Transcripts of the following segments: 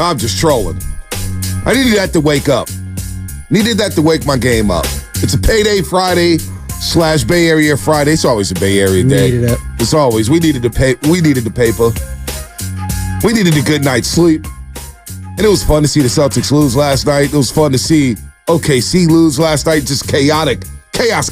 I'm just trolling. I needed that to wake up. Needed that to wake my game up. It's a payday Friday / Bay Area Friday. It's always a Bay Area day. Needed it. It's always. We needed the paper. We needed a good night's sleep. And it was fun to see the Celtics lose last night. It was fun to see OKC lose last night. Just chaotic. Chaos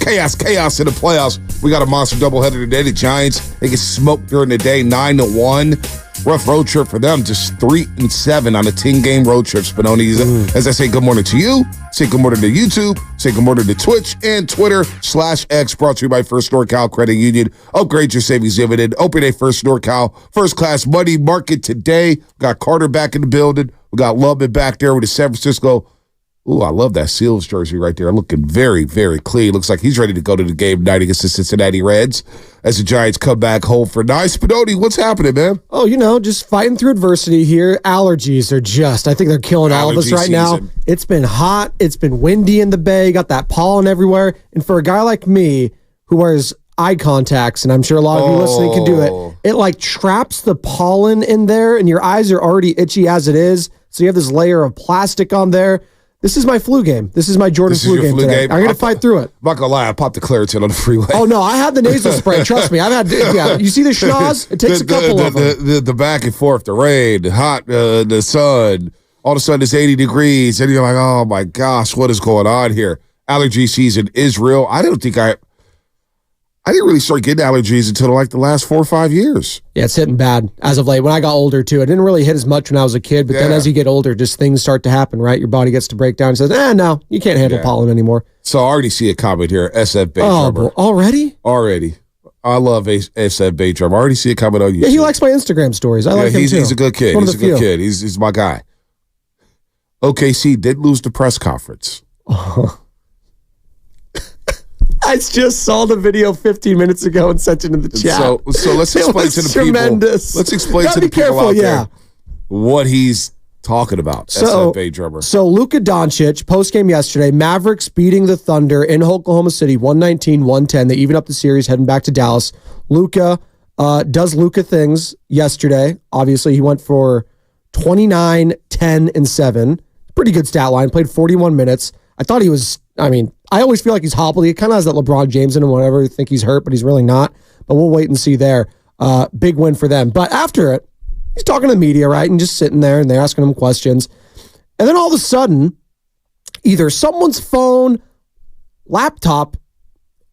in the playoffs. We got a monster doubleheader today. The Giants, they get smoked during the day, 9-1. Rough road trip for them, just 3-7 on a 10-game road trip, Spinoni. As I say good morning to you, say good morning to YouTube, say good morning to Twitch and Twitter /X, brought to you by First NorCal Credit Union. Upgrade your savings dividend. Open a First NorCal First Class Money Market today. We got Carter back in the building. We got Lubman back there with the San Francisco. Ooh, I love that Seals jersey right there. Looking very, very clean. Looks like he's ready to go to the game tonight against the Cincinnati Reds as the Giants come back home for 9. Spinoni, what's happening, man? Oh, just fighting through adversity here. Allergies are I think they're killing all of us right now. It's been hot. It's been windy in the Bay. Got that pollen everywhere. And for a guy like me who wears eye contacts, and I'm sure a lot of you listening can do it, it traps the pollen in there, and your eyes are already itchy as it is. So you have this layer of plastic on there. This is my flu game. This is my Jordan flu game today. I'm going to fight through it. I'm not going to lie. I popped the Claritin on the freeway. Oh, no. I had the nasal spray. Trust me. You see the schnoz? It takes a couple of them. The back and forth, the rain, the hot, the sun. All of a sudden, it's 80 degrees. And you're like, oh, my gosh, what is going on here? Allergy season is real. I didn't really start getting allergies until the last 4 or 5 years. Yeah, it's hitting bad as of late. When I got older, too, it didn't really hit as much when I was a kid, but then as you get older, just things start to happen, right? Your body gets to break down and says, no, you can't handle pollen anymore. So I already see a comment here, SF Bay Drummer. Already? Already. I love SF Bay Drummer. I already see a comment on YouTube. Yeah, he likes my Instagram stories. I like him, too. He's a good kid. He's a good kid. He's my guy. OKC did lose the press conference. I just saw the video 15 minutes ago and sent it in the chat. So let's explain to the tremendous. people. Let's explain to the people out there what he's talking about. SFA drummer. So Luka Doncic, post-game yesterday, Mavericks beating the Thunder in Oklahoma City, 119-110. They even up the series, heading back to Dallas. Luka does Luka things yesterday. Obviously, he went for 29, 10, and 7. Pretty good stat line. Played 41 minutes. I thought he was, I always feel like he's hobbled. He kind of has that LeBron James in him whenever you think he's hurt, but he's really not. But we'll wait and see there. Big win for them. But after it, he's talking to the media, right? And just sitting there, and they're asking him questions. And then all of a sudden, either someone's phone, laptop,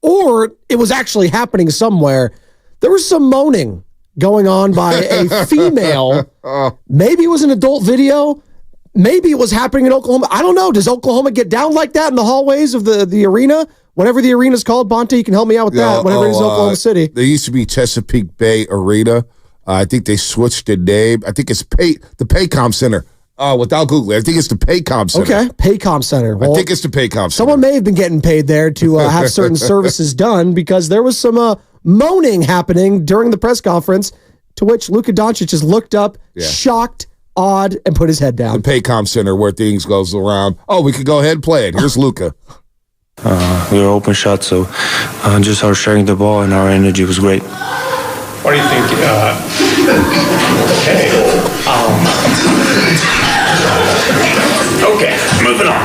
or it was actually happening somewhere. There was some moaning going on by a female. Maybe it was an adult video. Maybe it was happening in Oklahoma. I don't know. Does Oklahoma get down like that in the hallways of the arena? Whatever the arena's called, Bonte, you can help me out with that. Whenever it's Oklahoma City. There used to be Chesapeake Bay Arena. I think they switched the name. I think it's the Paycom Center. Without Googling, I think it's the Paycom Center. Okay, Paycom Center. Well, I think it's the Paycom Center. Someone may have been getting paid there to have certain services done because there was some moaning happening during the press conference, to which Luka Doncic just looked up, shocked, odd, and put his head down. The Paycom Center where things goes around. Oh, we could go ahead and play it. Here's Luka. We were open shots, so just our sharing the ball and our energy was great. What do you think? Okay, moving on.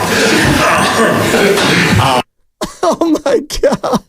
Oh my God.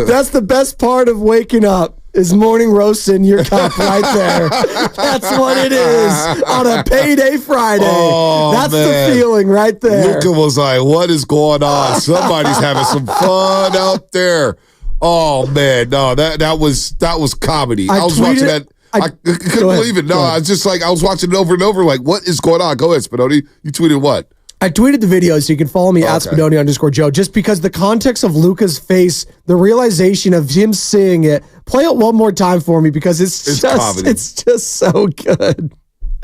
That's the best part of waking up. Is morning roasting your cup right there. That's what it is on a payday Friday. Oh, that's man. The feeling right there. Luka was like, what is going on? Somebody's having some fun out there. Oh man, no, that was comedy. I was watching that. I couldn't believe it. No, I was just like, I was watching it over and over like, what is going on? Go ahead, Spinoni. You tweeted what? I tweeted the video, so you can follow me at Spinoni_Joe, just because the context of Luka's face, the realization of him seeing it. Play it one more time for me because it's just so good.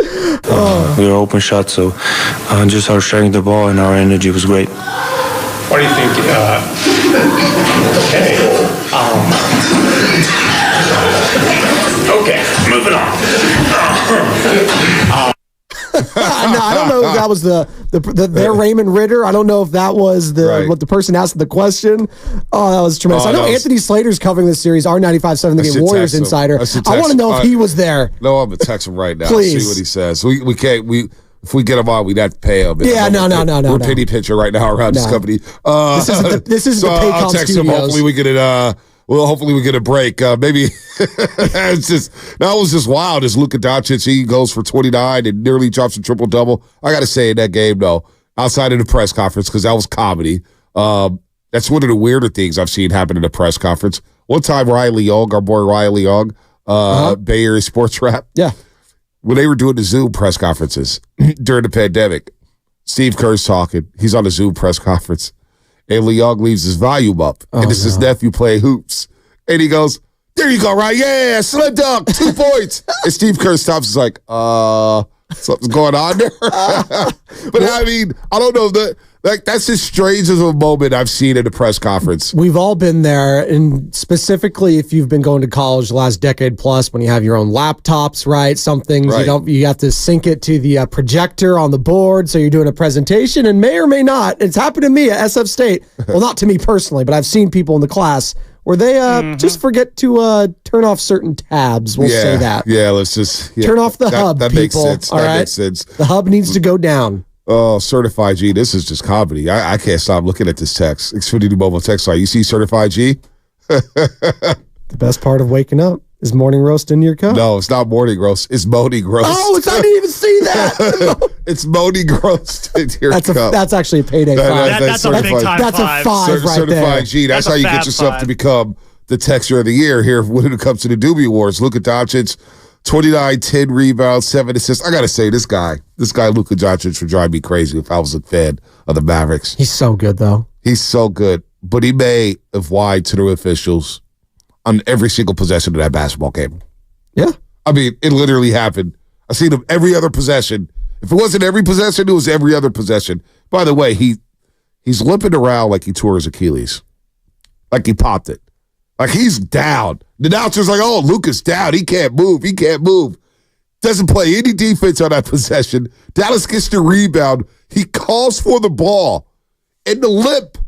We were open shots, so just our sharing the ball and our energy was great. What do you think? Okay, moving on. I don't know if that was their Raymond Ritter. I don't know if that was what the person asked the question. Oh, that was tremendous. I know Anthony Slater's covering this series, our 95.7 The Game Warriors insider. I want to know if he was there. No, I'm going to text him right now. Please. See what he says. We can't, if we get him on, we'd have to pay him. Yeah, no. We're penny pitcher right now around this company. This isn't the Paycom I'll text Studios. him. Hopefully we get it. Hopefully we get a break. Maybe that was just wild. As Luka Doncic, he goes for 29 and nearly drops a triple-double. I got to say, in that game, though, outside of the press conference, because that was comedy, that's one of the weirder things I've seen happen in a press conference. One time, Riley Young, our boy Riley Young, Bay Area Sports Rap, when they were doing the Zoom press conferences during the pandemic, Steve Kerr's talking. He's on a Zoom press conference. And Leong leaves his volume up. And it's his nephew playing hoops. And he goes, there you go, right? Yeah, slam dunk, 2 points. And Steve Kerr stops. He's like, something's going on there. But I mean, I don't know. That's as strange as a moment I've seen at a press conference. We've all been there, and specifically if you've been going to college the last decade plus, when you have your own laptops, right? Some things you have to sync it to the projector on the board, so you're doing a presentation, and may or may not. It's happened to me at SF State. Well, not to me personally, but I've seen people in the class where they just forget to turn off certain tabs. We'll say that. Yeah, let's just turn off the hub. That people, makes sense. All right? Makes sense. The hub needs to go down. Oh, Certified G, this is just comedy. I can't stop looking at this text. Xfinity Mobile text line. You see Certified G? The best part of waking up is morning roast in your cup. No, it's not morning roast. It's Moody roast. Oh, I didn't even see that. It's Moody roast in your cup. That's actually a payday five. That's a big time That's a five right Certified there. G. That's how you get yourself to become the texture of the year here when it comes to the Doobie Awards. Luka Doncic, 29, 10 rebounds, 7 assists. I got to say, this guy, Luka Doncic, would drive me crazy if I was a fan of the Mavericks. He's so good, though. He's so good. But he may have lied to the officials on every single possession of that basketball game. Yeah. I mean, it literally happened. I seen him every other possession. If it wasn't every possession, it was every other possession. By the way, he's limping around like he tore his Achilles. Like he popped it. Like he's down. The announcer's like, oh, Luka's down. He can't move. Doesn't play any defense on that possession. Dallas gets the rebound. He calls for the ball. And the limp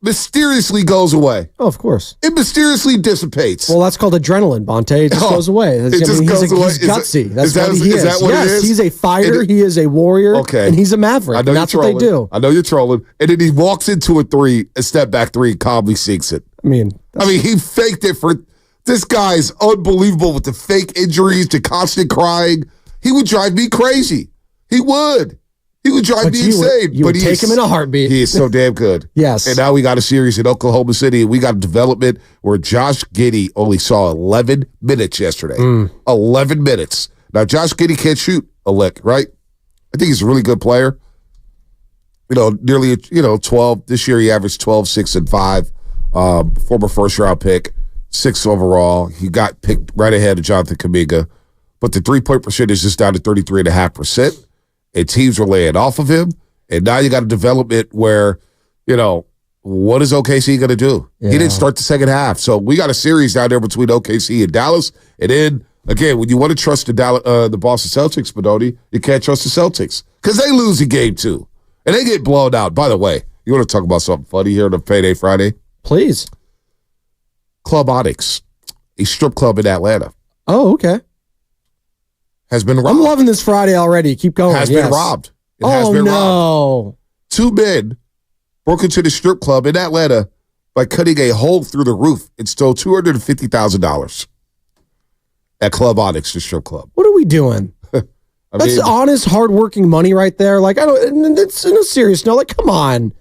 mysteriously goes away. Oh, of course. It mysteriously dissipates. Well, that's called adrenaline, Bonte. It just goes away. It just goes away. He's gutsy. That's what he is. Is that what it is? He's a fighter. He is a warrior. Okay. And he's a maverick. And that's what they do. I know you're trolling. And then he walks into a step back three, calmly sinks it. I mean, he faked it for. This guy's unbelievable with the fake injuries, the constant crying. He would drive me crazy. He would. He would drive me insane. You would take him in a heartbeat. He is so damn good. Yes. And now we got a series in Oklahoma City. We got a development where Josh Giddey only saw 11 minutes yesterday. 11 minutes. Now, Josh Giddey can't shoot a lick, right? I think he's a really good player. Nearly 12. This year he averaged 12, 6, and 5. Former first-round pick, 6th overall. He got picked right ahead of Jonathan Kuminga. But the three-point percentage is down to 33.5%. And teams were laying off of him. And now you got a development where, what is OKC going to do? Yeah. He didn't start the second half. So we got a series down there between OKC and Dallas. And then, again, when you want to trust the Boston Celtics, Benoni, you can't trust the Celtics. Because they lose a game, too. And they get blown out. By the way, you want to talk about something funny here on a Payday Friday? Please. Club Onyx, a strip club in Atlanta. Oh, okay. Has been robbed. I'm loving this Friday already. Keep going. Has been robbed. It has been robbed. 2 men broke into the strip club in Atlanta by cutting a hole through the roof and stole $250,000 at Club Onyx, the strip club. What are we doing? That's honest, hardworking money right there. Like, it's in a serious note. Like, come on.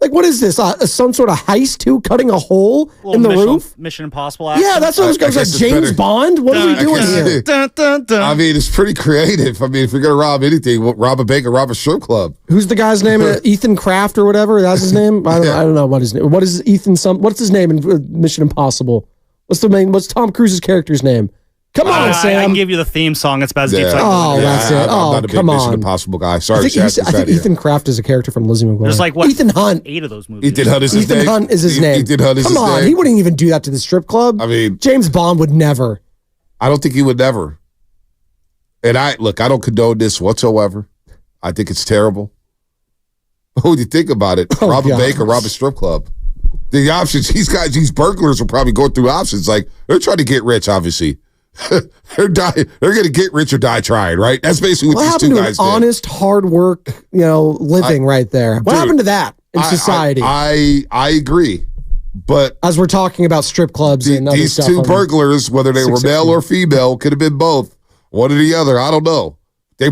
Like, what is this? Some sort of heist too? Cutting a hole in the roof? Mission Impossible action? Yeah, that's what I was going to say. James Bond? What are we doing here? It's pretty creative. If you're going to rob anything, rob a bank or rob a strip club. Who's the guy's name? Ethan Kraft or whatever? That's his name? I don't know what his name. What is Ethan? What's his name in Mission Impossible? What's Tom Cruise's character's name? Come on, Sam. I can give you the theme song. It's best. That's it. I'm not a big Mission Impossible guy. Sorry, I think Ethan Kraft is a character from Lizzie McGuire. There's Ethan Hunt. 8 of those movies. Ethan Hunt is his name. Ethan Hunt is his name. Ethan Hunt is his name. Come on, he wouldn't even do that to the strip club. James Bond would never. I don't think he would never. And I don't condone this whatsoever. I think it's terrible. When you think about it, rob a bank or rob a strip club. The options, these burglars are probably going through options. Like, they're trying to get rich, obviously. They're going to get rich or die trying, right? That's basically what these two guys did. Honest, hard work, living right there. What happened to that in society? I agree. But as we're talking about strip clubs and other these stuff, two burglars, whether they were male or female, could have been both. One or the other. I don't know. Their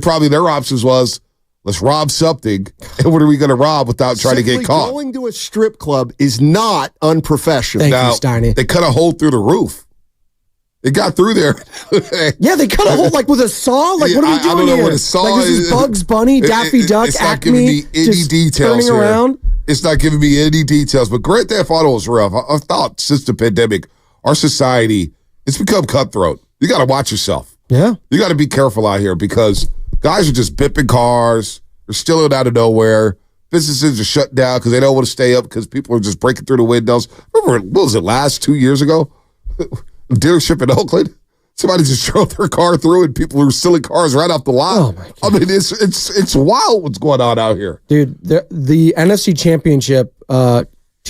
options was, let's rob something, and what are we going to rob without trying to get caught? Going to a strip club is not unprofessional. Thank you, Steiny. They cut a hole through the roof. It got through there. Yeah, they cut a hole like with a saw. Like, what are we doing I don't know here? what a saw like, this is Bugs Bunny, Daffy Duck, it's not Acme, giving me any just details turning here. around. It's not giving me any details. But Grand Theft Auto is rough. I thought since the pandemic, our society, it's become cutthroat. You got to watch yourself. Yeah. You got to be careful out here because guys are just bipping cars. They're stealing out of nowhere. Businesses are shut down because they don't want to stay up because people are just breaking through the windows. Remember, what was it, last 2 years ago? Dealership in Oakland? Somebody just drove their car through and people were stealing cars right off the lot. Oh my God. I mean, it's wild what's going on out here. Dude, the NFC Championship 2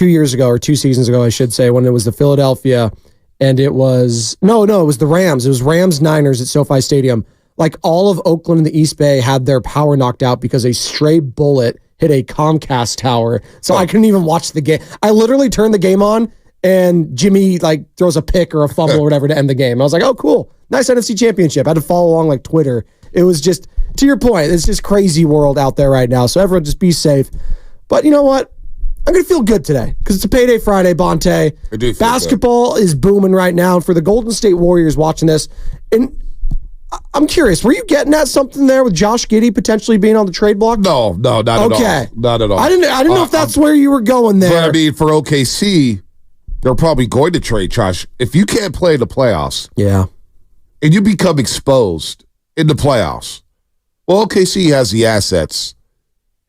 years ago, or 2 seasons ago, I should say, when it was the Philadelphia, and it was, it was the Rams. It was Rams-Niners at SoFi Stadium. Like, all of Oakland and the East Bay had their power knocked out because a stray bullet hit a Comcast tower. So I couldn't even watch the game. I literally turned the game on, and Jimmy throws a pick or a fumble or whatever to end the game. I was like, oh, cool. Nice NFC Championship. I had to follow along Twitter. It was just, to your point, it's just crazy world out there right now. So everyone just be safe. But you know what? I'm going to feel good today because it's a payday Friday, Bonte. I do feel Basketball is booming right now. And for the Golden State Warriors watching this, and I'm curious, were you getting at something there with Josh Giddey potentially being on the trade block? No, not at all. Okay. Not at all. I didn't know if that's where you were going there. But I mean, for OKC, they're probably going to trade Josh. If you can't play in the playoffs, yeah, and you become exposed in the playoffs, well, OKC has the assets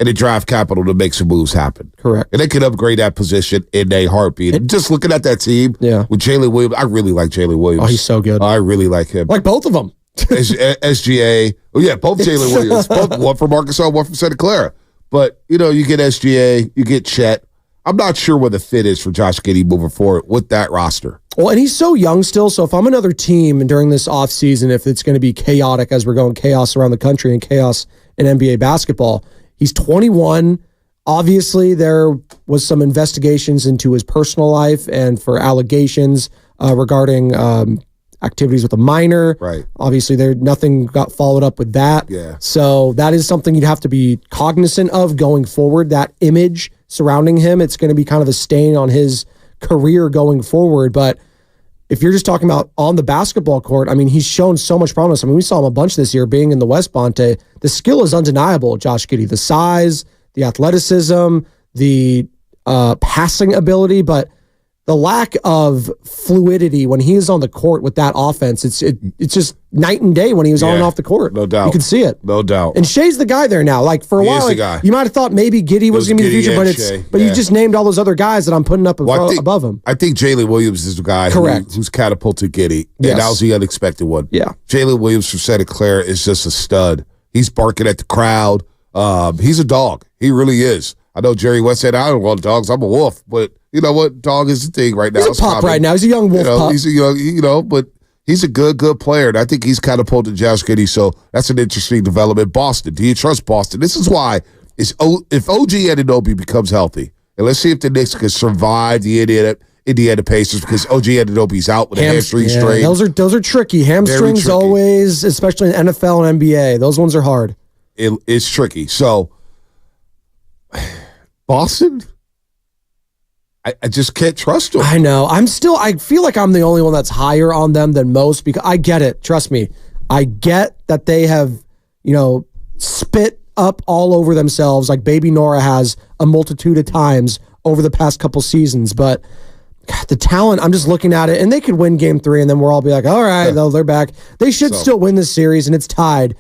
and the draft capital to make some moves happen. Correct. And they can upgrade that position in a heartbeat. Just looking at that team with Jaylen Williams, I really like Jaylen Williams. Oh, he's so good. I really like him. Like both of them. SGA. Oh, yeah, both Jaylen Williams. One from Arkansas, one from Santa Clara. But, you get SGA, you get Chet. I'm not sure where the fit is for Josh Giddey moving forward with that roster. Well, and he's so young still, so if I'm another team and during this offseason, if it's going to be chaotic as we're going chaos around the country and chaos in NBA basketball, he's 21. Obviously, there was some investigations into his personal life and for allegations regarding activities with a minor. Right. Obviously, nothing got followed up with that. Yeah. So that is something you'd have to be cognizant of going forward, that image surrounding him. It's going to be kind of a stain on his career going forward. But if you're just talking about on the basketball court, I mean, he's shown so much promise. I mean, we saw him a bunch this year being in the West, Bonte. The skill is undeniable, Josh Giddey. The size, the athleticism, the passing ability, but the lack of fluidity when he is on the court with that offense, it's just night and day when he was on and off the court. No doubt. You can see it. No doubt. And Shea's the guy there now. Like, for a while, you might have thought maybe Giddey was going to be the future, but you just named all those other guys that I'm putting up above him. I think Jaylen Williams is the guy who's catapulted Giddey. Yes. And that was the unexpected one. Yeah. Jaylen Williams from Santa Clara is just a stud. He's barking at the crowd. He's a dog. He really is. I know Jerry West said, I don't want dogs. I'm a wolf. But you know what? Dog is the thing right now. He's a pup right now. He's a young wolf pup. He's a young, but he's a good player. And I think he's catapulted Josh Giddey. So that's an interesting development. Boston. Do you trust Boston? This is why if OG Anunoby becomes healthy, and let's see if the Knicks can survive the Indiana Pacers because OG Anunoby's out with a hamstring strain. Those are tricky. Hamstrings tricky. Always, especially in NFL and NBA. Those ones are hard. It's tricky. So Boston, I just can't trust them. I know. I feel like I'm the only one that's higher on them than most because I get it. Trust me. I get that they have, spit up all over themselves like Baby Nora has a multitude of times over the past couple seasons. But God, the talent, I'm just looking at it, and they could win game 3, and then we'll all be like, all right, they're back. They should still win this series, and it's tied.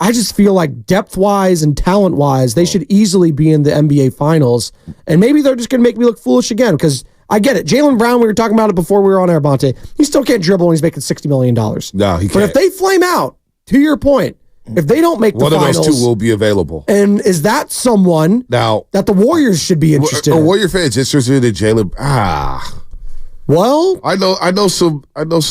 I just feel like depth-wise and talent-wise, they should easily be in the NBA Finals. And maybe they're just going to make me look foolish again because I get it. Jaylen Brown, we were talking about it before we were on air, Bonte. He still can't dribble and he's making $60 million. No, he can't. But if they flame out, to your point, if they don't make the one finals, of those two will be available. And is that someone Now that the Warriors should be interested Are in? Warrior fans interested in Jaylen? Well, I know some. I was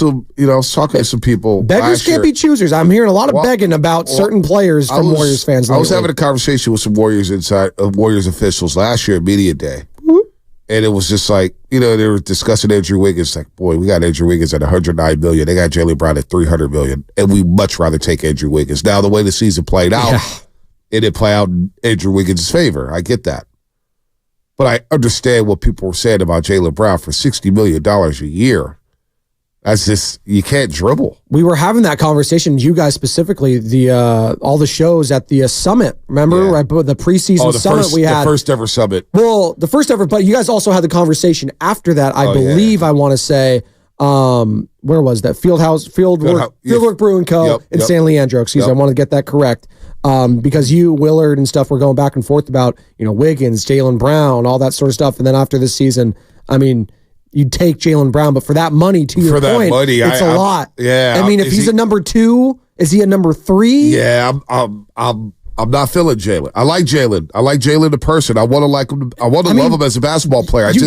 talking to some people. beggars can't be choosers. I'm hearing a lot of begging about certain players from Warriors fans. I was lately. having a conversation with some Warriors Warriors officials last year at Media Day. And it was just like, they were discussing Andrew Wiggins. Like, boy, we got Andrew Wiggins at $109 million. They got Jaylen Brown at $300 million. And we much rather take Andrew Wiggins. Now, the way the season played out, it didn't play out in Andrew Wiggins' favor. I get that. But I understand what people were saying about Jaylen Brown for $60 million a year. That's just, you can't dribble. We were having that conversation, you guys specifically, all the shows at the summit. Remember, right? The preseason summit we had. The first ever summit. Well, the first ever, but you guys also had the conversation after that. I believe I want to say, where was that? Fieldwork Brew and Co. in San Leandro. Excuse me, I want to get that correct. Because you, Willard, and stuff were going back and forth about, Wiggins, Jaylen Brown, all that sort of stuff. And then after this season, I mean, you'd take Jaylen Brown, but for that money, to your point, it's a lot. Yeah. I mean, if he's a number 2, is he a number 3? Yeah, I'm not feeling Jaylen. I like Jaylen. I like Jaylen the person. I want to like him. I want to love him as a basketball player. Not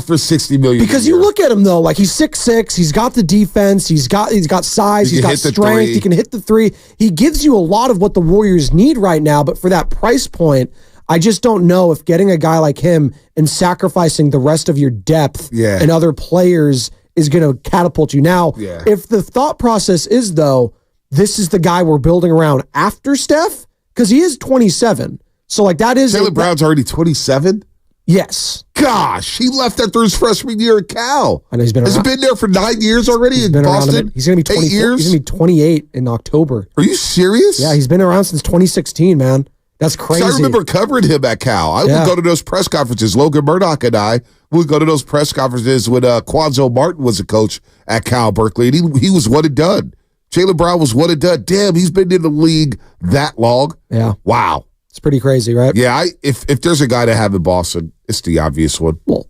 for $60 million. Because you look at him though, like he's 6'6", he's got the defense, he's got size, he's got strength, he can hit the 3. He gives you a lot of what the Warriors need right now, but for that price point, I just don't know if getting a guy like him and sacrificing the rest of your depth and other players is going to catapult you. Now, if the thought process is, though, this is the guy we're building around after Steph, because he is 27. So, like, that is... Jaylen Brown's already 27? Yes. Gosh, he left after his freshman year at Cal. I know he's been Has around. he been there for 9 years already in Boston? He's going to be 20 years. He's going to be 28 in October. Are you serious? Yeah, he's been around since 2016, man. That's crazy. I remember covering him at Cal. I would go to those press conferences. Logan Murdoch and I would go to those press conferences when Quanzo Martin was a coach at Cal Berkeley, and he was one and done. Jaylen Brown was one and done. Damn, he's been in the league that long. Yeah. Wow. It's pretty crazy, right? Yeah, if there's a guy to have in Boston, it's the obvious one. Well,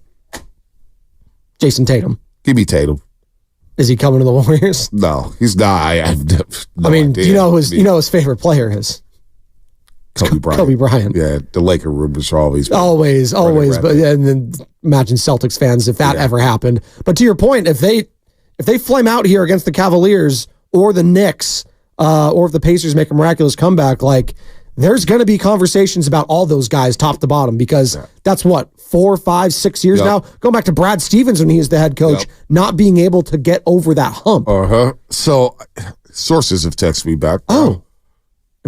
Jason Tatum. Give me Tatum. Is he coming to the Warriors? No, he's not. I have no idea. You know his favorite player is? Kobe Bryant. Kobe Bryant. Yeah, the Laker rumors are always. Always. But and then imagine Celtics fans if that ever happened. But to your point, if they flame out here against the Cavaliers or the Knicks, or if the Pacers make a miraculous comeback, like there's going to be conversations about all those guys top to bottom because that's what 4, 5, 6 years now. Going back to Brad Stevens when he was the head coach, not being able to get over that hump. So sources have texted me back. And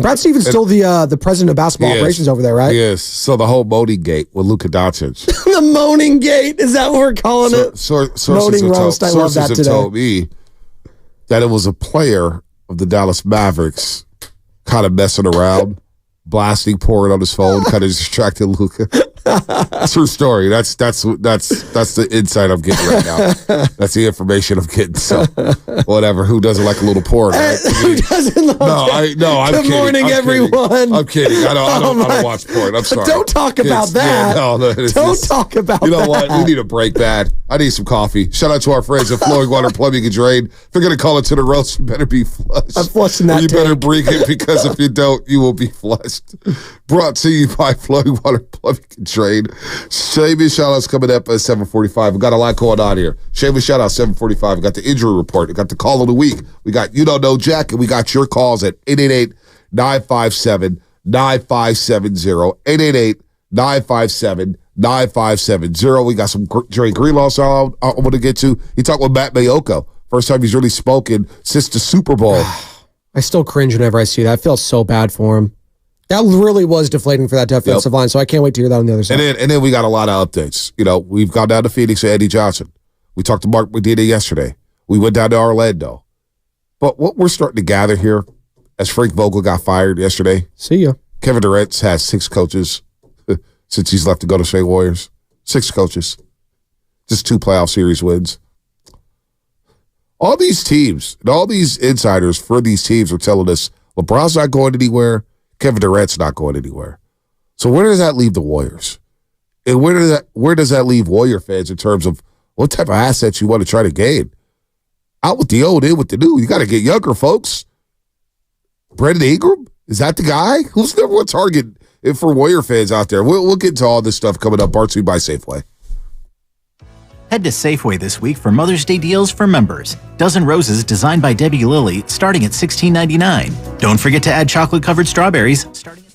Brad Stevens still the president of basketball operations over there, right? Yes. So the whole Moody gate with Luka Doncic. The moaning gate, is that what we're calling it? Moaning roast. I love that today. Sources have told me that it was a player of the Dallas Mavericks kind of messing around, blasting, pouring on his phone, kind of distracted Luka. True story. That's the insight I'm getting right now. That's the information I'm getting. So whatever. Who doesn't like a little porn? Right? Who doesn't love I'm Good kidding. morning, everyone. I'm kidding. I don't watch porn. I'm sorry. Don't talk about that. Don't talk about that. You know what? We need a break bad. I need some coffee. Shout out to our friends at Flowing Water Plumbing and Drain. If they're going to call it to the roast, you better be flushed. I'm flushing that. You better bring it because if you don't, you will be flushed. Brought to you by Flowing Water Plumbing and Drain. Shameless shout-outs coming up at 7:45. We got a lot going on here. Shameless shout-out 7:45. We got the injury report. We got the call of the week. We got You Don't Know Jack, and we got your calls at 888-957-9570. 888-957-9570. We got some Dre Greenlaw I want to get to. He talked with Matt Mayoko. First time he's really spoken since the Super Bowl. I still cringe whenever I see that. I feel so bad for him. That really was deflating for that defensive line, so I can't wait to hear that on the other side. And then we got a lot of updates. We've gone down to Phoenix with Eddie Johnson. We talked to Mark Medina yesterday. We went down to Orlando. But what we're starting to gather here, as Frank Vogel got fired yesterday. See ya. Kevin Durant has 6 coaches since he's left to go to State Warriors. 6 coaches. Just 2 playoff series wins. All these teams and all these insiders for these teams are telling us LeBron's not going anywhere. Kevin Durant's not going anywhere. So where does that leave the Warriors? And where does that leave Warrior fans in terms of what type of assets you want to try to gain? Out with the old, in with the new. You got to get younger, folks. Brandon Ingram? Is that the guy? Who's the number one target for Warrior fans out there? We'll get to all this stuff coming up. Brought to you by Safeway. Head to Safeway this week for Mother's Day deals for members. Dozen roses designed by Debbie Lilly, starting at $16.99. Don't forget to add chocolate-covered strawberries. Starting at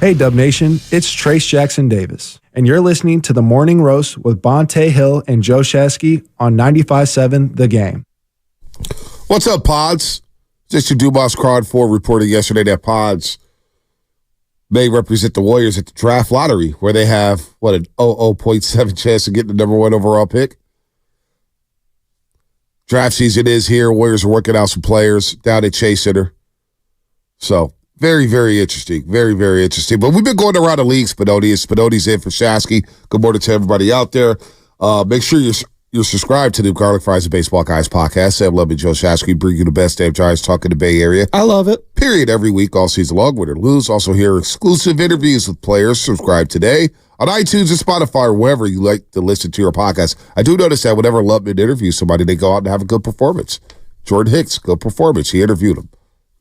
Hey, Dub Nation, it's Trace Jackson Davis, and you're listening to The Morning Roast with Bonte Hill and Joe Shasky on 95.7 The Game. What's up, Pods? Just your Dumas Crowd 4 reported yesterday that Pods may represent the Warriors at the draft lottery, where they have, an 0.7 chance of getting the number 1 overall pick. Draft season is here. Warriors are working out some players down at Chase Center. So, very, very interesting. Very, very interesting. But we've been going around the league, Spinodi's in for Shasky. Good morning to everybody out there. Make sure you're subscribed to the Garlic Fries and Baseball Guys podcast. Sam Love and Joe Shasky bring you the best damn Giants talk in the Bay Area. I love it. Period. Every week, all season long, win or lose. Also hear exclusive interviews with players. Subscribe today on iTunes and Spotify or wherever you like to listen to your podcast. I do notice that whenever Lubman interviews somebody, they go out and have a good performance. Jordan Hicks, good performance. He interviewed him.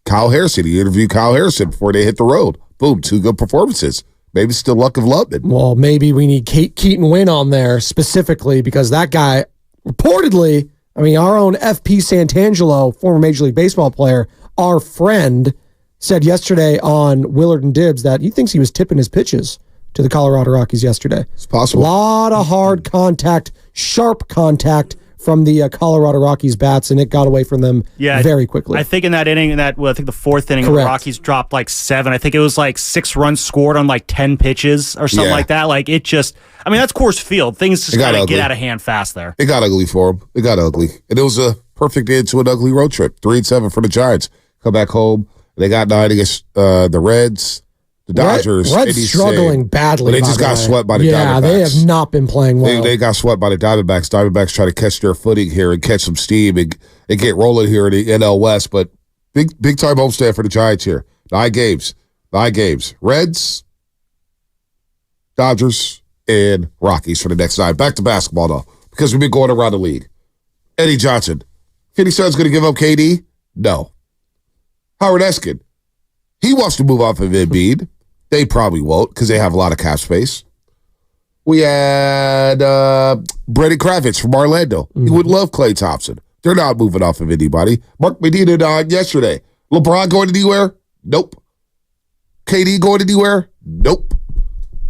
Kyle Harrison, he interviewed Kyle Harrison before they hit the road. Boom, 2 good performances. Maybe it's still luck of Lubman. Well, maybe we need Keaton Wynn on there specifically because that guy, reportedly, our own FP Santangelo, former Major League Baseball player, our friend, said yesterday on Willard and Dibbs that he thinks he was tipping his pitches to the Colorado Rockies yesterday. It's possible. A lot of hard contact, sharp contact from the Colorado Rockies bats, and it got away from them very quickly. I think in that inning, I think the 4th inning, the Rockies dropped 7. I think it was 6 runs scored on 10 pitches or something like that. It just, that's Coors Field. Things just kind of get out of hand fast there. It got ugly for them. It got ugly. And it was a perfect end to an ugly road trip. 3-7 for the Giants. Come back home. They got 9 against the Reds. The Dodgers. Reds struggling badly. But they just got swept by the Diamondbacks. Yeah, they have not been playing well. They got swept by the Diamondbacks. Diamondbacks try to catch their footing here and catch some steam and get rolling here in the NL West. But big time homestand for the Giants here. 9 games. Reds, Dodgers, and Rockies for the next 9. Back to basketball, though, because we've been going around the league. Eddie Johnson. Phoenix Suns going to give up KD? No. Howard Eskin. He wants to move off of Embiid. They probably won't because they have a lot of cap space. We had Brandon Kravitz from Orlando. He would love Klay Thompson. They're not moving off of anybody. Mark Medina died yesterday. LeBron going anywhere? Nope. KD going anywhere? Nope.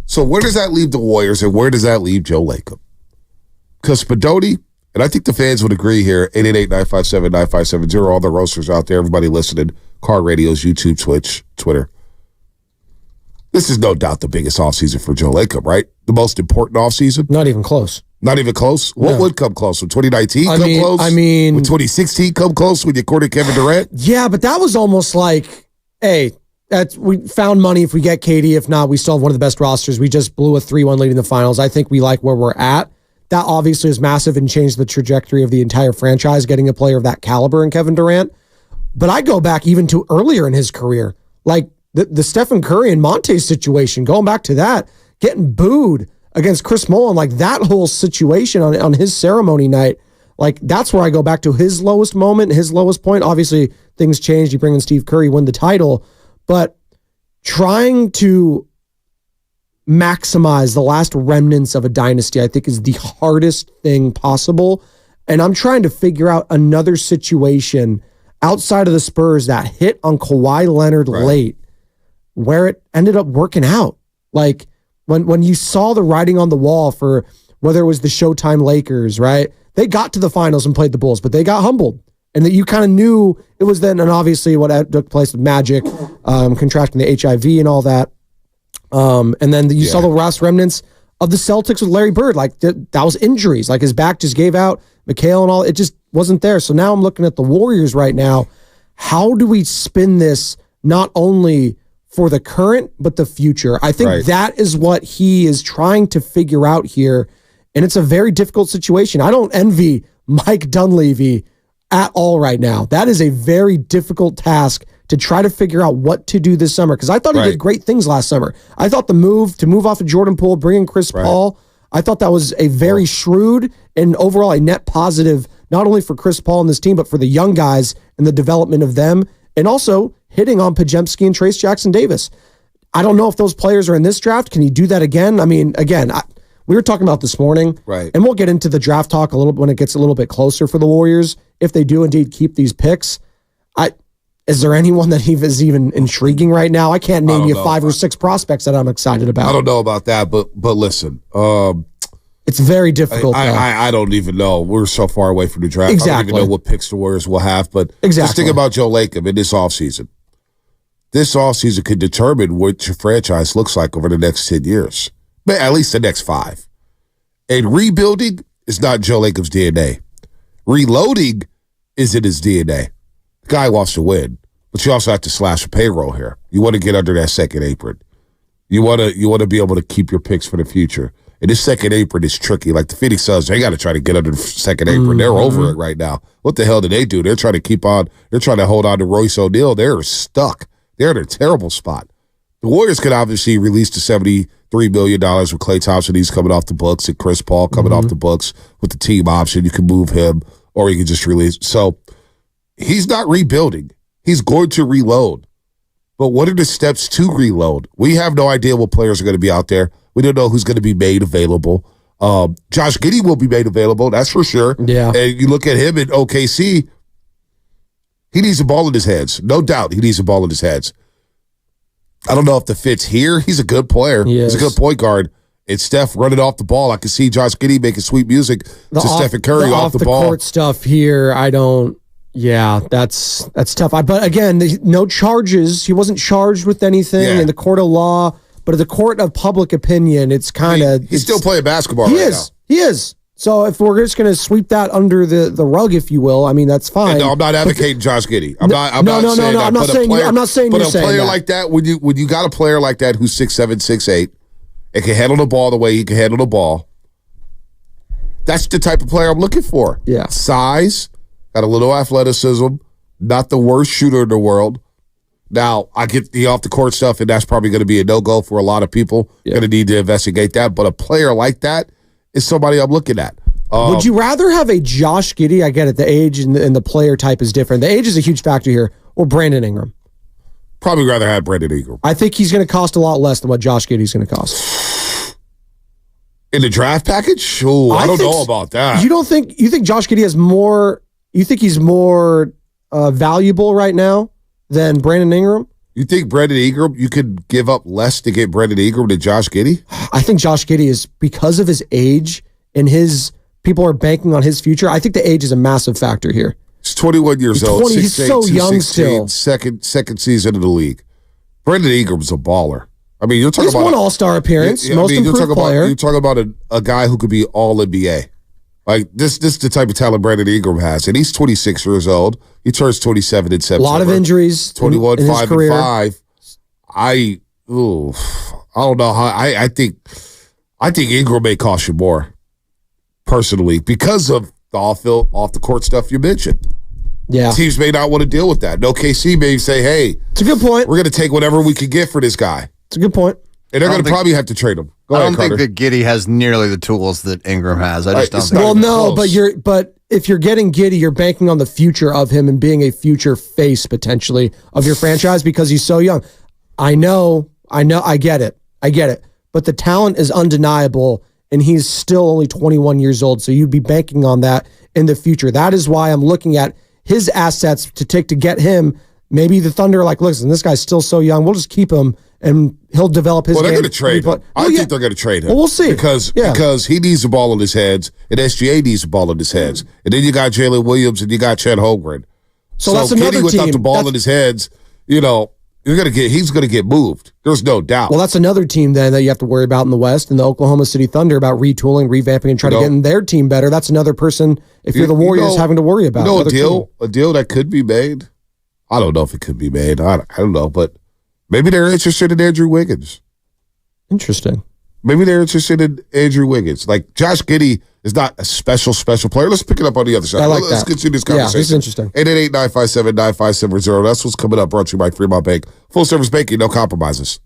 So where does that leave the Warriors and where does that leave Joe Lacob? Because Spinodi, and I think the fans would agree here, 888-957-9570, all the roasters out there, everybody listening, car radios, YouTube, Twitch, Twitter. This is no doubt the biggest offseason for Joe Lacob, right? The most important offseason? Not even close. Not even close? What would come close? Would 2019 come close? Would 2016 come close when you courted Kevin Durant? Yeah, but that was almost like, hey, we found money if we get KD. If not, we still have one of the best rosters. We just blew a 3-1 lead in the finals. I think we like where we're at. That obviously is massive and changed the trajectory of the entire franchise, getting a player of that caliber in Kevin Durant. But I go back even to earlier in his career, like the Stephen Curry and Monte situation, going back to that, getting booed against Chris Mullin, like that whole situation on his ceremony night, like that's where I go back to his lowest moment, his lowest point. Obviously, things changed. You bring in Steve Curry, win the title, but trying to maximize the last remnants of a dynasty, I think, is the hardest thing possible. And I'm trying to figure out another situation outside of the Spurs that hit on Kawhi Leonard late, where it ended up working out. Like when you saw the writing on the wall for whether it was the Showtime Lakers, right? They got to the finals and played the Bulls, but they got humbled. And that you kind of knew it was then, and obviously what took place with Magic, contracting the HIV and all that. And then you saw the last remnants of the Celtics with Larry Bird. Like that was injuries. Like his back just gave out, McHale and all. It just wasn't there. So now I'm looking at the Warriors right now. How do we spin this not only for the current, but the future? I think that is what he is trying to figure out here. And it's a very difficult situation. I don't envy Mike Dunleavy at all right now. That is a very difficult task to try to figure out what to do this summer. Because I thought he did great things last summer. I thought the move off of Jordan Poole, bring in Chris Paul, I thought that was a very shrewd and overall a net positive, not only for Chris Paul and this team, but for the young guys and the development of them. And also hitting on Pajemski and Trace Jackson Davis. I don't know if those players are in this draft. Can he do that again? I mean, again, we were talking about this morning, and we'll get into the draft talk a little when it gets a little bit closer for the Warriors, if they do indeed keep these picks. Is there anyone that is even intriguing right now? I can't name you 5 or 6 prospects that I'm excited about. I don't know about that, but listen. It's very difficult. I don't even know. We're so far away from the draft. Exactly. I don't even know what picks the Warriors will have, but exactly. Just think about Joe Lacob in this offseason. This offseason could determine what your franchise looks like over the next 10 years, but at least the next 5. And rebuilding is not Joe Lacob's DNA. Reloading is in his DNA. The guy wants to win, but you also have to slash a payroll here. You want to get under that second apron. You want to be able to keep your picks for the future. And this second apron is tricky. Like the Phoenix Suns, they got to try to get under the second apron. Mm-hmm. They're over it right now. What the hell do they do? They're trying to keep on. They're trying to hold on to Royce O'Neal. They're stuck. They're in a terrible spot. The Warriors could obviously release the $73 million with Klay Thompson. He's coming off the books, and Chris Paul coming off the books with the team option. You can move him, or you can just release. So he's not rebuilding. He's going to reload. But what are the steps to reload? We have no idea what players are going to be out there. We don't know who's going to be made available. Josh Giddey will be made available, that's for sure. Yeah. And you look at him in OKC, he needs a ball in his hands. No doubt he needs a ball in his hands. I don't know if the fit's here. He's a good player. He's a good point guard. It's Steph running off the ball. I can see Josh Giddey making sweet music to Stephen Curry off the ball. Off-the-court stuff here, I don't... Yeah, that's tough. But again, no charges. He wasn't charged with anything in the court of law. But in the court of public opinion, it's kind of... He's still playing basketball right now. He is. So if we're just going to sweep that under the rug, if you will, I mean, that's fine. No, I'm not advocating Josh Giddey. I'm not saying that. I'm not saying you're saying that. But a player like that, when you got a player like that who's 6'7", 6'8", and can handle the ball the way he can handle the ball, that's the type of player I'm looking for. Yeah. Size, got a little athleticism, not the worst shooter in the world. Now, I get the off-the-court stuff, and that's probably going to be a no-go for a lot of people. Going to need to investigate that. But a player like that is somebody I'm looking at. Would you rather have a Josh Giddey? I get it. The age and the player type is different. The age is a huge factor here. Or Brandon Ingram? Probably rather have Brandon Ingram. I think he's going to cost a lot less than what Josh Giddey's going to cost. In the draft package? Oh, I don't know about that. You think Josh Giddey has more... You think he's more valuable right now than Brandon Ingram? You think Brandon Ingram, you could give up less to get Brandon Ingram than Josh Giddey? I think Josh Giddey is, because of his age and people are banking on his future, I think the age is a massive factor here. He's 21 years old. He's so young still. Second season in the league. Brandon Ingram's a baller. I mean, you're talking about... He's won All-Star appearance, most improved player. You're talking about a guy who could be All-NBA. Like, this is the type of talent Brandon Ingram has. And he's 26 years old. He turns 27 in September. A lot of injuries 21, in 5, his career. And 5. I don't know how... I think Ingram may cost you more, personally, because of the off-the-court stuff you mentioned. Yeah. Teams may not want to deal with that. No, KC may say, hey... It's a good point. We're going to take whatever we can get for this guy. It's a good point. And they're going to probably have to trade him. I don't think that Giddey has nearly the tools that Ingram has. I just don't think. Well, no, but if you're getting Giddey, you're banking on the future of him and being a future face potentially of your franchise because he's so young. I know, I get it. But the talent is undeniable, and he's still only 21 years old, so you'd be banking on that in the future. That is why I'm looking at his assets to get him. Maybe the Thunder are like, listen, this guy's still so young. We'll just keep him, and he'll develop his game. Well, they're going to trade him. I think they're going to trade him. Well, we'll see. Because he needs the ball in his hands, and SGA needs the ball in his hands. And then you got Jalen Williams, and you got Chet Holmgren. So that's another Giddey team. without the ball in his hands, he's going to get moved. There's no doubt. Well, that's another team then that you have to worry about in the West, and the Oklahoma City Thunder about retooling, revamping, and trying to get their team better. That's another person, if you're the Warriors, having to worry about. A deal that could be made. I don't know if it could be made. I don't know, but maybe they're interested in Andrew Wiggins. Interesting. Maybe they're interested in Andrew Wiggins. Like, Josh Giddey is not a special player. Let's pick it up on the other side. Let's continue this conversation. Yeah, this is interesting. 888-957-9570. That's what's coming up, brought to you by Fremont Bank. Full service banking, no compromises.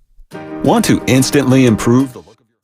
Want to instantly improve the look of your...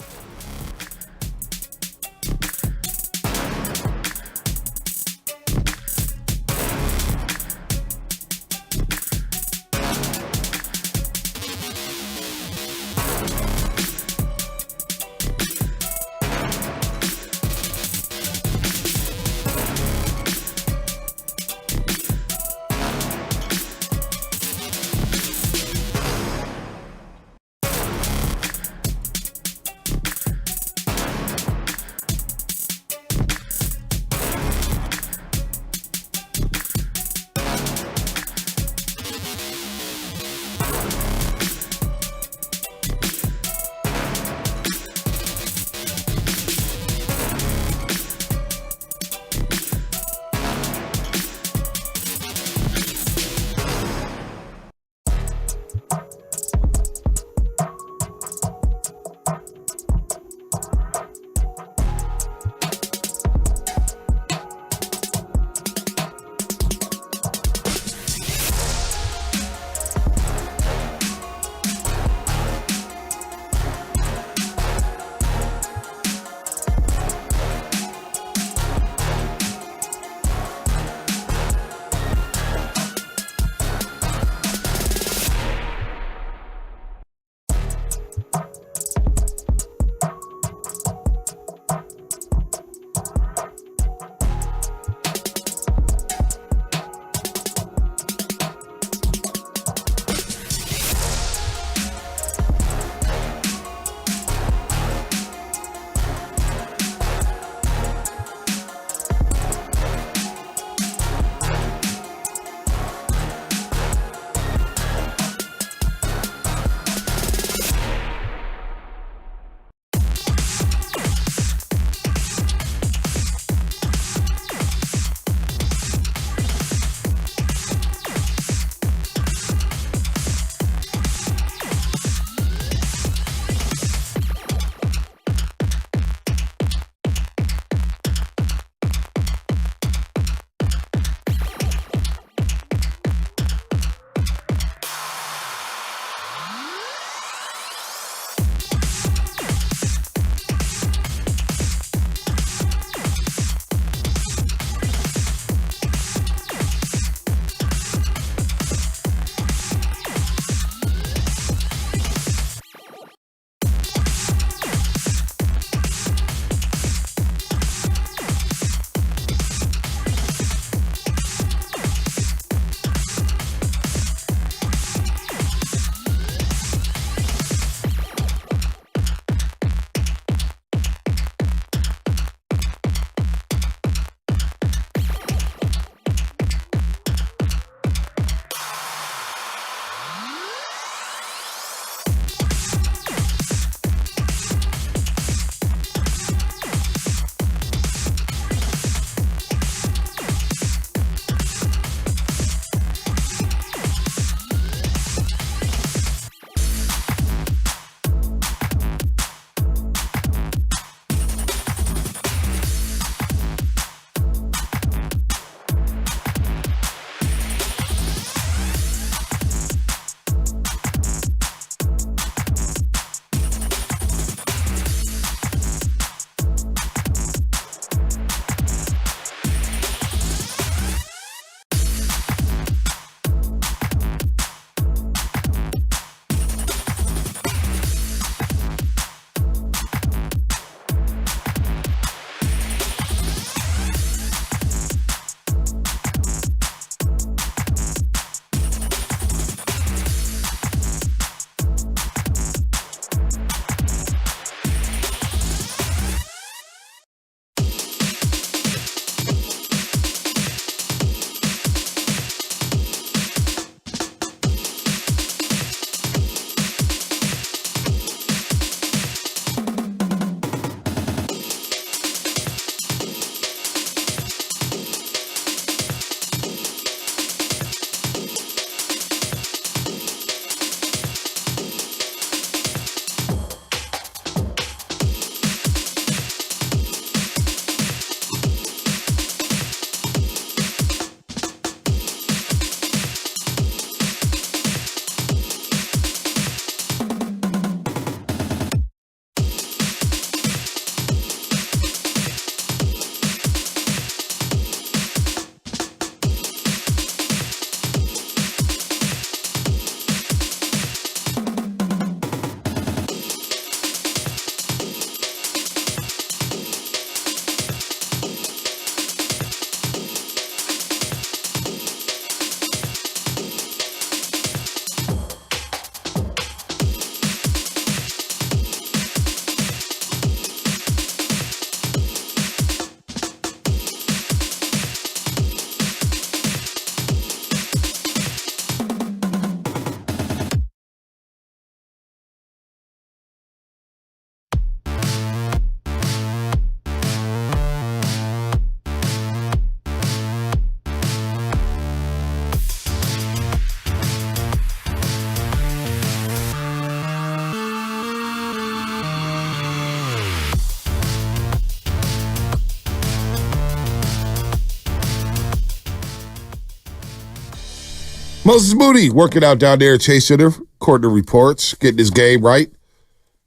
Moses Moody working out down there at Chase Center, according to reports, getting his game right.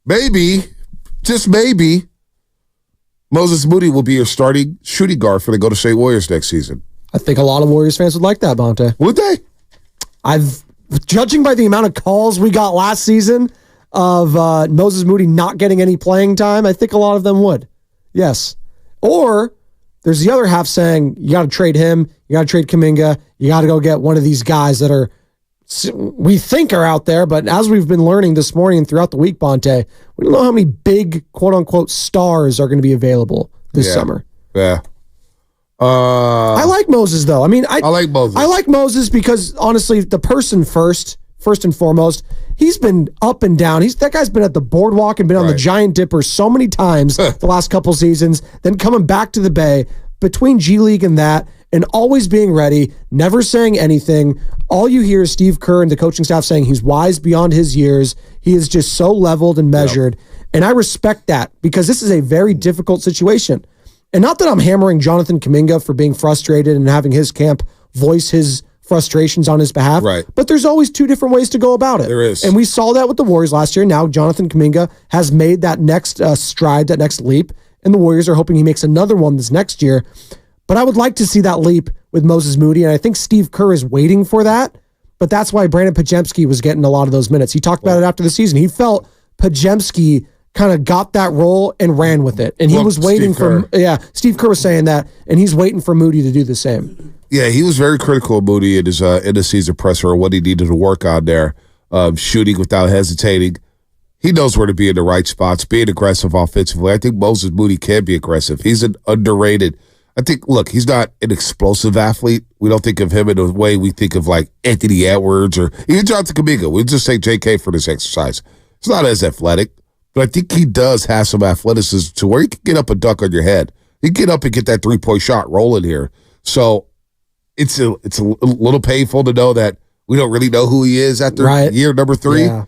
Maybe, just maybe, Moses Moody will be your starting shooting guard for the Golden State Warriors next season. I think a lot of Warriors fans would like that, Bonte. Would they? Judging by the amount of calls we got last season of Moses Moody not getting any playing time, I think a lot of them would. Yes. Or there's the other half saying you got to trade him, you got to trade Kuminga, you got to go get one of these guys that we think are out there, but as we've been learning this morning and throughout the week, Bonte, we don't know how many big quote-unquote stars are going to be available this summer. Yeah. I like Moses, though. I mean, I like Moses. I like Moses because, honestly, the person first and foremost, he's been up and down. That guy's been at the boardwalk and been on the Giant Dipper so many times the last couple seasons, then coming back to the Bay, between G League and that, and always being ready, never saying anything. All you hear is Steve Kerr and the coaching staff saying he's wise beyond his years. He is just so leveled and measured. Yep. And I respect that because this is a very difficult situation. And not that I'm hammering Jonathan Kuminga for being frustrated and having his camp voice his frustrations on his behalf. Right. But there's always two different ways to go about it. There is. And we saw that with the Warriors last year. Now Jonathan Kuminga has made that next stride, that next leap. And the Warriors are hoping he makes another one this next year. But I would like to see that leap with Moses Moody, and I think Steve Kerr is waiting for that. But that's why Brandon Podziemski was getting a lot of those minutes. He talked about it after the season. He felt Podziemski kind of got that role and ran with it. And he was waiting for Steve Kerr was saying that, and he's waiting for Moody to do the same. Yeah, he was very critical of Moody in his season presser or what he needed to work on there, shooting without hesitating. He knows where to be in the right spots, being aggressive offensively. I think Moses Moody can be aggressive. He's an underrated. I think, look, he's not an explosive athlete. We don't think of him in the way we think of like Anthony Edwards or even Jonathan Kuminga. We'll just say JK for this exercise. He's not as athletic, but I think he does have some athleticism to where he can get up and dunk on your head. He can get up and get that three-point shot rolling here. So it's a little painful to know that we don't really know who he is after year number 3. Yeah.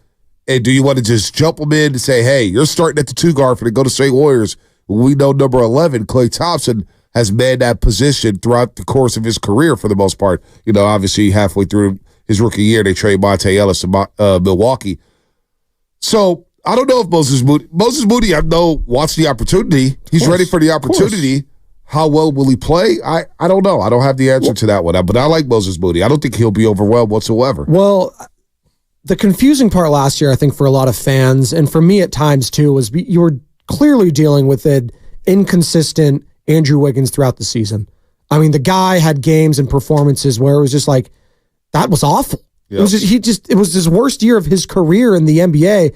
And do you want to just jump him in and say, hey, you're starting at the 2 guard for the Golden State Warriors. We know number 11, Klay Thompson, has manned that position throughout the course of his career for the most part. You know, obviously halfway through his rookie year, they trade Monte Ellis to Milwaukee. So I don't know if Moses Moody, I know, wants the opportunity. He's ready for the opportunity. How well will he play? I don't know. I don't have the answer to that one. But I like Moses Moody. I don't think he'll be overwhelmed whatsoever. Well, the confusing part last year, I think, for a lot of fans, and for me at times too, was you were clearly dealing with an inconsistent Andrew Wiggins throughout the season. I mean, the guy had games and performances where it was just like, that was awful. Yep. It was his worst year of his career in the NBA.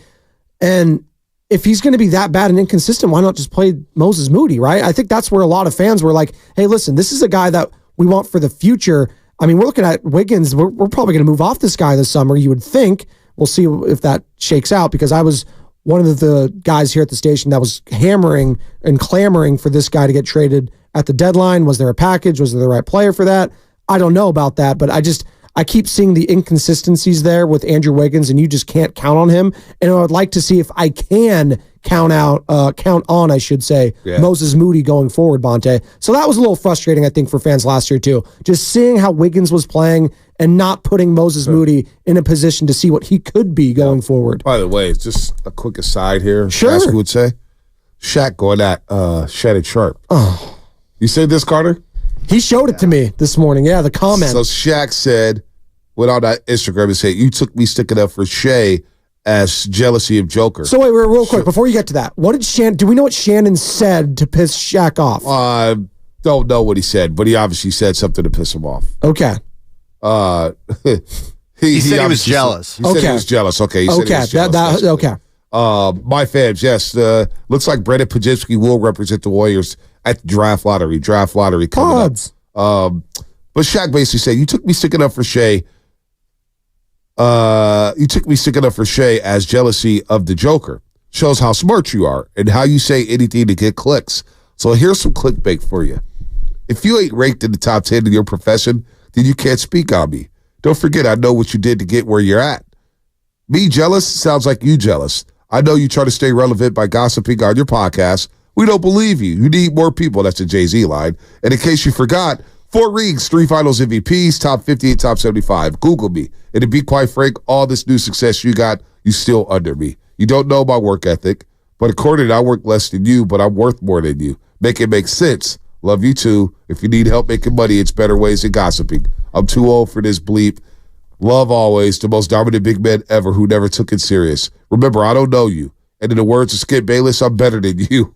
And if he's going to be that bad and inconsistent, why not just play Moses Moody, right? I think that's where a lot of fans were like, hey, listen, this is a guy that we want for the future. I mean, we're looking at Wiggins. We're probably going to move off this guy this summer, you would think. We'll see if that shakes out, because I was one of the guys here at the station that was hammering and clamoring for this guy to get traded at the deadline. Was there a package? Was there the right player for that? I don't know about that, but I keep seeing the inconsistencies there with Andrew Wiggins, and you just can't count on him. And I would like to see if I can count on Moses Moody going forward, Bonte. So that was a little frustrating, I think, for fans last year too. Just seeing how Wiggins was playing and not putting Moses Moody in a position to see what he could be going forward. By the way, just a quick aside here. Sure. Ask who would say. Shaq going at Shannon Sharp. Oh. You said this, Carter? He showed it to me this morning. Yeah, the comment. So Shaq went on that Instagram and said, you took me sticking up for Shay as jealousy of Joker. So wait, real quick, before you get to that, do we know what Shannon said to piss Shaq off? Don't know what he said, but he obviously said something to piss him off. Okay. He said he was jealous. He said he was jealous. Okay. Okay. My fans, yes. Looks like Brandon Podziemski will represent the Warriors at the draft lottery. Coming up. But Shaq basically said, you took me sticking up for Shay. You took me sticking up for Shay as jealousy of the Joker. Shows how smart you are and how you say anything to get clicks. So here's some clickbait for you. If you ain't ranked in the top 10 in your profession, then you can't speak on me. Don't forget, I know what you did to get where you're at. Me jealous sounds like you jealous. I know you try to stay relevant by gossiping on your podcast. We don't believe you. You need more people. That's a Jay-Z line. And in case you forgot, 4 rings, 3 finals MVPs, top 50 and top 75. Google me. And to be quite frank, all this new success you got, you still under me. You don't know my work ethic, but according to I work less than you, but I'm worth more than you. Make it make sense. Love you too. If you need help making money, it's better ways than gossiping. I'm too old for this bleep. Love always, the most dominant big man ever who never took it serious. Remember, I don't know you. And in the words of Skip Bayless, I'm better than you.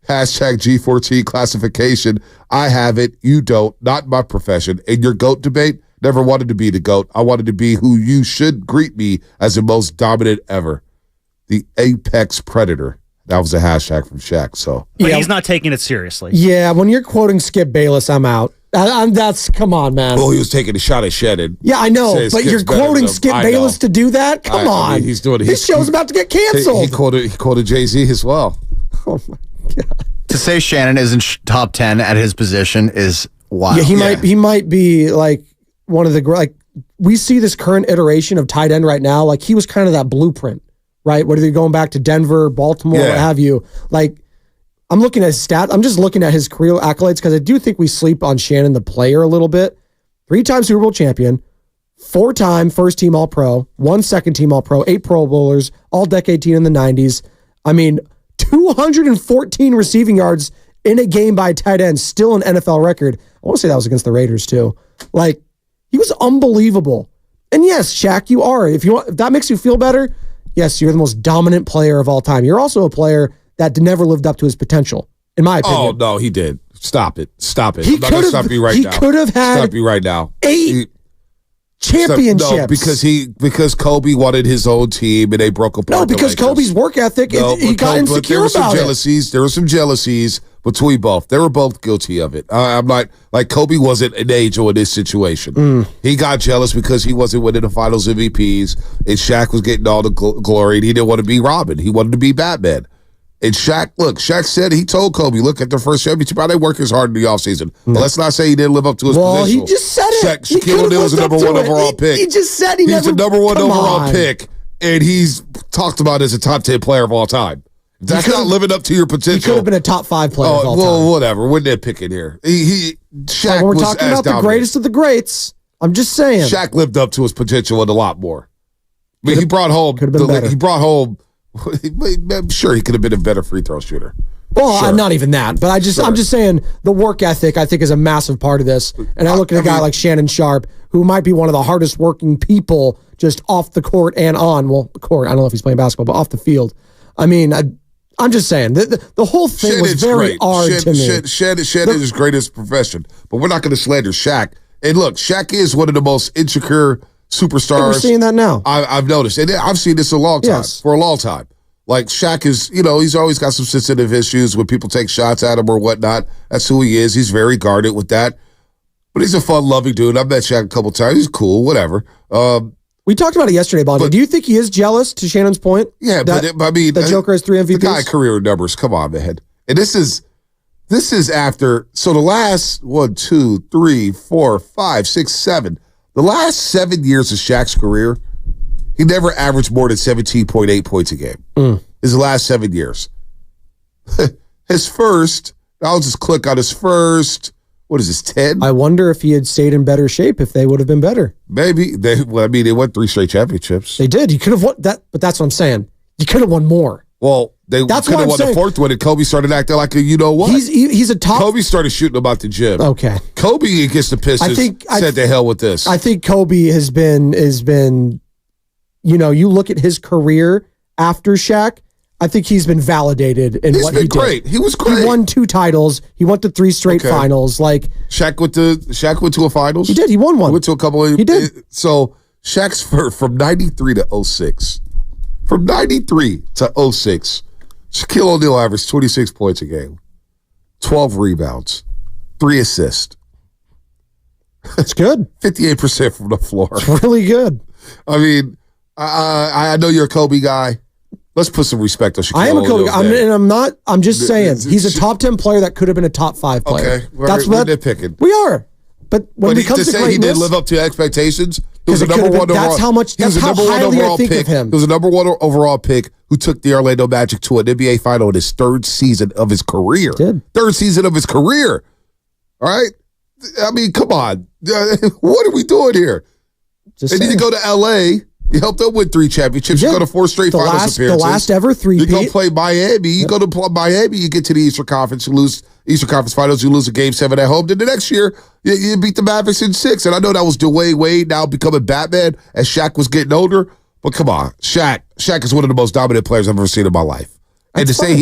Hashtag G14 classification. I have it. You don't. Not my profession. In your GOAT debate, never wanted to be the GOAT. I wanted to be who you should greet me as the most dominant ever. The apex predator. That was a hashtag from Shaq. So, but he's not taking it seriously. Yeah, when you're quoting Skip Bayless, I'm out. That's come on, man. Well, he was taking a shot at Shannon. Yeah, I know, but you're quoting Skip Bayless to do that? Come on. I mean, he's doing it. This show's about to get canceled. He quoted Jay-Z as well. Oh my God. To say Shannon isn't top 10 at his position is wild. Yeah, he might be like one of the like we see this current iteration of tight end right now. Like he was kind of that blueprint, right? Whether you're going back to Denver, Baltimore, what have you. Like I'm looking at his stats. I'm just looking at his career accolades because I do think we sleep on Shannon the player a little bit. 3-time Super Bowl champion, 4-time first team All-Pro, 1 second team All-Pro, 8 Pro Bowlers, all-decade team in the 90s. I mean, 214 receiving yards in a game by tight end, still an NFL record. I want to say that was against the Raiders too. Like, he was unbelievable. And yes, Shaq, you are. If that makes you feel better, yes, you're the most dominant player of all time. You're also a player that never lived up to his potential, in my opinion. Oh, no, he did. Stop it. Stop it. I'm not going to stop you right now. He could have had stop you right now. 8 championships. No, because Kobe wanted his own team and they broke apart. No, because Kobe's work ethic, he got insecure about it. There were some jealousies between both. They were both guilty of it. I'm not like Kobe wasn't an angel in this situation. He got jealous because he wasn't winning the finals MVPs and Shaq was getting all the glory and he didn't want to be Robin. He wanted to be Batman. And Shaq said, he told Kobe, look, at the first championship, I didn't work as hard in the offseason. But let's not say he didn't live up to his potential. Well, he just said it. Shaquille O'Neal was the number 1 overall pick. He just said he's the number 1 overall pick, and he's talked about as a top 10 player of all time. That's not living up to your potential. He could have been a top 5 player of all time. Well, whatever. We're nitpicking here. Shaq we're talking about the greatest of the greats. I'm just saying. Shaq lived up to his potential and a lot more. I mean, he brought home. I'm sure he could have been a better free throw shooter. Well, sure. Not even that, but I'm just saying the work ethic I think is a massive part of this. And I look at a guy like Shannon Sharpe, who might be one of the hardest working people just off the court and on. Well, the court, I don't know if he's playing basketball, but off the field. I mean, I'm just saying the whole thing was very hard to me. Shannon is great as a profession, but we're not going to slander Shaq. And look, Shaq is one of the most insecure superstars. We're seeing that now. I've noticed. And I've seen this for a long time. Like Shaq is, he's always got some sensitive issues when people take shots at him or whatnot. That's who he is. He's very guarded with that. But he's a fun-loving dude. I've met Shaq a couple times. He's cool, whatever. We talked about it yesterday, Bondi. Do you think he is jealous, to Shannon's point? Yeah, but I mean... The Joker has 3 MVPs? The guy career numbers. Come on, man. And this is after... So the last 1, 2, 3, 4, 5, 6, 7... The last 7 years of Shaq's career, he never averaged more than 17.8 points a game. His last 7 years. His first, I'll just click on his first, what is this, 10? I wonder if he had stayed in better shape, if they would have been better. Maybe. They won 3 straight championships. They did. You could have won that, but that's what I'm saying. You could have won more. Well, they could have won the 4th one, and Kobe started acting like what? He's a top. Kobe started shooting about the gym. Okay. Kobe against the Pistons said to hell with this. I think Kobe has been, you look at his career after Shaq, I think he's been validated in what he did. Great. He was great. He won 2 titles. He went to 3 straight finals. Like Shaq went to a finals. He did. He won one. He went to a couple of. He did. So Shaq's from 93 to 06. From 93 to 06, Shaquille O'Neal averaged 26 points a game, 12 rebounds, 3 assists. That's good. 58% from the floor. It's really good. I mean, I know you're a Kobe guy. Let's put some respect on Shaquille O'Neal. I am a Kobe guy. I'm just saying, he's a top 10 player that could have been a top 5 player. Okay, we're nitpicking. We are. But when it comes to greatness, he didn't live up to expectations. He was a number 1 overall. That's how highly I think of him. He was a number 1 overall pick who took the Orlando Magic to an NBA final in his 3rd season of his career. Did 3rd season of his career. All right, I mean, come on. What are we doing here? They need to go to L.A. You helped them win 3 championships. You go to 4 straight finals appearances. The last ever 3-peat. You go play Miami. You go to Miami. You get to the Eastern Conference. You lose Eastern Conference Finals. You lose a Game 7 at home. Then the next year, you beat the Mavericks in 6. And I know that was Dwayne Wade now becoming Batman as Shaq was getting older. But come on, Shaq is one of the most dominant players I've ever seen in my life. And to say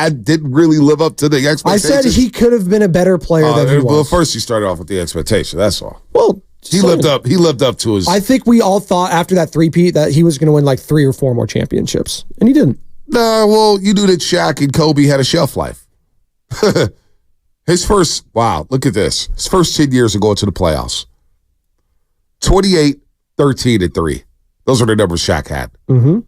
didn't really live up to the expectations. I said he could have been a better player than he was. Well, first he started off with the expectation. That's all. Well, he lived up to his. I think we all thought after that 3-peat that he was going to win like 3 or 4 more championships, and he didn't. Nah, well, you knew that Shaq and Kobe had a shelf life. Look at this. His first 10 years of going to the playoffs. 28, 13, and 3. Those are the numbers Shaq had. Mm-hmm.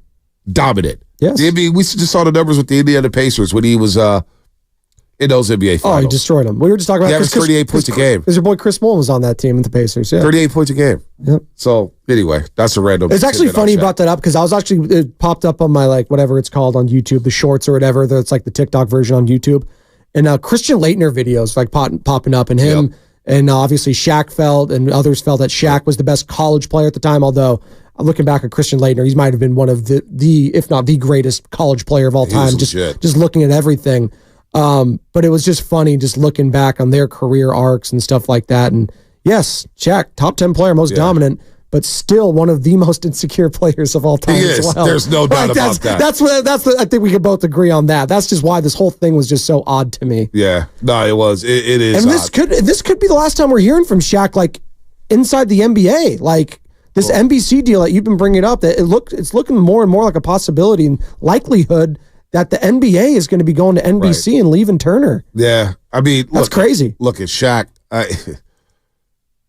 Dominant. Yes. We just saw the numbers with the Indiana Pacers when he was in those NBA finals. Oh, he destroyed them. We were just talking about 38 points a game. Because your boy Chris Mullin was on that team with the Pacers. Yeah. 38 points a game. Yep. So anyway, that's a random. It's actually funny you brought that up because I was actually, it popped up on my like whatever it's called on YouTube, the shorts or whatever. That's like the TikTok version on YouTube. And Christian Laettner videos like popping up, and him and obviously Shaq felt and others felt that Shaq was the best college player at the time. Although looking back at Christian Laettner, he might have been one of the if not the greatest college player of all time. Just looking at everything. But it was just funny just looking back on their career arcs and stuff like that. And yes, Shaq, top 10 player, most dominant, but still one of the most insecure players of all time as well. There's no doubt about that. That's I think we can both agree on that. That's just why this whole thing was just so odd to me. Yeah. No, it was. It is. And this could be the last time we're hearing from Shaq like inside the NBA. Like this NBC deal that you've been bringing up, that it's looking more and more like a possibility and likelihood that the NBA is going to be going to NBC and leaving Turner. Yeah. I mean, that's crazy. Look at Shaq.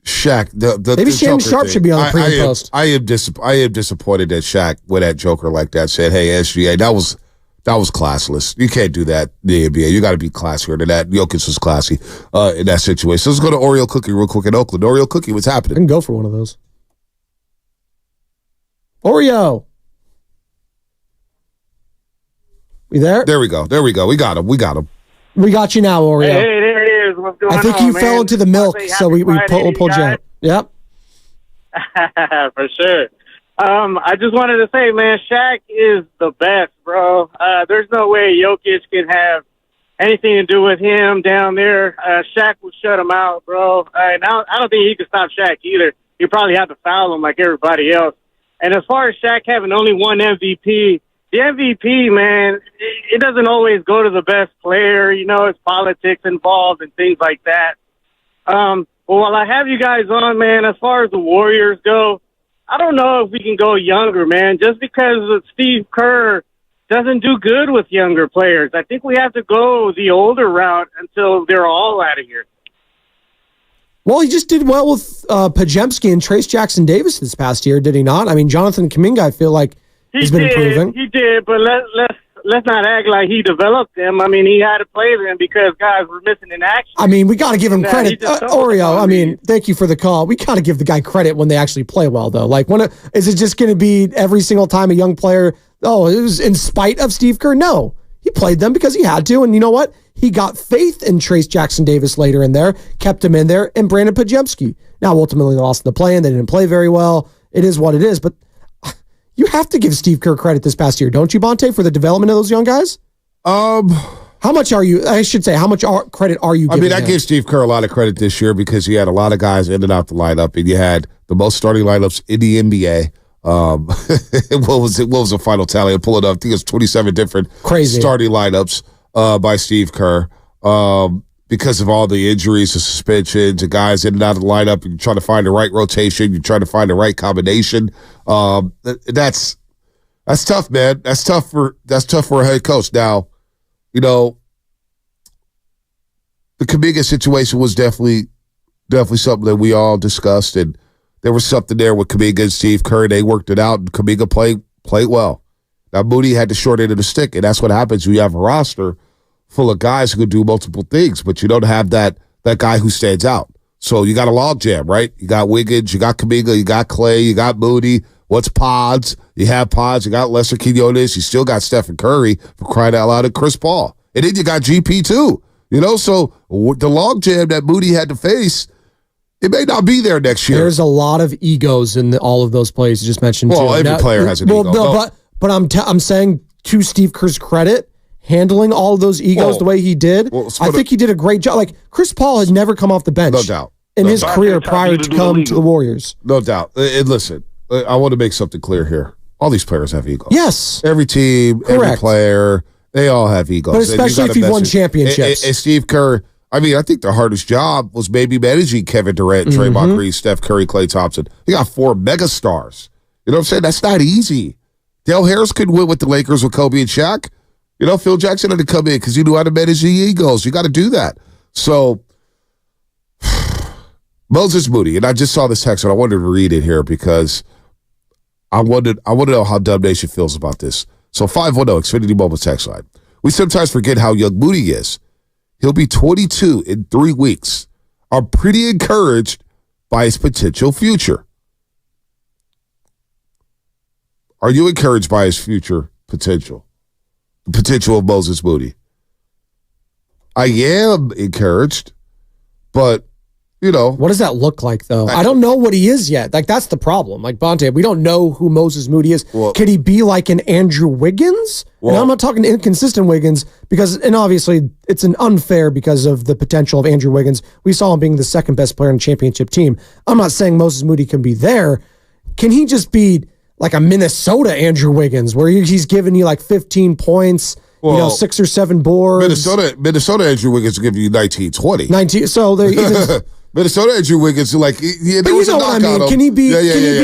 Shaq, maybe Shannon Sharp should be on the pre and post. I am disappointed that Shaq, with that joker like that, said, "Hey, SGA, that was classless. You can't do that in the NBA. You got to be classier than that." Jokic was classy in that situation. So let's go to Oreo Cookie real quick in Oakland. Oreo Cookie, what's happening? I can go for one of those. Oreo. We there? There we go. We got him. We got you now, Oreo. Hey, there it is. What's going on, I think you fell into the milk, so we pulled you out. Yep. For sure. I just wanted to say, man, Shaq is the best, bro. There's no way Jokic can have anything to do with him down there. Shaq will shut him out, bro. And I don't think he can stop Shaq either. You probably have to foul him like everybody else. And as far as Shaq having only one MVP, the MVP, man, it doesn't always go to the best player. You know, it's politics involved and things like that. Well, while I have you guys on, man, as far as the Warriors go, I don't know if we can go younger, man, just because Steve Kerr doesn't do good with younger players. I think we have to go the older route until they're all out of here. Well, he just did well with Pajemski and Trace Jackson-Davis this past year, did he not? I mean, Jonathan Kuminga, I feel like, he's been improving. He did, but let's not act like he developed them. I mean, he had to play them because guys were missing in action. I mean, we got to give him credit. Oreo, I mean, thank you for the call. We got to give the guy credit when they actually play well, though. Like, is it just going to be every single time a young player, it was in spite of Steve Kerr? No. He played them because he had to, and you know what? He got faith in Trace Jackson-Davis later in there, kept him in there, and Brandon Pajemski. Now, ultimately, they lost in the play-in. They didn't play very well. It is what it is, but you have to give Steve Kerr credit this past year, don't you, Bonte, for the development of those young guys? How much are you, I should say, how much credit are you giving him? I give Steve Kerr a lot of credit this year because he had a lot of guys in and out the lineup, and you had the most starting lineups in the NBA. What was the final tally? I pull it up. I think it was 27 different starting lineups by Steve Kerr. Because of all the injuries, the suspensions, the guys in and out of the lineup, you're trying to find the right rotation, you're trying to find the right combination. That's tough, man. That's tough for a head coach. Now, you know, the Kuminga situation was definitely something that we all discussed, and there was something there with Kuminga and Steve Kerr. They worked it out, and Kuminga played well. Now, Moody had the short end of the stick, and that's what happens when you have a roster full of guys who can do multiple things, but you don't have that guy who stands out. So you got a log jam, right? You got Wiggins, you got Kuminga, you got Clay, you got Moody. What's Pods? You have Pods, you got Lester Quinones, you still got Stephen Curry, for crying out loud, and Chris Paul. And then you got GP too. You know, so the log jam that Moody had to face, He may not be there next year. There's a lot of egos in all of those plays you just mentioned. Well, too. every player has an ego. No, but I'm saying to Steve Kerr's credit, handling all of those egos the way he did, I think he did a great job. Like Chris Paul has never come off the bench. No doubt. In his career prior to come to the Warriors. No doubt. And listen, I want to make something clear here. All these players have egos. Yes. Every team, every player, they all have egos. But especially if you've won championships. And Steve Kerr, I mean, I think the hardest job was maybe managing Kevin Durant, Draymond Green, Steph Curry, Klay Thompson. He got 4 megastars. You know what I'm saying? That's not easy. Dale Harris could win with the Lakers with Kobe and Shaq. You know, Phil Jackson had to come in because he knew how to manage the egos. You got to do that. So, Moses Moody, and I just saw this text, and I wanted to read it here because I want to know how Dub Nation feels about this. So 510 Xfinity Mobile text line. We sometimes forget how young Moody is. He'll be 22 in 3 weeks. I'm pretty encouraged by his potential future. Are you encouraged by his future potential? The potential of Moses Moody? I am encouraged, but, you know. What does that look like, though? I don't know what he is yet. Like, that's the problem. Like, Bonte, we don't know who Moses Moody is. Well, could he be like an Andrew Wiggins? Well, and I'm not talking inconsistent Wiggins, and obviously it's an unfair because of the potential of Andrew Wiggins. We saw him being the second best player on the championship team. I'm not saying Moses Moody can be there. Can he just be like a Minnesota Andrew Wiggins, where he's giving you like 15 points, 6 or 7 boards? Minnesota Andrew Wiggins will give you 19, 20. 19. So they're even. Minnesota Andrew Wiggins, like, there was a knock on him. Can he be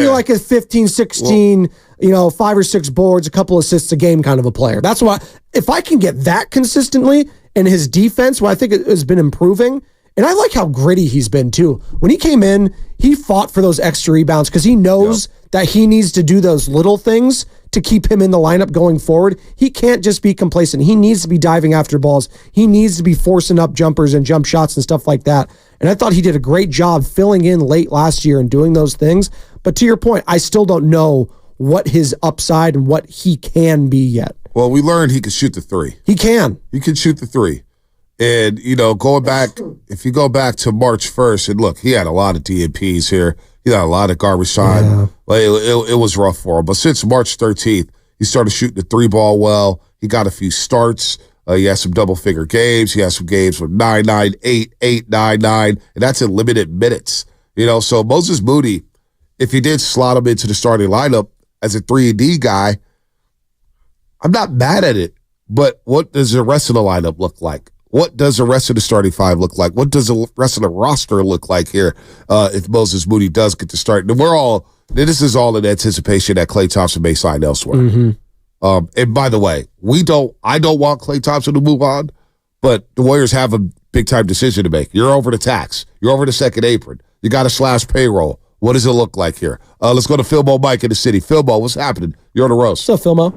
like a 15, 16, 5 or 6 boards, a couple assists a game kind of a player? That's why, if I can get that consistently, and his defense, I think it has been improving, and I like how gritty he's been too. When he came in, he fought for those extra rebounds because he knows that he needs to do those little things to keep him in the lineup going forward. He can't just be complacent. He needs to be diving after balls. He needs to be forcing up jumpers and jump shots and stuff like that. And I thought he did a great job filling in late last year and doing those things. But to your point, I still don't know what his upside and what he can be yet. Well, we learned he can shoot the 3. He can. He can shoot the 3. And, going back, if you go back to March 1st, and look, he had a lot of DNPs here. He got a lot of garbage time. Yeah. Like, it was rough for him. But since March 13th, he started shooting the 3-ball well. He got a few starts. He had some double-figure games. He had some games with 9-9, 8-8, 9-9, and that's in limited minutes. So Moses Moody, if he did slot him into the starting lineup as a 3-and-D guy, I'm not mad at it. But what does the rest of the lineup look like? What does the rest of the starting 5 look like? What does the rest of the roster look like here if Moses Moody does get to start? And this is all in anticipation that Klay Thompson may sign elsewhere. Mm-hmm. And by the way, I don't want Klay Thompson to move on, but the Warriors have a big-time decision to make. You're over the tax. You're over the second apron. You got to slash payroll. What does it look like here? Let's go to Philmo Mike in the city. Philmo, what's happening? You're on the roast. What's up, Philmo?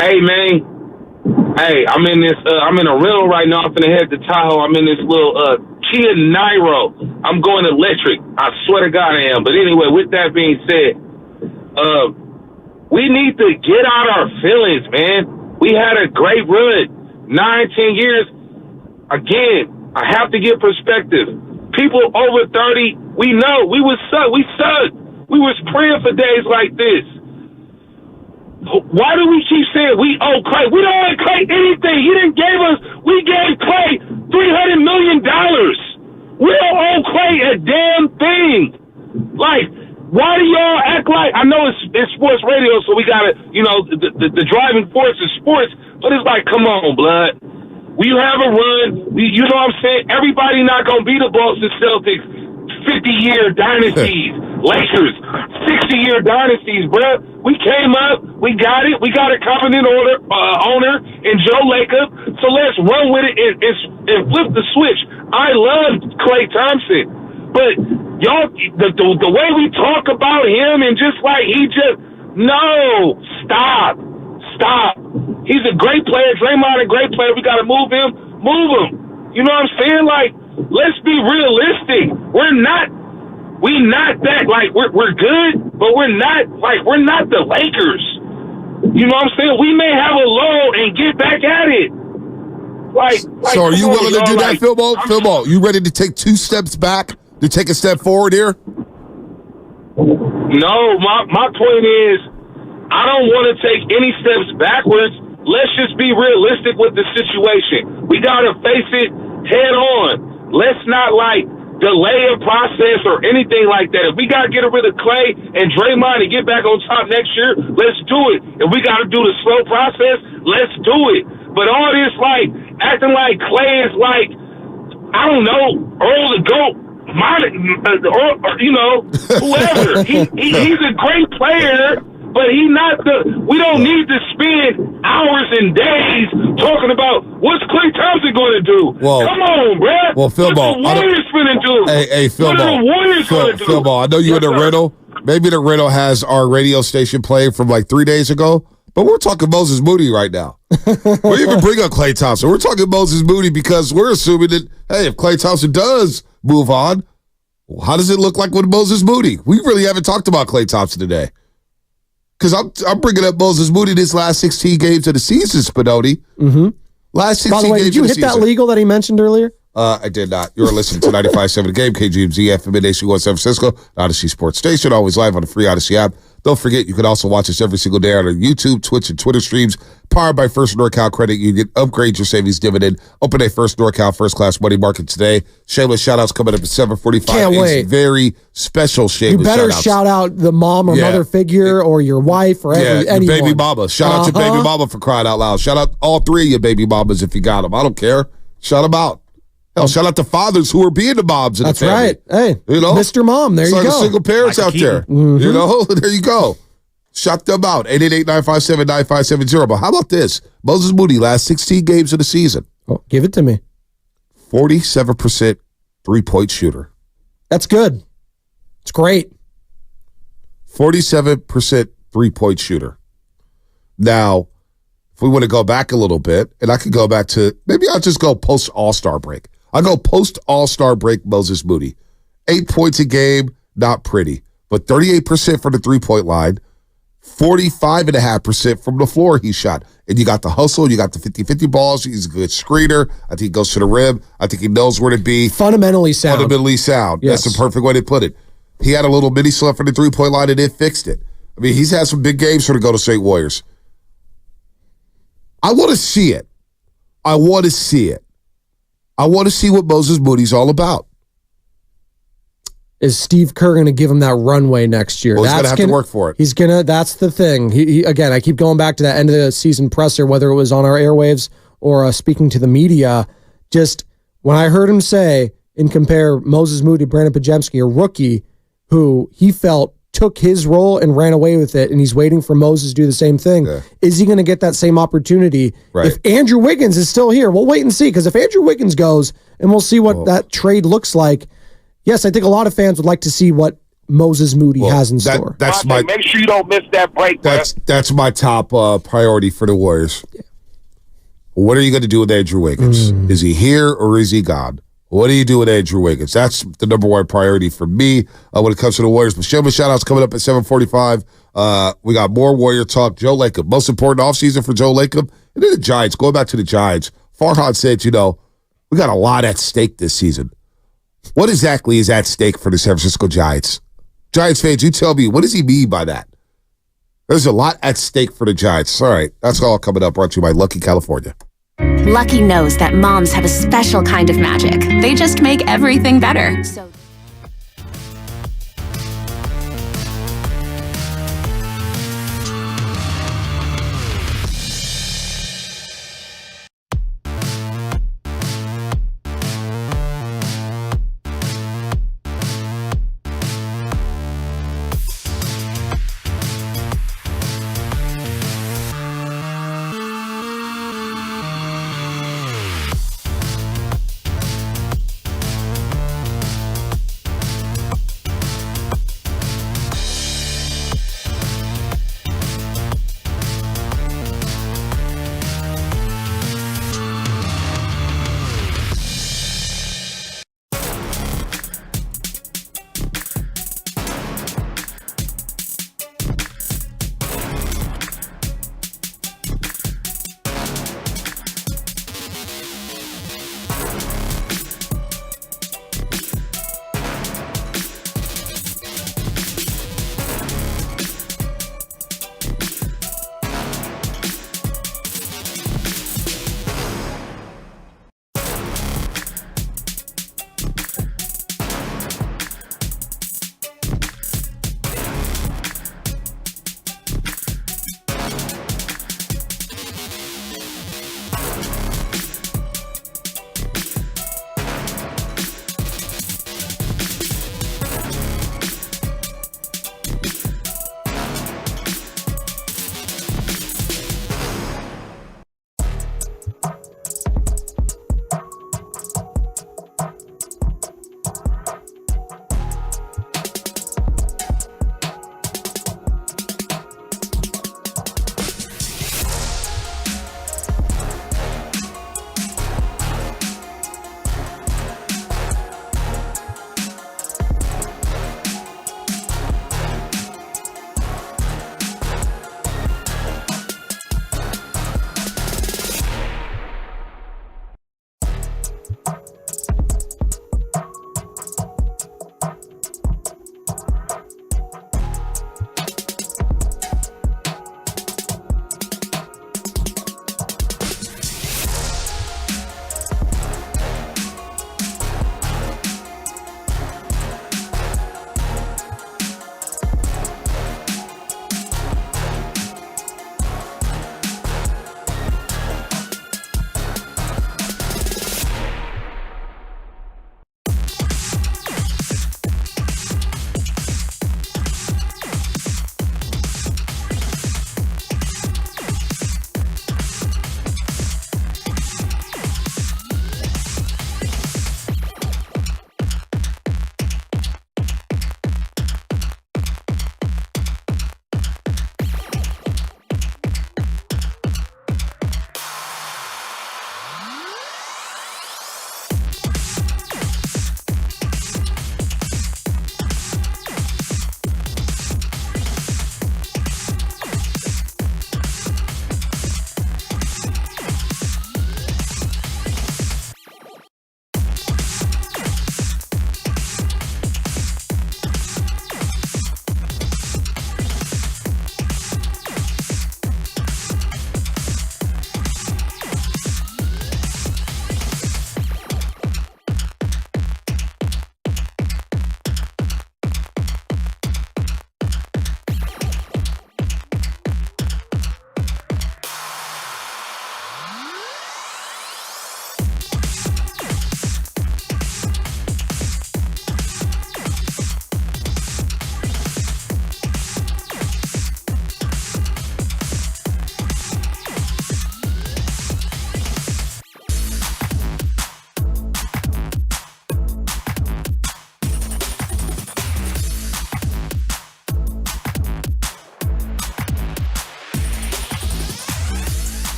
Hey, man. Hey, I'm in a rental right now. I'm finna head to Tahoe. I'm in this little Kia Niro. I'm going electric. I swear to God I am. But anyway, with that being said, we need to get out our feelings, man. We had a great run, 9-10 years. Again, I have to get perspective. People over 30, we know we sucked. We was praying for days like this. Why do we keep saying we owe Klay? We don't owe Klay anything. We gave Klay $300 million. We don't owe Klay a damn thing. Like, why do y'all act like, I know it's sports radio, so we gotta, the driving force is sports, but it's like, come on, blood. We have a run. You know what I'm saying? Everybody not gonna be the Boston Celtics 50-year dynasties. Lakers, 60-year dynasties, bruh. We came up, we got it, we got a competent owner in Joe Lacob, so let's run with it and flip the switch. I love Klay Thompson, but y'all, the way we talk about him and just like no, stop. He's a great player, Draymond a great player, we gotta move him. You know what I'm saying? Like, let's be realistic. We not that, like, we're good, but we're not the Lakers. You know what I'm saying? We may have a low and get back at it. So are you willing to do that, Philbo? You ready to take 2 steps back to take a step forward here? No, my point is, I don't want to take any steps backwards. Let's just be realistic with the situation. We got to face it head on. Let's not, delay a process or anything like that. If we got to get rid of Clay and Draymond and get back on top next year, let's do it. If we got to do the slow process, let's do it. But all this, acting like Clay is I don't know, Earl the GOAT, whoever. He's a great player, but he's not we don't need to spend hours and days talking about what's Klay Thompson going to do. Well, come on, bruh. Well, Philbo, what's the Warriors going to do? Hey, Philbo. What are the Warriors going to do? Philbo, I know you're in the riddle. Maybe the riddle has our radio station playing from 3 days ago, but we're talking Moses Moody right now. We even bring up Klay Thompson. We're talking Moses Moody because we're assuming that, hey, if Klay Thompson does move on, how does it look like with Moses Moody? We really haven't talked about Klay Thompson today. Because I'm bringing up Moses Moody this last 16 games of the season, Spinoni. Mm-hmm. Last 16 By the way, games did you of the hit season. that legal that he mentioned earlier? I did not. You're listening to 95.7 The Game, KGMZ, FM in Nation 1 San Francisco, Odyssey Sports Station, always live on the free Odyssey app. Don't forget, you can also watch us every single day on our YouTube, Twitch, and Twitter streams, powered by First NorCal Credit Union. Upgrade your savings dividend. Open a First NorCal First Class Money Market today. Shameless shout-outs coming up at 7:45. Can't wait. Very special shameless You better shout-outs. shout out the mom or mother figure or your wife or your anyone. baby mama. Shout out your baby mama for crying out loud. Shout out all 3 of your baby mamas if you got them. I don't care. Shout them out. Hell, shout out to fathers who are being the moms in That's the family. right. Hey, Mr. Mom, there it's you like go. the single parents out there. Mm-hmm. There you go. Shout them out. 888-957-9570. But how about this? Moses Moody, last 16 games of the season. Oh, give it to me. 47% three-point shooter. That's good. It's great. 47% three-point shooter. Now, if we want to go back a little bit, and I could go back to, maybe I'll just go post-All-Star break. I'll go post-All-Star break Moses Moody. 8 points a game, not pretty, but 38% from the three-point line, 45.5% from the floor he shot. And you got the hustle, you got the 50-50 balls. He's a good screener. I think he goes to the rim. I think he knows where to be. Fundamentally sound. Yes. That's the perfect way to put it. He had a little mini slip from the three-point line and it fixed it. I mean, he's had some big games for the Golden State Warriors. I want to see it. I want to see what Moses Moody's all about. Is Steve Kerr going to give him that runway next year? Well, he's going to have to work for it. He's going to, that's the thing. He again, I keep going back to that end of the season presser, whether it was on our airwaves or speaking to the media. Just when I heard him say and compare Moses Moody, Brandon Pajemski, a rookie who he felt took his role and ran away with it, and he's waiting for Moses to do the same thing. Yeah. Is he going to get that same opportunity? Right. If Andrew Wiggins is still here, we'll wait and see, because if Andrew Wiggins goes, and we'll see what that trade looks like, yes, I think a lot of fans would like to see what Moses Moody has in store. That's make sure you don't miss that break. That's my top priority for the Warriors. Yeah. What are you going to do with Andrew Wiggins? Is he here or is he gone? What do you do with Andrew Wiggins? That's the number one priority for me when it comes to the Warriors. But shout-outs coming up at 7:45. We got more Warrior talk. Joe Lacob, most important offseason for Joe Lacob. And then the Giants, going back to the Giants. Farhad said, we got a lot at stake this season. What exactly is at stake for the San Francisco Giants? Giants fans, you tell me, what does he mean by that? There's a lot at stake for the Giants. All right, that's all coming up, brought to you by Lucky California. Lucky knows that moms have a special kind of magic. They just make everything better. So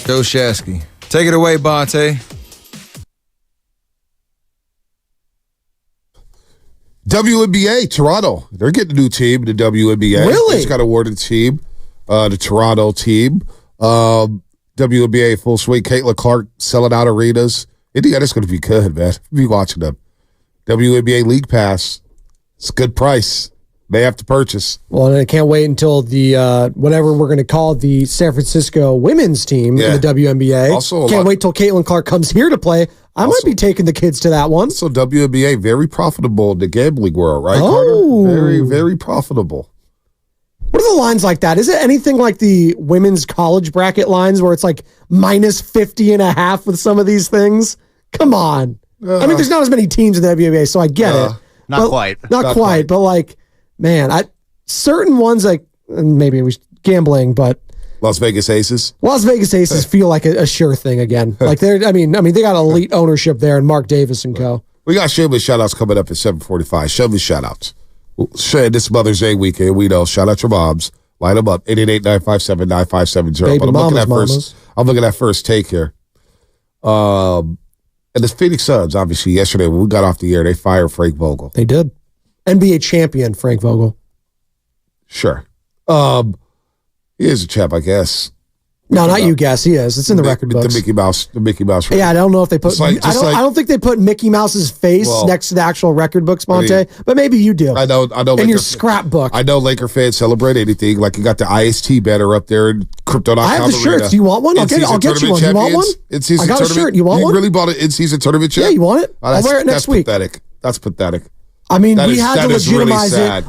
Joe Shasky. Take it away, Bonte. WNBA, Toronto. They're getting a new team, the WNBA. Really? They just got awarded a team, the Toronto team. WNBA full swing. Caitlin Clark selling out arenas. Indiana's going to be good, man. Be watching them. WNBA League Pass. It's a good price. They have to purchase. Well, and I can't wait until the whatever we're going to call the San Francisco women's team in the WNBA. Also, can't wait till Caitlin Clark comes here to play. I might be taking the kids to that one. So WNBA, very profitable in the gambling world, right, Oh. Carter? Very, very profitable. What are the lines like that? Is it anything like the women's college bracket lines where it's like minus 50.5 with some of these things? Come on. I mean, there's not as many teams in the WNBA, so I get it. Not quite. Not quite, but like, man, certain ones like maybe it was gambling, but Las Vegas Aces. Las Vegas Aces feel like a sure thing again. Like I mean, they got elite ownership there, and Mark Davis and co. We got shameless shout-outs coming up at 7:45. Shameless shout-outs. This Mother's Day weekend, we know. Shout out your moms. Line them up, 888-957-9570. Baby But I'm mamas. looking at first take here. And the Phoenix Suns, obviously, yesterday when we got off the air, they fired Frank Vogel. They did. NBA champion Frank Vogel. Sure. He is a champ, I guess. No, not you guess. He is. It's in the record books. The Mickey Mouse. Yeah, I don't know if they put. I don't think they put Mickey Mouse's face next to the actual record books, Monte. But maybe you do. I know. In your scrapbook. I know Laker fans celebrate anything. Like you got the IST banner up there in Crypto.com. I have the shirts. Do you want one? I'll get you one. You want one? I got a shirt. You want one? You really bought an in-season tournament shirt? Yeah, you want it? I'll wear it next week. That's pathetic. I mean, we had to legitimize it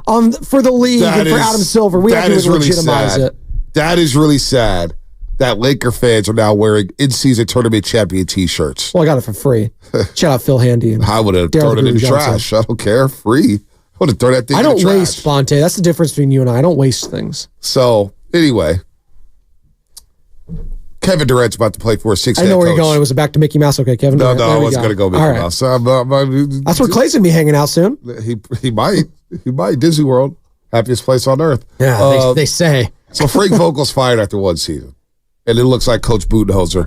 for the league and for Adam Silver. We had to legitimize it. That is really sad. That Laker fans are now wearing in-season tournament champion T-shirts. Well, I got it for free. Shout out Phil Handy. I would have thrown it in the trash. I don't care. Free. I would have thrown that thing in the trash. I don't waste, Bonte. That's the difference between you and I don't waste things. So, anyway. Kevin Durant's about to play for a 6-head coach. I know where you're going. It was back to Mickey Mouse. Okay, Kevin Durant. No, I wasn't going to go Mickey Mouse. That's where Clay's going to be hanging out soon. He might. Disney World. Happiest place on earth. Yeah, they say. So Frank Vogel's fired after one season. And it looks like Coach Budenholzer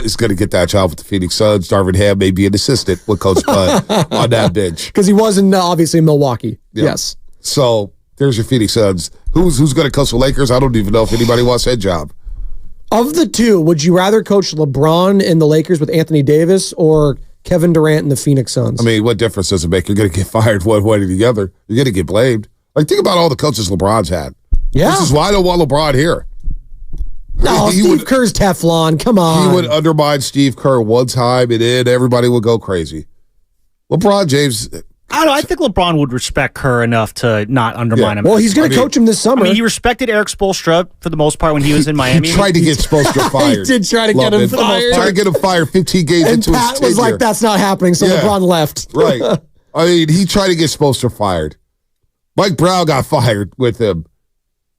is going to get that job with the Phoenix Suns. Darvin Ham may be an assistant with Coach Bud on that bench. Because he was in, obviously, in Milwaukee. Yeah. Yes. So there's your Phoenix Suns. Who's going to coach the Lakers? I don't even know if anybody wants that job. Of the two, would you rather coach LeBron in the Lakers with Anthony Davis or Kevin Durant in the Phoenix Suns? I mean, what difference does it make? You're going to get fired one way or the other. You're going to get blamed. Like, think about all the coaches LeBron's had. Yeah. This is why I don't want LeBron here. No, Steve Kerr's Teflon. Come on. He would undermine Steve Kerr one time, and then everybody would go crazy. LeBron James... I don't know. I think LeBron would respect Kerr enough to not undermine him. Well, he's going to coach him this summer. I mean, he respected Eric Spoelstra for the most part when he was in Miami. He tried to get Spoelstra fired. He did try to get him fired. Tried to get him fired 15 games and into Pat his tenure. was like, that's not happening, so LeBron left. Right. I mean, he tried to get Spoelstra fired. Mike Brown got fired with him.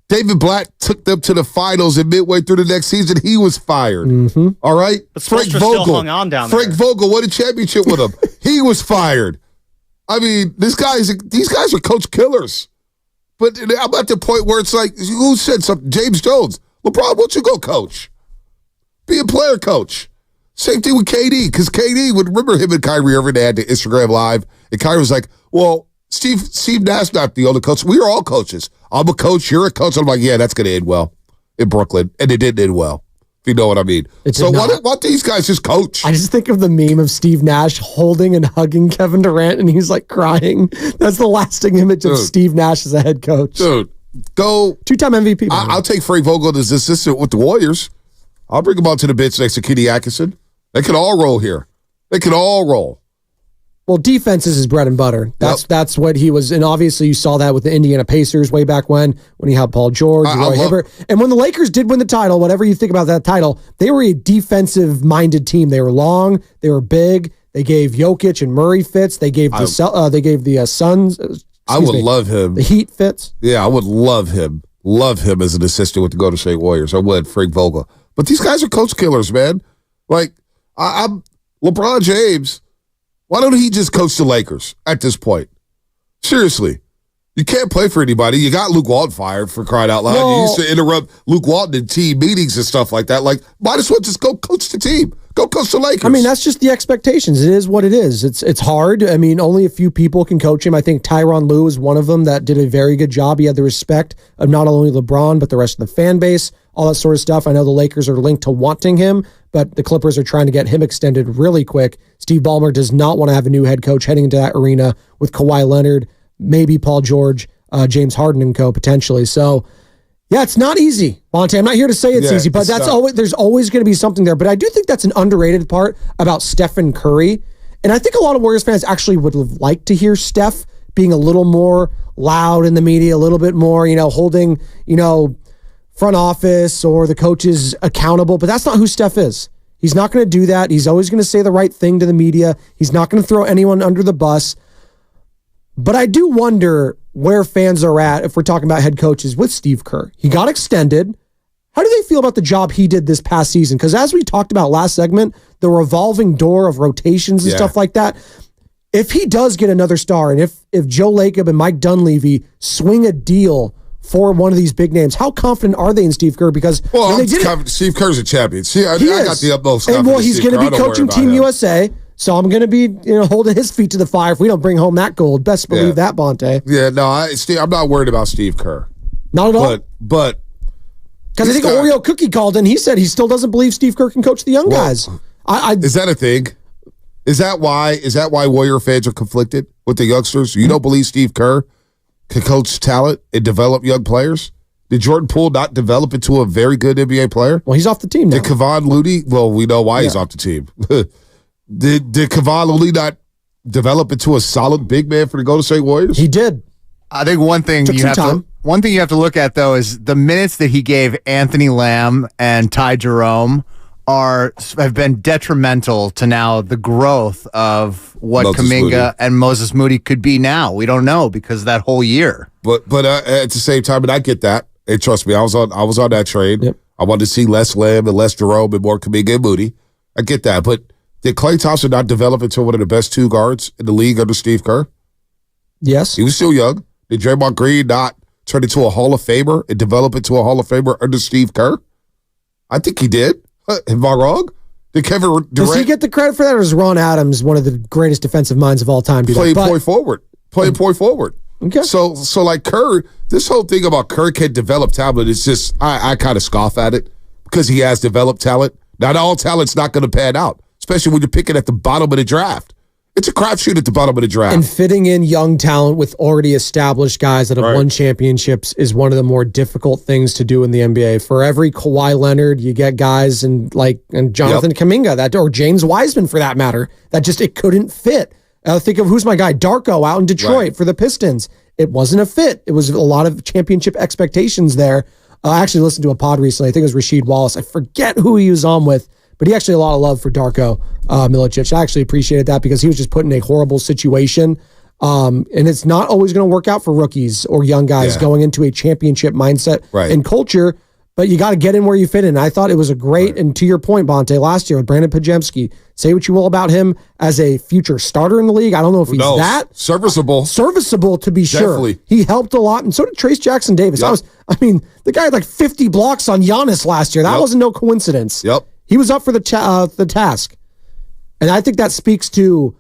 David Blatt took them to the finals, and midway through the next season, he was fired. Mm-hmm. All right? But Frank Vogel still hung on down there. Frank Vogel won a championship with him. He was fired. I mean, these guys are coach killers. But I'm at the point where it's like, who said something? James Jones. LeBron, why don't you go coach? Be a player coach. Same thing with KD, because KD would remember him and Kyrie Irving. They had the Instagram Live, and Kyrie was like, well, Steve Nash not the only coach. We are all coaches. I'm a coach. You're a coach. I'm like, yeah, that's going to end well in Brooklyn. And it didn't end well, if you know what I mean. So why don't these guys just coach? I just think of the meme of Steve Nash holding and hugging Kevin Durant, and he's like crying. That's the lasting image of Steve Nash as a head coach. Dude, go. Two-time MVP. I'll take Frank Vogel as assistant with the Warriors. I'll bring him out to the bench next to Kenny Atkinson. They can all roll here. They can all roll. Well, defense is his bread and butter. That's what he was, and obviously you saw that with the Indiana Pacers way back when he had Paul George, Roy Hibbert. And when the Lakers did win the title, whatever you think about that title, they were a defensive-minded team. They were long, they were big. They gave Jokic and Murray fits. They gave the Suns. Love him. The Heat fits. Yeah, I would love him. Love him as an assistant with the Golden State Warriors. I would, Frank Vogel. But these guys are coach killers, man. Like, I'm LeBron James. Why don't he just coach the Lakers at this point? Seriously. You can't play for anybody. You got Luke Walton fired, for crying out loud. You used to interrupt Luke Walton in team meetings and stuff like that. Like, might as well just go coach the team. Go coach the Lakers. I mean, that's just the expectations. It is what it is. It's hard. I mean, only a few people can coach him. I think Tyronn Lue is one of them that did a very good job. He had the respect of not only LeBron, but the rest of the fan base, all that sort of stuff. I know the Lakers are linked to wanting him, but the Clippers are trying to get him extended really quick. Steve Ballmer does not want to have a new head coach heading into that arena with Kawhi Leonard, maybe Paul George, James Harden and co. potentially. So, yeah, it's not easy, Monte. I'm not here to say it's easy, but there's always going to be something there. But I do think that's an underrated part about Stephen Curry. And I think a lot of Warriors fans actually would have liked to hear Steph being a little more loud in the media, a little bit more, holding, front office or the coaches accountable. But that's not who Steph is. He's not going to do that. He's always going to say the right thing to the media. He's not going to throw anyone under the bus. But I do wonder where fans are at if we're talking about head coaches with Steve Kerr. He got extended. How do they feel about the job he did this past season? Because as we talked about last segment, the revolving door of rotations and stuff like that, if he does get another star, and if Joe Lacob and Mike Dunleavy swing a deal for one of these big names, how confident are they in Steve Kerr? Because Steve Kerr's a champion. See, I got the utmost confidence. And he's going to be coaching Team USA. So I'm going to be, holding his feet to the fire if we don't bring home that gold. Best believe that, Bonte. Yeah, no, I'm not worried about Steve Kerr. Not at all. But because I think Oreo Cookie called and he said he still doesn't believe Steve Kerr can coach the young guys. Is that a thing? Is that why Warrior fans are conflicted with the youngsters? You don't believe Steve Kerr can coach talent and develop young players? Did Jordan Poole not develop into a very good NBA player? Well, he's off the team now. Did Kevon Looney? Well, we know why he's off the team. Did Kevon Looney not develop into a solid big man for the Golden State Warriors? He did. I think one thing you have to look at, though, is the minutes that he gave Anthony Lamb and Ty Jerome have been detrimental to now the growth of what Kuminga and Moses Moody could be now. We don't know because of that whole year. But at the same time, and I get that. And trust me, I was on that train. Yep. I wanted to see less Lamb and less Jerome and more Kuminga and Moody. I get that, but did Klay Thompson not develop into one of the best two guards in the league under Steve Kerr? Yes. He was still young. Did Draymond Green not turn into a Hall of Famer and develop into a Hall of Famer under Steve Kerr? I think he did. Am I wrong? Did Kevin Durant... Does he get the credit for that, or is Ron Adams one of the greatest defensive minds of all time? Playing point forward. Okay. So like Kerr, this whole thing about Kerr can develop talent is just, I kind of scoff at it because he has developed talent. Not all talent's not going to pan out, especially when you're picking at the bottom of the draft. It's a crapshoot at the bottom of the draft. And fitting in young talent with already established guys that have won championships is one of the more difficult things to do in the NBA. For every Kawhi Leonard, you get guys and Jonathan Kuminga, or James Wiseman for that matter, that just it couldn't fit. Think of who's my guy, Darko out in Detroit for the Pistons. It wasn't a fit. It was a lot of championship expectations there. I actually listened to a pod recently. I think it was Rasheed Wallace. I forget who he was on with, but he actually had a lot of love for Darko Milicic. I actually appreciated that because he was just put in a horrible situation. And it's not always going to work out for rookies or young guys going into a championship mindset and culture, but you got to get in where you fit in. I thought it was a great, and to your point, Bonte, last year with Brandon Pajemski, say what you will about him as a future starter in the league. I don't know if he's that serviceable to be Definitely. sure. He helped a lot, and so did Trace Jackson Davis. Yep. The guy had like 50 blocks on Giannis last year. That wasn't no coincidence. Yep. He was up for the task. And I think that speaks to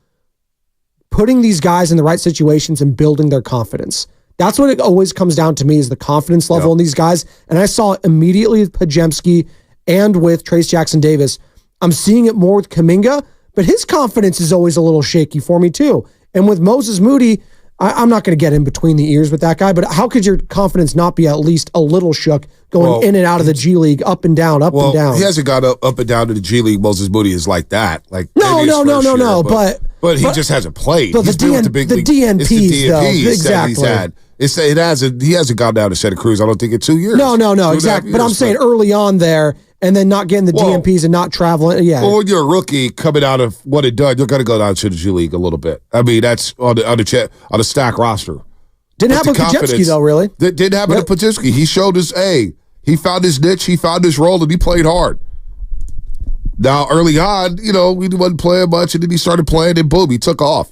putting these guys in the right situations and building their confidence. That's what it always comes down to me, is the confidence level in these guys. And I saw it immediately with Pajemski and with Trace Jackson Davis. I'm seeing it more with Kuminga, but his confidence is always a little shaky for me too. And with Moses Moody, I'm not going to get in between the ears with that guy, but how could your confidence not be at least a little shook going in and out of the G League, up and down, up and down? He hasn't got up and down to the G League. Moses Moody is like that. No. But he just hasn't played. But the DNPs, though, exactly. He hasn't gone down to Santa Cruz, I don't think, in 2 years. No, exactly. But I'm saying early on there, and then not getting the DNPs and not traveling. Yeah. Well, when you're a rookie coming out of what it done, you're going to go down to the G League a little bit. I mean, that's on the stack roster. Didn't happen with Pajemski, though, really. Didn't happen to Pajemski. He showed he found his niche, he found his role, and he played hard. Now, early on, he wasn't playing much, and then he started playing, and boom, he took off.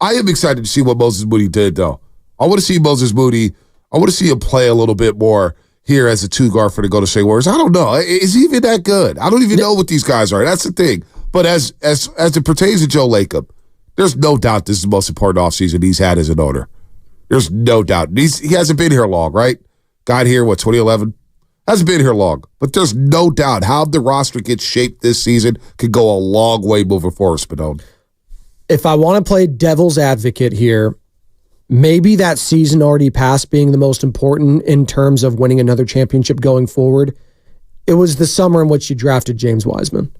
I am excited to see what Moses Moody did, though. I want to see Moses Moody. I want to see him play a little bit more here as a 2 guard for the Golden State Warriors. I don't know. Is he even that good? I don't even know what these guys are. That's the thing. But as it pertains to Joe Lacob, there's no doubt this is the most important offseason he's had as an owner. There's no doubt. He hasn't been here long, right? Got here, 2011? Hasn't been here long. But there's no doubt how the roster gets shaped this season could go a long way moving forward, Spadone. If I want to play devil's advocate here, maybe that season already past being the most important in terms of winning another championship going forward. It was the summer in which you drafted James Wiseman.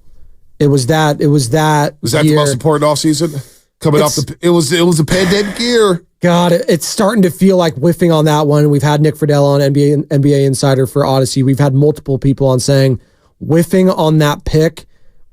It was that Was that year. the most important offseason? It was a pandemic year. God, it's starting to feel like whiffing on that one. We've had Nick Friedel on NBA Insider for Odyssey. We've had multiple people on saying whiffing on that pick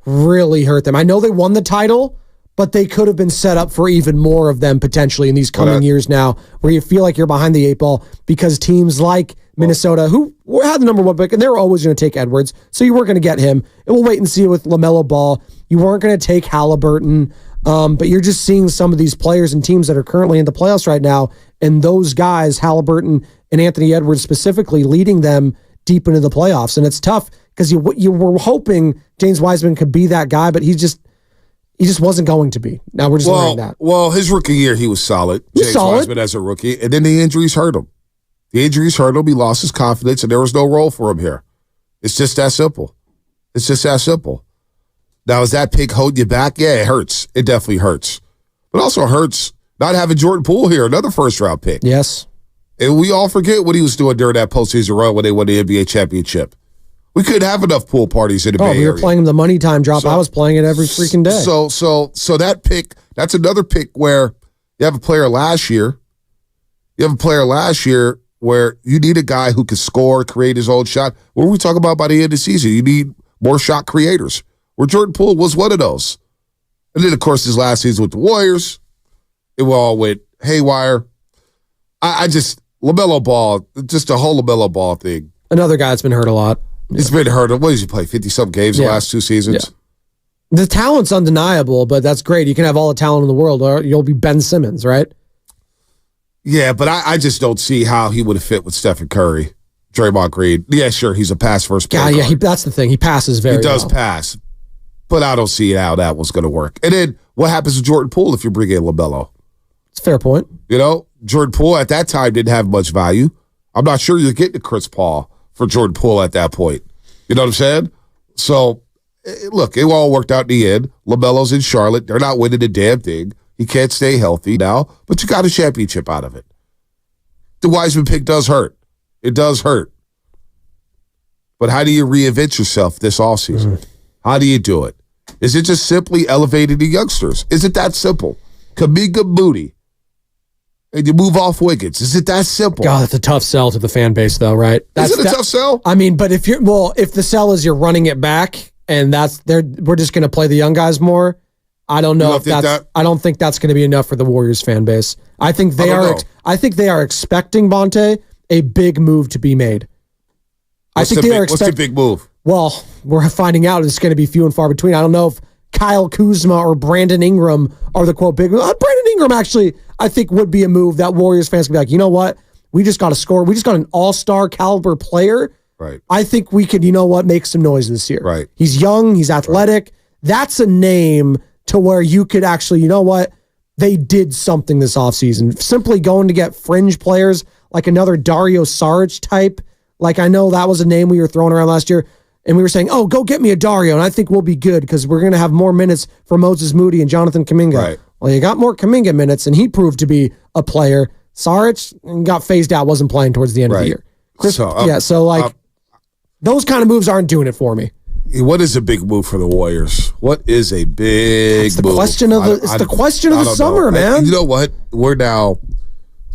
really hurt them. I know they won the title, but they could have been set up for even more of them potentially in these coming years now, where you feel like you're behind the 8 ball because teams like Minnesota, who had the number 1 pick, and they were always going to take Edwards, so you weren't going to get him. And we'll wait and see with LaMelo Ball. You weren't going to take Halliburton, but you're just seeing some of these players and teams that are currently in the playoffs right now, and those guys, Halliburton and Anthony Edwards specifically, leading them deep into the playoffs. And it's tough because you were hoping James Wiseman could be that guy, but he just wasn't going to be. Now we're just learning that. Well, his rookie year, he was solid. James Wiseman as a rookie. And then the injuries hurt him. He lost his confidence, and there was no role for him here. It's just that simple. Now, is that pick holding you back? Yeah, it hurts. It definitely hurts. But it also hurts not having Jordan Poole here, another first-round pick. Yes. And we all forget what he was doing during that postseason run when they won the NBA championship. We couldn't have enough pool parties in the Bay Area. We were playing the money time drop. I was playing it every freaking day. So that pick, that's another pick where you have a player last year where you need a guy who can score, create his own shot. What were we talking about by the end of the season? You need more shot creators, where Jordan Poole was one of those. And then, of course, his last season with the Warriors, it all went haywire. LaMelo Ball, just the whole LaMelo Ball thing. Another guy that's been hurt a lot. He's been hurt. What does he play? 50-something games the last 2 seasons? Yeah. The talent's undeniable, but that's great. You can have all the talent in the world, or you'll be Ben Simmons, right? Yeah, but I just don't see how he would have fit with Stephen Curry, Draymond Green. Yeah, sure, he's a pass-first player. Yeah, that's the thing. He passes very well. He does pass, but I don't see how that was going to work. And then what happens to Jordan Poole if you bring in LaMelo? It's a fair point. Jordan Poole at that time didn't have much value. I'm not sure you're getting to Chris Paul for Jordan Poole at that point. You know what I'm saying? So, look, it all worked out in the end. LaMelo's in Charlotte. They're not winning a damn thing. He can't stay healthy now, but you got a championship out of it. The Wiseman pick does hurt. It does hurt. But how do you reinvent yourself this offseason? How do you do it? Is it just simply elevating the youngsters? Is it that simple? Kuminga, Moody, and you move off Wiggins. Is it that simple? God, that's a tough sell to the fan base, though, right? Is it a tough sell? I mean, but if the sell is you're running it back, and we're just going to play the young guys more. I don't know I don't think that's going to be enough for the Warriors fan base. I think they are expecting Bonte a big move to be made. What's the big move? Well, we're finding out it's going to be few and far between. I don't know if Kyle Kuzma or Brandon Ingram are the quote big move. Brandon Ingram actually, I think, would be a move that Warriors fans could be like, you know what? We just got to score. We just got an all-star caliber player. Right. I think we could, make some noise this year. Right. He's young. He's athletic. Right. That's a name to where you could actually, they did something this offseason. Simply going to get fringe players like another Dario Saric type. Like, I know that was a name we were throwing around last year, and we were saying, oh, go get me a Dario, and I think we'll be good because we're going to have more minutes for Moses Moody and Jonathan Kuminga. Right. Well, you got more Kuminga minutes, and he proved to be a player. Saric got phased out, wasn't playing towards the end of the year. Those kind of moves aren't doing it for me. What is a big move for the Warriors? What is a big it's the move? Question of the question of the summer, man. You know what? We're now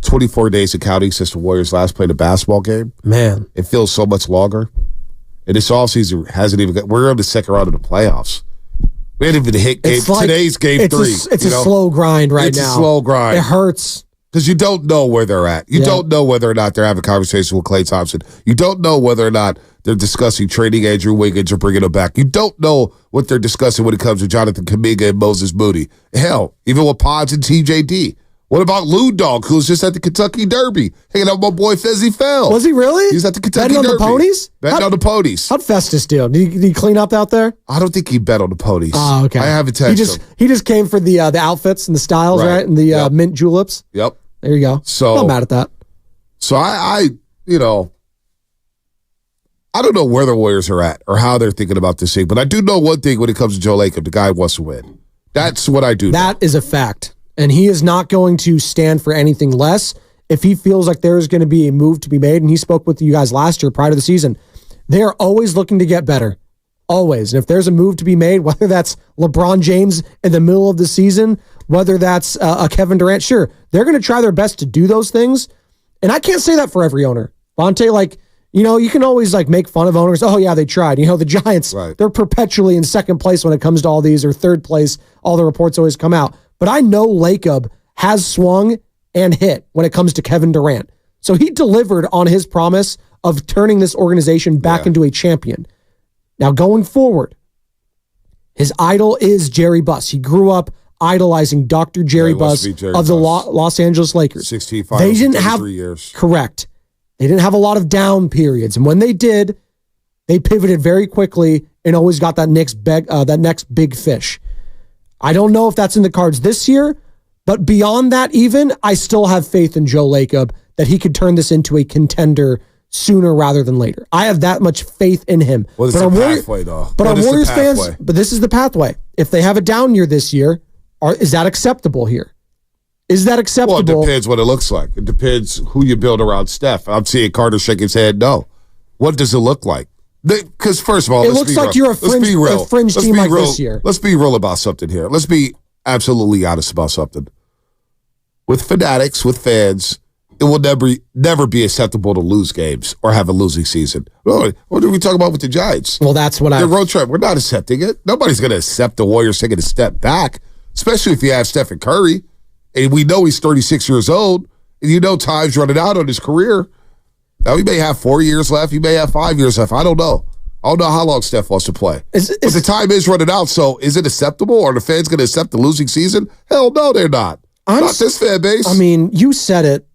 24 days of counting since the Warriors last played a basketball game. Man. It feels so much longer. And this offseason hasn't even got, we're on the second round of the playoffs. We haven't even hit today's game 3. It's a slow grind now. It's a slow grind. It hurts. Because you don't know where they're at. You don't know whether or not they're having a conversation with Klay Thompson. You don't know whether or not they're discussing trading Andrew Wiggins or bringing him back. You don't know what they're discussing when it comes to Jonathan Kuminga and Moses Moody. Hell, even with Pods and TJD. What about Lou Dog, who was just at the Kentucky Derby, hanging out with my boy Fezzy Fell? Was he really? He was at the Kentucky Betting Derby. on the ponies? Betting on the ponies. How'd Festus do? Did he clean up out there? I don't think he bet on the ponies. Oh, okay. I haven't texted him. He just came for the outfits and the styles, right? And the mint juleps. Yep. There you go. So I'm not mad at that. So I don't know where the Warriors are at or how they're thinking about this thing, but I do know one thing when it comes to Joe Lacob, the guy wants to win. That's what I do. That is a fact. And he is not going to stand for anything less if he feels like there is going to be a move to be made. And he spoke with you guys last year prior to the season. They are always looking to get better. Always. And if there's a move to be made, whether that's LeBron James in the middle of the season, whether that's a Kevin Durant, sure, they're going to try their best to do those things. And I can't say that for every owner. Bonte, you can always make fun of owners. Oh, yeah, they tried. The Giants, they're perpetually in second place when it comes to all these, or third place. All the reports always come out. But I know Lacob has swung and hit when it comes to Kevin Durant. So he delivered on his promise of turning this organization back into a champion. Now, going forward, his idol is Jerry Buss. He grew up idolizing Dr. Jerry Buss of the Los Angeles Lakers. 16 finals in 3 years. Correct. They didn't have a lot of down periods. And when they did, they pivoted very quickly and always got that next big fish. I don't know if that's in the cards this year, but beyond that even, I still have faith in Joe Lacob that he could turn this into a contender sooner rather than later. I have that much faith in him. What is the pathway, though? But our Warriors fans, but this is the pathway. If they have a down year this year, is that acceptable here? Is that acceptable? Well, it depends what it looks like. It depends who you build around Steph. I'm seeing Carter shake his head no. What does it look like? Because first of all, it looks like you're a fringe team like this year. Let's be real about something here. Let's be absolutely honest about something. With fanatics, with fans, it will never be acceptable to lose games or have a losing season. What are we talking about with the Giants? Well, that's what the road trip. We're not accepting it. Nobody's going to accept the Warriors taking a step back, especially if you have Stephen Curry, and we know he's 36 years old, and time's running out on his career. Now, he may have 4 years left. He may have 5 years left. I don't know. I don't know how long Steph wants to play. But the time is running out, so is it acceptable? Are the fans going to accept the losing season? Hell no, they're not. Not this fan base. I mean, you said it,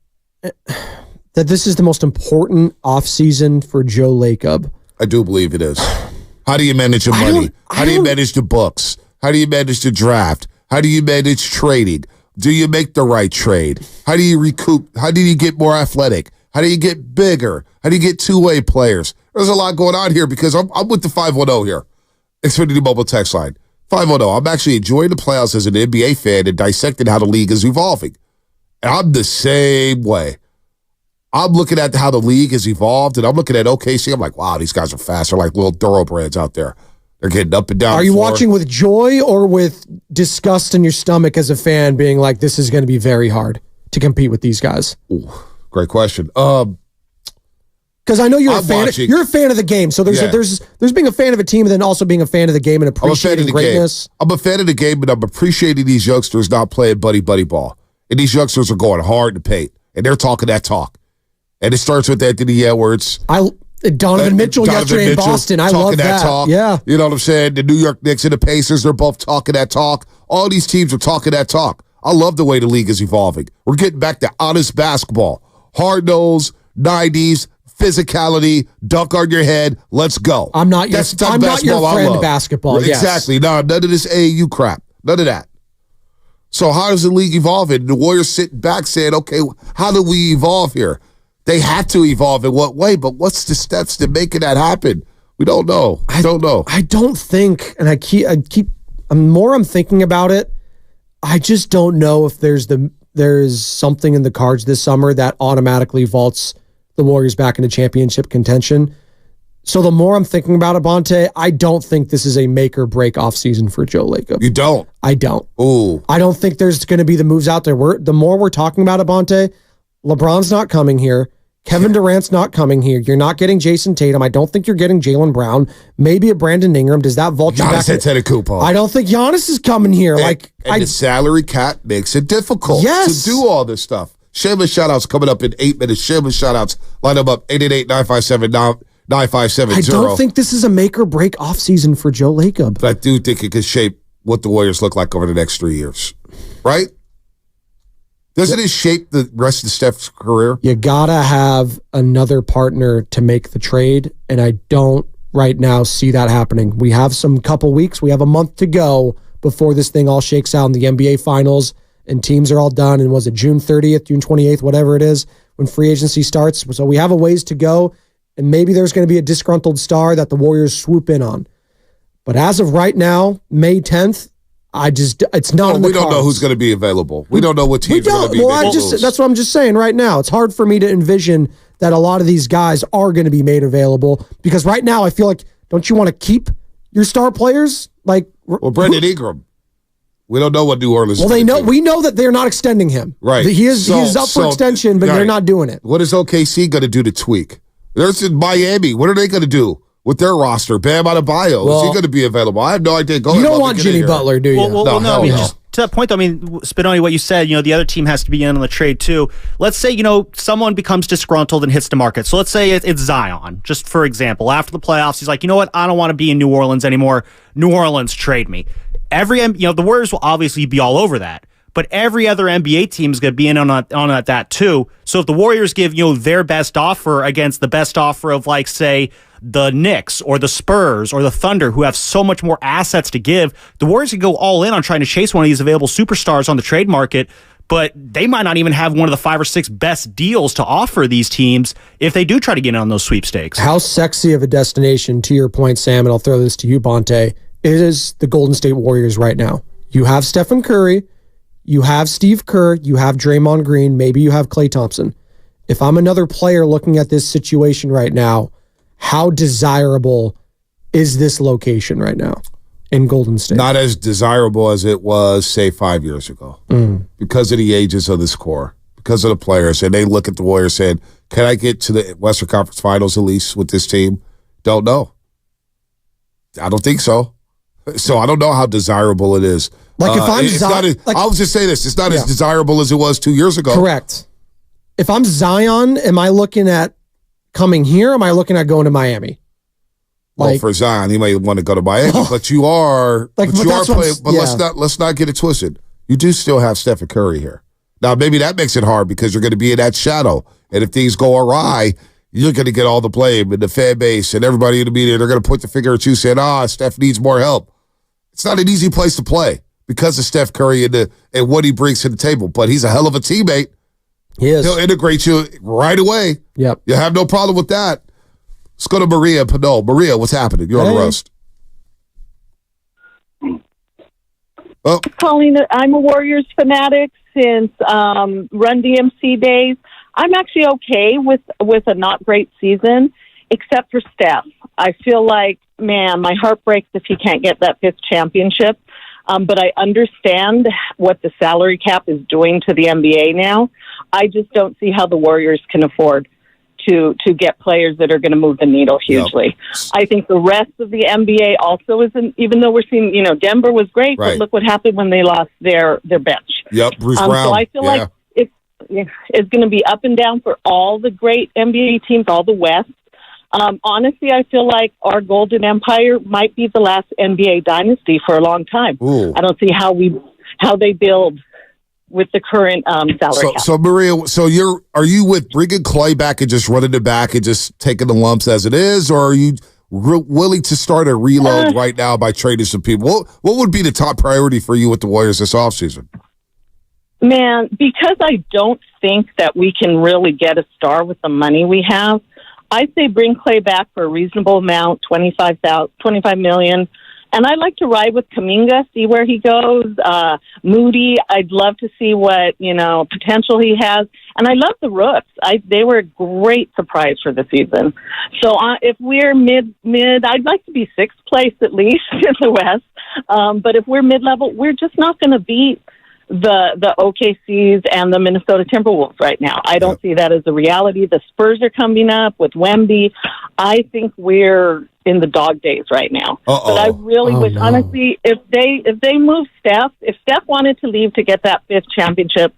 that this is the most important offseason for Joe Lacob. I do believe it is. How do you manage your money? How do you manage the books? How do you manage the draft? How do you manage trading? Do you make the right trade? How do you recoup? How do you get more athletic? How do you get bigger? How do you get two-way players? There's a lot going on here because I'm with the 510 here. Xfinity Mobile text line. 510. I'm actually enjoying the playoffs as an NBA fan and dissecting how the league is evolving. And I'm the same way. I'm looking at how the league has evolved, and I'm looking at OKC. I'm like, wow, these guys are fast. They're like little thoroughbreds out there. They're getting up and down. Are you watching with joy or with disgust in your stomach as a fan, being like, this is going to be very hard to compete with these guys? Ooh, great question. Because I know you're a fan. You're a fan of the game, so there's being a fan of a team and then also being a fan of the game and appreciating greatness. I'm a fan of the game, but I'm appreciating these youngsters not playing buddy ball, and these youngsters are going hard to paint, and they're talking that talk, and it starts with Anthony Edwards. Donovan Mitchell yesterday in Boston. I love that. Talk. Yeah, you know what I'm saying. The New York Knicks and the Pacers, they're both talking that talk. All these teams are talking that talk. I love the way the league is evolving. We're getting back to honest basketball, hard nose, 90s. Physicality, dunk on your head, let's go. I'm not your friend basketball. Exactly. No, none of this AAU crap. None of that. So how does the league evolve? And the Warriors sitting back saying, okay, how do we evolve here? They have to evolve in what way? But what's the steps to making that happen? We don't know. I don't know. I don't think, and the more I'm thinking about it, I just don't know if there's something in the cards this summer that automatically vaults the Warriors back into championship contention. So the more I'm thinking about it, Bonte, I don't think this is a make or break offseason for Joe Lacob. You don't? I don't. Ooh. I don't think there's going to be the moves out there. The more we're talking about it, Bonte, LeBron's not coming here. Kevin Durant's not coming here. You're not getting Jason Tatum. I don't think you're getting Jaylen Brown. Maybe a Brandon Ingram. Does that vault you back? I don't think Giannis is coming here. And the salary cap makes it difficult to do all this stuff. Shameless shout-outs coming up in 8 minutes. Shameless shout-outs. Line them up, 888-957-9570. I don't think this is a make-or-break offseason for Joe Lacob. But I do think it could shape what the Warriors look like over the next 3 years. Right? Doesn't it shape the rest of Steph's career? You gotta have another partner to make the trade, and I don't right now see that happening. We have some couple weeks. We have a month to go before this thing all shakes out in the NBA Finals and teams are all done. And was it June 30th, June 28th, whatever it is, when free agency starts? So we have a ways to go, and maybe there's going to be a disgruntled star that the Warriors swoop in on. But as of right now, May 10th, it's not in the We don't cards. know who's going to be available. We don't know what teams are going to be available. That's what I'm just saying right now. It's hard for me to envision that a lot of these guys are going to be made available because right now I feel like, don't you want to keep your star players? Like, Brandon Ingram. We don't know what New Orleans is we know that they're not extending him. Right. He is up for extension, but they're not doing it. What is OKC going to do to tweak? There's in Miami. What are they going to do with their roster? Bam Adebayo. Is he going to be available? I have no idea. You don't want Jimmy Butler, do you? No, I mean, just to that point, though, I mean, Spinoni, what you said, the other team has to be in on the trade, too. Let's say, someone becomes disgruntled and hits the market. So let's say it's Zion, just for example. After the playoffs, he's like, you know what? I don't want to be in New Orleans anymore. New Orleans, trade me. The Warriors will obviously be all over that. But every other NBA team is going to be in on that too. So if the Warriors give their best offer against the best offer of, like, say, the Knicks or the Spurs or the Thunder, who have so much more assets to give, the Warriors can go all in on trying to chase one of these available superstars on the trade market. But they might not even have one of the 5 or 6 best deals to offer these teams if they do try to get in on those sweepstakes. How sexy of a destination, to your point, Sam, and I'll throw this to you, Bonte, is the Golden State Warriors right now. You have Stephen Curry. You have Steve Kerr, you have Draymond Green, maybe you have Klay Thompson. If I'm another player looking at this situation right now, how desirable is this location right now in Golden State? Not as desirable as it was, say, 5 years ago. Because of the ages of this core, because of the players. And they look at the Warriors saying, can I get to the Western Conference Finals at least with this team? Don't know. I don't think so. So I don't know how desirable it is. Like if I'm I'll just say this: it's not as desirable as it was 2 years ago. Correct. If I'm Zion, am I looking at coming here? Or am I looking at going to Miami? Well, for Zion, he may want to go to Miami, but you are, playing. But let's not get it twisted. You do still have Stephen Curry here. Now, maybe that makes it hard because you're going to be in that shadow, and if things go awry, you're going to get all the blame and the fan base and everybody in the media. They're going to point the finger at you, saying, Steph needs more help. It's not an easy place to play because of Steph Curry and what he brings to the table. But he's a hell of a teammate. He is. He'll integrate you right away. Yep. You have no problem with that. Let's go to Maria Pinot. Maria, what's happening? You're on the roast. Oh. Colleen, I'm a Warriors fanatic since Run DMC days. I'm actually okay with a not great season, except for Steph. I feel like, man, my heart breaks if he can't get that 5th championship. But I understand what the salary cap is doing to the NBA now. I just don't see how the Warriors can afford to get players that are going to move the needle hugely. Yep. I think the rest of the NBA also isn't, even though we're seeing, Denver was great, but look what happened when they lost their bench. Yep, Bruce Brown. So I feel like it's going to be up and down for all the great NBA teams, all the West. Honestly, I feel like our Golden Empire might be the last NBA dynasty for a long time. Ooh. I don't see how they build with the current salary cap. So Maria, are you with bringing Klay back and just running it back and just taking the lumps as it is, or are you willing to start a reload right now by trading some people? What would be the top priority for you with the Warriors this offseason? Man, because I don't think that we can really get a star with the money we have, I say bring Klay back for a reasonable amount, $25 million. And I'd like to ride with Kuminga, see where he goes. Moody, I'd love to see what, potential he has. And I love the Rooks. They were a great surprise for the season. So if we're mid, I'd like to be 6th place at least in the West. But if we're mid-level, we're just not going to beat the OKCs and the Minnesota Timberwolves right now. I don't see that as a reality. The Spurs are coming up with Wemby. I think we're in the dog days right now. But I really wish, honestly, if they move Steph, if Steph wanted to leave to get that 5th championship,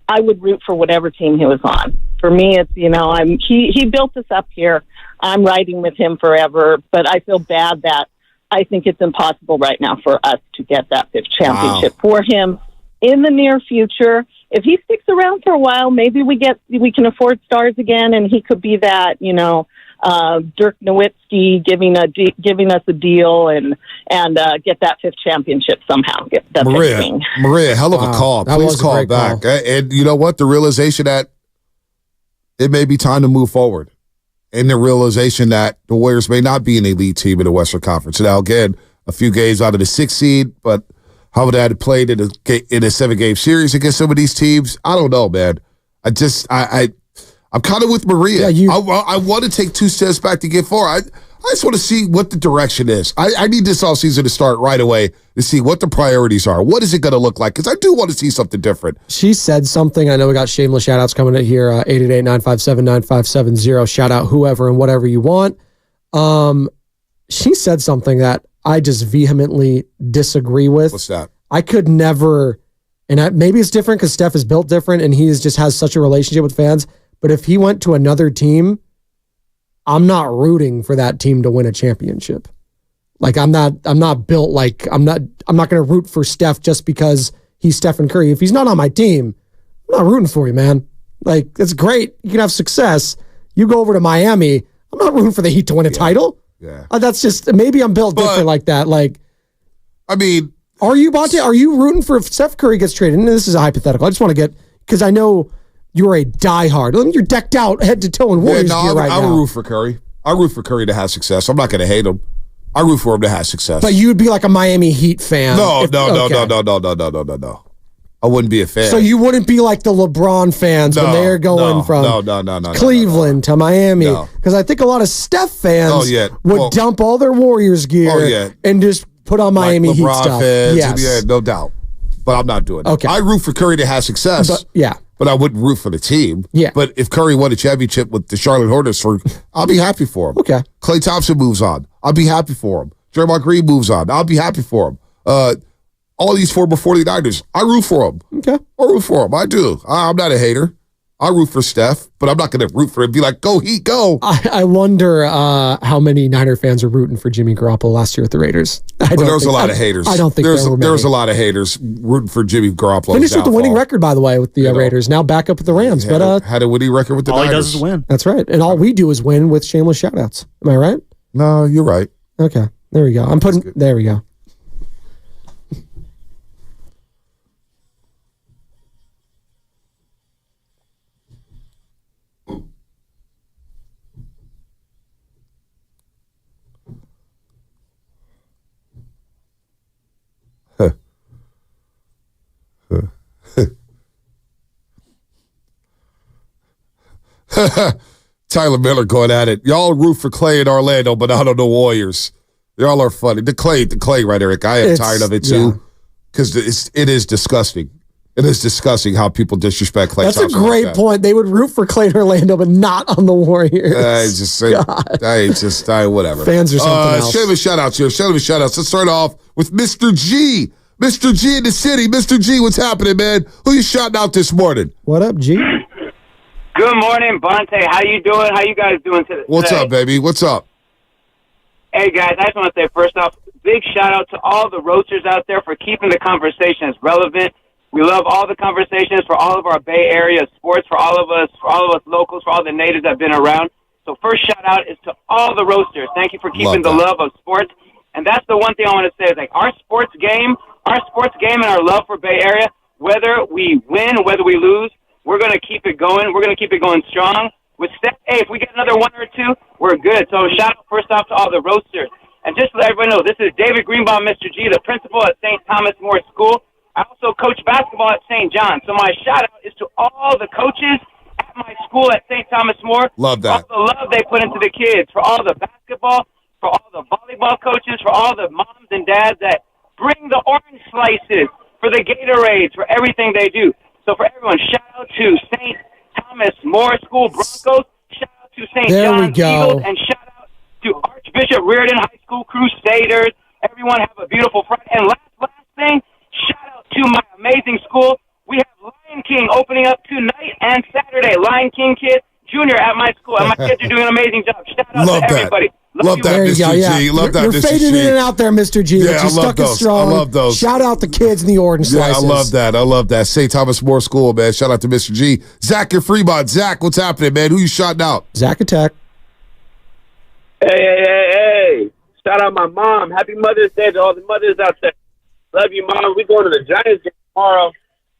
I would root for whatever team he was on. For me, it's, he built this up here. I'm riding with him forever, but I feel bad that I think it's impossible right now for us to get that 5th championship for him. In the near future, if he sticks around for a while, maybe we can afford stars again, and he could be that, Dirk Nowitzki giving us a deal and get that 5th championship somehow. Get that Maria, hell of a call. Please call back. And you know what? The realization that it may be time to move forward, and the realization that the Warriors may not be an elite team in the Western Conference. Now, again, a few games out of the 6th seed, but how would that have played in a 7-game series against some of these teams? I don't know, man. I'm kind of with Maria. I want to take 2 steps back to get forward. I just want to see what the direction is. I need this offseason to start right away to see what the priorities are. What is it going to look like? Because I do want to see something different. She said something. I know we got shameless shout-outs coming in here, 888-957-9570. Shout out whoever and whatever you want. She said something that I just vehemently disagree with. What's that? I could never, and maybe it's different because Steph is built different and he just has such a relationship with fans, but if he went to another team, I'm not rooting for that team to win a championship. Like I'm not built like I'm not going to root for Steph just because he's Stephen Curry. If he's not on my team, I'm not rooting for you, man. Like it's great. You can have success. You go over to Miami. I'm not rooting for the Heat to win a title. Yeah. That's just, maybe I'm built different like that. Like, I mean, are you, Bonte? Are you rooting for if Steph Curry gets traded? And this is a hypothetical. I just want to get, because I know you're a diehard. I mean, you're decked out head to toe in Warriors gear right now. I would root for Curry. I root for Curry to have success. I'm not going to hate him. I root for him to have success. But you'd be like a Miami Heat fan. No. I wouldn't be a fan. So you wouldn't be like the LeBron fans when they're going from Cleveland to Miami. Because I think a lot of Steph fans would dump all their Warriors gear and just put on Miami Heat stuff. Fans, yeah, no doubt. But I'm not doing that. Okay. I root for Curry to have success. But I wouldn't root for the team. Yeah. But if Curry won a championship with the Charlotte Hornets, I'll be happy for him. Okay. Klay Thompson moves on. I'll be happy for him. Draymond Green moves on. I'll be happy for him. All these former 49ers, I root for them. Okay. I root for them. I do. I'm not a hater. I root for Steph, but I'm not going to root for him. Be like, go Heat, go. I wonder how many Niner fans are rooting for Jimmy Garoppolo last year with the Raiders. There was a lot of haters. I don't think there was a lot of haters rooting for Jimmy Garoppolo. Finished with the winning record, by the way, with the Raiders. Now back up with the Rams. Had a winning record with the Niners. All he does is win. That's right. And all we do is win with shameless shout-outs. Am I right? No, you're right. Okay. There we go. There we go. Tyler Miller going at it. Y'all root for Klay in Orlando, but not on the Warriors. Y'all are funny. The Klay right, Eric. I am tired of it too, because it is disgusting. It is disgusting how people disrespect Klay. That's a great point. They would root for Klay in Orlando, but not on the Warriors. Whatever. Fans are something else. Shameless shout-outs here. Shameless shout-outs. Let's start off with Mr. G. Mr. G in the city. Mr. G, what's happening, man? Who you shouting out this morning? What up, G? Good morning, Bonte. How you doing? How you guys doing today? What's up, baby? What's up? Hey, guys, I just want to say, first off, big shout-out to all the roasters out there for keeping the conversations relevant. We love all the conversations for all of our Bay Area sports, for all of us locals, for all the natives that have been around. So first shout-out is to all the roasters. Thank you for keeping the love of sports. And that's the one thing I want to say is, like, our sports game and our love for Bay Area, whether we win, whether we lose, we're going to keep it going. We're going to keep it going strong. With Steph, hey, if we get another one or two, we're good. So shout out first off to all the roasters. And just to let everybody know, this is David Greenbaum, Mr. G, the principal at St. Thomas More School. I also coach basketball at St. John. So my shout out is to all the coaches at my school at St. Thomas More. Love that. All the love they put into the kids, for all the basketball, for all the volleyball coaches, for all the moms and dads that bring the orange slices, for the Gatorades, for everything they do. So for everyone, shout out to St. Thomas More School Broncos, shout out to St. John's Eagles, and shout out to Archbishop Reardon High School Crusaders. Everyone have a beautiful Friday. And last thing, shout out to my amazing school. We have Lion King opening up tonight and Saturday. Lion King Kids Junior at my school. And my kids are doing an amazing job. Shout out to everybody. Love that, There you Mr. go, yeah. G. Love that, You're Mr. fading G. in and out there, Mr. G. Yeah, but I you love stuck it those. strong. I love those. Shout out the kids in the Orange Yeah, Slices. I love that. I love that. St. Thomas More School, man. Shout out to Mr. G. Zach in Fremont. Zach, what's happening, man? Who you shouting out? Zach Attack. Hey. Shout out my mom. Happy Mother's Day to all the mothers out there. Love you, Mom. We going to the Giants game tomorrow.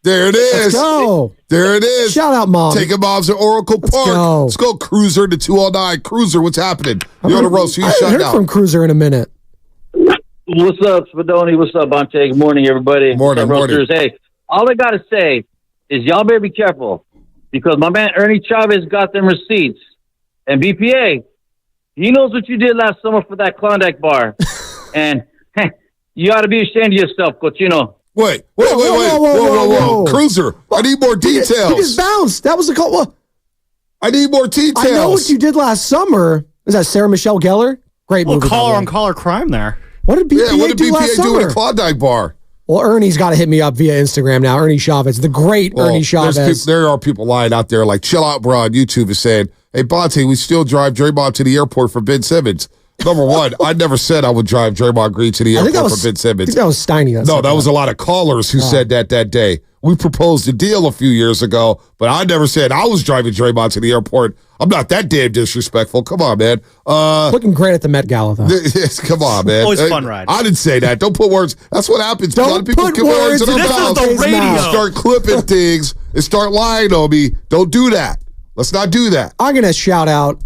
There it is. Let's go. There it is. Shout out, Mom. Taking moms at Oracle Park. Go. Let's go, Cruiser to 209. Cruiser, what's happening? You're on the roast. Who you I shouting heard out? from Cruiser in a minute. What's up, Spadoni? What's up, Bonte? Good morning, everybody. Morning, What's up, Roasters? Hey, all I got to say is y'all better be careful because my man Ernie Chavez got them receipts. And BPA, he knows what you did last summer for that Klondike bar. And you ought to be ashamed of yourself, Cochino. Wait. Whoa. Cruiser, I need more details. He just bounced. That was the call. Well, I need more details. I know what you did last summer. Is that Sarah Michelle Gellar? Great movie. Caller on caller crime there. What did BPA do last do summer? at a Klondike bar? Well, Ernie's got to hit me up via Instagram now. Ernie Chavez, the great Ernie Chavez. There are people lying out there like Chill Out Bro on YouTube is saying, hey, Bonte, we still drive Draymond to the airport for Ben Simmons. Number one, I never said I would drive Draymond Green to the airport for Ben Simmons. I think that was Steiny. No, that was a lot of callers who said that day. We proposed a deal a few years ago, but I never said I was driving Draymond to the airport. I'm not that damn disrespectful. Come on, man. Looking great at the Met Gala, though. Come on, man. Always a fun ride. I didn't say that. Don't put words. That's what happens. A lot of people put get words in words their in mouths. this is the radio. Start clipping things and start lying on me. Don't do that. Let's not do that. I'm going to shout out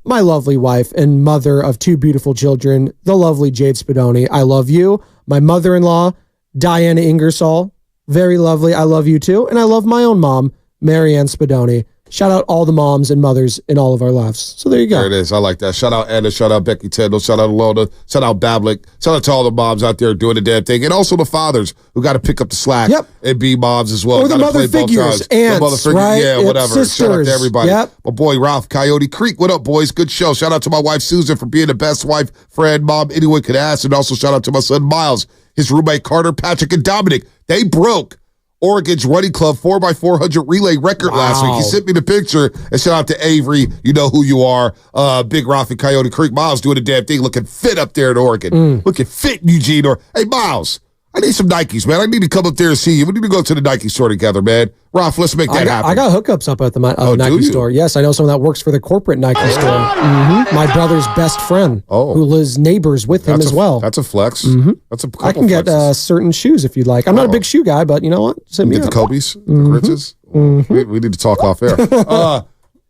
my lovely wife and mother of two beautiful children, the lovely Jade Spadoni. I love you. My mother-in-law, Diana Ingersoll. Very lovely. I love you too. And I love my own mom, Marianne Spadoni. Shout out all the moms and mothers in all of our lives. So there you go. There it is. I like that. Shout out Anna. Shout out Becky Tindall. Shout out Lona. Shout out Bablik. Shout out to all the moms out there doing the damn thing. And also the fathers who got to pick up the slack and be moms as well. Or the mother figures, aunts, right? Yeah, whatever. Sisters. Shout out to everybody. Yep. My boy Ralph, Coyote Creek. What up, boys? Good show. Shout out to my wife, Susan, for being the best wife, friend, mom anyone could ask. And also shout out to my son, Miles, his roommate, Carter, Patrick, and Dominic. They broke Oregon's Running Club 4x400 relay record last week. He sent me the picture, and shout out to Avery. You know who you are. Big Ralph and Coyote Creek. Miles doing the damn thing, looking fit up there in Oregon. Looking fit in Eugene. Hey, Miles, I need some Nikes, man. I need to come up there and see you. We need to go to the Nike store together, man. Ralph, let's make that happen. I got hookups up at the Nike store. Yes, I know someone that works for the corporate Nike store. My brother's best friend, who lives neighbors with him as well. That's a flex. That's a couple I can get certain shoes if you'd like. I'm not a big shoe guy, but you know what? Send me Get the Kobe's, the Riches. We need to talk off air.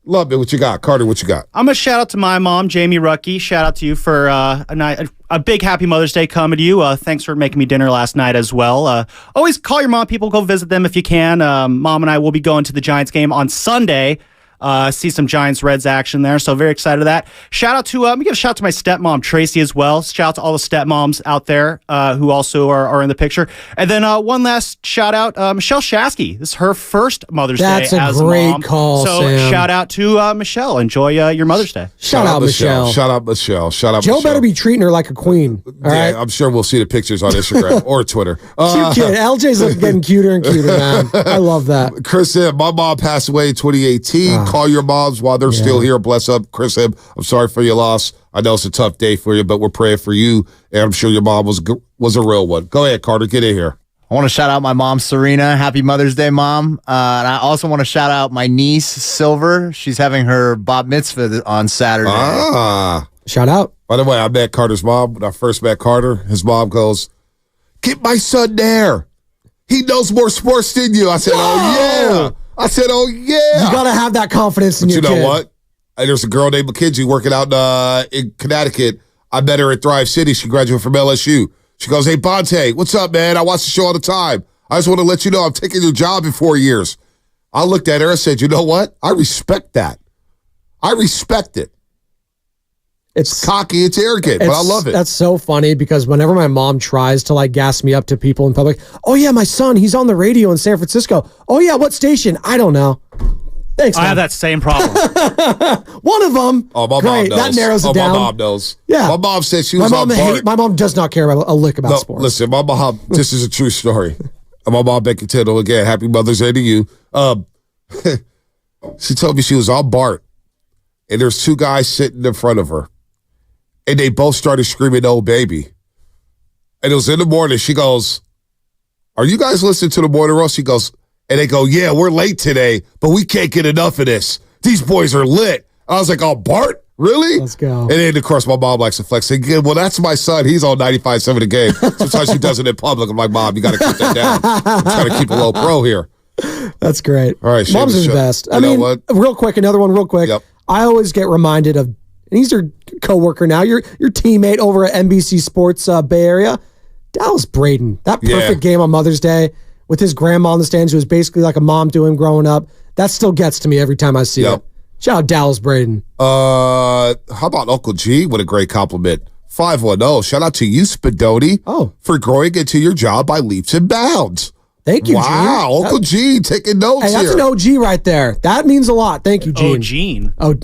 Love it. What you got? Carter, what you got? I'm going to shout out to my mom, Jamie Rucky. Shout out to you for a big happy Mother's Day coming to you. Thanks for making me dinner last night as well. Always call your mom. People, go visit them if you can. Mom and I will be going to the Giants game on Sunday. See some Giants-Reds action there, so very excited of that. Shout out to, let me give a shout out to my stepmom, Tracy, as well. Shout out to all the stepmoms out there who also are in the picture. And then one last shout out, Michelle Shasky. This is her first Mother's Day as That's a great mom. call, So Sam. shout out to Michelle. Enjoy your Mother's Day. Shout out Michelle. Shout out Michelle. Shout out Joe Michelle. better be treating her like a queen. All right? I'm sure we'll see the pictures on Instagram or Twitter. Cute kid. LJ's getting cuter and cuter, man. I love that. Chris M, my mom passed away in 2018. Call your moms while they're still here. Bless up, Chris M. I'm sorry for your loss. I know it's a tough day for you, but we're praying for you, and I'm sure your mom was a real one. Go ahead, Carter. Get in here. I want to shout out my mom, Serena. Happy Mother's Day, Mom. And I also want to shout out my niece, Silver. She's having her bat mitzvah on Saturday. Shout out. By the way, I met Carter's mom. When I first met Carter, his mom goes, "Get my son there. He knows more sports than you." I said, "Oh, yeah." I said, "Oh, yeah." You got to have that confidence in But your you know kid. what? There's a girl named McKenzie working out in Connecticut. I met her at Thrive City. She graduated from LSU. She goes, "Hey, Bonte, what's up, man? I watch the show all the time. I just want to let you know I'm taking your job in 4 years." I looked at her and said, "You know what? I respect that. I respect it. It's cocky, it's arrogant, but I love it." That's so funny because whenever my mom tries to like gas me up to people in public, "Oh yeah, my son, he's on the radio in San Francisco." "Oh yeah, what station?" "I don't know." Thanks, I Mom. have that same problem. One of them. Oh, my Great. mom knows. That narrows it down. My mom knows. Yeah. My mom said she was on Bart. My mom does not care about a lick about sports. Listen, my mom, this is a true story. My mom, Becky Tindall, again, happy Mother's Day to you. She told me she was on Bart, and there's two guys sitting in front of her. and they both started screaming, "Oh, baby." And it was in the morning. She goes, "Are you guys listening to the morning roast?" She goes, and they go, "Yeah, we're late today, but we can't get enough of this. These boys are lit." I was like, "Oh, Bart? Really?" Let's go. And then, of course, my mom likes to flex. Again, well, that's my son. He's on 95.7 The Game. Sometimes she does it in public. I'm like, "Mom, you got to keep that down. I'm trying to keep a low pro here." That's great. All right, Moms are the best. I mean, real quick, another one real quick. Yep. I always get reminded of, and he's your coworker now, your teammate over at NBC Sports Bay Area, Dallas Braden. That perfect game on Mother's Day with his grandma on the stands, who was basically like a mom to him growing up. That still gets to me every time I see it. Shout out Dallas Braden. How about Uncle G? What a great compliment. 510. Shout out to you, Spadoni, for growing into your job by leaps and bounds. Thank you, wow, Gene. Uncle G taking notes Hey, that's here. an OG right there. That means a lot. Thank you, Gene. Gene. Oh,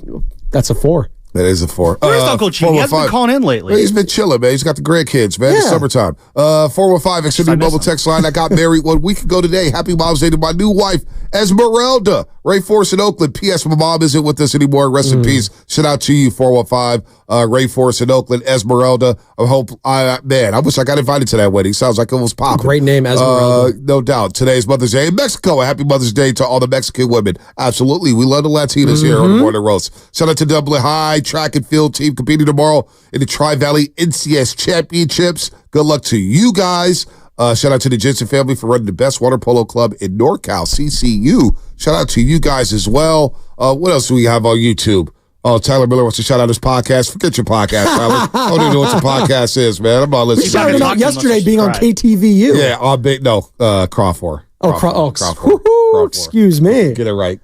that's a 4. That is a 4. Where's Uncle G? He hasn't been calling in lately. He's been chilling, man. He's got the grandkids, man. It's summertime. 415 Xfinity mobile text line. I got married 1 week ago today. Happy Mom's Day to my new wife, Esmeralda. Ray Force in Oakland. P.S. My mom isn't with us anymore. Rest in peace. Shout out to you, 415. Ray Force in Oakland. Esmeralda. I wish I got invited to that wedding. Sounds like it was popping. Great name, Esmeralda. No doubt. Today's Mother's Day in Mexico. Happy Mother's Day to all the Mexican women. Absolutely. We love the Latinas here on the Morning Roast. Shout out to Dublin High track and field team competing tomorrow in the Tri-Valley NCS Championships. Good luck to you guys. Shout out to the Jensen family for running the best water polo club in NorCal, CCU. Shout out to you guys as well. What else do we have on YouTube? Oh, Tyler Miller wants to shout out his podcast. Forget your podcast, Tyler. I don't even know what your podcast is, man. I'm not listening. You shouted out yesterday being on KTVU. Yeah, Crawford. Crawford. Excuse me. Get it right.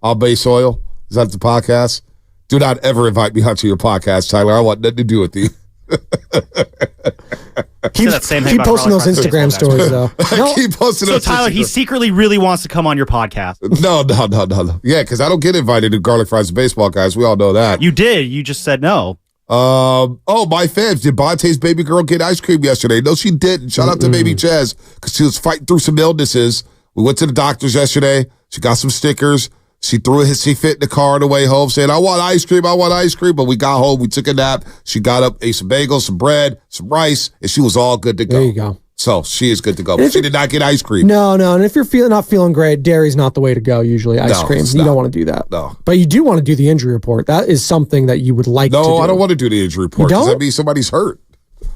All Base Oil. Is that the podcast? Do not ever invite me onto your podcast, Tyler. I want nothing to do with you. Keep posting those Instagram stories, though. Keep posting so those. Tyler, he secretly really wants to come on your podcast. No. Yeah, because I don't get invited to Garlic Fries and Baseball, guys. We all know that. You did. You just said no. My fans, did Bonte's baby girl get ice cream yesterday? No, she didn't. Shout out to baby Jazz, because she was fighting through some illnesses. We went to the doctors yesterday. She got some stickers. She fit in the car on the way home, saying, I want ice cream. But we got home, we took a nap. She got up, ate some bagels, some bread, some rice, and she was all good to go. There you go. So she is good to go. But she did not get ice cream. No. And if you're not feeling great, dairy's not the way to go, usually, ice cream. You don't want to do that. No. But you do want to do the injury report. That is something that you would like to do. No, I don't want to do the injury report because that means somebody's hurt.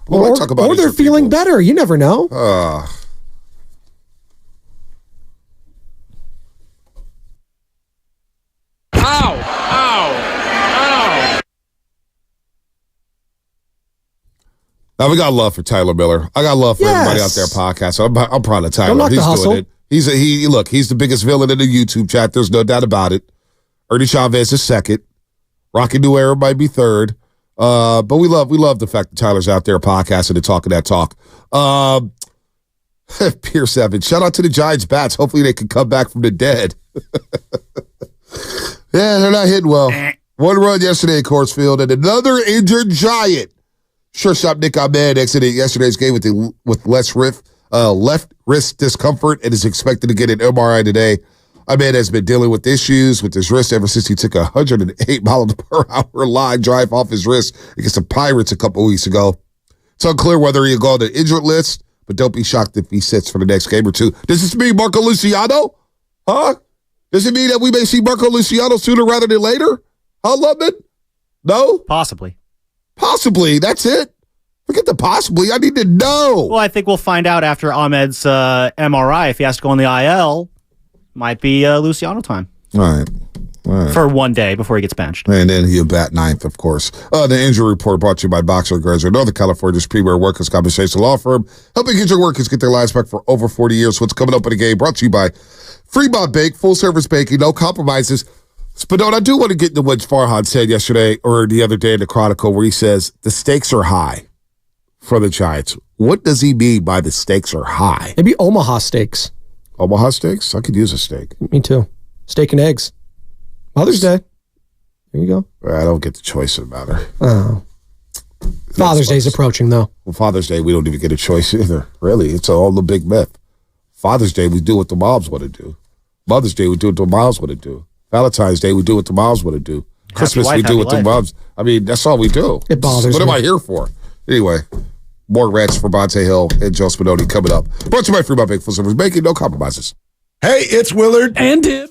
Or they're feeling better. You never know. Now, we got love for Tyler Miller. I got love for everybody out there podcasting. I'm proud of Tyler. Don't knock the hustle. Doing it. Look, he's the biggest villain in the YouTube chat. There's no doubt about it. Ernie Chavez is second. Rocky New Era might be third. But we love the fact that Tyler's out there podcasting and talking that talk. Pierce Evans. Shout out to the Giants bats. Hopefully they can come back from the dead. Yeah, they're not hitting well. One run yesterday at Coors Field and another injured Giant. Shortstop Nick Ahmed exited yesterday's game with left wrist discomfort and is expected to get an MRI today. Ahmed has been dealing with issues with his wrist ever since he took a 108-mile-per-hour line drive off his wrist against the Pirates a couple weeks ago. It's unclear whether he'll go on the injured list, but don't be shocked if he sits for the next game or two. Does this mean Marco Luciano? Huh? Does it mean that we may see Marco Luciano sooner rather than later? Huh, Lubman? No? Possibly. Possibly. That's it. Forget the possibly. I need to know. Well, I think we'll find out after Ahmed's MRI. If he has to go on the IL, might be Luciano time. All right. For 1 day before he gets benched. And then he'll bat ninth, of course. The injury report brought to you by Boxer Grazer, Northern California's premier workers' compensation law firm, helping injured workers get their lives back for over 40 years. What's coming up in the game brought to you by Fremont Bank, full-service banking, no compromises. Spadone, I do want to get into what Farhan said yesterday or the other day in the Chronicle where he says the stakes are high for the Giants. What does he mean by the stakes are high? Maybe Omaha steaks. Omaha steaks? I could use a steak. Me too. Steak and eggs. Mother's Day. There you go. I don't get the choice in the matter. Oh. Father's Day's approaching, though. Well, Father's Day, we don't even get a choice either. Really, it's all the big myth. Father's Day, we do what the moms want to do. Mother's Day, we do what the moms want to do. Valentine's Day, we do what the moms want to do. Christmas wife, we do happy with the life. moms. I mean, that's all we do. It bothers What me. am I here for? Anyway, more rants for Bonte Hill and Joe Spinoni coming up. Brought to you by Fremont Big Full Service, making no compromises. Hey, it's Willard and Dib.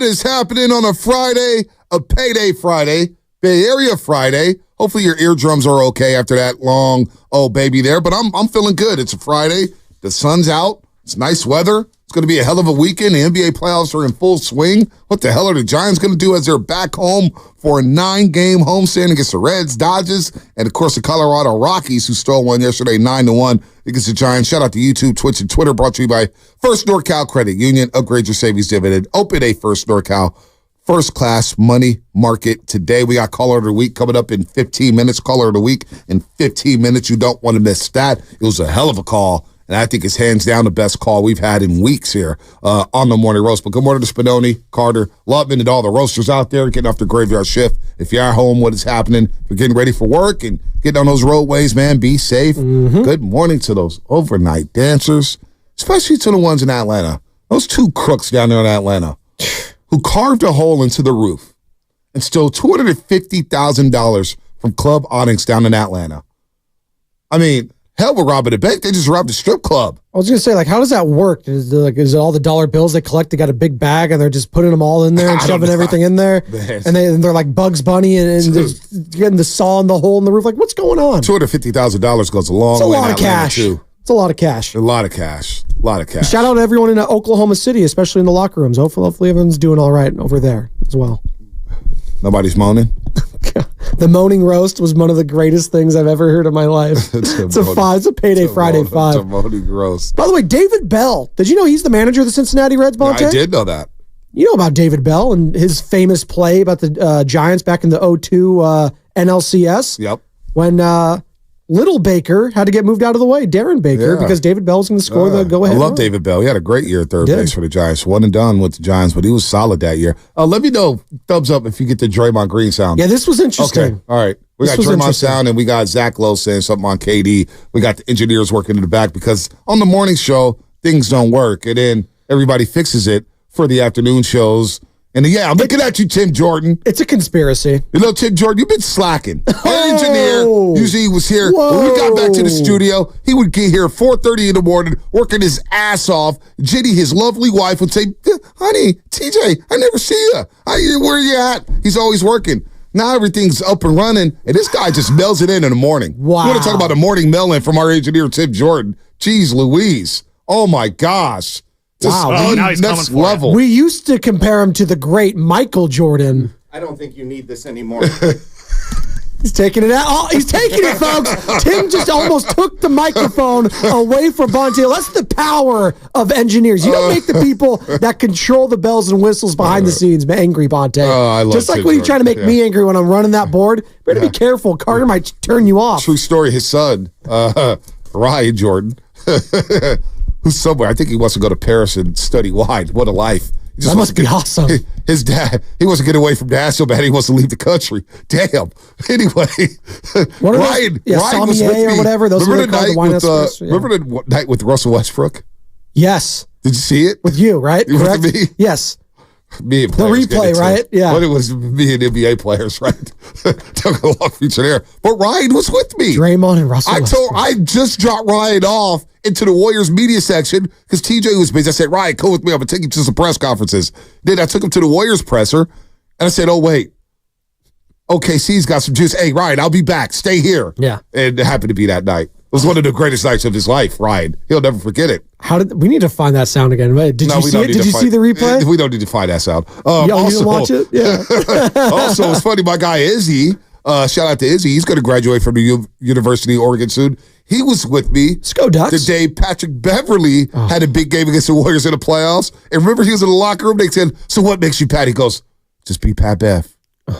is happening on a Friday, a payday Friday, Bay Area Friday? Hopefully your eardrums are okay after that long, baby there. But I'm feeling good. It's a Friday. The sun's out. It's nice weather. It's going to be a hell of a weekend. The NBA playoffs are in full swing. What the hell are the Giants going to do as they're back home for a 9-game homestand against the Reds, Dodgers, and, of course, the Colorado Rockies, who stole one yesterday 9-1 against the Giants. Shout out to YouTube, Twitch, and Twitter, brought to you by First NorCal Credit Union. Upgrade your savings dividend. Open a First NorCal first-class money market today. We got Caller of the Week coming up in 15 minutes. Caller of the Week in 15 minutes. You don't want to miss that. It was a hell of a call. And I think it's hands down the best call we've had in weeks here on the Morning Roast. But good morning to Spinoni, Carter, Lubman, and all the roasters out there getting off the graveyard shift. If you're at home, what is happening? If you're getting ready for work and getting on those roadways, man, be safe. Good morning to those overnight dancers, especially to the ones in Atlanta. Those two crooks down there in Atlanta who carved a hole into the roof and stole $250,000 from Club Onyx down in Atlanta. I mean, hell, we're robbing a bank. They just robbed a strip club. I was going to say, like, how does that work? Is it all the dollar bills they collect? They got a big bag and they're just putting them all in there and shoving everything in there. And they're like Bugs Bunny and just getting the saw in the hole in the roof. Like, what's going on? $250,000 goes a long way. It's a lot of cash. Too. It's a lot of cash. A lot of cash. A lot of cash. Shout out to everyone in Oklahoma City, especially in the locker rooms. Hopefully everyone's doing all right over there as well. Nobody's moaning? The moaning roast was one of the greatest things I've ever heard in my life. It's a payday Friday 5. It's a moaning roast. By the way, David Bell. Did you know he's the manager of the Cincinnati Reds, Bonte? I did know that. You know about David Bell and his famous play about the Giants back in the 2002 NLCS? Yep. When Little Baker had to get moved out of the way, Darren Baker, because David Bell was going to score the go-ahead. I love David Bell. He had a great year at third base for the Giants. One and done with the Giants, but he was solid that year. Let me know, thumbs up if you get the Draymond Green sound. Yeah, this was interesting. Okay, all right. We got Draymond sound, and we got Zach Lowe saying something on KD. We got the engineers working in the back because on the morning show, things don't work, and then everybody fixes it for the afternoon shows. And yeah, I'm looking at you, Tim Jordan. It's a conspiracy. You know, Tim Jordan, you've been slacking. Our engineer usually was here. When we got back to the studio, he would get here at 4:30 in the morning, working his ass off. Jenny, his lovely wife, would say, honey, TJ, I never see you. Where are you at? He's always working. Now everything's up and running, and this guy just mails it in the morning. Wow. You want to talk about a morning mail-in from our engineer, Tim Jordan. Jeez Louise. Oh, my gosh. Wow. Now he's next coming for level. it. We used to compare him to the great Michael Jordan. I don't think you need this anymore. He's taking it out. Oh, he's taking it, folks. Tim just almost took the microphone away from Bonte. That's the power of engineers. You don't make the people that control the bells and whistles behind the scenes angry, Bonte. I love just like Tim when you're trying to make Jordan. me angry when I'm running that board. Better be careful. Carter might turn you off. True story. His son, Ryan Jordan, who's somewhere. I think he wants to go to Paris and study wine. What a life. That must be awesome. His dad, he wants to get away from dad so bad he wants to leave the country. Damn. Anyway, Ryan was with me. Or whatever. Those remember are the wine experts. Remember the night with Russell Westbrook? Yes. Did you see it? With you, right? You Correct? with me? Yes. Me and The players replay, get right? Yeah. But it was me and NBA players, right? Took a long feature there. But Ryan was with me. Draymond and Russell I just dropped Ryan off into the Warriors media section because TJ was busy. I said, Ryan, come with me. I'm going to take you to some press conferences. Then I took him to the Warriors presser, and I said, oh, wait. OKC's got some juice. Hey, Ryan, I'll be back. Stay here. Yeah. And it happened to be that night. It was one of the greatest nights of his life, Ryan. He'll never forget it. We need to find that sound again? Did you see it? Did you see the replay? We don't need to find that sound. You didn't watch it? Yeah. Also, it's funny, my guy Izzy, shout out to Izzy, he's going to graduate from the University of Oregon soon. He was with me go Ducks. the day Patrick Beverly had a big game against the Warriors in the playoffs. And remember, he was in the locker room. They said, so what makes you Pat? He goes, just be Pat Bev.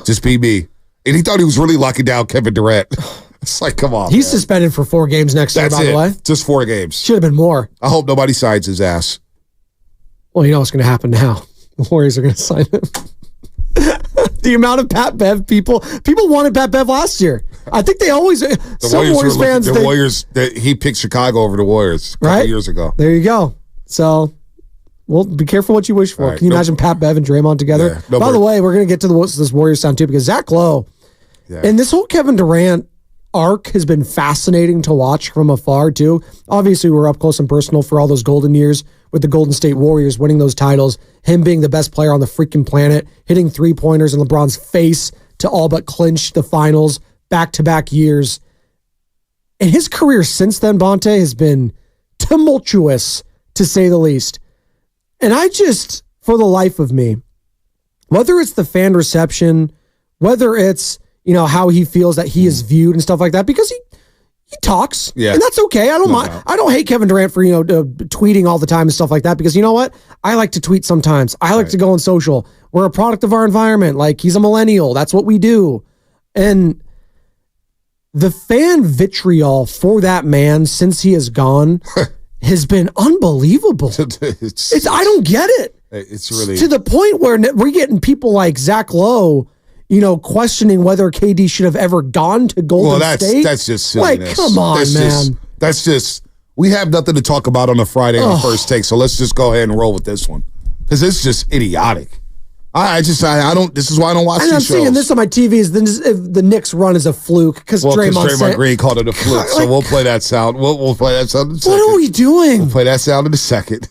Just be me. And he thought he was really locking down Kevin Durant. It's like, come on. He's suspended for 4 games next year, by the way. Just 4 games. Should have been more. I hope nobody signs his ass. Well, you know what's going to happen now. The Warriors are going to sign him. The amount of Pat Bev people wanted Pat Bev last year. I think they always, some Warriors fans. The Warriors, he picked Chicago over the Warriors a couple years ago. There you go. So, well, be careful what you wish for. Right. Can you imagine Pat Bev and Draymond together? Yeah. By the way, we're going to get to this Warriors sound too, because Zach Lowe and this whole Kevin Durant arc has been fascinating to watch from afar too. Obviously, we're up close and personal for all those golden years with the Golden State Warriors, winning those titles, him being the best player on the freaking planet, hitting three-pointers in LeBron's face to all but clinch the finals back-to-back years. And his career since then, Bonte, has been tumultuous, to say the least. And I just, for the life of me, whether it's the fan reception, whether it's, how he feels that he is viewed and stuff like that, because he talks, and that's okay. I don't mind. I don't hate Kevin Durant for, tweeting all the time and stuff like that, because you know what? I like to tweet sometimes. I like to go on social. We're a product of our environment. Like, he's a millennial. That's what we do. And the fan vitriol for that man since he is gone has been unbelievable. I don't get it. It's really to the point where we're getting people like Zach Lowe, questioning whether KD should have ever gone to Golden State. That's just silliness. Like, come on, man. That's just, we have nothing to talk about on a Friday on First Take, so let's just go ahead and roll with this one. Because it's just idiotic. I don't, this is why I don't watch these shows. I'm seeing this on my TV is the Knicks run is a fluke because Draymond Green called it a fluke, so we'll play that sound. We'll play that sound in a second. What are we doing? We'll play that sound in a second.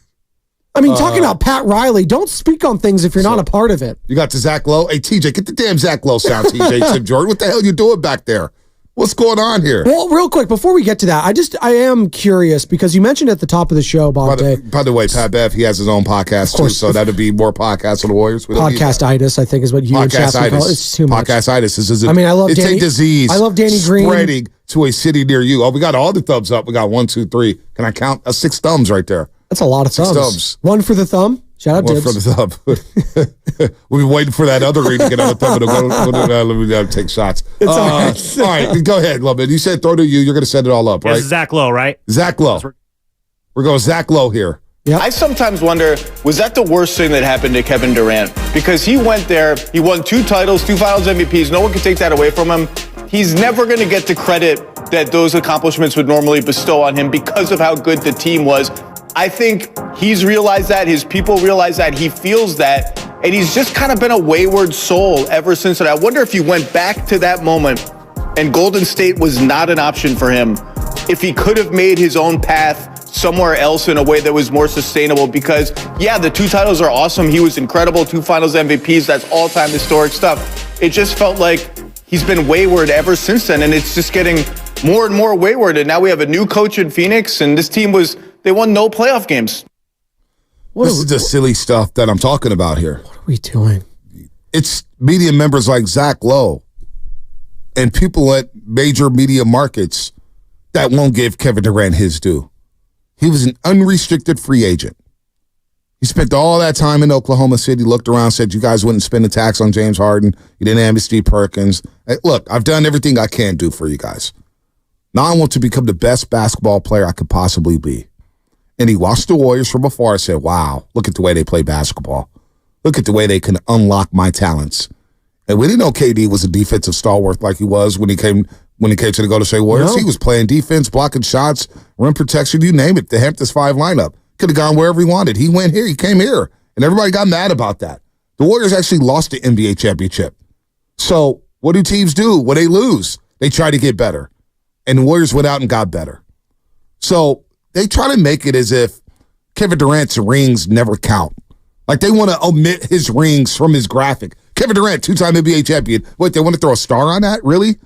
I mean, talking about Pat Riley, don't speak on things if you're not a part of it. You got the Zach Lowe? Hey, TJ, get the damn Zach Lowe sound, TJ. Tim Jordan, what the hell are you doing back there? What's going on here? Well, real quick, before we get to that, I am curious because you mentioned at the top of the show, Bonte. By the way, Pat Bev, he has his own podcast too, so that'd be more podcasts on the Warriors. Podcast-itis, I think, is what you and Chastain call it. It's too much. Podcast-itis is I love it's Danny, a disease. I love Danny Green. Spreading to a city near you. Oh, we got all the thumbs up. We got 1, 2, 3. Can I count? 6 thumbs right there. That's a lot of thumbs. One for the thumb. Shout out Dibs. One for the thumb. We've been waiting for that other ring to get on the thumb. Let me take shots. It's all right. All right, go ahead, Lovin. You said throw to you. You're going to set it all up, right? It's Zach Lowe, right? Zach Lowe. We're going Zach Lowe here. Yep. I sometimes wonder, was that the worst thing that happened to Kevin Durant? Because he went there, he won 2 titles, 2 finals MVPs. No one can take that away from him. He's never going to get the credit that those accomplishments would normally bestow on him because of how good the team was. I think he's realized that, his people realize that, he feels that, and he's just kind of been a wayward soul ever since. And I wonder if he went back to that moment and Golden State was not an option for him, if he could have made his own path somewhere else in a way that was more sustainable. Because, yeah, the 2 titles are awesome. He was incredible, 2 finals MVPs. That's all-time historic stuff. It just felt like he's been wayward ever since then, and it's just getting more and more wayward. And now we have a new coach in Phoenix, and this team they won no playoff games. This is the silly stuff that I'm talking about here. What are we doing? It's media members like Zach Lowe and people at major media markets that won't give Kevin Durant his due. He was an unrestricted free agent. He spent all that time in Oklahoma City, looked around, said you guys wouldn't spend a tax on James Harden. You didn't amnesty Perkins. Hey, look, I've done everything I can do for you guys. Now I want to become the best basketball player I could possibly be. And he watched the Warriors from afar and said, wow, look at the way they play basketball. Look at the way they can unlock my talents. And we didn't know KD was a defensive stalwart like he was when he came to the Golden State Warriors. No. He was playing defense, blocking shots, rim protection, you name it. The Hamptons 5 lineup. Could have gone wherever he wanted. He went here. He came here. And everybody got mad about that. The Warriors actually lost the NBA championship. So what do teams do when they lose? They try to get better. And the Warriors went out and got better. So they try to make it as if Kevin Durant's rings never count. Like they want to omit his rings from his graphic. Kevin Durant, 2-time NBA champion. Wait, they want to throw a star on that? Really?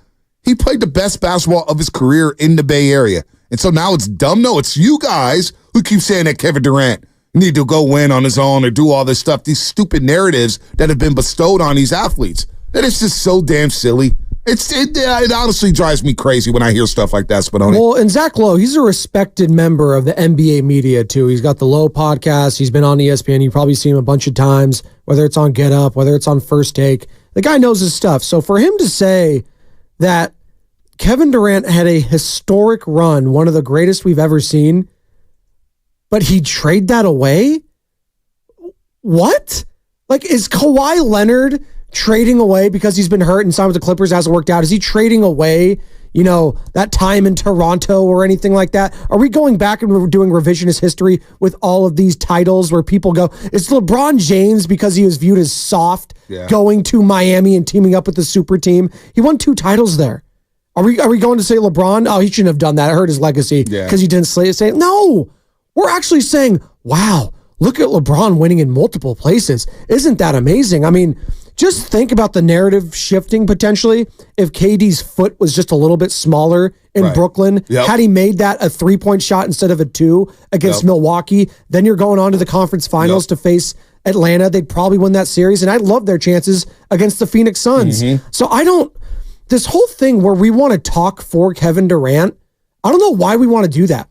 He played the best basketball of his career in the Bay Area. And so now it's dumb? No, it's you guys who keep saying that Kevin Durant need to go win on his own or do all this stuff, these stupid narratives that have been bestowed on these athletes. That it's just so damn silly. It honestly drives me crazy when I hear stuff like that, Spinoni. Well, and Zach Lowe, he's a respected member of the NBA media, too. He's got the Lowe podcast. He's been on ESPN. You've probably seen him a bunch of times, whether it's on Get Up, whether it's on First Take. The guy knows his stuff. So for him to say that Kevin Durant had a historic run, one of the greatest we've ever seen, but he'd trade that away? What? Like, is Kawhi Leonard trading away because he's been hurt and signed with the Clippers, hasn't worked out? Is he trading away, that time in Toronto or anything like that? Are we going back and we're doing revisionist history with all of these titles where people go, it's LeBron James because he was viewed as soft going to Miami and teaming up with the super team? He won 2 titles there. Are we going to say LeBron? Oh, he shouldn't have done that. I heard his legacy because he didn't say it. No, we're actually saying, wow, look at LeBron winning in multiple places. Isn't that amazing? I mean, just think about the narrative shifting potentially if KD's foot was just a little bit smaller in Brooklyn. Had he made that a 3-point shot instead of a 2 against Milwaukee, then you're going on to the conference finals to face Atlanta. They'd probably win that series, and I love their chances against the Phoenix Suns. So this whole thing where we want to talk for Kevin Durant, I don't know why we want to do that.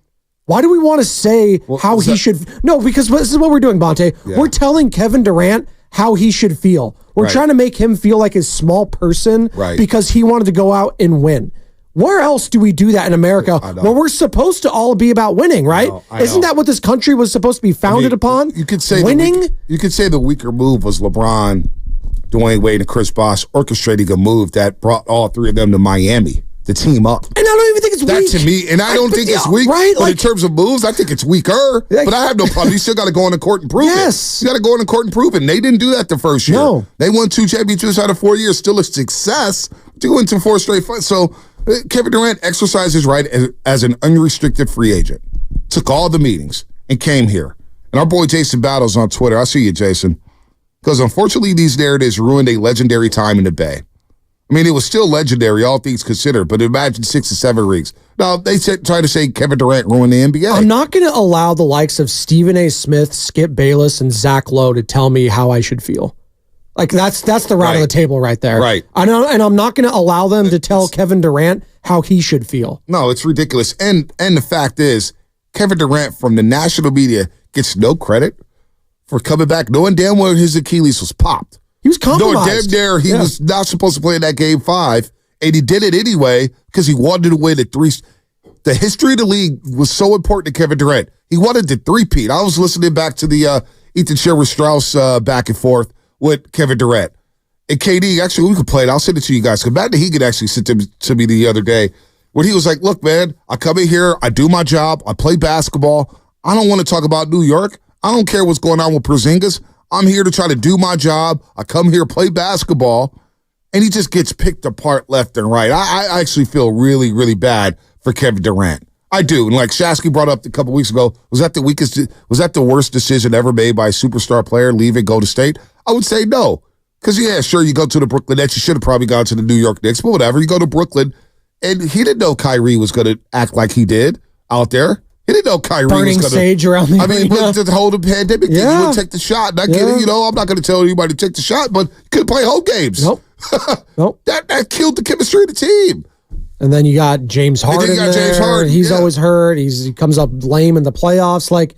Why do we want to say how he should? No, because this is what we're doing, Bonte. We're telling Kevin Durant how he should feel. We're trying to make him feel like a small person because he wanted to go out and win. Where else do we do that in America where we're supposed to all be about winning, right? Isn't that what this country was supposed to be founded upon? You could say winning. You could say the weaker move was LeBron, Dwayne Wade, and Chris Bosh orchestrating a move that brought all three of them to Miami. The team up. And I don't even think it's weak. That to me, and I don't think it's weak. Right? But in terms of moves, I think it's weaker. But I have no problem. You still got to go on the court and prove it. You got to go on the court and prove it. And they didn't do that the first year. No. They won 2 championships out of 4 years. Still a success. They went to 4 straight fights. So Kevin Durant exercised his right as an unrestricted free agent. Took all the meetings and came here. And our boy Jason Battles on Twitter. I see you, Jason. Because unfortunately, these narratives ruined a legendary time in the Bay. I mean, it was still legendary, all things considered, but imagine 6 or 7 rings. Now, they try to say Kevin Durant ruined the NBA. I'm not going to allow the likes of Stephen A. Smith, Skip Bayless, and Zach Lowe to tell me how I should feel. Like, that's the route of the table right there. Right. And I'm not going to allow them to tell Kevin Durant how he should feel. No, it's ridiculous. And the fact is, Kevin Durant from the national media gets no credit for coming back, knowing damn well his Achilles was popped. He was compromised. Damn near he was not supposed to play in that game 5, and he did it anyway because he wanted to win the 3. The history of the league was so important to Kevin Durant. He wanted to 3-peat. I was listening back to the Ethan Sherwood-Strauss back and forth with Kevin Durant. And KD, actually, we could play it. I'll send it to you guys. Because Matt Hegan actually sent it to me the other day when he was like, look, man, I come in here, I do my job, I play basketball. I don't want to talk about New York. I don't care what's going on with Porzingis. I'm here to try to do my job. I come here, play basketball, and he just gets picked apart left and right. I actually feel really, really bad for Kevin Durant. I do. And like Shasky brought up a couple weeks ago, was that the worst decision ever made by a superstar player leaving Golden State? I would say no. Because, yeah, sure, you go to the Brooklyn Nets. You should have probably gone to the New York Knicks, but whatever. You go to Brooklyn, and he didn't know Kyrie was going to act like he did out there. He didn't know Kyrie burning was going to... sage around the arena. But the whole pandemic thing, you wouldn't take the shot. Not kidding, I'm not going to tell anybody to take the shot, but you couldn't play home games. Nope. That killed the chemistry of the team. And then you got James Harden James Harden, He's always hurt. He comes up lame in the playoffs. Like,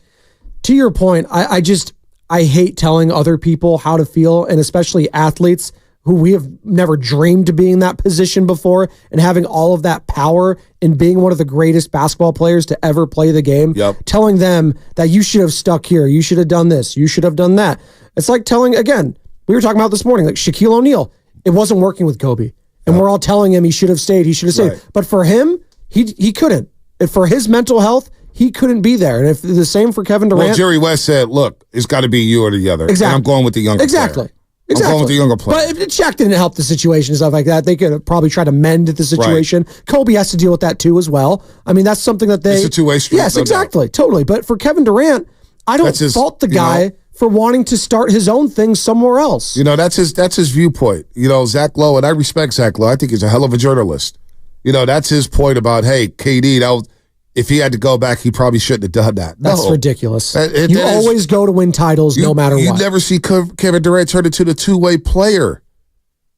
to your point, I hate telling other people how to feel, and especially athletes who we have never dreamed of being in that position before and having all of that power and being one of the greatest basketball players to ever play the game, telling them that you should have stuck here, you should have done this, you should have done that. It's like telling, again, we were talking about this morning, like Shaquille O'Neal, it wasn't working with Kobe. And we're all telling him he should have stayed, he should have stayed. Right. But for him, he couldn't. And for his mental health, he couldn't be there. And if the same for Kevin Durant. Well, Jerry West said, look, it's got to be you or the other. Exactly. And I'm going with the younger player. Exactly. I'm going with the younger player. But if Shaq didn't help the situation and stuff like that, they could have probably tried to mend the situation. Right. Kobe has to deal with that too as well. I mean, that's something that it's a two-way street. Yes, exactly. Totally. But for Kevin Durant, I don't fault the guy for wanting to start his own thing somewhere else. That's his viewpoint. Zach Lowe, and I respect Zach Lowe. I think he's a hell of a journalist. That's his point about, hey, KD, if he had to go back, he probably shouldn't have done that. That's ridiculous. You always go to win titles no matter what. You never see Kevin Durant turn into the two-way player.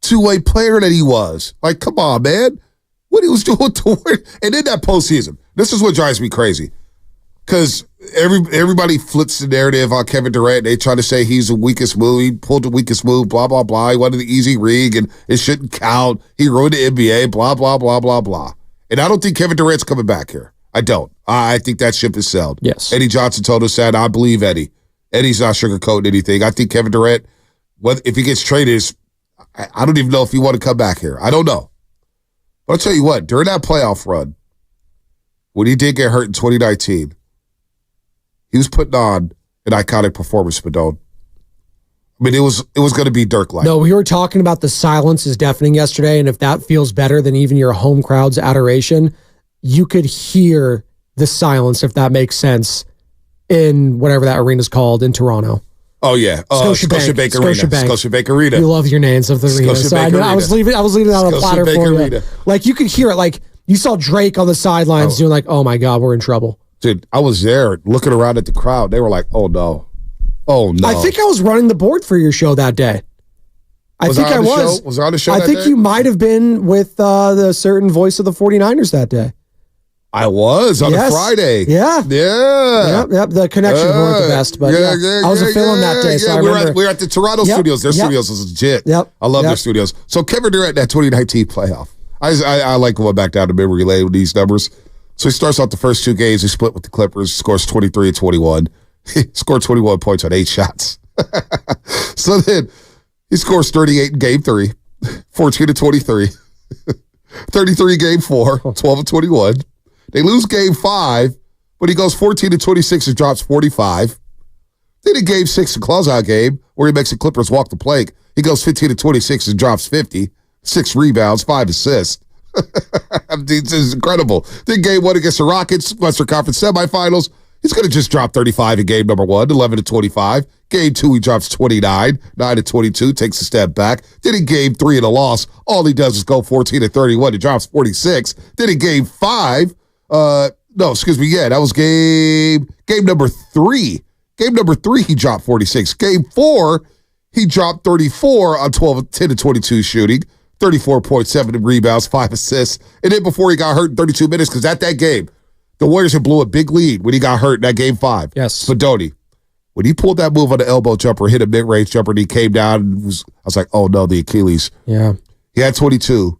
Two-way player that he was. Like, come on, man. What he was doing to win. And in that postseason, this is what drives me crazy. Because everybody flips the narrative on Kevin Durant. They try to say he's the weakest move. He pulled the weakest move, blah, blah, blah. He wanted the easy rig, and it shouldn't count. He ruined the NBA, blah, blah, blah, blah, blah. And I don't think Kevin Durant's coming back here. I don't. I think that ship is sailed. Yes. Eddie Johnson told us that. I believe Eddie. Eddie's not sugarcoating anything. I think Kevin Durant, if he gets traded, I don't even know if he want to come back here. I don't know. But I'll tell you what, during that playoff run, when he did get hurt in 2019, he was putting on an iconic performance, but don't. I mean, it was going to be Dirk-like. No, we were talking about the silence is deafening yesterday, and if that feels better than even your home crowd's adoration, you could hear the silence, if that makes sense, in whatever that arena's called in Toronto. Oh yeah, Scotiabank Arena. Scotiabank Arena. You love your names of the arena. So I was leaving it on a platter for you. Like you could hear it. Like you saw Drake on the sidelines doing like, "Oh my God, we're in trouble." Dude, I was there looking around at the crowd. They were like, "Oh no, oh no." I think I was running the board for your show that day. I think I was. Was I on the show? I think you might have been with the certain voice of the 49ers that day. I was on a Friday. Yeah. Yep. The connections weren't the best, but I was a fill-in that day. So we were at the Toronto studios. Their studios was legit. Yep. I love their studios. So Kevin Durant, that 2019 playoff. I like going back down to memory lane with these numbers. So he starts off the first 2 games. He split with the Clippers, scores 23 and 21. He scored 21 points on 8 shots. So then he scores 38 in game 3, 14 and 23, 33 game 4, 12 and 21. They lose game 5, but he goes 14 and 26 and drops 45. Then in game 6, a closeout game, where he makes the Clippers walk the plank, he goes 15 and 26 and drops 50, 6 rebounds, 5 assists. This is incredible. Then game 1 against the Rockets, Western Conference semifinals, he's going to just drop 35 in game number 1, 11 to 25. Game 2, he drops 29, 9 to 22, takes a step back. Then in game 3 in a loss, all he does is go 14 to 31. He drops 46. Then in game 5, that was game number 3. Game number 3, he dropped 46. Game 4, he dropped 34 on 10 to 22 shooting, 34.7 rebounds, 5 assists. And then before he got hurt in 32 minutes, because at that game, the Warriors had blew a big lead when he got hurt in that game 5. Yes. Fedoni, when he pulled that move on the elbow jumper, hit a mid-range jumper, and he came down, and I was like, oh no, the Achilles. Yeah. He had 22,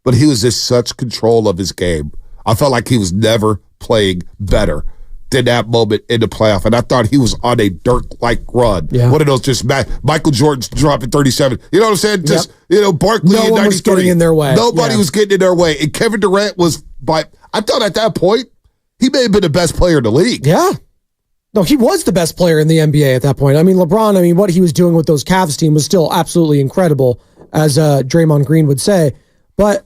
but he was in such control of his game. I felt like he was never playing better than that moment in the playoff. And I thought he was on a Dirk-like run. Yeah. One of those just Michael Jordan dropping 37. You know what I'm saying? Just, Barkley no in 93. one was getting in their way. Nobody was getting in their way. And Kevin Durant I thought at that point, he may have been the best player in the league. Yeah. No, he was the best player in the NBA at that point. I mean, LeBron, what he was doing with those Cavs team was still absolutely incredible, as Draymond Green would say. But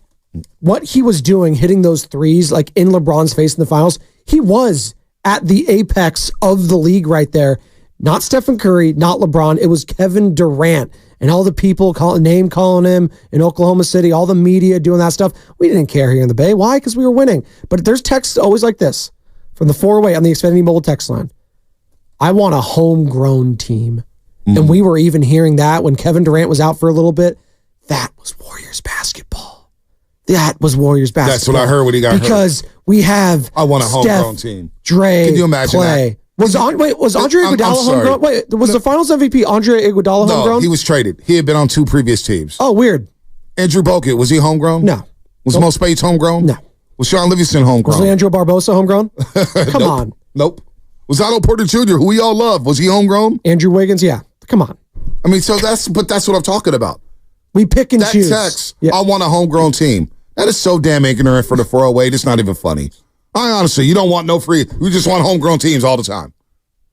what he was doing, hitting those threes like in LeBron's face in the finals, he was at the apex of the league right there. Not Stephen Curry, not LeBron. It was Kevin Durant and all the people calling him in Oklahoma City, all the media doing that stuff. We didn't care here in the Bay. Why? Because we were winning. But there's texts always like this from the 4-way on the Xfinity Mobile text line. I want a homegrown team. And we were even hearing that when Kevin Durant was out for a little bit. That was Warriors basketball. That was Warriors basketball. That's what I heard when he got hurt. Because we have I want a homegrown team. Dre, Can you imagine Clay. Was Andre Iguodala homegrown? Wait, was the Finals MVP Andre Iguodala homegrown? No, he was traded. He had been on 2 previous teams. Oh, weird. Andrew Bogut, was he homegrown? No. Was Mo Spades homegrown? No. Was Sean Livingston homegrown? Was Leandro Barbosa homegrown? Come on. Nope. Was Otto Porter Jr., who we all love, was he homegrown? Andrew Wiggins, yeah. Come on. I mean, that's what I'm talking about. We pick and choose. That text, I want a homegrown team. That is so damn ignorant for the 408. It's not even funny. Honestly, you don't want no free. You just want homegrown teams all the time.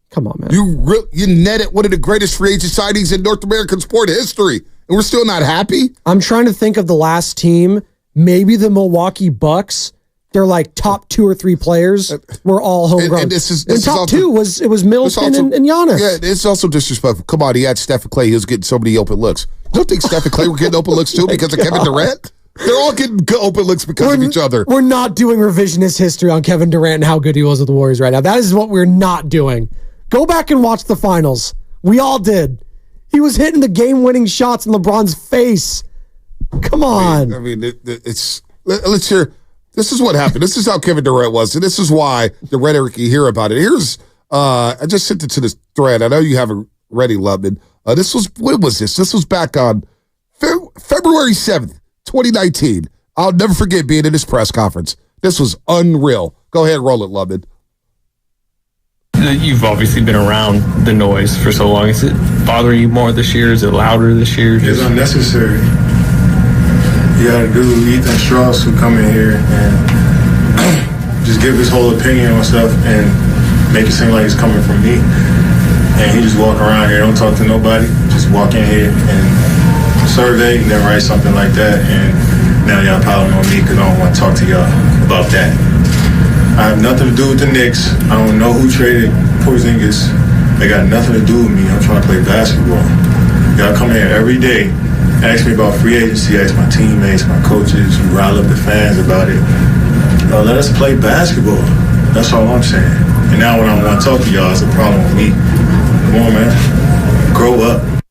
Come on, man. You netted one of the greatest free agent signings in North American sport history, and we're still not happy? I'm trying to think of the last team. Maybe the Milwaukee Bucks. They're like top 2 or 3 players were all homegrown. And top also, 2 was Middleton and Giannis. Yeah, it's also disrespectful. Come on, he had Steph and Clay. He was getting so many open looks. You don't think Steph and Clay were getting open looks too because of Kevin Durant? They're all getting open looks because of each other. We're not doing revisionist history on Kevin Durant and how good he was with the Warriors right now. That is what we're not doing. Go back and watch the finals. We all did. He was hitting the game-winning shots in LeBron's face. Come on. Let's hear. This is what happened. This is how Kevin Durant was, and this is why the rhetoric you hear about it. Here's, I just sent it to this thread. I know you have it ready, Lubman. When was this? This was back on February 7th, 2019. I'll never forget being in this press conference. This was unreal. Go ahead, roll it, Lubman. You've obviously been around the noise for so long. Is it bothering you more this year? Is it louder this year? It's unnecessary. You got to do Ethan Strauss who come in here and just give his whole opinion on stuff and make it seem like it's coming from me. And he just walk around here, don't talk to nobody, just walk in here and survey and then write something like that. And now y'all piling on me because I don't want to talk to y'all about that. I have nothing to do with the Knicks. I don't know who traded Porzingis. They got nothing to do with me. I'm trying to play basketball. Y'all come here every day, ask me about free agency, ask my teammates, my coaches, you rile up the fans about it. Let us play basketball. That's all I'm saying. And now when I want to talk to y'all, it's a problem with me. Come on, man. Grow up.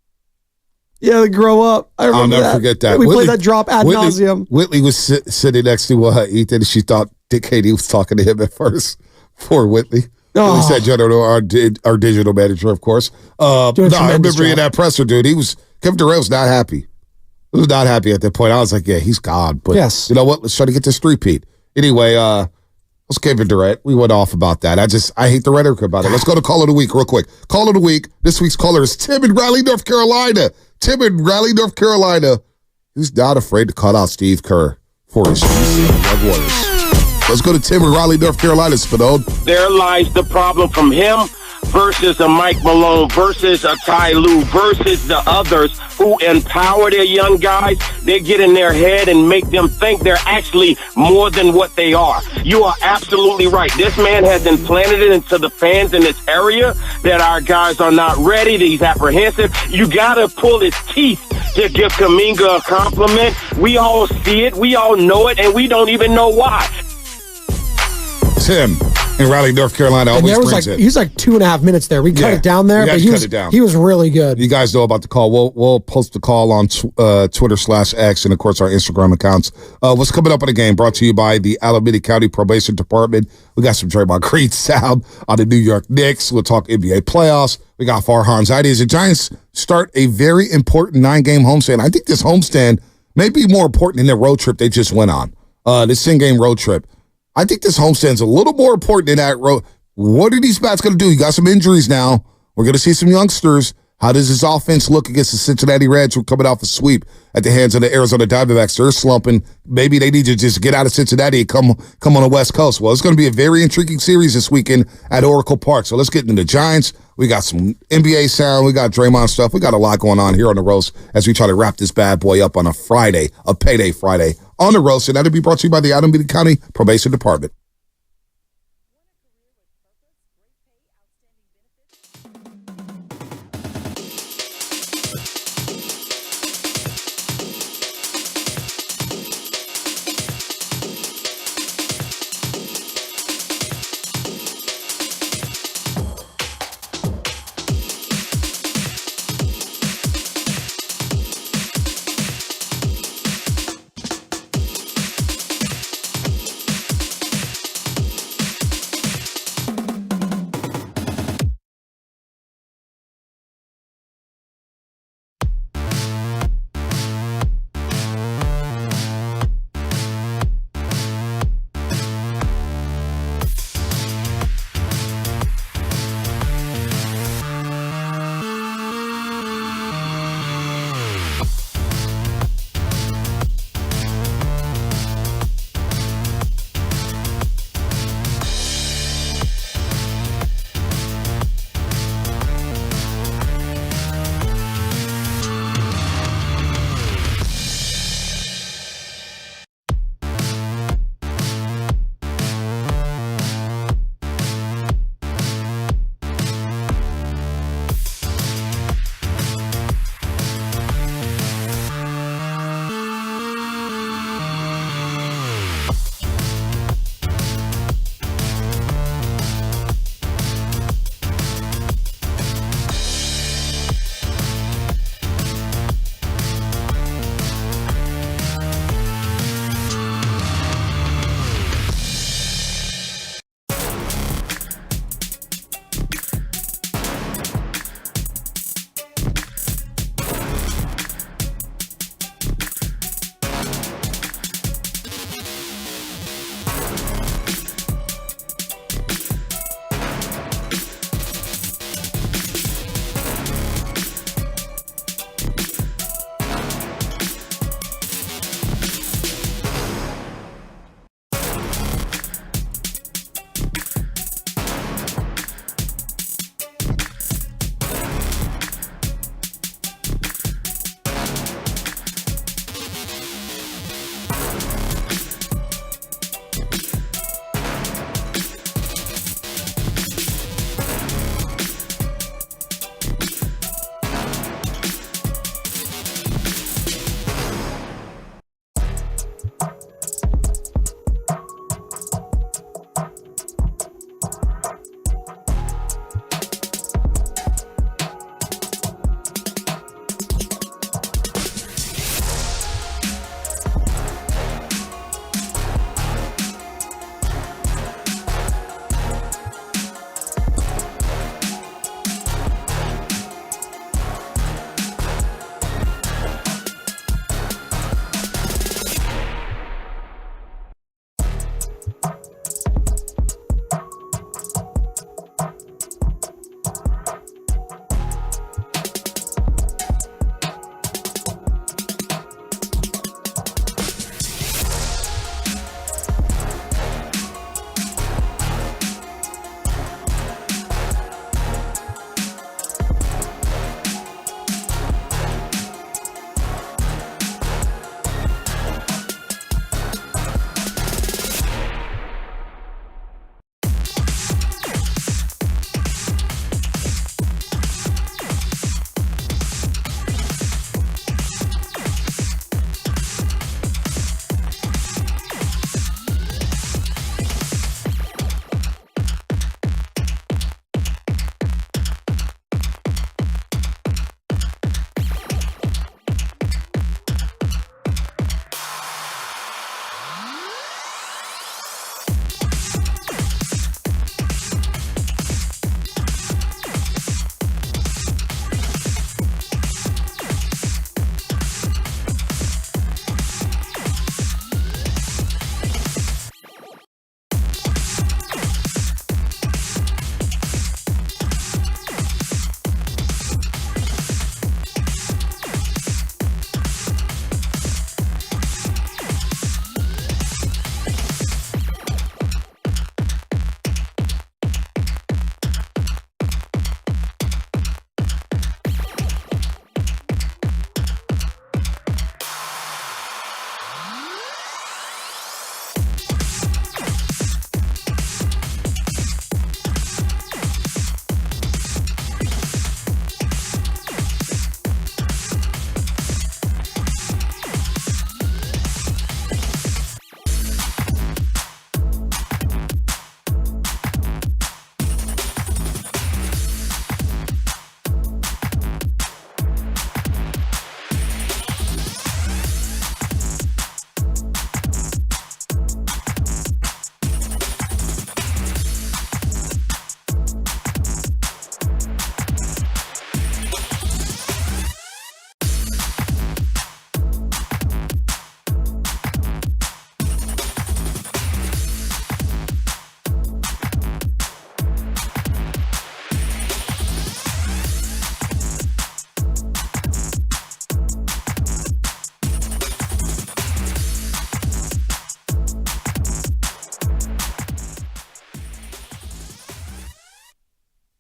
Yeah, they grow up. I'll never forget that. We played that drop ad nauseum. Whitley was sitting next to Ethan, and she thought Dick Katie was talking to him at first for Whitley. Oh. He said, General, our digital manager, of course. I remember in that presser, dude. Kevin Durant was not happy. He was not happy at that point. I was like, yeah, he's gone. But yes. You know what? Let's try to get this three-peat. Anyway, let's Kevin Durant. We went off about that. I hate the rhetoric about it. Let's go to Call of the Week real quick. Call of the Week. This week's caller is Tim in Raleigh, North Carolina. Tim in Raleigh, North Carolina. He's not afraid to call out Steve Kerr for his Young Warriors. Let's go to Tim in Raleigh, North Carolina, Spinone. There lies the problem from him versus a Mike Malone versus a Ty Lue versus the others who empower their young guys. They get in their head and make them think they're actually more than what they are. You are absolutely right. This man has implanted it into the fans in this area that our guys are not ready, that he's apprehensive. You got to pull his teeth to give Kuminga a compliment. We all see it, we all know it, and we don't even know why. Tim in Raleigh, North Carolina, always and brings it. He was like 2.5 minutes there. We cut it down there, but he was really good. You guys know about the call. We'll post the call on Twitter/X and, of course, our Instagram accounts. What's coming up in the game brought to you by the Alameda County Probation Department. We got some Draymond Green sound on the New York Knicks. We'll talk NBA playoffs. We got Farhan's ideas. The Giants start a very important 9-game homestand. I think this homestand may be more important than the road trip they just went on. This 10-game road trip. I think this homestand's a little more important than that road. What are these bats going to do? You got some injuries now. We're going to see some youngsters. How does this offense look against the Cincinnati Reds who are coming off a sweep at the hands of the Arizona Diamondbacks? They're slumping. Maybe they need to just get out of Cincinnati and come on the West Coast. Well, it's going to be a very intriguing series this weekend at Oracle Park. So let's get into the Giants. We got some NBA sound. We got Draymond stuff. We got a lot going on here on the roast as we try to wrap this bad boy up on a Friday, a payday Friday on the roast. And that'll be brought to you by the Alameda County Probation Department.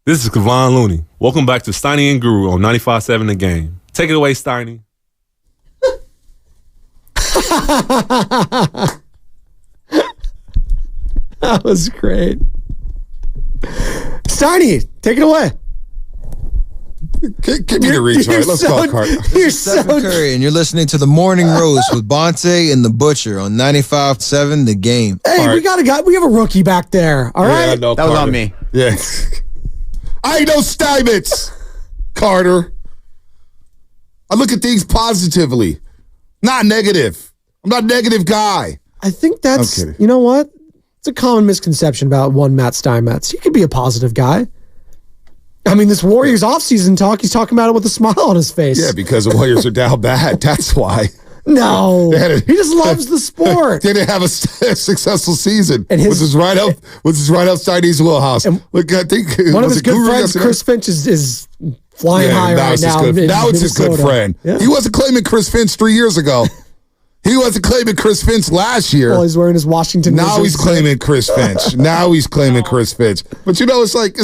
This is Kevon Looney. Welcome back to Steiny and Guru on 95.7 The Game. Take it away, Steiny. That was great. Steiny, take it away. Give me the reach, right? Let's go, Cart. You're Stephen Curry, and you're listening to The Morning Roast with Bonte and The Butcher on 95.7 The Game. Hey, we have a rookie back there. All right, I know, That was on me. Yes. I ain't no Steinmetz, Carter. I look at things positively, not negative. I'm not a negative guy. I think that's, you know what? It's a common misconception about one Matt Steinmetz. He could be a positive guy. I mean, this Warriors offseason talk, he's talking about it with a smile on his face. Yeah, because the Warriors are down bad. That's why. No. He just loves the sport. They didn't have a successful season. And which is right up Steiny's wheelhouse. Look, I think one of his good friends, Chris Finch, is flying high right now. Now it's his good friend. Yeah. He wasn't claiming Chris Finch 3 years ago. He wasn't claiming Chris Finch last year. Well, he's wearing his Washington. Now he's claiming Chris Finch. Now he's claiming Chris Finch. But you know, it's like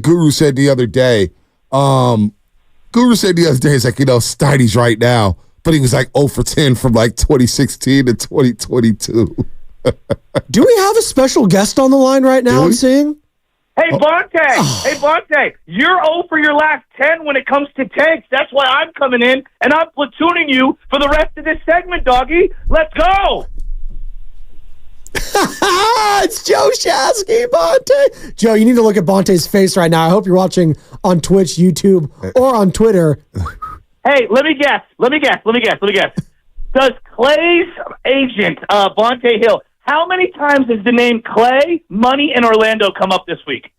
Guru said the other day. It's like, you know, Steiny's right now, but he was like 0 for 10 from like 2016 to 2022. Do we have a special guest on the line right now? I'm seeing. Hey, Bonte! Hey, Bonte! You're 0 for your last 10 when it comes to takes. That's why I'm coming in, and I'm platooning you for the rest of this segment, doggy. Let's go! It's Joe Shasky, Bonte. Joe, you need to look at Bonte's face right now. I hope you're watching on Twitch, YouTube, or on Twitter. Hey, let me guess. Does Clay's agent, Bonte Hill, how many times has the name Clay, Money, and Orlando come up this week?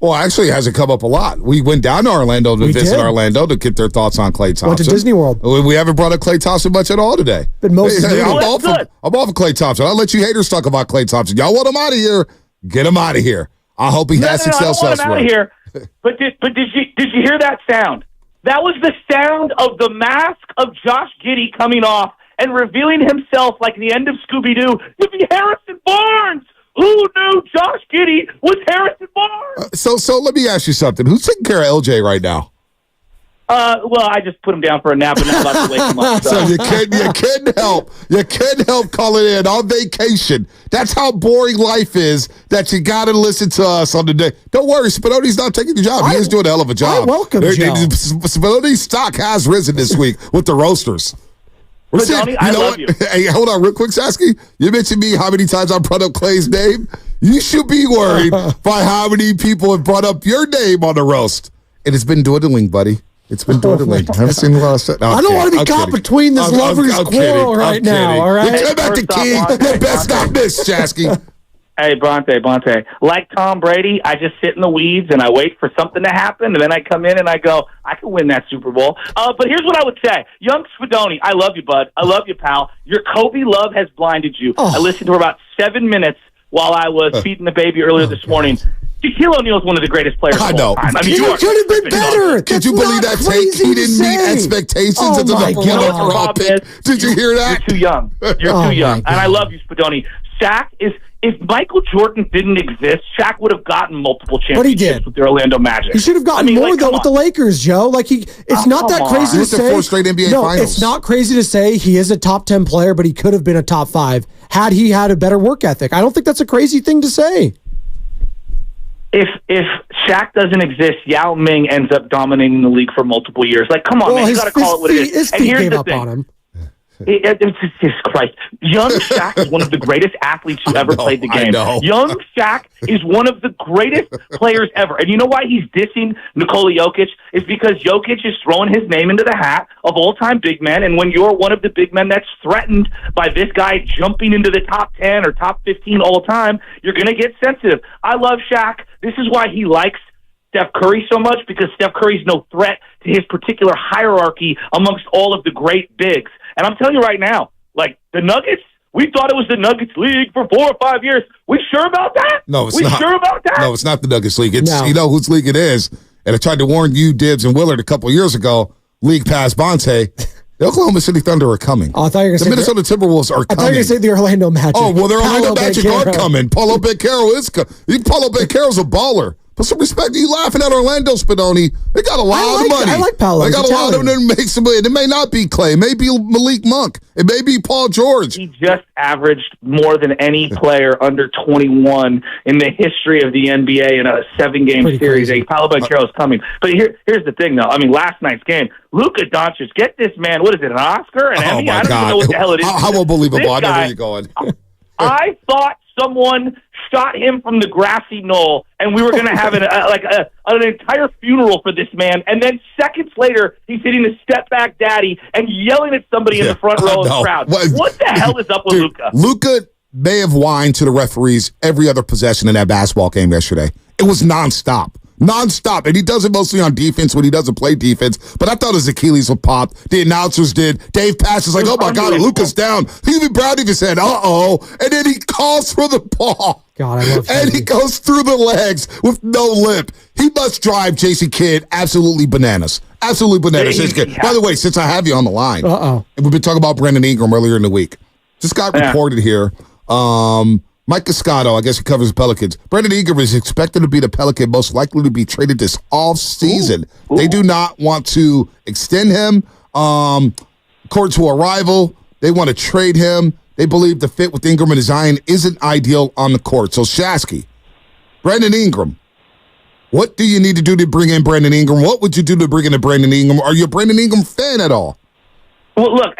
Well, actually, it hasn't come up a lot. We went down to Orlando to visit Orlando to get their thoughts on Klay Thompson. Went to Disney World. We haven't brought up Klay Thompson much at all today. But most I'm off of Klay Thompson. I'll let you haters talk about Klay Thompson. Y'all want him out of here? Get him out of here. I hope he has success elsewhere. I don't want him out of here. But did you hear that sound? That was the sound of the mask of Josh Giddey coming off and revealing himself like the end of Scooby-Doo to be Harrison Barnes. Who knew Josh Giddey was Harrison Barnes? So let me ask you something. Who's taking care of LJ right now? Well, I just put him down for a nap and I'm about to wake him up. So you couldn't help calling in on vacation. That's how boring life is, that you got to listen to us on the day. Don't worry, Spinoni's not taking the job. He is doing a hell of a job. I welcome Joe. Spinoni's stock has risen this week with the roasters. I love you. Hey, hold on real quick, Sasky. You mentioned me how many times I brought up Clay's name. You should be worried by how many people have brought up your name on the roast. And it's been dwindling, buddy. It's been dwindling. I haven't seen a lot of stuff. I don't want to be caught between this lovers' quarrel right now, all right? You come back to King. You best not miss, Shasky. Hey, Bonte. Like Tom Brady, I just sit in the weeds and I wait for something to happen, and then I come in and I go, I can win that Super Bowl. But here's what I would say. Young Spadoni, I love you, bud. I love you, pal. Your Kobe love has blinded you. I listened to her about 7 minutes while I was feeding the baby earlier this morning. Shaquille O'Neal is one of the greatest players of all time. I mean, you could have been better. Could you believe that take? He didn't meet expectations until the overall pick. Did you hear that? You're too young. You're too young. And I love you, Spadoni. Shaq is... If Michael Jordan didn't exist, Shaq would have gotten multiple championships with the Orlando Magic. He should have gotten more though with the Lakers, Joe. Like it's not that crazy to say. 4 straight NBA finals. It's not crazy to say he is a top 10 player, but he could have been a top 5 had he had a better work ethic. I don't think that's a crazy thing to say. If Shaq doesn't exist, Yao Ming ends up dominating the league for multiple years. Like, come on, man, you got to call it what it is. And here's the thing. Jesus Christ. Young Shaq is one of the greatest athletes who ever played the game. Young Shaq is one of the greatest players ever. And you know why he's dissing Nikola Jokic? Is because Jokic is throwing his name into the hat of all-time big men, and when you're one of the big men that's threatened by this guy jumping into the top 10 or top 15 all time, you're going to get sensitive. I love Shaq. This is why he likes Steph Curry so much, because Steph Curry's no threat to his particular hierarchy amongst all of the great bigs. And I'm telling you right now, like the Nuggets, we thought it was the Nuggets League for 4 or 5 years. We sure about that? No, it's not. We sure about that? No, it's not the Nuggets League. It's You know whose league it is. And I tried to warn you, Dibs, and Willard a couple of years ago. League past Bonte. The Oklahoma City Thunder are coming. Oh, I thought you were going to say the Minnesota Timberwolves are coming. I thought you were going to say the Orlando Magic. Oh, well, the Orlando Magic are coming. Paulo Banchero is coming. Paulo Banchero's a baller. Put some respect. You laughing at Orlando, Spadoni. They got a lot of money. I like Paolo. They got a lot of them to make some money. It may not be Clay. It may be Malik Monk. It may be Paul George. He just averaged more than any player under 21 in the history of the NBA in a 7-game series. Paolo Banchero's coming. But here's the thing, though. I mean, last night's game, Luka Doncic, get this man, what is it, an Oscar? An Emmy? I don't even know what the hell it is. How unbelievable. I know where you're going. I thought someone shot him from the grassy knoll, and we were going to have an entire funeral for this man. And then seconds later, he's hitting the step-back daddy and yelling at somebody in the front row of the crowd. What the hell is up with Luka? Luka may have whined to the referees every other possession in that basketball game yesterday. It was nonstop. Nonstop. And he does it mostly on defense when he doesn't play defense. But I thought his Achilles would pop. The announcers did. Dave Pass is like, oh my God, Luka's down. Even Brown even said, uh-oh. And then he calls for the ball. God, I love And he goes through the legs with no lip. He must drive Jason Kidd absolutely bananas. Absolutely bananas. By the way, since I have you on the line, and we've been talking about Brandon Ingram earlier in the week. Just got reported here. Mike Cascato, I guess he covers the Pelicans. Brandon Ingram is expected to be the Pelican most likely to be traded this offseason. They do not want to extend him. According to a rival, they want to trade him. They believe the fit with Ingram and Zion isn't ideal on the court. So, Shasky, Brandon Ingram, what do you need to do to bring in Brandon Ingram? What would you do to bring in a Brandon Ingram? Are you a Brandon Ingram fan at all? Well, look,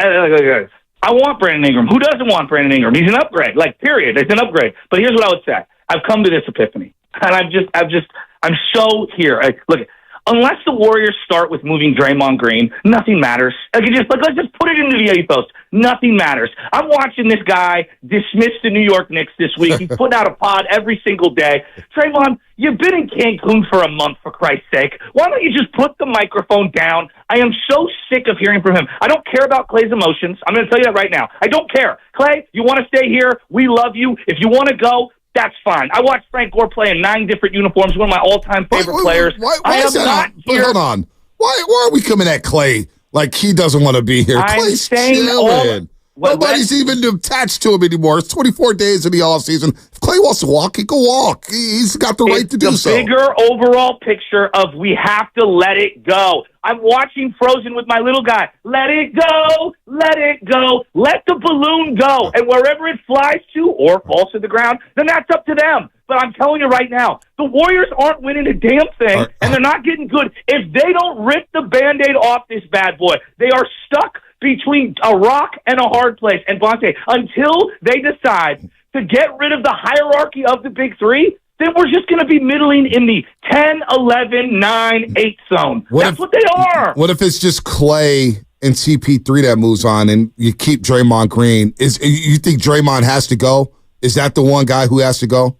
I want Brandon Ingram. Who doesn't want Brandon Ingram? He's an upgrade, period. It's an upgrade. But here's what I would say. I've come to this epiphany, and I'm so here. Look, unless the Warriors start with moving Draymond Green, nothing matters. Let's just put it into the ethos. Nothing matters. I'm watching this guy dismiss the New York Knicks this week. He's putting out a pod every single day. Draymond, you've been in Cancun for a month, for Christ's sake. Why don't you just put the microphone down? I am so sick of hearing from him. I don't care about Clay's emotions. I'm going to tell you that right now. I don't care. Clay, you want to stay here? We love you. If you want to go, that's fine. I watched Frank Gore play in 9 different uniforms, one of my all-time favorite players. Why is that? Hold on. Why are we coming at Clay like he doesn't want to be here? Clay's chilling. Nobody's even attached to him anymore. It's 24 days in the offseason. If Clay wants to walk, he can walk. He's got the right to do so. It's the bigger overall picture of we have to let it go. I'm watching Frozen with my little guy. Let it go. Let it go. Let the balloon go. And wherever it flies to or falls to the ground, then that's up to them. But I'm telling you right now, the Warriors aren't winning a damn thing, and they're not getting good. If they don't rip the Band-Aid off this bad boy, they are stuck between a rock and a hard place. And Bonte, until they decide to get rid of the hierarchy of the big three, then we're just going to be middling in the 10, 11, 9, 8 zone. That's what they are. What if it's just Clay and CP3 that moves on and you keep Draymond Green? You think Draymond has to go? Is that the one guy who has to go?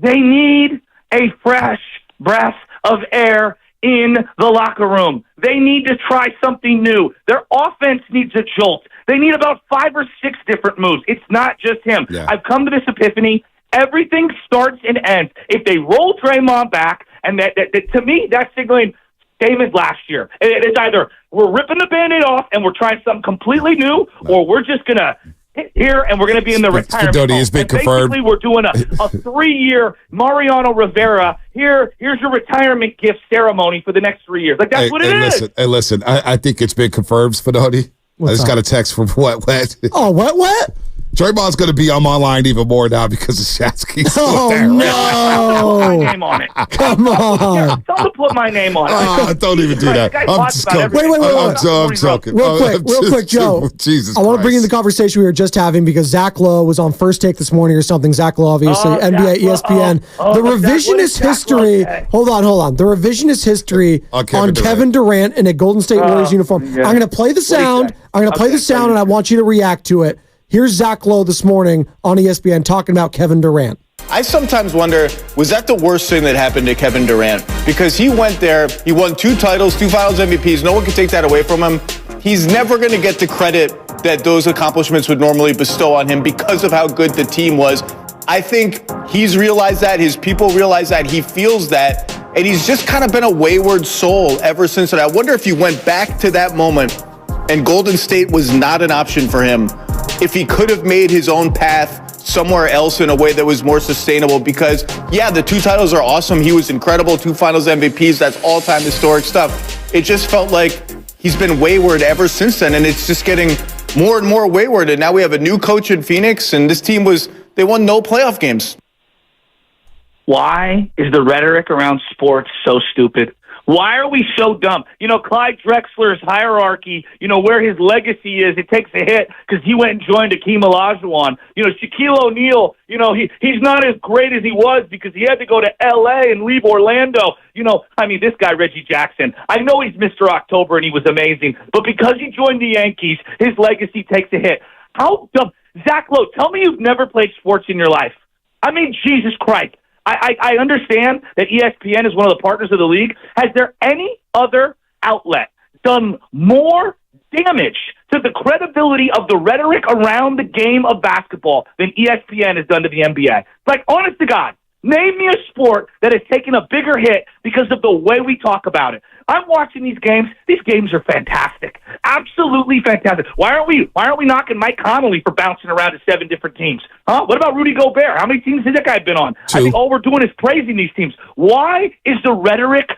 They need a fresh breath of air in the locker room. They need to try something new. Their offense needs a jolt. They need about 5 or 6 different moves. It's not just him. Yeah. I've come to this epiphany. Everything starts and ends. If they roll Draymond back, and that to me, that's signaling same as last year. It's either we're ripping the Band-Aid off and we're trying something completely new, or we're just going to hit here and we're going to be in the retirement home. Has been confirmed. Basically, we're doing a 3-year Mariano Rivera. Here's your retirement gift ceremony for the next 3 years. That's what it is. Listen, I think it's been confirmed, Spadoni. I just got a text from what? Oh, what? Draymond's going to be on my line even more now because of Shasky. Oh, no. Put my name on it. Come on. Tell him to put my name on it. Don't even do that. I'm just Wait. I'm joking. Real quick, Joe. Jesus I want to bring in the conversation we were just having because Zach Lowe was on First Take this morning or something. Zach Lowe, obviously, NBA, ESPN. The revisionist history. Hold on. The revisionist history on Kevin Durant in a Golden State Warriors uniform. Yeah. I'm going to play the sound. And I want you to react to it. Here's Zach Lowe this morning on ESPN talking about Kevin Durant. I sometimes wonder, was that the worst thing that happened to Kevin Durant? Because he went there, he won 2 titles, 2 Finals MVPs. No one can take that away from him. He's never going to get the credit that those accomplishments would normally bestow on him because of how good the team was. I think he's realized that, his people realize that, he feels that, and he's just kind of been a wayward soul ever since. And I wonder if he went back to that moment and Golden State was not an option for him, if he could have made his own path somewhere else in a way that was more sustainable because, yeah, the 2 titles are awesome. He was incredible. 2 finals MVPs. That's all-time historic stuff. It just felt like he's been wayward ever since then, and it's just getting more and more wayward. And now we have a new coach in Phoenix, and this team they won no playoff games. Why is the rhetoric around sports so stupid? Why are we so dumb? Clyde Drexler's hierarchy, where his legacy is, it takes a hit because he went and joined Akeem Olajuwon. Shaquille O'Neal, he's not as great as he was because he had to go to L.A. and leave Orlando. This guy, Reggie Jackson, I know he's Mr. October and he was amazing, but because he joined the Yankees, his legacy takes a hit. How dumb? Zach Lowe, tell me you've never played sports in your life. Jesus Christ. I understand that ESPN is one of the partners of the league. Has there any other outlet done more damage to the credibility of the rhetoric around the game of basketball than ESPN has done to the NBA? Like, honest to God, name me a sport that has taken a bigger hit because of the way we talk about it. I'm watching these games. These games are fantastic. Absolutely fantastic. Why aren't we knocking Mike Connolly for bouncing around to 7 different teams? Huh? What about Rudy Gobert? How many teams has that guy been on? 2. I think all we're doing is praising these teams. Why is the rhetoric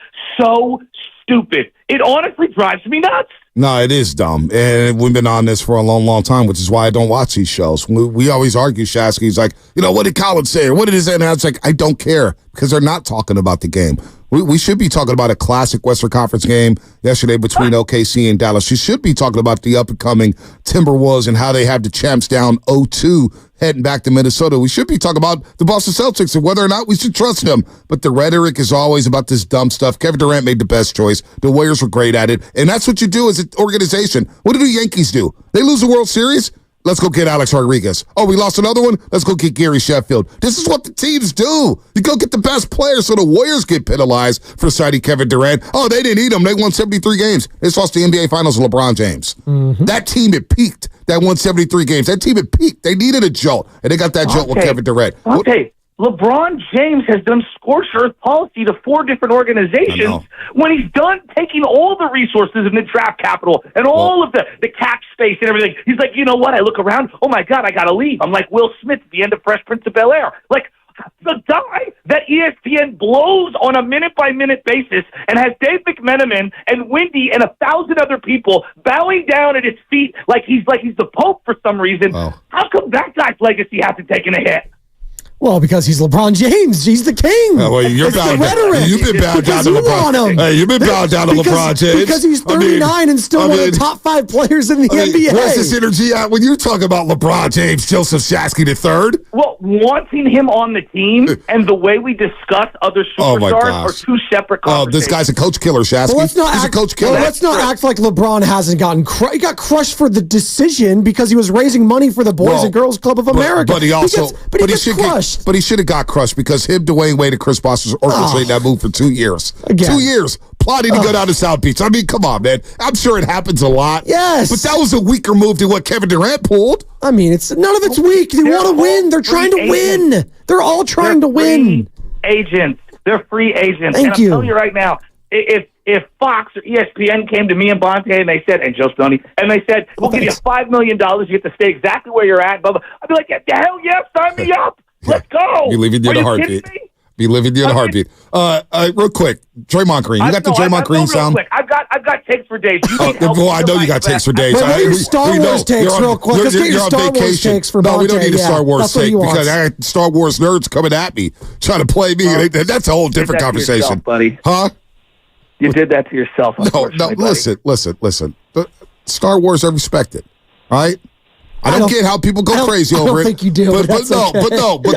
so stupid? It honestly drives me nuts. No, it is dumb. And we've been on this for a long, long time, which is why I don't watch these shows. We always argue, Shasky's like, what did Collins say? Or what did he say? And I was like, I don't care because they're not talking about the game. We should be talking about a classic Western Conference game yesterday between OKC and Dallas. You should be talking about the up-and-coming Timberwolves and how they have the champs down 0-2 heading back to Minnesota. We should be talking about the Boston Celtics and whether or not we should trust them. But the rhetoric is always about this dumb stuff. Kevin Durant made the best choice. The Warriors were great at it. And that's what you do as an organization. What do the Yankees do? They lose the World Series? Let's go get Alex Rodriguez. Oh, we lost another one? Let's go get Gary Sheffield. This is what the teams do. You go get the best players so the Warriors get penalized for signing Kevin Durant. Oh, they didn't need him. They won 73 games. They just lost the NBA Finals with LeBron James. Mm-hmm. That team had peaked. That won 73 games. That team had peaked. They needed a jolt, and they got that jolt with Kevin Durant. Okay. LeBron James has done scorched earth policy to 4 different organizations when he's done taking all the resources in the draft capital and all of the cap space and everything. He's like, you know what? I look around. Oh, my God, I got to leave. I'm like Will Smith at the end of Fresh Prince of Bel-Air. Like, the guy that ESPN blows on a minute-by-minute basis and has Dave McMenamin and Wendy and 1,000 other people bowing down at his feet like he's the Pope for some reason. How come that guy's legacy hasn't taken a hit? Well, because he's LeBron James. He's the king. You've been bowed down to LeBron. Hey, you've been bowed down to LeBron James. Because he's 39 and still one of the top 5 players in the NBA. Where's this energy at when you talk about LeBron James, Joseph Shasky III? Well, wanting him on the team and the way we discuss other superstars are 2 separate conversations. This guy's a coach killer, Shasky. He's a coach killer. Let's not act like LeBron hasn't gotten he got crushed for the decision because he was raising money for the Boys and Girls Club of America. But he also he gets crushed. But he should have got crushed because him, Dwayne Wade, and Chris Bosh was orchestrating that move for 2 years. 2 years plotting to go down to South Beach. I mean, come on, man. I'm sure it happens a lot. Yes. But that was a weaker move than what Kevin Durant pulled. I mean, none of it's weak. They want to win. They're trying to win. They're all trying to win. Agents. They're free agents. Thank you. I'm telling you right now, if Fox or ESPN came to me and Bonte and they said, and Joe Stoney, and they said, we'll give you $5 million, you get to stay exactly where you're at, blah, blah. I'd be like, the hell yes, sign me up. Let's go. Be leaving you in a heartbeat. Be living you in a heartbeat. Real quick, Draymond Green. You got the Draymond Green sound? Quick. I've got takes for days. Well, I know you got takes for days. What are your Star Wars takes real quick? Let's get your Star Wars takes for Bonte. No, we don't need a Star Wars take because I had Star Wars nerds coming at me trying to play me. That's a whole different conversation. Yourself, buddy. Huh? You did that to yourself. No, listen. Star Wars, I respect it. All right? I don't get how people go crazy over it. I don't think you do. But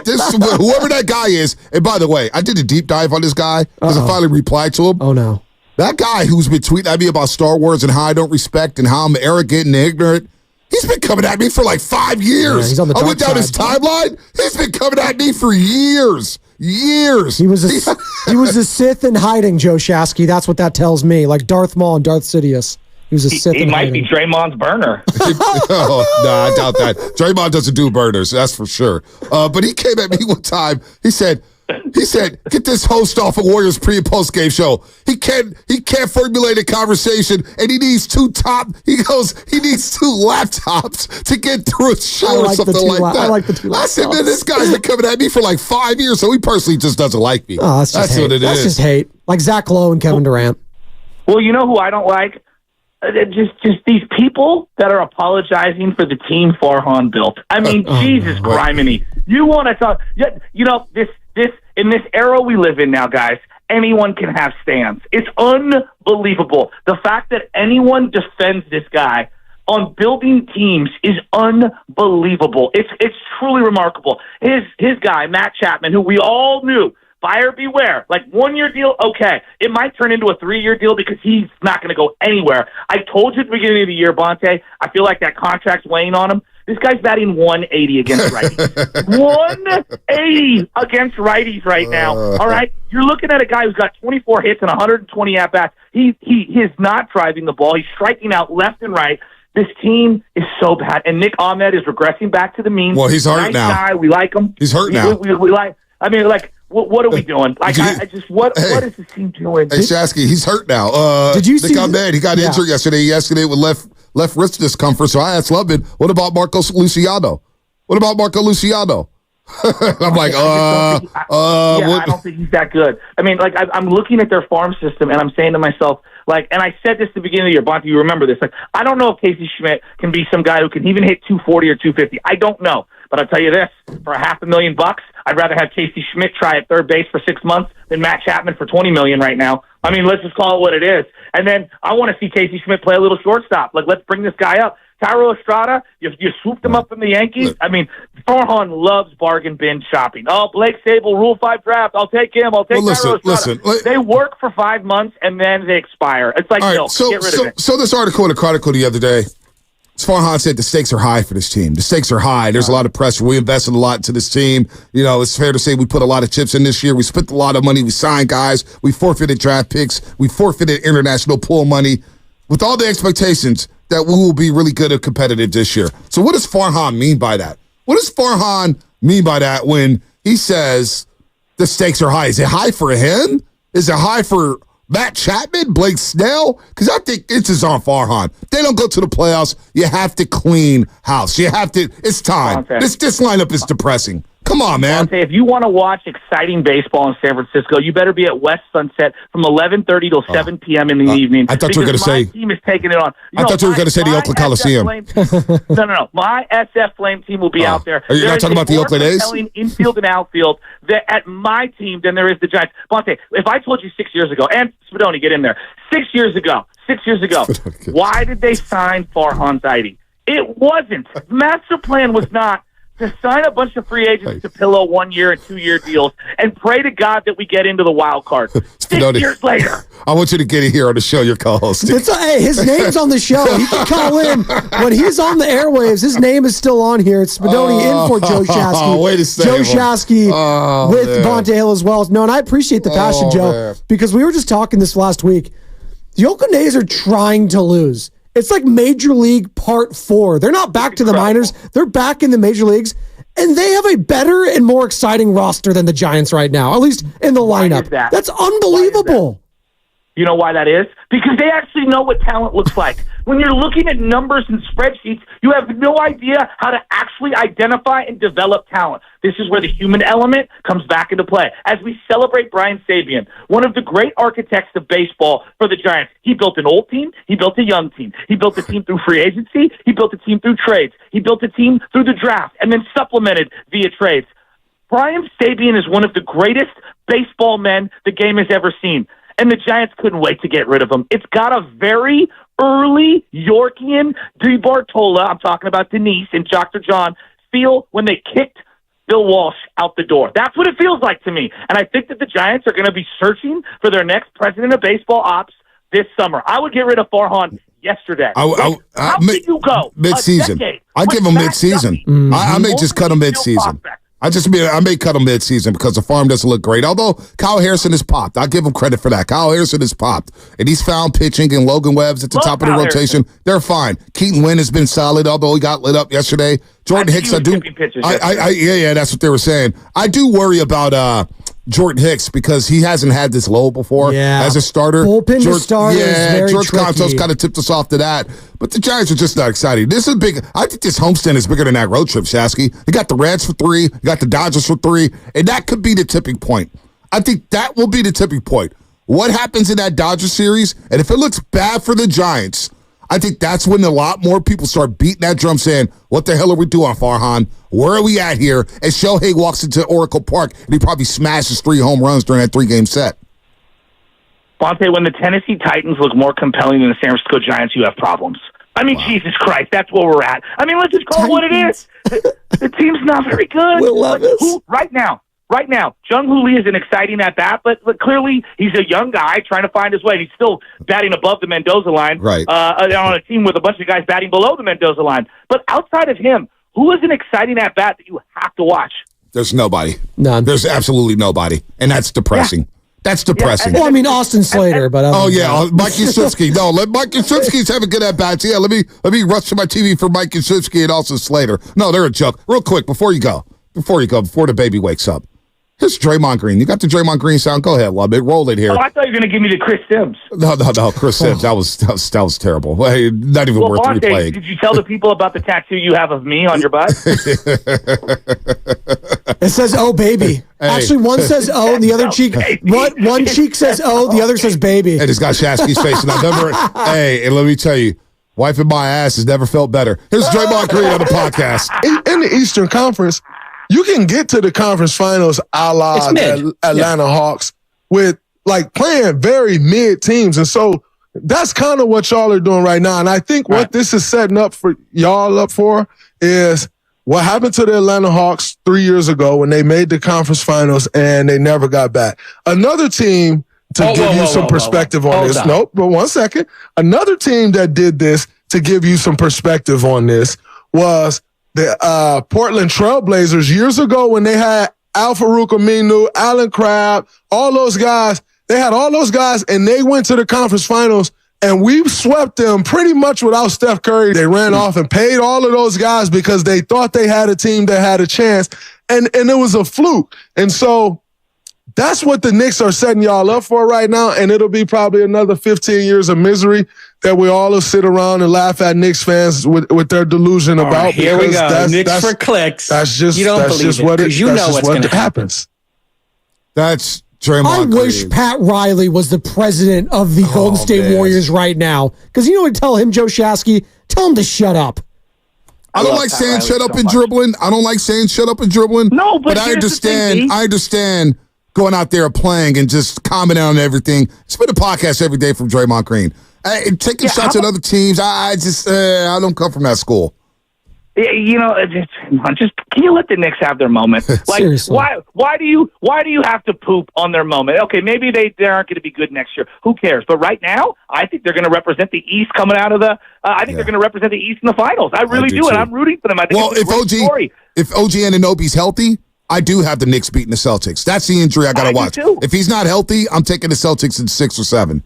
this whoever that guy is, and by the way, I did a deep dive on this guy because I finally replied to him. Oh, no. That guy who's been tweeting at me about Star Wars and how I don't respect and how I'm arrogant and ignorant, he's been coming at me for like 5 years. Yeah, he's on the I went down his timeline. He's been coming at me for years. He was a Sith in hiding, Joe Shasky. That's what that tells me. Like Darth Maul and Darth Sidious. He was a Sith. He might be Draymond's burner. No, I doubt that. Draymond doesn't do burners, that's for sure. But he came at me one time. He said, He said, "Get this host off a Warriors pre and post game show. He can't formulate a conversation, and he needs he needs 2 laptops to get through a show or something like that." I like the 2 laptops. I said, man, this guy's been coming at me for like 5 years, so he personally just doesn't like me. Oh, that's what it is. That's just hate. Like Zach Lowe and Kevin Durant. Well, you know who I don't like? Just these people that are apologizing for the team Farhan built. I mean, Jesus Criminy. You want to talk? You know, this in this era we live in now, guys. Anyone can have stands. It's unbelievable. The fact that anyone defends this guy on building teams is unbelievable. It's truly remarkable. His guy, Matt Chapman, who we all knew, buyer beware, like 1-year deal, okay. It might turn into a 3-year deal because he's not going to go anywhere. I told you at the beginning of the year, Bonte, I feel like that contract's weighing on him. This guy's batting 180 against righties. 180 against righties right now. All right? You're looking at a guy who's got 24 hits and 120 at-bats. He is not driving the ball. He's striking out left and right. This team is so bad. And Nick Ahmed is regressing back to the mean. Well, he's hurt nice now. Guy. We like him. He's hurt now. We like. I mean, like, what are we doing? Like, what is this team doing? Hey, Shasky, he's hurt now. Did you see? He got injured yesterday with left wrist discomfort. So I asked Lubin, what about Marco Luciano? I'm like, I don't think he's that good. I mean, like, I'm looking at their farm system, and I'm saying to myself, like, and I said this at the beginning of the year, Bonte, you remember this. Like, I don't know if Casey Schmidt can be some guy who can even hit 240 or 250. I don't know. But I'll tell you this, for $500,000, I'd rather have Casey Schmidt try at third base for 6 months than Matt Chapman for $20 million right now. I mean, let's just call it what it is. And then I want to see Casey Schmidt play a little shortstop. Like, let's bring this guy up. Tyro Estrada, you swooped him up from the Yankees. I mean, Farhan loves bargain bin shopping. Oh, Blake Sable, Rule 5 draft. I'll take him. I'll take Tyro Estrada. They work for 5 months, and then they expire. It's like, milk. Get rid of it. So this article in the Chronicle the other day, Farhan said the stakes are high for this team. The stakes are high. There's a lot of pressure. We invested a lot into this team. You know, it's fair to say we put a lot of chips in this year. We spent a lot of money. We signed guys. We forfeited draft picks. We forfeited international pool money with all the expectations that we will be really good and competitive this year. So what does Farhan mean by that? What does Farhan mean by that when he says the stakes are high? Is it high for him? Is it high for Matt Chapman, Blake Snell? Because I think it's just on Farhan. They don't go to the playoffs. You have to clean house. You have to. It's time. This lineup is depressing. Come on, man. If you want to watch exciting baseball in San Francisco, you better be at West Sunset from 11:30 till 7 p.m. in the evening. I thought you were going to say. My team is taking it on. I thought you were going to say the Oakland Coliseum. No. My SF Flame team will be out there. Are you not talking about the Oakland A's? Infield and outfield at my team than there is the Giants. Bonte, if I told you 6 years ago, and Spadoni, get in there. 6 years ago, why did they sign Farhan Zaidi? It wasn't. The master plan was not to sign a bunch of free agents to pillow 1 year and 2 year deals and pray to God that we get into the wild card. 6 years later. I want you to get in here on the show, your co-host. Hey, his name's on the show. He can call in. When he's on the airwaves, his name is still on here. It's Spadoni in for Joe Shasky. Wait a second. Joe Shasky with Bonte Hill as well. No, and I appreciate the passion, Joe, because we were just talking this last week. The Oakland A's are trying to lose. It's like Major League Part 4. They're not back to the minors. They're back in the major leagues, and they have a better and more exciting roster than the Giants right now, at least in the lineup. That's unbelievable. You know why that is? Because they actually know what talent looks like. When you're looking at numbers and spreadsheets, you have no idea how to actually identify and develop talent. This is where the human element comes back into play. As we celebrate Brian Sabian, one of the great architects of baseball for the Giants, he built an old team, he built a young team, he built a team through free agency, he built a team through trades, he built a team through the draft, and then supplemented via trades. Brian Sabian is one of the greatest baseball men the game has ever seen. And the Giants couldn't wait to get rid of him. It's got a very early Yorkian DeBartola, I'm talking about Denise and Dr. John, feel when they kicked Bill Walsh out the door. That's what it feels like to me. And I think that the Giants are going to be searching for their next president of baseball ops this summer. I would get rid of Farhan yesterday. How did you go? Mid-season. I give him mid-season. I may just cut him mid-season. I may cut him mid-season because the farm doesn't look great. Although Kyle Harrison has popped. I'll give him credit for that. Kyle Harrison has popped. And he's found pitching, and Logan Webb's at the top of the rotation. They're fine. Keaton Wynn has been solid, although he got lit up yesterday. Jordan Hicks, that's what they were saying. I do worry about Jordan Hicks because he hasn't had this low before as a starter. Bullpen to starter is very George tricky. Contos kind of tipped us off to that. But the Giants are just not exciting. This is big. I think this homestand is bigger than that road trip, Shasky. You got the Reds for 3, you got the Dodgers for 3, and that could be the tipping point. I think that will be the tipping point. What happens in that Dodgers series, and if it looks bad for the Giants, I think that's when a lot more people start beating that drum saying, what the hell are we doing, Farhan? Where are we at here? And Shohei walks into Oracle Park, and he probably smashes 3 home runs during that 3-game set. Bonte, when the Tennessee Titans look more compelling than the San Francisco Giants, you have problems. I mean, Jesus Christ, that's where we're at. I mean, let's just call it what it is. The team's not very good. Will Levis. Right now, Jung-Hoo Lee is an exciting at-bat, but clearly he's a young guy trying to find his way. He's still batting above the Mendoza line on a team with a bunch of guys batting below the Mendoza line. But outside of him, who is an exciting at-bat that you have to watch? There's nobody. None. There's absolutely nobody, and that's depressing. Yeah. That's depressing. Well, I mean, Austin Slater, but Mike Yastrzemski. No, let Mike Yastrzemski's have a good at-bats. Yeah, let me rush to my TV for Mike Yastrzemski and Austin Slater. No, they're a joke. Real quick, before the baby wakes up. Here's Draymond Green. You got the Draymond Green sound? Go ahead, love it. Roll it here. Oh, I thought you were going to give me the Chris Sims. No, Chris Sims. That was terrible. Hey, not even worth replaying. Did you tell the people about the tattoo you have of me on your butt? It says "Oh baby." Hey. Actually, one says "Oh" and the other cheek. One cheek says "Oh," the other says "baby." And it's got Shasky's face. And I've never. Hey, and let me tell you, wiping my ass has never felt better. Here's Draymond Green on the podcast. In the Eastern Conference, you can get to the conference finals a la the Atlanta Hawks with like playing very mid teams. And so that's kind of what y'all are doing right now. And I think what this is setting up for y'all up for is what happened to the Atlanta Hawks 3 years ago when they made the conference finals and they never got back. Another team to give you some perspective on this. Nope, but 1 second. Another team that did this to give you some perspective on this was the Portland Trailblazers years ago when they had Al-Farouq Aminu, Alan Crabb, all those guys. They had all those guys, and they went to the conference finals, and we swept them pretty much without Steph Curry. They ran off and paid all of those guys because they thought they had a team that had a chance, and it was a fluke. And so that's what the Knicks are setting y'all up for right now, and it'll be probably another 15 years of misery that we all will sit around and laugh at Knicks fans with their delusion about. Right, here we go. Knicks for clicks. That's just you don't that's believe just it, what it. you That's know just what's what going to happens. That's Draymond I Green. wish Pat Riley was the president of the Golden State Warriors right now. Because you know what? Tell him, Joe Shasky, tell him to shut up. I don't like saying shut up and dribbling. I don't like saying shut up and dribbling. No, but I understand. I understand going out there playing and just commenting on everything. It's been a podcast every day from Draymond Green. Taking shots at other teams. I don't come from that school. You know, just can you let the Knicks have their moment? Like, Seriously. why do you have to poop on their moment? Okay, maybe they aren't going to be good next year. Who cares? But right now, I think they're going to represent the East coming out of the. I think they're going to represent the East in the finals. I really do, and I'm rooting for them. I think if OG Anunoby's healthy, I do have the Knicks beating the Celtics. That's the injury I got to watch. If he's not healthy, I'm taking the Celtics in 6 or 7.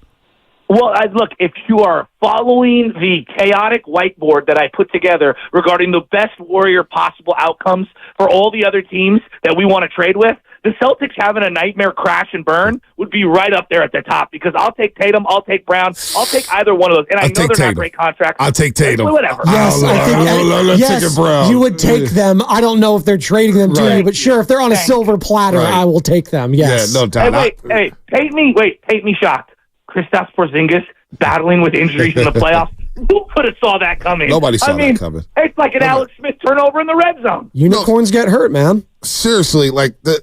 Well, look, if you are following the chaotic whiteboard that I put together regarding the best Warrior possible outcomes for all the other teams that we want to trade with, the Celtics having a nightmare crash and burn would be right up there at the top because I'll take Tatum, I'll take Brown, I'll take either one of those. And I know they're not great contracts. I'll take Tatum. Whatever. Yes, I think you would take them. I don't know if they're trading them to you, but sure, if they're on a silver platter, I will take them. Yes. Yeah, no doubt. Hey, paint me shocked. Kristaps Porzingis battling with injuries in the playoffs. Who could have saw that coming? Nobody saw that coming. It's like an Alex Smith turnover in the red zone. Unicorns get hurt, man. Seriously, like the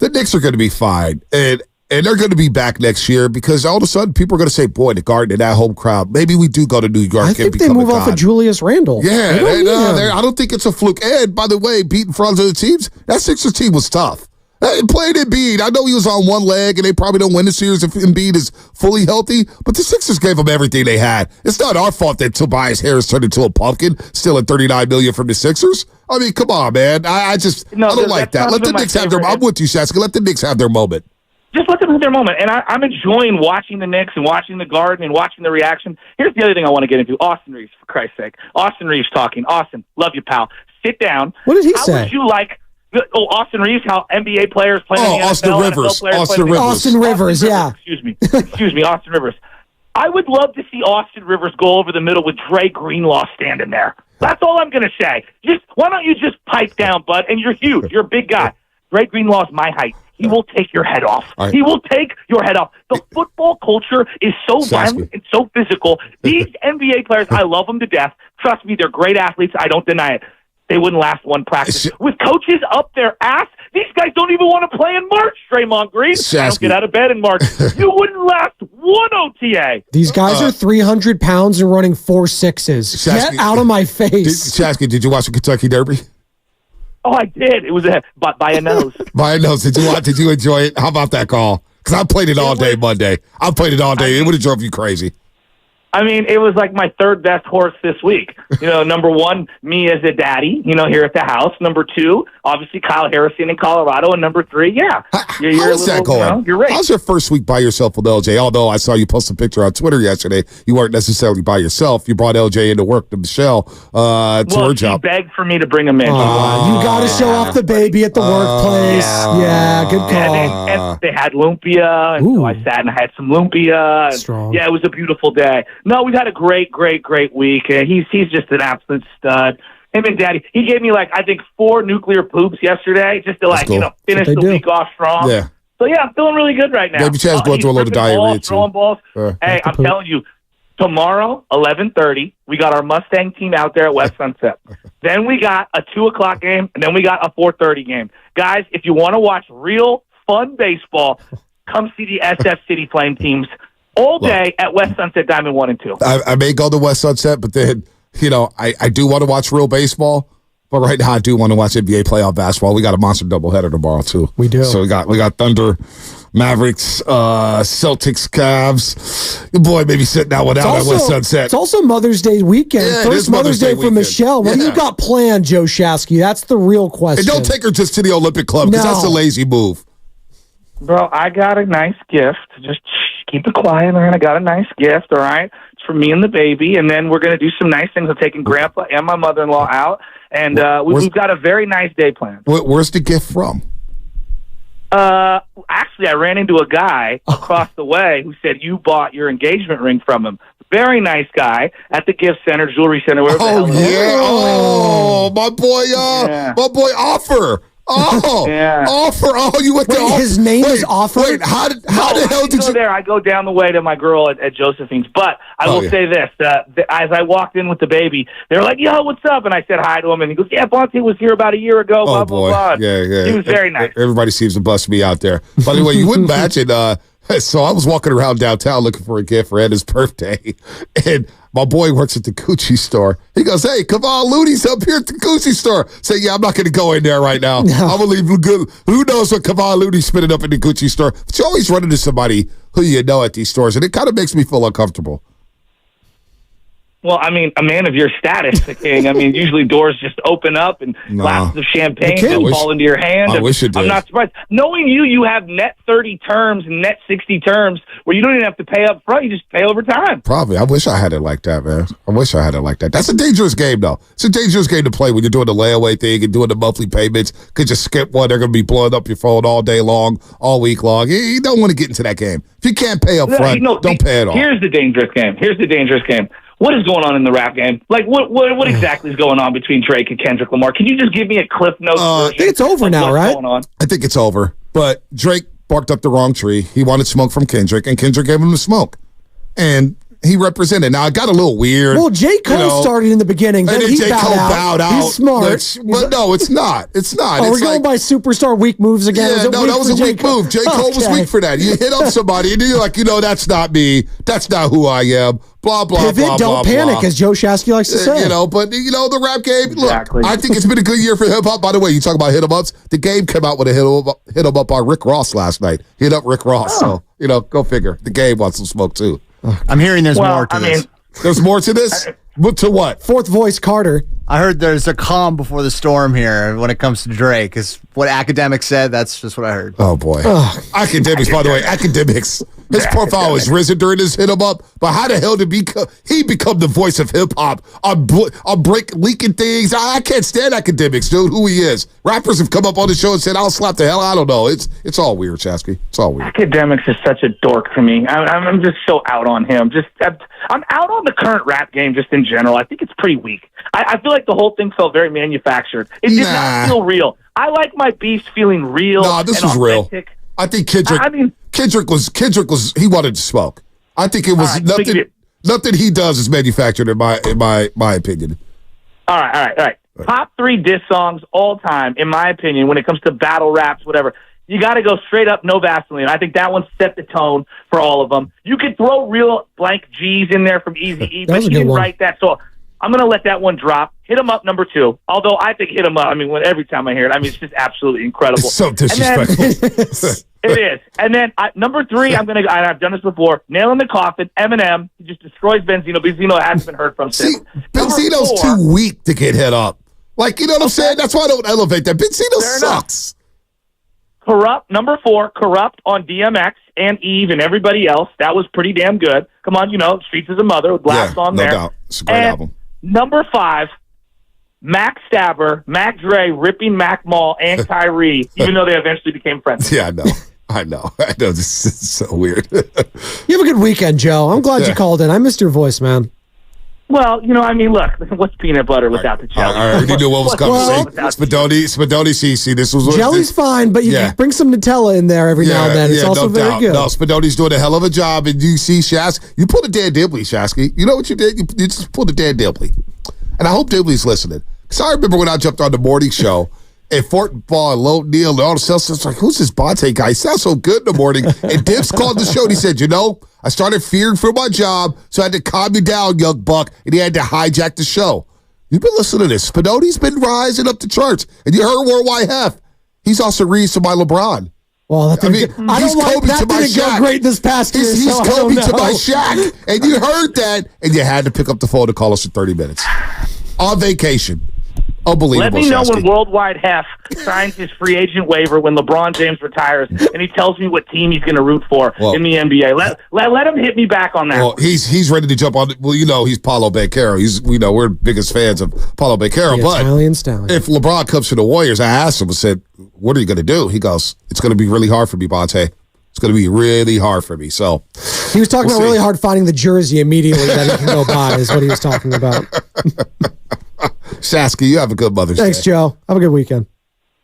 Knicks are going to be fine, and they're going to be back next year because all of a sudden people are going to say, "Boy, the Garden, that home crowd. Maybe we do go to New York." I think they move off of Julius Randle. Yeah, I don't think it's a fluke. And by the way, beating front of the teams, that Sixers team was tough. Playing Embiid, I know he was on one leg, and they probably don't win the series if Embiid is fully healthy, but the Sixers gave them everything they had. It's not our fault that Tobias Harris turned into a pumpkin, still at $39 million from the Sixers. I mean, come on, man. I don't like that. Let the Knicks have their moment. I'm with you, Shasky. Let the Knicks have their moment. Just let them have their moment. And I'm enjoying watching the Knicks and watching the Garden and watching the reaction. Here's the other thing I want to get into. Austin Reeves, for Christ's sake. Austin Reeves talking. Austin, love you, pal. Sit down. What did he say? Would you like... Austin Reeves, how NBA players play in the Austin NFL, Rivers. NFL players Austin play in the Rivers. Austin Rivers, yeah. Excuse me, Austin Rivers. I would love to see Austin Rivers go over the middle with Dre Greenlaw standing there. That's all I'm going to say. Why don't you just pipe down, bud? And you're huge. You're a big guy. Dre Greenlaw's my height. He will take your head off. Right. He will take your head off. The football culture is so violent and so physical. These NBA players, I love them to death. Trust me, they're great athletes. I don't deny it. They wouldn't last one practice. With coaches up their ass, these guys don't even want to play in March, Draymond Green. I don't get out of bed in March. You wouldn't last one OTA. These guys are 300 pounds and running 4.6s. Get out of my face. Shasky, did you watch the Kentucky Derby? Oh, I did. It was by a nose. By a nose. Did you enjoy it? How about that call? Because I played it all day Monday. I played it all day. It would have drove you crazy. I mean, it was like my third best horse this week. Number one, me as a daddy, here at the house. Number two, obviously Kyle Harrison in Colorado. And number three, yeah. How's that going? You're right. How's your first week by yourself with LJ? Although I saw you post a picture on Twitter yesterday, you weren't necessarily by yourself. You brought LJ into work to Michelle to her job. She begged for me to bring him in. You got to show off the baby at the workplace. Yeah, good call. And they had lumpia, and so I sat and I had some lumpia. And, yeah, it was a beautiful day. No, we've had a great week. He's just an absolute stud. Him and Daddy. He gave me I think 4 nuclear poops yesterday just to finish the week off strong. Yeah. So yeah, I'm feeling really good right now. Baby Chad's going through a load of diarrhea too. Throwing balls. Hey, I'm telling you, tomorrow 11:30, we got our Mustang team out there at West Sunset. Then we got a 2:00 game, and then we got a 4:30 game. Guys, if you want to watch real fun baseball, come see the SF City Flame teams all day at West Sunset Diamond 1 and 2. I may go to West Sunset, but then, I do want to watch real baseball. But right now, I do want to watch NBA playoff basketball. We got a monster doubleheader tomorrow, too. We do. So we got Thunder, Mavericks, Celtics, Cavs. Your boy may be sitting that one out at West Sunset. It's also Mother's Day weekend. Yeah, First Mother's Day for Michelle. What do you got planned, Joe Shasky? That's the real question. And don't take her just to the Olympic Club, because that's a lazy move. Bro, I got a nice gift. Just keep it quiet, all right? I got a nice gift, all right? It's for me and the baby, and then we're going to do some nice things. I'm taking Grandpa and my mother-in-law out, and we've got a very nice day planned. Where's the gift from? Actually, I ran into a guy across the way who said you bought your engagement ring from him. Very nice guy at the gift center, jewelry center. Oh, yeah. Oh, my boy, Offer. Oh, yeah. Offer. Oh, you went there. His name is Offer? Wait, how the hell did you go there? I go down the way to my girl at Josephine's. But I will say this. As I walked in with the baby, they were like, yo, what's up? And I said hi to him. And he goes, yeah, Bonte was here about a year ago. Blah, blah, blah. Yeah. He was very nice. Everybody seems to bust me out there. By the way, you wouldn't imagine. So I was walking around downtown looking for a gift for Edna's birthday. And my boy works at the Gucci store. He goes, hey, Kevon Looney's up here at the Gucci store. Say, yeah, I'm not going to go in there right now. I'm going to leave good. Who knows what Kevon Looney's spinning up in the Gucci store? But you always run into somebody who you know at these stores, and it kind of makes me feel uncomfortable. Well, I mean, a man of your status, the king. I mean, usually doors just open up and glasses of champagne just fall into your hand. I wish it did. I'm not surprised. Knowing you have net 30 terms and net 60 terms where you don't even have to pay up front. You just pay over time. Probably. I wish I had it like that, man. I wish I had it like that. That's a dangerous game, though. It's a dangerous game to play when you're doing the layaway thing and doing the monthly payments. Could just skip one. They're going to be blowing up your phone all day long, all week long. You don't want to get into that game. If you can't pay up front, don't pay it off. Here's the dangerous game. What is going on in the rap game? Like, what exactly is going on between Drake and Kendrick Lamar? Can you just give me a Cliff Notes version? I think it's over now, right? I think it's over. But Drake barked up the wrong tree. He wanted smoke from Kendrick, and Kendrick gave him the smoke. And he represented. Now, it got a little weird. Well, J. Cole started in the beginning. Then he bowed out. He's smart. But no, it's not. It's not. Oh, we're going by Superstar weak moves again. Yeah, that was a weak move. J. Cole was weak for that. You hit up somebody, and you're like, that's not me. That's not who I am. Blah, blah, Pivot, blah, don't blah, panic, blah. as Joe Shasky likes to say. But the rap game, look, I think it's been a good year for hip-hop. By the way, you talk about hit-em-ups. The Game came out with a hit-em-up on Rick Ross last night. Hit up Rick Ross. So, go figure. The Game wants some smoke, too. I'm hearing there's more to this. There's more to this? To what? Fourth voice, Carter. I heard there's a calm before the storm here when it comes to Drake. Is what academics said. That's just what I heard. Oh, boy. Academics, by the way, academics. His profile was risen during his hit him up, but how the hell did he become the voice of hip-hop? On break leaking things. I can't stand academics, dude, who he is. Rappers have come up on the show and said, I'll slap the hell. I don't know. It's all weird, Shasky. It's all weird. Academics is such a dork for me. I'm just so out on him. I'm out on the current rap game just in general. I think it's pretty weak. I feel like the whole thing felt very manufactured. It did not feel real. I like my beefs feeling real. No, this was authentic. Real. I think Kendrick was he wanted to smoke. I think it was nothing he does is manufactured in my opinion. All right. Top 3 diss songs all time, in my opinion, when it comes to battle raps, whatever. You got to go straight up, no Vaseline. I think that one set the tone for all of them. You could throw real blank G's in there from Eazy-E, but he didn't write that, so I'm going to let that one drop. Hit 'em up, number 2. Although I think Hit 'em up, every time I hear it, it's just absolutely incredible. It's so disrespectful. It is. And then number 3, I've done this before, Nail in the Coffin, Eminem. He just destroys Benzino. Benzino hasn't been heard from since. Benzino's too weak to get hit up. Like, you know what I'm saying? That's why I don't elevate that. Benzino sucks. Corrupt, number 4, Corrupt on DMX and Eve and everybody else. That was pretty damn good. Come on, Streets is a Mother with last song there. Doubt. It's a great album. Number 5, Mac Stabber, Mac Dre ripping Mac Mall and Kyrie, even though they eventually became friends. Yeah, I know. This is so weird. You have a good weekend, Joe. I'm glad you called in. I missed your voice, man. Well, look, what's peanut butter without the jelly? I already knew what was coming. Spadoni, CC, this was... Jelly's fine, but you bring some Nutella in there every now and then. It's also very good. No, Spadoni's doing a hell of a job, and you see you pulled a Dan Dibley, Shasky. You know what you did? You just pulled a Dan Dibley. And I hope Dibley's listening. Because I remember when I jumped on the morning show, and Fort Ball and Low Neal and all the stuff, it's like, who's this Bonte guy? He sounds so good in the morning. And Dibs called the show, and he said, I started fearing for my job, so I had to calm you down, young buck, and he had to hijack the show. You've been listening to this. Spadoni's been rising up the charts. And you heard Worldwide Hef. He's also reason to my LeBron. Well, I don't like that didn't go great this past year. He's Kobe to my Shaq. And you heard that, and you had to pick up the phone to call us for 30 minutes. On vacation. Unbelievable. Let me know when Worldwide Hef signs his free agent waiver when LeBron James retires, and he tells me what team he's going to root for in the NBA. Let him hit me back on that. Well, he's ready to jump on. Well, he's Paulo Banchero. We're biggest fans of Paulo Banchero. But Italian stallion. If LeBron comes to the Warriors, I asked him and said, "What are you going to do?" He goes, "It's going to be really hard for me, Bonte. It's going to be really hard for me." So he was talking about really hard finding the jersey immediately that he can go buy. Is what he was talking about. Sasky, you have a good Mother's Day. Thanks, Joe. Have a good weekend.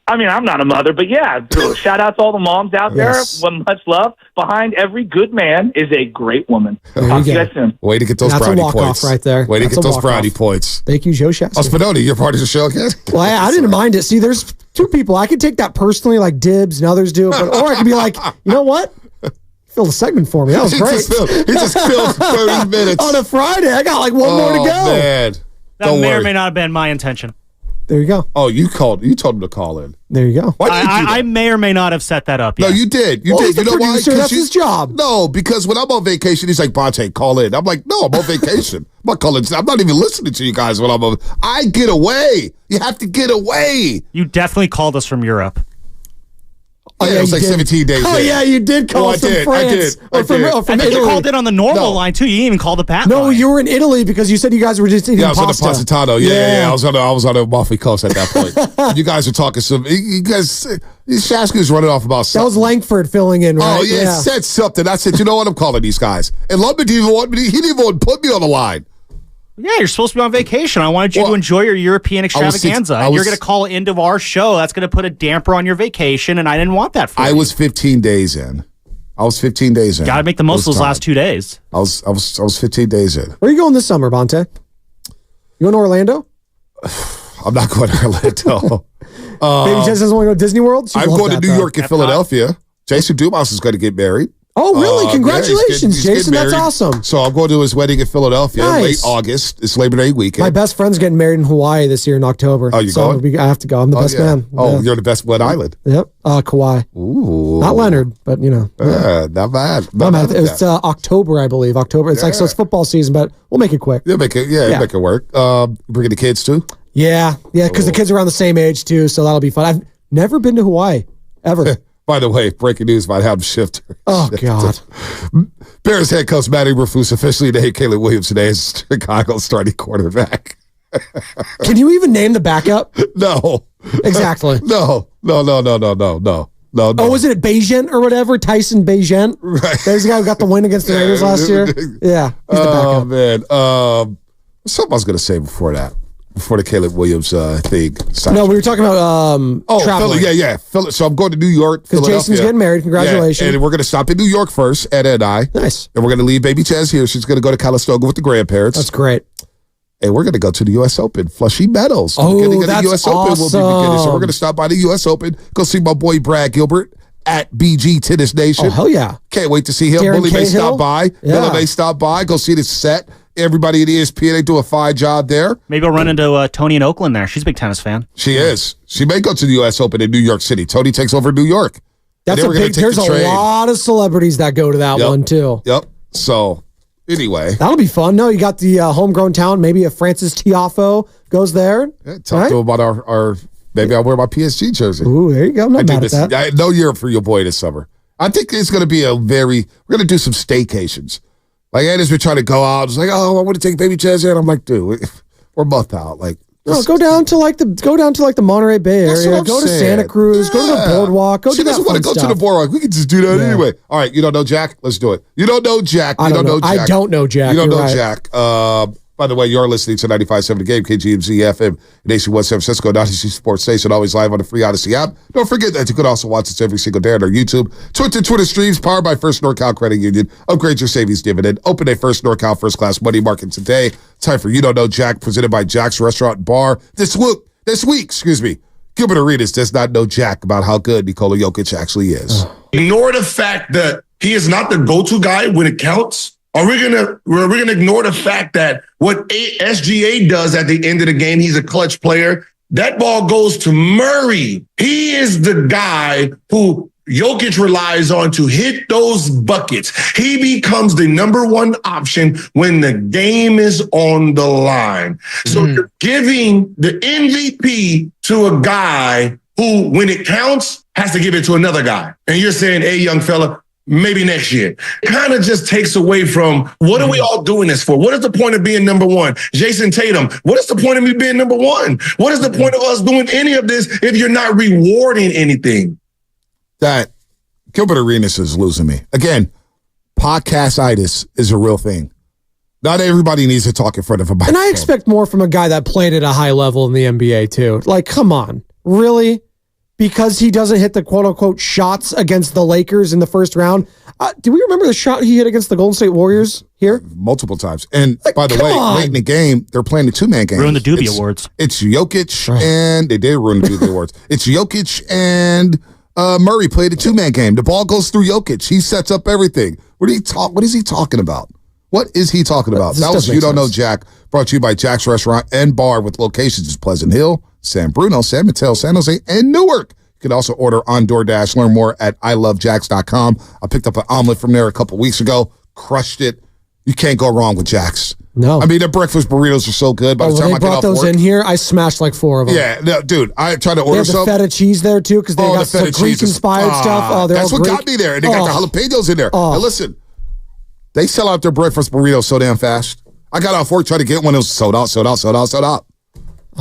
I'm not a mother, but yeah, shout out to all the moms out there. Much love. Behind every good man is a great woman. Talk to you guys soon. Way to get those brownie points. Right there. Way to get those brownie points. Thank you, Joe Shaq. Oh, Spadoni, you're part of the show again? Well, I didn't mind it. See, there's 2 people. I could take that personally, like Dibs and others do, or I could be like, you know what? Fill the segment for me. That was great. He just filled 30 minutes. On a Friday. I got like one more to go. Man. That may or may not have been my intention. There you go. Oh, you told him to call in. There you go. Why did you do that? I may or may not have set that up. No, you did. You did. You know why? That's his job. No, because when I'm on vacation, he's like, Bonte, call in. I'm like, no, I'm on vacation. I'm not calling. I'm not even listening to you guys when I'm on. I get away. You have to get away. You definitely called us from Europe. Oh, yeah, it was like 17 days. Oh, yeah, you did call us from France. I did. Or from Italy. You called in on the normal line, too. You didn't even call the Pat line. No, you were in Italy because you said you guys were just eating pasta. I was on the Positano. Yeah. I was on the Amalfi Coast at that point. You guys were talking some. You guys, Shasky's running off about something. That was Langford filling in, right? Oh, yeah, said something. I said, you know what? I'm calling these guys. And Lubman didn't even want me. He didn't even want to put me on the line. Yeah, you're supposed to be on vacation. I wanted you to enjoy your European extravaganza. You're going to call into our show. That's going to put a damper on your vacation, and I didn't want that for you. I was 15 days in. Got to make the most of those last 2 days. I was 15 days in. Where are you going this summer, Bonte? You going to Orlando? I'm not going to Orlando. Maybe Jason doesn't want to go to Disney World? I'm going to New York and Philadelphia. Jason Dumas is going to get married. Oh, really? Congratulations, Jason. That's awesome. So I'm going to his wedding in Philadelphia late August. It's Labor Day weekend. My best friend's getting married in Hawaii this year in October. Oh, you going? I have to go. I'm the best man. Oh, you're the best. What island? Yep. Kauai. Ooh. Not Leonard, but not bad. It's October, I believe. October. It's so it's football season, but we'll make it quick. Make it work. Bringing the kids too? Yeah, because the kids are around the same age too, so that'll be fun. I've never been to Hawaii, ever. By the way, breaking news about Adam Shifter. Oh, God. Bears head coach Matty Rufus officially named Caleb Williams today as Chicago's starting quarterback. Can you even name the backup? No. Exactly. No. Oh, was it Baygent or whatever? Tyson Baygent? Right. There's the guy who got the win against the Raiders last year. Yeah, he's the backup. Oh, man. Something I was going to say before that. Before the Caleb Williams thing. No, we were talking about traveling. Philly, yeah. Philly. So I'm going to New York, because Jason's getting married. Congratulations. Yeah, and we're going to stop in New York first, Ed and I. Nice. And we're going to leave baby Chaz here. She's going to go to Calistoga with the grandparents. That's great. And we're going to go to the U.S. Open. Flushing Meadows. Oh, beginning of that's the U.S. Open will be beginning. So we're going to stop by the U.S. Open, go see my boy Brad Gilbert at BG Tennis Nation. Oh, hell yeah. Can't wait to see him. Darren Willie may Cahill? stop by. Yeah. Miller may stop by. Go see the set. Everybody at ESPN, they do a fine job there. Maybe I'll run into Tony in Oakland there. She's a big tennis fan. She is. She may go to the U.S. Open in New York City. Tony takes over New York. That's a big. There's a lot of celebrities that go to that one too. Yep. So anyway, that'll be fun. No, you got the homegrown talent. Maybe if Francis Tiafoe goes there. Yeah, talk to him about our. Maybe I'll wear my PSG jersey. Ooh, there you go. I'm not mad at that. No Europe for your boy this summer. I think it's going to be we're going to do some staycations. Like, Anna's been trying to go out. It's like, oh, I want to take baby Chaz in. I'm like, dude, we're a month out. Like, no, go down to the Monterey Bay Area. Go to Santa Cruz. Go to the boardwalk. Go She do that doesn't want to go stuff. to the boardwalk. We can just do that anyway. All right, you don't know Jack? Let's do it. You don't know Jack. I don't know Jack. You don't You're know right. Jack. By the way, you're listening to 95.7 The Game, KGMZ FM, Nation 1 San Francisco, Odyssey Sports Station, always live on the free Odyssey app. Don't forget that you can also watch us every single day on our YouTube, Twitter streams, powered by First NorCal Credit Union. Upgrade your savings dividend. Open a First NorCal First Class Money Market today. Time for You Don't Know Jack, presented by Jack's Restaurant and Bar. This week, Gilbert Arenas does not know jack about how good Nikola Jokic actually is. Ignore the fact that he is not the go-to guy when it counts. Are we gonna ignore the fact that what SGA does at the end of the game, he's a clutch player. That ball goes to Murray. He is the guy who Jokic relies on to hit those buckets. He becomes the number one option when the game is on the line. So you're giving the MVP to a guy who, when it counts, has to give it to another guy. And you're saying, hey, young fella, maybe next year. It kind of just takes away from, what are we all doing this for? What is the point of being number one? Jason Tatum, what is the point of me being number one? What is the point of us doing any of this if you're not rewarding anything? That Gilbert Arenas is losing me. Again, podcastitis is a real thing. Not everybody needs to talk in front of a microphone. And I expect more from a guy that played at a high level in the NBA too. Like, come on, really? Because he doesn't hit the quote-unquote shots against the Lakers in the first round. Do we remember the shot he hit against the Golden State Warriors here? Multiple times. And by the way, late in the game, they're playing the two-man game. Ruined the Doobie Awards. It's Jokic and they did ruin the Doobie Awards. It's Jokic and Murray played a two-man game. The ball goes through Jokic. He sets up everything. What is he talking about? What is he talking about? That was You Don't Know Jack, brought to you by Jack's Restaurant and Bar with locations in Pleasant Hill, San Bruno, San Mateo, San Jose, and Newark. You can also order on DoorDash. Learn more at ilovejacks.com. I picked up an omelet from there a couple weeks ago. Crushed it. You can't go wrong with Jack's. No. I mean, their breakfast burritos are so good. By the time when I they get brought off those work, in here, I smashed like 4 of them. yeah, no, dude, I tried to They order have the some. feta cheese there too because they got some Greek-inspired stuff. Oh, they're that's all what Greek. got me there. And they got the jalapenos in there. Now listen, they sell out their breakfast burritos so damn fast. I got off work trying to get one. It was sold out.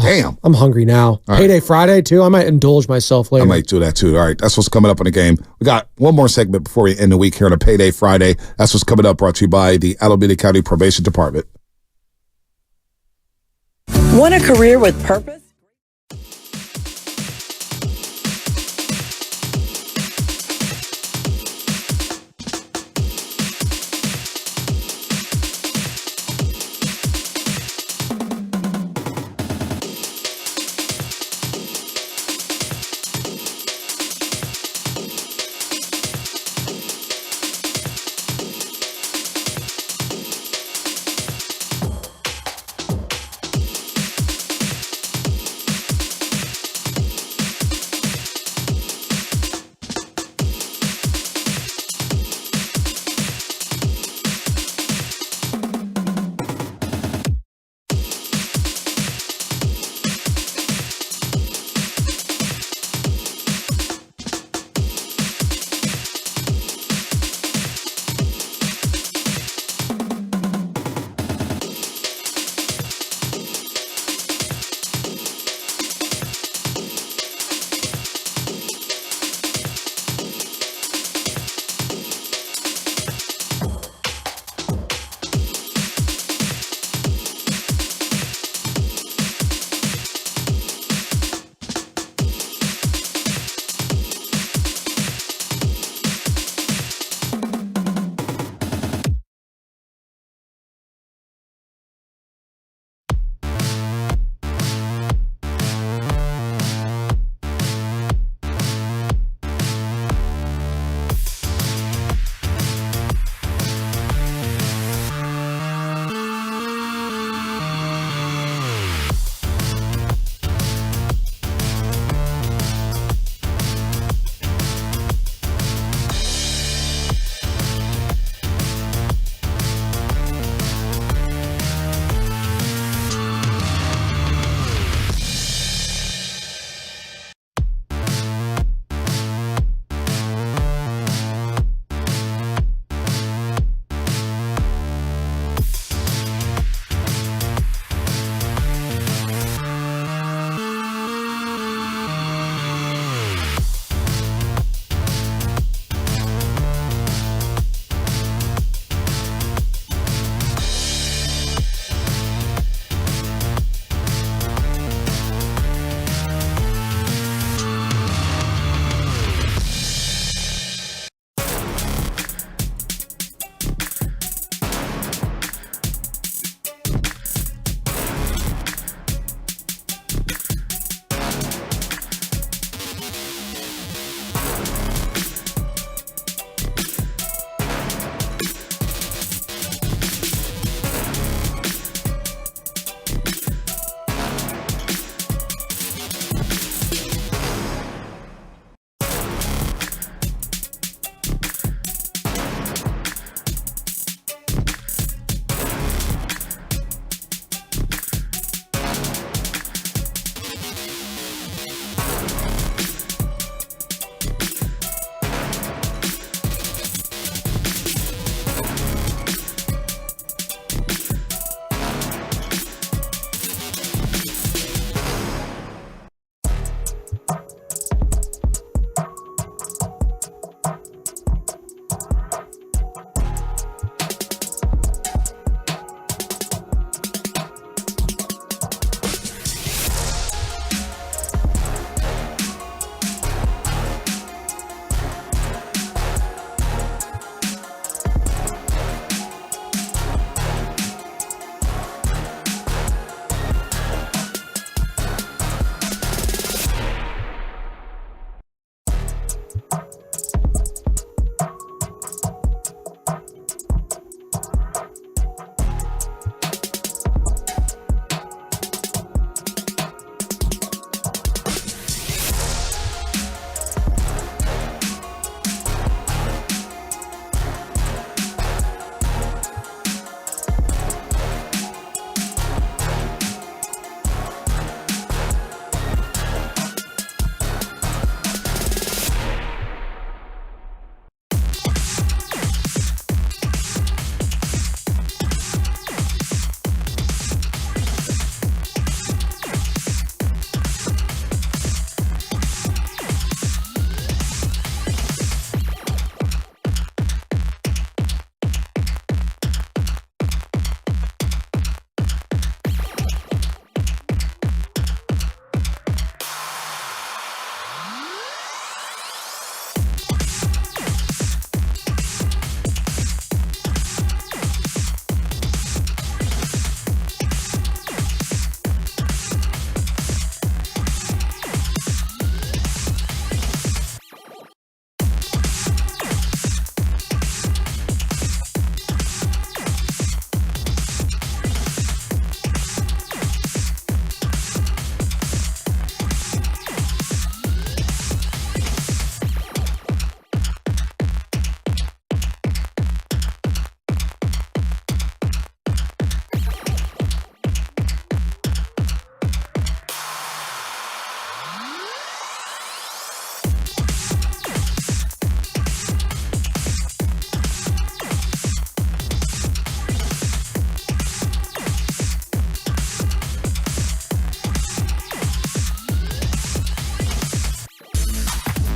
Damn. I'm hungry now. All right. Payday Friday too. I might indulge myself later. I might do that too. All right, that's what's coming up in the game. We got one more segment before we end the week here on a Payday Friday. That's what's coming up, brought to you by the Alameda County Probation Department. Want a career with purpose?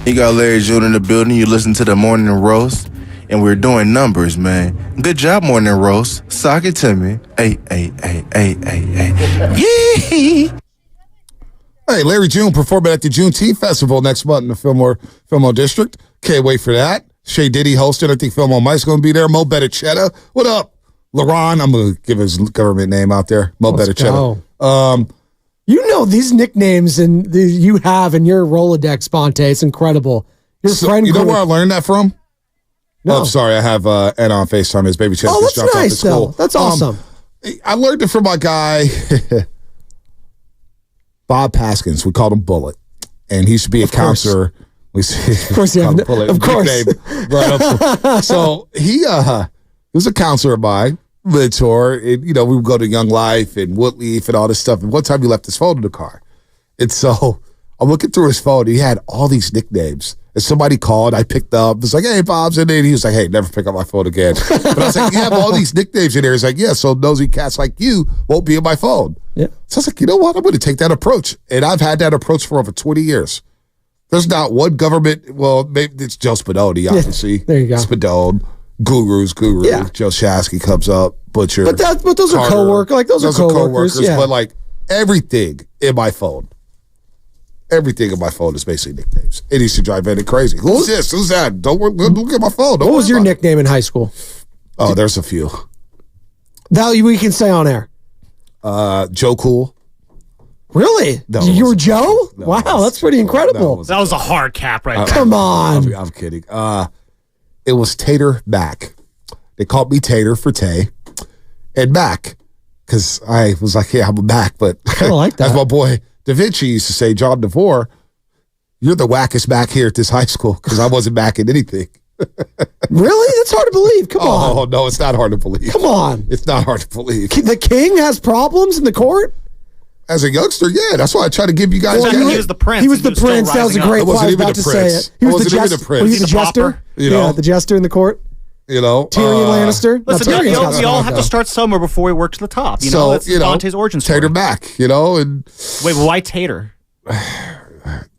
You got Larry June in the building. You listen to the Morning Roast, and we're doing numbers, man. Good job, Morning Roast. Sock it to me. Hey. Yee! Hey, Larry June performing at the Juneteenth Festival next month in the Fillmore District. Can't wait for that. Shay Diddy hosting. I think Fillmore Mike's going to be there. Mo Bettichetta. What up? LaRon. I'm going to give his government name out there. Mo Bettichetta. You know these nicknames and you have in your Rolodex, Bonte. It's incredible. Your friend. You know where I learned that from? No. Oh, sorry. I have Anna on FaceTime. His baby chest just dropped off at school. That's awesome. I learned it from my guy, Bob Paskins. We called him Bullet. And he used to be a counselor. Of course. Of course. So he was a counselor of mine. Mentor, and we would go to Young Life and Woodleaf and all this stuff. And one time he left his phone in the car. And so I'm looking through his phone. He had all these nicknames. And somebody called, I picked up. It was like, hey, Bob's in there. And he was like, hey, never pick up my phone again. But I was like, you have all these nicknames in there. He's like, yeah, so nosy cats like you won't be in my phone. Yeah. So I was like, you know what? I'm going to take that approach. And I've had that approach for over 20 years. There's not one government, well, maybe it's Joe Spadoni, obviously. There you go. Spadone. Guru. Yeah. Joe Shasky comes up, Butcher. But those are co-workers. Like those are co-workers. Yeah. But like everything in my phone is basically nicknames. It used to drive Eddie crazy. Who's this? Who's that? Don't look at my phone. What was your nickname in high school? Oh, there's a few. That we can say on air. Joe Cool. Really? No, you were Joe? Wow, that's pretty incredible. That was a hard cap right there. Come on. I'm kidding. It was Tater Mac. They called me Tater for Tay and Mac because I was like, yeah, I'm a Mac. But I like that. As my boy Da Vinci used to say, John DeVore, you're the wackest Mac here at this high school because I wasn't backing anything. Really? That's hard to believe. Come on. Oh, no, it's not hard to believe. Come on. It's not hard to believe. The king has problems in the court? As a youngster, yeah. That's why I try to give you guys. He was the prince. He was the prince. That was a great point. I was about to say it. He was the jester. Prince. Was he the jester? Yeah, the jester in the court. Tyrion Lannister. Listen, we all have to start somewhere before we work to the top. That's Dante's origin story. Tater Mac, and wait, why Tater?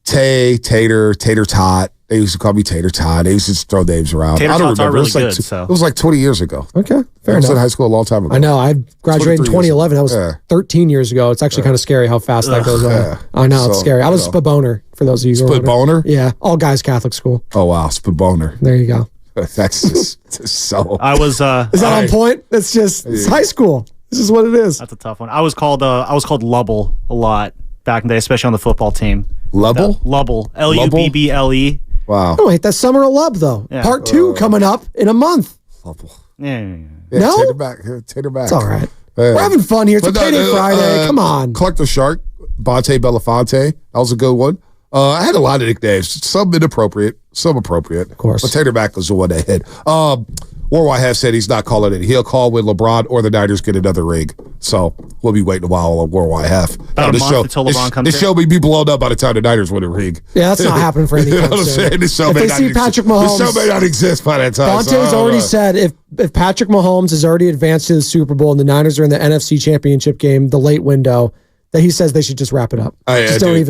Tater Tot. They used to call me Tater Tot. They used to just throw names around. Tater Tots are really good. It was like 20 years ago. Okay, fair I was enough. in high school a long time ago. I know. I graduated in 2011. That was 13 years ago. It's actually kind of scary how fast that goes on. I know, it's scary. I was Spaboner, for those of you who are Spaboner? Yeah, all guys Catholic school. Oh, wow. Spaboner. There you go. That's just so. I was. Is that on point? It's high school. This is what it is. That's a tough one. I was called Lubble a lot back in the day, especially on the football team. Lubble? Lubble. Lubble. Wow. Oh, wait, that's Summer of Love, though. Yeah. Part 2 coming up in a month. Lubble. Yeah. No? Tater back. It's all right. We're having fun here. It's a payday Friday. Come on. Clark the Shark, Bonte Belafonte. That was a good one. I had a lot of nicknames. Some inappropriate, some appropriate. Of course. But Tater Mac was the one that hit. War have said he's not calling it. He'll call when LeBron or the Niners get another ring. So we'll be waiting a while on War have. About a month until LeBron comes This show may be blown up by the time the Niners win a ring. Yeah, that's not happening for anything. You know what I'm saying? This show if may they not see exist. Patrick Mahomes, This show may not exist by that time. Bonte's already said if Patrick Mahomes has already advanced to the Super Bowl and the Niners are in the NFC Championship game, the late window, that he says they should just wrap it up. Why play?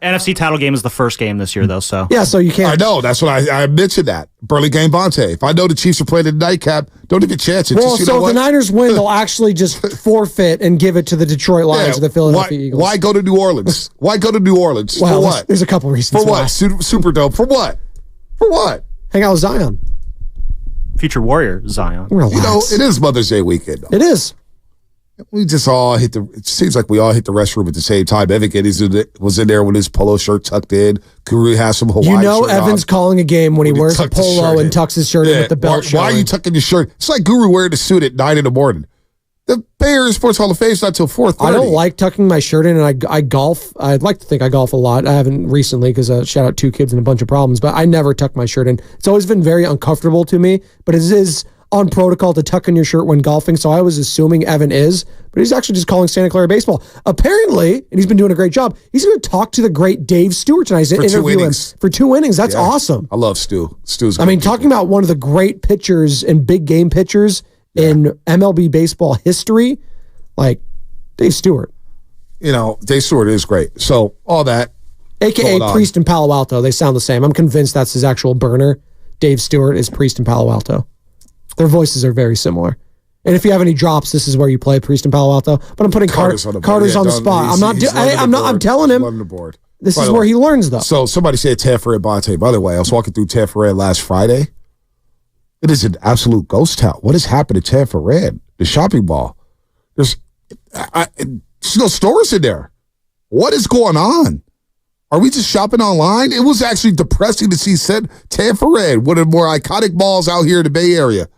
NFC title game is the first game this year, though. So yeah, so you can't. I know. That's what I mentioned that. Burlingame Bonte. If I know the Chiefs are playing in the nightcap, don't even chance it. Well, so if the Niners win, they'll actually just forfeit and give it to the Detroit Lions or the Philadelphia Eagles. Why go to New Orleans? Why go to New Orleans? Well, for what? There's a couple reasons. For what? Superdome. For what? For what? Hang out with Zion. Future Warrior Zion. Relax. It is Mother's Day weekend, though. It is. We just all it seems like we all hit the restroom at the same time. Evan Geddes was in there with his polo shirt tucked in. Guru has some Hawaiian shirt Evan's on. calling a game when he wears a polo and tucks his shirt in with the belt showing. Why are you tucking your shirt? It's like Guru wearing a suit at 9 a.m. The Bay Area Sports Hall of Fame is not till 4:30. I don't like tucking my shirt in, and I golf. I'd like to think I golf a lot. I haven't recently because shout out 2 kids and a bunch of problems, but I never tuck my shirt in. It's always been very uncomfortable to me, but it is on protocol to tuck in your shirt when golfing, so I was assuming Evan is, but he's actually just calling Santa Clara baseball. Apparently, and he's been doing a great job, he's going to talk to the great Dave Stewart tonight. He's going to interview him for 2 innings. That's awesome. I love Stu. Stu's talking about one of the great pitchers and big game pitchers in MLB baseball history, like Dave Stewart. Dave Stewart is great. So all that. A.K.A. Priest in Palo Alto. They sound the same. I'm convinced that's his actual burner. Dave Stewart is Priest in Palo Alto. Their voices are very similar. And if you have any drops, this is where you play Priest in Palo Alto. But I'm putting Carter's on the spot. I'm telling him. On the board. This is where he learns, though. So somebody said Teferet Bonte. By the way, I was walking through Teferet last Friday. It is an absolute ghost town. What has happened to Teferet? The shopping mall. There's no stores in there. What is going on? Are we just shopping online? It was actually depressing to see Teferet, one of the more iconic malls out here in the Bay Area.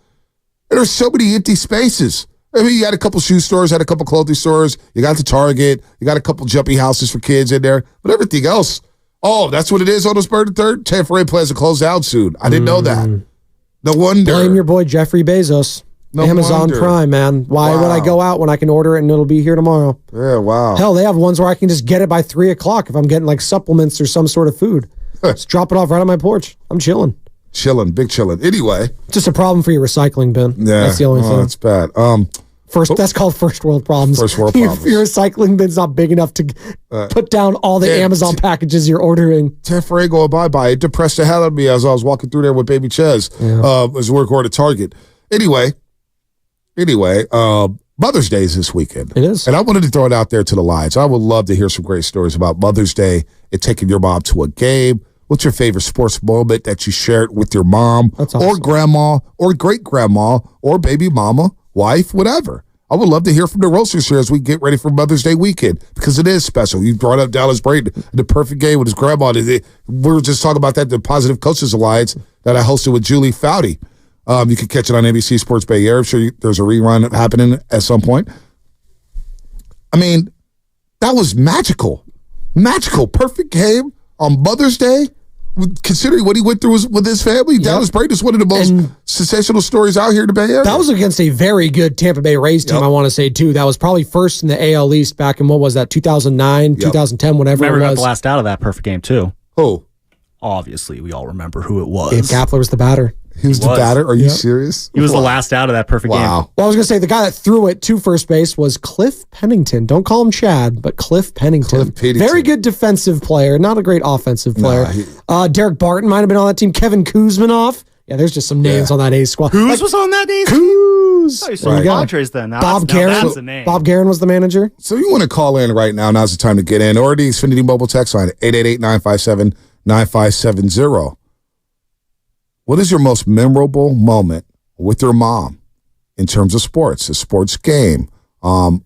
And there's so many empty spaces. I mean, you had a couple shoe stores, had a couple clothing stores, you got the Target, you got a couple jumpy houses for kids in there, but everything else, that's what it is on this Bird and Third? Teferet plans to close out soon. I didn't know that. No wonder. Blame your boy Jeffrey Bezos. Amazon Prime, man. Why would I go out when I can order it and it'll be here tomorrow? Yeah, wow. Hell, they have ones where I can just get it by 3 o'clock if I'm getting like supplements or some sort of food. Just drop it off right on my porch. I'm chilling. Big chilling. Anyway. Just a problem for your recycling bin. Yeah. That's the only thing. That's bad. That's called first world problems. First world problems. Your recycling bin's not big enough to put down all the Amazon packages you're ordering. Teferet going bye-bye. It depressed the hell out of me as I was walking through there with baby Ches as we were going to Target. Anyway, Mother's Day is this weekend. It is. And I wanted to throw it out there to the Lions. I would love to hear some great stories about Mother's Day and taking your mom to a game. What's your favorite sports moment that you shared with your mom or grandma or great-grandma or baby mama, wife, whatever? I would love to hear from the roasters here as we get ready for Mother's Day weekend because it is special. You brought up Dallas Brayton, the perfect game with his grandma. We were just talking about that, the Positive Coaches Alliance that I hosted with Julie Foudy. You can catch it on NBC Sports Bay Area. I'm sure there's a rerun happening at some point. I mean, that was magical. Magical. Perfect game on Mother's Day. Considering what he went through with his family, Dallas Brayton is one of the most sensational stories out here in the Bay Area. That was against a very good Tampa Bay Rays team, I want to say, too. That was probably first in the AL East back in, 2009, 2010, whenever it was. Remember got blast out of that perfect game, too. Who? Obviously, we all remember who it was. Gabe Kapler was the batter. He was the batter? Are you serious? He was the last out of that perfect game. Well, I was going to say, the guy that threw it to first base was Cliff Pennington. Don't call him Chad, but Cliff Pennington. Very good defensive player, not a great offensive player. Derek Barton might have been on that team. Kevin Kuzminoff. Yeah, there's just some names on that A's squad. Who's was on that A's? Kuz. There you go. Then. Bob Guerin. Bob Guerin was the manager. So you want to call in right now. Now's the time to get in. Or the Xfinity mobile text line, 888-957-9570. What is your most memorable moment with your mom in terms of sports, a sports game? I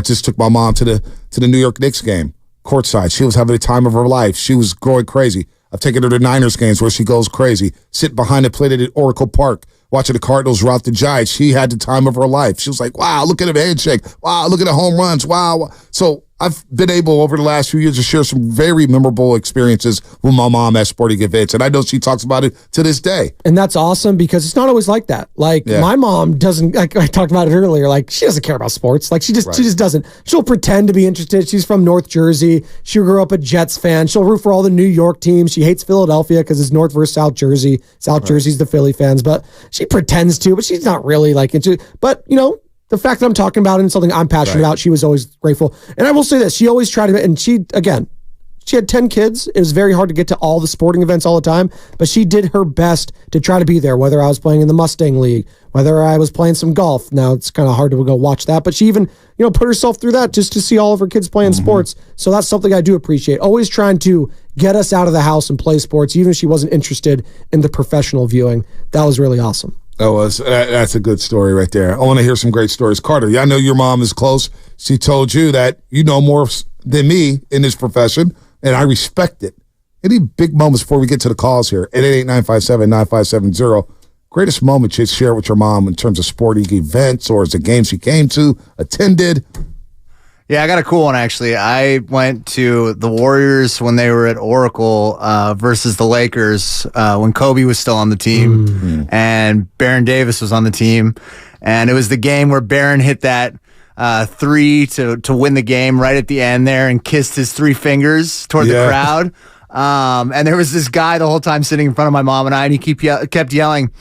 just took my mom to the New York Knicks game, courtside. She was having the time of her life. She was going crazy. I've taken her to Niners games where she goes crazy. Sitting behind the plate at Oracle Park, watching the Cardinals rout the Giants. She had the time of her life. She was like, wow, look at him handshake. Wow, look at the home runs. Wow. So I've been able over the last few years to share some very memorable experiences with my mom at sporting events. And I know she talks about it to this day. And that's awesome because it's not always like that. My mom doesn't, like I talked about it earlier, she doesn't care about sports. She just doesn't. She'll pretend to be interested. She's from North Jersey. She grew up a Jets fan. She'll root for all the New York teams. She hates Philadelphia because it's North versus South Jersey. South Jersey's the Philly fans, but she pretends to, but she's not really into, but the fact that I'm talking about it and something I'm passionate about, she was always grateful. And I will say this, she always tried to, and she had 10 kids. It was very hard to get to all the sporting events all the time, but she did her best to try to be there, whether I was playing in the Mustang League, whether I was playing some golf. Now it's kind of hard to go watch that, but she even, put herself through that just to see all of her kids playing sports. So that's something I do appreciate. Always trying to get us out of the house and play sports, even if she wasn't interested in the professional viewing. That was really awesome. That's a good story right there. I want to hear some great stories. Carter, I know your mom is close. She told you that you know more than me in this profession, and I respect it. Any big moments before we get to the calls here? 888-957-9570. Greatest moment you share with your mom in terms of sporting events or as a game she came to, attended? Yeah, I got a cool one, actually. I went to the Warriors when they were at Oracle versus the Lakers when Kobe was still on the team and Baron Davis was on the team. And it was the game where Baron hit that three to win the game right at the end there and kissed his 3 fingers toward the crowd. And there was this guy the whole time sitting in front of my mom and I, and he kept yelling,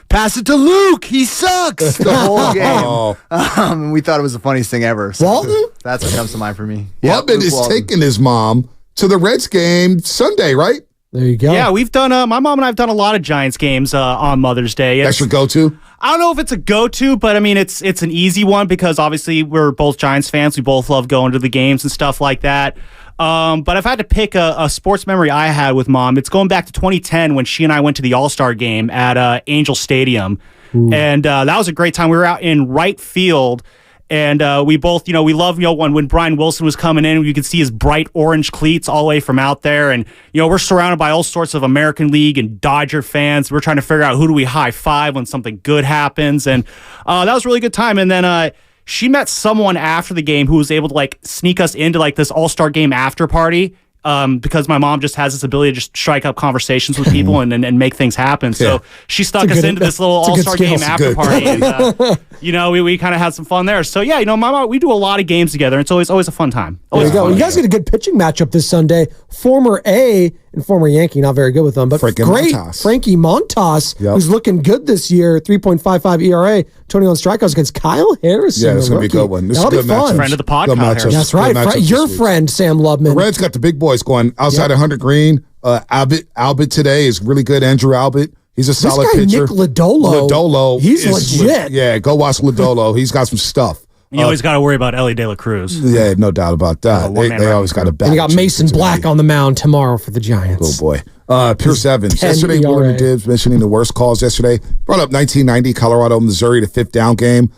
"Pass it to Luke. He sucks." The whole game. And we thought it was the funniest thing ever. So Walton? That's what comes to mind for me. Walton is taking his mom to the Reds game Sunday, right? There you go. Yeah, we've done. My mom and I have done a lot of Giants games on Mother's Day. That's your go-to? I don't know if it's a go-to, but I mean it's an easy one because obviously we're both Giants fans. We both love going to the games and stuff like that. But if I had to pick a sports memory I had with Mom, it's going back to 2010 when she and I went to the All-Star game at Angel Stadium. Ooh. And that was a great time. We were out in right field, and we both, we love, when Brian Wilson was coming in, you could see his bright orange cleats all the way from out there. And, we're surrounded by all sorts of American League and Dodger fans. We're trying to figure out who do we high five when something good happens. And that was a really good time. And then she met someone after the game who was able to sneak us into this All-Star game after party. Because my mom just has this ability to just strike up conversations with people and make things happen. So she stuck us into this little All-Star game after party. And, we kind of had some fun there. So, yeah, my mom, we do a lot of games together. It's always a fun time. There you go. You guys get a good pitching matchup this Sunday. Former A and former Yankee, not very good with them, but Frankie Montas, who's looking good this year, 3.55 ERA, 21 strikeouts against Kyle Harrison. Yeah, that's going to be a good one. This That'll is a be good fun. Friend of the pod, Kyle Harrison. That's right. Your friend, Sam Lubman. The Reds got the big boys going outside of Hunter Green. Albert today is really good. Andrew Albert. He's a solid pitcher. Nick Lodolo. He's legit. Yeah, go watch Lodolo. He's got some stuff. You always got to worry about Ellie De La Cruz. Yeah, no doubt about that. They always got a back. And you got Mason Black on the mound tomorrow for the Giants. Oh, boy. Pierce Evans. Yesterday, Morgan Dibbs mentioning the worst calls yesterday. Brought up 1990 Colorado, Missouri, the 5th down game.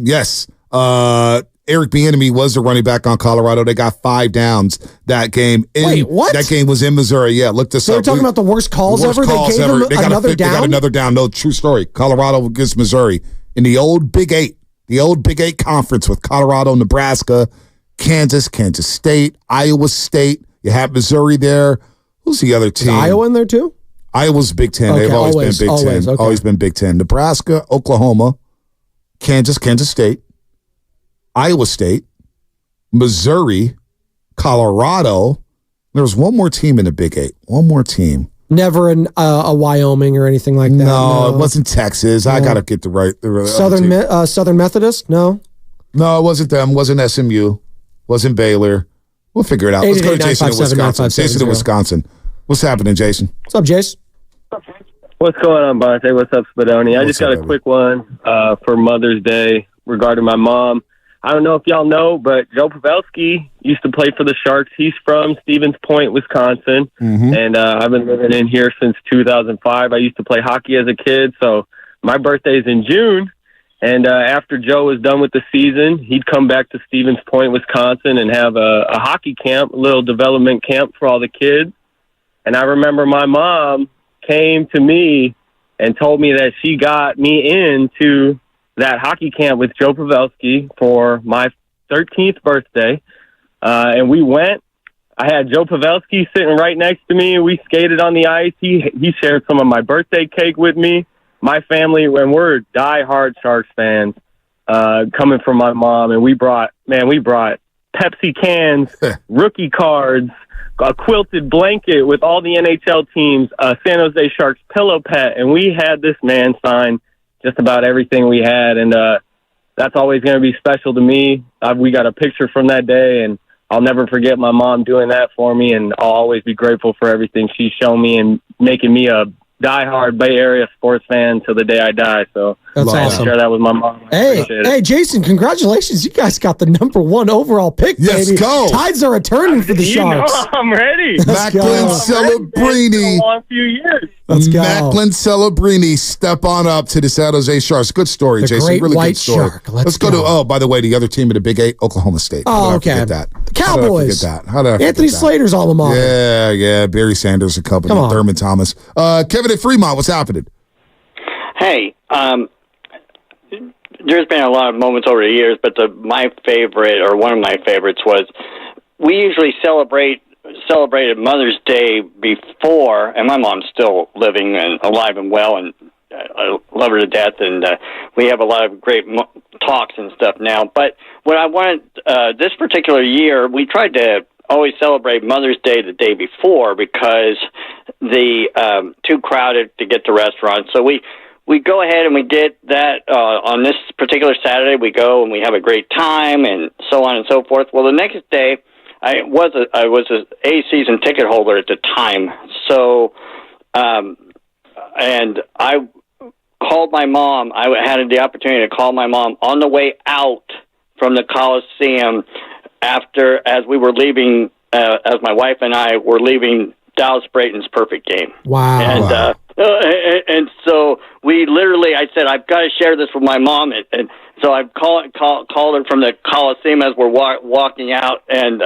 Yes. Eric Bieniemy was the running back on Colorado. They got 5 downs that game. Wait, what? That game was in Missouri. Yeah, look this up. They're talking about the worst calls ever? They gave them another down? They got another down. No, true story. Colorado against Missouri in the old Big 8. The old Big 8 conference with Colorado, Nebraska, Kansas State, Iowa State. You have Missouri there. Who's the other team? Is Iowa in there too? Iowa's Big 10. Okay, they've always been Big 10. Okay. Always been Big 10. Nebraska, Oklahoma, Kansas State, Iowa State, Missouri, Colorado. There was one more team in the Big 8. One more team. Never in a Wyoming or anything like that. No, it wasn't Texas. No. I got to get the right. Southern Methodist? No. No, it wasn't them. It wasn't SMU. Wasn't Baylor. We'll figure it out. Let's go to Jason in Wisconsin. Jason in Wisconsin. What's happening, Jason? What's up, Jace? What's going on, Bonte? What's up, Spadoni? I just got a quick one for Mother's Day regarding my mom. I don't know if y'all know, but Joe Pavelski used to play for the Sharks. He's from Stevens Point, Wisconsin, and I've been living in here since 2005. I used to play hockey as a kid, so my birthday's in June, and after Joe was done with the season, he'd come back to Stevens Point, Wisconsin, and have a hockey camp, a little development camp for all the kids. And I remember my mom came to me and told me that she got me into that hockey camp with Joe Pavelski for my 13th birthday. And we went. I had Joe Pavelski sitting right next to me. We skated on the ice. He shared some of my birthday cake with me. My family, and we're diehard Sharks fans, coming from my mom. And we brought Pepsi cans, rookie cards, a quilted blanket with all the NHL teams, San Jose Sharks pillow pet. And we had this man sign just about everything we had, and that's always going to be special to me. We got a picture from that day, and I'll never forget my mom doing that for me, and I'll always be grateful for everything she's shown me and making me a diehard Bay Area sports fan till the day I die. So that's awesome. Share that with my mom. Hey, Jason, congratulations! You guys got the #1 overall pick. Let's baby. go. Tides are returning for the Sharks. I'm ready. Macklin Celebrini. A few years. Let's go. Macklin Celebrini, step on up to the San Jose Sharks. Good story, Jason. Great really white good story. Shark. Let's go to, by the way, the other team in the Big 8, Oklahoma State. Oh, okay. Forget that. The Cowboys. How did I forget Anthony that? Slater's alma mater. Yeah. Barry Sanders and company. Come on. Thurman Thomas. Kevin at Fremont, what's happening? Hey, there's been a lot of moments over the years, but my favorite, or one of my favorites, was we usually celebrated Mother's Day before, and my mom's still living and alive and well, and I love her to death, and we have a lot of great talks and stuff now. But what I wanted this particular year, we tried to always celebrate Mother's Day the day before because the too crowded to get to restaurants. So we go ahead and we did that on this particular Saturday. We go and we have a great time and so on and so forth. Well, the next day, I was a season ticket holder at the time. So, and I called my mom. I had the opportunity to call my mom on the way out from the Coliseum as we were leaving, as my wife and I were leaving Dallas Brayton's perfect game. Wow. And so we literally, I said, I've got to share this with my mom. And so I called her from the Coliseum as we're walking out and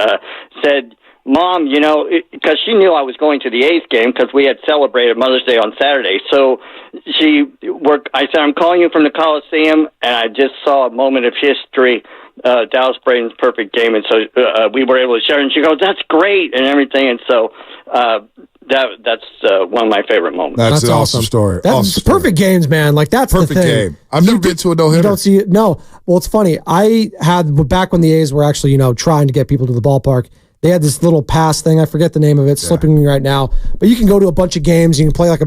said, Mom, because she knew I was going to the A's game because we had celebrated Mother's Day on Saturday. So I said, I'm calling you from the Coliseum, and I just saw a moment of history, Dallas Brayton's perfect game. And so we were able to share, and she goes, that's great, and everything. And so that's one of my favorite moments. That's an awesome story. That's perfect games, man. Like, that's perfect the thing. Game. I've never been to a no-hitter. You don't see it. No. Well, it's funny. I had, back when the A's were actually, trying to get people to the ballpark, they had this little pass thing. I forget the name of it. It's slipping me right now. But you can go to a bunch of games. You can play like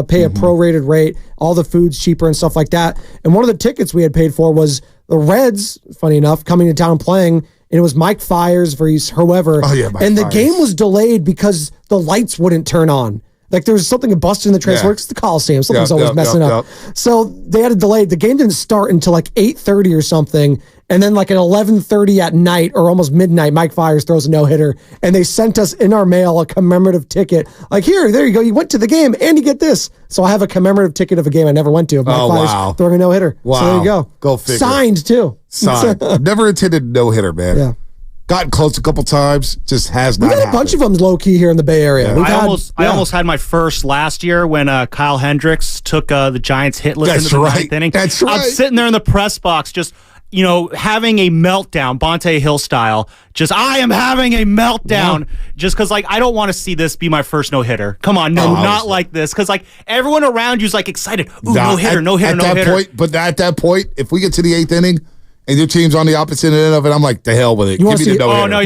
pay a prorated rate. All the food's cheaper and stuff like that. And one of the tickets we had paid for was the Reds, funny enough, coming to town playing. And it was Mike Fiers versus whoever. Oh, yeah, Mike and the Fiers. game was delayed because the lights wouldn't turn on. Like, there was something busted in the transfer. It's the Coliseum. Something's always messing up. So they had to delay. The game didn't start until like 8:30 or something. And then like at 11:30 at night or almost midnight, Mike Fiers throws a no-hitter. And they sent us in our mail a commemorative ticket. Like, there you go. You went to the game and you get this. So I have a commemorative ticket of a game I never went to of Mike Fiers throwing a no-hitter. Wow. So there you go. Go figure. Signed, too. Signed. I've never attended a no-hitter, man. Yeah. Gotten close a couple times, just has not We got happened. a bunch of them low-key here in the Bay Area. Yeah. I almost had my first last year when Kyle Hendricks took the Giants hit list into the ninth inning. That's right. I'm sitting there in the press box just, having a meltdown, Bonte Hill style. I am having a meltdown just because, I don't want to see this be my first no-hitter. Come on, not like this. Because, everyone around you is, excited. Ooh, no-hitter, no-hitter, no-hitter. But at that point, if we get to the 8th inning, and your team's on the opposite end of it, I'm like, the hell with it. Give me the no-hitter. Oh, no,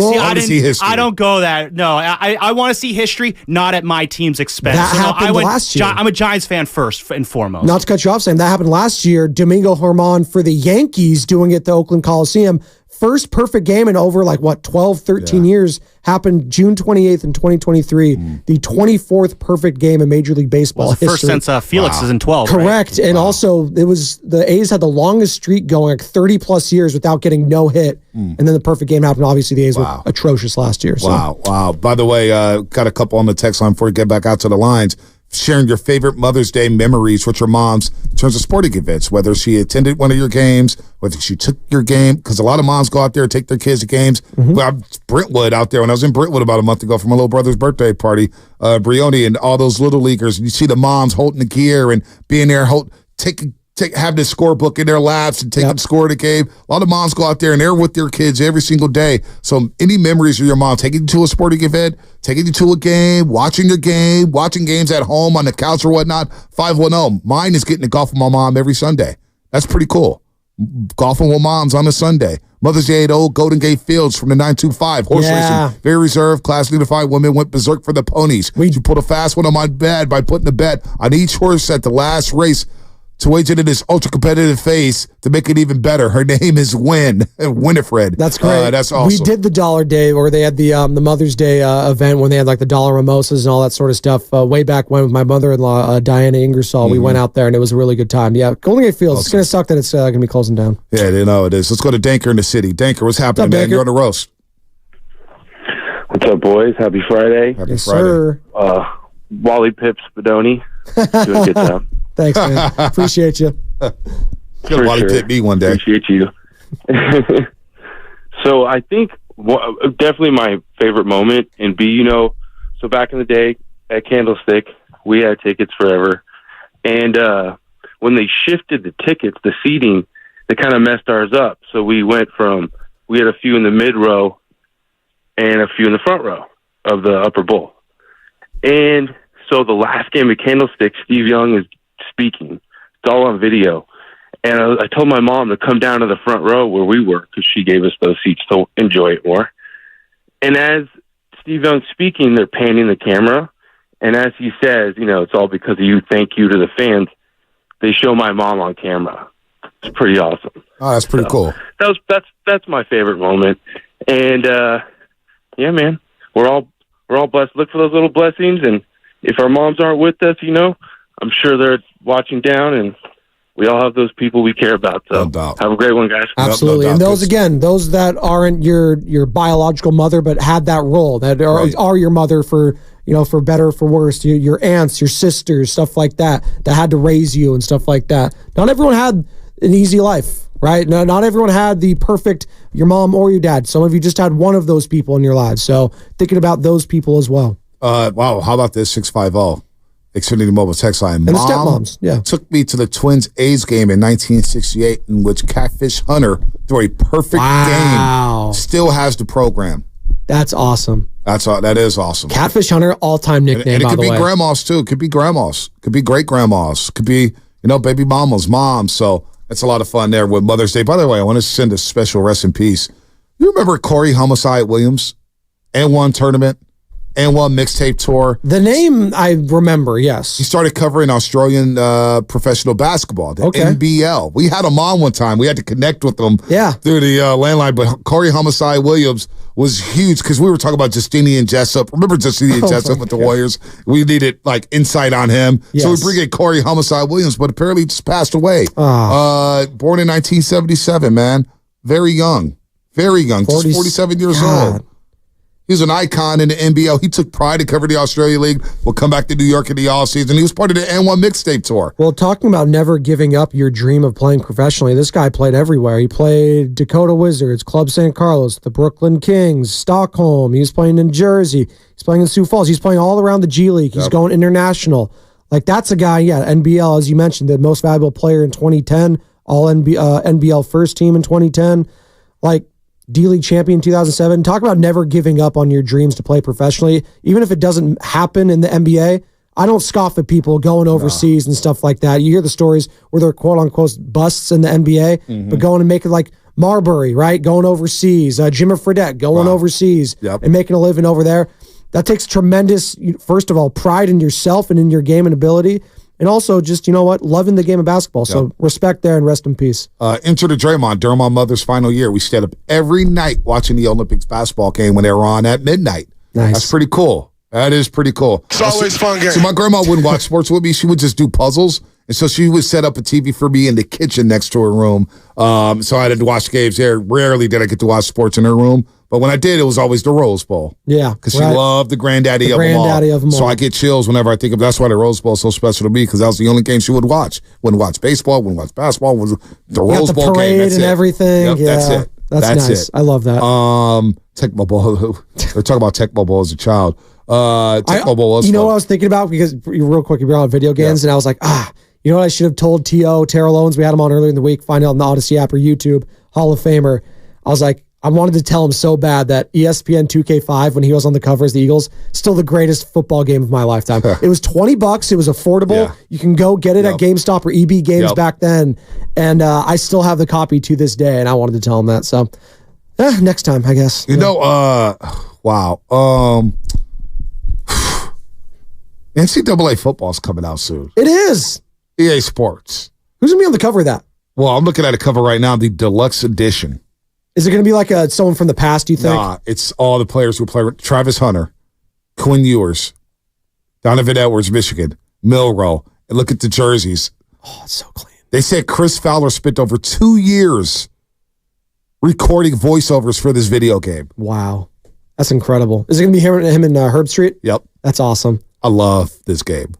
I don't go that. No, I want to see history, not at my team's expense. That happened last year. I'm a Giants fan first and foremost. Not to cut you off, Sam, that happened last year. Domingo Germán for the Yankees doing it at the Oakland Coliseum. First perfect game in over 12, 13 years happened June 28th in 2023. The 24th perfect game in Major League Baseball history. First since Felix is in 12. Correct. Right? And also it was the A's had the longest streak going 30 plus years without getting no hit. And then the perfect game happened. Obviously the A's were atrocious last year. So. Wow. By the way, got a couple on the text line before we get back out to the lines. Sharing your favorite Mother's Day memories with your moms in terms of sporting events, whether she attended one of your games, whether she took your game, because a lot of moms go out there and take their kids to games. Well, Brentwood out there, when I was in Brentwood about a month ago for my little brother's birthday party, Brioni and all those little leaguers, and you see the moms holding the gear and being there, have the scorebook in their laps and taking score of the game. A lot of moms go out there and they're with their kids every single day. So any memories of your mom taking you to a sporting event, taking you to a game, watching your game, watching games at home on the couch or whatnot, 510. Mine is getting to golf with my mom every Sunday. That's pretty cool. Golfing with moms on a Sunday. Mother's Day at old Golden Gate Fields from the 925. Horse racing, very reserved, class unified women went berserk for the ponies. You put a fast one on my bed by putting a bet on each horse at the last race to wage it in this ultra-competitive phase to make it even better. Her name is Winifred. That's great. That's awesome. We did the Dollar Day, where they had the Mother's Day event when they had the dollar mimosas and all that sort of stuff. Way back when with my mother-in-law, Diana Ingersoll, we went out there and it was a really good time. Yeah, Golden Gate Fields. It's going to suck that it's going to be closing down. Yeah, they know it is. Let's go to Danker in the city. Danker, what's happening, man? You're on the roast. What's up, boys? Happy Friday. Happy Friday. Sir. Wally Pips Spadoni. Doing a good job. Thanks, man. Appreciate you. You'll Wally Pip me one day. Appreciate you. So I think definitely my favorite moment, and so back in the day at Candlestick, we had tickets forever. And when they shifted the tickets, the seating, they kind of messed ours up. So we had a few in the mid row and a few in the front row of the upper bowl. And so the last game of Candlestick, Steve Young is speaking. It's all on video. And I told my mom to come down to the front row where we were because she gave us those seats to enjoy it more. And as Steve Young's speaking, they're panning the camera. And as he says, it's all because of you, thank you to the fans, they show my mom on camera. It's pretty awesome. Oh, that's pretty cool. That's my favorite moment. And yeah, man, we're all blessed. Look for those little blessings, and if our moms aren't with us, I'm sure they're watching down, and we all have those people we care about. So have a great one, guys. Absolutely. And those that aren't your biological mother, but had that role, that are your mother for better or for worse, your aunts, your sisters, stuff like that had to raise you and stuff like that. Not everyone had an easy life, right? No, not everyone had the perfect, your mom or your dad. Some of you just had one of those people in your lives. So thinking about those people as well. Wow. How about this 650? Xfinity Mobile text line. And the stepmoms, took me to the Twins A's game in 1968, in which Catfish Hunter threw a perfect game. Still has the program. That's awesome. That is awesome. Catfish Hunter, all-time nickname. And it could be grandmas too. It could be grandmas. Could be great grandmas. Could be baby mamas, moms. So it's a lot of fun there with Mother's Day. By the way, I want to send a special rest in peace. You remember Corey Homicide Williams? And one tournament. And one mixtape tour. The name I remember, yes. He started covering Australian professional basketball, the NBL. We had him on one time. We had to connect with him through the landline. But Corey Homicide Williams was huge because we were talking about Justinian Jessup. Remember Justinian Jessup with the Warriors? We needed insight on him. Yes. So we bring in Corey Homicide Williams, but apparently he just passed away. Born in 1977, man. Very young. Just 47 years old. He's an icon in the NBL. He took pride to cover the Australia League. We'll come back to New York in the offseason. He was part of the N1 mixtape tour. Well, talking about never giving up your dream of playing professionally, this guy played everywhere. He played Dakota Wizards, Club St. Carlos, the Brooklyn Kings, Stockholm. He was playing in Jersey. He's playing in Sioux Falls. He's playing all around the G League. He's going international. That's a guy, NBL, as you mentioned, the most valuable player in 2010, all NBL first team in 2010. D-League champion in 2007. Talk about never giving up on your dreams to play professionally. Even if it doesn't happen in the NBA, I don't scoff at people going overseas and stuff like that. You hear the stories where they're quote-unquote busts in the NBA, but going and making Marbury, right? Going overseas. Jimmy Fredette going overseas and making a living over there. That takes tremendous, first of all, pride in yourself and in your game and ability. And also just, loving the game of basketball. So respect there and rest in peace. Enter the Draymond during my mother's final year. We stayed up every night watching the Olympics basketball game when they were on at midnight. Nice. That's pretty cool. That is pretty cool. It's always fun game. So my grandma wouldn't watch sports with me. She would just do puzzles. And so she would set up a TV for me in the kitchen next to her room. So I had to watch games there. Rarely did I get to watch sports in her room. But when I did, it was always the Rose Bowl. Yeah. Because she loved the granddaddy of them all. So I get chills whenever I think of that's why the Rose Bowl is so special to me, because that was the only game she would watch. Wouldn't watch baseball, wouldn't watch basketball. Was the Rose Bowl game. That's and everything. Yep, that's it. That's nice. I love that. Tecmo Bowl. We're talking about Tecmo Bowl as a child. Tecmo Bowl was You know what I was thinking about? Because real quick, you brought on video games, and I was like, you know what I should have told T.O. Terrell Owens? We had him on earlier in the week. Find out on the Odyssey app or YouTube. Hall of Famer. I was like, I wanted to tell him so bad that ESPN 2K5, when he was on the cover as the Eagles, still the greatest football game of my lifetime. It was $20. It was affordable. Yeah. You can go get it at GameStop or EB Games back then. And I still have the copy to this day, and I wanted to tell him that. So next time, I guess. Wow. NCAA football's coming out soon. It is. EA Sports. Who's going to be on the cover of that? Well, I'm looking at a cover right now, the deluxe edition. Is it going to be like someone from the past, do you think? Nah, it's all the players who play. Travis Hunter, Quinn Ewers, Donovan Edwards, Michigan, Milroe. And look at the jerseys. Oh, it's so clean. They said Chris Fowler spent over 2 years recording voiceovers for this video game. Wow. That's incredible. Is it going to be him and Herb Street? Yep. That's awesome. I love this game.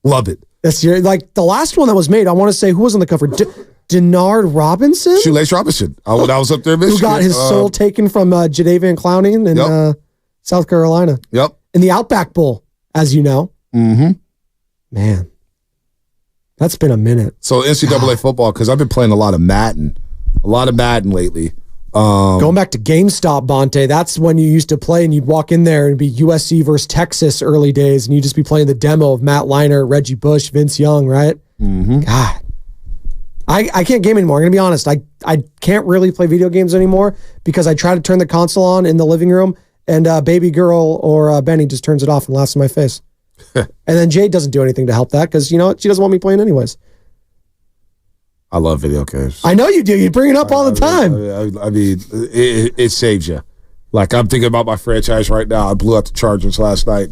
Love it. That's the last one that was made. I want to say, who was on the cover? Denard Robinson? Shoelace Robinson. When I was up there in Michigan. Who got his soul taken from Jadavian Clowney in South Carolina. Yep. In the Outback Bowl, as you know. Mm-hmm. Man. That's been a minute. So NCAA football, because I've been playing a lot of Madden lately. Going back to GameStop, Bonte, that's when you used to play and you'd walk in there and be USC versus Texas early days, and you'd just be playing the demo of Matt Leinart, Reggie Bush, Vince Young, right? Mm-hmm. God. I can't game anymore. I'm going to be honest. I can't really play video games anymore because I try to turn the console on in the living room, and baby girl or Benny just turns it off and laughs in my face. And then Jade doesn't do anything to help that because, she doesn't want me playing anyways. I love video games. I know you do. You bring it up all the time. I mean, it saves you. Like, I'm thinking about my franchise right now. I blew out the Chargers last night.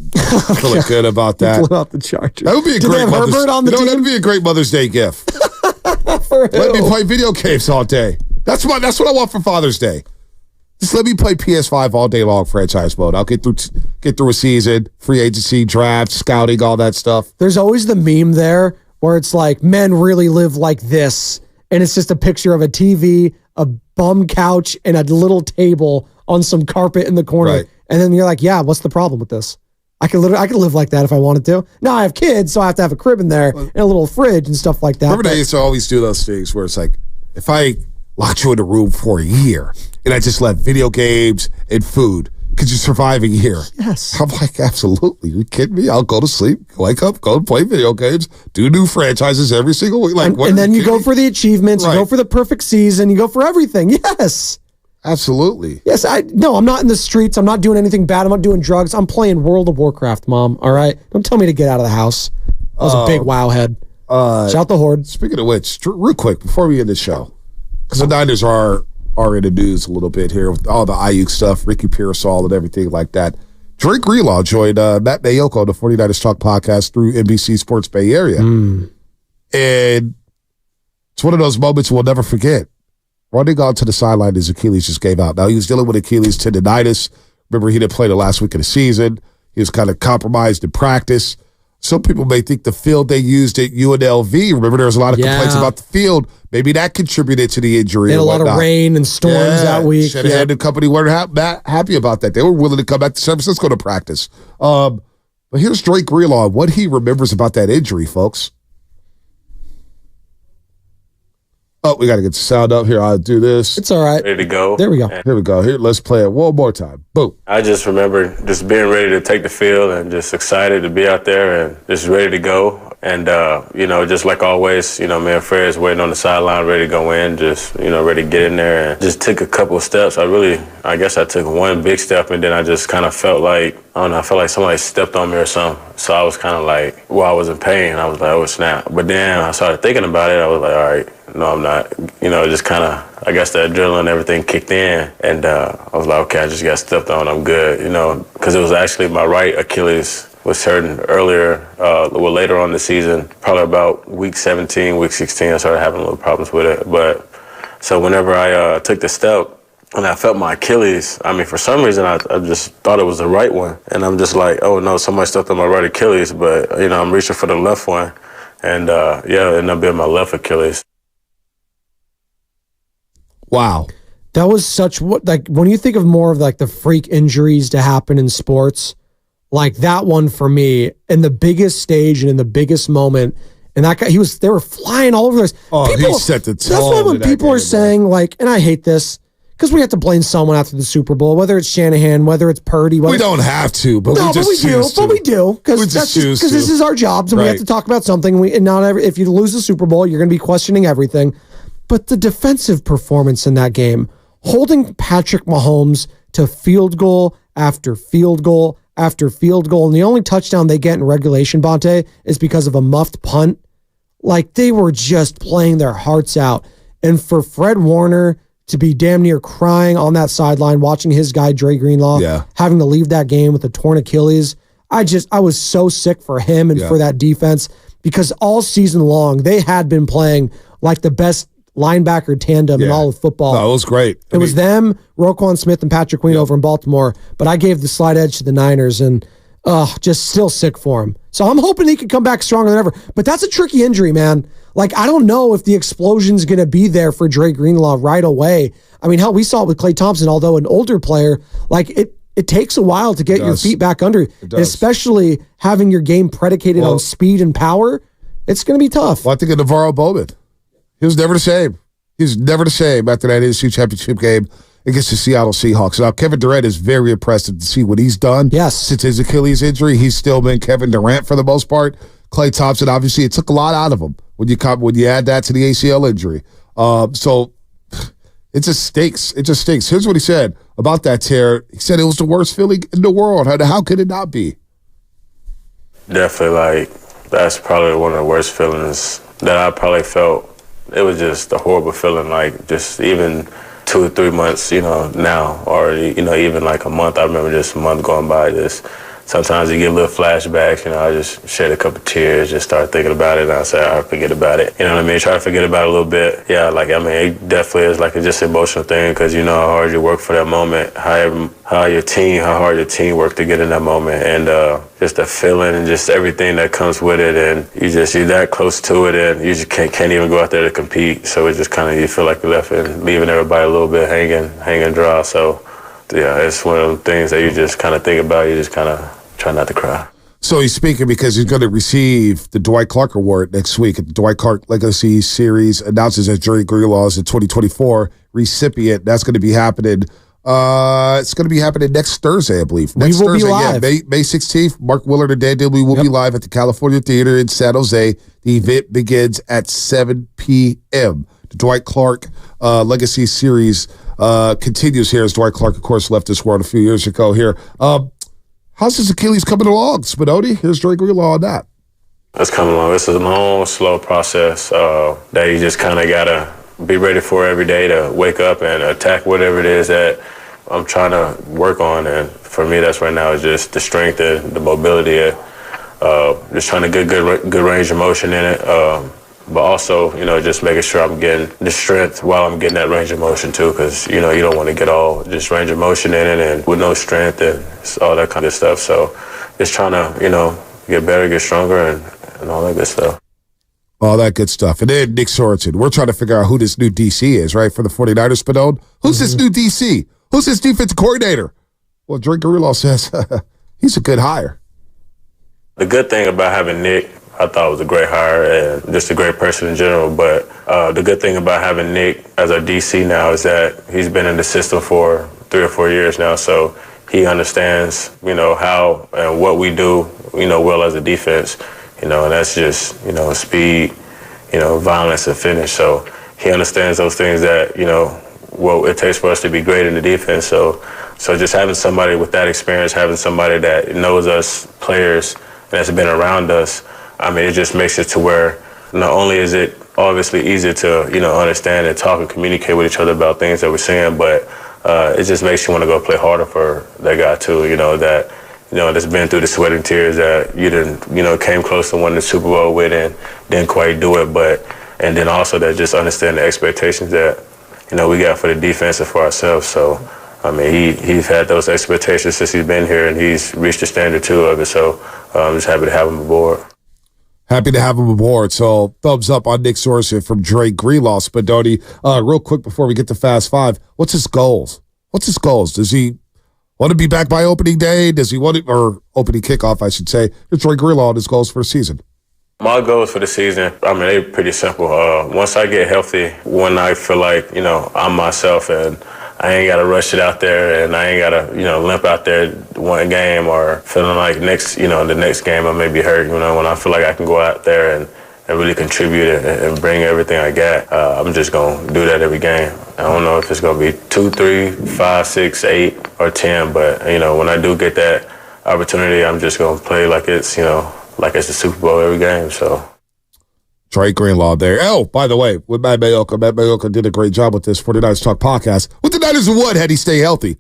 Feeling good about that. Blew out the Chargers. That would be a Did great they have Mother's Herbert on the team? That'd be a great Mother's Day gift. For Let me who? play video games all day. That's what I want for Father's Day. Just let me play PS5 all day long, franchise mode. I'll get through a season, free agency, draft, scouting, all that stuff. There's always the meme there where it's like, men really live like this. And it's just a picture of a TV, a bum couch, and a little table on some carpet in the corner. Right. And then you're like, yeah, what's the problem with this? I could live like that if I wanted to. Now I have kids, so I have to have a crib in there and a little fridge and stuff like that. Remember they used to always do those things where it's like, if I locked you in a room for a year and I just let video games and food, could you survive a year? Yes. I'm like, absolutely. You kidding me? I'll go to sleep, wake up, go and play video games, do new franchises every single week. Like, and then you go for the achievements, you go for the perfect season, you go for everything. Yes. Absolutely. Yes, I'm not in the streets. I'm not doing anything bad. I'm not doing drugs. I'm playing World of Warcraft, Mom. All right? Don't tell me to get out of the house. I was a big WoW head. Shout the Horde. Speaking of which, real quick, before we end the show, because the Niners are in the news a little bit here with all the Ayuk stuff, Ricky Pearsall and everything like that. Drake Greenlaw joined Matt Mayoko on the 49ers Talk podcast through NBC Sports Bay Area. And it's one of those moments we'll never forget. Running onto the sideline, his Achilles just gave out. Now, he was dealing with Achilles tendonitis. Remember, he didn't play the last week of the season. He was kind of compromised in practice. Some people may think the field they used at UNLV, remember there was a lot of complaints about the field. Maybe that contributed to the injury. They had a lot of rain and storms that week. Shanahan and company weren't happy about that. They were willing to come back to San Francisco to practice. But here's Drake Greenlaw, what he remembers about that injury, folks. Oh, we got to get the sound up here. I'll do this. It's all right. Ready to go. There we go. Here we go. Here, let's play it one more time. Boom. I just remember just being ready to take the field and just excited to be out there and just ready to go. And, just like always, me and Fred's waiting on the sideline, ready to go in, just, ready to get in there. And just took a couple of steps. I guess I took one big step, and then I just kind of felt like, I felt like somebody stepped on me or something. So I was kind of like, I was in pain. I was like, oh, snap. But then I started thinking about it. I was like, all right, no, I'm not. Just kind of, I guess the adrenaline and everything kicked in. And I was like, okay, I just got stepped on. I'm good, because it was actually my right Achilles was hurting earlier, later on in the season, probably about week 17, week 16, I started having a little problems with it. But so whenever I took the step and I felt my Achilles, for some reason, I just thought it was the right one. And I'm just like, oh no, somebody stepped on my right Achilles, but I'm reaching for the left one. And it ended up being my left Achilles. Wow. That was when you think of more of the freak injuries to happen in sports, like that one for me, in the biggest stage and in the biggest moment, and that guy, they were flying all over this. Oh, he set the tone. That's why when people are saying, and I hate this, because we have to blame someone after the Super Bowl, whether it's Shanahan, whether it's Purdy. We don't have to, but we just choose to. But we do, because this is our jobs, and we have to talk about something. If you lose the Super Bowl, you're going to be questioning everything. But the defensive performance in that game, holding Patrick Mahomes to field goal after field goal after field goal, and the only touchdown they get in regulation, Bonte, is because of a muffed punt. They were just playing their hearts out. And for Fred Warner to be damn near crying on that sideline, watching his guy, Dre Greenlaw, having to leave that game with a torn Achilles, I was so sick for him and for that defense, because all season long, they had been playing like the best linebacker tandem in all of football. No, it was great. It was them, Roquan Smith, and Patrick Queen over in Baltimore, but I gave the slight edge to the Niners, and just still sick for him. So I'm hoping he could come back stronger than ever. But that's a tricky injury, man. I don't know if the explosion's going to be there for Dre Greenlaw right away. Hell, we saw it with Klay Thompson, although an older player, it takes a while to get your feet back under, and especially having your game predicated on speed and power. It's going to be tough. Well, I think of Navarro Bowman. He was never the same. He was never the same after that NFC Championship game against the Seattle Seahawks. Now, Kevin Durant is very impressive to see what he's done. Yes. Since his Achilles injury, he's still been Kevin Durant for the most part. Klay Thompson, obviously, it took a lot out of him when you add that to the ACL injury. So it just stinks. It just stinks. Here's what he said about that tear. He said it was the worst feeling in the world. How could it not be? Definitely, that's probably one of the worst feelings that I probably felt. It was just a horrible feeling, just even 2 or 3 months, now, or, even like a month. I remember just a month going by, sometimes you get little flashbacks, I just shed a couple tears, just start thinking about it, and I say, all right, forget about it. You know what I mean? Try to forget about it a little bit. Yeah, it definitely is like a just emotional thing, because you know how hard you work for that moment, how hard your team worked to get in that moment, and just the feeling and just everything that comes with it, and you're that close to it, and you just can't even go out there to compete. So it's just kind of, you feel like you're left and leaving everybody a little bit hanging dry. So yeah, it's one of the things that you just kind of think about. You just kind of try not to cry. So he's speaking because he's going to receive the Dwight Clark Award next week. The Dwight Clark Legacy Series announces as Jerry Greenlaw's the 2024 recipient. That's going to be happening. It's going to be happening next Thursday, I believe. Next we will Thursday, be live. yeah, May 16th. Mark Willard and Dan Dibley will be live at the California Theater in San Jose. The event begins at 7 p.m. The Dwight Clark Legacy Series continues here as Dwight Clark, of course, left this world a few years ago here. How's this Achilles coming along, Spinoni? Here's Drake Greenlaw on that. It's coming along. This is a long, slow process that you just kind of got to be ready for every day to wake up and attack whatever it is that I'm trying to work on. And for me, that's right now is just the strength and the mobility. Just trying to get good range of motion in it. But also, just making sure I'm getting the strength while I'm getting that range of motion too, because, you don't want to get all just range of motion in it and with no strength and all that kind of stuff. So just trying to, get better, get stronger and all that good stuff. All that good stuff. And then Nick Sorensen. We're trying to figure out who this new DC is, right, for the 49ers, Spinone. Who's this new DC? Who's this defensive coordinator? Well, Drake Greenlaw says he's a good hire. The good thing about having Nick, I thought was a great hire and just a great person in general. But the good thing about having Nick as our DC now is that he's been in the system for 3 or 4 years now. So he understands, how and what we do, well as a defense, and that's just, speed, violence and finish. So he understands those things that, what it takes for us to be great in the defense. So just having somebody with that experience, having somebody that knows us players that's been around us, it just makes it to where not only is it obviously easier to, understand and talk and communicate with each other about things that we're seeing, but it just makes you want to go play harder for that guy too, that's been through the sweat and tears that you didn't, came close to winning the Super Bowl with and didn't quite do it, and then also that just understand the expectations that, we got for the defense and for ourselves. So, he's had those expectations since he's been here and he's reached the standard too of it. So I'm just happy to have him aboard. Happy to have him aboard. So thumbs up on Nick Sorensen from Drake Greenlaw. Spinoni, real quick before we get to Fast Five, what's his goals? Does he want to be back by opening day? Does he want it, or opening kickoff, I should say? It's Drake Greenlaw on his goals for the season. My goals for the season, they're pretty simple. Once I get healthy, when I feel like, I'm myself and I ain't got to rush it out there and I ain't got to, limp out there one game or feeling like the next game I may be hurt. When I feel like I can go out there and really contribute and bring everything I got, I'm just going to do that every game. I don't know if it's going to be 2, 3, 5, 6, 8, or 10, but, when I do get that opportunity, I'm just going to play like it's, like it's the Super Bowl every game. So Drake Greenlaw there. Oh, by the way, with Matt Mayoka did a great job with this 49ers Talk podcast. What the Niners would had he stay healthy?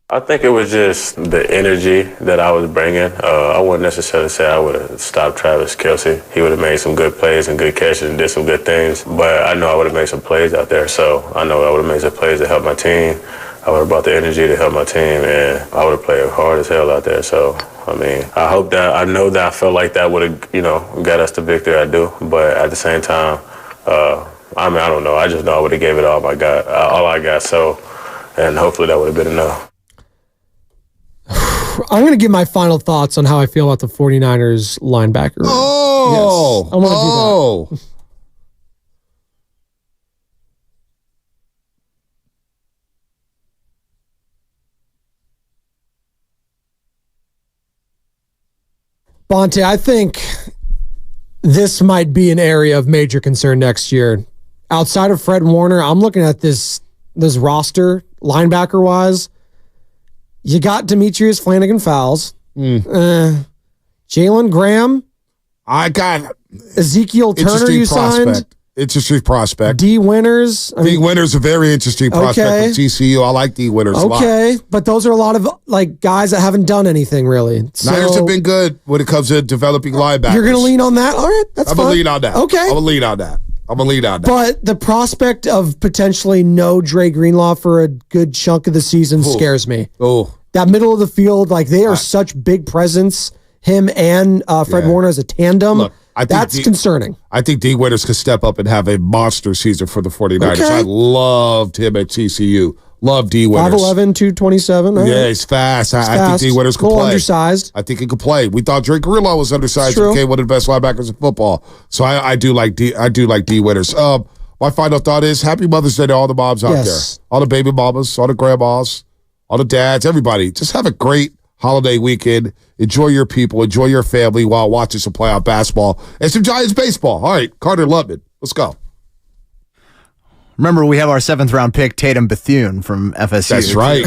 I think it was just the energy that I was bringing. I wouldn't necessarily say I would have stopped Travis Kelce. He would have made some good plays and good catches and did some good things, but I know I would have made some plays out there. So I know I would have made some plays to help my team. I would have brought the energy to help my team, and I would have played hard as hell out there. So, I know that I felt like that would have, got us the victory. I do, but at the same time, I don't know. I just know I would have gave it all I got. So, and hopefully that would have been enough. I'm going to give my final thoughts on how I feel about the 49ers linebacker. Oh, yes, I want to do that. Bonte, I think this might be an area of major concern next year. Outside of Fred Warner, I'm looking at this roster, linebacker-wise. You got Demetrius Flanagan-Fowles. Jalen Graham. I got Ezekiel Turner you signed. Interesting prospect. D. Winters. D. Winters a very interesting prospect from TCU. I like D. Winters a lot. Okay, but those are a lot of guys that haven't done anything really. So Niners have been good when it comes to developing linebackers. You're going to lean on that? All right, that's fine. I'm going to lean on that. Okay. I'm going to lean on that. But the prospect of potentially no Dre Greenlaw for a good chunk of the season scares me. Oh. That middle of the field, they are such big presence, him and Fred Warner as a tandem. Look, that's concerning. I think D. Winters could step up and have a monster season for the 49ers. Okay. I loved him at TCU. Love D. Winters. 5'11", 227. Right. Yeah, he's fast. I think D. Winters could play. Undersized. I think he could play. We thought Drake Greenlaw was undersized and became one of the best linebackers in football. So I do like D. Winters. My final thought is Happy Mother's Day to all the moms out there. All the baby mamas, all the grandmas, all the dads, everybody. Just have a great holiday weekend. Enjoy your people. Enjoy your family while watching some playoff basketball and some Giants baseball. All right, Carter Lubman. Let's go. Remember, we have our 7th round pick, Tatum Bethune from FSU. That's right.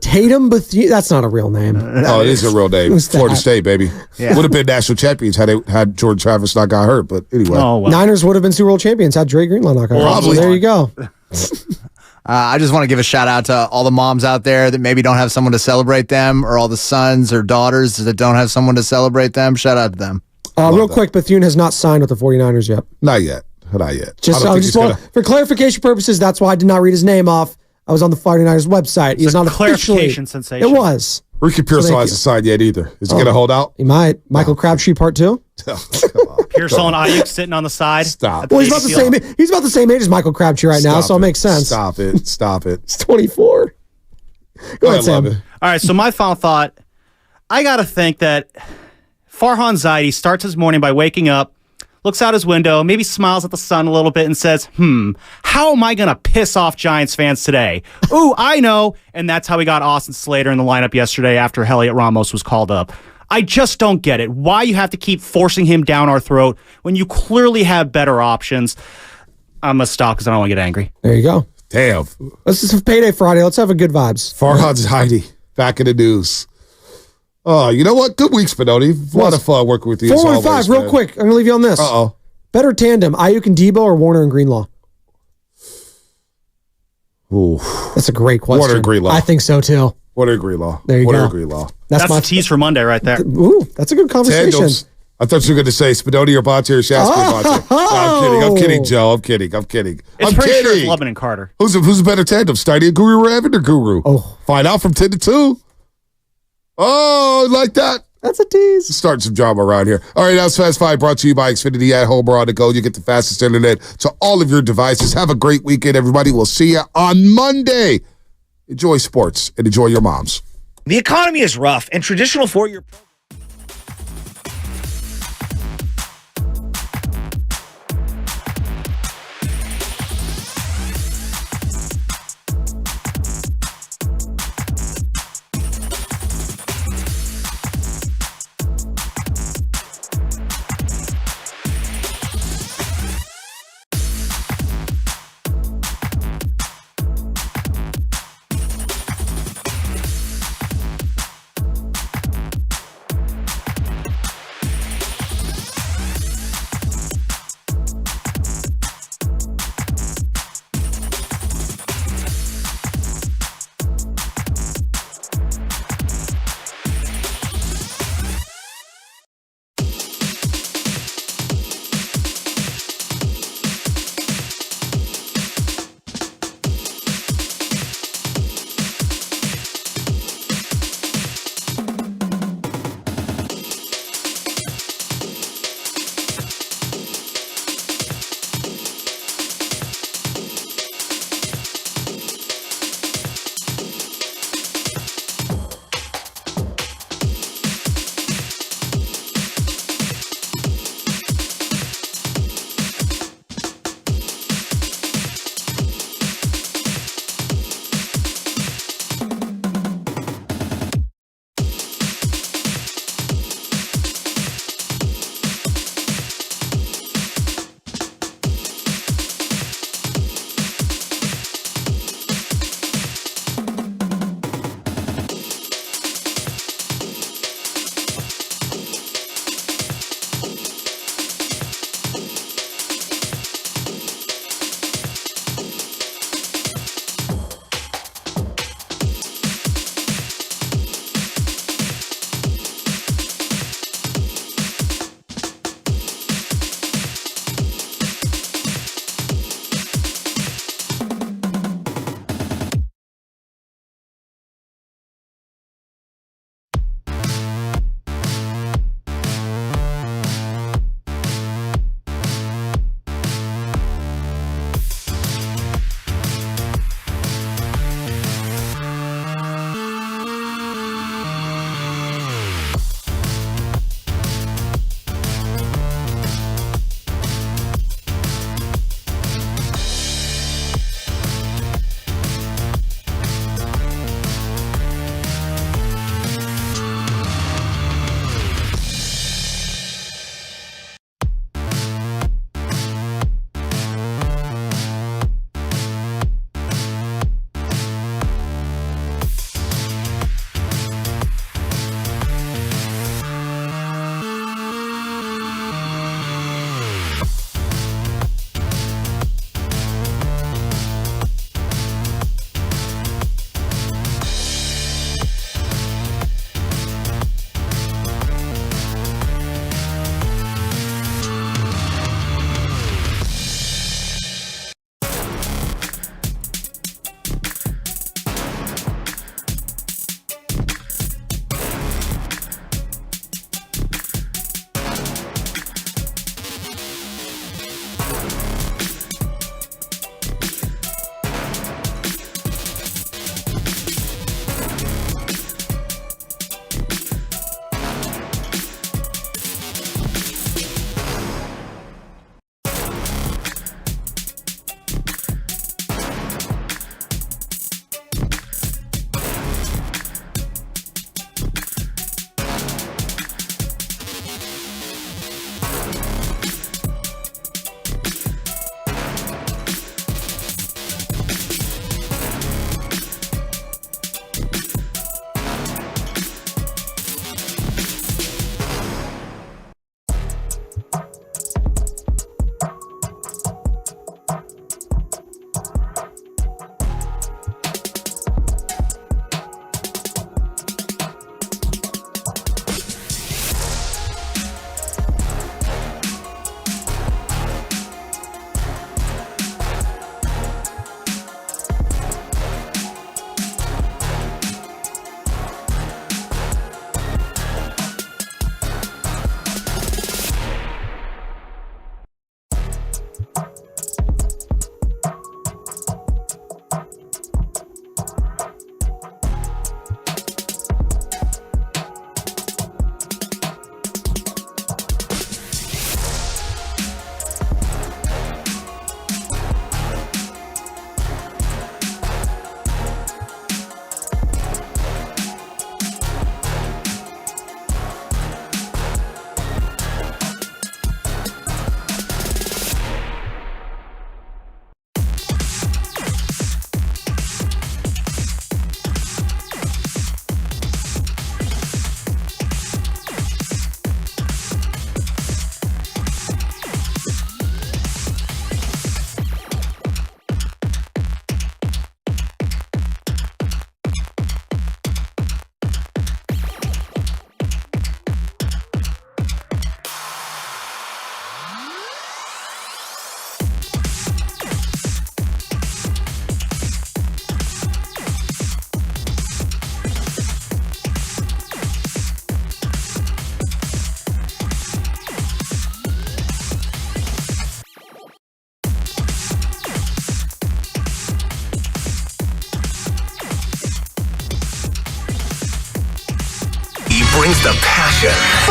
Tatum Bethune. That's not a real name. It is a real name. Florida State, baby. Yeah. Would have been national champions had Jordan Travis not got hurt. But anyway. Niners would have been Super Bowl champions had Dre Greenlaw not got hurt. Probably. So there you go. I just want to give a shout out to all the moms out there that maybe don't have someone to celebrate them, or all the sons or daughters that don't have someone to celebrate them. Shout out to them. Real quick, Bethune has not signed with the 49ers yet. Not yet. For clarification purposes, that's why I did not read his name off. I was on the 49ers website. He's not clarification officially. sensation. It was. Ricky Pearsall hasn't signed yet either. Is he going to hold out? He might. Michael Crabtree part 2? Pearsall and Ayuk sitting on the side. Stop. Well, he's about the same age as Michael Crabtree right now, so it makes sense. Stop it. He's 24. Go ahead, Sam. All right, so my final thought, I got to think that Farhan Zaidi starts his morning by waking up, looks out his window, maybe smiles at the sun a little bit and says, how am I going to piss off Giants fans today? Ooh, I know. And that's how we got Austin Slater in the lineup yesterday after Elliot Ramos was called up. I just don't get it. Why you have to keep forcing him down our throat when you clearly have better options. I'm going to stop because I don't want to get angry. There you go. Damn. This is Payday Friday. Let's have a good vibes. Farhan Zaidi, back in the news. Oh, you know what? Good week, Spinoni. A lot of fun working with you. 4-5, real quick. I'm going to leave you on this. Better tandem, Ayuk and Debo or Warner and Greenlaw? Ooh. That's a great question. Warner and Greenlaw. I think so, too. Warner and Greenlaw. There you Warner go. and Greenlaw. That's the tease for Monday right there. Ooh, that's a good conversation. Tandems. I thought you were going to say Spinoni or Bonte or Shaq-Shannon. No, I'm kidding, Joe. I'm kidding. It's pretty sure it's Lubman and Carter. Who's a better tandem, Steiny and Guru or Evan or Guru? Find out from 10 to 2. Oh, like that. That's a tease. Starting some drama around here. All right, now it's Fast 5 brought to you by Xfinity at home or on the go. You get the fastest internet to all of your devices. Have a great weekend, everybody. We'll see you on Monday. Enjoy sports and enjoy your moms. The economy is rough, and traditional four-year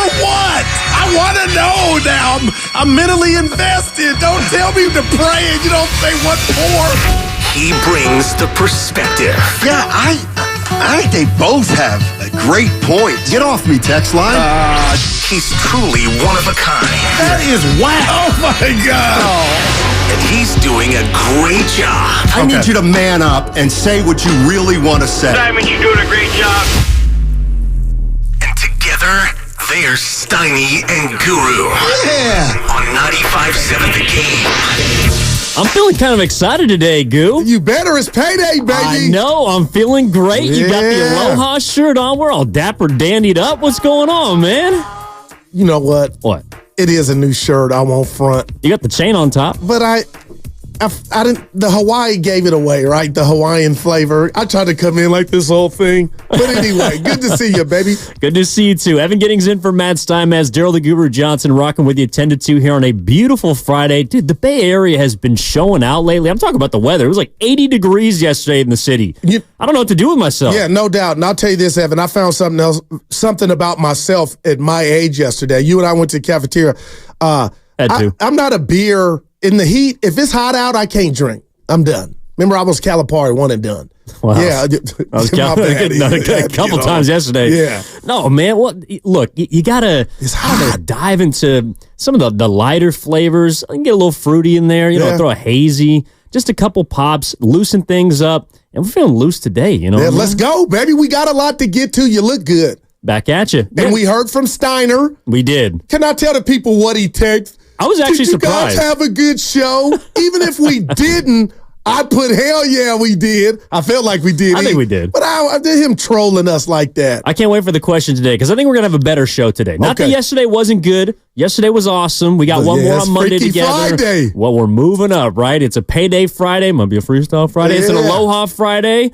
For what? I want to know now. I'm mentally invested. Don't tell me to pray and you don't say what for. He brings the perspective. Yeah, I think they both have a great point. Get off me, text line. He's truly one of a kind. That is whack. Oh, my God. And he's doing a great job. I need you to man up and say what you really want to say. Diamond, you're doing a great job. And together, they're Steiny and Guru. Yeah. On 95.7 The Game. I'm feeling kind of excited today, Goo. You better. It's payday, baby. I know. I'm feeling great. You got the Aloha shirt on. We're all dapper dandied up. What's going on, man? You know what? What? It is a new shirt. I won't front. You got the chain on top. But I didn't. The Hawaii gave it away, right? The Hawaiian flavor. I tried to come in like this whole thing. But anyway, good to see you, baby. Good to see you, too. Evan Giddings in for Matt Steinmetz. Daryl the Guru Johnson rocking with you 10 to 2 here on a beautiful Friday. Dude, the Bay Area has been showing out lately. I'm talking about the weather. It was like 80 degrees yesterday in the city. I don't know what to do with myself. Yeah, no doubt. And I'll tell you this, Evan. I found something about myself at my age yesterday. You and I went to the cafeteria. I'm not a beer. In the heat, if it's hot out, I can't drink. I'm done. Remember, I was Calipari, one and done. Wow. Yeah. I was a couple times yesterday. Yeah. No, man. Well, look, you gotta dive into some of the lighter flavors. I can get a little fruity in there. You know, throw a hazy, just a couple pops, loosen things up, and we're feeling loose today. You know. Yeah, let's go, baby. We got a lot to get to. You look good. Back at you. And we heard from Steiner. We did. Can I tell the people what he texted? I was actually surprised. Did you guys have a good show? Even if we didn't, I put hell yeah we did. I felt like we did. I think we did. But I did him trolling us like that. I can't wait for the question today because I think we're going to have a better show today. Not that yesterday wasn't good. Yesterday was awesome. We got one more on Monday together. Friday. Well, we're moving up, right? It's a payday Friday. Might be a freestyle Friday. Yeah. It's an Aloha Friday.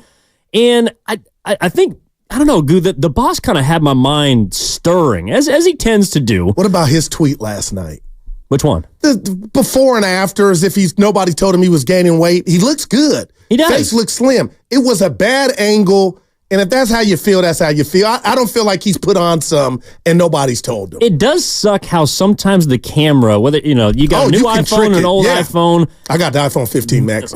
And I think, I don't know, Goo, the boss kind of had my mind stirring, as he tends to do. What about his tweet last night? Which one? The before and after, as if nobody told him he was gaining weight. He looks good. He does. Face looks slim. It was a bad angle, and if that's how you feel, that's how you feel. I don't feel like he's put on some and nobody's told him. It does suck how sometimes the camera, whether you got a new iPhone or an old iPhone. I got the iPhone 15 Max.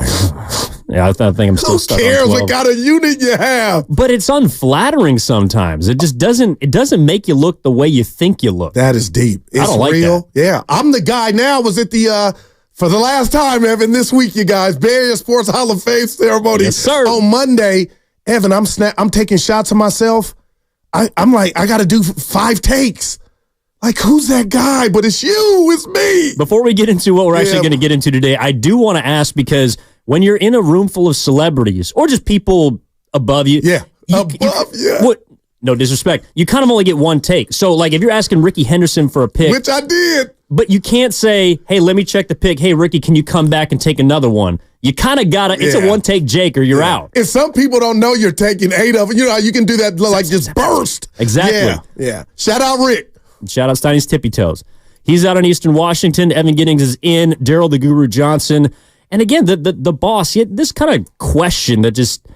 Yeah, I think I'm still stuck on 12. Who cares what kind of unit you have? But it's unflattering sometimes. It just doesn't make you look the way you think you look. That is deep. It's I don't like real. That. Yeah. I'm the guy now. Was at the for the last time, Evan, this week, you guys, Bay Area Sports Hall of Fame ceremony. Yes, sir. On Monday. Evan, I'm taking shots of myself. I'm like, I gotta do 5 takes. Like, who's that guy? But it's you, it's me. Before we get into what we're actually going to get into today, I do want to ask, because when you're in a room full of celebrities or just people above you. Yeah, no disrespect. You kind of only get one take. So, like, if you're asking Ricky Henderson for a pick. Which I did. But you can't say, hey, let me check the pick. Hey, Ricky, can you come back and take another one? You kind of got to, it's a one-take Jake or you're out. And some people don't know you're taking 8 of them. You know, you can do that like just burst. Exactly. Yeah. Shout out Rick. Shout out Steiny's Tippy Toes. He's out in Eastern Washington. Evan Giddings is in. Daryl the Guru Johnson. And again, the boss, he had this kind of question that just,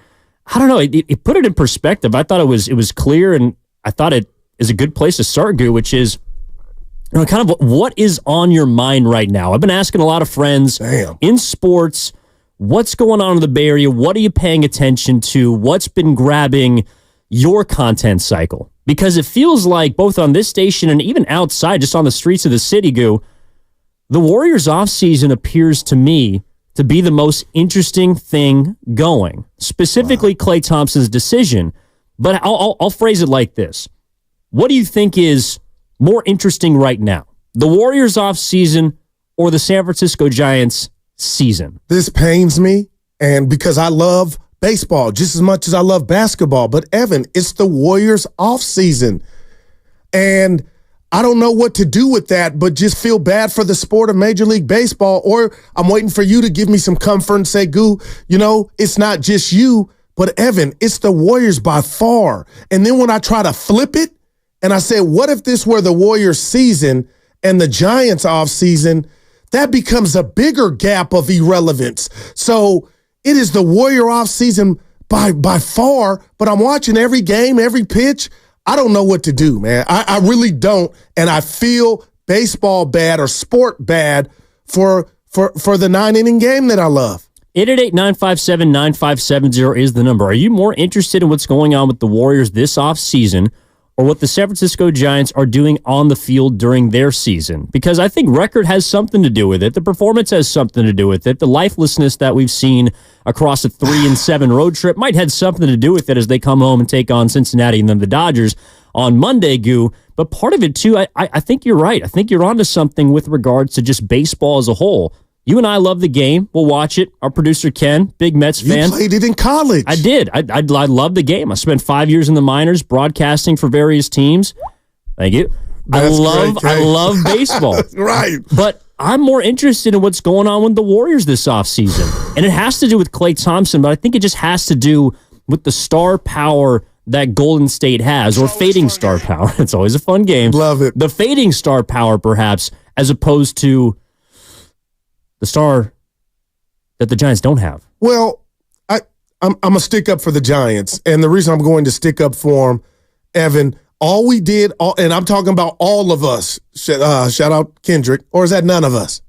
I don't know, it put it in perspective. I thought it was clear, and I thought it is a good place to start, Goo, which is, you know, kind of what is on your mind right now? I've been asking a lot of friends in sports, what's going on in the Bay Area? What are you paying attention to? What's been grabbing your content cycle? Because it feels like both on this station and even outside, just on the streets of the city, Goo, the Warriors offseason appears to me to be the most interesting thing going. Specifically, Klay Thompson's decision. But I'll phrase it like this. What do you think is more interesting right now? The Warriors offseason or the San Francisco Giants season? This pains me, and because I love baseball just as much as I love basketball. But Evan, it's the Warriors offseason. And I don't know what to do with that, but just feel bad for the sport of Major League Baseball. Or I'm waiting for you to give me some comfort and say, Goo, you know, it's not just you, but Evan, it's the Warriors by far. And then when I try to flip it, and I said, what if this were the Warriors season and the Giants offseason? That becomes a bigger gap of irrelevance. So it is the Warrior offseason by far, but I'm watching every game, every pitch. I don't know what to do, man. I really don't. And I feel baseball bad or sport bad for the 9-inning game that I love. 888-957-9570 is the number. Are you more interested in what's going on with the Warriors this offseason or what the San Francisco Giants are doing on the field during their season? Because I think record has something to do with it. The performance has something to do with it. The lifelessness that we've seen across a 3-7 road trip might have something to do with it as they come home and take on Cincinnati and then the Dodgers on Monday, Goo. But part of it, too, I think you're right. I think you're onto something with regards to just baseball as a whole. You and I love the game. We'll watch it. Our producer, Ken, big Mets fan. You played it in college. I did. I love the game. I spent 5 years in the minors broadcasting for various teams. Thank you. I love baseball. Right. But I'm more interested in what's going on with the Warriors this offseason. And it has to do with Klay Thompson, but I think it just has to do with the star power that Golden State has, or fading star power. It's always a fun game. Love it. The fading star power, perhaps, as opposed to the star that the Giants don't have. Well, I'm a stick up for the Giants, and the reason I'm going to stick up for them, Evan, all we did, and I'm talking about all of us, shout out Kendrick, or is that none of us?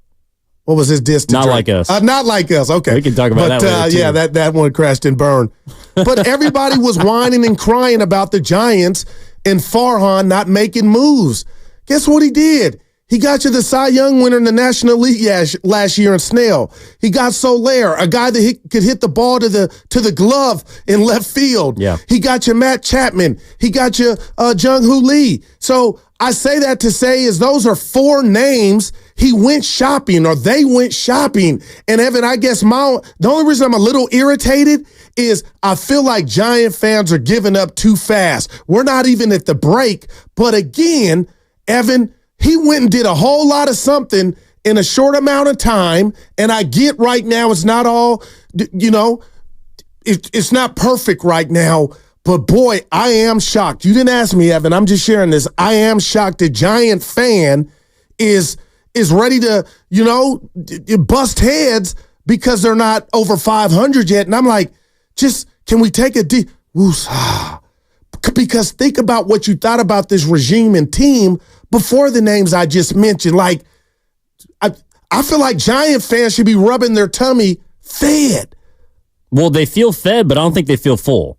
What was his diss to Not Drake? like us. Not like us, okay. We can talk about that later, too. Yeah, that one crashed and burned. But everybody was whining and crying about the Giants and Farhan not making moves. Guess what he did? He got you the Cy Young winner in the National League last year in Snell. He got Soler, a guy that could hit the ball to the glove in left field. Yeah. He got you Matt Chapman. He got you Jung-Hoo Lee. So I say that to say is those are 4 names he went shopping or they went shopping. And Evan, I guess the only reason I'm a little irritated is I feel like Giant fans are giving up too fast. We're not even at the break. But again, Evan, he went and did a whole lot of something in a short amount of time. And I get right now it's not all, it's not perfect right now. But boy, I am shocked. You didn't ask me, Evan. I'm just sharing this. I am shocked a Giant fan is ready to, bust heads because they're not over 500 yet. And I'm like, can we take a deep woosah? Because think about what you thought about this regime and team before the names I just mentioned. Like, I feel like Giant fans should be rubbing their tummy fed. Well, they feel fed, but I don't think they feel full.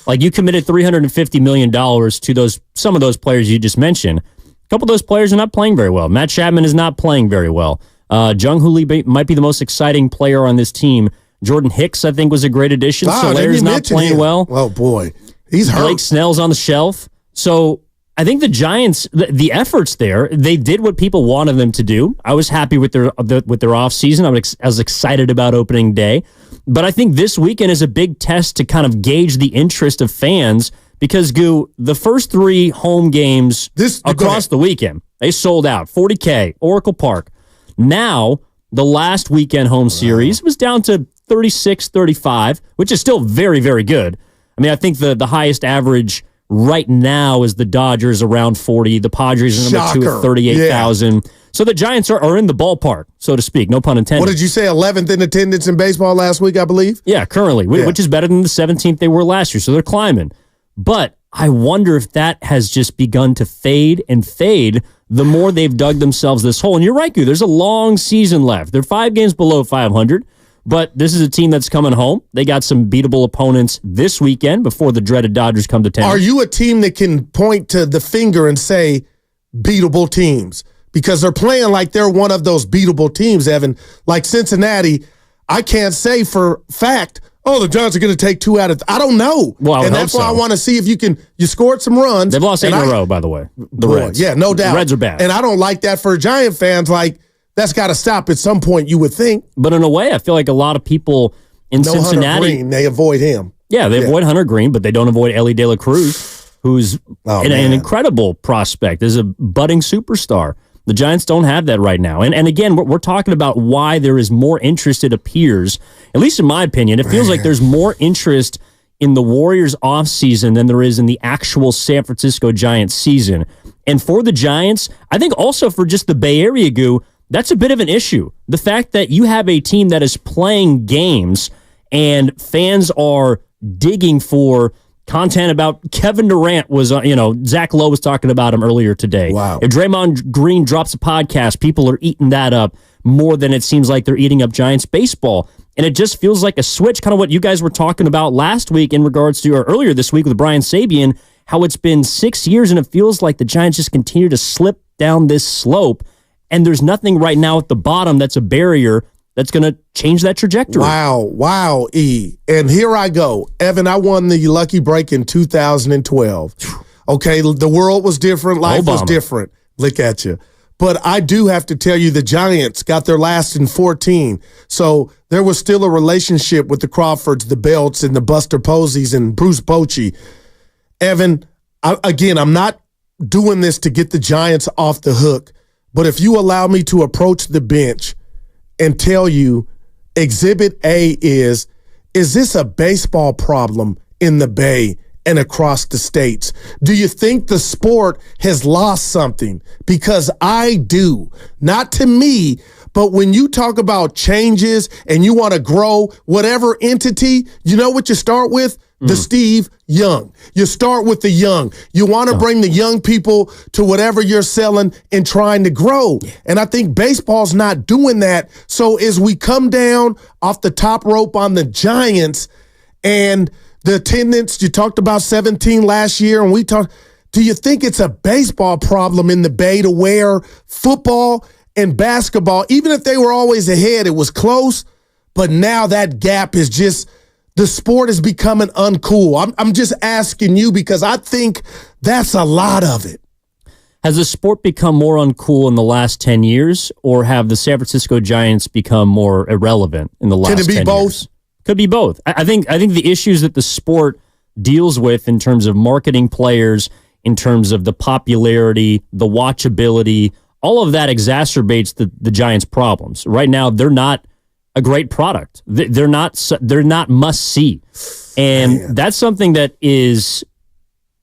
Like, you committed $350 million to some of those players you just mentioned. A couple of those players are not playing very well. Matt Chapman is not playing very well. Jung-Hoo Lee might be the most exciting player on this team. Jordan Hicks, I think, was a great addition. Soler's not playing well. Oh, boy. He's hurt. Blake Snell's on the shelf. So I think the Giants, the efforts there, they did what people wanted them to do. I was happy with their offseason. I was excited about opening day. But I think this weekend is a big test to kind of gauge the interest of fans because, Goo, the first 3 home games across the weekend, they sold out. 40K, Oracle Park. Now, the last weekend home series was down to 36-35, which is still very, very good. I mean, I think the highest average right now is the Dodgers around 40. The Padres are number 2 at 38,000. Yeah. So the Giants are in the ballpark, so to speak. No pun intended. What did you say, 11th in attendance in baseball last week, I believe? Yeah, currently, which is better than the 17th they were last year. So they're climbing. But I wonder if that has just begun to fade the more they've dug themselves this hole. And you're right, Goo, there's a long season left. They're 5 games below 500. But this is a team that's coming home. They got some beatable opponents this weekend before the dreaded Dodgers come to town. Are you a team that can point to the finger and say beatable teams? Because they're playing like they're one of those beatable teams, Evan. Like Cincinnati, I can't say for fact, the Giants are going to take 2 out of I don't know. Well, and that's why I want to see if you scored some runs. They've lost 8 in a row, by the way. The Reds. Yeah, no doubt. The Reds are bad. And I don't like that for Giant fans. Like, that's got to stop at some point, you would think. But in a way, I feel like a lot of people in Cincinnati, Hunter Green, they avoid him. Yeah, they avoid Hunter Green, but they don't avoid Ellie De La Cruz, who's an incredible prospect, is a budding superstar. The Giants don't have that right now. And again, we're talking about why there is more interest, it appears, at least in my opinion. It feels like there's more interest in the Warriors offseason than there is in the actual San Francisco Giants season. And for the Giants, I think also for just the Bay Area, Goo, that's a bit of an issue. The fact that you have a team that is playing games and fans are digging for content about Kevin Durant was, Zach Lowe was talking about him earlier today. Wow. If Draymond Green drops a podcast, people are eating that up more than it seems like they're eating up Giants baseball. And it just feels like a switch, kind of what you guys were talking about last week in regards to, or earlier this week with Brian Sabian, how it's been 6 years and it feels like the Giants just continue to slip down this slope. And there's nothing right now at the bottom that's a barrier that's going to change that trajectory. Wow, E. And here I go. Evan, I won the Lucky Break in 2012. Okay, the world was different. Life was different. Look at you. But I do have to tell you, the Giants got their last in 14. So there was still a relationship with the Crawfords, the Belts, and the Buster Posies and Bruce Bochy. Evan, I'm not doing this to get the Giants off the hook. But if you allow me to approach the bench and tell you Exhibit A is this a baseball problem in the Bay and across the states? Do you think the sport has lost something? Because I do. Not to me, but when you talk about changes and you want to grow whatever entity, you know what you start with? The Steve Young. You start with the young. You want to bring the young people to whatever you're selling and trying to grow. And I think baseball's not doing that. So as we come down off the top rope on the Giants and the attendance, you talked about 17 last year, and do you think it's a baseball problem in the Bay to where football and basketball, even if they were always ahead, it was close, but now that gap is just, the sport is becoming uncool. I'm just asking you because I think that's a lot of it. Has the sport become more uncool in the last 10 years, or have the San Francisco Giants become more irrelevant in the last 10 years? Could it be both? Could be both. I think the issues that the sport deals with in terms of marketing players, in terms of the popularity, the watchability, all of that exacerbates the Giants' problems. Right now, they're not a great product. They're not must see, and that's something that is.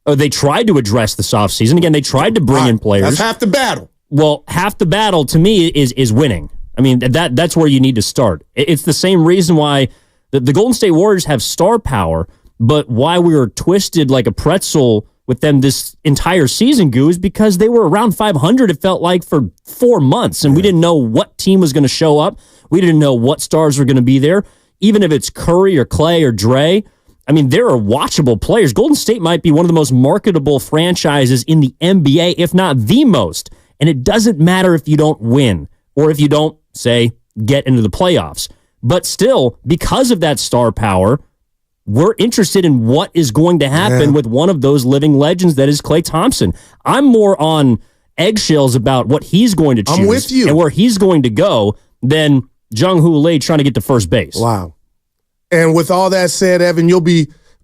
They tried to address this offseason. Again, they tried to bring in players. That's half the battle. Well, half the battle to me is winning. I mean, that's where you need to start. It's the same reason why the Golden State Warriors have star power, but why we were twisted like a pretzel with them this entire season, Goo, is because they were around 500, it felt like, for 4 months, and we didn't know what team was going to show up. We didn't know what stars were going to be there, even if it's Curry or Clay or Dre. I mean, there are watchable players. Golden State might be one of the most marketable franchises in the NBA, if not the most. And it doesn't matter if you don't win or if you don't, say, get into the playoffs. But still, because of that star power, we're interested in what is going to happen with one of those living legends that is Klay Thompson. I'm more on eggshells about what he's going to choose. I'm with you. And where he's going to go than Jung-Hoo Lee trying to get to first base. Wow. And with all that said, Evan,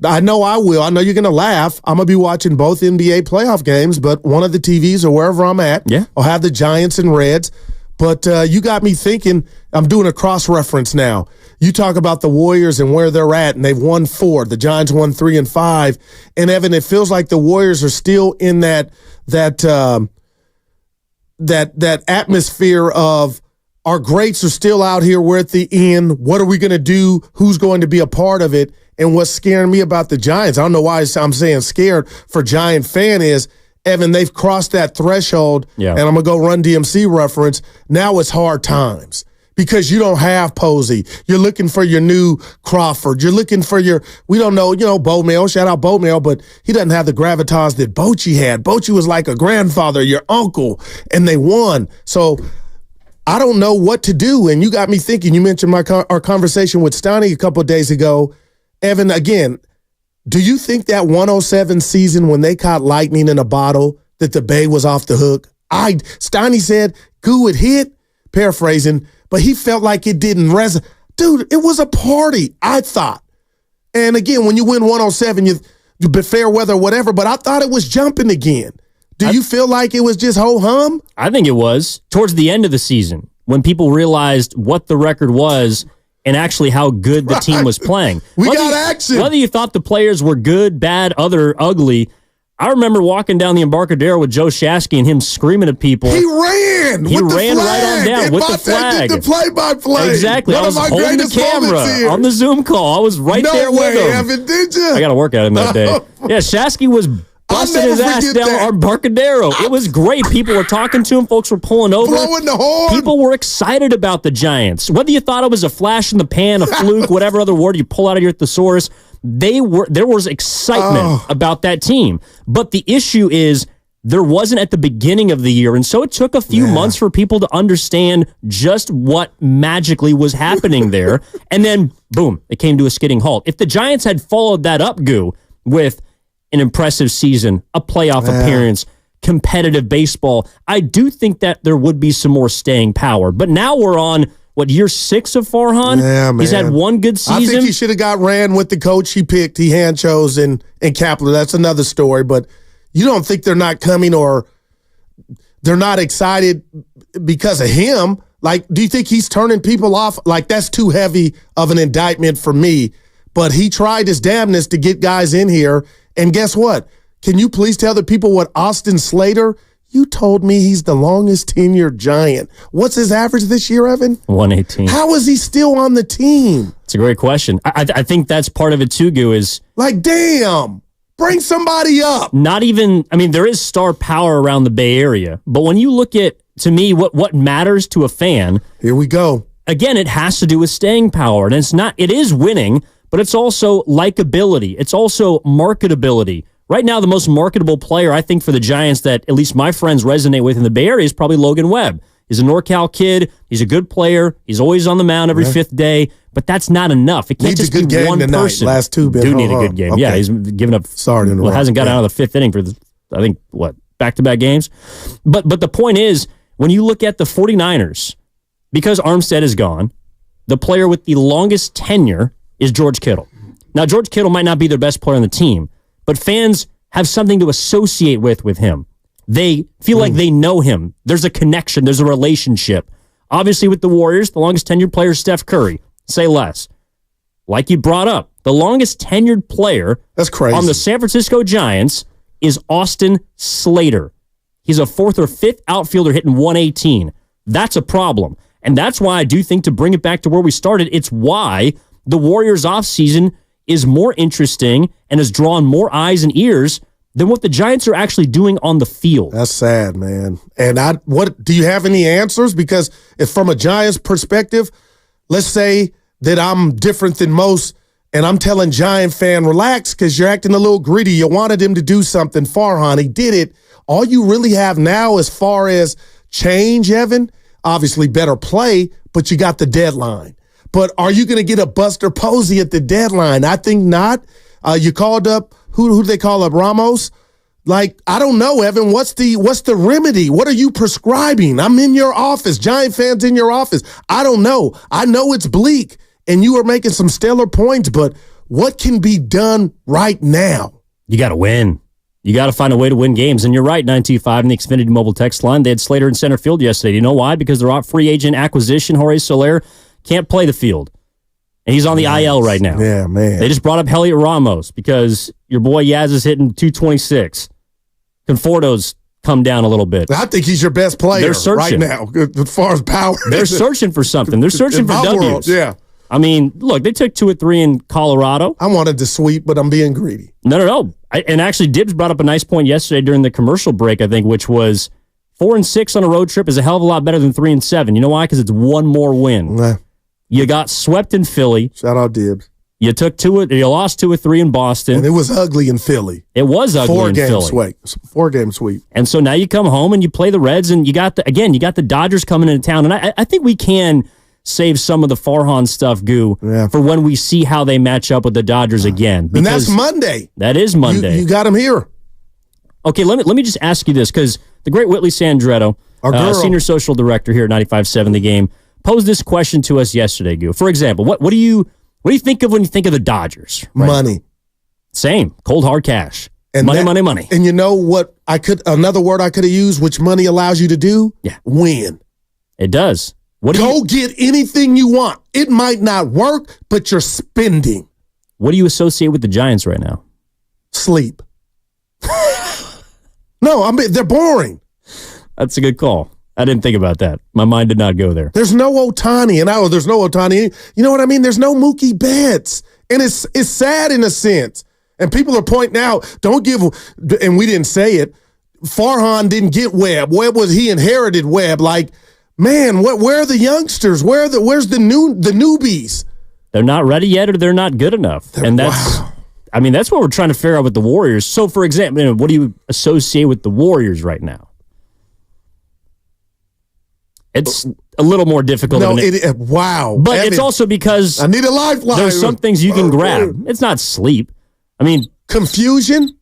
I know I will. I know you're going to laugh. I'm going to be watching both NBA playoff games, but one of the TVs or wherever I'm at, I'll have the Giants and Reds. But you got me thinking, I'm doing a cross-reference now. You talk about the Warriors and where they're at, and they've won 4. The Giants won 3 and 5. And, Evan, it feels like the Warriors are still in that atmosphere of our greats are still out here. We're at the end. What are we going to do? Who's going to be a part of it? And what's scaring me about the Giants, I don't know why I'm saying scared for Giant fan is, Evan, they've crossed that threshold, and I'm going to go Run DMC reference. Now it's hard times because you don't have Posey. You're looking for your new Crawford. You're looking for we don't know, Bo Mail, shout out Bo Mail, but he doesn't have the gravitas that Bochy had. Bochy was like a grandfather, your uncle, and they won. So I don't know what to do, and you got me thinking. You mentioned our conversation with Stoney a couple of days ago. Evan, again, do you think that 107 season when they caught lightning in a bottle that the Bay was off the hook? Stoney said, Goo would hit, paraphrasing, but he felt like it didn't resonate. Dude, it was a party, I thought. And again, when you win 107, you fair weather, whatever, but I thought it was jumping again. Do you feel like it was just ho-hum? I think it was. Towards the end of the season, when people realized what the record was and actually how good the team was playing. We got action. Whether you thought the players were good, bad, other, ugly, I remember walking down the Embarcadero with Joe Shasky and him screaming at people. He ran. He with ran the right on down with the flag. Did the play-by-play. Exactly. One I was of my holding the greatest moments camera here. on the Zoom call. I was right there with him. Evan, did you? I got to work at him that day. Yeah, Shasky was busting his ass down on Embarcadero. It was great. People were talking to him. Folks were pulling over. Blowing the horn. People were excited about the Giants. Whether you thought it was a flash in the pan, a fluke, whatever other word you pull out of your thesaurus, there was excitement about that team. But the issue is there wasn't at the beginning of the year, and so it took a few months for people to understand just what magically was happening there. And then, boom, it came to a skidding halt. If the Giants had followed that up, Goo, with an impressive season, a playoff appearance, competitive baseball, I do think that there would be some more staying power. But now we're on, year 6 of Farhan? Yeah, man. He's had one good season. I think he should have got ran with the coach he picked. He hand chose in Kapler. That's another story. But you don't think they're not coming or they're not excited because of him? Like, do you think he's turning people off? Like, that's too heavy of an indictment for me. But he tried his damnedest to get guys in here. And guess what? Can you please tell the people what Austin Slater, you told me he's the longest tenured Giant. What's his average this year, Evan? 118. How is he still on the team? It's a great question. I think that's part of it too, Goo, is like, damn, bring somebody up. Not even, there is star power around the Bay Area. But when you look at, to me, what matters to a fan. Here we go. Again, it has to do with staying power. And it is winning, but it's also likability. It's also marketability. Right now, the most marketable player, I think, for the Giants that at least my friends resonate with in the Bay Area is probably Logan Webb. He's a NorCal kid. He's a good player. He's always on the mound every fifth day, but that's not enough. It can't just be one person. Last two been do need a good game. Okay. Yeah, he's given up. Sorry to interrupt. Hasn't got out of the fifth inning for, I think, back-to-back games? But the point is, when you look at the 49ers, because Armstead is gone, the player with the longest tenure is George Kittle. Now, George Kittle might not be their best player on the team, but fans have something to associate with him. They feel like they know him. There's a connection. There's a relationship. Obviously, with the Warriors, the longest tenured player is Steph Curry. Say less. Like you brought up, the longest tenured player that's crazy on the San Francisco Giants is Austin Slater. He's a 4th or 5th outfielder hitting 118. That's a problem. And that's why I do think, to bring it back to where we started, it's why the Warriors offseason is more interesting and has drawn more eyes and ears than what the Giants are actually doing on the field. That's sad, man. And what do you have any answers? Because if from a Giants perspective, let's say that I'm different than most and I'm telling Giant fan, relax, because you're acting a little greedy. You wanted him to do something. Farhan, he did it. All you really have now as far as change, Evan, obviously better play, but you got the deadline. But are you going to get a Buster Posey at the deadline? I think not. You called up, who do they call up, Ramos? Like, I don't know, Evan. What's the remedy? What are you prescribing? I'm in your office. Giant fans in your office. I don't know. I know it's bleak, and you are making some stellar points, but what can be done right now? You got to win. You got to find a way to win games. And you're right, 925 in the Xfinity Mobile text line. They had Slater in center field yesterday. Do you know why? Because they're off free agent acquisition. Jorge Soler can't play the field. And he's on the IL right now. Yeah, man. They just brought up Heliot Ramos because your boy Yaz is hitting 226. Conforto's come down a little bit. I think he's your best player right now as far as power. They're searching for something. They're searching for W's. World, yeah. I mean, look, they took 2 or 3 in Colorado. I wanted to sweep, but I'm being greedy. No. And actually, Dibbs brought up a nice point yesterday during the commercial break, I think, which was 4-6 on a road trip is a hell of a lot better than 3-7. You know why? Because it's one more win. Nah. You got swept in Philly. Shout out Dibbs. You lost 2 or 3 in Boston. And it was ugly in Philly. It was ugly in Philly. 4-game sweep. And so now you come home and you play the Reds, and you got the Dodgers coming into town. And I think we can save some of the Farhan stuff, Goo, for when we see how they match up with the Dodgers again. And that's Monday. That is Monday. You got them here. Okay, let me just ask you this, because the great Whitley Sandretto, our senior social director here at 95.7 The Game, posed this question to us yesterday, Goo. For example, what do you think of when you think of the Dodgers? Right? Money. Same. Cold, hard cash. And money. And you know what another word I could have used, which money allows you to do? Yeah. Win. It does. Go get anything you want. It might not work, but you're spending. What do you associate with the Giants right now? Sleep. No, I mean, they're boring. That's a good call. I didn't think about that. My mind did not go there. There's no Ohtani, and there's no Ohtani. You know what I mean? There's no Mookie Betts, and it's sad in a sense. And people are pointing out, don't give, and we didn't say it. Farhan didn't get Webb. He inherited Webb. Like, man, where are the youngsters? Where's the newbies? They're not ready yet, or they're not good enough, and that's. Wow. I mean, that's what we're trying to figure out with the Warriors. So, for example, what do you associate with the Warriors right now? It's a little more difficult. Wow. But Evan, it's also because I need a lifeline. There's some things you can grab. It's not sleep. I mean, confusion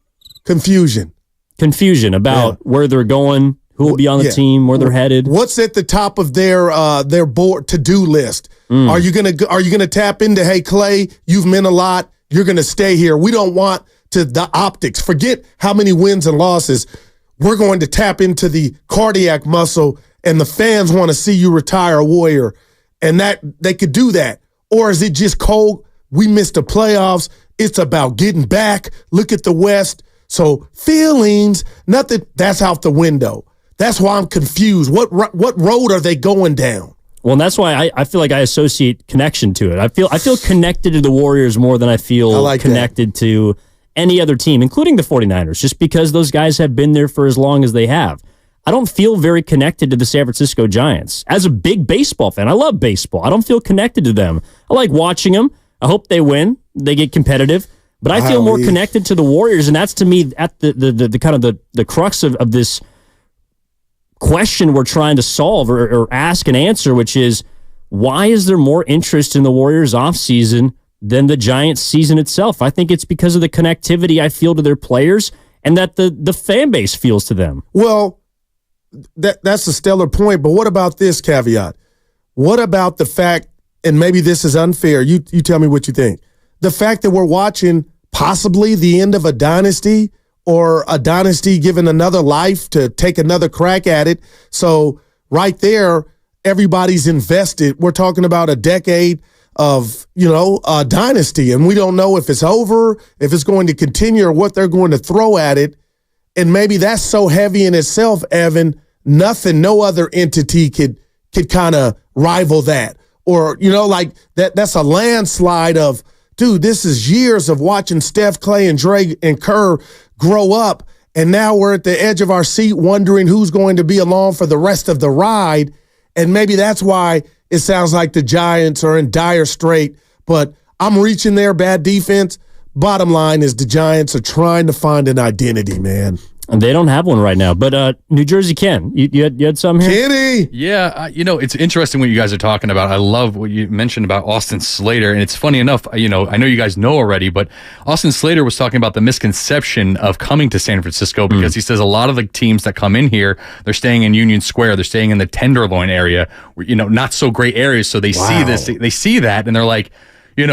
about where they're going, who will be on the team, where they're headed. What's at the top of their board to-do list? Are you gonna tap into, hey, Clay, you've meant a lot. You're gonna stay here. We don't want the optics. Forget how many wins and losses. We're going to tap into the cardiac muscle, and the fans want to see you retire a Warrior, and that they could do that. Or is it just cold? We missed the playoffs. It's about getting back. Look at the West. So feelings, nothing. That's out the window. That's why I'm confused. What road are they going down? Well, and that's why I feel like I associate connection to it. I feel connected to the Warriors more than I feel connected to any other team, including the 49ers, just because those guys have been there for as long as they have. I don't feel very connected to the San Francisco Giants. As a big baseball fan, I love baseball. I don't feel connected to them. I like watching them. I hope they win. They get competitive. But I feel more connected to the Warriors, and that's, to me, at the kind of the crux of this question we're trying to solve or ask and answer, which is, why is there more interest in the Warriors offseason than the Giants season itself? I think it's because of the connectivity I feel to their players and that the fan base feels to them. Well, that's a stellar point, but what about this caveat? What about the fact, and maybe this is unfair, you tell me what you think, the fact that we're watching possibly the end of a dynasty, or a dynasty given another life to take another crack at it. So right there, everybody's invested. We're talking about a decade of, a dynasty, and we don't know if it's over, if it's going to continue, or what they're going to throw at it. And maybe that's so heavy in itself, Evan, no other entity could kind of rival that. Or, like that's a landslide of, dude, this is years of watching Steph, Clay, and Dre and Kerr grow up, and now we're at the edge of our seat wondering who's going to be along for the rest of the ride. And maybe that's why it sounds like the Giants are in dire strait. But I'm reaching there, bad defense. Bottom line is the Giants are trying to find an identity, man. And they don't have one right now, but New Jersey can. You had some here? Kenny! Yeah, it's interesting what you guys are talking about. I love what you mentioned about Austin Slater, and it's funny enough, I know you guys know already, but Austin Slater was talking about the misconception of coming to San Francisco because he says a lot of the teams that come in here, they're staying in Union Square, they're staying in the Tenderloin area, not so great areas, so they see this, they see that, and they're like, he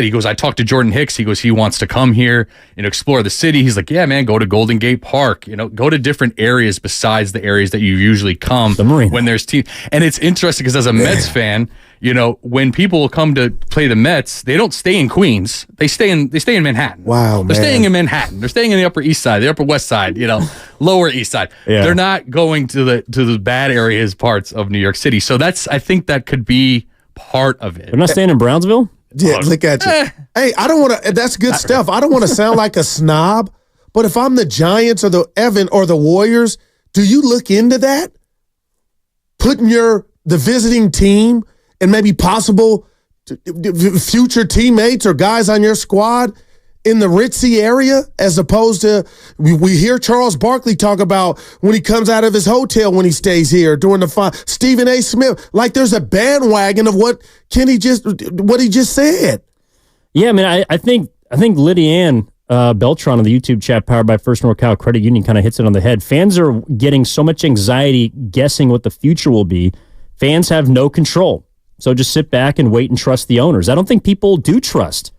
goes, I talked to Jordan Hicks. He goes, he wants to come here and explore the city. He's like, yeah, man, go to Golden Gate Park, go to different areas besides the areas that you usually come when there's teams. And it's interesting because as a Mets fan, when people come to play the Mets, they don't stay in Queens. They stay in Manhattan. Wow, They're staying in Manhattan. They're staying in the Upper East Side, the Upper West Side, Lower East Side. Yeah. They're not going to the bad areas, parts of New York City. So I think that could be part of it. They're not staying in Brownsville? Yeah, look at you. Hey, I don't want to. That's good stuff. I don't want to sound like a snob, but if I'm the Giants or the Warriors, do you look into that? Putting the visiting team and maybe possible future teammates or guys on your squad in the ritzy area, as opposed to we hear Charles Barkley talk about when he comes out of his hotel when he stays here during the fun. Stephen A. Smith, like there's a bandwagon of what he just said. Yeah, I mean, I think Lydianne Beltran on the YouTube chat powered by First North Cal Credit Union kind of hits it on the head. Fans are getting so much anxiety guessing what the future will be. Fans have no control. So just sit back and wait and trust the owners. I don't think people do trust.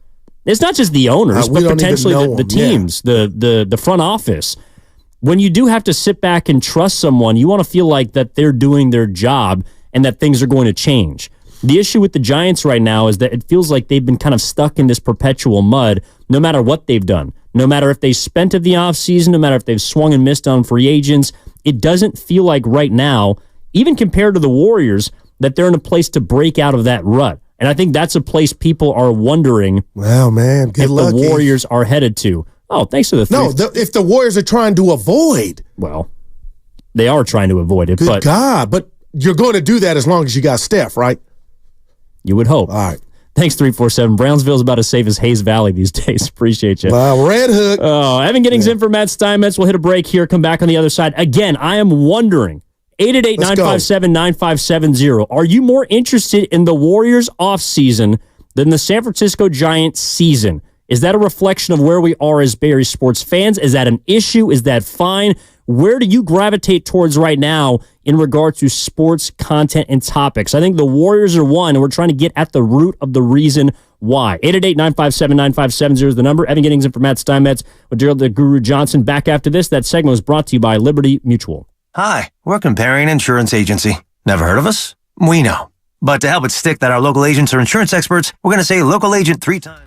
It's not just the owners, but potentially the teams, the front office. When you do have to sit back and trust someone, you want to feel like that they're doing their job and that things are going to change. The issue with the Giants right now is that it feels like they've been kind of stuck in this perpetual mud no matter what they've done. No matter if they spent at the offseason, no matter if they've swung and missed on free agents, it doesn't feel like right now, even compared to the Warriors, that they're in a place to break out of that rut. And I think that's a place people are wondering wow, man, good if luck, the Warriors are headed to. Oh, thanks for the No, if the Warriors are trying to avoid. Well, they are trying to avoid it. Good God, but you're going to do that as long as you got Steph, right? You would hope. All right. Thanks, 347. Brownsville's about as safe as Hayes Valley these days. Appreciate you. Wow, Red Hook. Oh, Evan Giddings in for Matt Steinmetz. We'll hit a break here, come back on the other side. Again, I am wondering, 888-957-9570, are you more interested in the Warriors offseason than the San Francisco Giants season? Is that a reflection of where we are as Barry sports fans? Is that an issue? Is that fine? Where do you gravitate towards right now in regard to sports content and topics? I think the Warriors are one, and we're trying to get at the root of the reason why. 888-957-9570 is the number. Evan Giddings in for Matt Steinmetz with Gerald the Guru Johnson. Back after this. That segment was brought to you by Liberty Mutual. Hi, we're Comparing Insurance Agency. Never heard of us? We know. But to help it stick that our local agents are insurance experts, we're going to say local agent 3 times.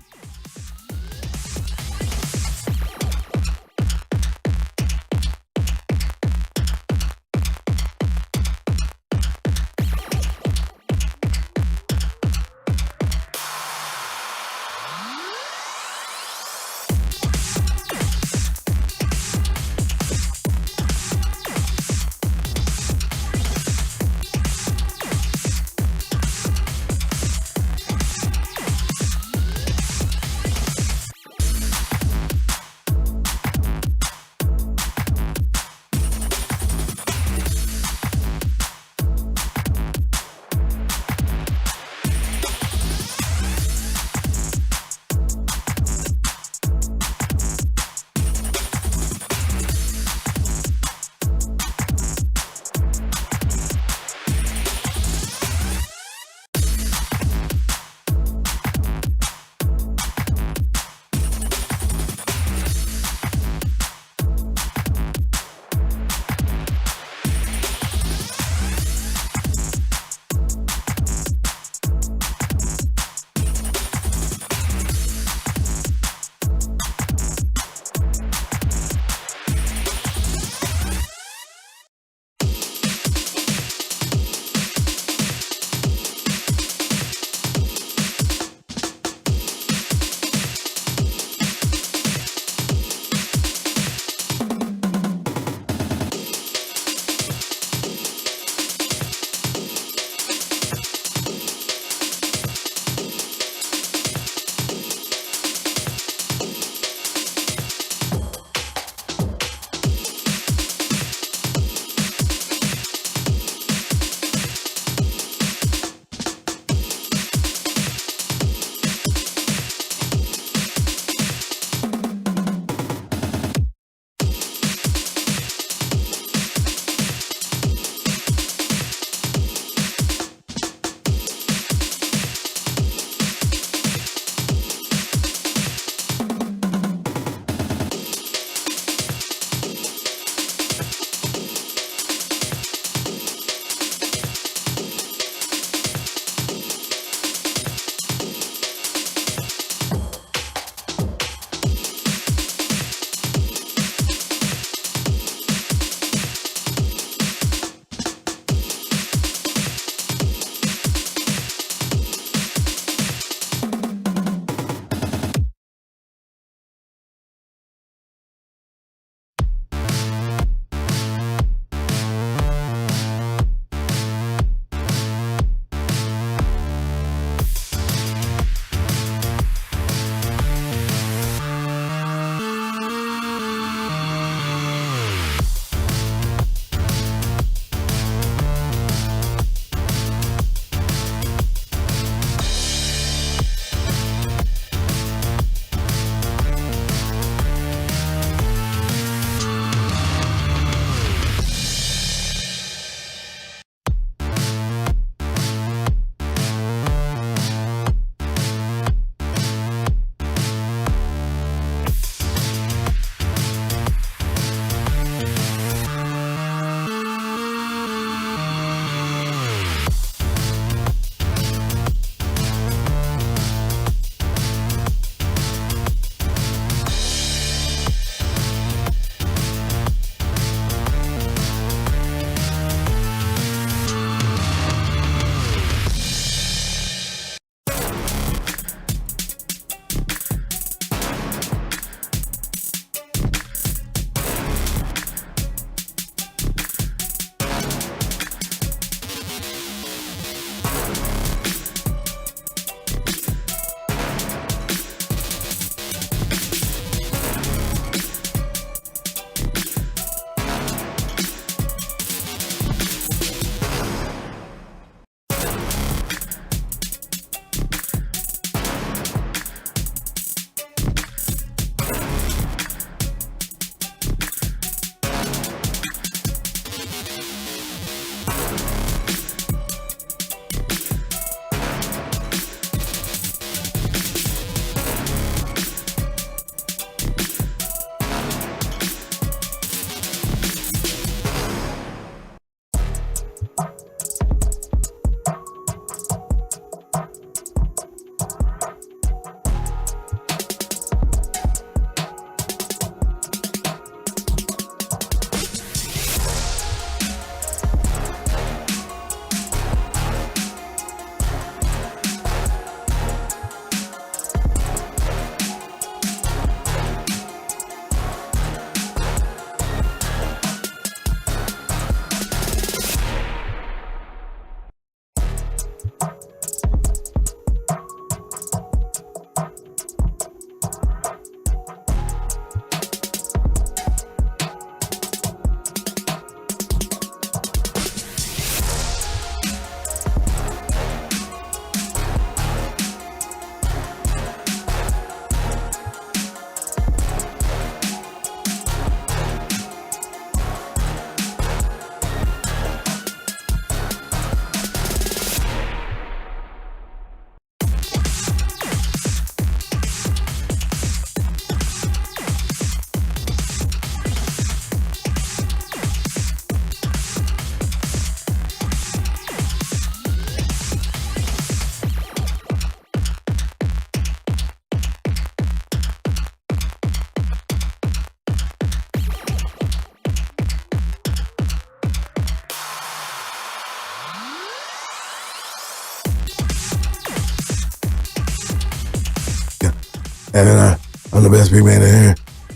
and I'm the best big man in here,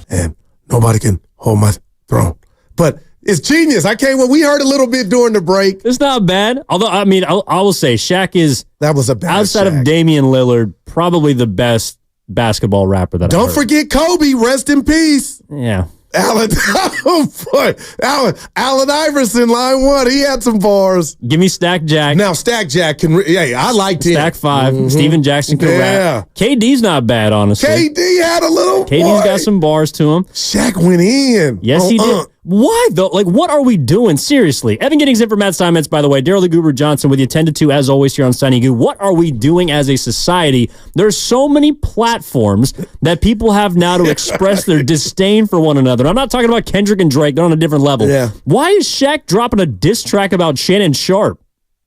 and nobody can hold my throne. But it's genius. We heard a little bit during the break. It's not bad. Although, I mean, I will say Shaq is, that was a bad outside Shaq. of Damian Lillard, probably the best basketball rapper that I've Don't heard. forget Kobe. Rest in peace. Yeah. Allen Iverson, line one. He had some bars. Give me Stack Jack. Now, Stack Jack can, I liked him. Stack 5. Mhm. Steven Jackson can rap. KD's not bad, honestly. KD had a little KD's got some bars to him. Shaq went in. Yes, he did. Why, though? Like, what are we doing? Seriously. Evan Giddings in for Matt Simons, by the way. Daryl the Guru Johnson with you 10 to 2, as always, here on Sunny Goo. What are we doing as a society? There's so many platforms that people have now to express their disdain for one another. I'm not talking about Kendrick and Drake. They're on a different level. Yeah. Why is Shaq dropping a diss track about Shannon Sharp?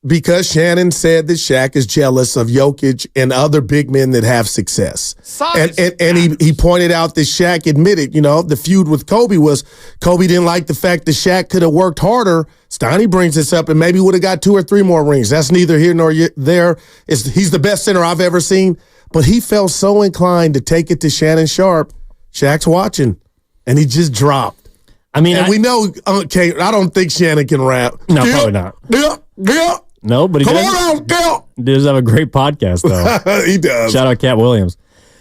Because Shannon said that Shaq is jealous of Jokic and other big men that have success. And he pointed out that Shaq admitted, the feud with Kobe was Kobe didn't like the fact that Shaq could have worked harder. Steiny brings this up and maybe would have got 2 or 3 more rings. That's neither here nor there. He's the best center I've ever seen. But he felt so inclined to take it to Shannon Sharp. Shaq's watching, and he just dropped. I mean, we know, okay, I don't think Shannon can rap. No, probably not. Yeah. No, but he does have a great podcast, though. He does. Shout out Cat Williams.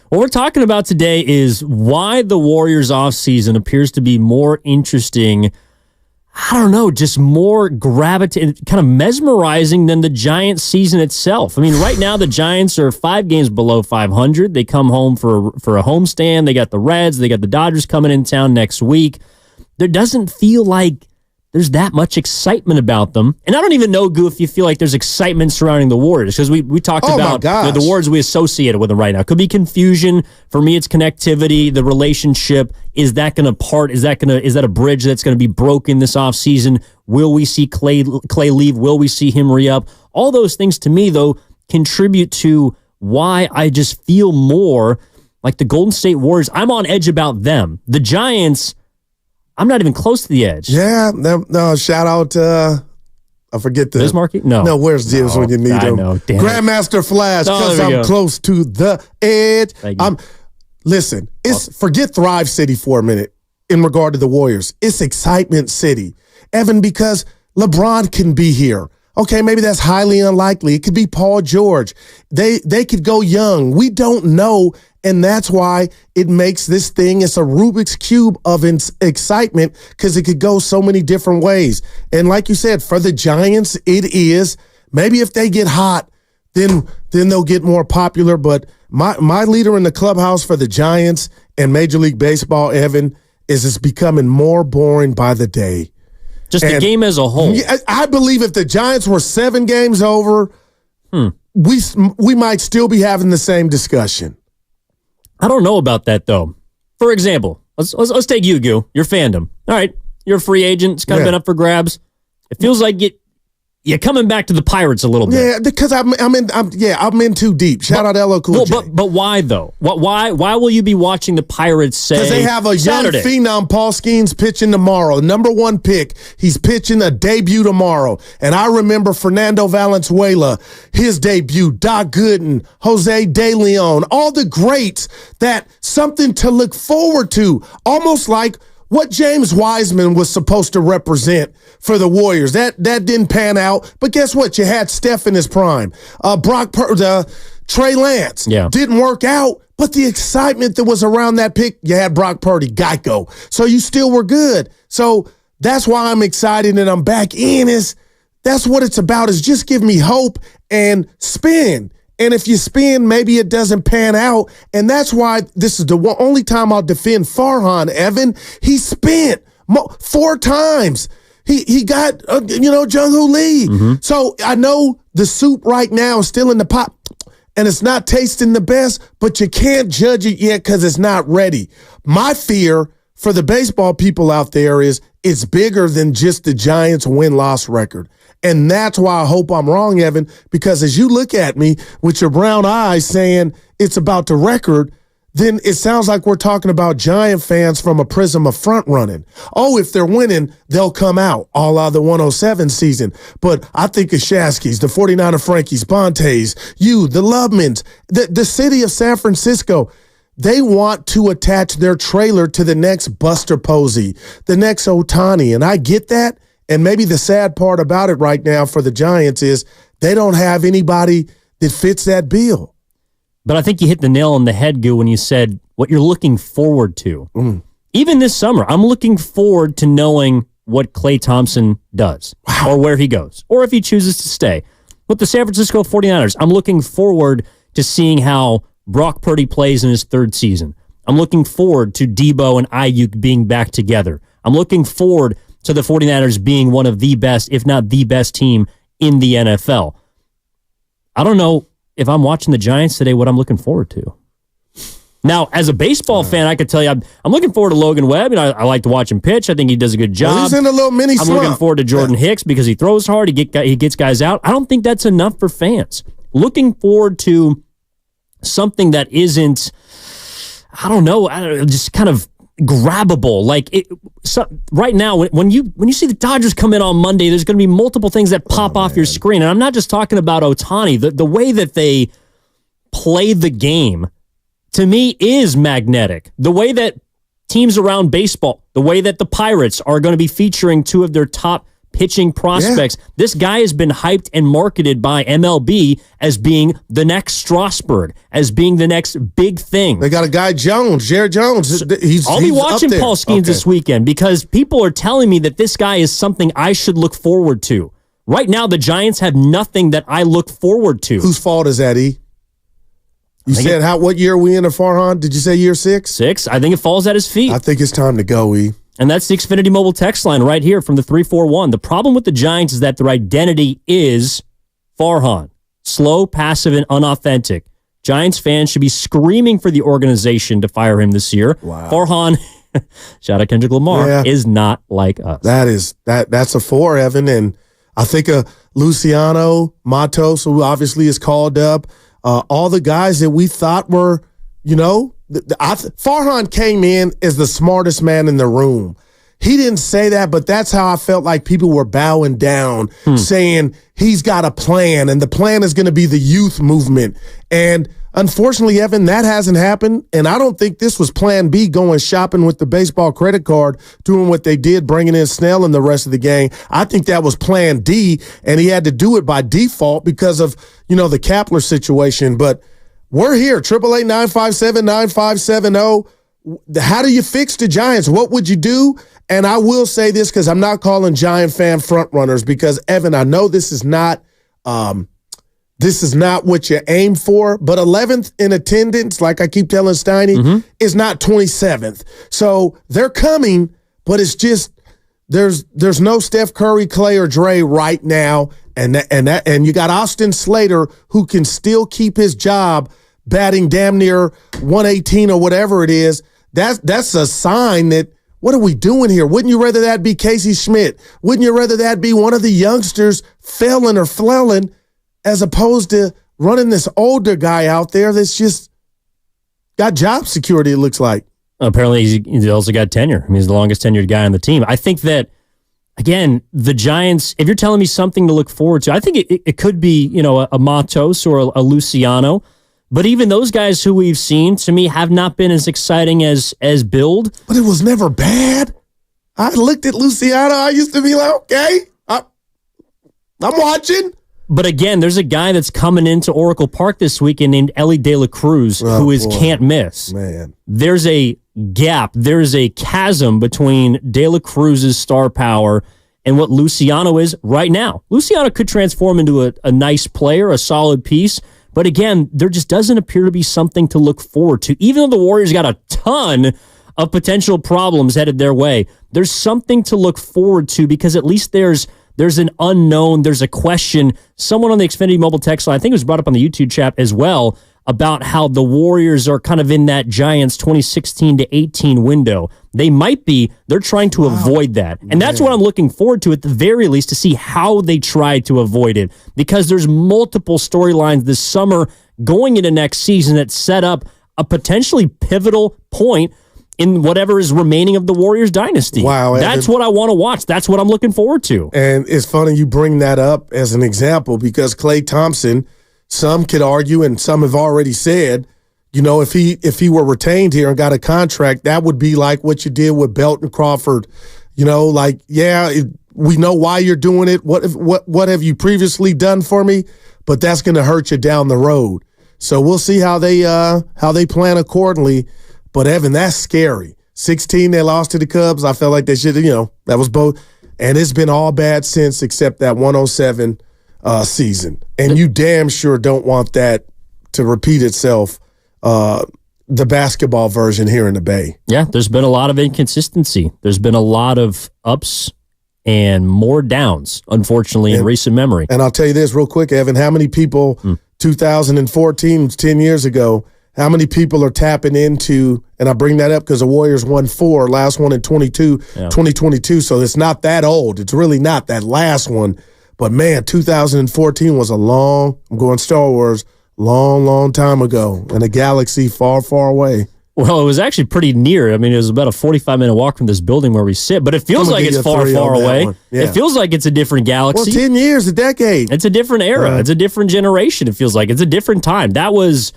What we're talking about today is why the Warriors offseason appears to be more interesting, I don't know, just more kind of mesmerizing than the Giants season itself. I mean, right now the Giants are 5 games below 500. They come home for a homestand. They got the Reds. They got the Dodgers coming in town next week. There doesn't feel like there's that much excitement about them. And I don't even know, Goo, if you feel like there's excitement surrounding the Warriors, because we talked about the words we associated with them right now. Could be confusion. For me, it's connectivity, the relationship. Is that going to part? Is that a bridge that's going to be broken this offseason? Will we see Clay leave? Will we see him re-up? All those things, to me, though, contribute to why I just feel more like the Golden State Warriors. I'm on edge about them. The Giants, I'm not even close to the edge. Yeah, no, shout out to, I forget the... Bismarcky? No. Where's Jibs when you need him? Know, Grandmaster Flash, because I'm close to the edge. Listen, forget Thrive City for a minute in regard to the Warriors. It's Excitement City. Evan, because LeBron can be here. Okay, maybe that's highly unlikely. It could be Paul George. They could go young. We don't know. And that's why it makes this thing, it's a Rubik's Cube of excitement because it could go so many different ways. And like you said, for the Giants, it is. Maybe if they get hot, then they'll get more popular. But my leader in the clubhouse for the Giants and Major League Baseball, Evan, is it's becoming more boring by the day. Just the game as a whole. I believe if the Giants were 7 games over, we might still be having the same discussion. I don't know about that, though. For example, let's take you, Goo, your fandom. All right, you're a free agent. It's kind of been up for grabs. It feels like you're coming back to the Pirates a little bit. Yeah, because I'm in too deep. Shout out LL Cool J. But why though? Why will you be watching the Pirates say? Because they have a Saturday? young phenom, Paul Skeens, pitching tomorrow. Number 1 pick. He's pitching a debut tomorrow. And I remember Fernando Valenzuela, his debut, Doc Gooden, Jose De Leon, all the greats, that something to look forward to. Almost like what James Wiseman was supposed to represent for the Warriors. That didn't pan out. But guess what? You had Steph in his prime. Trey Lance didn't work out. But the excitement that was around that pick, you had Brock Purdy, Geico. So you still were good. So that's why I'm excited and I'm back in. That's what it's about, is just give me hope and spin. And if you spin, maybe it doesn't pan out. And that's why this is the only time I'll defend Farhan, Evan. He spent 4 times. He got, Jung-Hoo Lee. Mm-hmm. So I know the soup right now is still in the pot and it's not tasting the best, but you can't judge it yet because it's not ready. My fear for the baseball people out there is it's bigger than just the Giants win-loss record. And that's why I hope I'm wrong, Evan, because as you look at me with your brown eyes saying it's about the record, then it sounds like we're talking about Giant fans from a prism of front running. Oh, if they're winning, they'll come out, all out of the 107 season. But I think of Shasky's, the 49er Frankies, Bontes, you, the Lovemans, the city of San Francisco. they want to attach their trailer to the next Buster Posey, the next Ohtani, and I get that. And maybe the sad part about it right now for the Giants is they don't have anybody that fits that bill. But I think you hit the nail on the head, Goo, when you said what you're looking forward to. Even this summer, I'm looking forward to knowing what Klay Thompson does or where he goes or if he chooses to stay. With the San Francisco 49ers, I'm looking forward to seeing how Brock Purdy plays in his third season. I'm looking forward to Debo and Ayuk being back together. I'm looking forward to the 49ers being one of the best, if not the best team in the NFL. I don't know if I'm watching the Giants today what I'm looking forward to. Now, as a baseball fan, I could tell you I'm looking forward to Logan Webb. I like to watch him pitch. I think he does a good job. Well, he's in a little mini slump. I'm looking forward to Jordan Hicks because he throws hard. He gets guys out. I don't think that's enough for fans. Looking forward to something that isn't, just kind of grabbable. Right now, when you see the Dodgers come in on Monday, there's going to be multiple things that pop off your screen. And I'm not just talking about Ohtani. The way that they play the game, to me, is magnetic. The way that teams around baseball, the way that the Pirates are going to be featuring two of their top pitching prospects. Yeah. This guy has been hyped and marketed by MLB as being the next Strasburg, as being the next big thing. They got a guy, Jared Jones. I'll be watching Paul Skeens this weekend because people are telling me that this guy is something I should look forward to. Right now, the Giants have nothing that I look forward to. Whose fault is that, E? You said what year are we in, Farhan? Did you say year 6? 6. I think it falls at his feet. I think it's time to go, E. And that's the Xfinity Mobile text line right here from the 341. The problem with the Giants is that their identity is Farhan. Slow, passive, and unauthentic. Giants fans should be screaming for the organization to fire him this year. Wow. Farhan, shout out Kendrick Lamar, is not like us. That's a 4, Evan. And I think Luciano, Matos, who obviously is called up, all the guys that we thought were, Farhan came in as the smartest man in the room. He didn't say that, but that's how I felt like people were bowing down, saying he's got a plan, and the plan is going to be the youth movement. And unfortunately, Evan, that hasn't happened, and I don't think this was plan B, going shopping with the baseball credit card, doing what they did, bringing in Snell in the rest of the game. I think that was plan D, and he had to do it by default because of, the Kapler situation. But we're here, 888-957-9570. How do you fix the Giants? What would you do? And I will say this because I'm not calling Giant fan front runners because, Evan, I know this is not what you aim for, but 11th in attendance, like I keep telling Steiny, is not 27th. So they're coming, but it's just there's no Steph Curry, Clay, or Dre right now, and you got Austin Slater who can still keep his job batting damn near 118 or whatever it is. That's a sign that, what are we doing here? Wouldn't you rather that be Casey Schmidt? Wouldn't you rather that be one of the youngsters failing or flailing as opposed to running this older guy out there that's just got job security, it looks like? Apparently, he's also got tenure. I mean, he's the longest tenured guy on the team. I think that, again, the Giants, if you're telling me something to look forward to, I think it could be, a Matos or a Luciano. But even those guys who we've seen, to me, have not been as exciting as Build. But it was never bad. I looked at Luciano. I used to be like, okay, I'm watching. But again, there's a guy that's coming into Oracle Park this weekend named Ellie De La Cruz, who can't miss. Man, there's a gap. There's a chasm between De La Cruz's star power and what Luciano is right now. Luciano could transform into a nice player, a solid piece. But again, there just doesn't appear to be something to look forward to. Even though the Warriors got a ton of potential problems headed their way, there's something to look forward to because at least there's an unknown, there's a question. Someone on the Xfinity Mobile text line, I think it was brought up on the YouTube chat as well, about how the Warriors are kind of in that Giants 2016 to 18 window. They're trying to avoid that. And that's what I'm looking forward to at the very least, to see how they try to avoid it. Because there's multiple storylines this summer going into next season that set up a potentially pivotal point in whatever is remaining of the Warriors dynasty. Wow. That's what I want to watch. That's what I'm looking forward to. And it's funny you bring that up as an example because Klay Thompson, some could argue and some have already said, if he were retained here and got a contract, that would be like what you did with Belton Crawford. We know why you're doing it. What have you previously done for me? But that's going to hurt you down the road. So we'll see how they plan accordingly. But Evan, that's scary. 16, they lost to the Cubs. I felt like they should, that was both. And it's been all bad since except that 107 season. And you damn sure don't want that to repeat itself, the basketball version here in the Bay. Yeah, there's been a lot of inconsistency. There's been a lot of ups and more downs, unfortunately, in recent memory. And I'll tell you this real quick, Evan, how many people, 2014, 10 years ago, how many people are tapping into, and I bring that up because the Warriors won 4, last one in 2022, so it's not that old. It's really not that last one. But, man, 2014 was I'm going Star Wars, long time ago, in a galaxy far, far away. Well, it was actually pretty near. I mean, it was about a 45-minute walk from this building where we sit, but it feels like it's far, far away. Yeah. It feels like it's a different galaxy. Well, 10 years, a decade. It's a different era. It's a different generation, it feels like. It's a different time. That was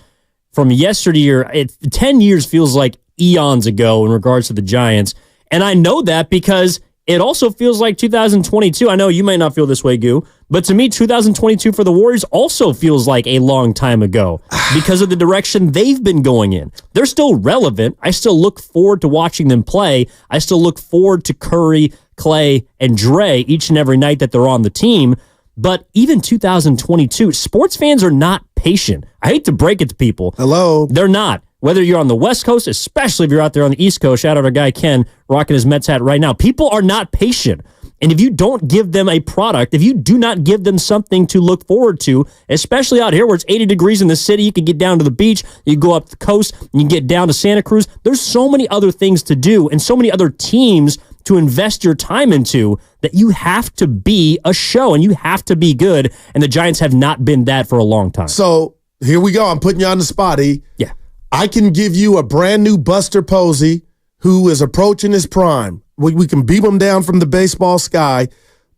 from yesteryear. 10 years feels like eons ago in regards to the Giants, and I know that because it also feels like 2022. I know you might not feel this way, Goo, but to me, 2022 for the Warriors also feels like a long time ago because of the direction they've been going in. They're still relevant. I still look forward to watching them play. I still look forward to Curry, Clay, and Dre each and every night that they're on the team. But even 2022, sports fans are not patient. I hate to break it to people. Hello. They're not. Whether you're on the West Coast, especially if you're out there on the East Coast, shout out our guy Ken rocking his Mets hat right now. People are not patient. And if you don't give them a product, if you do not give them something to look forward to, especially out here where it's 80 degrees in the city, you can get down to the beach, you go up the coast, and you get down to Santa Cruz. There's so many other things to do and so many other teams to invest your time into that you have to be a show and you have to be good. And the Giants have not been that for a long time. So here we go. I'm putting you on the spot, E. Yeah. I can give you a brand new Buster Posey who is approaching his prime. We can beam him down from the baseball sky,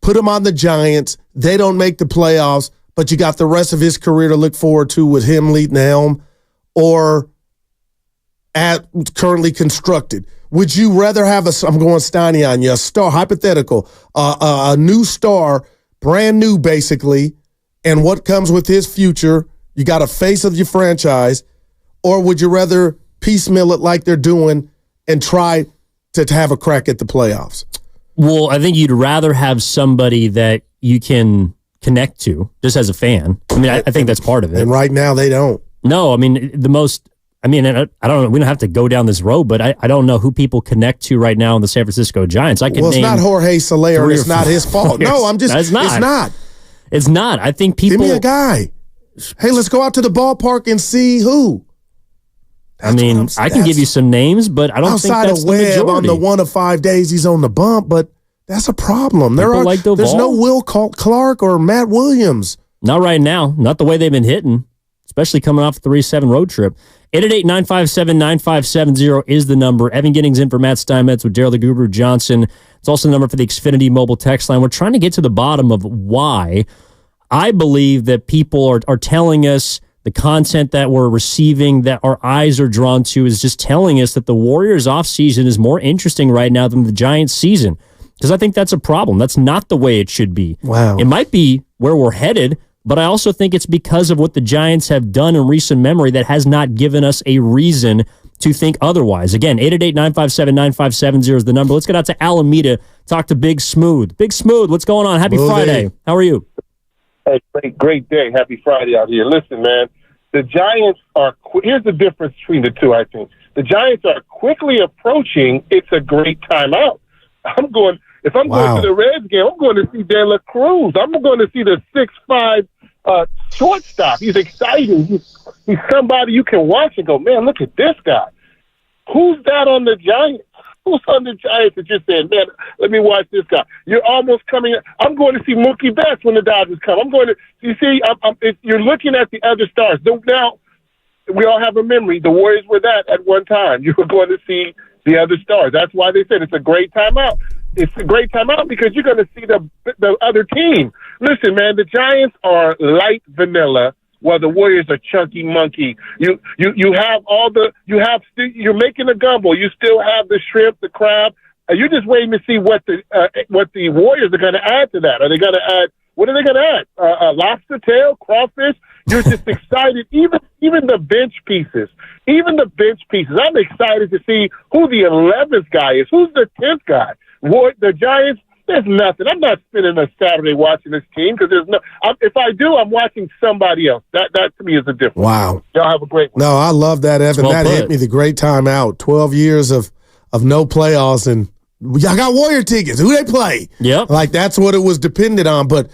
put him on the Giants. They don't make the playoffs, but you got the rest of his career to look forward to with him leading the helm or at currently constructed. Would you rather have I'm going Steiny on you, a star, hypothetical, a new star, brand new basically, and what comes with his future? You got a face of your franchise. Or would you rather piecemeal it like they're doing and try to have a crack at the playoffs? Well, I think you'd rather have somebody that you can connect to just as a fan. I mean, I think that's part of it. And right now they don't. No, I mean, I don't know. We don't have to go down this road, but I don't know who people connect to right now in the San Francisco Giants. It's not Jorge Soler. It's not his fault. No, I'm just, it's not. It's not. I think people. Give me a guy. Hey, let's go out to the ballpark and see who. I can give you some names, but I don't think that's the majority. Outside of Webb on the 1 of 5 days he's on the bump, but that's a problem. There's no Will Clark or Matt Williams. Not right now. Not the way they've been hitting, especially coming off the 3-7 road trip. 888-957-9570 is the number. Evan Giddings in for Matt Steinmetz with Daryl the Guru Johnson. It's also the number for the Xfinity mobile text line. We're trying to get to the bottom of why I believe that people are telling us the content that we're receiving, that our eyes are drawn to, is just telling us that the Warriors offseason is more interesting right now than the Giants season. Because I think that's a problem. That's not the way it should be. Wow. It might be where we're headed, but I also think it's because of what the Giants have done in recent memory that has not given us a reason to think otherwise. Again, 888-957-9570 is the number. Let's get out to Alameda, talk to Big Smooth. Big Smooth, what's going on? Happy Friday. How are you? Hey, great day. Happy Friday out here. Listen, man, the Giants are here's the difference between the two, I think. The Giants are quickly approaching it's a great timeout. Going to the Reds game, I'm going to see De La Cruz. I'm going to see the 6'5" shortstop. He's exciting. He's somebody you can watch and go, man, look at this guy. Who's that on the Giants? Who's on the Giants that just said, man, let me watch this guy? You're almost coming. I'm going to see Mookie Betts when the Dodgers come. You're looking at the other stars. Now, we all have a memory. The Warriors were that at one time. You were going to see the other stars. That's why they said it's a great timeout. It's a great timeout because you're going to see the other team. Listen, man, the Giants are light vanilla, Well, the Warriors are chunky monkey. You have you're making a gumbo. You still have the shrimp, the crab. You're just waiting to see what the Warriors are going to add to that. Are they going to add? What are they going to add? Lobster tail, crawfish. You're just excited. Even the bench pieces. I'm excited to see who the 11th guy is. Who's the 10th guy? The Giants. There's nothing. I'm not spending a Saturday watching this team because there's no. If I do, I'm watching somebody else. That to me is a difference. Wow. Y'all have a great one. No, I love that, Evan. That hit me the great time out. 12 years of no playoffs, and y'all got Warrior tickets. Who they play? Yep. Like that's what it was dependent on. But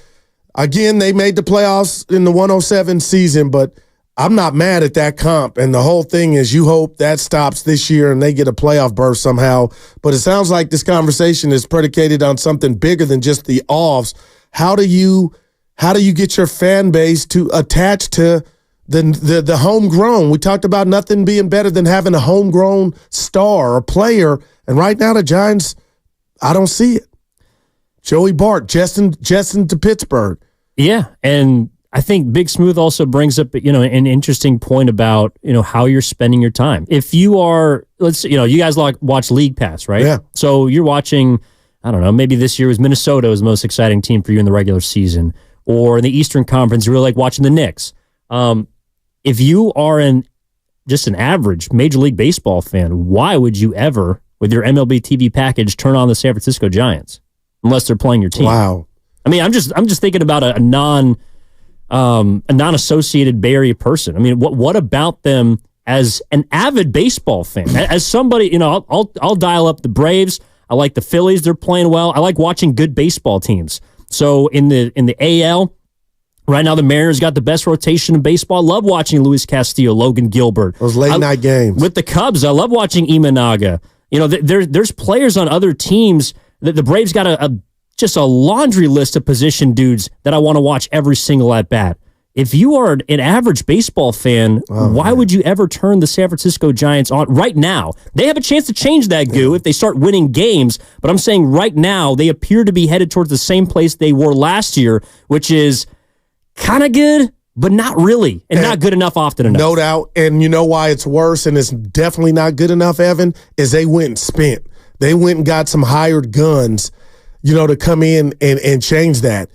again, they made the playoffs in the 107 season, but I'm not mad at that comp. And the whole thing is you hope that stops this year and they get a playoff berth somehow. But it sounds like this conversation is predicated on something bigger than just the offs. How do you get your fan base to attach to the homegrown? We talked about nothing being better than having a homegrown star or player. And right now the Giants, I don't see it. Joey Bart, Justin to Pittsburgh. Yeah, and I think Big Smooth also brings up, an interesting point about, how you're spending your time. If you are, you guys watch League Pass, right? Yeah. So you're watching, I don't know, maybe this year was Minnesota was the most exciting team for you in the regular season, or in the Eastern Conference, you really like watching the Knicks. If you are just an average Major League Baseball fan, why would you ever, with your MLB TV package, turn on the San Francisco Giants unless they're playing your team? Wow. I mean, I'm just thinking about a non-associated Bay Area person. I mean, what about them as an avid baseball fan? As somebody, I'll dial up the Braves. I like the Phillies. They're playing well. I like watching good baseball teams. So in the AL, right now the Mariners got the best rotation in baseball. I love watching Luis Castillo, Logan Gilbert. Those late night games. With the Cubs, I love watching Imanaga. There's players on other teams. The Braves got just a laundry list of position dudes that I want to watch every single at-bat. If you are an average baseball fan, why would you ever turn the San Francisco Giants on right now? They have a chance to change that, Goo, if they start winning games, but I'm saying right now they appear to be headed towards the same place they were last year, which is kind of good, but not really, and not good enough often enough. No doubt, and you know why it's worse, and it's definitely not good enough, Evan, is they went and spent. They went and got some hired guns to come in and change that.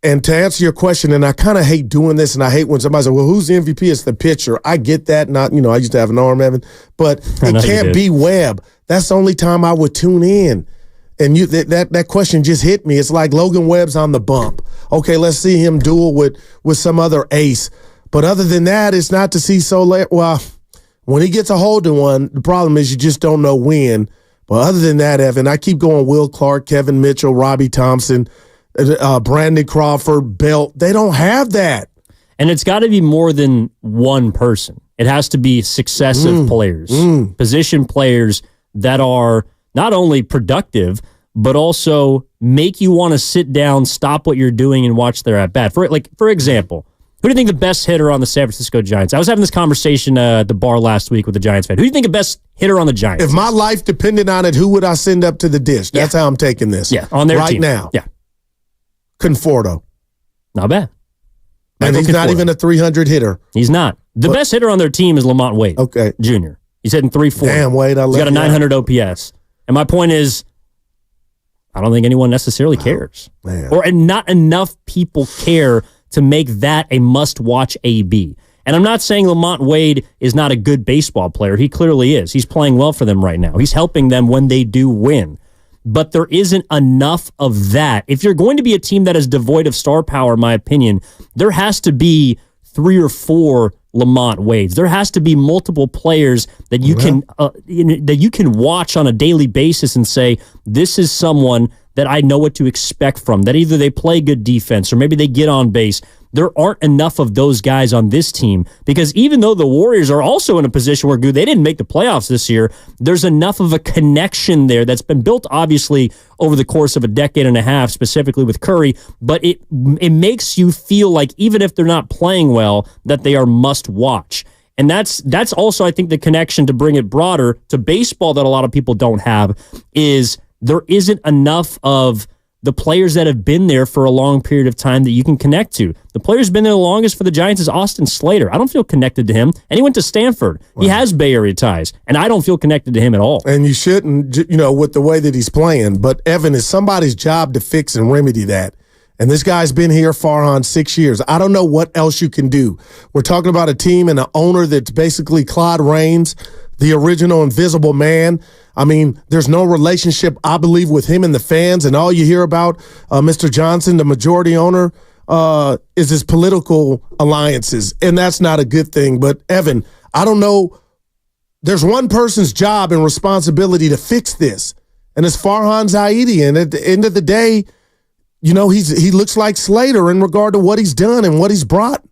And to answer your question, and I kind of hate doing this, and I hate when somebody says, well, who's the MVP? It's the pitcher. I get that. Not, I used to have an arm, Evan, but it can't be Webb. That's the only time I would tune in. And that question just hit me. It's like Logan Webb's on the bump. Okay, let's see him duel with some other ace. But other than that, it's not to see well, when he gets a hold of one, the problem is you just don't know when. But other than that, Evan, I keep going Will Clark, Kevin Mitchell, Robbie Thompson, Brandon Crawford, Belt. They don't have that. And it's got to be more than one person. It has to be successive players, position players that are not only productive, but also make you want to sit down, stop what you're doing, and watch their at-bat. For example, who do you think the best hitter on the San Francisco Giants? I was having this conversation at the bar last week with the Giants fan. Who do you think the best hitter on the Giants? If my life depended on it, who would I send up to the dish? That's how I'm taking this. Yeah, on their right team. now. Yeah. Conforto. Not bad. And he's not even a 300 hitter. He's not. The best hitter on their team is Lamont Wade Jr. He's hitting 340. Damn, Wade. He's got a 900 OPS. And my point is, I don't think anyone necessarily cares. And not enough people care to make that a must-watch AB. And I'm not saying Lamont Wade is not a good baseball player. He clearly is. He's playing well for them right now. He's helping them when they do win. But there isn't enough of that. If you're going to be a team that is devoid of star power, in my opinion, there has to be 3 or 4 Lamont Wades. There has to be multiple players that you can watch on a daily basis and say, this is someone that I know what to expect from, that either they play good defense or maybe they get on base. There aren't enough of those guys on this team because even though the Warriors are also in a position where they didn't make the playoffs this year, there's enough of a connection there that's been built obviously over the course of a decade and a half, specifically with Curry, but it makes you feel like even if they're not playing well, that they are must watch. And that's also, I think, the connection to bring it broader to baseball that a lot of people don't have is there isn't enough of the players that have been there for a long period of time that you can connect to. The player who's been there the longest for the Giants is Austin Slater. I don't feel connected to him. And he went to Stanford. Wow. He has Bay Area ties, and I don't feel connected to him at all. And you shouldn't, with the way that he's playing. But, Evan, it's somebody's job to fix and remedy that. And this guy's been here, Farhan, 6 years. I don't know what else you can do. We're talking about a team and an owner that's basically Claude Rains, the original Invisible Man. I mean, there's no relationship, I believe, with him and the fans. And all you hear about Mr. Johnson, the majority owner, is his political alliances. And that's not a good thing. But, Evan, I don't know. There's one person's job and responsibility to fix this. And it's Farhan Zaidi. And at the end of the day, he looks like Slater in regard to what he's done and what he's brought.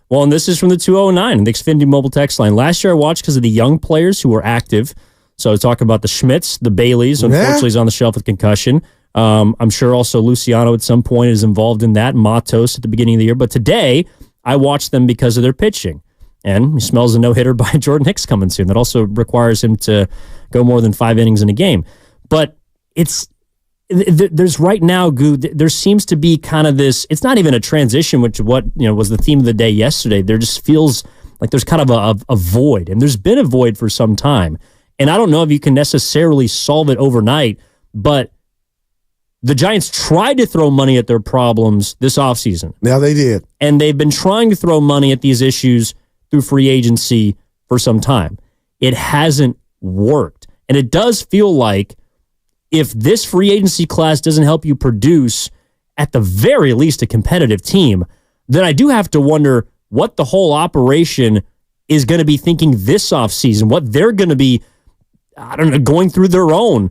Well, and this is from the 209, the Xfinity Mobile text line. Last year I watched because of the young players who were active. So I was talking about the Schmitz, the Baileys. Unfortunately, he's on the shelf with concussion. I'm sure also Luciano at some point is involved in that, Matos at the beginning of the year. But today, I watched them because of their pitching. And he smells a no-hitter by Jordan Hicks coming soon. That also requires him to go more than 5 innings in a game. But there's right now, Goo, there seems to be kind of this, it's not even a transition, which was the theme of the day yesterday. There just feels like there's kind of a void, and there's been a void for some time. And I don't know if you can necessarily solve it overnight, but the Giants tried to throw money at their problems this offseason. Now they did. And they've been trying to throw money at these issues through free agency for some time. It hasn't worked. And it does feel like if this free agency class doesn't help you produce, at the very least, a competitive team, then I do have to wonder what the whole operation is going to be thinking this offseason, what they're going to be, going through their own,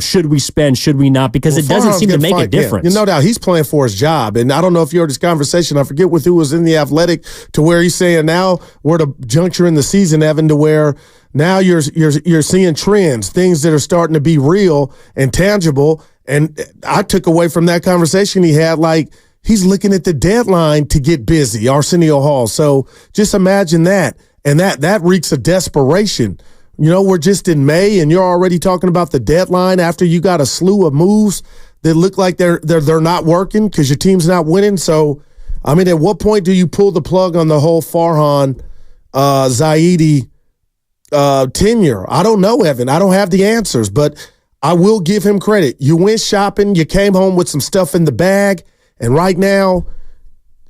should we spend, should we not? Because it doesn't seem to make a difference. Yeah. No doubt, he's playing for his job. And I don't know if you heard this conversation. I forget with who was in the Athletic, to where he's saying now we're at a juncture in the season, Evan, to where now you're seeing trends, things that are starting to be real and tangible. And I took away from that conversation he had, like, he's looking at the deadline to get busy, Arsenio Hall. So just imagine that. And that reeks of desperation. We're just in May, and you're already talking about the deadline after you got a slew of moves that look like they're not working because your team's not winning. So, I mean, at what point do you pull the plug on the whole Farhan Zaidi tenure? I don't know, Evan. I don't have the answers, but I will give him credit. You went shopping, you came home with some stuff in the bag, and right now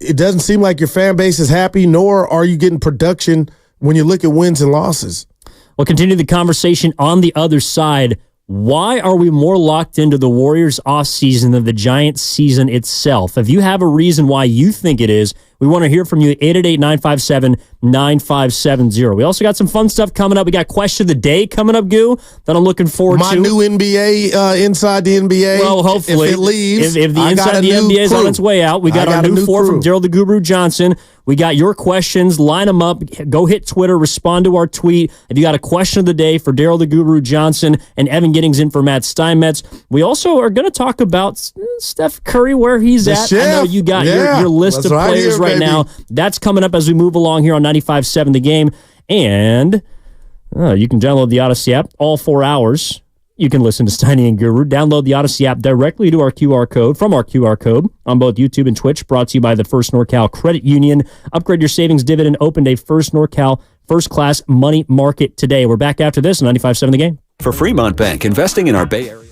it doesn't seem like your fan base is happy, nor are you getting production when you look at wins and losses. We'll continue the conversation on the other side. Why are we more locked into the Warriors offseason than the Giants season itself? If you have a reason why you think it is, we want to hear from you at 888-957-9570. We also got some fun stuff coming up. We got Question of the Day coming up, Goo, that I'm looking forward to. My new NBA, Inside the NBA. Well, hopefully. If it leaves, if the Inside the NBA is on its way out, we got our new 4 from Daryl the Guru Johnson. We got your questions. Line them up. Go hit Twitter. Respond to our tweet. If you got a question of the day for Daryl the Guru Johnson and Evan Giddings in for Matt Steinmetz. We also are going to talk about Steph Curry, where he's at. Chef. I know you got your list of players right now. That's coming up as we move along here on 95.7 The Game. And you can download the Odyssey app all 4 hours. You can listen to Steiny and Guru. Download the Odyssey app directly to our QR code, from our QR code on both YouTube and Twitch, brought to you by the First NorCal Credit Union. Upgrade your savings dividend. Opened a First NorCal First Class Money Market today. We're back after this on 95.7 The Game. For Fremont Bank, investing in our Bay Area.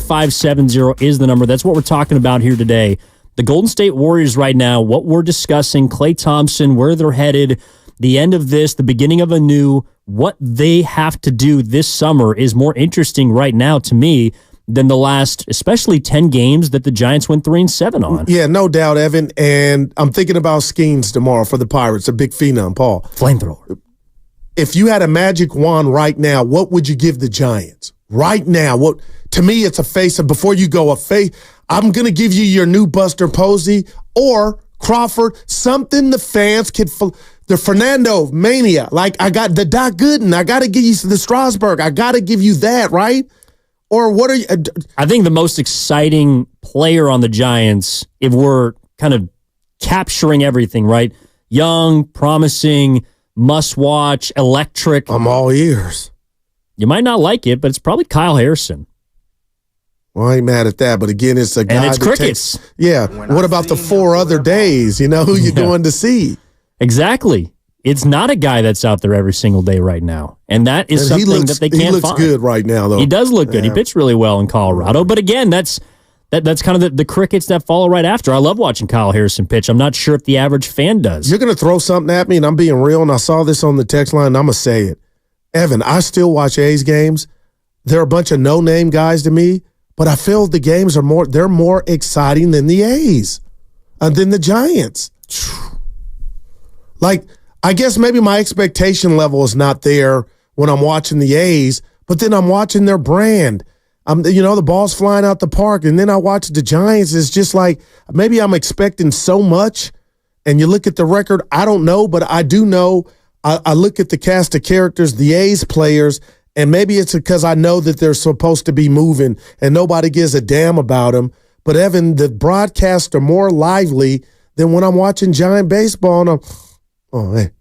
888-9570 is the number. That's what we're talking about here today. The Golden State Warriors right now, what we're discussing, Klay Thompson, where they're headed, the end of this, the beginning of a new, what they have to do this summer is more interesting right now to me than the last, especially 10 games that the Giants went 3-7 on. Yeah, no doubt, Evan. And I'm thinking about Skeens tomorrow for the Pirates, a big phenom, Paul. Flamethrower. If you had a magic wand right now, what would you give the Giants? Right now, what? To me, it's a face of, before you go, a face. I'm going to give you your new Buster Posey or Crawford, something the fans could, the Fernando mania. Like, I got the Doc Gooden. I got to give you the Strasburg. I got to give you that, right? Or what are you? I think the most exciting player on the Giants, if we're kind of capturing everything, right? Young, promising, must watch, electric. I'm all ears. You might not like it, but it's probably Kyle Harrison. Well, I ain't mad at that, but again, it's a guy. And it's crickets. What about the 4 other days? You know who you're going to see? Exactly. It's not a guy that's out there every single day right now. And that is something that they can't find. He looks good right now, though. He does look good. He pitched really well in Colorado. But again, that's kind of the crickets that follow right after. I love watching Kyle Harrison pitch. I'm not sure if the average fan does. You're going to throw something at me, and I'm being real, and I saw this on the text line, and I'm going to say it. Evan, I still watch A's games. They're a bunch of no-name guys to me, but I feel the games they're more exciting than the A's and than the Giants. Like, I guess maybe my expectation level is not there when I'm watching the A's, but then I'm watching their brand. The ball's flying out the park, and then I watch the Giants. It's just like maybe I'm expecting so much, and you look at the record, I don't know, but I do know. I look at the cast of characters, the A's players, and maybe it's because I know that they're supposed to be moving, and nobody gives a damn about them. But, Evan, the broadcasts are more lively than when I'm watching Giant baseball, and hey.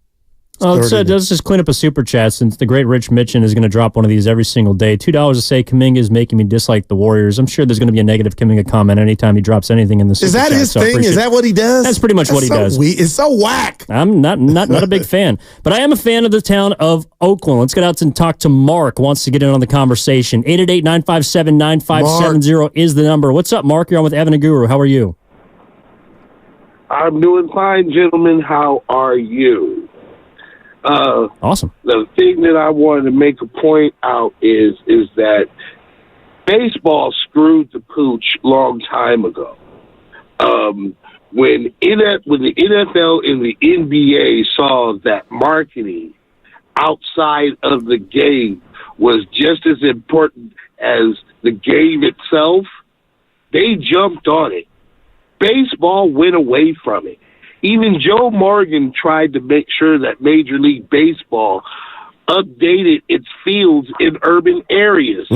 Let's just clean up a super chat since the great Rich Mitchin is going to drop one of these every single day. $2 to say Kuminga is making me dislike the Warriors. I'm sure there's going to be a negative Kuminga comment anytime he drops anything in the super chat. Is that his thing? Is that what he does? That's pretty much what he does. It's so whack. I'm not a big fan, but I am a fan of the town of Oakland. Let's get out and talk to Mark. Wants to get in on the conversation. 888-957-9570 is the number. What's up, Mark? You're on with Evan and Guru. How are you? I'm doing fine, gentlemen. How are you? Awesome. The thing that I wanted to make a point out is that baseball screwed the pooch long time ago. When the NFL and the NBA saw that marketing outside of the game was just as important as the game itself, they jumped on it. Baseball went away from it. Even Joe Morgan tried to make sure that Major League Baseball updated its fields in urban areas.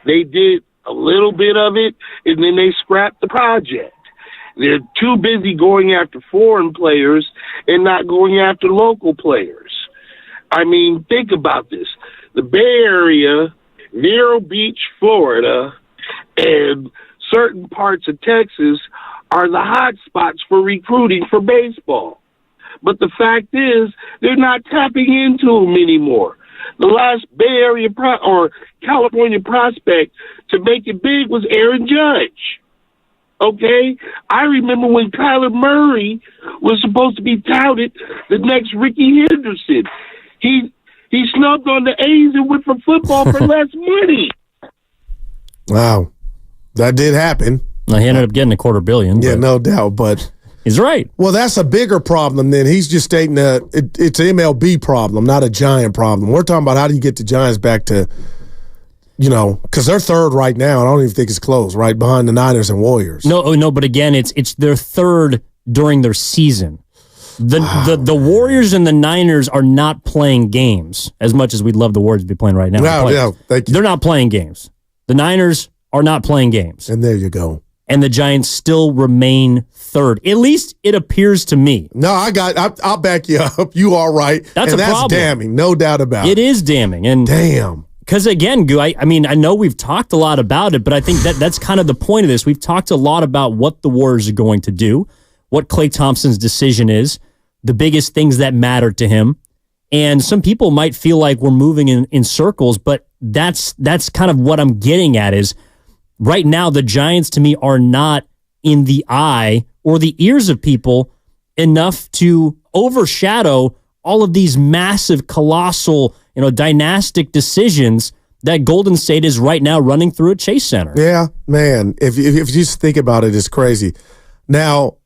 They did a little bit of it, and then they scrapped the project. They're too busy going after foreign players and not going after local players. I mean, think about this. The Bay Area, Vero Beach, Florida, and certain parts of Texas are the hot spots for recruiting for baseball. But the fact is, they're not tapping into them anymore. The last Bay Area or California prospect to make it big was Aaron Judge. Okay? I remember when Kyler Murray was supposed to be touted the next Ricky Henderson. He snubbed on the A's and went for football for less money. Wow. That did happen. Well, he ended up getting $250 million. Yeah, no doubt, but he's right. Well, that's a bigger problem than he's just stating that it's an MLB problem, not a Giant problem. We're talking about how do you get the Giants back to, because they're third right now. I don't even think it's close, right behind the Niners and Warriors. No, but again, it's their third during their season. The Warriors and the Niners are not playing games as much as we'd love the Warriors to be playing right now. No, thank you. They're not playing games. The Niners are not playing games. And there you go. And the Giants still remain third. At least it appears to me. No, I'll back you up. You are right. That's problem. Damning, no doubt about it. It is damning. And damn. Because again, Gu, I mean, I know we've talked a lot about it, but I think that's kind of the point of this. We've talked a lot about what the Warriors are going to do, what Klay Thompson's decision is, the biggest things that matter to him. And some people might feel like we're moving in circles, but that's kind of what I'm getting at is right now the Giants to me are not in the eye or the ears of people enough to overshadow all of these massive, colossal, dynastic decisions that Golden State is right now running through at Chase Center. Yeah, man. If you just think about it, it's crazy. Now,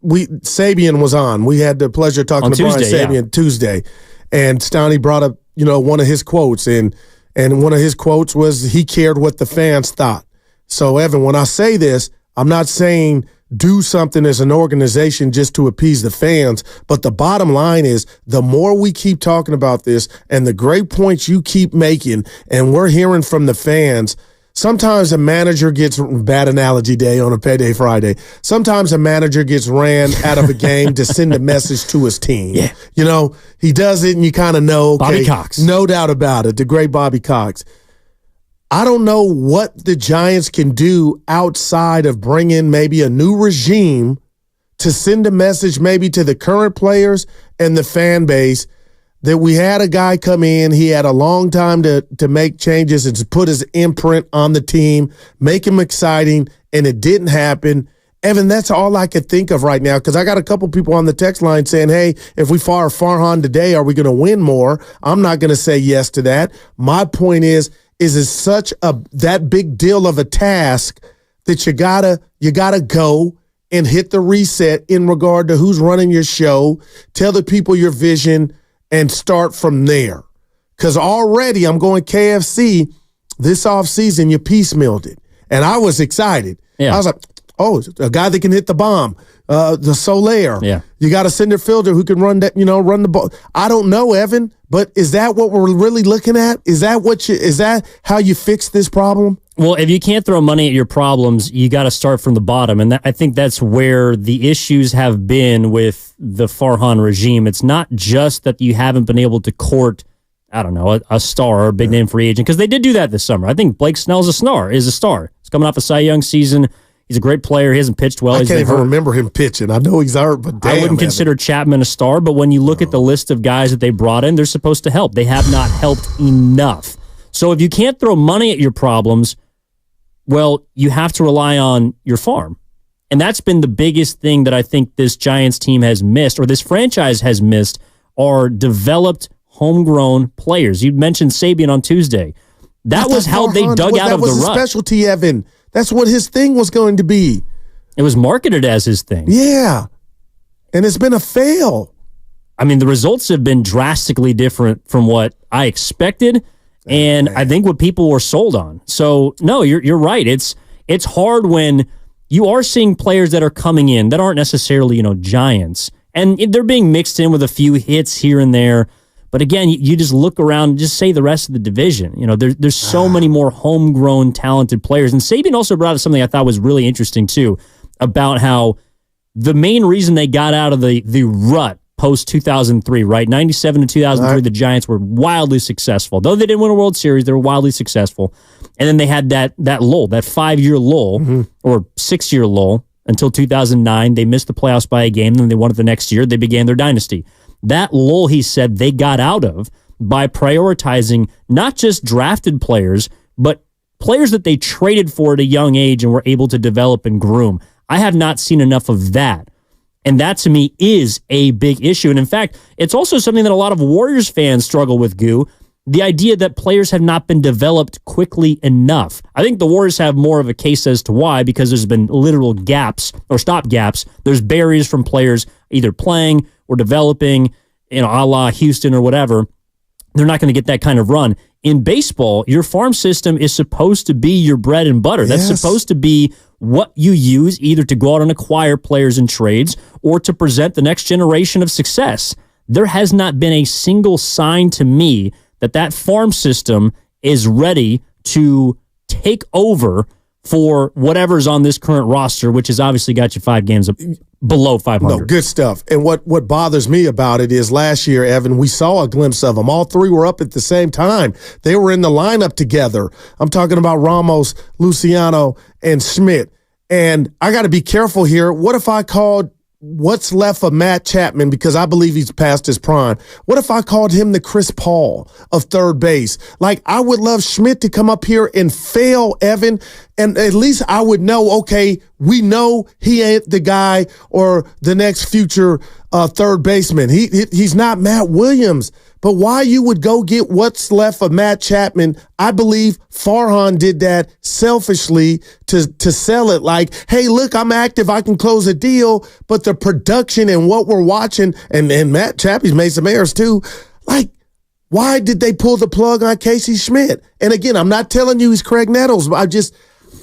Sabian was on. We had the pleasure of talking to Brian Sabian Tuesday, and Stoney brought up, one of his quotes, and one of his quotes was he cared what the fans thought. So, Evan, when I say this, I'm not saying do something as an organization just to appease the fans, but the bottom line is the more we keep talking about this and the great points you keep making, and we're hearing from the fans. Sometimes a manager gets, bad analogy day on a payday Friday, sometimes a manager gets ran out of a game to send a message to his team. Yeah. He does it and you kind of know. Okay, Bobby Cox. No doubt about it, the great Bobby Cox. I don't know what the Giants can do outside of bringing maybe a new regime to send a message maybe to the current players and the fan base that we had a guy come in, he had a long time to make changes and to put his imprint on the team, make him exciting, and it didn't happen. Evan, that's all I could think of right now because I got a couple people on the text line saying, hey, if we fire Farhan today, are we going to win more? I'm not going to say yes to that. My point is it such that big deal of a task that you gotta go and hit the reset in regard to who's running your show, tell the people your vision, and start from there. Because already I'm going KFC this offseason, you piecemealed it. And I was excited. Yeah. I was like, oh, a guy that can hit the bomb, the Solaire. Yeah. You got a center fielder who can run that, run the ball. I don't know, Evan, but is that what we're really looking at? Is that how you fix this problem? Well, if you can't throw money at your problems, you got to start from the bottom. And I think that's where the issues have been with the Farhan regime. It's not just that you haven't been able to court, I don't know, a star or a big name free agent, because they did do that this summer. I think Blake Snell's a star. He's coming off a Cy Young season. He's a great player. He hasn't pitched well. I can't even remember him pitching. I know he's hurt, but damn, I wouldn't consider Chapman a star, but when you look at the list of guys that they brought in, they're supposed to help. They have not helped enough. So if you can't throw money at your problems, well, you have to rely on your farm. And that's been the biggest thing that I think this Giants team has missed, or this franchise has missed, are developed homegrown players. You mentioned Sabian on Tuesday. That was how they dug out of the rut. That was a specialty, Evan. That's what his thing was going to be. It was marketed as his thing. Yeah. And it's been a fail. I mean, the results have been drastically different from what I expected, and I think what people were sold on. So, no, you're right. It's hard when you are seeing players that are coming in that aren't necessarily, Giants, and they're being mixed in with a few hits here and there. But again, you just look around and just say the rest of the division. There's so many more homegrown, talented players. And Sabian also brought up something I thought was really interesting, too, about how the main reason they got out of the rut post-2003, right? 97 to 2003, the Giants were wildly successful. Though they didn't win a World Series, they were wildly successful. And then they had that lull, that 5-year lull, or 6-year lull, until 2009. They missed the playoffs by a game, then they won it the next year. They began their dynasty. That lull, he said, they got out of by prioritizing not just drafted players, but players that they traded for at a young age and were able to develop and groom. I have not seen enough of that. And that, to me, is a big issue. And in fact, it's also something that a lot of Warriors fans struggle with, Goo. The idea that players have not been developed quickly enough. I think the Warriors have more of a case as to why, because there's been literal gaps or stop gaps. There's barriers from players either playing or developing, a la Houston or whatever. They're not going to get that kind of run. In baseball, your farm system is supposed to be your bread and butter. That's supposed to be what you use either to go out and acquire players in trades or to present the next generation of success. There has not been a single sign to me that farm system is ready to take over for whatever's on this current roster, which has obviously got you 5 games below 500. No, good stuff. And what bothers me about it is last year, Evan, we saw a glimpse of them. All 3 were up at the same time. They were in the lineup together. I'm talking about Ramos, Luciano, and Schmidt. And I got to be careful here. What if I called what's left of Matt Chapman, because I believe he's past his prime. What if I called him the Chris Paul of third base? Like, I would love Schmidt to come up here and fail Evan, and at least I would know, okay, we know he ain't the guy or the next future third baseman. He's not Matt Williams. But why you would go get what's left of Matt Chapman, I believe Farhan did that selfishly to sell it like, hey, look, I'm active, I can close a deal, but the production and what we're watching, and Matt Chapman's made some errors too, like, why did they pull the plug on Casey Schmidt? And again, I'm not telling you he's Craig Nettles, but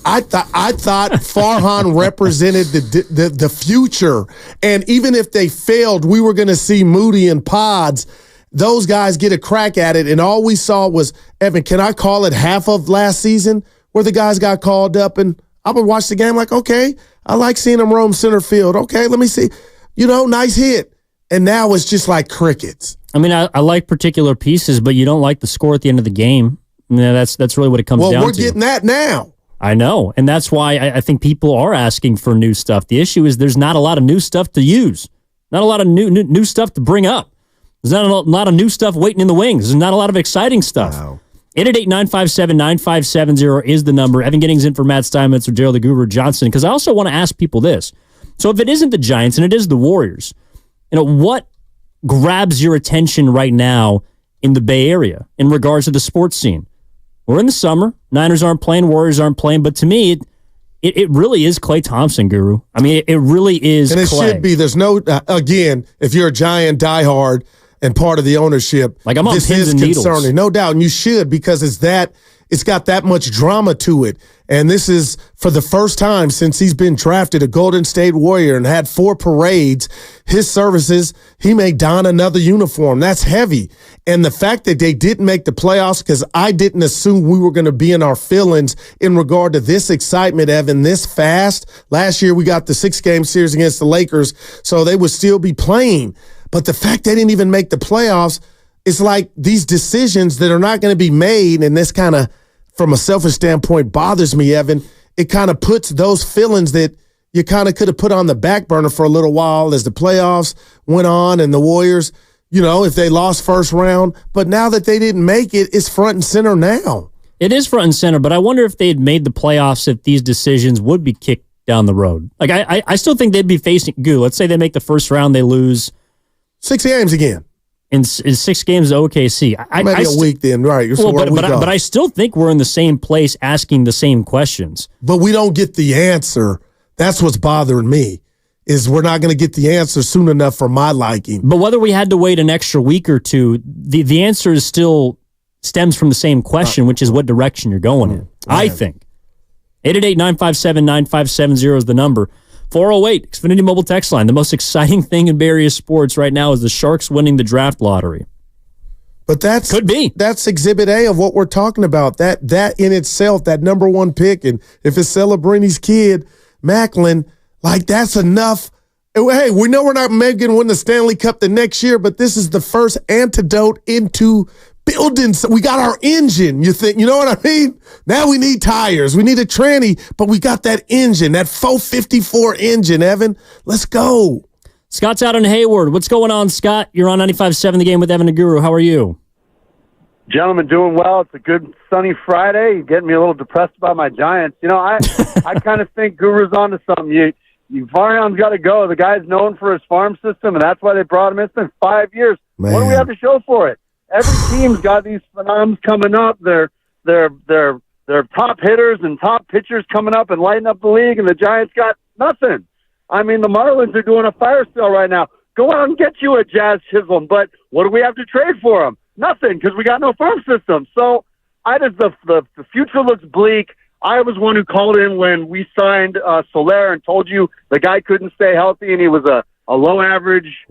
I thought Farhan represented the future. And even if they failed, we were going to see Moody and Pods, those guys get a crack at it, and all we saw was, Evan, can I call it half of last season where the guys got called up, and I would watch the game like, okay, I like seeing them roam center field. Okay, let me see. Nice hit. And now it's just like crickets. I mean, I like particular pieces, but you don't like the score at the end of the game. Yeah, that's really what it comes down to. Well, we're getting that now. I know, and that's why I think people are asking for new stuff. The issue is there's not a lot of new stuff to use, not a lot of new stuff to bring up. There's not a lot of new stuff waiting in the wings. There's not a lot of exciting stuff. Wow. 888-957-9570 is the number. Evan Giddings in for Matt Steinmetz or Gerald the Guru Johnson, because I also want to ask people this. So if it isn't the Giants and it is the Warriors, what grabs your attention right now in the Bay Area in regards to the sports scene? We're in the summer. Niners aren't playing. Warriors aren't playing. But to me, it really is Klay Thompson, Guru. I mean, it really is And it Klay. should be. There's no, again, if you're a Giant diehard and part of the ownership, like I'm on this pins is and needles. concerning. No doubt. And you should, because it's got that much drama to it. And this is, for the first time since he's been drafted, a Golden State Warrior and had 4 parades. His services, he may don another uniform. That's heavy. And the fact that they didn't make the playoffs, because I didn't assume we were going to be in our feelings in regard to this excitement, Evan, this fast. Last year, we got the 6-game series against the Lakers, so they would still be playing. But the fact they didn't even make the playoffs, it's like these decisions that are not going to be made, and this kind of, from a selfish standpoint, bothers me, Evan. It kind of puts those feelings that you kind of could have put on the back burner for a little while as the playoffs went on and the Warriors, if they lost first round. But now that they didn't make it, it's front and center now. It is front and center, but I wonder if they had made the playoffs if these decisions would be kicked down the road. Like, I still think they'd be facing, let's say they make the first round, they lose 6 games again. In 6 games to OKC. Maybe a week then, right? But I still think we're in the same place asking the same questions. But we don't get the answer. That's what's bothering me, is we're not going to get the answer soon enough for my liking. But whether we had to wait an extra week or two, the answer is still stems from the same question, which is what direction you're going in. I think. 888-957-9570 is the number. 408, Xfinity Mobile Text Line. The most exciting thing in Bay Area sports right now is the Sharks winning the draft lottery. But could be. That's Exhibit A of what we're talking about. That in itself, that number 1 pick, and if it's Celebrini's kid, Macklin, like, that's enough. Hey, we know we're not going to win the Stanley Cup the next year, but this is the first antidote into building. We got our engine, you know what I mean? Now we need tires. We need a tranny, but we got that engine, that 454 engine, Evan. Let's go. Scott's out in Hayward. What's going on, Scott? You're on 95.7 The Game with Evan and Guru. How are you? Gentlemen, doing well. It's a good sunny Friday. You're getting me a little depressed about my Giants. I kind of think Guru's onto something. Varion's got to go. The guy's known for his farm system, and that's why they brought him in. It's been 5 years. Man. What do we have to show for it? Every team's got these phenoms coming up. They're top hitters and top pitchers coming up and lighting up the league, and the Giants got nothing. I mean, the Marlins are doing a fire sale right now. Go out and get you a Jazz Chisholm, but what do we have to trade for him? Nothing, because we got no farm system. So the future looks bleak. I was one who called in when we signed Soler and told you the guy couldn't stay healthy, and he was a low average,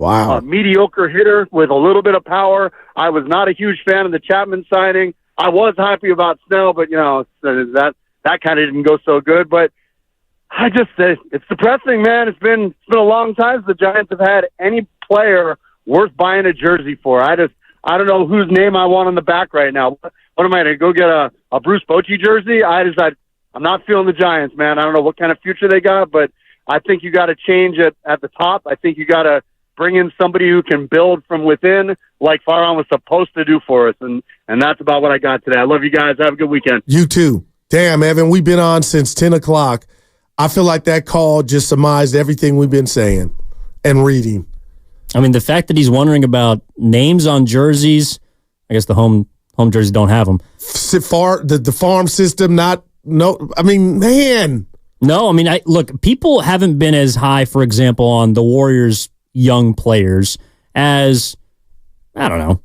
mediocre hitter with a little bit of power. I was not a huge fan of the Chapman signing. I was happy about Snell, but that kind of didn't go so good. But I just say it's depressing, man. It's been a long time since the Giants have had any player worth buying a jersey for. I don't know whose name I want on the back right now. What am I going to go get a Bruce Bochy jersey? I'm not feeling the Giants, man. I don't know what kind of future they got, but I think you got to change it at the top. I think you got to bring in somebody who can build from within, like Farhan was supposed to do for us. And that's about what I got today. I love you guys. Have a good weekend. You too. Damn, Evan, we've been on since 10 o'clock. I feel like that call just surmised everything we've been saying and reading. I mean, the fact that he's wondering about names on jerseys, I guess the home jerseys don't have them. The farm system, man. No, I mean, look, people haven't been as high, for example, on the Warriors' young players as, I don't know,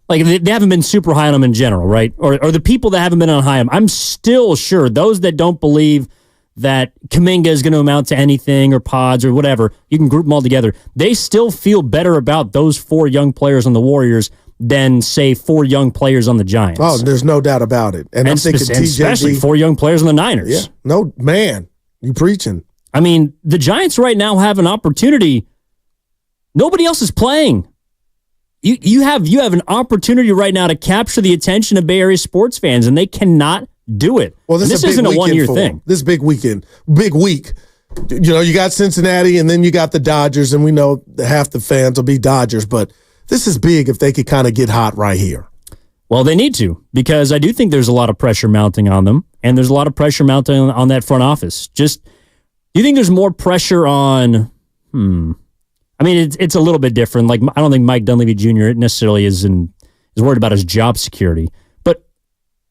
like they haven't been super high on them in general, right? Or the people that haven't been on high on them. I'm still sure those that don't believe that Kuminga is going to amount to anything or pods or whatever, you can group them all together. They still feel better about those 4 young players on the Warriors than, say, 4 young players on the Giants. Oh, there's no doubt about it. And I'm thinking especially 4 young players on the Niners. Yeah. No, man, you preaching. I mean, the Giants right now have an opportunity. Nobody else is playing. You have an opportunity right now to capture the attention of Bay Area sports fans, and they cannot do it. Well, this isn't a one-year thing. This big week. You got Cincinnati, and then you got the Dodgers, and we know half the fans will be Dodgers, but this is big if they could kind of get hot right here. Well, they need to, because I do think there's a lot of pressure mounting on them, and there's a lot of pressure mounting on that front office. Do you think there's more pressure on, I mean, it's a little bit different. Like, I don't think Mike Dunleavy Jr. necessarily is worried about his job security. But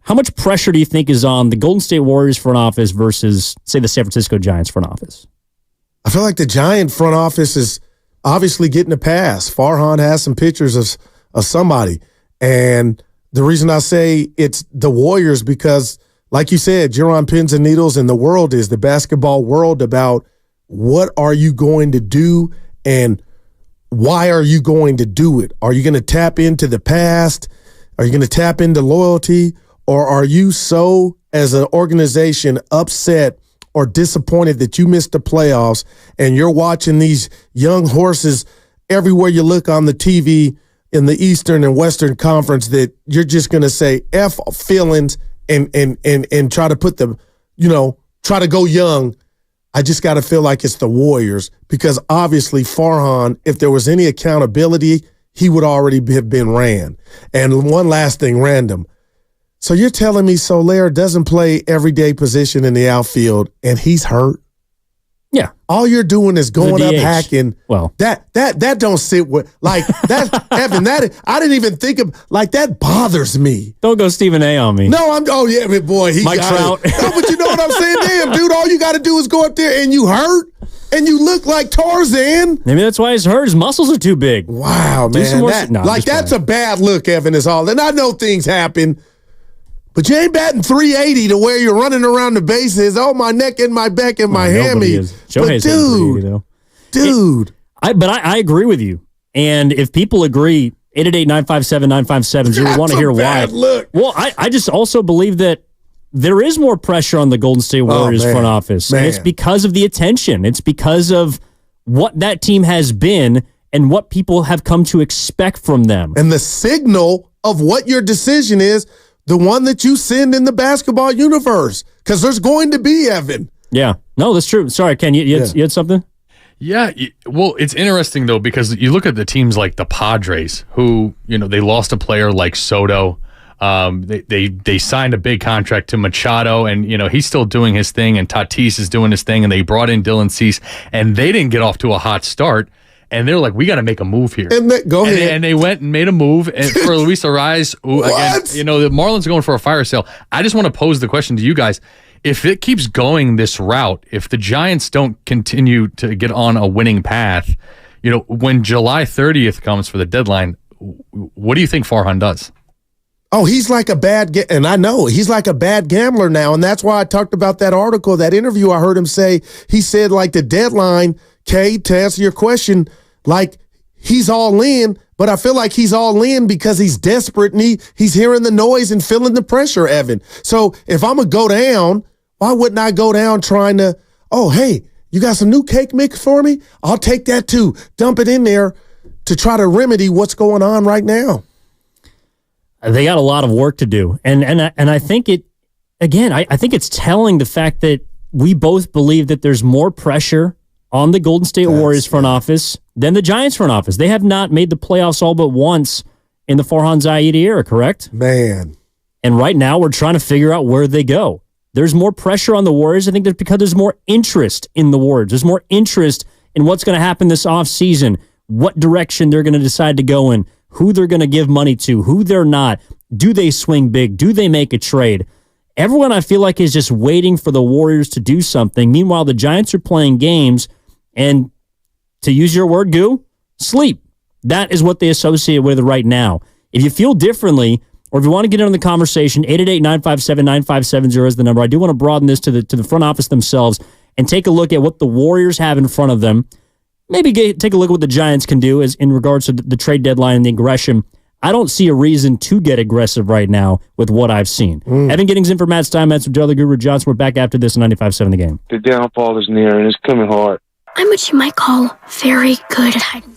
how much pressure do you think is on the Golden State Warriors front office versus, say, the San Francisco Giants front office? I feel like the Giant front office is obviously getting a pass. Farhan has some pictures of somebody. And the reason I say it's the Warriors, because, like you said, you're on pins and needles, and the world is the basketball world about what are you going to do and why are you going to do it? Are you going to tap into the past? Are you going to tap into loyalty? Or are you so, as an organization, upset or disappointed that you missed the playoffs and you're watching these young horses everywhere you look on the TV in the Eastern and Western Conference that you're just going to say F feelings and try to put them, try to go young? I just got to feel like it's the Warriors, because obviously Farhan, if there was any accountability, he would already have been ran. And one last thing, random. So you're telling me Soler doesn't play everyday position in the outfield and he's hurt? Yeah. All you're doing is going up hacking. Well, that don't sit with, like, that, Evan, that, I didn't even think of, like, that bothers me. Don't go Stephen A on me. No, boy. Mike Trout. No, but you know what I'm saying? Damn, dude, all you got to do is go up there and you hurt and you look like Tarzan. Maybe that's why he's hurt. His muscles are too big. Wow, man. That's a bad look, Evan, is all. And I know things happen. But you ain't batting 380 to where you're running around the bases. Oh, my neck and my back and my hammy. But dude. I agree with you. And if people agree, 888-957-9570, we want to hear why. Look. Well, I just also believe that there is more pressure on the Golden State Warriors front office. And it's because of the attention. It's because of what that team has been and what people have come to expect from them. And the signal of what your decision is, the one that you send in the basketball universe, because there's going to be, Evan. Yeah. No, that's true. Sorry, Ken, you had something? Yeah. Well, it's interesting, though, because you look at the teams like the Padres, who, they lost a player like Soto. They signed a big contract to Machado, and, he's still doing his thing, and Tatis is doing his thing, and they brought in Dylan Cease, and they didn't get off to a hot start. And they're like, we got to make a move here. Go ahead. And they went and made a move for Luis Arraez. Again, the Marlins are going for a fire sale. I just want to pose the question to you guys. If it keeps going this route, if the Giants don't continue to get on a winning path, when July 30th comes for the deadline, what do you think Farhan does? Oh, he's like a bad, and I know he's like a bad gambler now. And that's why I talked about that article, that interview I heard him say. He said, like, the deadline, Kay, to answer your question, like, he's all in, but I feel like he's all in because he's desperate and he's hearing the noise and feeling the pressure, Evan. So if I'm going to go down, why wouldn't I go down trying to, oh, hey, you got some new cake mix for me? I'll take that too. Dump it in there to try to remedy what's going on right now. They got a lot of work to do. And I think it, again, I think it's telling the fact that we both believe that there's more pressure on the Golden State Warriors front office than the Giants front office. They have not made the playoffs all but once in the Farhan Zaidi era, correct? Man. And right now we're trying to figure out where they go. There's more pressure on the Warriors. I think that's because there's more interest in the Warriors. There's more interest in what's going to happen this offseason, what direction they're going to decide to go in, who they're going to give money to, who they're not. Do they swing big? Do they make a trade? Everyone, I feel like, is just waiting for the Warriors to do something. Meanwhile, the Giants are playing games, and to use your word, Goo, sleep. That is what they associate with right now. If you feel differently, or if you want to get in on the conversation, 888-957-9570 is the number. I do want to broaden this to the front office themselves and take a look at what the Warriors have in front of them. Maybe take a look at what the Giants can do as in regards to the trade deadline and the aggression. I don't see a reason to get aggressive right now with what I've seen. Evan Giddings in for Matt Steinmetz from Darrell the Guru Johnson. We're back after this on 95.7 The Game. The downfall is near, and it's coming hard. I'm what you might call very good at hiding.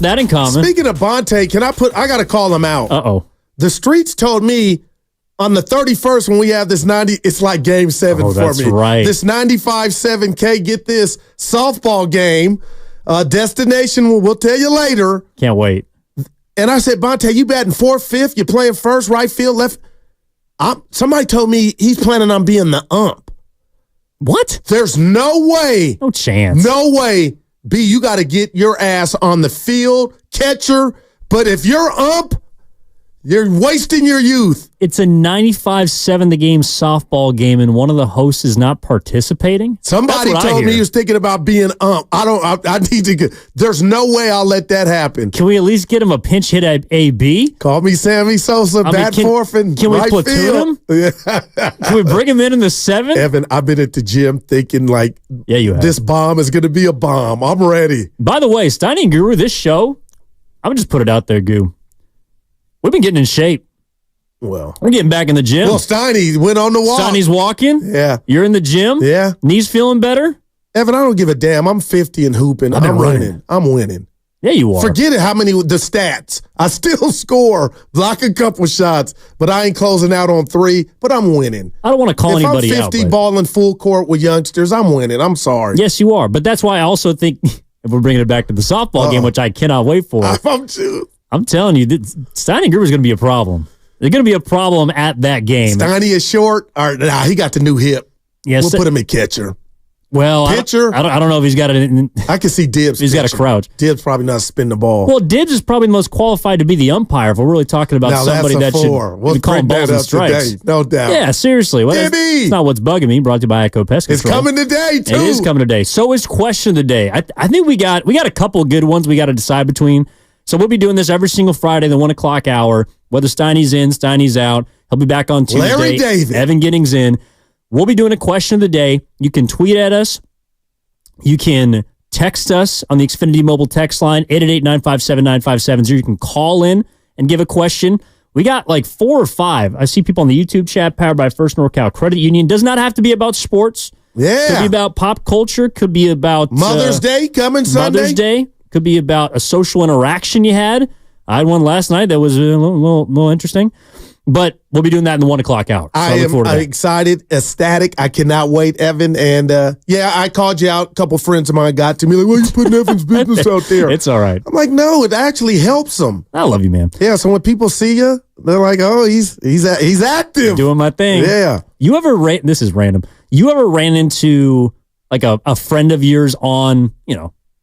that in common. Speaking of Bonte, I got to call him out. Uh-oh. The streets told me on the 31st when we have this 90, it's like game 7 for that's me. Right. This 95-7K, get this, softball game, destination, we'll tell you later. Can't wait. And I said, Bonte, you batting 4th, 5th, you playing first, right field, left. Somebody told me he's planning on being the ump. What? There's no way. No chance. No way. B, you got to get your ass on the field, catcher. But if you're ump, you're wasting your youth. It's a 95-7 the game softball game, and one of the hosts is not participating? Somebody told me he was thinking about being ump. I need to get, there's no way I'll let that happen. Can we at least get him a pinch hit at AB? Call me Sammy Sosa, fourth and can right we platoon him? Can we bring him in the 7th? Evan, I've been at the gym thinking like, yeah, you have. This bomb is going to be a bomb. I'm ready. By the way, Steiny and Guru, this show, I'm going to just put it out there, Goo. We've been getting in shape. Well, we're getting back in the gym. Well, Steiny went on the walk. Steiny's walking. Yeah. You're in the gym. Yeah. Knees feeling better. Evan, I don't give a damn. I'm 50 and hooping. I'm winning. I'm winning. Yeah, you are. Forget it. How many the stats? I still score, block a couple shots, but I ain't closing out on 3. But I'm winning. I don't want to call anybody out. If I'm 50 balling full court with youngsters, I'm winning. I'm sorry. Yes, you are. But that's why I also think if we're bringing it back to the softball game, which I cannot wait for. I'm telling you, Steiny Gruber is going to be a problem. There's going to be a problem at that game. Steiny is short. He got the new hip. Yes, we'll put him at catcher. Well, pitcher. I don't know if he's got it. I can see Dibbs. He's got a crouch. Dibbs probably not spin the ball. Well, Dibbs is probably the most qualified to be the umpire if we're really talking about somebody that should be calling balls and strikes. Today. No doubt. Yeah, seriously. Well, it's not what's bugging me. Brought to you by Echo Pest Control. It's coming today too. It is coming today. So is question of the day. I think we got a couple good ones we got to decide between. So we'll be doing this every single Friday, the 1 o'clock hour. Whether Steiny's in, Steiny's out. He'll be back on Tuesday. Larry David. Evan Giddings in. We'll be doing a question of the day. You can tweet at us. You can text us on the Xfinity mobile text line, 888-957-9570. You can call in and give a question. We got like 4 or 5. I see people on the YouTube chat powered by First NorCal Credit Union. Does not have to be about sports. Yeah. Could be about pop culture. Could be about Mother's Day coming Sunday. Mother's Day. Could be about a social interaction you had. I had one last night that was a little interesting. But we'll be doing that in the 1 o'clock hour. So I am excited, ecstatic. I cannot wait, Evan. And I called you out. A couple friends of mine got to me like, "Well, you putting Evan's business out there?" It's all right. I'm like, no, it actually helps them. I love you, man. Yeah. So when people see you, they're like, "Oh, he's active, doing my thing." Yeah. You ever this is random. You ever ran into like a friend of yours on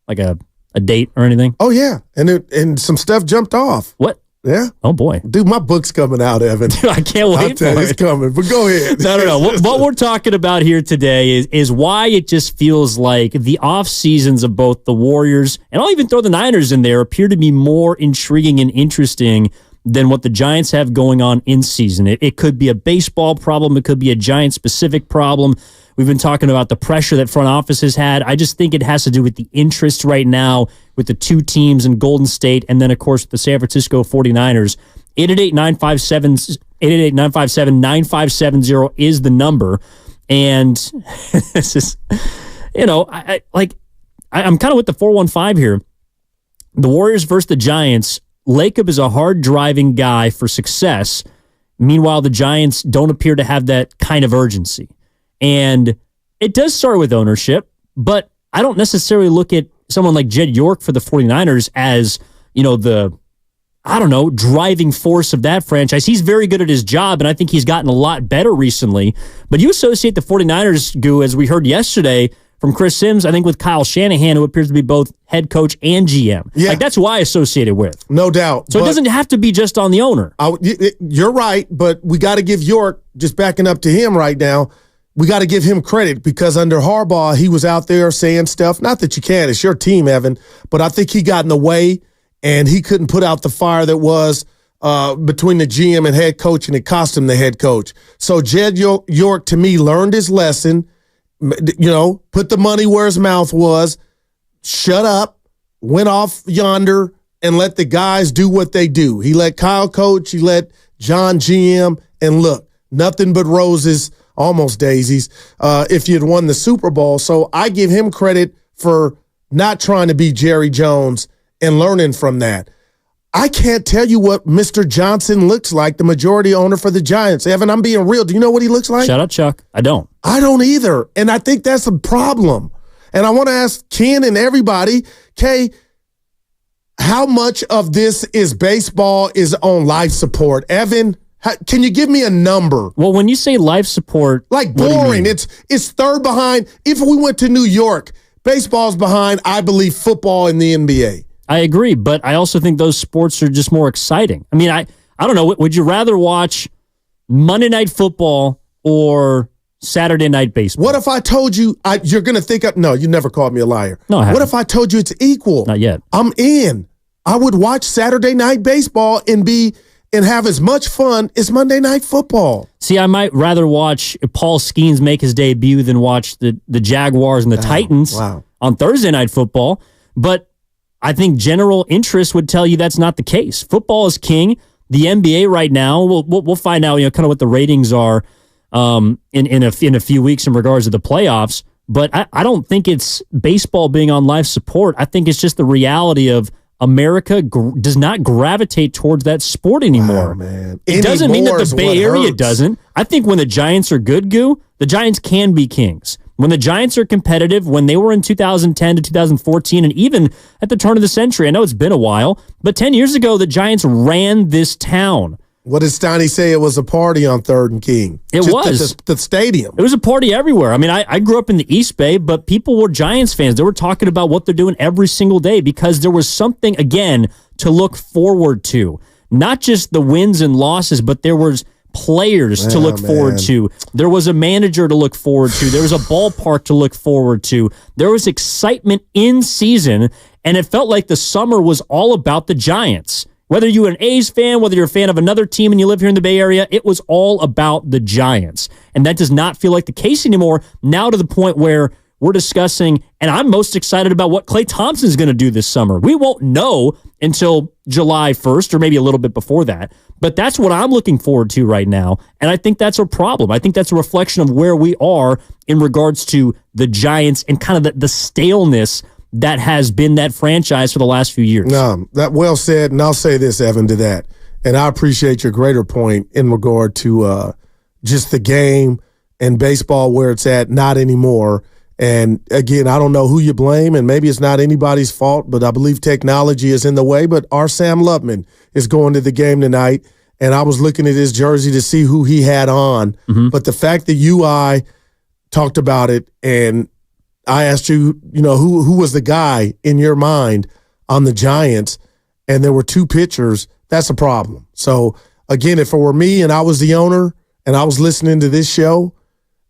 like a date or anything? Oh yeah, and some stuff jumped off. What? Yeah. Oh boy, dude, my book's coming out, Evan. Dude, I can't wait for it. It's coming, but go ahead. No. What we're talking about here today is why it just feels like the off seasons of both the Warriors and I'll even throw the Niners in there appear to be more intriguing and interesting than what the Giants have going on in season. It could be a baseball problem. It could be a Giant specific problem. We've been talking about the pressure that front office has had. I just think it has to do with the interest right now with the two teams in Golden State and then, of course, the San Francisco 49ers. 888-957-9570 is the number. And this is, I'm kind of with the 415 here. The Warriors versus the Giants. Lacob is a hard-driving guy for success. Meanwhile, the Giants don't appear to have that kind of urgency. And it does start with ownership, but I don't necessarily look at someone like Jed York for the 49ers as, the driving force of that franchise. He's very good at his job, and I think he's gotten a lot better recently. But you associate the 49ers, Goo, as we heard yesterday from Chris Sims, I think with Kyle Shanahan, who appears to be both head coach and GM. Yeah. That's who I associate it with. No doubt. So it doesn't have to be just on the owner. You're right, but we got to give York, just backing up to him right now, we got to give him credit because under Harbaugh, he was out there saying stuff. Not that you can, it's your team, Evan, but I think he got in the way and he couldn't put out the fire that was between the GM and head coach, and it cost him the head coach. So Jed York, to me, learned his lesson, put the money where his mouth was, shut up, went off yonder, and let the guys do what they do. He let Kyle coach, he let John GM, and look, nothing but roses, almost daisies, if you'd won the Super Bowl. So I give him credit for not trying to be Jerry Jones and learning from that. I can't tell you what Mr. Johnson looks like, the majority owner for the Giants. Evan, I'm being real. Do you know what he looks like? Shout out, Chuck. I don't either. And I think that's a problem. And I want to ask Ken and everybody, Kay, how much of this is baseball is on life support? Evan, can you give me a number? Well, when you say life support, like boring, it's third behind. If we went to New York, baseball's behind, I believe, football in the NBA. I agree, but I also think those sports are just more exciting. I mean, I don't know. Would you rather watch Monday Night Football or Saturday Night Baseball? What if I told you, you're going to think, no, you never called me a liar. No, I haven't. What if I told you it's equal? Not yet. I'm in. I would watch Saturday Night Baseball and have as much fun as Monday Night Football. See, I might rather watch Paul Skeens make his debut than watch the Jaguars and the Titans on Thursday Night Football. But I think general interest would tell you that's not the case. Football is king. The NBA right now, we'll find out, kind of what the ratings are in a few weeks in regards to the playoffs. But I don't think it's baseball being on life support. I think it's just the reality of America does not gravitate towards that sport anymore. Wow, man. It doesn't mean that the Bay Area doesn't. I think when the Giants are good, the Giants can be kings. When the Giants are competitive, when they were in 2010 to 2014, and even at the turn of the century, I know it's been a while, but 10 years ago, the Giants ran this town. What did Steiny say? It was a party on 3rd and King. It was. The stadium. It was a party everywhere. I mean, I grew up in the East Bay, but people were Giants fans. They were talking about what they're doing every single day because there was something, again, to look forward to. Not just the wins and losses, but there was players to look forward to. There was a manager to look forward to. There was a ballpark to look forward to. There was excitement in season, and it felt like the summer was all about the Giants. Whether you were an A's fan, whether you're a fan of another team and you live here in the Bay Area, it was all about the Giants. And that does not feel like the case anymore, now to the point where we're discussing, and I'm most excited about what Klay Thompson's going to do this summer. We won't know until July 1st or maybe a little bit before that. But that's what I'm looking forward to right now. And I think that's a problem. I think that's a reflection of where we are in regards to the Giants and kind of the staleness that has been that franchise for the last few years. No, that well said. And I'll say this, Evan, to that. And I appreciate your greater point in regard to just the game and baseball where it's at, not anymore. And again, I don't know who you blame, and maybe it's not anybody's fault, but I believe technology is in the way. But our Sam Lubman is going to the game tonight, and I was looking at his jersey to see who he had on. Mm-hmm. But the fact that I talked about it, and I asked you, who was the guy in your mind on the Giants, and there were two pitchers, that's a problem. So again, if it were me and I was the owner and I was listening to this show,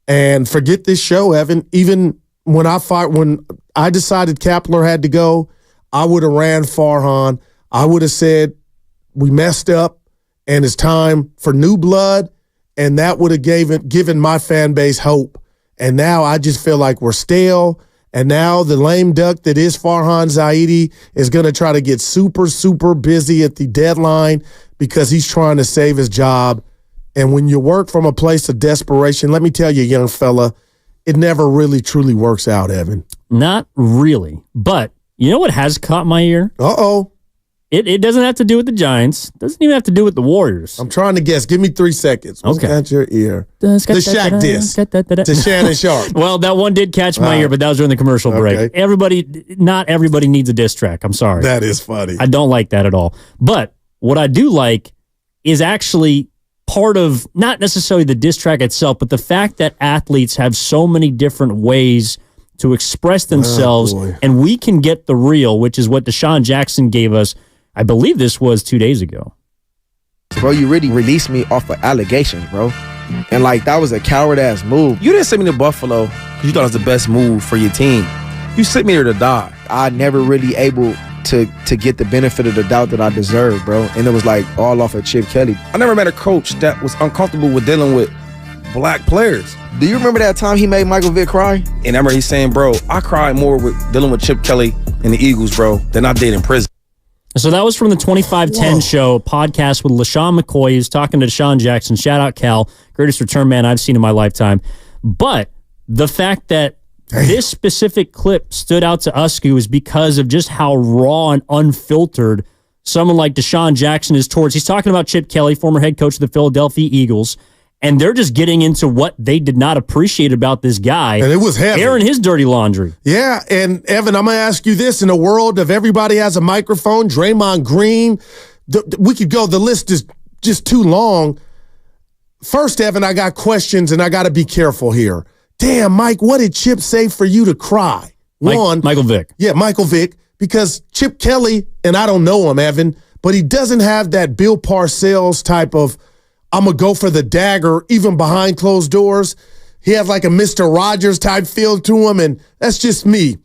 and forget this show, Evan, even when I decided Kapler had to go, I would have ran Farhan. I would have said, we messed up and it's time for new blood, and that would have given my fan base hope. And now I just feel like we're stale, and now the lame duck that is Farhan Zaidi is going to try to get super, super busy at the deadline because he's trying to save his job. And when you work from a place of desperation, let me tell you, young fella, it never really truly works out, Evan. Not really. But you know what has caught my ear? Uh-oh. It doesn't have to do with the Giants. Doesn't even have to do with the Warriors. I'm trying to guess. Give me 3 seconds. What's got your ear? The Shaq disc. To Shannon Sharp. Well, that one did catch my ear, but that was during the commercial break. Okay. Not everybody needs a diss track. I'm sorry. That is funny. I don't like that at all. But what I do like is actually part of not necessarily the diss track itself, but the fact that athletes have so many different ways to express themselves, and we can get the real, which is what Deshaun Jackson gave us. I believe this was 2 days ago. Bro, you really released me off of allegations, bro. And, that was a coward-ass move. You didn't send me to Buffalo because you thought it was the best move for your team. You sent me there to die. I never really able to get the benefit of the doubt that I deserve, bro. And it was, all off of Chip Kelly. I never met a coach that was uncomfortable with dealing with black players. Do you remember that time he made Michael Vick cry? And I remember he saying, bro, I cried more with dealing with Chip Kelly and the Eagles, bro, than I did in prison. So that was from the 2510 show podcast with LaShawn McCoy. He was talking to Deshaun Jackson. Shout out, Cal. Greatest return man I've seen in my lifetime. But the fact that this specific clip stood out to us, is because of just how raw and unfiltered someone like Deshaun Jackson is towards. He's talking about Chip Kelly, former head coach of the Philadelphia Eagles, and they're just getting into what they did not appreciate about this guy. And it was heavy. Airing his dirty laundry. Yeah, and Evan, I'm going to ask you this. In a world of everybody has a microphone, Draymond Green, we could go, the list is just too long. First, Evan, I got questions, and I got to be careful here. Damn, Mike, what did Chip say for you to cry? Michael Vick. Yeah, Michael Vick, because Chip Kelly, and I don't know him, Evan, but he doesn't have that Bill Parcells type of, I'm going to go for the dagger, even behind closed doors. He has like a Mr. Rogers type feel to him, and that's just me.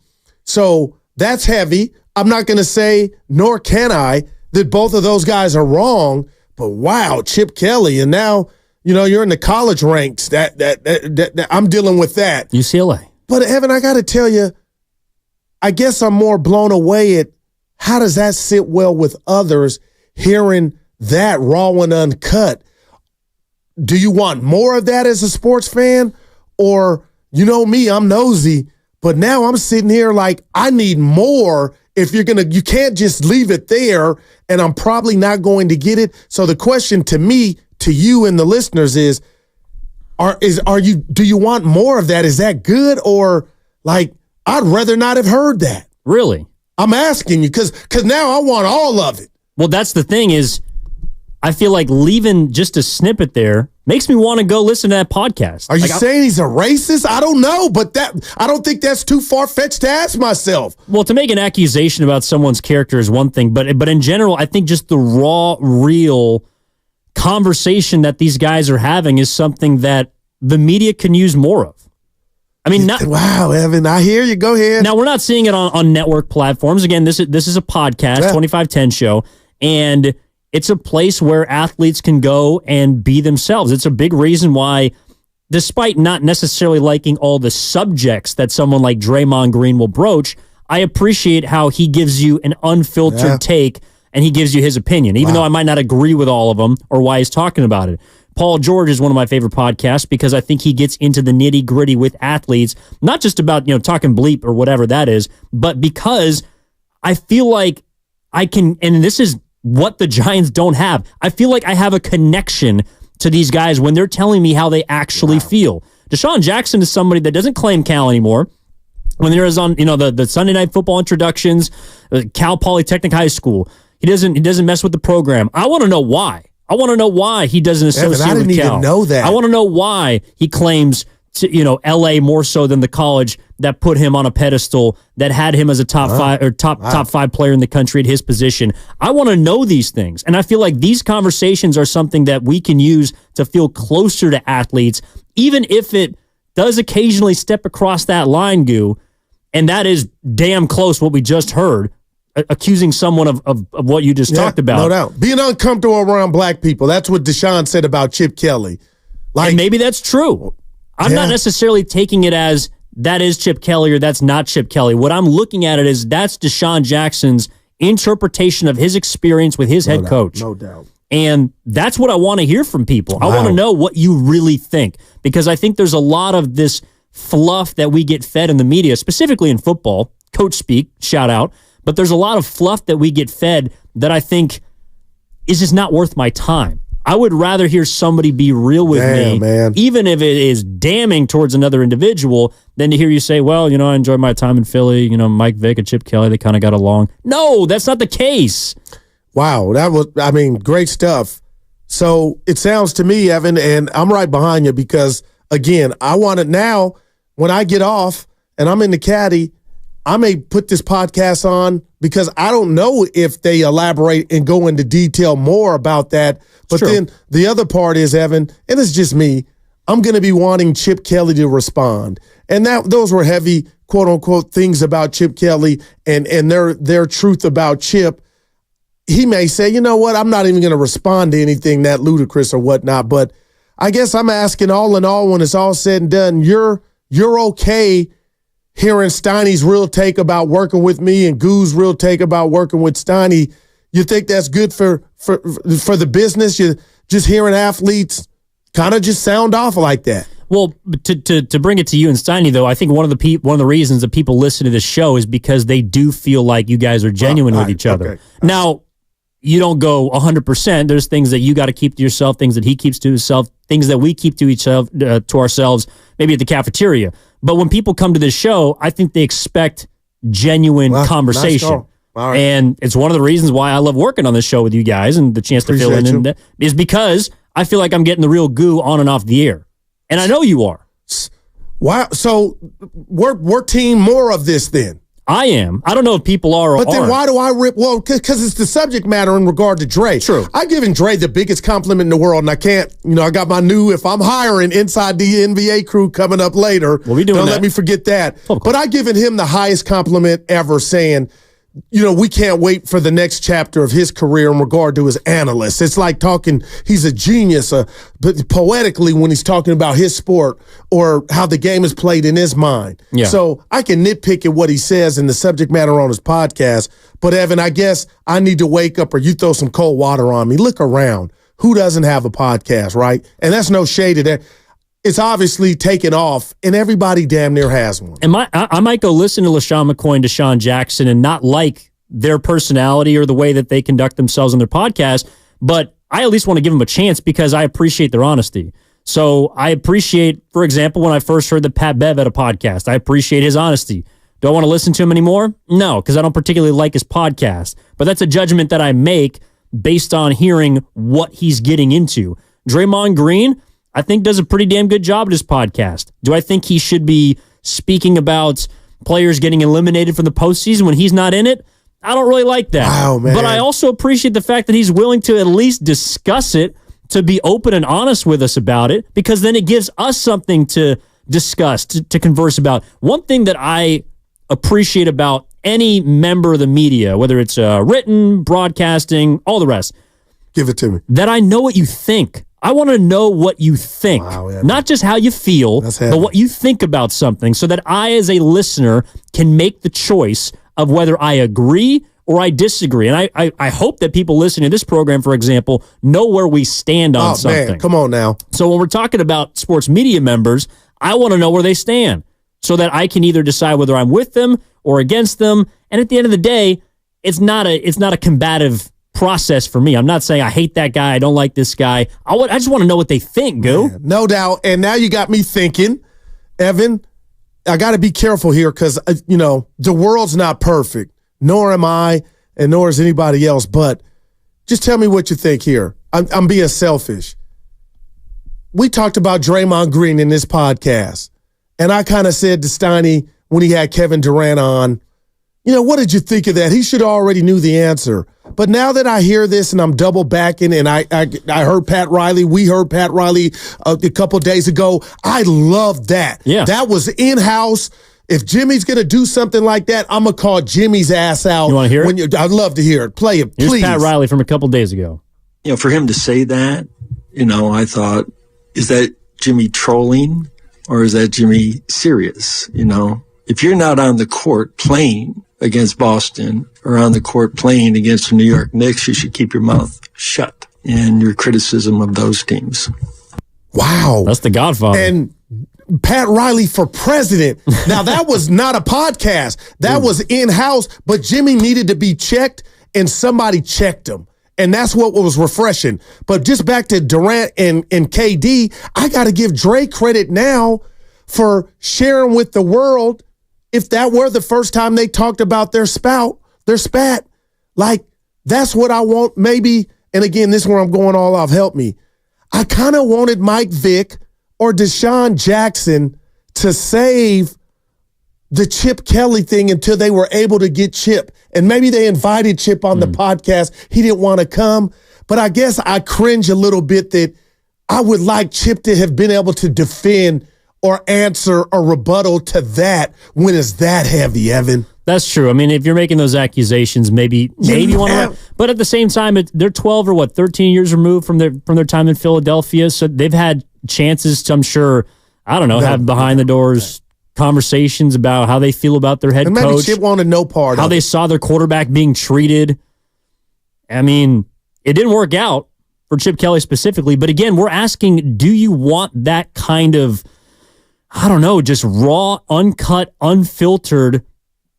So that's heavy. I'm not going to say, nor can I, that both of those guys are wrong, but wow, Chip Kelly, and now, you're in the college ranks. That I'm dealing with that. UCLA. But Evan, I got to tell you, I guess I'm more blown away at how does that sit well with others hearing that raw and uncut. Do you want more of that as a sports fan? Or, me, I'm nosy, but now I'm sitting here like I need more. If you can't just leave it there, and I'm probably not going to get it. So the question to me, to you and the listeners is do you want more of that? Is that good? Or like, I'd rather not have heard that. Really? I'm asking you because now I want all of it. Well, that's the thing is, I feel like leaving just a snippet there makes me want to go listen to that podcast. Are you saying he's a racist? I don't know, but I don't think that's too far-fetched to ask myself. Well, to make an accusation about someone's character is one thing, but in general, I think just the raw, real conversation that these guys are having is something that the media can use more of. I mean, wow, Evan, I hear you. Go ahead. Now, we're not seeing it on network platforms. Again, this is a podcast, 2510 show, and it's a place where athletes can go and be themselves. It's a big reason why, despite not necessarily liking all the subjects that someone like Draymond Green will broach, I appreciate how he gives you an unfiltered take and he gives you his opinion, even though I might not agree with all of them or why he's talking about it. Paul George is one of my favorite podcasts because I think he gets into the nitty-gritty with athletes, not just about, talking bleep or whatever that is, but because I feel like I can, and this is what the Giants don't have, I feel like I have a connection to these guys when they're telling me how they actually feel. Deshaun Jackson is somebody that doesn't claim Cal anymore. When there is on, the Sunday Night Football introductions, Cal Polytechnic High School, he doesn't mess with the program. I want to know why. I want to know why he doesn't associate with Cal. I didn't even know that. I want to know why he claims to, LA more so than the college that put him on a pedestal, that had him as a top five player in the country at his position. I want to know these things. And I feel like these conversations are something that we can use to feel closer to athletes, even if it does occasionally step across that line, Goo. And that is damn close what we just heard, accusing someone of what you just talked about. No doubt. Being uncomfortable around black people. That's what Deshaun said about Chip Kelly. And maybe that's true. I'm not necessarily taking it as that is Chip Kelly or that's not Chip Kelly. What I'm looking at it is that's Deshaun Jackson's interpretation of his experience with his head coach. No doubt. And that's what I want to hear from people. I want to know what you really think, because I think there's a lot of this fluff that we get fed in the media, specifically in football, coach speak, shout out, but there's a lot of fluff that we get fed that I think is just not worth my time. I would rather hear somebody be real with me, even if it is damning towards another individual, than to hear you say, well, I enjoyed my time in Philly, Mike Vick and Chip Kelly, they kind of got along. No, that's not the case. Wow, that was, great stuff. So it sounds to me, Evan, and I'm right behind you because, again, I want it now when I get off and I'm in the caddy, I may put this podcast on because I don't know if they elaborate and go into detail more about that. But then the other part is, Evan, and it's just me, I'm going to be wanting Chip Kelly to respond. And those were heavy, quote unquote, things about Chip Kelly and their truth about Chip. He may say, you know what, I'm not even going to respond to anything that ludicrous or whatnot. But I guess I'm asking all in all, when it's all said and done, you're okay hearing Steiny's real take about working with me and Goo's real take about working with Steiny. You think that's good for the business? You just hearing athletes kind of just sound off like that? Well, to bring it to you and Steiny, though, I think one of the reasons that people listen to this show is because they do feel like you guys are genuine with each other. Okay. Now, you don't go 100%. There's things that you got to keep to yourself, things that he keeps to himself, things that we keep to ourselves, maybe at the cafeteria. But when people come to this show, I think they expect genuine conversation. Nice. Right. And it's one of the reasons why I love working on this show with you guys and the chance to fill in is because I feel like I'm getting the real goo on and off the air. And I know you are. Wow. So we're team more of this then. I am. I don't know if people are or But then why do I rip? Well, because it's the subject matter in regard to Dre. True. I've given Dre the biggest compliment in the world, and I can't, I got my new, if I'm hiring inside the NBA crew coming up later, we'll be doing don't let me forget that. But I've given him the highest compliment ever, saying, we can't wait for the next chapter of his career in regard to his analyst. It's like talking, he's a genius, but poetically when he's talking about his sport or how the game is played in his mind. Yeah. So I can nitpick at what he says in the subject matter on his podcast. But Evan, I guess I need to wake up or you throw some cold water on me. Look around. Who doesn't have a podcast, right? And that's no shade of that. It's obviously taken off, and everybody damn near has one. And I might go listen to LaShawn McCoy and Deshaun Jackson and not like their personality or the way that they conduct themselves on their podcast, but I at least want to give them a chance because I appreciate their honesty. So I appreciate, for example, when I first heard that Pat Bev had a podcast, I appreciate his honesty. Do I want to listen to him anymore? No, because I don't particularly like his podcast. But that's a judgment that I make based on hearing what he's getting into. Draymond Green, I think, does a pretty damn good job at his podcast. Do I think he should be speaking about players getting eliminated from the postseason when he's not in it? I don't really like that. Wow, man. But I also appreciate the fact that he's willing to at least discuss it, to be open and honest with us about it, because then it gives us something to discuss, to converse about. One thing that I appreciate about any member of the media, whether it's written, broadcasting, all the rest. Give it to me. That I know what you think. I want to know what you think. Wow, yeah, not just how you feel, but what you think about something so that I, as a listener, can make the choice of whether I agree or I disagree. And I hope that people listening to this program, for example, know where we stand on something. Man, come on now. So when we're talking about sports media members, I want to know where they stand so that I can either decide whether I'm with them or against them. And at the end of the day, it's not a combative process for me. I'm not saying I hate that guy, I don't like this guy. I just want to know what they think, Goo. Man, no doubt. And now you got me thinking, Evan, I got to be careful here because, the world's not perfect, nor am I, and nor is anybody else. But just tell me what you think here. I'm being selfish. We talked about Draymond Green in this podcast, and I kind of said to Steiny when he had Kevin Durant on, what did you think of that? He should have already knew the answer. But now that I hear this and I'm double backing and I heard Pat Riley, we heard Pat Riley a couple days ago, I love that. Yeah. That was in-house. If Jimmy's going to do something like that, I'm going to call Jimmy's ass out. You want to hear it? I'd love to hear it. Play it, please. Here's Pat Riley from a couple days ago. For him to say that, I thought, is that Jimmy trolling or is that Jimmy serious? If you're not on the court playing against Boston or on the court playing against the New York Knicks, you should keep your mouth shut in your criticism of those teams. Wow. That's the Godfather. And Pat Riley for president. Now, that was not a podcast. That was in-house, but Jimmy needed to be checked, and somebody checked him. And that's what was refreshing. But just back to Durant and KD, I got to give Dre credit now for sharing with the world. If that were the first time they talked about their spat, like, that's what I want maybe. And again, this is where I'm going all off. Help me. I kind of wanted Mike Vick or Deshaun Jackson to save the Chip Kelly thing until they were able to get Chip. And maybe they invited Chip on the podcast. He didn't want to come. But I guess I cringe a little bit that I would like Chip to have been able to defend or answer a rebuttal to that when it's that heavy, Evan. That's true. I mean, if you're making those accusations, maybe you want to. But at the same time, they're 12 or 13 years removed from their time in Philadelphia, so they've had chances to, I'm sure, have behind the doors conversations about how they feel about their head and coach. Maybe Chip wanted no part. How they saw their quarterback being treated. I mean, it didn't work out for Chip Kelly specifically. But again, we're asking, do you want that kind of I don't know, just raw, uncut, unfiltered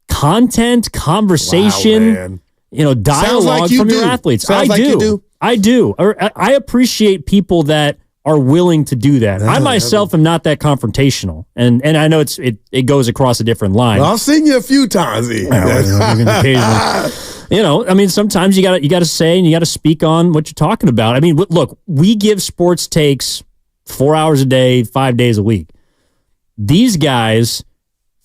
content, conversation, dialogue from your athletes. I do. I appreciate people that are willing to do that. I myself am not that confrontational, and I know it goes across a different line. Well, I've seen you a few times. Sometimes you got to say and you got to speak on what you're talking about. I mean, look, we give sports takes 4 hours a day, 5 days a week. These guys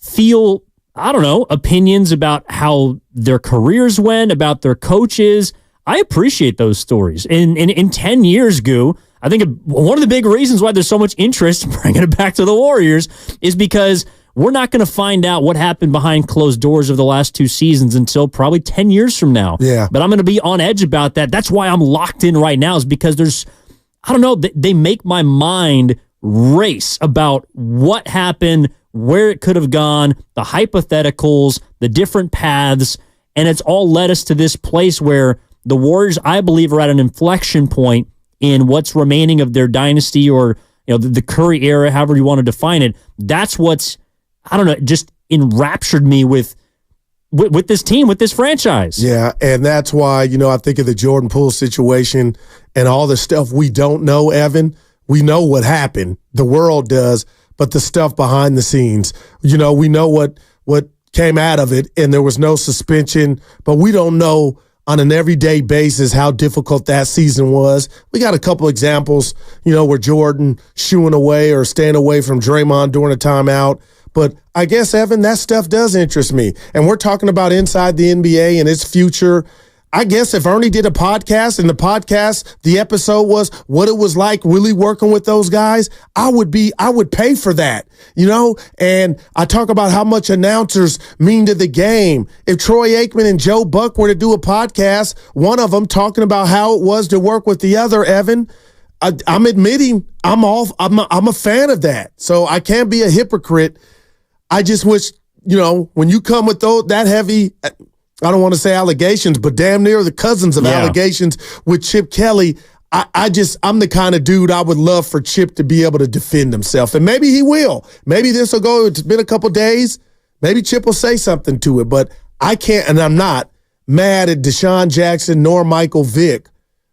feel, opinions about how their careers went, about their coaches. I appreciate those stories. In 10 years, Goo, I think one of the big reasons why there's so much interest in bringing it back to the Warriors is because we're not going to find out what happened behind closed doors of the last 2 seasons until probably 10 years from now. Yeah. But I'm going to be on edge about that. That's why I'm locked in right now, is because they make my mind race about what happened, where it could have gone, the hypotheticals, the different paths, and it's all led us to this place where the Warriors, I believe, are at an inflection point in what's remaining of their dynasty, or the Curry era, however you want to define it. That's what's, just enraptured me with this team, with this franchise. Yeah, and that's why, I think of the Jordan Poole situation and all the stuff we don't know, Evan. We know what happened. The world does, but the stuff behind the scenes, we know what came out of it, and there was no suspension, but we don't know on an everyday basis how difficult that season was. We got a couple examples, where Jordan shooing away or staying away from Draymond during a timeout. But I guess, Evan, that stuff does interest me. And we're talking about inside the NBA and its future. I guess if Ernie did a podcast and the episode was what it was like really working with those guys, I would pay for that, and I talk about how much announcers mean to the game. If Troy Aikman and Joe Buck were to do a podcast, one of them talking about how it was to work with the other, Evan, I'm admitting I'm a fan of that. So I can't be a hypocrite. I just wish, when you come with that heavy, I don't want to say allegations, but damn near the cousins of allegations with Chip Kelly. I'm the kind of dude I would love for Chip to be able to defend himself. And maybe he will. Maybe this will go. It's been a couple days. Maybe Chip will say something to it. But I can't, and I'm not mad at Deshaun Jackson nor Michael Vick,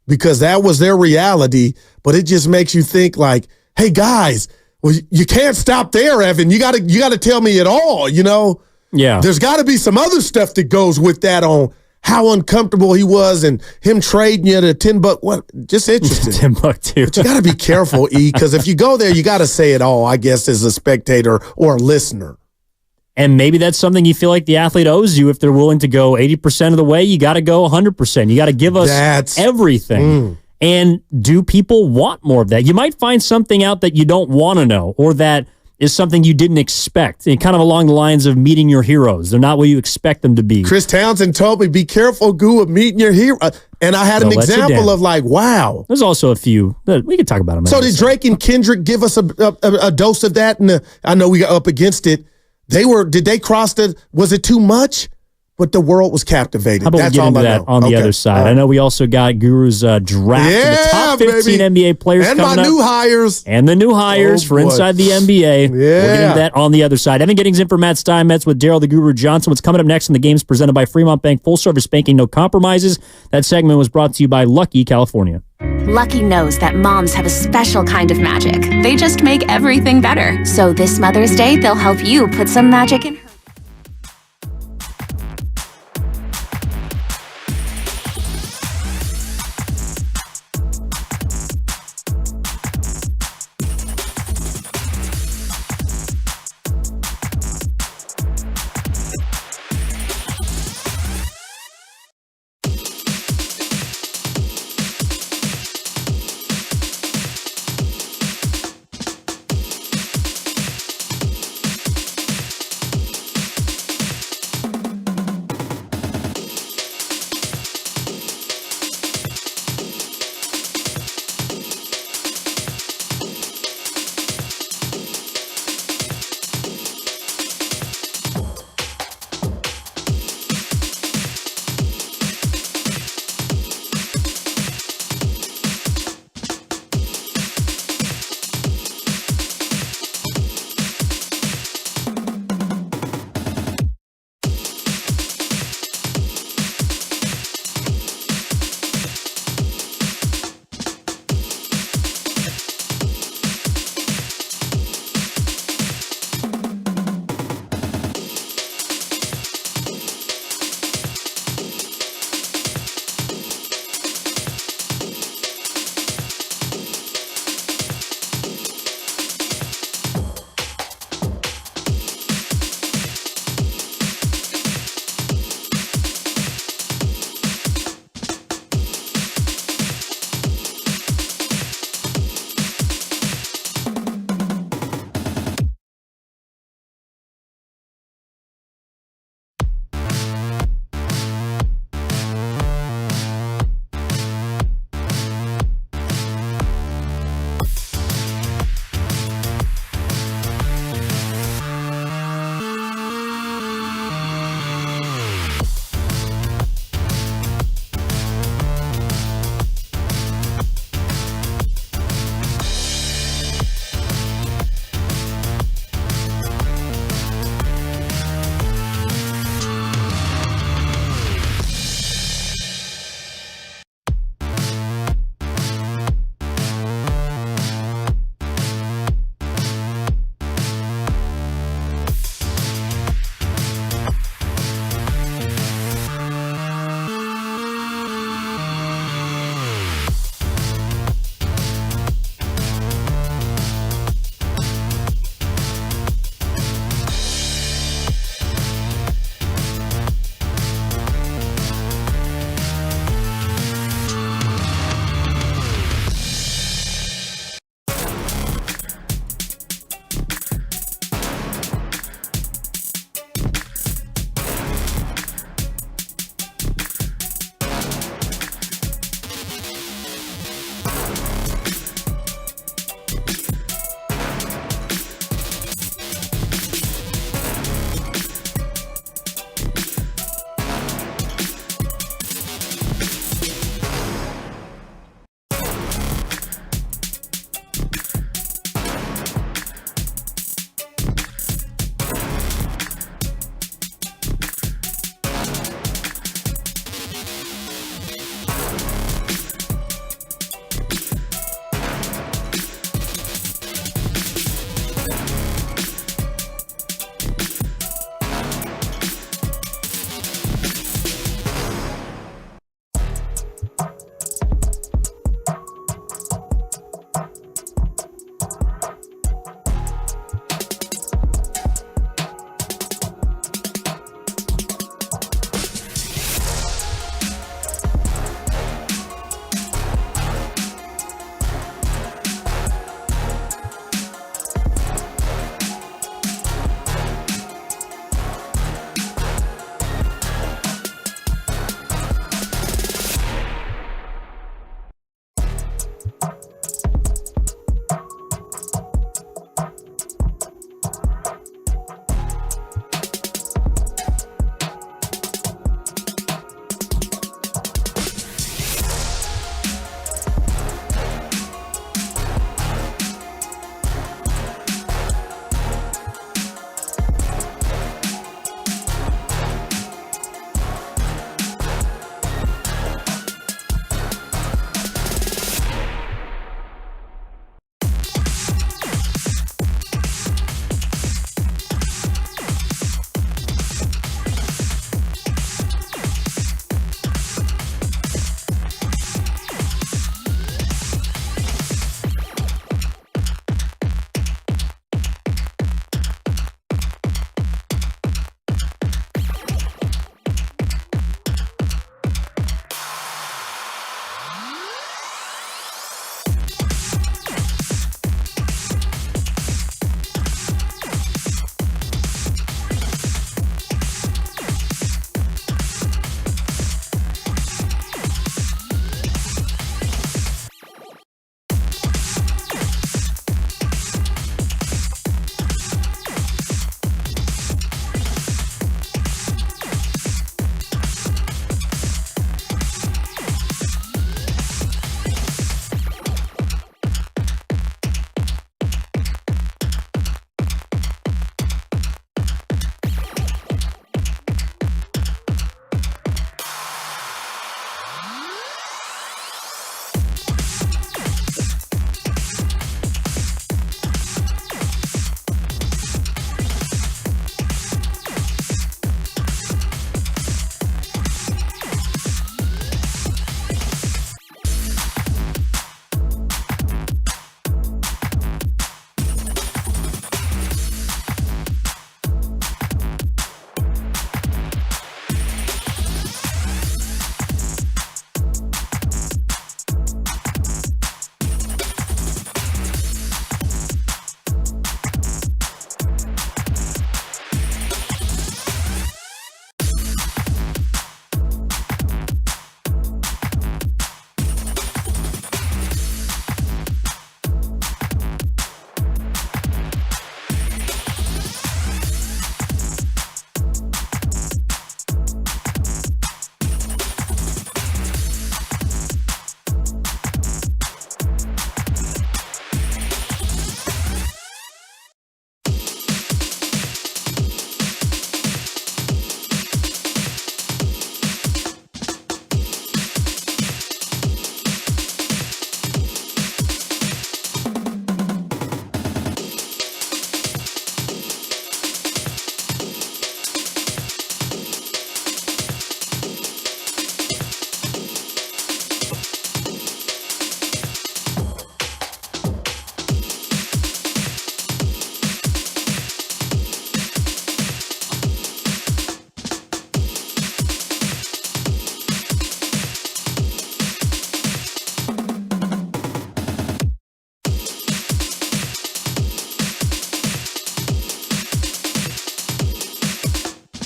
because that was their reality. But it just makes you think like, hey, guys, well, you can't stop there, Evan. You got to tell me it all, Yeah. There's got to be some other stuff that goes with that on how uncomfortable he was and him trading you to $10. What? Just interesting. $10 too. But you got to be careful, E, because if you go there, you got to say it all, I guess, as a spectator or a listener. And maybe that's something you feel like the athlete owes you. If they're willing to go 80% of the way, you got to go 100%. You got to give us everything. And do people want more of that? You might find something out that you don't want to know, or that is something you didn't expect, and kind of along the lines of meeting your heroes. They're not what you expect them to be. Chris Townsend told me, be careful, Goo, of meeting your hero. And I had an example of like, wow. There's also a few that we could talk about them. So did Drake and Kendrick give us a dose of that? And I know we got up against it. Did they cross was it too much? But the world was captivated. How about we get into that on the other side? I know we also got Guru's draft of the top 15 NBA players and coming my up. new hires. And the new hires for Inside the NBA. We'll get into that on the other side. Evan Giddings in for Matt Steinmetz with Daryl the Guru Johnson. What's coming up next in the games presented by Fremont Bank. Full service banking, no compromises. That segment was brought to you by Lucky, California. Lucky knows that moms have a special kind of magic. They just make everything better. So this Mother's Day, they'll help you put some magic in her.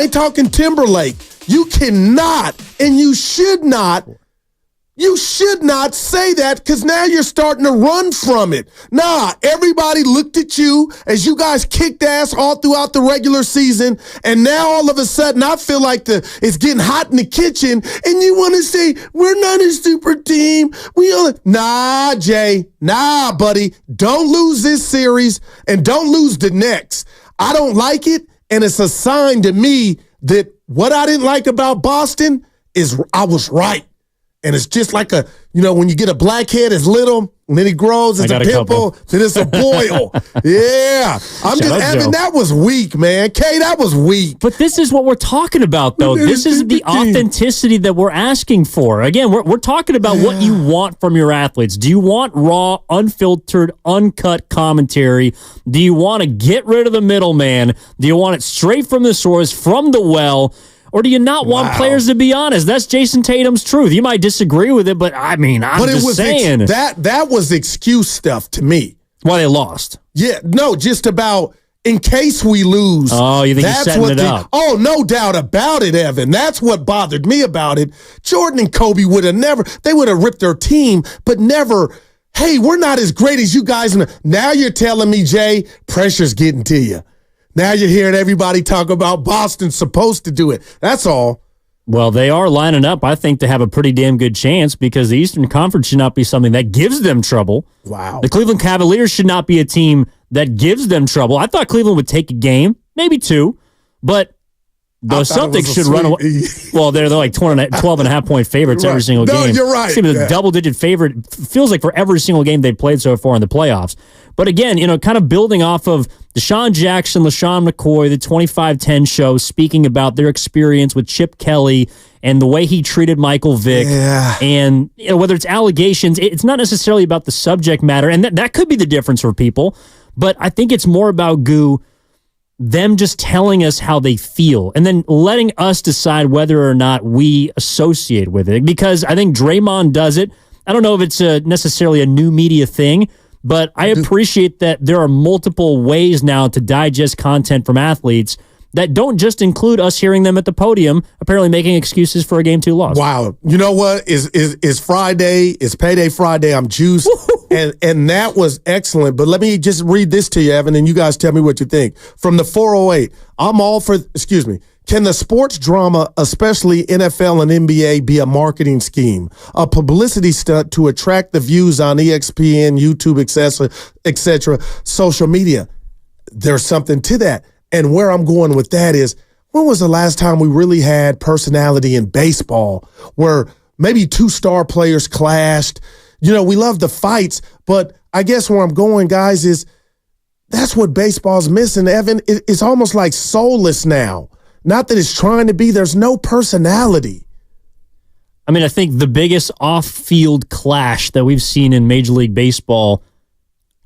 They talking Timberlake. You cannot, and you should not say that because now you're starting to run from it. Nah, everybody looked at you as you guys kicked ass all throughout the regular season, and now all of a sudden I feel like it's getting hot in the kitchen, and you want to say, we're not a super team. Nah, Jay. Nah, buddy. Don't lose this series, and don't lose the next. I don't like it, and it's a sign to me that what I didn't like about Boston is I was right. And it's just like when you get a blackhead, it's little, and then it grows, it's a pimple, then it's a boil. Yeah. Evan, that was weak, man. Kay, that was weak. But this is what we're talking about, though. This is the authenticity that we're asking for. Again, we're talking about what you want from your athletes. Do you want raw, unfiltered, uncut commentary? Do you want to get rid of the middleman? Do you want it straight from the source, from the well? Or do you not want players to be honest? That's Jason Tatum's truth. You might disagree with it, but I'm just saying. That was excuse stuff to me. Why they lost? Yeah, no, just about in case we lose. Oh, you think he's setting it up? Oh, no doubt about it, Evan. That's what bothered me about it. Jordan and Kobe would have ripped their team, but never, hey, we're not as great as you guys. Now you're telling me, Jay, pressure's getting to you. Now you're hearing everybody talk about Boston's supposed to do it. That's all. Well, they are lining up, I think, to have a pretty damn good chance because the Eastern Conference should not be something that gives them trouble. Wow. The Cleveland Cavaliers should not be a team that gives them trouble. I thought Cleveland would take a game, maybe two, but the Celtics should run away. Well, they're like 12.5 point favorites every single game. No, you're right. It's a double-digit favorite. Feels like for every single game they've played so far in the playoffs. But again, kind of building off of Deshaun Jackson, LaShawn McCoy, the 25-10 show, speaking about their experience with Chip Kelly and the way he treated Michael Vick. Yeah. And whether it's allegations, it's not necessarily about the subject matter. And that could be the difference for people. But I think it's more about them just telling us how they feel and then letting us decide whether or not we associate with it. Because I think Draymond does it. I don't know if it's necessarily a new media thing, but I appreciate that there are multiple ways now to digest content from athletes that don't just include us hearing them at the podium, apparently making excuses for a Game 2 loss. Wow. You know what? It's Friday. It's payday Friday. I'm juiced. and that was excellent. But let me just read this to you, Evan, and you guys tell me what you think. From the 408, can the sports drama, especially NFL and NBA, be a marketing scheme, a publicity stunt to attract the views on ESPN, YouTube, etc., social media? There's something to that. And where I'm going with that is, when was the last time we really had personality in baseball where maybe two star players clashed? We love the fights, but I guess where I'm going, guys, is that's what baseball's missing, Evan. It's almost like soulless now. Not that it's trying to be. There's no personality. I mean, I think the biggest off-field clash that we've seen in Major League Baseball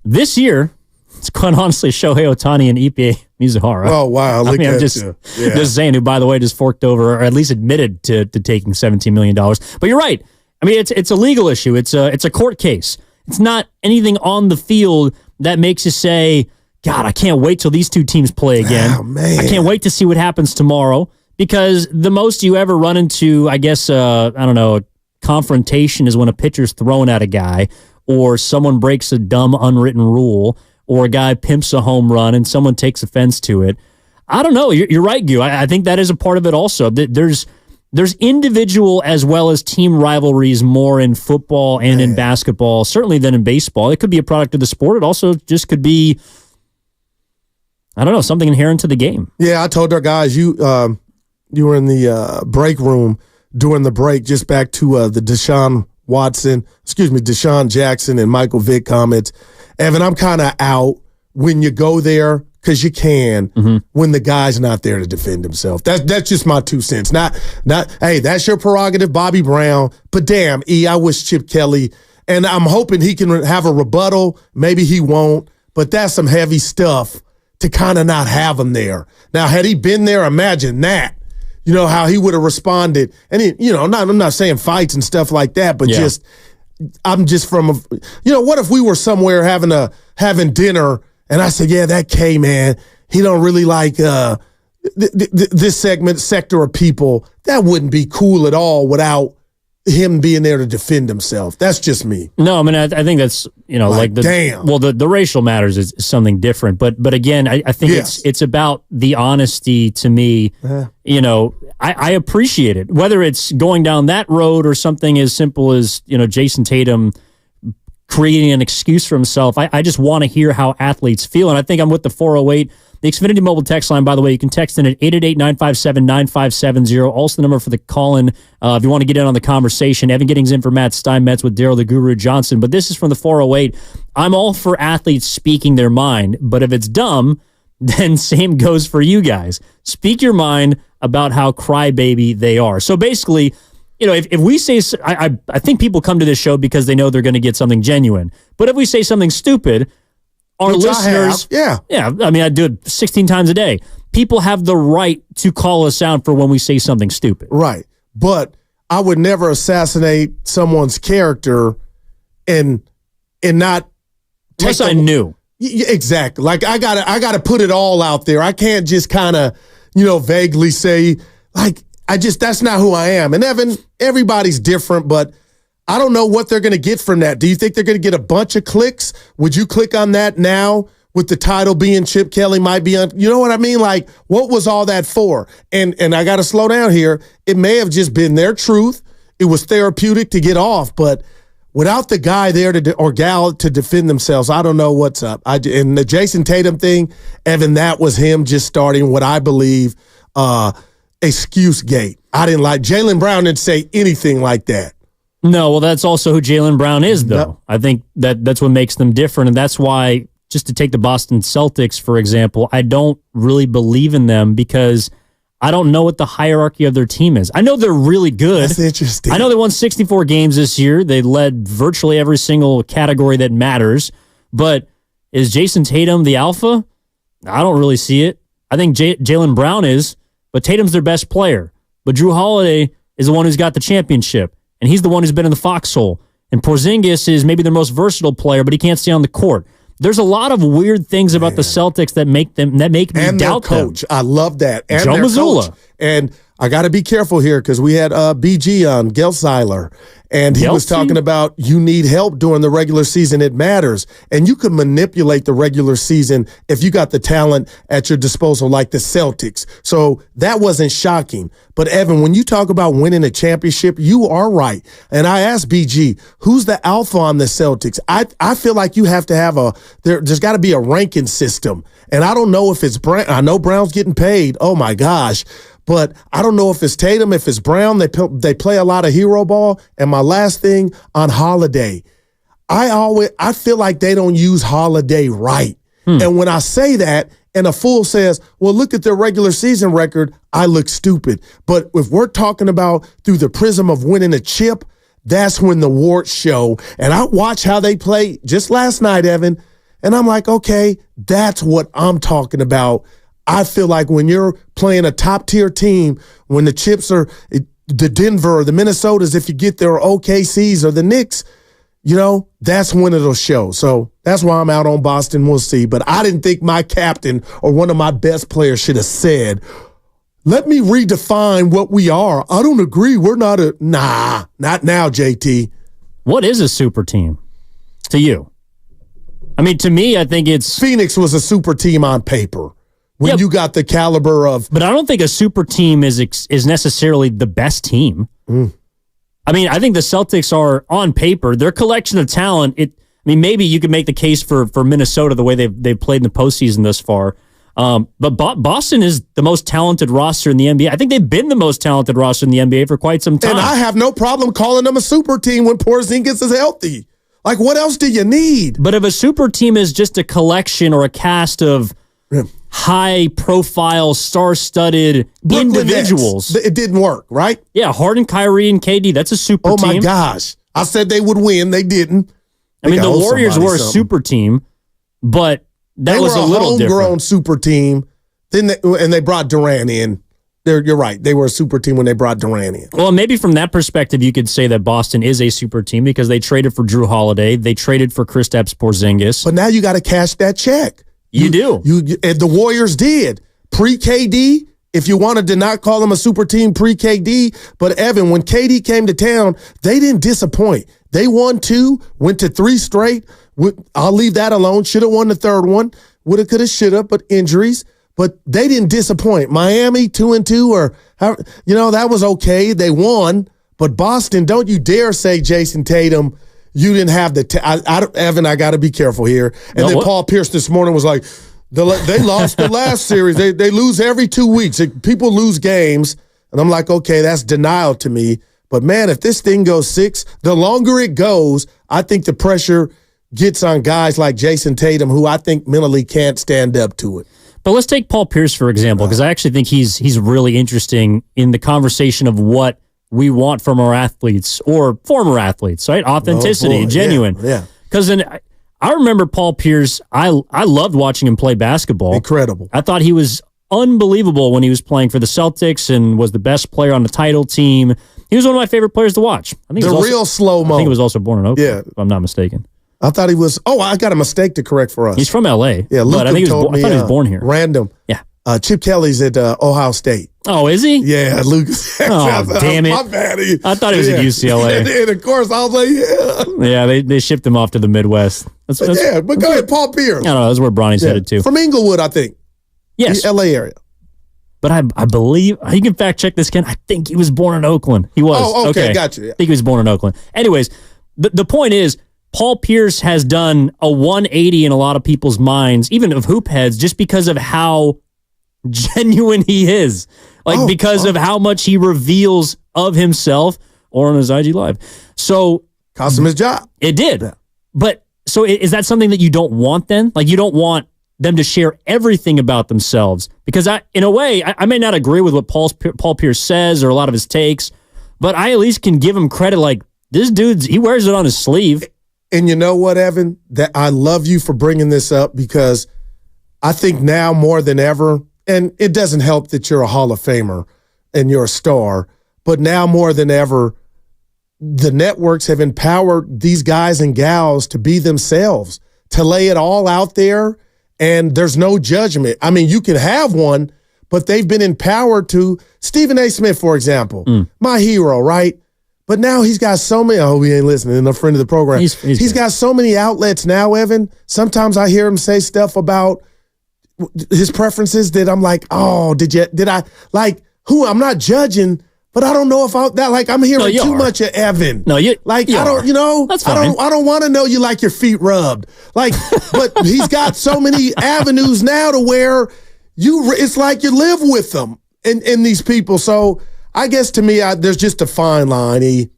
this year, it's quite honestly Shohei Ohtani and Ippei Mizuhara. Oh, wow. I'm just saying, who, by the way, just forked over, or at least admitted to taking $17 million. But you're right. I mean, it's a legal issue. It's a court case. It's not anything on the field that makes you say, God, I can't wait till these two teams play again. Oh, man. I can't wait to see what happens tomorrow, because the most you ever run into, I guess, a confrontation is when a pitcher's thrown at a guy, or someone breaks a dumb unwritten rule, or a guy pimps a home run and someone takes offense to it. I don't know. You're right, Gu. I think that is a part of it also. There's individual as well as team rivalries more in football and in basketball, certainly than in baseball. It could be a product of the sport. It also just could be, I don't know, something inherent to the game. Yeah, I told our guys, you were in the break room during the break, just back to the Deshaun Jackson and Michael Vick comments. Evan, I'm kind of out when you go there because you can when the guy's not there to defend himself. That's just my 2 cents. Not. Hey, that's your prerogative, Bobby Brown. But damn, I wish Chip Kelly, and I'm hoping he can have a rebuttal. Maybe he won't, but that's some heavy stuff to kind of not have him there. Now, had he been there, imagine that. How he would have responded. And I'm not saying fights and stuff like that, but I'm just from what if we were somewhere having dinner and I said, yeah, that K man, he don't really like this sector of people, that wouldn't be cool at all without him being there to defend himself. That's just me. No, I mean, I think that's, like the, damn. Well, the racial matters is something different. But again, I think it's about the honesty to me. I appreciate it. Whether it's going down that road or something as simple as, Jason Tatum creating an excuse for himself. I just want to hear how athletes feel. And I think I'm with the 408. The Xfinity Mobile text line, by the way, you can text in at 888-957-9570. Also the number for the call-in if you want to get in on the conversation. Evan Giddings in for Matt Steinmetz with Daryl the Guru Johnson. But this is from the 408. I'm all for athletes speaking their mind, but if it's dumb, then same goes for you guys. Speak your mind about how crybaby they are. So basically, if we say, I think people come to this show because they know they're going to get something genuine. But if we say something stupid, our listeners, I mean, I do it 16 times a day. People have the right to call us out for when we say something stupid. Right. But I would never assassinate someone's character and not. Unless I knew. Exactly. Like I gotta put it all out there. I can't just kind of, vaguely say, that's not who I am. And Evan, everybody's different, but I don't know what they're going to get from that. Do you think they're going to get a bunch of clicks? Would you click on that now with the title being Chip Kelly might be on? You know what I mean? Like, what was all that for? And I got to slow down here. It may have just been their truth. It was therapeutic to get off, but without the guy there or gal to defend themselves, I don't know what's up. And the Jason Tatum thing, Evan, that was him just starting what I believe excuse gate. I didn't like Jaylen Brown didn't say anything like that. No, well, that's also who Jaylen Brown is, though. Yep. I think that's what makes them different, and that's why, just to take the Boston Celtics, for example, I don't really believe in them because I don't know what the hierarchy of their team is. I know they're really good. That's interesting. I know they won 64 games this year. They led virtually every single category that matters, but is Jason Tatum the alpha? I don't really see it. I think Jaylen Brown is, but Tatum's their best player. But Drew Holiday is the one who's got the championship. And he's the one who's been in the foxhole. And Porzingis is maybe their most versatile player, but he can't stay on the court. There's a lot of weird things about the Celtics that make me and doubt their coach. them. I love that. And Joe their Mazzulla. Coach. And I got to be careful here because we had BG on, Gelseiler, and he was talking about you need help during the regular season. It matters. And you can manipulate the regular season if you got the talent at your disposal like the Celtics. So that wasn't shocking. But Evan, when you talk about winning a championship, you are right. And I asked BG, who's the alpha on the Celtics? I feel like you have to have there's got to be a ranking system. And I don't know if it's Brown. I know Brown's getting paid. Oh my gosh. But I don't know if it's Tatum, if it's Brown. They play a lot of hero ball. And my last thing on Holiday, I feel like they don't use Holiday right. And when I say that, and a fool says, well, look at their regular season record, I look stupid. But if we're talking about through the prism of winning a chip, that's when the warts show. And I watch how they play just last night, Evan, and I'm like, okay, that's what I'm talking about. I feel like when you're playing a top-tier team, when the chips are the Denver or the Minnesotas, if you get their OKCs or the Knicks, that's when it'll show. So that's why I'm out on Boston. We'll see. But I didn't think my captain or one of my best players should have said, let me redefine what we are. I don't agree. We're not not now, JT. What is a super team to you? I mean, to me, I think it's... Phoenix was a super team on paper. When you got the caliber of... But I don't think a super team is necessarily the best team. I mean, I think the Celtics are, on paper, their collection of talent, maybe you could make the case for Minnesota the way they've played in the postseason thus far. But Boston is the most talented roster in the NBA. I think they've been the most talented roster in the NBA for quite some time. And I have no problem calling them a super team when Porzingis is healthy. Like, what else do you need? But if a super team is just a collection or a cast of... high-profile, star-studded individuals. Nets. It didn't work, right? Yeah, Harden, Kyrie, and KD, that's a super team. Oh, my gosh. I said they would win. They didn't. I mean, the Warriors were a super team, but that was a little different. They were a homegrown super team, and they brought Durant in. You're right. They were a super team when they brought Durant in. Well, maybe from that perspective, you could say that Boston is a super team because they traded for Drew Holiday. They traded for Kristaps Porzingis. But now you got to cash that check. You do. And the Warriors did. pre-KD, if you wanted to not call them a super team pre-KD, but Evan, when KD came to town, they didn't disappoint. They won 2, went to 3 straight. I'll leave that alone. Should have won the third one. Woulda, coulda, shoulda, but injuries. But they didn't disappoint. Miami 2-2, or that was okay. They won. But Boston, don't you dare say Jason Tatum, you didn't have the Evan, I got to be careful here. And then Paul Pierce this morning was like, they lost the last series. They lose every 2 weeks. People lose games. And I'm like, okay, that's denial to me. But, man, if this thing goes 6, the longer it goes, I think the pressure gets on guys like Jason Tatum, who I think mentally can't stand up to it. But let's take Paul Pierce, for example, because I actually think he's really interesting in the conversation of what we want from our athletes or former athletes, right? Authenticity, genuine. Yeah. Because I remember Paul Pierce. I loved watching him play basketball. Incredible. I thought he was unbelievable when he was playing for the Celtics and was the best player on the title team. He was one of my favorite players to watch. I think real slow-mo. I think he was also born in Oakland, if I'm not mistaken. I thought he was. Oh, I got a mistake to correct for us. He's from L.A. Yeah, Luka but I think told me, I thought he was born here. Random. Yeah. Chip Kelly's at Ohio State. Oh, is he? Yeah, Luka. Oh, damn it. My bad. I thought he was at UCLA. And of course, I was like, yeah. Yeah, they shipped him off to the Midwest. But go ahead, Paul Pierce. I don't know. That's where Bronny's headed to. From Inglewood, I think. Yes. The L.A. area. But I believe, you can fact check this, Ken. I think he was born in Oakland. He was. Oh, okay. Gotcha. Yeah. I think he was born in Oakland. Anyways, the point is, Paul Pierce has done a 180 in a lot of people's minds, even of hoop heads, just because of how genuine he is. Because of how much he reveals of himself or on his IG Live. So cost him his job. It did. Yeah. But so is that something that you don't want then? Like, you don't want them to share everything about themselves? Because in a way, I may not agree with what Paul Pierce says or a lot of his takes, but I at least can give him credit. Like, this he wears it on his sleeve. And you know what, Evan? That I love you for bringing this up, because I think now more than ever, and it doesn't help that you're a Hall of Famer and you're a star, but now more than ever, the networks have empowered these guys and gals to be themselves, to lay it all out there, and there's no judgment. I mean, you can have one, but they've been empowered to. Stephen A. Smith, for example, my hero, right? But now he's got so many. Oh, we ain't listening. A friend of the program. He's got so many outlets now, Evan. Sometimes I hear him say stuff about his preferences that I'm like, oh, did I like who? I'm not judging, but I don't know if I'm hearing too much of Evan. No, you I don't. That's fine. I don't want to know you like your feet rubbed. Like, but he's got so many avenues now to where it's like you live with them and these people. So. I guess to me, there's just a fine line.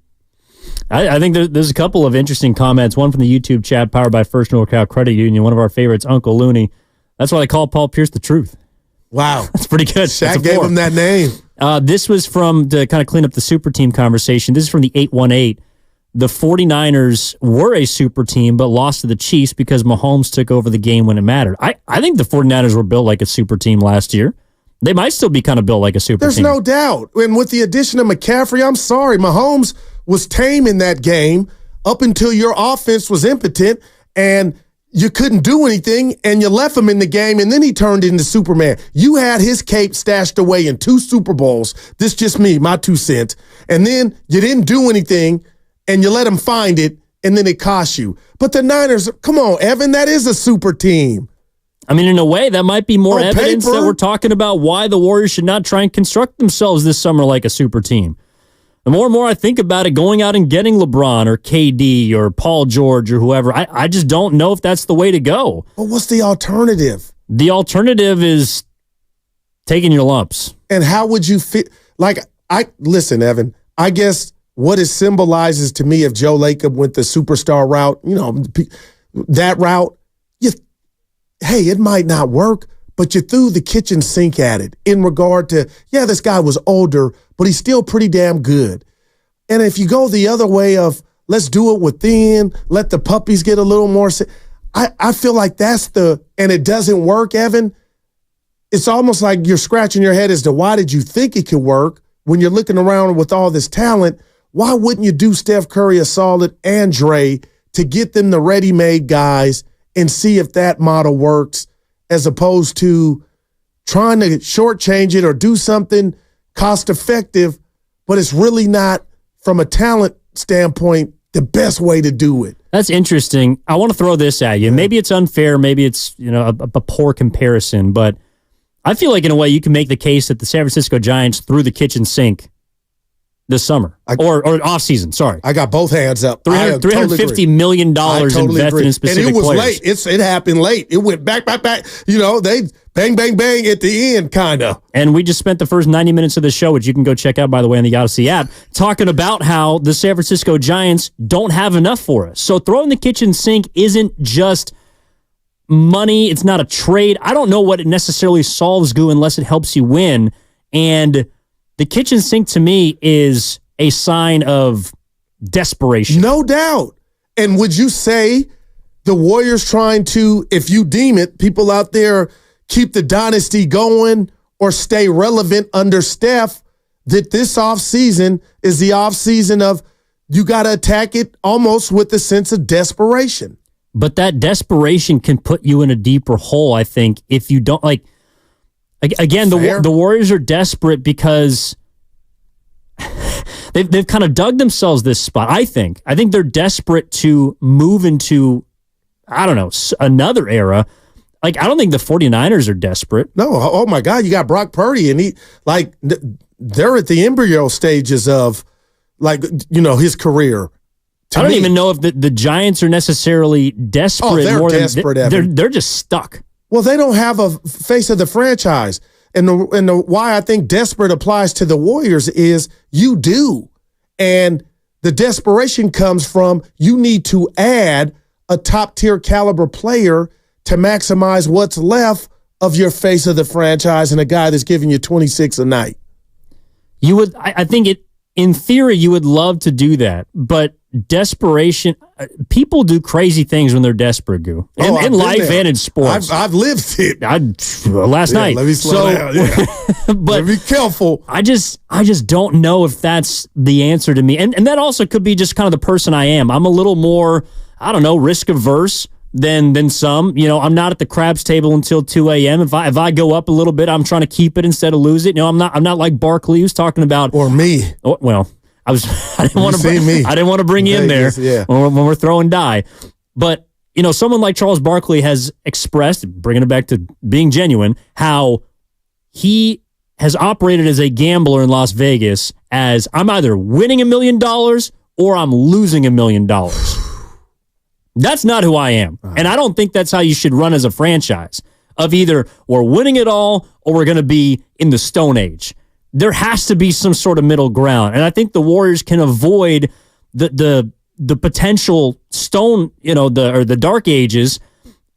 I think there's a couple of interesting comments. One from the YouTube chat powered by First NorCal Credit Union, one of our favorites, Uncle Looney. That's why they call Paul Pierce the truth. Wow. That's pretty good. Shaq gave him that name. This was to kind of clean up the super team conversation. This is from the 818. The 49ers were a super team, but lost to the Chiefs because Mahomes took over the game when it mattered. I think the 49ers were built like a super team last year. They might still be kind of built like a super team. There's no doubt. And with the addition of McCaffrey, I'm sorry, Mahomes was tame in that game up until your offense was impotent and you couldn't do anything and you left him in the game and then he turned into Superman. You had his cape stashed away in 2 Super Bowls. This just me, my 2 cents. And then you didn't do anything and you let him find it and then it cost you. But the Niners, come on, Evan, that is a super team. I mean, in a way, that might be more evidence that we're talking about why the Warriors should not try and construct themselves this summer like a super team. The more and more I think about it, going out and getting LeBron or KD or Paul George or whoever, I just don't know if that's the way to go. But what's the alternative? The alternative is taking your lumps. And how would you fit? Listen, Evan, I guess what it symbolizes to me if Joe Lacob went the superstar route, that route, hey, it might not work, but you threw the kitchen sink at it in regard to, this guy was older, but he's still pretty damn good. And if you go the other way of, let's do it within, let the puppies get a little more, I feel like and it doesn't work, Evan. It's almost like you're scratching your head as to why did you think it could work when you're looking around with all this talent? Why wouldn't you do Steph Curry a solid and Dre to get them the ready-made guys and see if that model works as opposed to trying to shortchange it or do something cost effective, but it's really not, from a talent standpoint, the best way to do it. That's interesting. I want to throw this at you. Maybe it's unfair. Maybe it's a poor comparison, but I feel like in a way you can make the case that the San Francisco Giants threw the kitchen sink this summer or offseason. Sorry, I got both hands up. $350 million invested in specific players. And it was players. late. It happened late. It went back. They bang, bang, bang at the end, kind of. And we just spent the first 90 minutes of the show, which you can go check out, by the way, on the Odyssey app, talking about how the San Francisco Giants don't have enough for us. So throwing the kitchen sink isn't just money. It's not a trade. I don't know what it necessarily solves, Goo, unless it helps you win. And the kitchen sink to me is a sign of desperation. No doubt. And would you say the Warriors trying to, if you deem it, people out there keep the dynasty going or stay relevant under Steph, that this offseason is the offseason of you got to attack it almost with a sense of desperation? But that desperation can put you in a deeper hole, I think, if you don't, like, again, the Warriors are desperate because they've kind of dug themselves this spot, I think. I think they're desperate to move into, I don't know, another era. Like, I don't think the 49ers are desperate. No, oh my God, you got Brock Purdy, and they're at the embryo stages of, his career. I don't even know if the Giants are necessarily desperate. Oh, they're desperate, Evan. They're just stuck. Well, they don't have a face of the franchise. And the why I think desperate applies to the Warriors is you do. And the desperation comes from you need to add a top-tier caliber player to maximize what's left of your face of the franchise and a guy that's giving you 26 a night. You would, I think in theory, you would love to do that, but desperation, people do crazy things when they're desperate, Goo. In life and in sports. I've lived it. Last night. Let me slow down. Yeah. But be careful. I just don't know if that's the answer to me. And that also could be just kind of the person I am. I'm a little more, I don't know, risk averse than some. I'm not at the craps table until 2 a.m. If I go up a little bit, I'm trying to keep it instead of lose it. I'm not like Barkley who's talking about, or me. Well, I didn't want to bring you in there when we're throwing die. But, someone like Charles Barkley has expressed, bringing it back to being genuine, how he has operated as a gambler in Las Vegas as I'm either winning $1 million or I'm losing $1 million. That's not who I am. And I don't think that's how you should run as a franchise, of either we're winning it all or we're going to be in the Stone Age. There has to be some sort of middle ground. And I think the Warriors can avoid the potential stone, the dark ages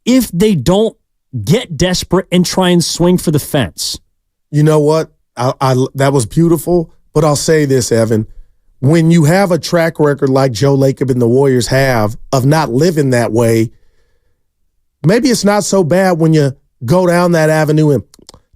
if they don't get desperate and try and swing for the fence. You know what? That was beautiful, but I'll say this, Evan. When you have a track record like Joe Lacob and the Warriors have of not living that way, maybe it's not so bad when you go down that avenue and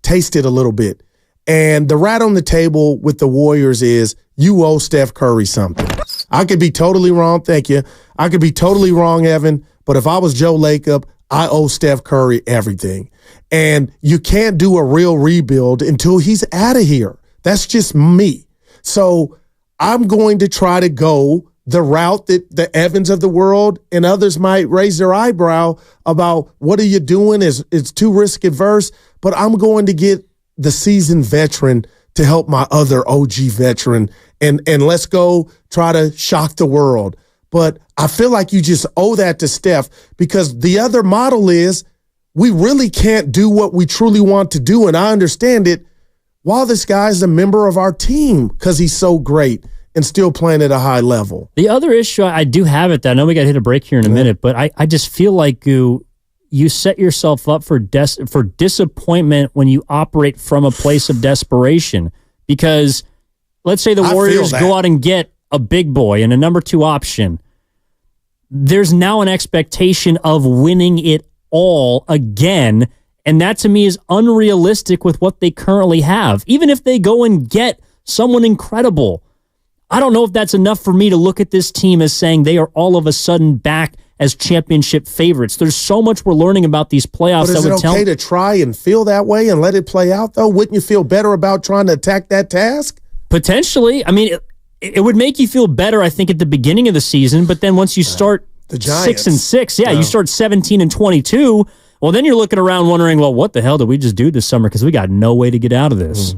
taste it a little bit. And the rat on the table with the Warriors is you owe Steph Curry something. I could be totally wrong. Thank you. I could be totally wrong, Evan. But if I was Joe Lacob, I owe Steph Curry everything. And you can't do a real rebuild until he's out of here. That's just me. So I'm going to try to go the route that the Evans of the world and others might raise their eyebrow about what are you doing? It's too risk averse. But I'm going to get the seasoned veteran to help my other OG veteran, and let's go try to shock the world. But I feel like you just owe that to Steph, because the other model is we really can't do what we truly want to do, and I understand it, while this guy's a member of our team because he's so great and still playing at a high level. The other issue I do have it, I know we got to hit a break here in a minute, but I just feel like you set yourself up for disappointment when you operate from a place of desperation. Because let's say the Warriors go out and get a big boy and a number 2 option. There's now an expectation of winning it all again, and that to me is unrealistic with what they currently have. Even if they go and get someone incredible, I don't know if that's enough for me to look at this team as saying they are all of a sudden back as championship favorites. There's so much we're learning about these playoffs. But is it okay to try and feel that way and let it play out, though? Wouldn't you feel better about trying to attack that task? Potentially. I mean, it would make you feel better, I think, at the beginning of the season, but then once you start the Giants 6-6, you start 17-22, well, then you're looking around wondering, well, what the hell did we just do this summer? Because we got no way to get out of this.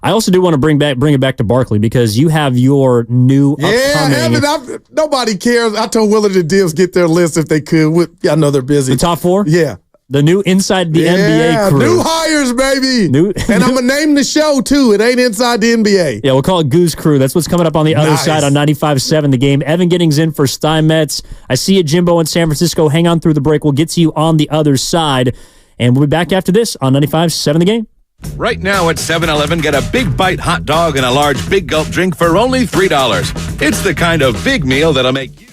I also do want to bring it back to Barkley because you have your new upcoming. Evan, nobody cares. I told Willard and Dibbs get their list if they could. I know they're busy. The top 4? Yeah. The new Inside the NBA crew. New hires, baby. And I'm going to name the show, too. It ain't Inside the NBA. Yeah, we'll call it Goose Crew. That's what's coming up on the other side on 95.7 The Game. Evan Giddings in for Steinmetz. I see you, Jimbo, in San Francisco. Hang on through the break. We'll get to you on the other side. And we'll be back after this on 95.7 The Game. Right now at 7-Eleven, get a Big Bite hot dog and a large Big Gulp drink for only $3. It's the kind of big meal that'll make you...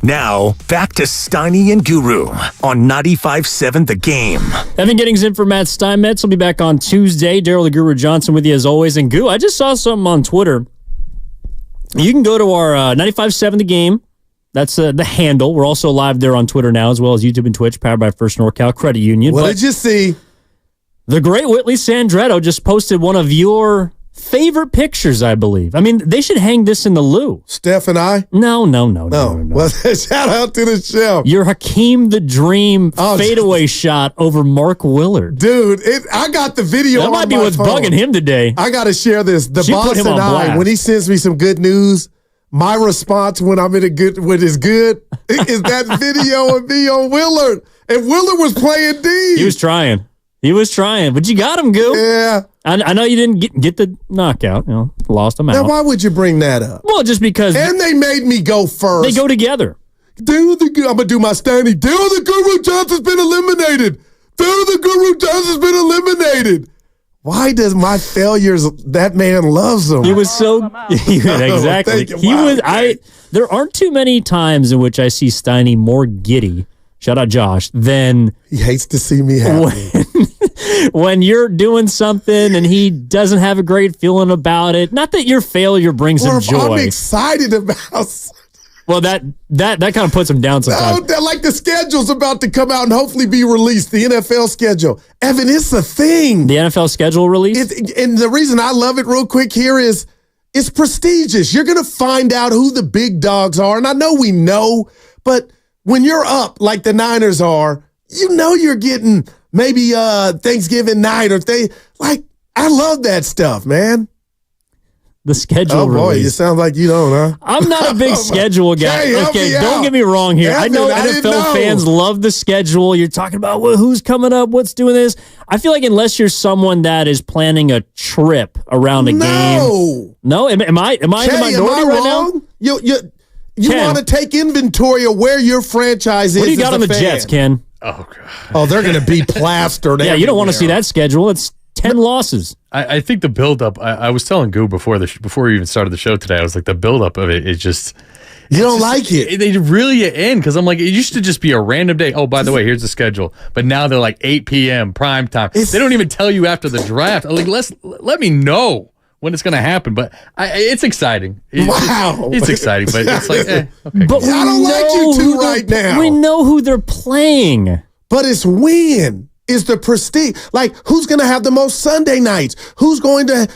Now, back to Steiny and Guru on 95.7 The Game. Evan Giddings in for Matt Steinmetz. We'll be back on Tuesday. Daryl the Guru Johnson with you as always. And Goo, I just saw something on Twitter. You can go to our 95.7 The Game. That's the handle. We're also live there on Twitter now, as well as YouTube and Twitch, powered by First NorCal Credit Union. What did you see? The great Whitley Sandretto just posted one of your favorite pictures, I believe. I mean, they should hang this in the loo. Steph and I? No. Well, shout out to the show. Your Hakeem the Dream fadeaway shot over Mark Willard. Dude, I got the video That might be what's bugging him today. I got to share this. The She boss put him and on I, blast. when he sends me some good news, my response when I'm in a good, when it's good, is that video of me on Willard. And Willard was playing D. He was trying, but you got him, Goo. Yeah. I know you didn't get the knockout. Lost him out. Now, why would you bring that up? Well, just because. And they made me go first. They go together. I'm going to do my standing. Daryl the Guru Johnson's been eliminated. Daryl the Guru Johnson's been eliminated. Why does my failures, that man loves them? He was so exactly. There aren't too many times in which I see Steiny more giddy. Shout out Josh. Than he hates to see me happy. When you're doing something and he doesn't have a great feeling about it. Not that your failure brings him joy. I'm excited about. Well, that kind of puts him down sometimes. No, like the schedule's about to come out and hopefully be released. The NFL schedule, Evan, it's a thing. The NFL schedule release, and the reason I love it real quick here is it's prestigious. You're going to find out who the big dogs are, and I know we know, but when you're up like the Niners are, you know you're getting maybe Thanksgiving night or I love that stuff, man. The schedule release. Oh, boy, you sound like you don't, huh? I'm not a big schedule guy. Hey, okay, don't get me wrong here. Evan, I know NFL fans love the schedule. You're talking about who's coming up, what's doing this. I feel like unless you're someone that is planning a trip around a game. No. Am I in the minority right now? You want to take inventory of where your franchise is. What do you got on the Jets, Ken? Oh, God. Oh, they're going to be plastered. Yeah, you don't want to see that schedule. It's 10 losses. I think the buildup, I was telling Goo before we even started the show today, I was like, the buildup of it is just. You don't like it. They reel you in because I'm like, it used to just be a random day. Oh, by the way, here's the schedule. But now they're like 8 p.m. prime time. They don't even tell you after the draft. I'm like, let me know when it's going to happen. But it's exciting. It's exciting, but it's like, okay. But I don't like you two right now. We know who they're playing. But it's when. Is the prestige. Like, who's going to have the most Sunday nights? Who's going to,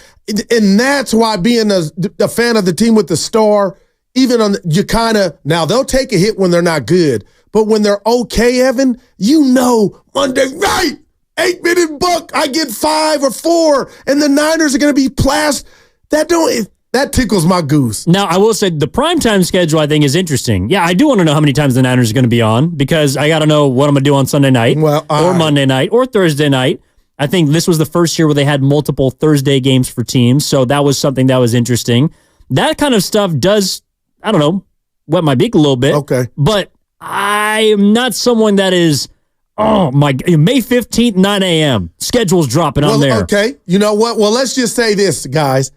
and that's why being a fan of the team with the star, even on, you kind of, now they'll take a hit when they're not good, but when they're okay, Evan, you know, Monday night, 8-minute buck, I get 5 or 4, and the Niners are going to be plastered. That tickles my goose. Now, I will say the primetime schedule, I think, is interesting. Yeah, I do want to know how many times the Niners are going to be on because I got to know what I'm going to do on Sunday night or Monday night or Thursday night. I think this was the first year where they had multiple Thursday games for teams, so that was something that was interesting. That kind of stuff does, I don't know, wet my beak a little bit. Okay. But I am not someone that is, oh, my, May 15th, 9 a.m. Schedule's dropping on there. Okay. You know what? Well, let's just say this, guys.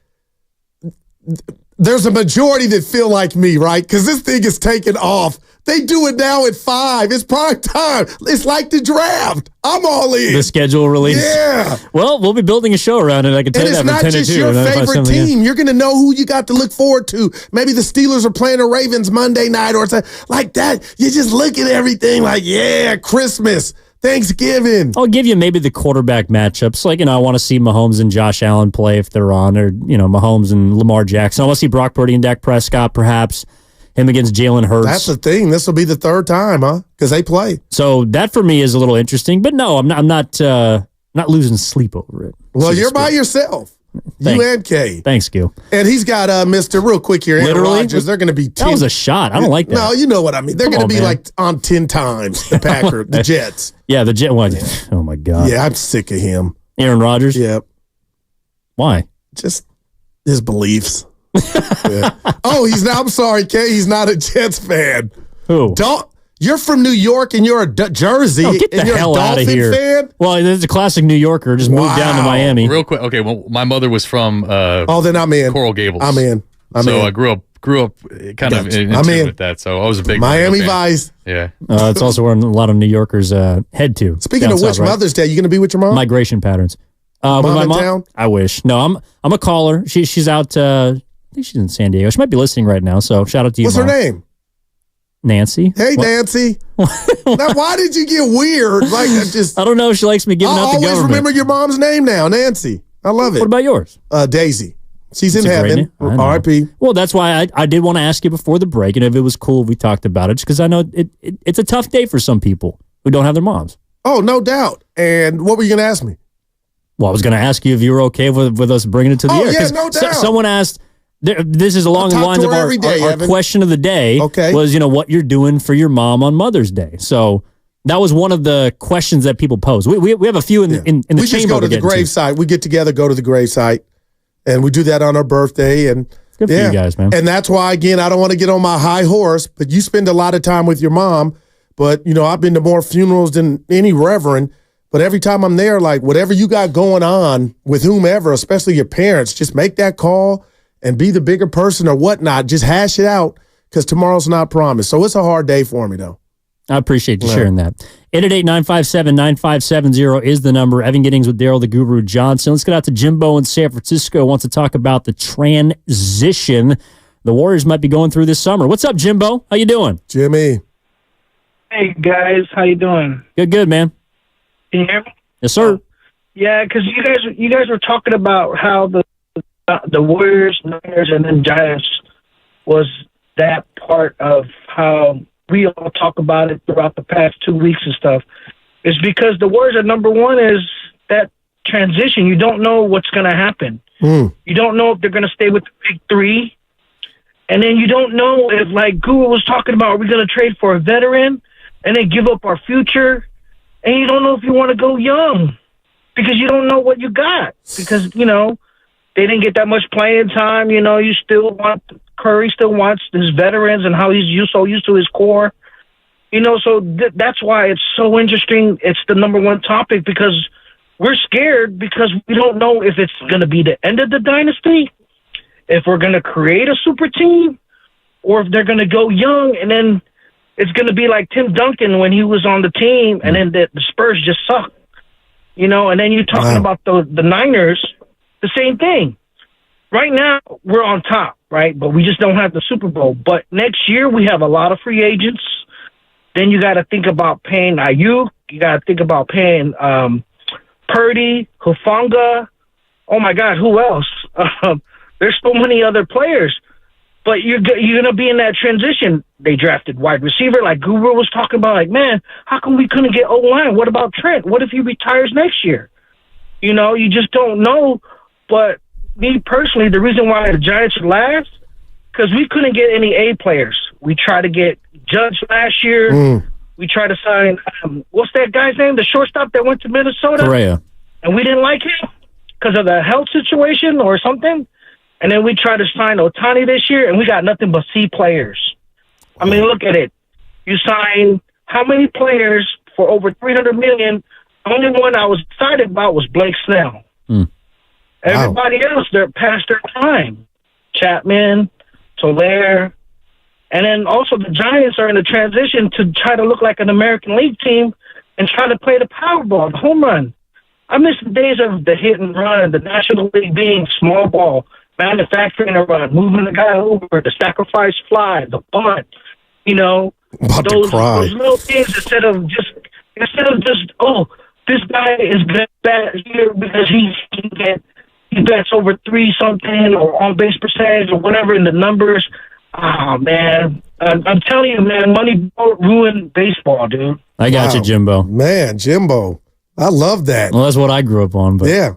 There's a majority that feel like me, right? Because this thing is taking off. They do it now at 5. It's prime time. It's like the draft. I'm all in. The schedule release. Yeah. Well, we'll be building a show around it. I can tell you that. And it's not just your favorite team. You're going to know who you got to look forward to. Maybe the Steelers are playing the Ravens Monday night or something like that. You just look at everything like, yeah, Christmas. Thanksgiving. I'll give you maybe the quarterback matchups. Like, I want to see Mahomes and Josh Allen play if they're on, or, Mahomes and Lamar Jackson. I want to see Brock Purdy and Dak Prescott, perhaps. Him against Jalen Hurts. That's the thing. This will be the third time, huh? Because they play. So that for me is a little interesting. But no, I'm not losing sleep over it. Well, you're by yourself. You and Kay. Thanks, Gil. And he's got Mr. Real quick here. Literally, Rodgers. They're going to be 10. That was a shot. I don't like that. No, you know what I mean. They're going to be like on 10 times the Packers, the Jets. Yeah, the Jets. Oh my God. Yeah, I'm sick of him. Aaron Rodgers. Yep. Why? Just his beliefs. Yeah. Oh, I'm sorry, Kay. He's not a Jets fan. Who? You're from New York and you're a Jersey. Oh, get the and you're hell a out of here. Fan? Well, there's a classic New Yorker. Just moved down to Miami. Real quick. Okay. Well, my mother was from then I'm in. Coral Gables. I'm in. I grew up grew up kind of with that, so I was a big Miami fan. Vice. Yeah. It's also where a lot of New Yorkers head to. Speaking of which, Mother's Day, you going to be with your mom? Migration patterns. Mom with my in mom, town? I wish. No, I'm a caller. She's out. I think she's in San Diego. She might be listening right now. So shout out to you. What's Mom. her name? Nancy. Hey, Nancy. Now, why did you get weird? Like, I don't know. She likes me giving out the government. I always remember your mom's name now, Nancy. I love it. What about yours? Daisy. She's That's in a great heaven. name. R.I.P. Well, that's why I did want to ask you before the break, and if it was cool, if we talked about it, just because I know it's a tough day for some people who don't have their moms. Oh, no doubt. And what were you going to ask me? Well, I was going to ask you if you were okay with us bringing it to the air. Yeah, no doubt. Someone asked, this is along the lines of our question of the day, was, what you're doing for your mom on Mother's Day. So that was one of the questions that people pose. We have a few in the chamber. We just go to the gravesite. We get together, go to the gravesite, and we do that on our birthday. And good for you guys, man. And that's why, again, I don't want to get on my high horse, but you spend a lot of time with your mom. But, I've been to more funerals than any reverend. But every time I'm there, like, whatever you got going on with whomever, especially your parents, just make that call and be the bigger person or whatnot. Just hash it out, because tomorrow's not promised. So it's a hard day for me, though. I appreciate you sharing that. 888-957-9570 is the number. Evan Giddings with Daryl the Guru Johnson. Let's get out to Jimbo in San Francisco. Wants to talk about the transition the Warriors might be going through this summer. What's up, Jimbo? How you doing? Jimmy. Hey, guys. How you doing? Good, man. Can you hear me? Yes, sir. Yeah, because you guys were talking about how the Warriors, Niners, and then Giants was that part of how we all talk about it throughout the past 2 weeks and stuff. It's because the Warriors are number one is that transition. You don't know what's going to happen. You don't know if they're going to stay with the big three. And then you don't know if, like Guru was talking about, are we going to trade for a veteran and then give up our future? And you don't know if you want to go young because you don't know what you got. Because, they didn't get that much playing time. You still want Curry still wants his veterans and how he's so used to his core. So that's why it's so interesting. It's the number one topic because we're scared because we don't know if it's going to be the end of the dynasty, if we're going to create a super team, or if they're going to go young and then it's going to be like Tim Duncan when he was on the team and then the Spurs just suck. And then you're talking about the Niners, the same thing. Right now, we're on top, right? But we just don't have the Super Bowl. But next year, we have a lot of free agents. Then you got to think about paying Ayuk. You got to think about paying Purdy, Hufanga. Oh, my God, who else? There's so many other players. But you're going to be in that transition. They drafted wide receiver, like Guru was talking about. Like, man, how come we couldn't get O-line? What about Trent? What if he retires next year? You just don't know. But me personally, the reason why the Giants are last, because we couldn't get any A players. We tried to get Judge last year. We tried to sign, what's that guy's name? The shortstop that went to Minnesota? Correa. And we didn't like him because of the health situation or something. And then we tried to sign Ohtani this year, and we got nothing but C players. I mean, look at it. You sign how many players for over $300 million? The only one I was excited about was Blake Snell. Everybody else, they're past their time. Chapman, Soler. And then also the Giants are in a transition to try to look like an American League team and try to play the power ball, the home run. I miss the days of the hit and run, the National League being small ball, manufacturing a run, moving the guy over, the sacrifice fly, the bunt, those little things instead of just this guy is bad here because he bets over 3-something or on base percentage or whatever in the numbers. Oh man, I'm telling you, man, money ruined baseball, dude. I got you, Jimbo. Man, Jimbo, I love that. Well, that's what I grew up on. But yeah.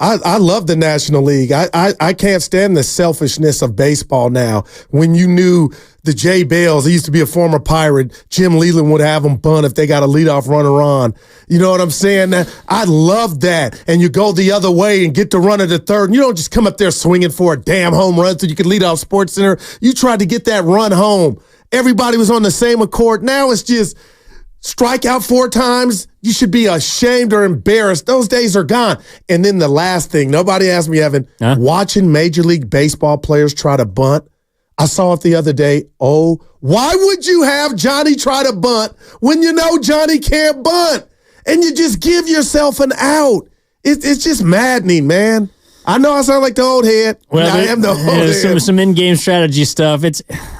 I love the National League. I can't stand the selfishness of baseball now. When you knew the Jay Bales, he used to be a former Pirate, Jim Leland would have them bunt if they got a leadoff runner on. You know what I'm saying? I love that. And you go the other way and get to run at the third. And you don't just come up there swinging for a damn home run so you can lead off Sports Center. You tried to get that run home. Everybody was on the same accord. Now it's just strike out 4 times. You should be ashamed or embarrassed. Those days are gone. And then the last thing, nobody asked me, Evan, watching Major League Baseball players try to bunt, I saw it the other day. Oh, why would you have Johnny try to bunt when you know Johnny can't bunt? And you just give yourself an out. It's just maddening, man. I know I sound like the old head. Well, I am the old head. Some in-game strategy stuff.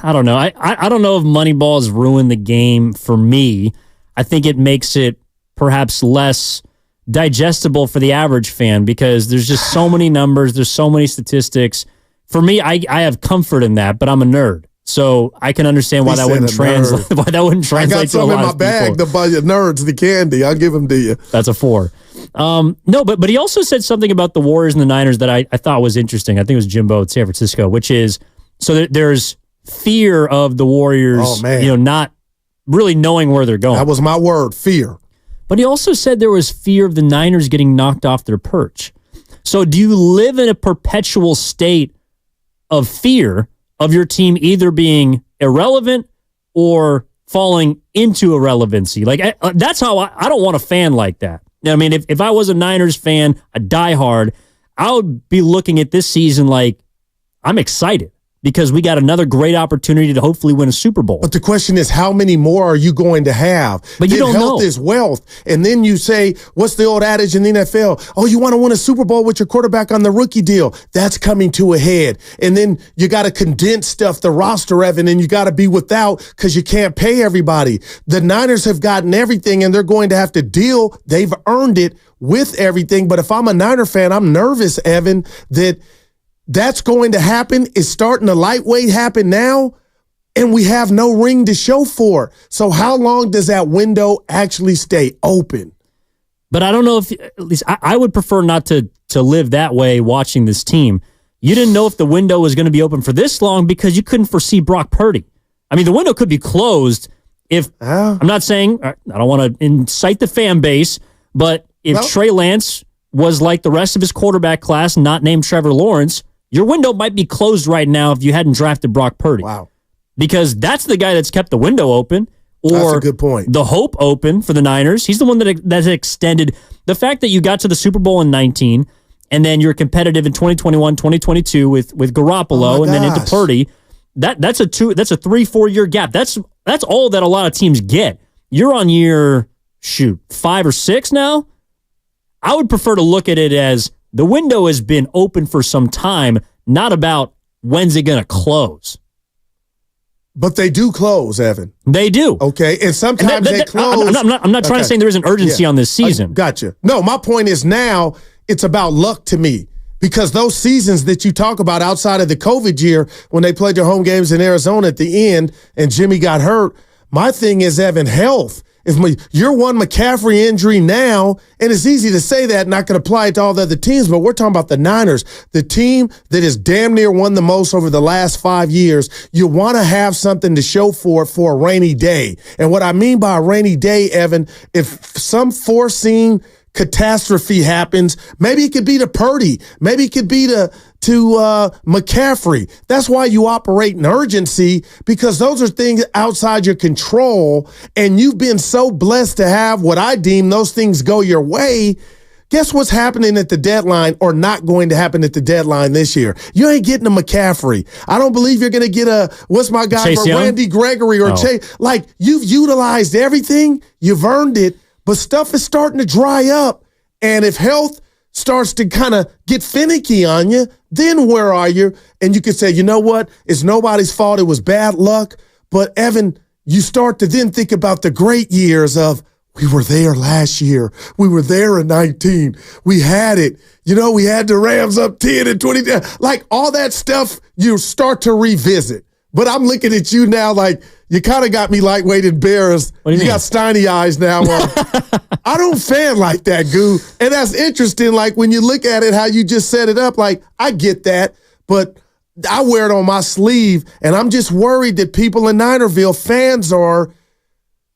I don't know. I don't know if Moneyball has ruined the game for me. I think it makes it perhaps less digestible for the average fan because there's just so many numbers. There's so many statistics. For me, I have comfort in that, but I'm a nerd. So I can understand why that wouldn't translate. Why that wouldn't translate. I got some in my bag. The nerds, the candy. I'll give them to you. That's a 4. No, but he also said something about the Warriors and the Niners that I thought was interesting. I think it was Jimbo at San Francisco, which is so there's fear of the Warriors. Not really knowing where they're going. That was my word, fear. But he also said there was fear of the Niners getting knocked off their perch. So do you live in a perpetual state of fear of your team either being irrelevant or falling into irrelevancy? Like that's how I don't want a fan like that. I mean, if I was a Niners fan, a diehard, I would be looking at this season like I'm excited because we got another great opportunity to hopefully win a Super Bowl. But the question is, how many more are you going to have? But you don't know. Health is wealth. And then you say, what's the old adage in the NFL? Oh, you want to win a Super Bowl with your quarterback on the rookie deal. That's coming to a head. And then you got to condense stuff, the roster, Evan, and you got to be without because you can't pay everybody. The Niners have gotten everything, and they're going to have to deal. They've earned it with everything. But if I'm a Niner fan, I'm nervous, Evan, that's going to happen. It's starting to lightweight happen now, and we have no ring to show for it. So how long does that window actually stay open? But I don't know if, at least I would prefer not to live that way watching this team. You didn't know if the window was going to be open for this long because you couldn't foresee Brock Purdy. I mean, the window could be closed if, I'm not saying, I don't want to incite the fan base, but if Trey Lance was like the rest of his quarterback class, not named Trevor Lawrence, your window might be closed right now if you hadn't drafted Brock Purdy. Wow. Because that's the guy that's kept the window open. Or that's a good point. The hope open for the Niners. He's the one that's extended. The fact that you got to the Super Bowl in 19 and then you're competitive in 2021, 2022 with Garoppolo and then into Purdy, that's a 3-4 year gap. That's all that a lot of teams get. You're on year 5 or 6 now. I would prefer to look at it as the window has been open for some time, not about when's it going to close. But they do close, Evan. They do. Okay, and sometimes they close. I'm not trying to say there is an urgency on this season. Gotcha. No, my point is now it's about luck to me because those seasons that you talk about outside of the COVID year when they played their home games in Arizona at the end and Jimmy got hurt, my thing is, Evan, health. If you're one McCaffrey injury now, and it's easy to say that, not going to apply it to all the other teams, but we're talking about the Niners, the team that has damn near won the most over the last 5 years. You want to have something to show for a rainy day. And what I mean by a rainy day, Evan, if some foreseen catastrophe happens, maybe it could be to Purdy. Maybe it could be to McCaffrey. That's why you operate in urgency, because those are things outside your control, and you've been so blessed to have what I deem those things go your way. Guess what's happening at the deadline or not going to happen at the deadline this year? You ain't getting a McCaffrey. I don't believe you're going to get what's my guy, Randy Gregory or Chase. Like, you've utilized everything. You've earned it, but stuff is starting to dry up. And if health starts to kind of get finicky on you, then where are you? And you could say, you know what? It's nobody's fault. It was bad luck. But, Evan, you start to then think about the great years of, we were there last year. We were there in 19. We had it. You know, we had the Rams up 10 and 20. Like, all that stuff you start to revisit. But I'm looking at you now like you kind of got me lightweight embarrassed. You got Steiny eyes now. I don't fan like that, Goo. And that's interesting. Like, when you look at it, how you just set it up, like, I get that. But I wear it on my sleeve. And I'm just worried that people in Ninerville, fans are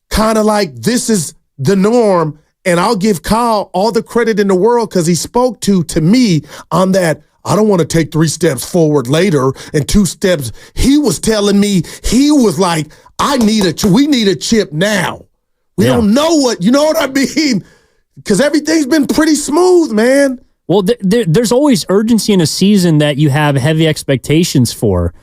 kind of like, this is the norm. And I'll give Kyle all the credit in the world because he spoke to me on that. I don't want to take 3 steps forward later and 2 steps. He was telling me, he was like, we need a chip now. We don't know what, you know what I mean? Because everything's been pretty smooth, man. Well, there's always urgency in a season that you have heavy expectations for.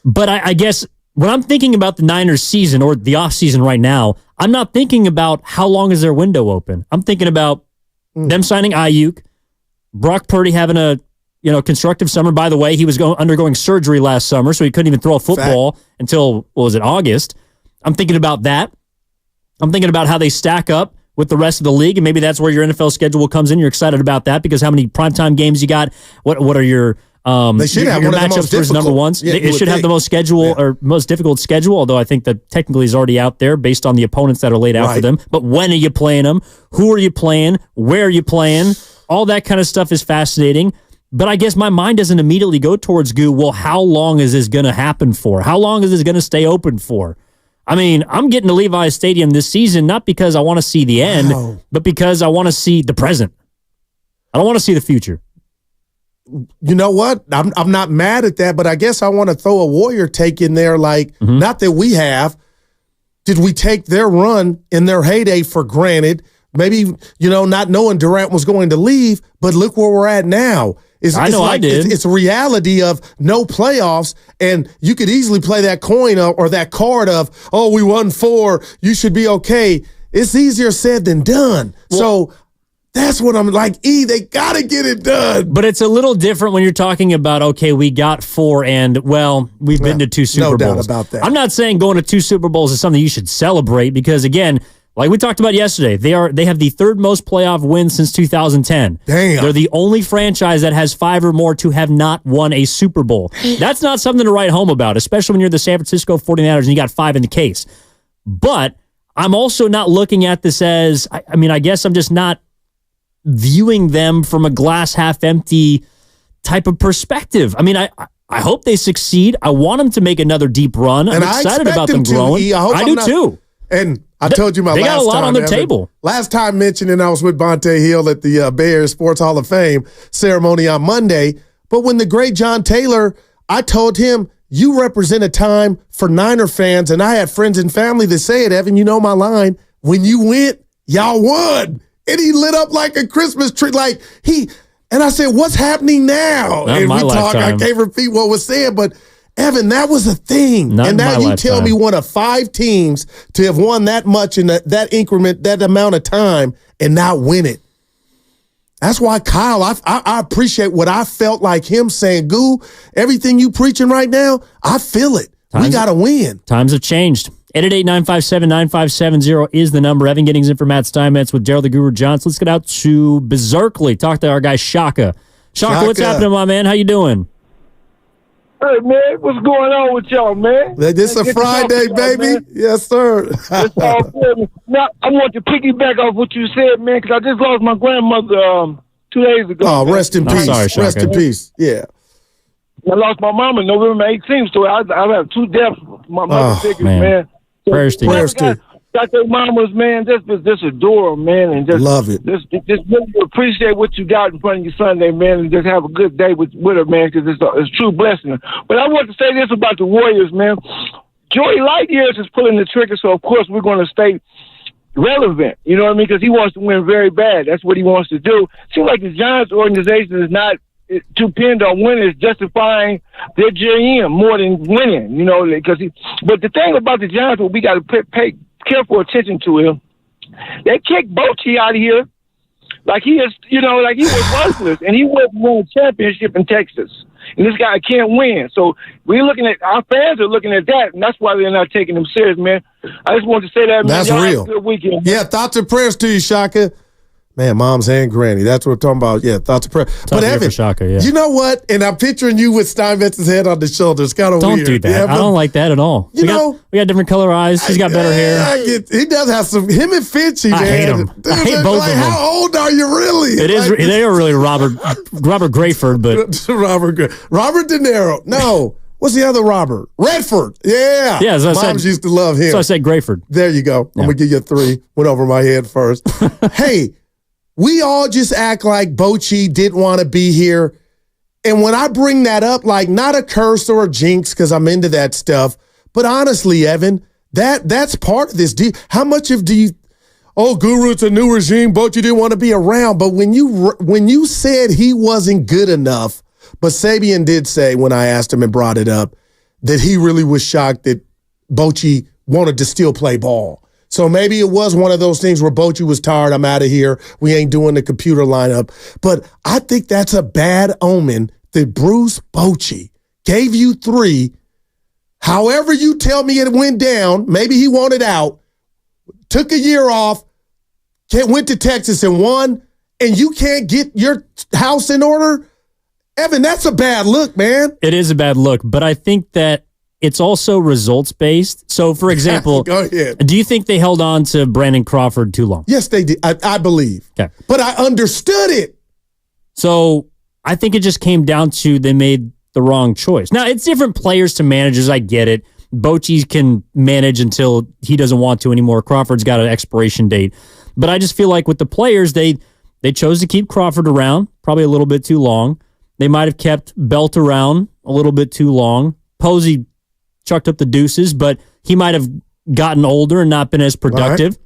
But I guess when I'm thinking about the Niners season or the offseason right now, I'm not thinking about how long is their window open. I'm thinking about them signing Ayuk, Brock Purdy having a constructive summer. By the way, he was undergoing surgery last summer, so he couldn't even throw a football until, August. I'm thinking about that. I'm thinking about how they stack up with the rest of the league, and maybe that's where your NFL schedule comes in. You're excited about that because how many primetime games you got? What are your they should have your one of the matchups most versus number difficult. ones? Yeah, it should have the most schedule or most difficult schedule, although I think that technically is already out there based on the opponents that are laid out for them. But when are you playing them? Who are you playing? Where are you playing? All that kind of stuff is fascinating. But I guess my mind doesn't immediately go towards well, how long is this going to happen for? How long is this going to stay open for? I mean, I'm getting to Levi's Stadium this season not because I want to see the end, but because I want to see the present. I don't want to see the future. You know what? I'm not mad at that, but I guess I want to throw a Warrior take in there. Like, not that we have. Did we take their run in their heyday for granted? Maybe, not knowing Durant was going to leave, but look where we're at now. I did. It's a reality of no playoffs, and you could easily play that coin or that card of, we won 4, you should be okay. It's easier said than done. So that's what I'm like, they got to get it done. But it's a little different when you're talking about, we got 4 and, we've been to 2 Super Bowls. No doubt about that. I'm not saying going to 2 Super Bowls is something you should celebrate because, again, like we talked about yesterday, they have the 3rd most playoff wins since 2010. Damn. They're the only franchise that has 5 or more to have not won a Super Bowl. That's not something to write home about, especially when you're the San Francisco 49ers and you got 5 in the case. But I'm also not looking at this as, I guess I'm just not viewing them from a glass half empty type of perspective. I hope they succeed. I want them to make another deep run. I'm excited about them growing. I do too. And I told you they got a lot on their table. Last time mentioning I was with Bonte Hill at the Bay Area Sports Hall of Fame ceremony on Monday. But when the great John Taylor, I told him, you represent a time for Niner fans. And I had friends and family that say it, Evan, you know my line. When you went, y'all won. And he lit up like a Christmas tree. And I said, what's happening now? Not and my lifetime. I can't repeat what was said, but Evan, that was a thing. Not and now you lifetime. tell me one of 5 teams to have won that much in that increment, that amount of time, and not win it. That's why, Kyle, I appreciate what I felt like him saying, Goo, everything you preaching right now, I feel it. We got to win. Times have changed. 888-957-9570 is the number. Evan Giddings in for Matt Steinmetz with Daryl the Guru Johnson. Let's get out to Berserkly. Talk to our guy, Shaka. Shaka, what's happening, my man? How you doing? Hey, man, what's going on with y'all, man? This a Friday, baby. Man. Yes, sir. It's all good. Now, I want to piggyback off what you said, man, because I just lost my grandmother 2 days ago. Oh, man. rest in peace. Sorry, Shaka. Rest in peace. Yeah. I lost my mama November 18th, so I have 2 deaths. My mother figures, man. So, Prayers to you. Got their mamas, man. Just adore them, man, and just love it. Just really appreciate what you got in front of you Sunday, man, and just have a good day with her, man, because it's a true blessing. But I want to say this about the Warriors, man. Joey Lightyears is pulling the trigger, so of course we're going to stay relevant. You know what I mean? Because he wants to win very bad. That's what he wants to do. Seems like the Giants organization is not too pinned on winning, justifying their GM more than winning. You know, but the thing about the Giants, what we got to pay careful attention to him. They kicked Bochy out of here like he is, like he was worthless, and he wouldn't win a championship in Texas. And this guy can't win. So we're looking at, our fans are looking at that, and that's why they're not taking him serious, man. I just wanted to say that, man. That's Y'all real. have a good weekend. Yeah, thoughts and prayers to you, Shaka. Man, moms and granny. That's what we're talking about. Yeah, thoughts and prayers. But Evan, Shaka, yeah. You know what? And I'm picturing you with Steinmetz's head on the shoulder. It's kind of Don't weird. do that. Yeah, I don't like that at all. We got different color eyes. He's got better hair. He does have some. Him and Finchie, man. I hate him. I hate both of them. How old are you really? They are really Robert Grayford, but Robert De Niro. No. What's the other Robert? Redford. Yeah. Yeah, as I Moms said, used to love him. So I said Grayford. There you go. Yeah. I'm going to give you a 3. Went over my head first. Hey, we all just act like Bochy didn't want to be here. And when I bring that up, like not a curse or a jinx, because I'm into that stuff, but honestly, Evan, that's part of this. How much do you, Guru, it's a new regime, Bochy didn't want to be around. But when you said he wasn't good enough, but Sabian did say when I asked him and brought it up, that he really was shocked that Bochy wanted to still play ball. So maybe it was one of those things where Bochy was tired. I'm out of here. We ain't doing the computer lineup. But I think that's a bad omen that Bruce Bochy gave you 3. However you tell me it went down, maybe he wanted out, took a year off, went to Texas and won, and you can't get your house in order? Evan, that's a bad look, man. It is a bad look, but I think that it's also results-based. So, for example, Go ahead. Do you think they held on to Brandon Crawford too long? Yes, they did. I believe. Okay. But I understood it. So, I think it just came down to they made the wrong choice. Now, it's different players to managers. I get it. Bochy can manage until he doesn't want to anymore. Crawford's got an expiration date. But I just feel like with the players, they chose to keep Crawford around, probably a little bit too long. They might have kept Belt around a little bit too long. Posey chucked up the deuces, but he might have gotten older and not been as productive.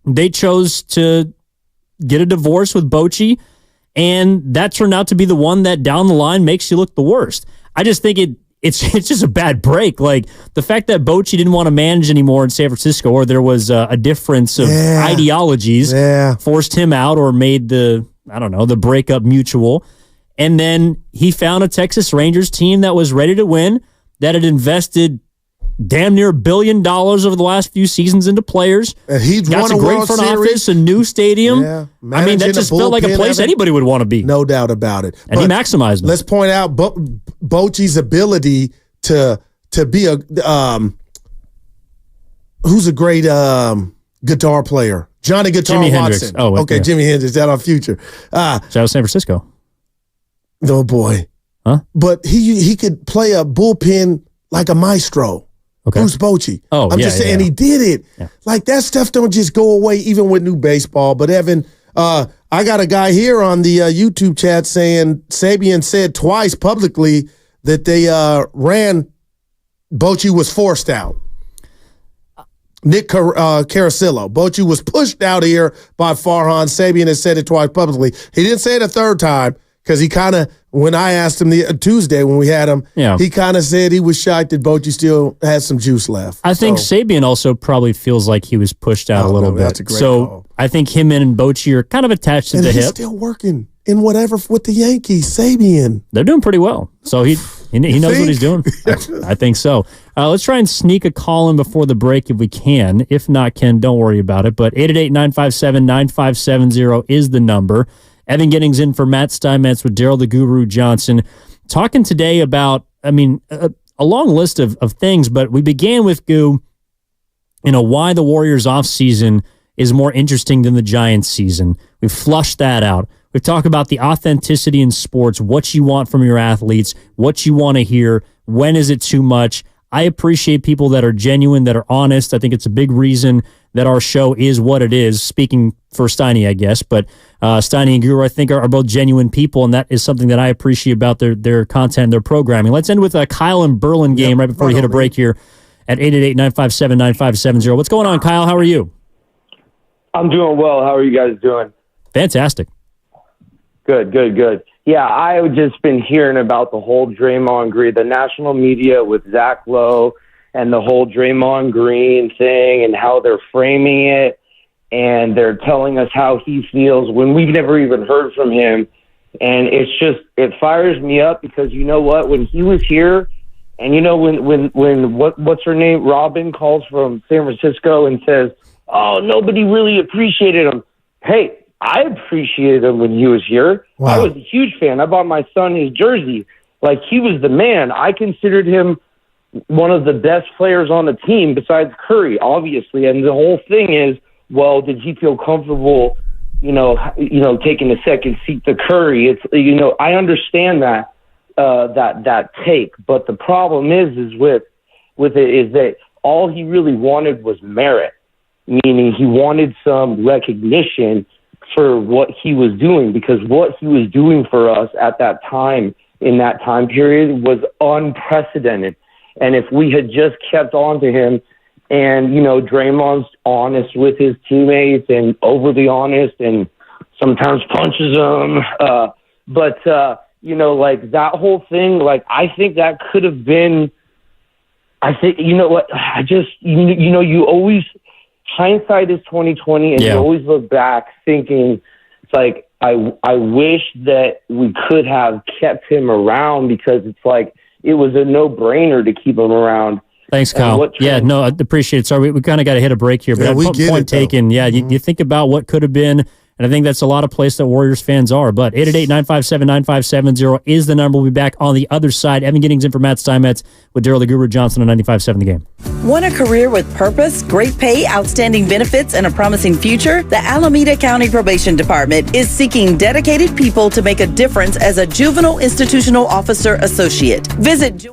Right. They chose to get a divorce with Bochy, and that turned out to be the one that down the line makes you look the worst. I just think it's just a bad break. Like the fact that Bochy didn't want to manage anymore in San Francisco, or there was a difference of ideologies, forced him out or made the breakup mutual. And then he found a Texas Rangers team that was ready to win, that had invested damn near $1 billion over the last few seasons into players. And he's got won a a great World front Series. office, a new stadium. Yeah, I mean, that just felt like a place anybody would want to be. No doubt about it. And he maximized them. Let's point out Bochy's ability to be a who's a great guitar player? Johnny Guitar Jimi Watson. Hendrix. Oh, okay, yeah. Jimi Hendrix. That our future. Shout out San Francisco. Oh boy. Huh? But he could play a bullpen like a maestro. Okay. Bruce Bochy. Oh, I'm just saying he did it. Yeah. Like that stuff don't just go away even with new baseball. But Evan, I got a guy here on the YouTube chat saying Sabian said twice publicly that they ran Bochy was forced out. Nick Carousel. Bochy was pushed out here by Farhan. Sabian has said it twice publicly. He didn't say it a third time because he kind of, when I asked him the Tuesday when we had him, he kind of said he was shocked that Bochy still had some juice left. I think Sabian also probably feels like he was pushed out a little bit. That's a great call. I think him and Bochy are kind of attached to the he's hip. Still working in whatever with the Yankees. Sabian. They're doing pretty well. So he knows what he's doing. I think so. Let's try and sneak a call in before the break if we can. If not, Ken, don't worry about it. But 888-957-9570 is the number. Evan Giddings in for Matt Steinmetz with Daryl the Guru Johnson. Talking today about, a long list of things, but we began with why the Warriors offseason is more interesting than the Giants season. We've flushed that out. We've talked about the authenticity in sports, what you want from your athletes, what you want to hear, when is it too much. I appreciate people that are genuine, that are honest. I think it's a big reason that our show is what it is, speaking for Steiny, I guess. But Steiny and Guru, I think, are both genuine people, and that is something that I appreciate about their content and their programming. Let's end with a Kyle and Berlin game right before we hit a break here at 888-957-9570. What's going on, Kyle? How are you? I'm doing well. How are you guys doing? Fantastic. Good. Yeah, I've just been hearing about the whole Draymond Green, the national media with Zach Lowe and the whole Draymond Green thing and how they're framing it, and they're telling us how he feels when we've never even heard from him. And it fires me up because you know what? When he was here, and when what's her name? Robin calls from San Francisco and says, "Oh, nobody really appreciated him." Hey, I appreciated him when he was here. Wow. I was a huge fan. I bought my son his jersey. Like, he was the man. I considered him one of the best players on the team besides Curry, obviously. And the whole thing is, well, did he feel comfortable, taking a second seat to Curry? It's, I understand that take. But the problem is with it is that all he really wanted was merit, meaning he wanted some recognition for what he was doing, because what he was doing for us at that time, in that time period, was unprecedented. And if we had just kept on to him, and, Draymond's honest with his teammates and overly honest and sometimes punches them. Like that whole thing, like, I think that could have been I think, you know what, you always, hindsight is 20/20, and you always look back thinking, it's like, I wish that we could have kept him around, because it's like, it was a no-brainer to keep him around. Thanks, Kyle. Yeah, no, I appreciate it. Sorry, we kind of got to hit a break here, but Yeah, we get point it, though. taken. Yeah, you think about what could have been, and I think that's a lot of place that Warriors fans are. But 888-957-9570 is the number. We'll be back on the other side. Evan Giddings in for Matt Steinmetz with Daryl the Guru Johnson on 95.7 The Game. Want a career with purpose, great pay, outstanding benefits, and a promising future? The Alameda County Probation Department is seeking dedicated people to make a difference as a juvenile institutional officer associate. Visit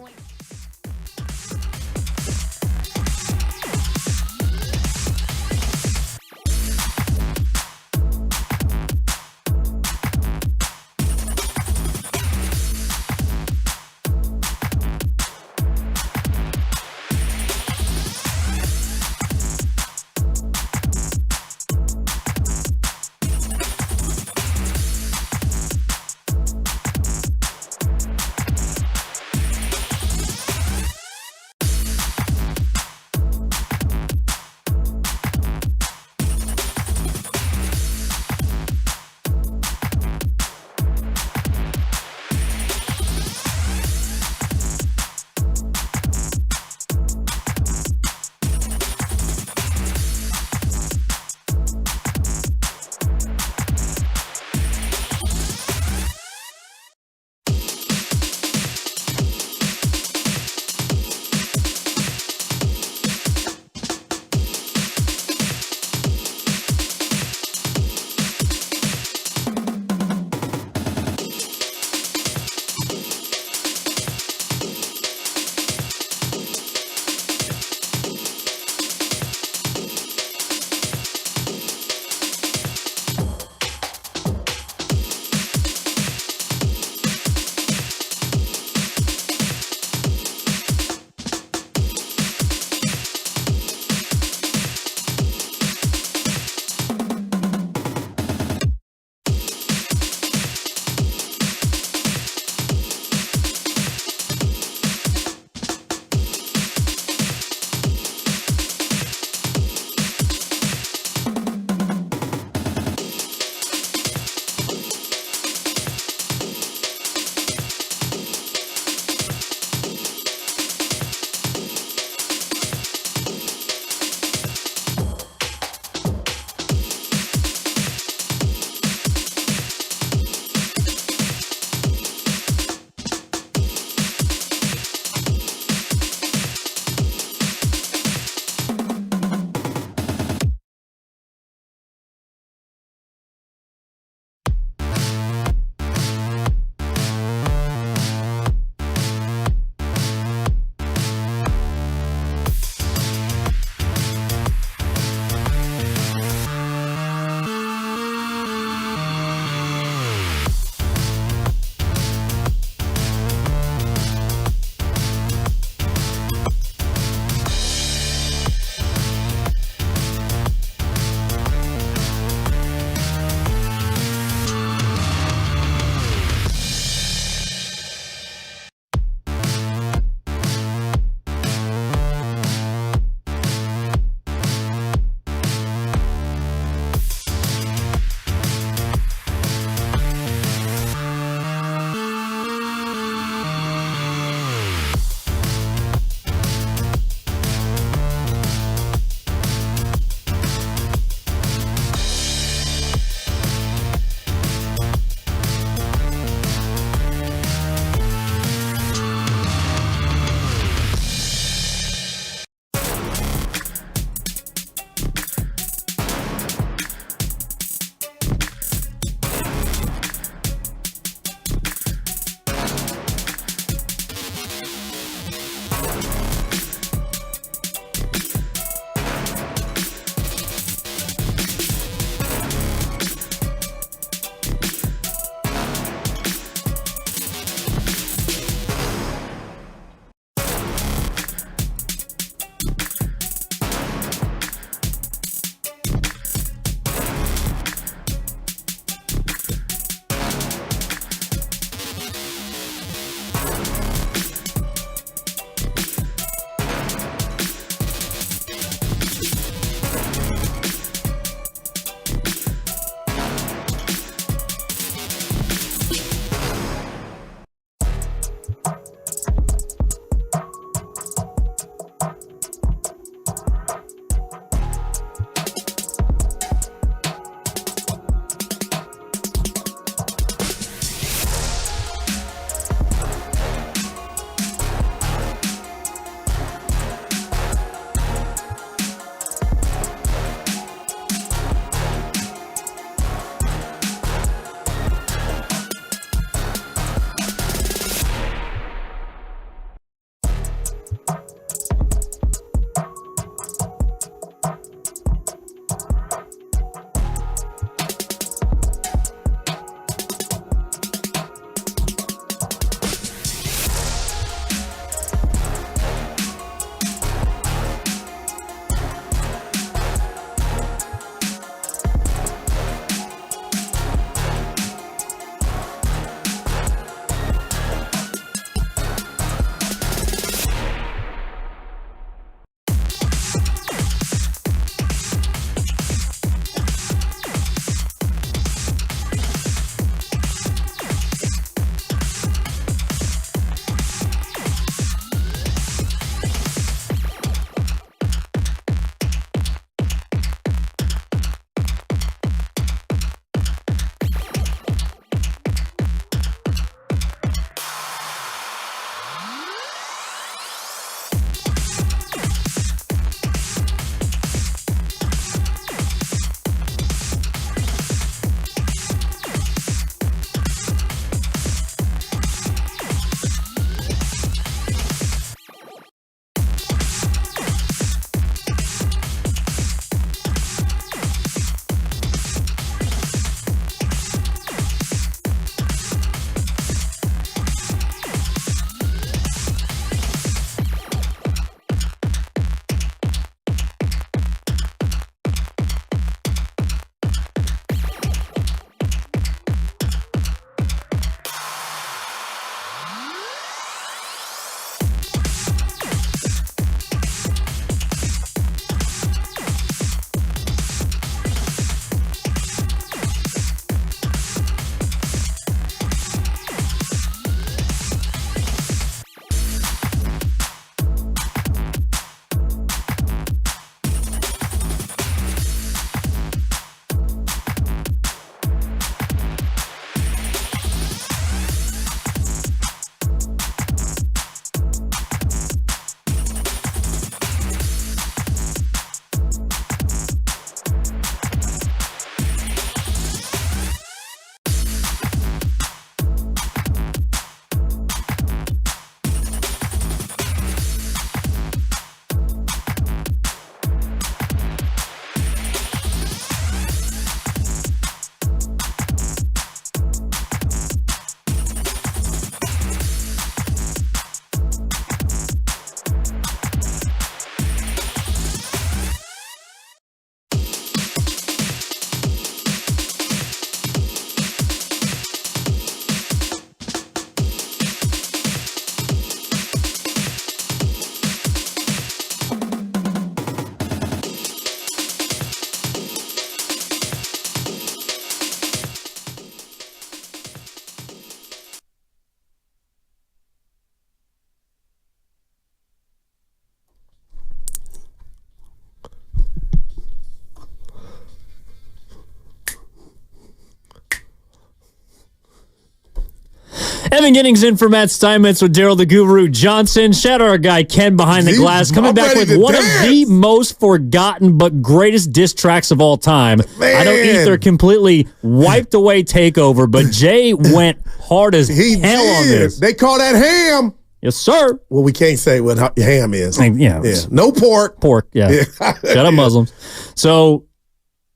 Evan Giddings in for Matt Steinmetz with Daryl the Guru Johnson. Shout out our guy Ken behind the glass, coming back with one of the most forgotten but greatest diss tracks of all time. Man. I know Ether completely wiped away Takeover, but Jay went hard as hell on this. They call that ham. Yes, sir. Well, we can't say what ham is. Yeah. No pork. Pork, yeah. Shut up, Muslims. So,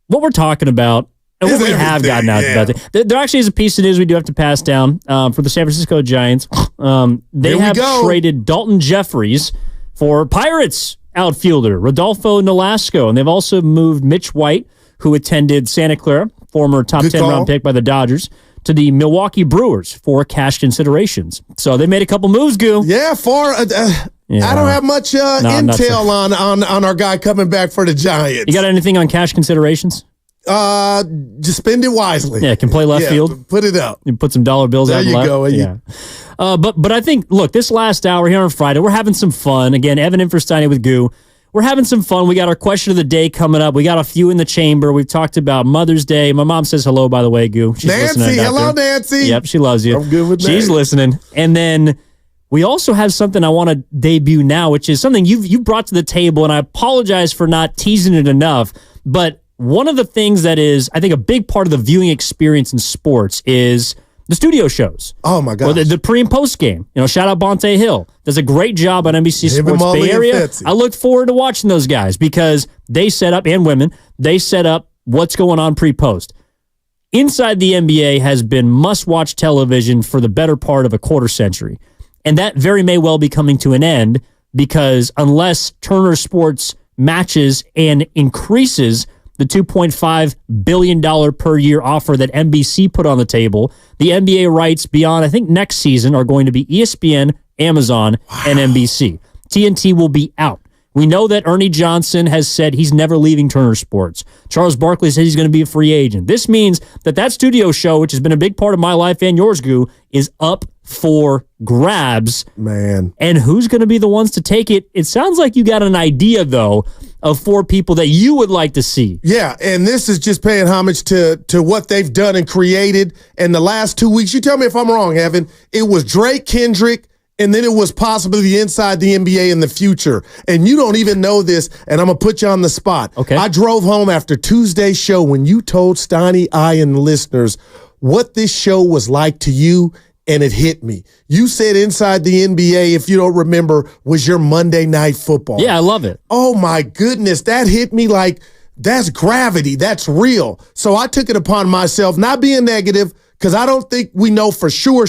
what we're talking about, and what we have gotten out about it, there actually is a piece of news we do have to pass down for the San Francisco Giants. They have traded Dalton Jeffries for Pirates outfielder Rodolfo Nolasco, and they've also moved Mitch White, who attended Santa Clara, former top 10 round pick by the Dodgers, to the Milwaukee Brewers for cash considerations. So they made a couple moves, Goo. Yeah, I don't have much intel on our guy coming back for the Giants. You got anything on cash considerations? Just spend it wisely. Yeah, can play left field. Put it up. You put some dollar bills out left. There you go. Yeah. But I think, look, this last hour here on Friday, we're having some fun. Again, Evan Inferstein with Goo. We're having some fun. We got our question of the day coming up. We got a few in the chamber. We've talked about Mother's Day. My mom says hello, by the way, Goo. She's Nancy, hello, Nancy. Yep, she loves you. I'm good with that. She's listening. And then we also have something I want to debut now, which is something you brought to the table, and I apologize for not teasing it enough. But one of the things that is, I think, a big part of the viewing experience in sports is the studio shows. Oh, my God. The pre- and post-game. Shout out Bonte Hill. Does a great job on NBC Sports Bay Area. I look forward to watching those guys because they set up, and women, they set up what's going on pre-post. Inside the NBA has been must-watch television for the better part of a quarter century. And that very may well be coming to an end because unless Turner Sports matches and increases the $2.5 billion per year offer that NBC put on the table, the NBA rights beyond, I think, next season are going to be ESPN, Amazon, and NBC. TNT will be out. We know that Ernie Johnson has said he's never leaving Turner Sports. Charles Barkley said he's going to be a free agent. This means that studio show, which has been a big part of my life and yours, Goo, is up for grabs. Man. And who's going to be the ones to take it? It sounds like you got an idea, though, of 4 people that you would like to see. Yeah, and this is just paying homage to what they've done and created in the last 2 weeks. You tell me if I'm wrong, Evan. It was Drake, Kendrick, and then it was possibly inside the NBA in the future. And you don't even know this, and I'm going to put you on the spot. Okay. I drove home after Tuesday's show when you told Steiny, I, and the listeners what this show was like to you, and it hit me. You said inside the NBA, if you don't remember, was your Monday Night Football. Yeah, I love it. Oh, my goodness. That hit me like that's gravity. That's real. So I took it upon myself, not being negative, because I don't think we know for sure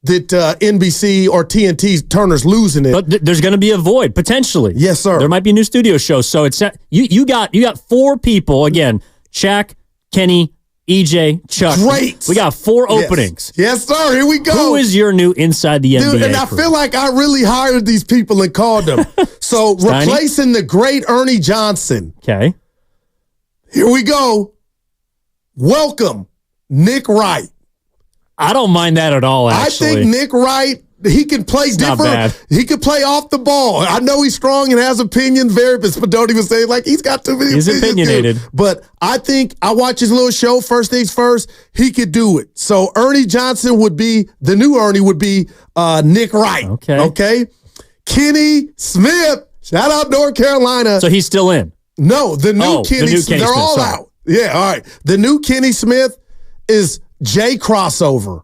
that NBC or TNT's Turner's losing it. But there's going to be a void, potentially. Yes, sir. There might be a new studio show. So it's you got 4 people, again, Shaq, Kenny, EJ, Chuck. Great. We got 4 openings. Yes, sir. Here we go. Who is your new inside the NBA Dude, and I feel like I really hired these people and called them. So replacing the great Ernie Johnson. Okay. Here we go. Welcome, Nick Wright. I don't mind that at all, actually. I think Nick Wright, he can play different. He can play off the ball. I know he's strong and has opinions, but don't even say like he's got too many opinions. He's opinionated. Too. But I think I watch his little show, First Things First, he could do it. So Ernie Johnson would be, the new Ernie would be Nick Wright. Okay. Kenny Smith, shout out North Carolina. So he's still in? No, the new Kenny Smith. They're all out. Yeah, all right. The new Kenny Smith is Jay Crossover,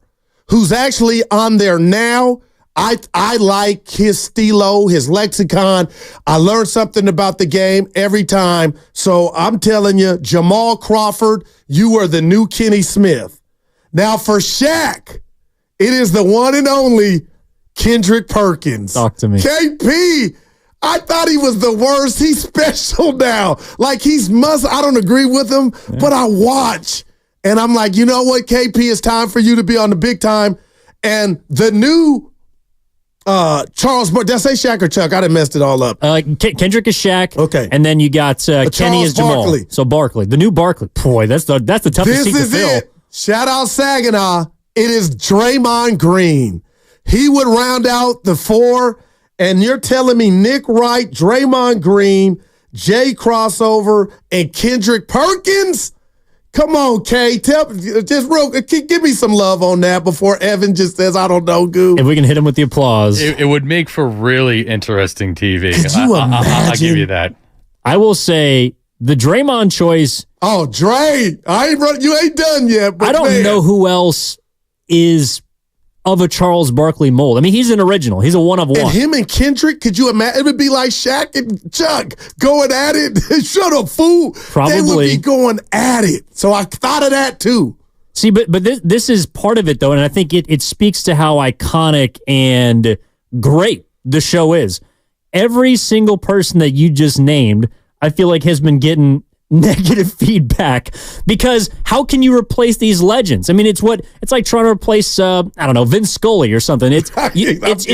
who's actually on there now. I like his stilo, his lexicon. I learn something about the game every time. So I'm telling you, Jamal Crawford, you are the new Kenny Smith. Now for Shaq, it is the one and only Kendrick Perkins. Talk to me. KP, I thought he was the worst. He's special now. Like I don't agree with him, but I watch. And I'm like, you know what, KP, it's time for you to be on the big time. And the new Charles, did I say Shaq or Chuck? I done messed it all up. Kendrick is Shaq. Okay. And then you got Kenny is Jamal. Barkley. So Barkley, the new Barkley. Boy, that's the toughest seat to fill. It. Shout out Saginaw. It is Draymond Green. He would round out the 4. And you're telling me Nick Wright, Draymond Green, Jay Crossover, and Kendrick Perkins? Come on, Kay. Give me some love on that before Evan just says, I don't know, Goo. If we can hit him with the applause. It would make for really interesting TV. Could you imagine? I'll give you that. I will say the Draymond choice. Oh, Dre. You ain't done yet. But I don't know who else is of a Charles Barkley mold. I mean, he's an original. He's a one of one. And him and Kendrick, could you imagine? It would be like Shaq and Chuck going at it. Shut up, fool. Probably. They would be going at it. So I thought of that too. See, but this is part of it, though, and I think it speaks to how iconic and great the show is. Every single person that you just named, I feel like has been getting negative feedback because how can you replace these legends? I mean, it's like trying to replace Vince Scully or something. It's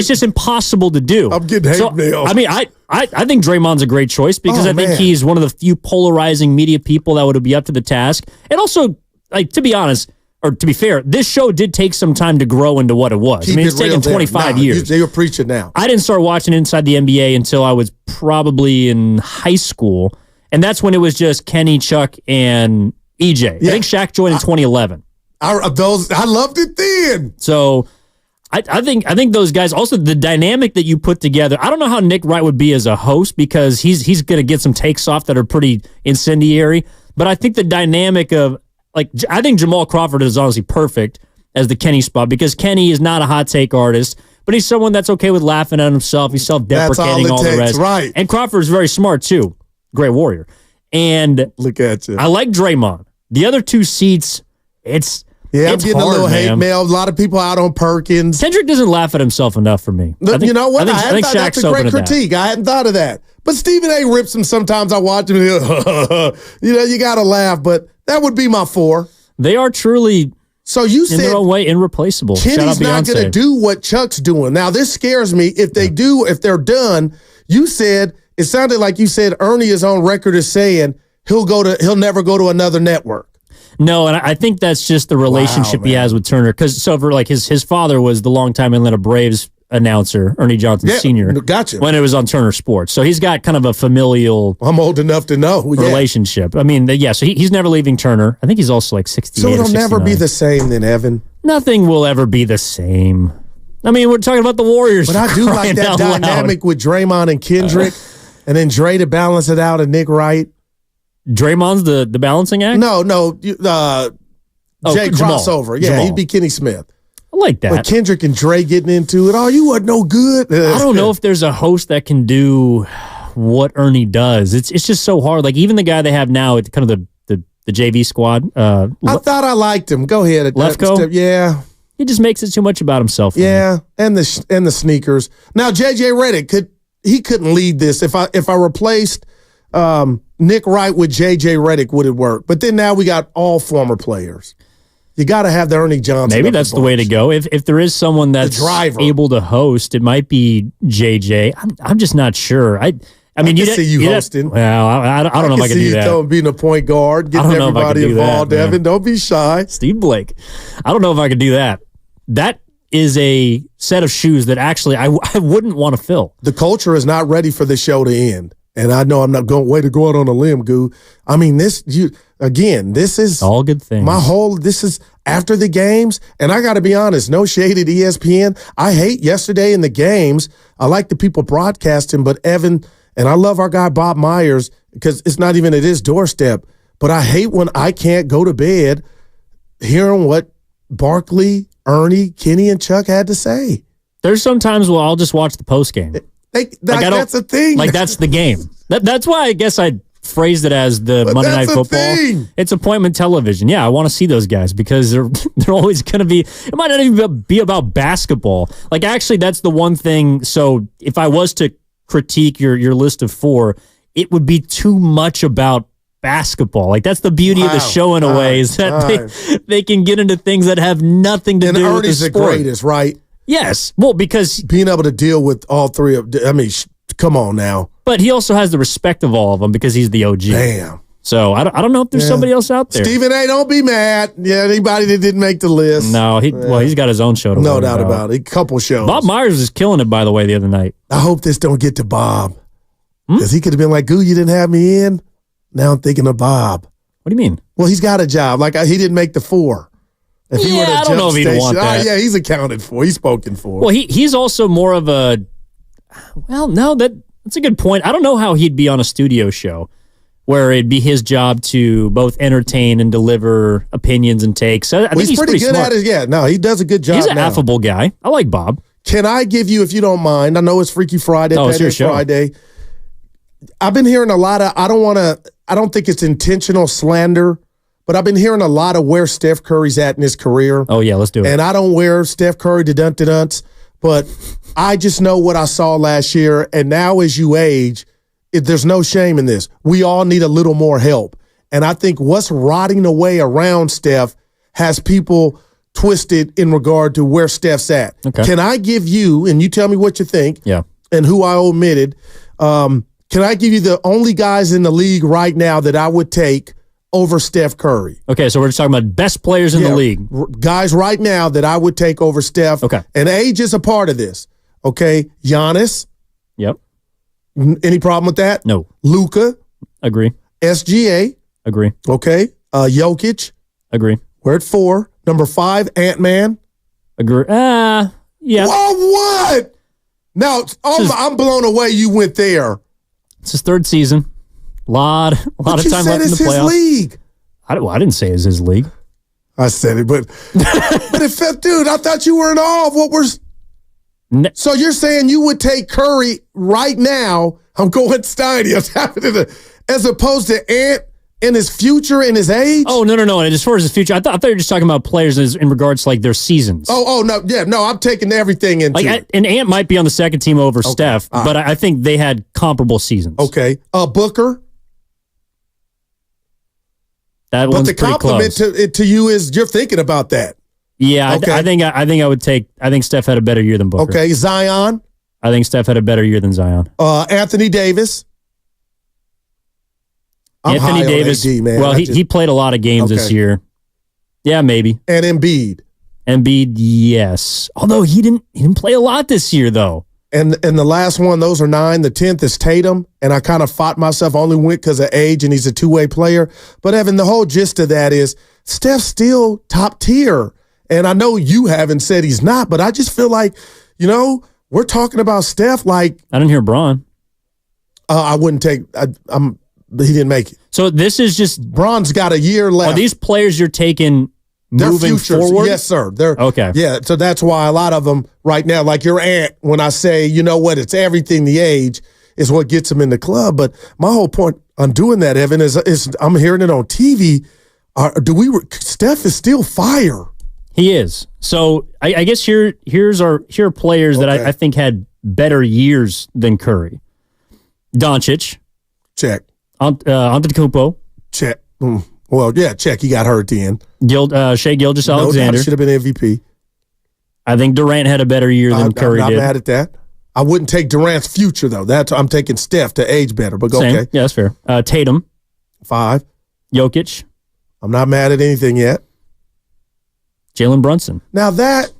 just impossible to do. I'm getting hate mail. I mean, I think Draymond's a great choice because I think he's one of the few polarizing media people that would be up to the task. And also, like, to be honest, or to be fair, this show did take some time to grow into what it was. It's taken 25 years. They were preaching now. I didn't start watching Inside the NBA until I was probably in high school. And that's when it was just Kenny, Chuck, and EJ. I think Shaq joined in 2011. I loved it then. So I think those guys, also the dynamic that you put together, I don't know how Nick Wright would be as a host because he's going to get some takes off that are pretty incendiary. But I think the dynamic of, I think Jamal Crawford is honestly perfect as the Kenny spot because Kenny is not a hot take artist, but he's someone that's okay with laughing at himself. He's self-deprecating, all the rest. Right. And Crawford's very smart too. Great warrior. And look at you. I like Draymond. The other two seats, I'm getting hard, a little hate mail. A lot of people out on Perkins. Kendrick doesn't laff at himself enough for me. You know what? I think that's Shaq's a great open to that. critique. I hadn't thought of that. But Stephen A. rips him sometimes. I watch him. You got to laugh. But that would be my 4. They are truly, so you in their own way, irreplaceable. Kenny's not going to do what Chuck's doing. Now, this scares me. If they're done, you said, it sounded like you said Ernie is on record as saying he'll never go to another network. No, and I think that's just the relationship he has with Turner. Because his father was the longtime Atlanta Braves announcer, Ernie Johnson Sr. Gotcha. When it was on Turner Sports. So he's got kind of a familial. I'm old enough to know relationship. I mean, so he's never leaving Turner. I think he's also like 68. So it'll never be the same then, Evan. Nothing will ever be the same. I mean, we're talking about the Warriors. But I do like that dynamic with Draymond and Kendrick. And then Dre to balance it out and Nick Wright. Draymond's the balancing act? No. Jay crossover. Yeah, Jamal. He'd be Kenny Smith. I like that. But Kendrick and Dre getting into it. Oh, you wasn't no good. I don't know if there's a host that can do what Ernie does. It's just so hard. Like, even the guy they have now, it's kind of the JV squad. I thought I liked him. Go ahead. Lefko? Yeah. He just makes it too much about himself. Yeah, and the sneakers. Now, JJ Redick couldn't lead this. If I replaced Nick Wright with JJ Redick, would it work? But then now we got all former players. You got to have the Ernie Johnson. Maybe that's the way to go. If there is someone that's able to host, it might be JJ. I'm just not sure. I mean, you see you hosting. Well, I don't know if I can do that. You being a point guard, getting everybody involved. Evan, don't be shy. Steve Blake. I don't know if I could do that. That is a set of shoes that actually I wouldn't want to fill. The culture is not ready for the show to end. And I know I'm not going way to go out on a limb, Goo. I mean, this is all good things. This is after the games. And I got to be honest, no shade at ESPN. I hate yesterday in the games. I like the people broadcasting, but Evan, and I love our guy Bob Myers because it's not even at his doorstep. But I hate when I can't go to bed hearing what Barkley, Ernie, Kenny, and Chuck had to say. There's some times where I'll just watch the post game. That's a thing. Like, that's the game. That's why I guess I phrased it as the Monday Night Football. It's appointment television. Yeah, I want to see those guys because they're always going to be. It might not even be about basketball. Like, actually, that's the one thing. So if I was to critique your list of 4, it would be too much about basketball. Like, that's the beauty of the show in a way, is that they can get into things that have nothing to do with the sport. And Ernie's the greatest, right? Yes. Well, because being able to deal with all 3 of, I mean, come on now. But he also has the respect of all of them because he's the OG. Damn. So I don't know if there's somebody else out there. Stephen A., don't be mad. Yeah, anybody that didn't make the list. No, he's got his own show to No doubt about it. A couple shows. Bob Myers is killing it, by the way, the other night. I hope this don't get to Bob. Because he could have been like, Goo, you didn't have me in. Now I'm thinking of Bob. What do you mean? Well, he's got a job. Like, he didn't make the 4. If he were to I don't know if he'd want that. Yeah, he's accounted for. He's spoken for. Well, he's also more of a. Well, no, that's a good point. I don't know how he'd be on a studio show where it'd be his job to both entertain and deliver opinions and takes. I think he's pretty good smart. at it. Yeah, no, he does a good job. He's an affable guy. I like Bob. Can I give you, if you don't mind? I know it's Freaky Friday, it's your Payday show. Friday. I've been hearing a lot of. I don't think it's intentional slander. But I've been hearing a lot of where Steph Curry's at in his career. Oh, yeah, let's do it. And I don't wear Steph Curry to dunts, but I just know what I saw last year. And now as you age, there's no shame in this. We all need a little more help. And I think what's rotting away around Steph has people twisted in regard to where Steph's at. Okay. Can I give you, and you tell me what you think, and who I omitted, can I give you the only guys in the league right now that I would take over Steph Curry? Okay, so we're just talking about best players in the league. Guys right now that I would take over Steph. Okay. And age is a part of this. Okay. Giannis. Yep. Any problem with that? No. Luka. Agree. SGA. Agree. Okay. Jokic. Agree. We're at 4. Number 5, Ant-Man. Agree. Yeah. Whoa, what? Now, I'm blown away you went there. It's his 3rd season. Lot of time left in the playoffs. His league. I didn't say it's his league. I said it, but but it felt, dude, I thought you were in awe of what we're. So you're saying you would take Curry right now? I'm going Steiny. What's happening? As opposed to Ant in his future and his age? Oh no! And as far as his future, I thought you were just talking about players in regards to like their seasons. Oh no, yeah, no. I'm taking everything into it. And Ant might be on the second team over Steph, but I think they had comparable seasons. Okay, Booker. That one's the pretty compliment close. to you is you're thinking about that. Yeah, Okay. I think I would take. I think Steph had a better year than Booker. Okay, Zion. I think Steph had a better year than Zion. Anthony Davis. I'm high Anthony on Davis. AD, man. Well, he played a lot of games this year. Yeah, maybe. And Embiid. Embiid, yes. Although he didn't play a lot this year though. And the last one, those are 9. The 10th is Tatum. And I kind of fought myself, only went because of age, and he's a two-way player. But Evan, the whole gist of that is Steph's still top tier. And I know you haven't said he's not, but I just feel like, we're talking about Steph like. I didn't hear Braun. I wouldn't take. He didn't make it. So this is just. Braun's got a year left. Are these players you're taking moving forward? Yes, sir. They're okay. Yeah, so that's why a lot of them right now, like your aunt, when I say, you know what, it's everything, the age is what gets them in the club. But my whole point on doing that, Evan, is I'm hearing it on TV. Steph is still fire. He is. So I guess here are players that I think had better years than Curry. Doncic. Check. Antetokounmpo. Check. Well, yeah, check. He got hurt at the end. Shai Gilgeous-Alexander. Should have been MVP. I think Durant had a better year than Curry did. I'm not mad at that. I wouldn't take Durant's future, though. I'm taking Steph to age better, but go Same. okay. Yeah, that's fair. Tatum. 5. Jokic. I'm not mad at anything yet. Jaylen Brunson. Now that...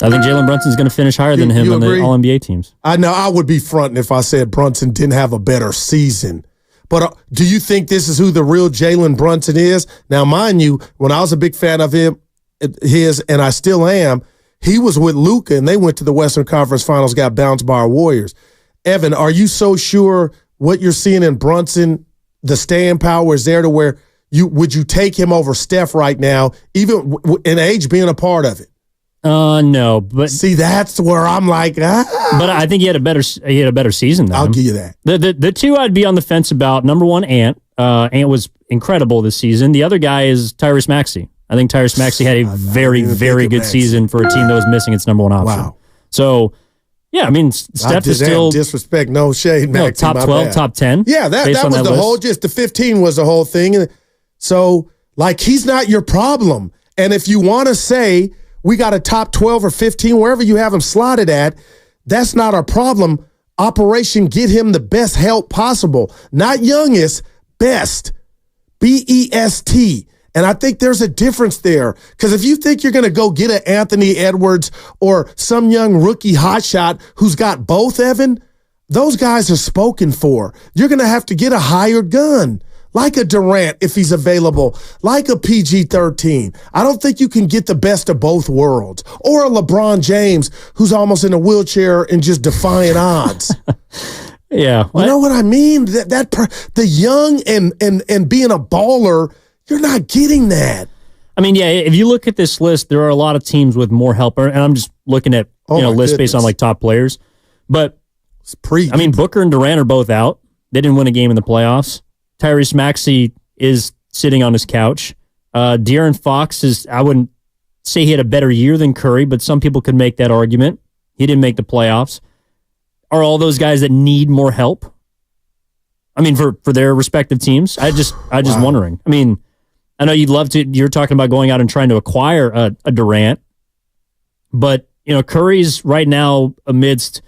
I think Jaylen Brunson's going to finish higher than him on the All-NBA teams. I know. I would be fronting if I said Brunson didn't have a better season. But do you think this is who the real Jaylen Brunson is? Now, mind you, when I was a big fan of him, and I still am, he was with Luka, and they went to the Western Conference Finals, got bounced by our Warriors. Evan, are you so sure what you're seeing in Brunson, the staying power is there to where would you take him over Steph right now, even in age being a part of it? No, but see, that's where I'm like, But I think he had a better season than I'll him. give you that. The two I'd be on the fence about. Number one, Ant. Ant was incredible this season. The other guy is Tyrese Maxey. I think Tyrese Maxey had a very, very good season for a team that was missing its number one option. Wow. So, yeah, I mean, Steph is still disrespect, no shade, Maxey, top 12, top 10. Yeah, that was the list. whole gist. The 15 was the whole thing. So, like, he's not your problem. And if you want to say we got a top 12 or 15, wherever you have him slotted at, that's not our problem. Operation get him the best help possible. Not youngest, best. BEST. And I think there's a difference there. Because if you think you're going to go get an Anthony Edwards or some young rookie hotshot who's got both, Evan, those guys are spoken for. You're going to have to get a hired gun. like a Durant if he's available, like a PG-13. I don't think you can get the best of both worlds. Or a LeBron James who's almost in a wheelchair and just defying odds. Yeah. You know what I mean? The young and being a baller, you're not getting that. I mean, yeah, if you look at this list, there are a lot of teams with more help. And I'm just looking at lists based on like top players. But I mean, Booker and Durant are both out. They didn't win a game in the playoffs. Tyrese Maxey is sitting on his couch. De'Aaron Fox I wouldn't say he had a better year than Curry, but some people could make that argument. He didn't make the playoffs. Are all those guys that need more help? I mean, for their respective teams? I just wondering. I mean, I know you're talking about going out and trying to acquire a Durant, but, Curry's right now amidst,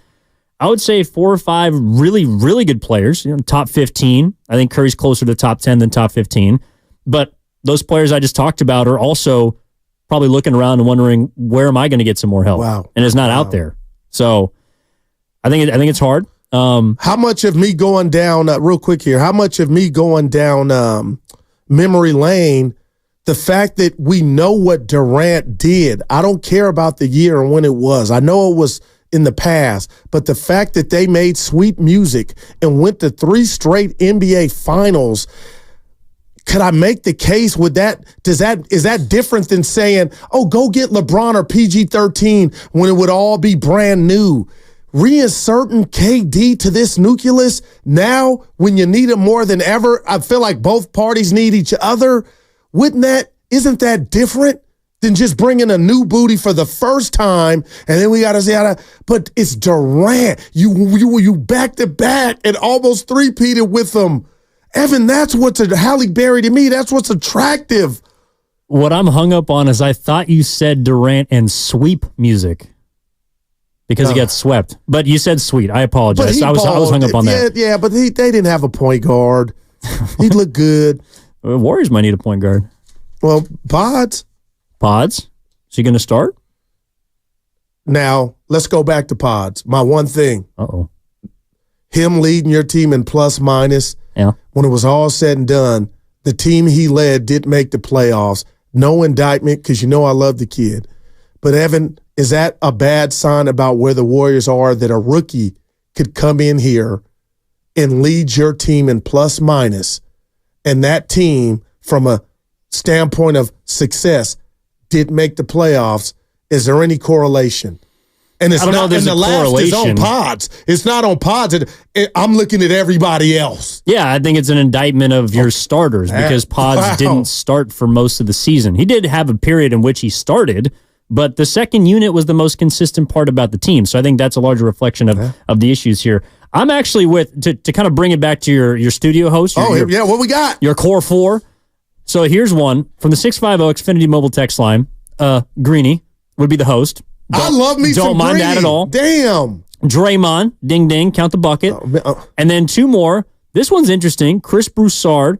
I would say 4 or 5 really, really good players, top 15. I think Curry's closer to top 10 than top 15. But those players I just talked about are also probably looking around and wondering, where am I going to get some more help? Wow. And it's not out there. So I think it's hard. How much of me going down, real quick here, how much of me going down memory lane, the fact that we know what Durant did, I don't care about the year and when it was. I know it was in the past, but the fact that they made sweet music and went to 3 straight NBA finals, could I make the case with that? Is that different than saying, oh, go get LeBron or PG-13 when it would all be brand new? Reinserting KD to this nucleus now when you need him more than ever, I feel like both parties need each other. Isn't that different than just bringing a new booty for the first time and then we got to say, but it's Durant. You back to back and almost three-peated with them. Evan, that's what's Halle Berry to me. That's what's attractive. What I'm hung up on is I thought you said Durant and sweep music. Because he got swept. But you said sweet. I apologize. I was hung up on that. Yeah, but they didn't have a point guard. He looked good. Warriors might need a point guard. Well, Pods? Is he going to start? Now, let's go back to Pods. My one thing. Uh-oh. Him leading your team in plus minus. Yeah. When it was all said and done, the team he led didn't make the playoffs. No indictment, because I love the kid. But Evan, is that a bad sign about where the Warriors are, that a rookie could come in here and lead your team in plus minus, and that team, from a standpoint of success, didn't make the playoffs? Is there any correlation? And it's not. And the last is on Pods. It's not on Pods. I'm looking at everybody else. Yeah, I think it's an indictment of your starters because Pods didn't start for most of the season. He did have a period in which he started, but the second unit was the most consistent part about the team. So I think that's a larger reflection of the issues here. I'm actually to kind of bring it back to your studio host. What we got? Your core 4. So here's one from the 650 Xfinity mobile text line. Greeny would be the host. I love me some Don't mind Greeny. that at all. Damn. Draymond, ding ding, count the bucket. And then 2 more. This one's interesting. Chris Broussard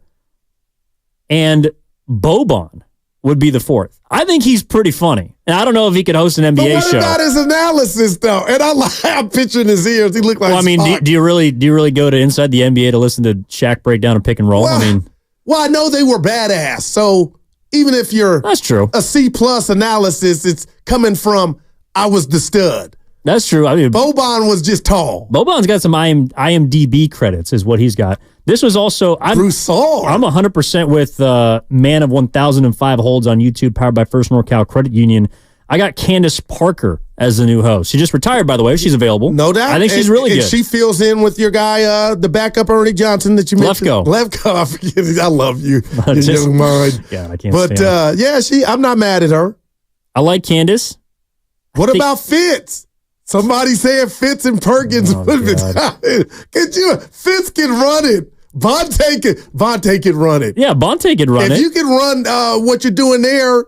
and Boban would be the 4th. I think he's pretty funny. And I don't know if he could host an NBA show. What about his analysis, though? And I'm picturing his ears. He looked like do you really go to Inside the NBA to listen to Shaq break down a pick and roll? Well, I know they were badass. So even if you're that's true, a C+ analysis, it's coming from I was the stud. That's true. Boban was just tall. Boban's got some IMDb credits, is what he's got. This was also I'm 100% with Man of 1005 holds on YouTube, powered by First NorCal Credit Union. I got Candace Parker as the new host. She just retired, by the way. She's available. No doubt. I think she's really good. She fills in with your guy, the backup Ernie Johnson that you mentioned. Lefko. I forget. I love you. Your young mind. Yeah, I can't stand her. I'm not mad at her. I like Candace. What about Fitz? Somebody saying Fitz and Perkins would be. Fitz can run it. Vontae can run it. Yeah, Vontae can run it. If you can run what you're doing there,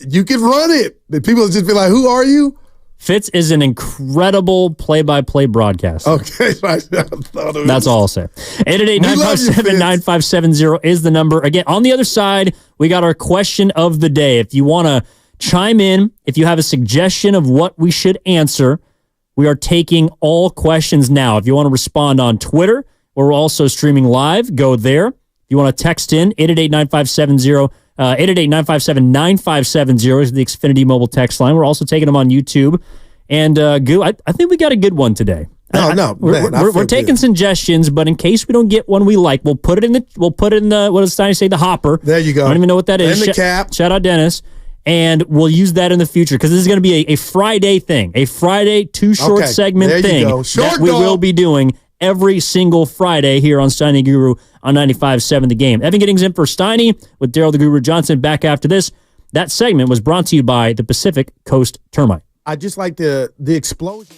you can run it. People just be like, who are you? Fitz is an incredible play-by-play broadcaster. Okay. That's all I'll say. 888-957-9570 is the number. Again, on the other side, we got our question of the day. If you want to chime in, if you have a suggestion of what we should answer, we are taking all questions now. If you want to respond on Twitter, we're also streaming live. Go there. If you want to text in, 888-9570, 888-957-9570 is the Xfinity mobile text line. We're also taking them on YouTube. And, Goo, I think we got a good one today. We're taking suggestions, but in case we don't get one we like, we'll put it in the what does Steiny say, the hopper. There you go. I don't even know what that is. In the cap. Shout out Dennis. And we'll use that in the future because this is going to be a Friday thing, a Friday too short segment thing that we will be doing every single Friday here on Steiny Guru on 95.7 The Game. Evan Giddings in for Steiny with Daryl the Guru Johnson back after this. That segment was brought to you by the Pacific Coast Termite. I just like the explosion.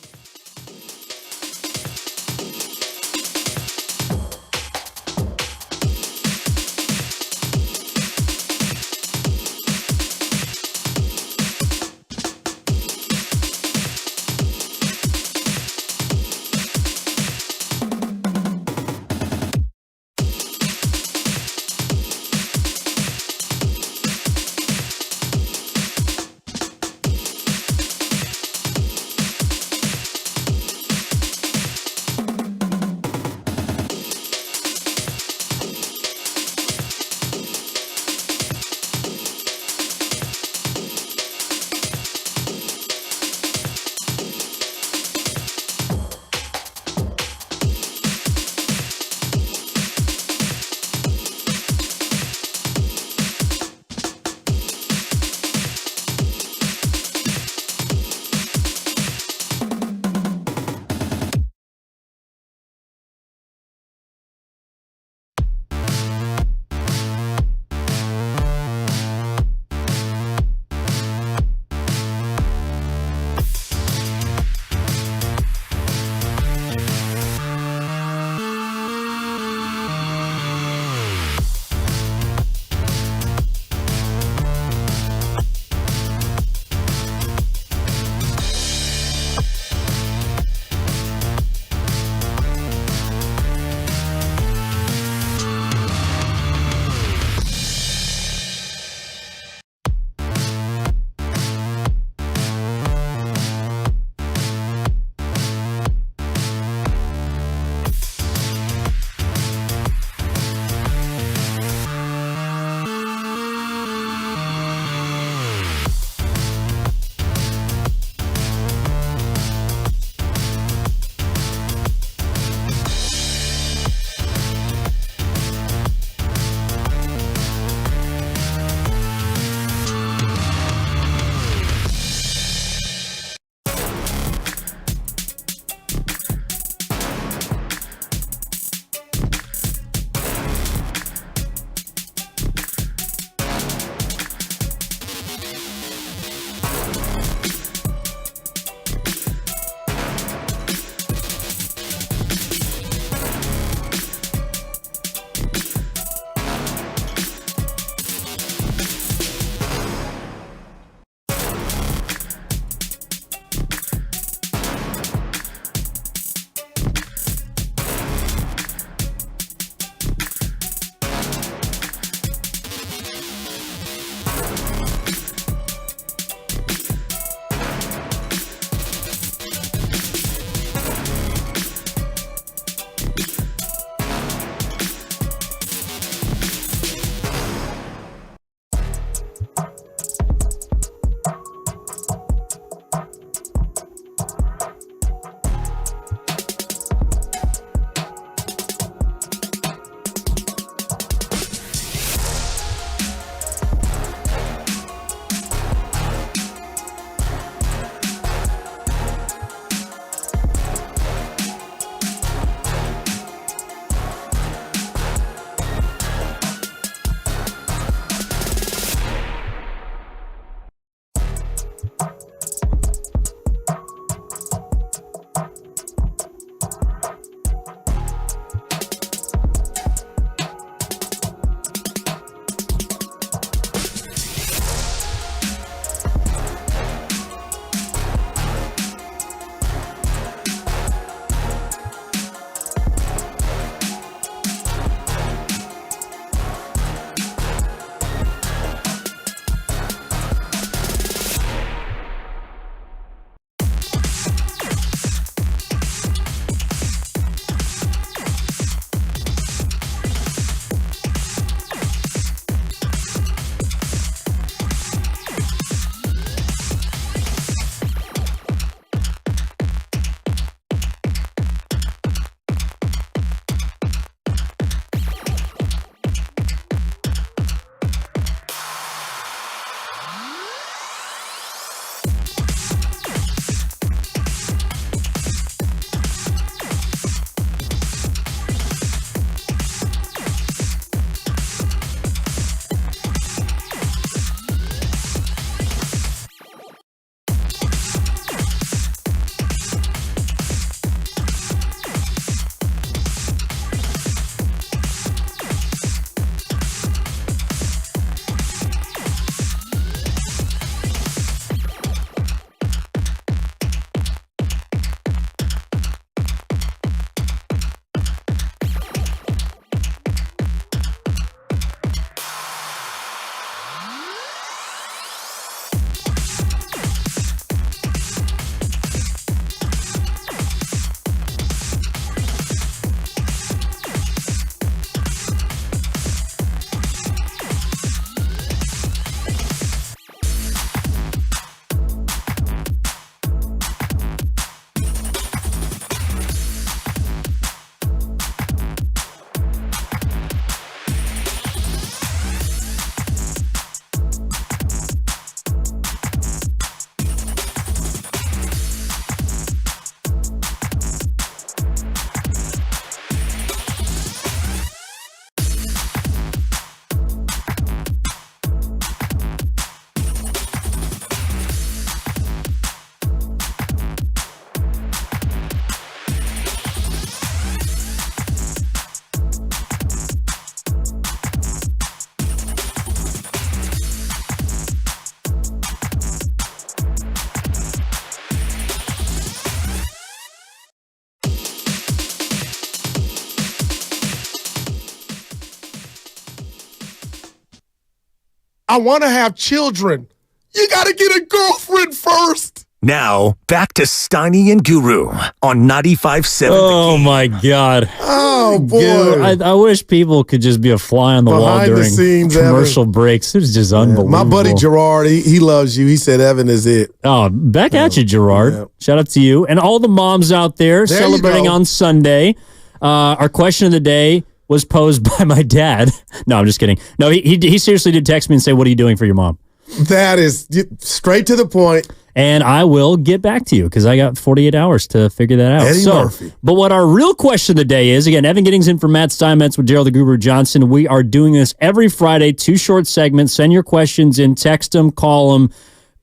I want to have children. You got to get a girlfriend first. Now, back to Steiny and Guru on 95.7. Oh, my God. Oh, boy. Dude, I wish people could just be a fly on the wall Behind the during scenes, commercial breaks. It was just unbelievable. My buddy Gerard, he loves you. He said Evan is it. Oh, back at you, Gerard. Yeah. Shout out to you. And all the moms out there celebrating on Sunday. Our question of the day was posed by my dad. No, I'm just kidding. No, he seriously did text me and say, what are you doing for your mom? That is straight to the point. And I will get back to you because I got 48 hours to figure that out. Eddie Murphy. But what our real question of the day is, again, Evan Giddings in for Matt Steinmetz with Daryl the Guru Johnson. We are doing this every Friday, 2 short segments. Send your questions in, text them, call them,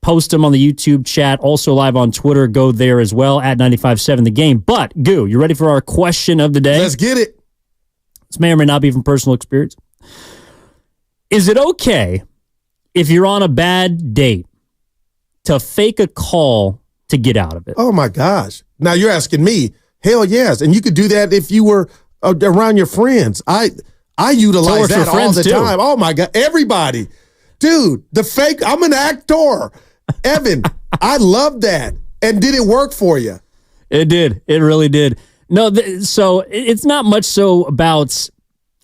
post them on the YouTube chat, also live on Twitter. Go there as well at 95.7 The Game. But, Goo, you ready for our question of the day? Let's get it. This may or may not be from personal experience. Is it okay if you're on a bad date to fake a call to get out of it? Oh, my gosh. Now, you're asking me. Hell yes. And you could do that if you were around your friends. I utilize that all the time. Oh, my God. Everybody. Dude, the fake, I'm an actor. Evan, I love that. And did it work for you? It did. It really did. No, so it's not much so about,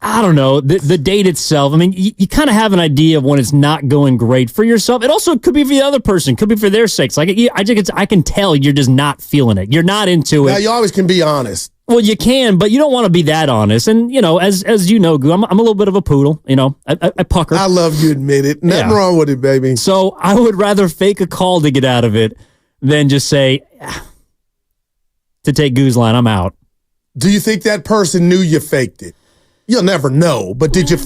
I don't know, the date itself. I mean, you kind of have an idea of when it's not going great for yourself. It also could be for the other person, could be for their sakes. Like, I can tell you're just not feeling it. You're not into it. Now, you always can be honest. Well, you can, but you don't want to be that honest. And, you know, as you know, Goo, I'm a little bit of a poodle. You know, I pucker. I love you admit it. Nothing wrong with it, baby. So I would rather fake a call to get out of it than just say, to take Goo's line, I'm out. Do you think that person knew you faked it? You'll never know, but did you?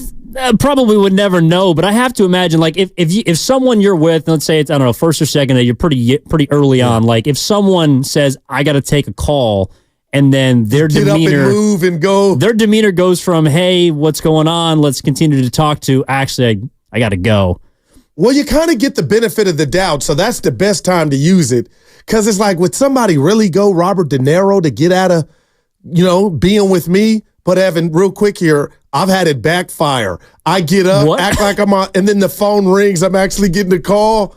Probably would never know, but I have to imagine, like, if someone you're with, let's say it's, I don't know, first or second day, you're pretty early on, like, if someone says, I got to take a call, and then their demeanor, up and move and go. Their demeanor goes from, hey, what's going on? Let's continue to talk to, actually, I got to go. Well, you kind of get the benefit of the doubt, so that's the best time to use it. Because it's like, would somebody really go Robert De Niro to get out of, being with me? But Evan, real quick here, I've had it backfire. I get up, act like I'm on, and then the phone rings. I'm actually getting a call.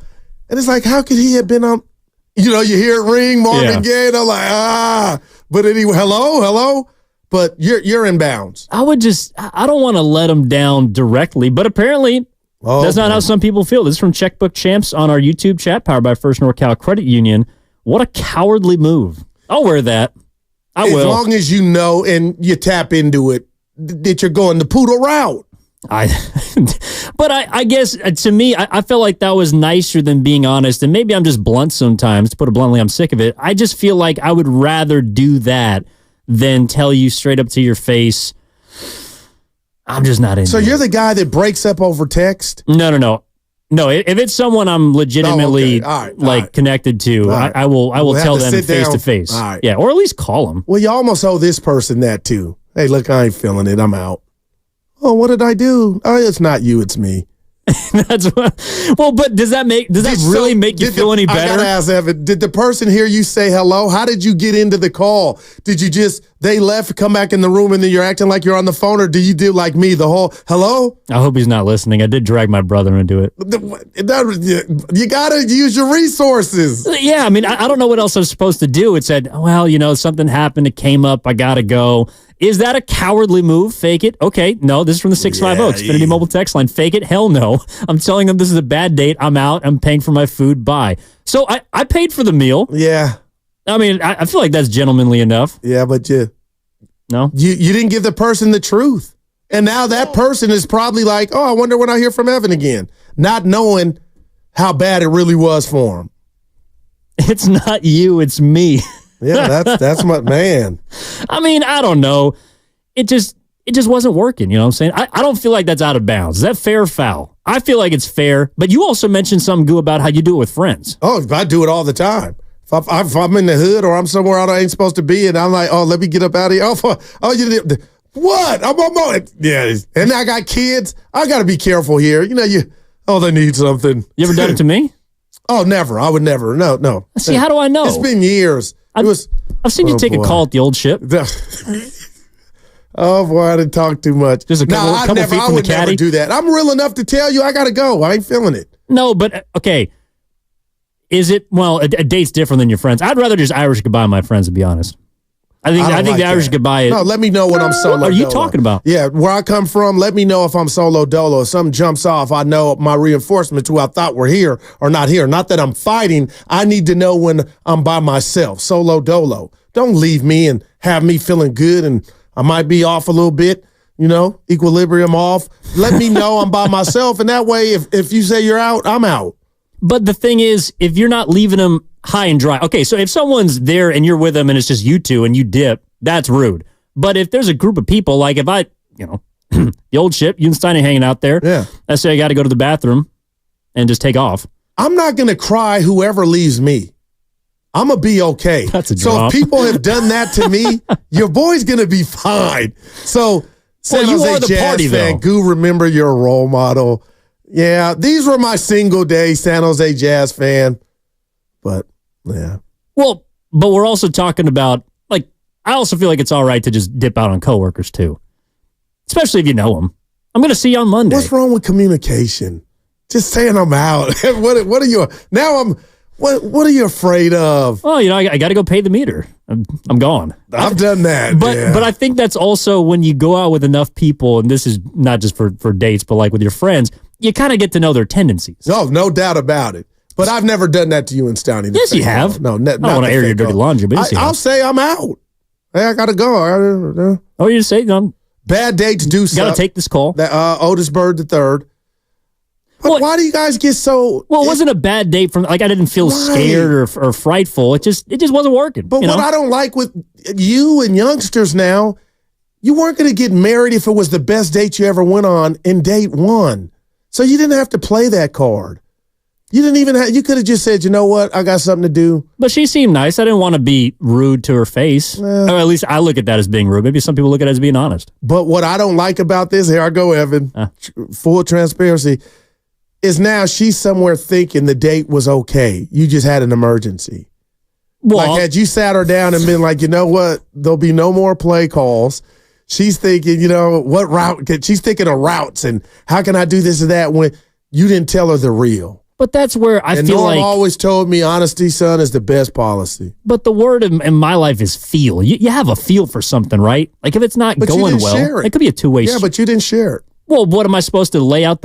And it's like, how could he have been on? You hear it ring, Marvin Gaye, and I'm like, But anyway, hello. But you're in bounds. I don't want to let him down directly, but apparently that's not how some people feel. This is from Checkbook Champs on our YouTube chat, powered by First NorCal Credit Union. What a cowardly move. I'll wear that. I will. As long as you know and you tap into it, that you're going the poodle route. But I guess, to me, I felt like that was nicer than being honest. And maybe I'm just blunt sometimes. To put it bluntly, I'm sick of it. I just feel like I would rather do that than tell you straight up to your face, I'm just not into it. So you're the guy that breaks up over text? No, if it's someone I'm legitimately connected to, I will tell them face to face. Yeah, or at least call them. Well, you almost owe this person that too. Hey, look, I ain't feeling it. I'm out. Oh, what did I do? Oh, it's not you, it's me. That's what. Well, but does that really make you feel any better? I gotta ask Evan, did the person hear you say hello? How did you get into the call? Did you they left, come back in the room, and then you're acting like you're on the phone, or do you do like me, the whole hello? I hope he's not listening. I did drag my brother into it. You gotta use your resources. Yeah, I mean, I don't know what else I was supposed to do. It said, well, something happened, it came up, I gotta go. Is that a cowardly move? Fake it? Okay, no, this is from the 650 Xfinity Mobile Text Line. Fake it? Hell no. I'm telling them this is a bad date. I'm out. I'm paying for my food. Bye. So I paid for the meal. Yeah. I mean, I feel like that's gentlemanly enough. Yeah, but no? You didn't give the person the truth. And now that person is probably like, oh, I wonder when I hear from Evan again. Not knowing how bad it really was for him. It's not you, it's me. Yeah, that's my man. I mean, I don't know. It just wasn't working. You know what I'm saying? I don't feel like that's out of bounds. Is that fair or foul? I feel like it's fair. But you also mentioned something, Goo, about how you do it with friends. Oh, I do it all the time. If I'm in the hood or I'm somewhere I ain't supposed to be, and I'm like, oh, let me get up out of here. You did what? I'm on. Yeah, and I got kids. I got to be careful here. They need something. You ever done it to me? Oh, never. I would never. No. See, how do I know? It's been years. I've seen you take a call at the old ship. Oh boy, I didn't talk too much. Just a couple feet I from would the caddy. never do that. I'm real enough to tell you I gotta go. I ain't feeling it. No, but okay. Is it a date's different than your friends? I'd rather just Irish goodbye my friends, to be honest. I think the Irish goodbye is. No, let me know when I'm solo. What are you dolo. talking about? Yeah, where I come from, let me know if I'm solo dolo. If something jumps off, I know my reinforcements who I thought were here are not here. Not that I'm fighting. I need to know when I'm by myself, solo dolo. Don't leave me and have me feeling good and I might be off a little bit, equilibrium off. Let me know I'm by myself. And that way, if you say you're out, I'm out. But the thing is, if you're not leaving them high and dry. Okay, so if someone's there and you're with them and it's just you two and you dip, that's rude. But if there's a group of people, like if I, the old ship, you and Steiny hanging out there, I say I got to go to the bathroom and just take off. I'm not going to cry whoever leaves me. I'm going to be okay. That's a so drop. if people have done that to me, your boy's going to be fine. So San you Jose are the Jazz party, fan, though. Goo, remember you're a role model. Yeah, these were my single day San Jose Jazz fan. But, yeah. Well, but we're also talking about, I also feel like it's all right to just dip out on coworkers, too. Especially if you know them. I'm going to see you on Monday. What's wrong with communication? Just saying I'm out. What are you, now what are you afraid of? Well, I got to go pay the meter. I'm gone. I've done that. But I think that's also when you go out with enough people, and this is not just for dates, but like with your friends, you kind of get to know their tendencies. No doubt about it. But I've never done that to you and Stownie. Yes, you have. No, I don't want to air your dirty laundry, but yes, you have. I'll say I'm out. Hey, I got to go. Oh, you say bad dates do suck. Got to take this call. Otis Bird III. But why do you guys get so... Well, it wasn't a bad date from... I didn't feel scared or frightful. It just wasn't working. But what I don't like with you and youngsters now, you weren't going to get married if it was the best date you ever went on in date one. So you didn't have to play that card. You didn't even have... You could have just said, you know what? I got something to do. But she seemed nice. I didn't want to be rude to her face. Or at least I look at that as being rude. Maybe some people look at it as being honest. But what I don't like about this, here I go, Evan, full transparency, is now she's somewhere thinking the date was okay. You just had an emergency. Well, like, had you sat her down and been like, you know what? There'll be no more play calls. She's thinking, what route? She's thinking of routes and how can I do this or that when you didn't tell her the real. But that's where I feel Norm like... always told me honesty, son, is the best policy. But the word in my life is feel. You have a feel for something, right? Like if it's not going well, it could be a two-way Yeah, but you didn't share it. Well, what am I supposed to lay out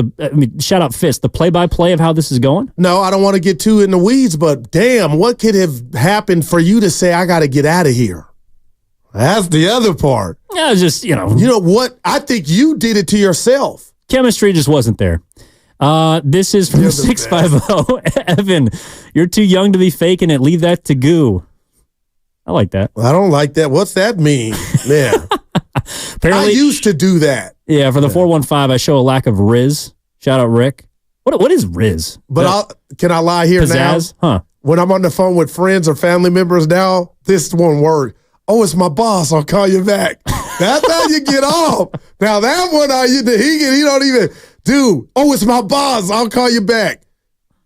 shout out Fist, the play-by-play of how this is going? No, I don't want to get too in the weeds, but damn, what could have happened for you to say, I got to get out of here? That's the other part. Yeah, it's just, You know what? I think you did it to yourself. Chemistry just wasn't there. This is from 650. Evan, you're too young to be faking it. Leave that to Goo. I like that. I don't like that. What's that mean? Yeah. Apparently, I used to do that. Yeah, for the 415, I show a lack of Riz. Shout out Rick. What is Riz? But can I lie here pizzazz? now? Huh. When I'm on the phone with friends or family members now, this one word. Oh, it's my boss. I'll call you back. That's how you get off. Now that one, he don't even do. Oh, it's my boss. I'll call you back.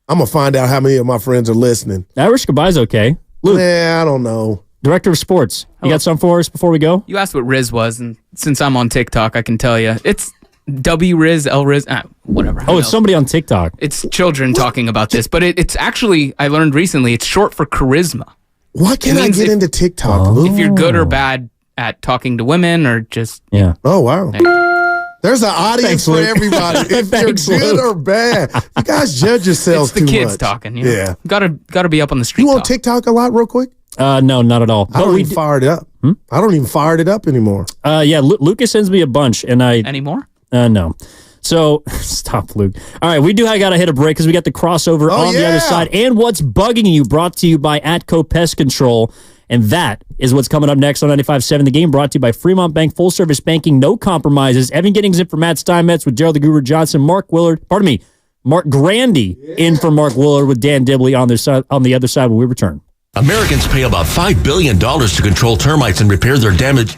I'm gonna find out how many of my friends are listening. Irish goodbye's okay. Luke, I don't know. Director of Sports, you got something for us before we go? You asked what Riz was, and since I'm on TikTok, I can tell you it's W Riz, L Riz, whatever. Oh, it's somebody on TikTok. It's children talking about this, but it's actually, I learned recently, it's short for charisma. Why can't I get into TikTok? If you're good or bad at talking to women or just... Yeah. Oh, wow. There's an audience for everybody. If you're good or bad. You guys judge yourselves too much. It's the kids much. talking. Yeah. Gotta be up on the street. You on TikTok a lot real quick? No, not at all. I don't even fire it up. I don't even fire it up anymore. Yeah, Lucas sends me a bunch, and I... Anymore? No. So, stop, Luke. All right, we do got to hit a break because we got the crossover on the other side. And What's Bugging You, brought to you by Atco Pest Control. And that is what's coming up next on 95.7 The Game, brought to you by Fremont Bank, full-service banking, no compromises. Evan Giddings in for Matt Steinmetz with Gerald the Guru Johnson, Mark Grandy in for Mark Willard with Dan Dibley on the other side when we return. Americans pay about $5 billion to control termites and repair their damage.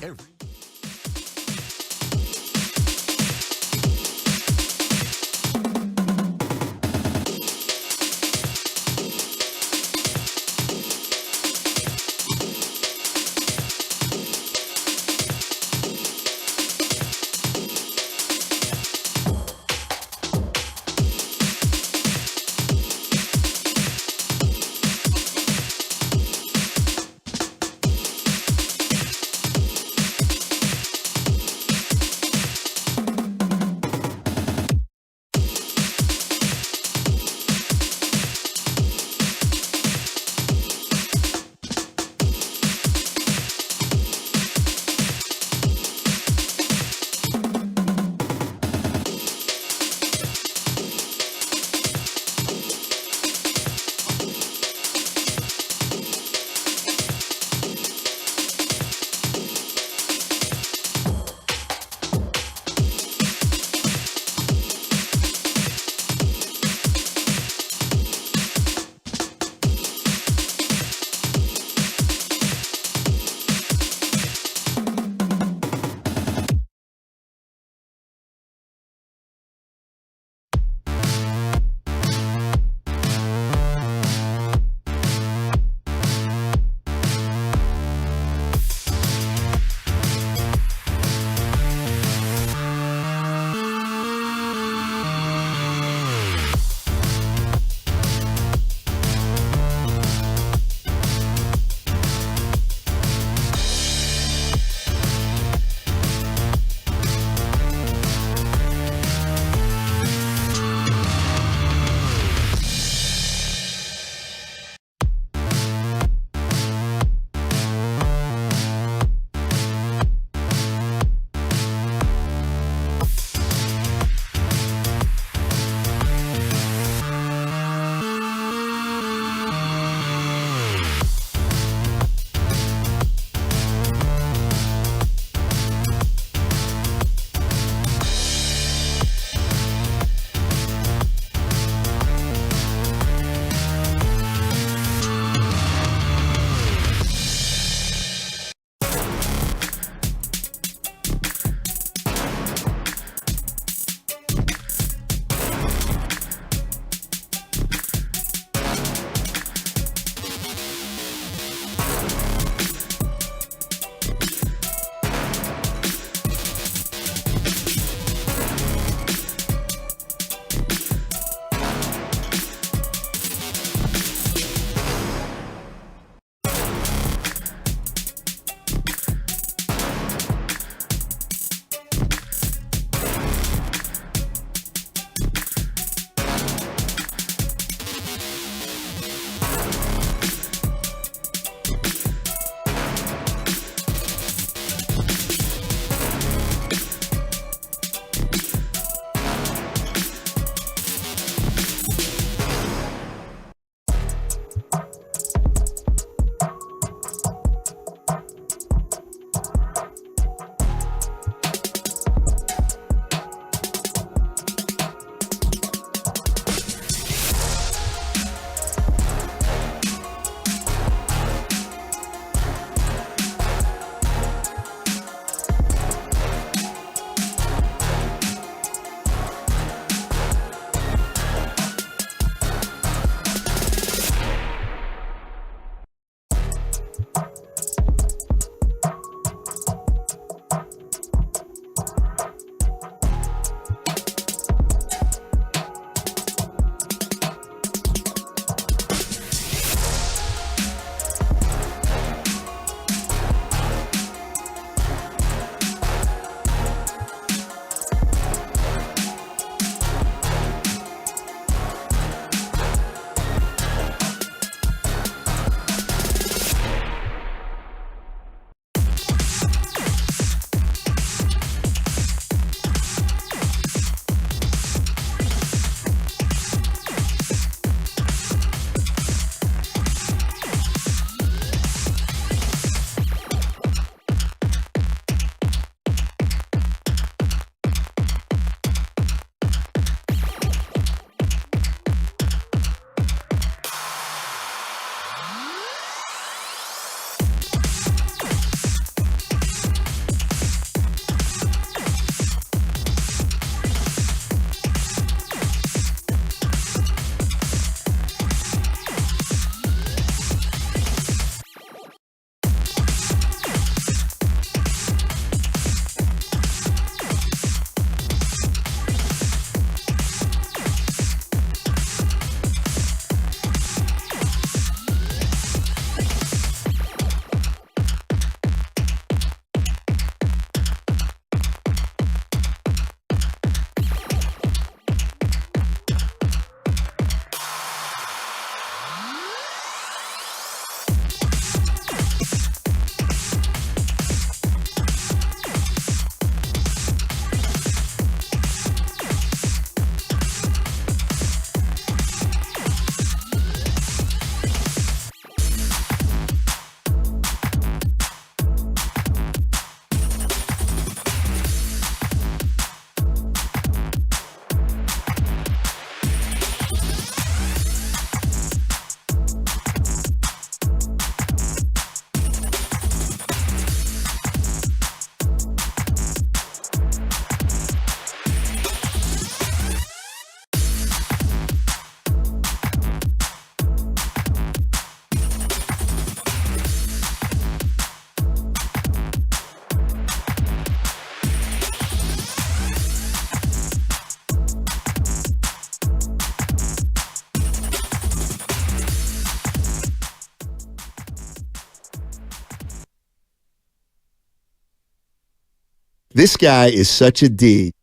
This guy is such a D.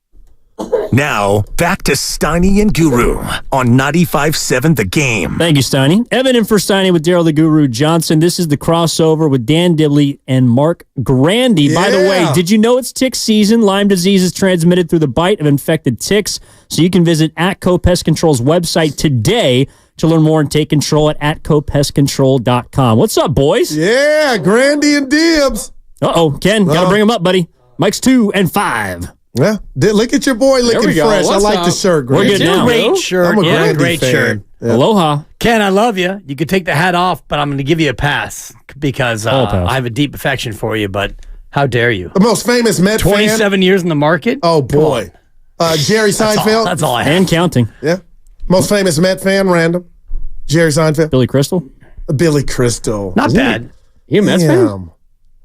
Now, back to Steiny and Guru on 95.7 The Game. Thank you, Steiny. Evan in for Steiny with Daryl the Guru Johnson. This is the crossover with Dan Dibley and Mark Grandy. Yeah. By the way, did you know it's tick season? Lyme disease is transmitted through the bite of infected ticks. So you can visit ATCO Pest Control's website today to learn more and take control at atcopestcontrol.com. What's up, boys? Yeah, Grandy and Dibs. Uh-oh, Ken, got to bring him up, buddy. Mike's 2 and 5. Yeah, look at your boy looking fresh. I like the shirt. We're good now. Great shirt. I'm a Grandy great fan. shirt. Yeah. Aloha. Ken, I love you. You could take the hat off, but I'm going to give you a pass because pass. I have a deep affection for you, but how dare you? The most famous Met 27 fan. years in the market? Oh, boy. Jerry Seinfeld. That's all I have. And counting. Yeah. Most famous Met fan, random. Jerry Seinfeld. Billy Crystal. Billy Crystal. Not bad. He a Mets fan?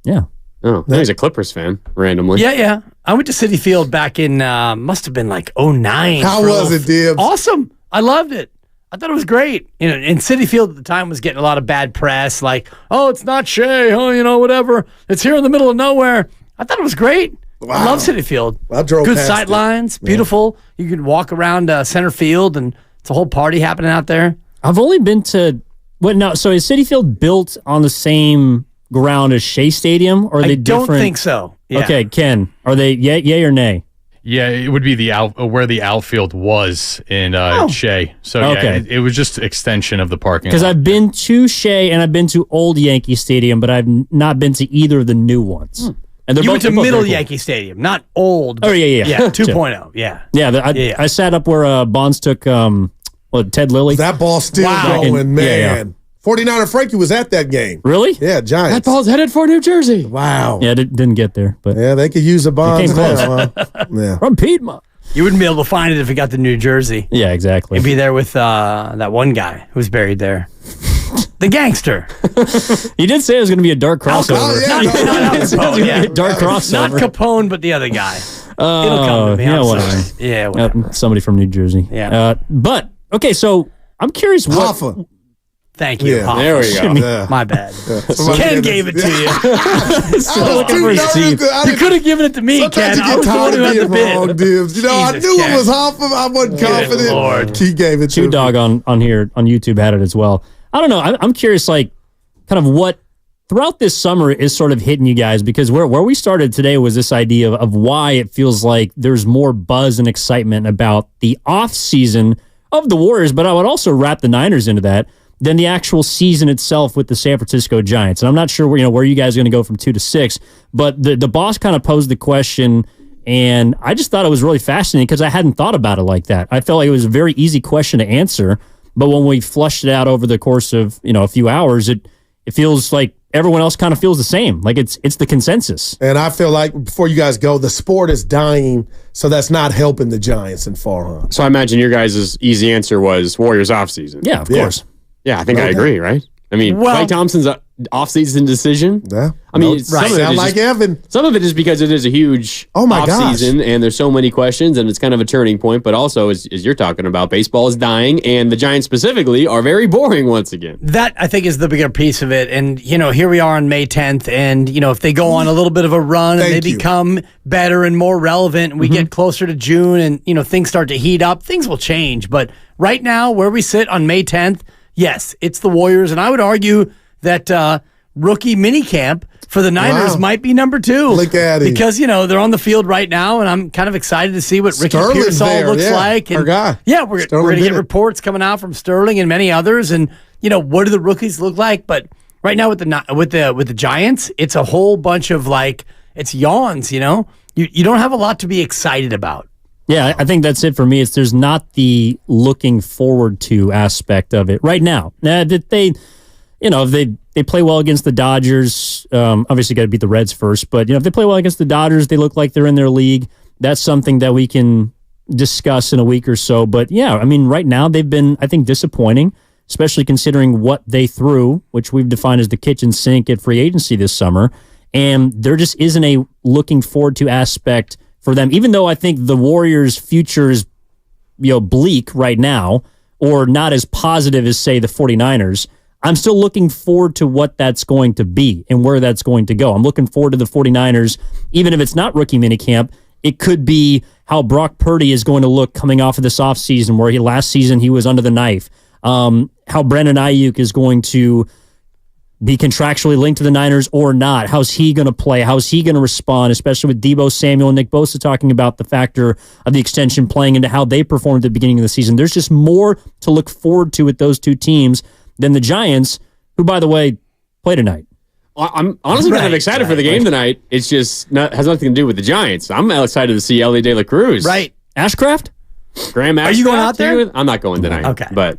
Yeah. Oh, no, he's a Clippers fan, randomly. Yeah. I went to Citi Field back in, must have been like 09. How was it, Dibs? Awesome. I loved it. I thought it was great. You know, and Citi Field at the time was getting a lot of bad press, like, oh, it's not Shea, whatever. It's here in the middle of nowhere. I thought it was great. Wow. I love Citi Field. I drove Good past sight lines, beautiful. You could walk around center field, and it's a whole party happening out there. I've only been to so is Citi Field built on the same ground as Shea Stadium, or are they different? I don't think so. Yeah. Okay, Ken, are they yay or nay? Yeah, it would be where the outfield was in Shea. So Okay. it was just extension of the parking Because lot. I've been to Shea and I've been to Old Yankee Stadium, but I've not been to either of the new ones. And You went to they're both Middle very cool. Yankee Stadium, not old. Oh, yeah. Yeah, 2.0. Yeah. Yeah, I sat up where Bonds took Ted Lilly. That ball's still going, man. 49er Frankie was at that game. Really? Yeah, Giants. That ball's headed for New Jersey. Wow. Yeah, didn't get there. But yeah, they could use a Bonds came close. now. Huh? Yeah. From Piedmont. You wouldn't be able to find it if it got to New Jersey. Yeah, exactly. You'd be there with that one guy who's buried there. The gangster. You did say it was going to be a dark crossover. Not Al Capone, yeah. Dark crossover. Not Capone, but the other guy. Oh, It'll come to me. yeah, I'm whatever. sorry. Yeah, whatever. Somebody from New Jersey. Yeah. But, okay, so I'm curious what... Hoffa. Thank you. Yeah. Hoffa. There we go. Yeah. My bad. Yeah. Ken gave it to you. I was looking for his teeth. You could have given it to me, Sometimes Ken. you I get was the one tired who of had the being wrong, bid. Dibs. I Jesus, knew Ken. it was Hoffa. I wasn't confident. Lord. He gave it to Shoe me. Dog on here on YouTube had it as well. I don't know. I'm curious, like, kind of what throughout this summer is sort of hitting you guys, because where we started today was this idea of why it feels like there's more buzz and excitement about the off season of the Warriors, but I would also wrap the Niners into that, than the actual season itself with the San Francisco Giants. And I'm not sure where you guys are going to go from 2 to 6, but the boss kind of posed the question, and I just thought it was really fascinating because I hadn't thought about it like that. I felt like it was a very easy question to answer, but when we flushed it out over the course of a few hours, it feels like everyone else kind of feels the same. Like it's the consensus. And I feel like, before you guys go, the sport is dying, so that's not helping the Giants in Farhan. So I imagine your guys' easy answer was Warriors offseason. Yeah, of course. Yeah, I think I agree, right? I mean, Klay Thompson's offseason decision. Yeah. I mean, some of it Sound is like just, Evan. Some of it is because it is a huge offseason, and there's so many questions, and it's kind of a turning point. But also, as you're talking about, baseball is dying, and the Giants specifically are very boring once again. That, I think, is the bigger piece of it. And, here we are on May 10th, and, if they go on a little bit of a run and they become better and more relevant, and we get closer to June and, things start to heat up, things will change. But right now, where we sit on May 10th, yes, it's the Warriors, and I would argue that rookie minicamp for the Niners might be number 2. Look at him. Because, they're on the field right now, and I'm kind of excited to see what Ricky Sterling's Pearsall there, looks yeah, like. And our guy. Yeah, we're going to get reports coming out from Sterling and many others, and, what do the rookies look like? But right now with the Giants, it's a whole bunch of, it's yawns, You don't have a lot to be excited about. Yeah, I think that's it for me. There's not the looking forward to aspect of it right now. Now that they play well against the Dodgers, obviously got to beat the Reds first. But if they play well against the Dodgers, they look like they're in their league. That's something that we can discuss in a week or so. But yeah, I mean, right now they've been, I think, disappointing, especially considering what they threw, which we've defined as the kitchen sink at free agency this summer. And there just isn't a looking forward to aspect for them, even though I think the Warriors' future is, bleak right now, or not as positive as, say, the 49ers. I'm still looking forward to what that's going to be and where that's going to go. I'm looking forward to the 49ers, even if it's not rookie minicamp. It could be how Brock Purdy is going to look coming off of this offseason, where last season he was under the knife. How Brandon Ayuk is going to be contractually linked to the Niners or not. How's he going to play? How's he going to respond, especially with Deebo Samuel and Nick Bosa talking about the factor of the extension playing into how they performed at the beginning of the season. There's just more to look forward to with those two teams than the Giants, who, by the way, play tonight. I'm honestly kind of excited for the game tonight. It's just has nothing to do with the Giants. I'm excited to see Ellie De La Cruz. Right. Ashcraft? Graham Ashcraft. Are you going out there? I'm not going tonight. Okay. But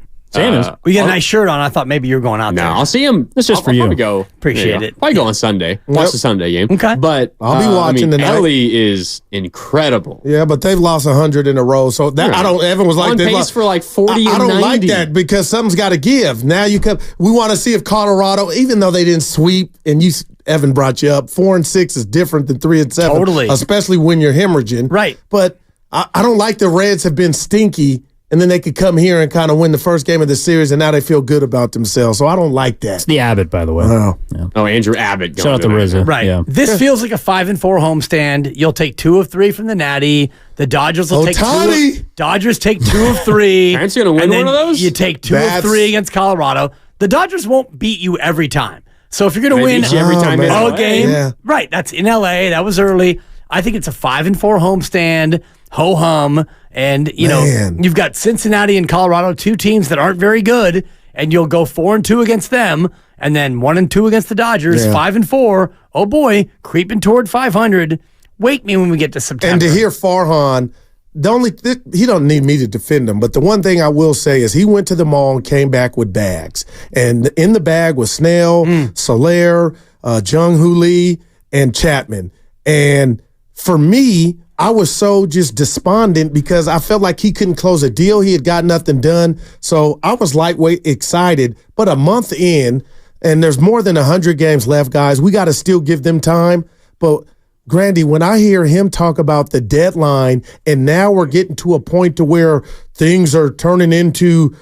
we got a nice shirt on. I thought maybe you were going out there. No, I'll see him. That's just for I'll you. Probably go. Appreciate it. Probably go on Sunday. Watch the Sunday game. Okay. But I'll be watching tonight. Ellie is incredible. Yeah, but they've lost 100 in a row. So that I don't. Evan was like, on they pace lost for like 40 I and don't 90. like that because something's got to give. Now we want to see if Colorado, even though they didn't sweep, and Evan brought you up, 4-6 is different than 3-7. Totally. Especially when you're hemorrhaging. Right. But I don't like the Reds have been stinky. And then they could come here and kind of win the first game of the series, and now they feel good about themselves. So I don't like that. It's the Abbott, by the way. Oh, Andrew Abbott. Shout out to Rizzo. Right. Yeah. This feels like a 5-4 homestand. You'll take 2 of 3 from the Natty. The Dodgers will take 2. Dodgers take 2 of 3. Giants going to win one of those? You take 2 of 3 against Colorado. The Dodgers won't beat you every time. So if you're going to win every time in all LA. game, right? That's in LA. That was early. I think it's a 5-4 homestand. Ho hum, and you've got Cincinnati and Colorado, 2 teams that aren't very good, and you'll go 4-2 against them, and then 1-2 against the Dodgers, 5-4. Oh boy, creeping toward 500. Wake me when we get to September. And to hear Farhan, he don't need me to defend him, but the one thing I will say is he went to the mall and came back with bags, and in the bag was Snell, Soler, Jung-Hoo Lee, and Chapman, and for me, I was so just despondent because I felt like he couldn't close a deal. He had got nothing done. So I was lightweight excited. But a month in, and there's more than 100 games left, guys, we got to still give them time. But, Grandy, when I hear him talk about the deadline and now we're getting to a point to where things are turning into,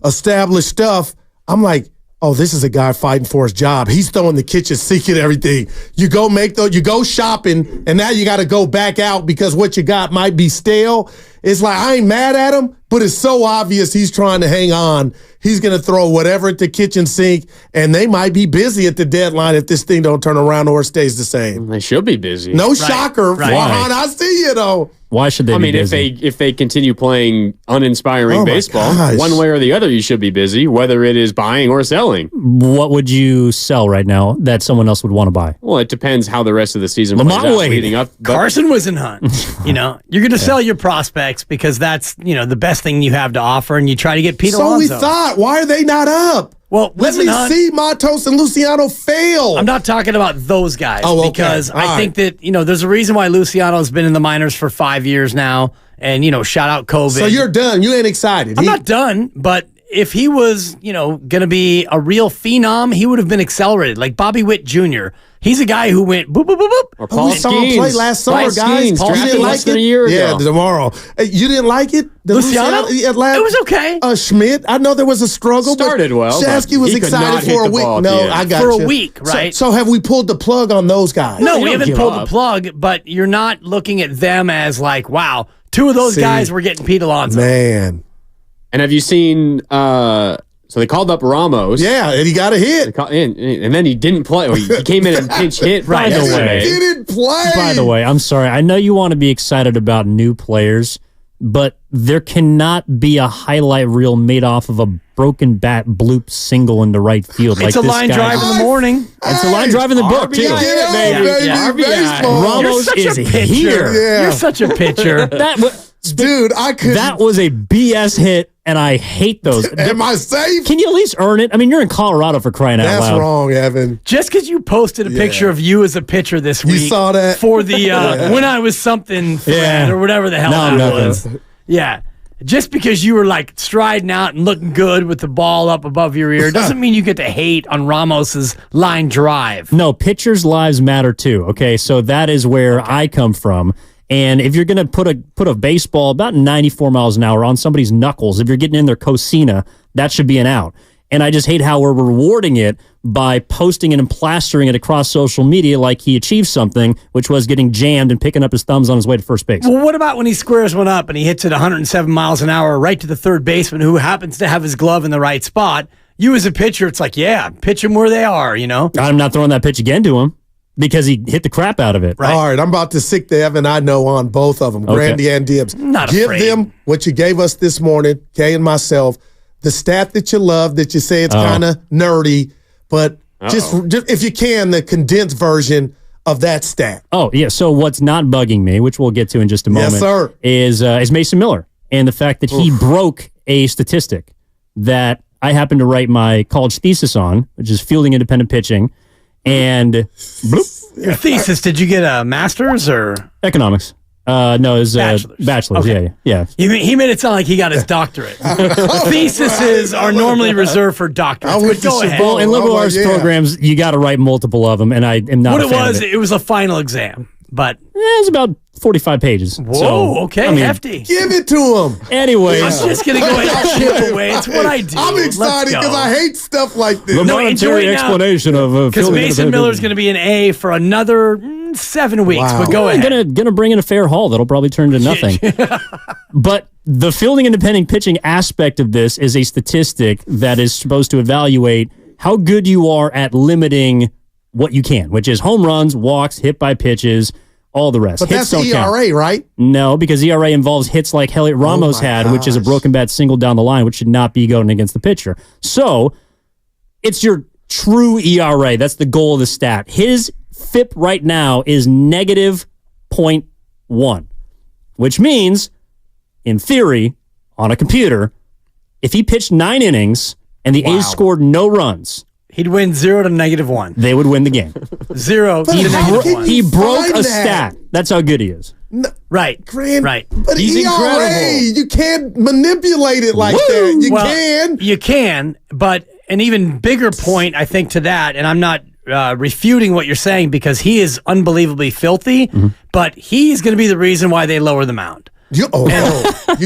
established stuff, I'm like, oh, this is a guy fighting for his job. He's throwing the kitchen sink at everything. You go shopping, and now you got to go back out because what you got might be stale. It's like, I ain't mad at him, but it's so obvious he's trying to hang on. He's going to throw whatever at the kitchen sink, and they might be busy at the deadline if this thing don't turn around or stays the same. They should be busy. No shocker. Farhan, I see you, though. Why should they be busy? if they continue playing uninspiring baseball, one way or the other, you should be busy, whether it is buying or selling. What would you sell right now that someone else would want to buy? Well, it depends how the rest of the season plays out leading up. Carson Wisenhunt. You're going to sell your prospects because that's the best thing you have to offer, and you try to get Pete Alonso. So we thought, why are they not up? Well, let me see Matos and Luciano fail. I'm not talking about those guys because All I think that there's a reason why Luciano's been in the minors for 5 years now, and shout out COVID. So you're done. You ain't excited. I'm not done, but if he was going to be a real phenom, he would have been accelerated, like Bobby Witt Jr. He's a guy who went boop, boop, boop, boop. Or Paul we saw him play last summer, Paul guys. Skeens, You didn't like it? a year ago. Yeah, tomorrow. You didn't like it? Luciano? It was okay. Schmidt, I know there was a struggle. Started well. Shasky was he could not excited for hit a the week. ball No, I got for you. a week, right? So have we pulled the plug on those guys? No, we haven't pulled the plug, but you're not looking at them as like, wow, 2 of those guys were getting Pete Alonso. Man. And have you seen... So they called up Ramos. Yeah, and he got a hit. And then he didn't play. Or he came in and pinch hit. By the way, he didn't play. By the way, I'm sorry. I know you want to be excited about new players, but there cannot be a highlight reel made off of a broken bat bloop single into right field. It's a line drive in the morning. It's a line drive in the book, too. Ramos is here. Yeah. You're such a pitcher. Dude, I could. That was a BS hit, and I hate those. Am I safe? Can you at least earn it? I mean, you're in Colorado for crying out loud. That's wrong, Evan. Just because you posted a picture of you as a pitcher this week. You saw that? For the when I was something thread or whatever the hell that was. Yeah. Just because you were like striding out and looking good with the ball up above your ear doesn't mean you get to hate on Ramos's line drive. No, pitchers' lives matter too. Okay, so that is where I come from. And if you're going to put a baseball about 94 miles an hour on somebody's knuckles, if you're getting in their cocina, that should be an out. And I just hate how we're rewarding it by posting it and plastering it across social media like he achieved something, which was getting jammed and picking up his thumbs on his way to first base. Well, what about when he squares one up and he hits it 107 miles an hour right to the third baseman who happens to have his glove in the right spot? You as a pitcher, it's like, yeah, pitch them where they are, you know? I'm not throwing that pitch again to him because he hit the crap out of it. Right. All right, I'm about to sick the Evan I know on both of them, Grandy and Dibbs. Give them what you gave us this morning, Kay and myself, the stat that you love, that you say it's kind of nerdy, but just if you can, the condensed version of that stat. Oh, yeah. So what's not bugging me, which we'll get to in just a moment, is Mason Miller and the fact that he broke a statistic that I happened to write my college thesis on, which is fielding independent pitching. And bloop. Your thesis, did you get a master's or? Economics. No, it was bachelor's. Okay. Yeah. He made it sound like he got his doctorate. Theses are normally reserved for doctorates. But go ahead. Well, in liberal arts programs, you got to write multiple of them, and I am not. What a fan of it was a final exam, but it was about 45 pages. Whoa, so, okay, hefty. Give it to him. Anyways, I'm just gonna go ahead and chip away. It's what I do. I'm excited because I hate stuff like this. The monetary explanation of because Mason Miller's going to be an A for another 7 weeks. Wow. But go ahead. Gonna bring in a fair haul that'll probably turn into nothing. But the fielding independent pitching aspect of this is a statistic that is supposed to evaluate how good you are at limiting what you can, which is home runs, walks, hit by pitches, all the rest. But hits that's ERA, right? No, because ERA involves hits like Heliot Ramos had, which is a broken bat single down the line, which should not be going against the pitcher. So it's your true ERA. That's the goal of the stat. His FIP right now is negative 0.1, which means, in theory, on a computer, if he pitched 9 innings and the A's scored no runs, he'd win 0 to -1. They would win the game. 0 to -1. He broke a stat. That's how good he is. Right. Right. But He's ERA, incredible. you can't manipulate it like that. You can, but an even bigger point, I think, to that, and I'm not refuting what you're saying because he is unbelievably filthy, but he's going to be the reason why they lower the mound. You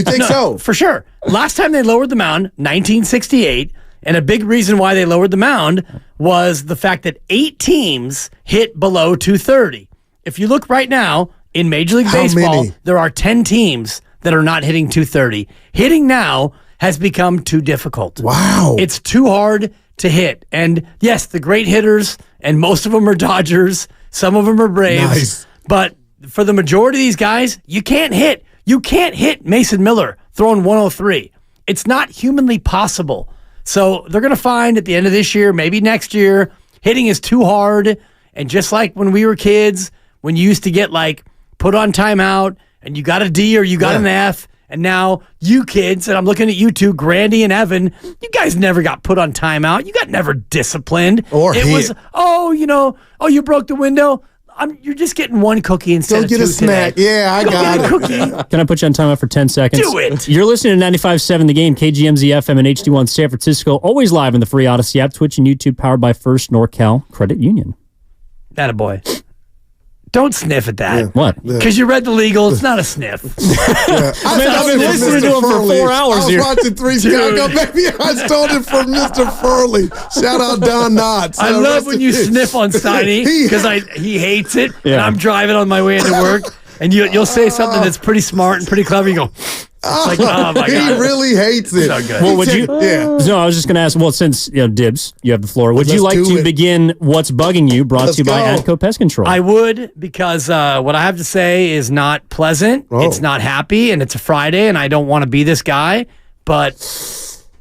think so? For sure. Last time they lowered the mound, 1968, and a big reason why they lowered the mound was the fact that 8 teams hit below 230. If you look right now in Major League Baseball, there are 10 teams that are not hitting 230. Hitting now has become too difficult. Wow. It's too hard to hit. And yes, the great hitters, and most of them are Dodgers, some of them are Braves, but for the majority of these guys, you can't hit. You can't hit Mason Miller throwing 103. It's not humanly possible. So they're going to find at the end of this year, maybe next year, hitting is too hard. And just like when we were kids, when you used to get like put on timeout and you got a D or you got an F, and now you kids, and I'm looking at you two, Grandy and Evan, you guys never got put on timeout. You got never disciplined. Or it was, you broke the window. You're just getting one cookie instead of 2 Go get a snack. today. Yeah, I got a cookie. Can I put you on timeout for 10 seconds? Do it. You're listening to 95.7 The Game, KGMZ FM and HD1 San Francisco. Always live in the free Odyssey app, Twitch and YouTube, powered by First NorCal Credit Union. Attaboy. Don't sniff at that. What? Because you read the legal. It's not a sniff. I've been listening to him for 4 hours here. I was watching 3 Chicago, baby. I stole it from Mr. Furley. Shout out Don Knotts. I love when you sniff on Steiny because he hates it. And I'm driving on my way into work. And you'll say something that's pretty smart and pretty clever. You go, it's like, oh my God. He really hates it. So good. Well, would you? Yeah. No, I was just going to ask, well, since, Dibs, you have the floor, would you like to begin What's Bugging You, brought to you by Atco Pest Control? I would, because what I have to say is not pleasant. It's not happy, and it's a Friday, and I don't want to be this guy, but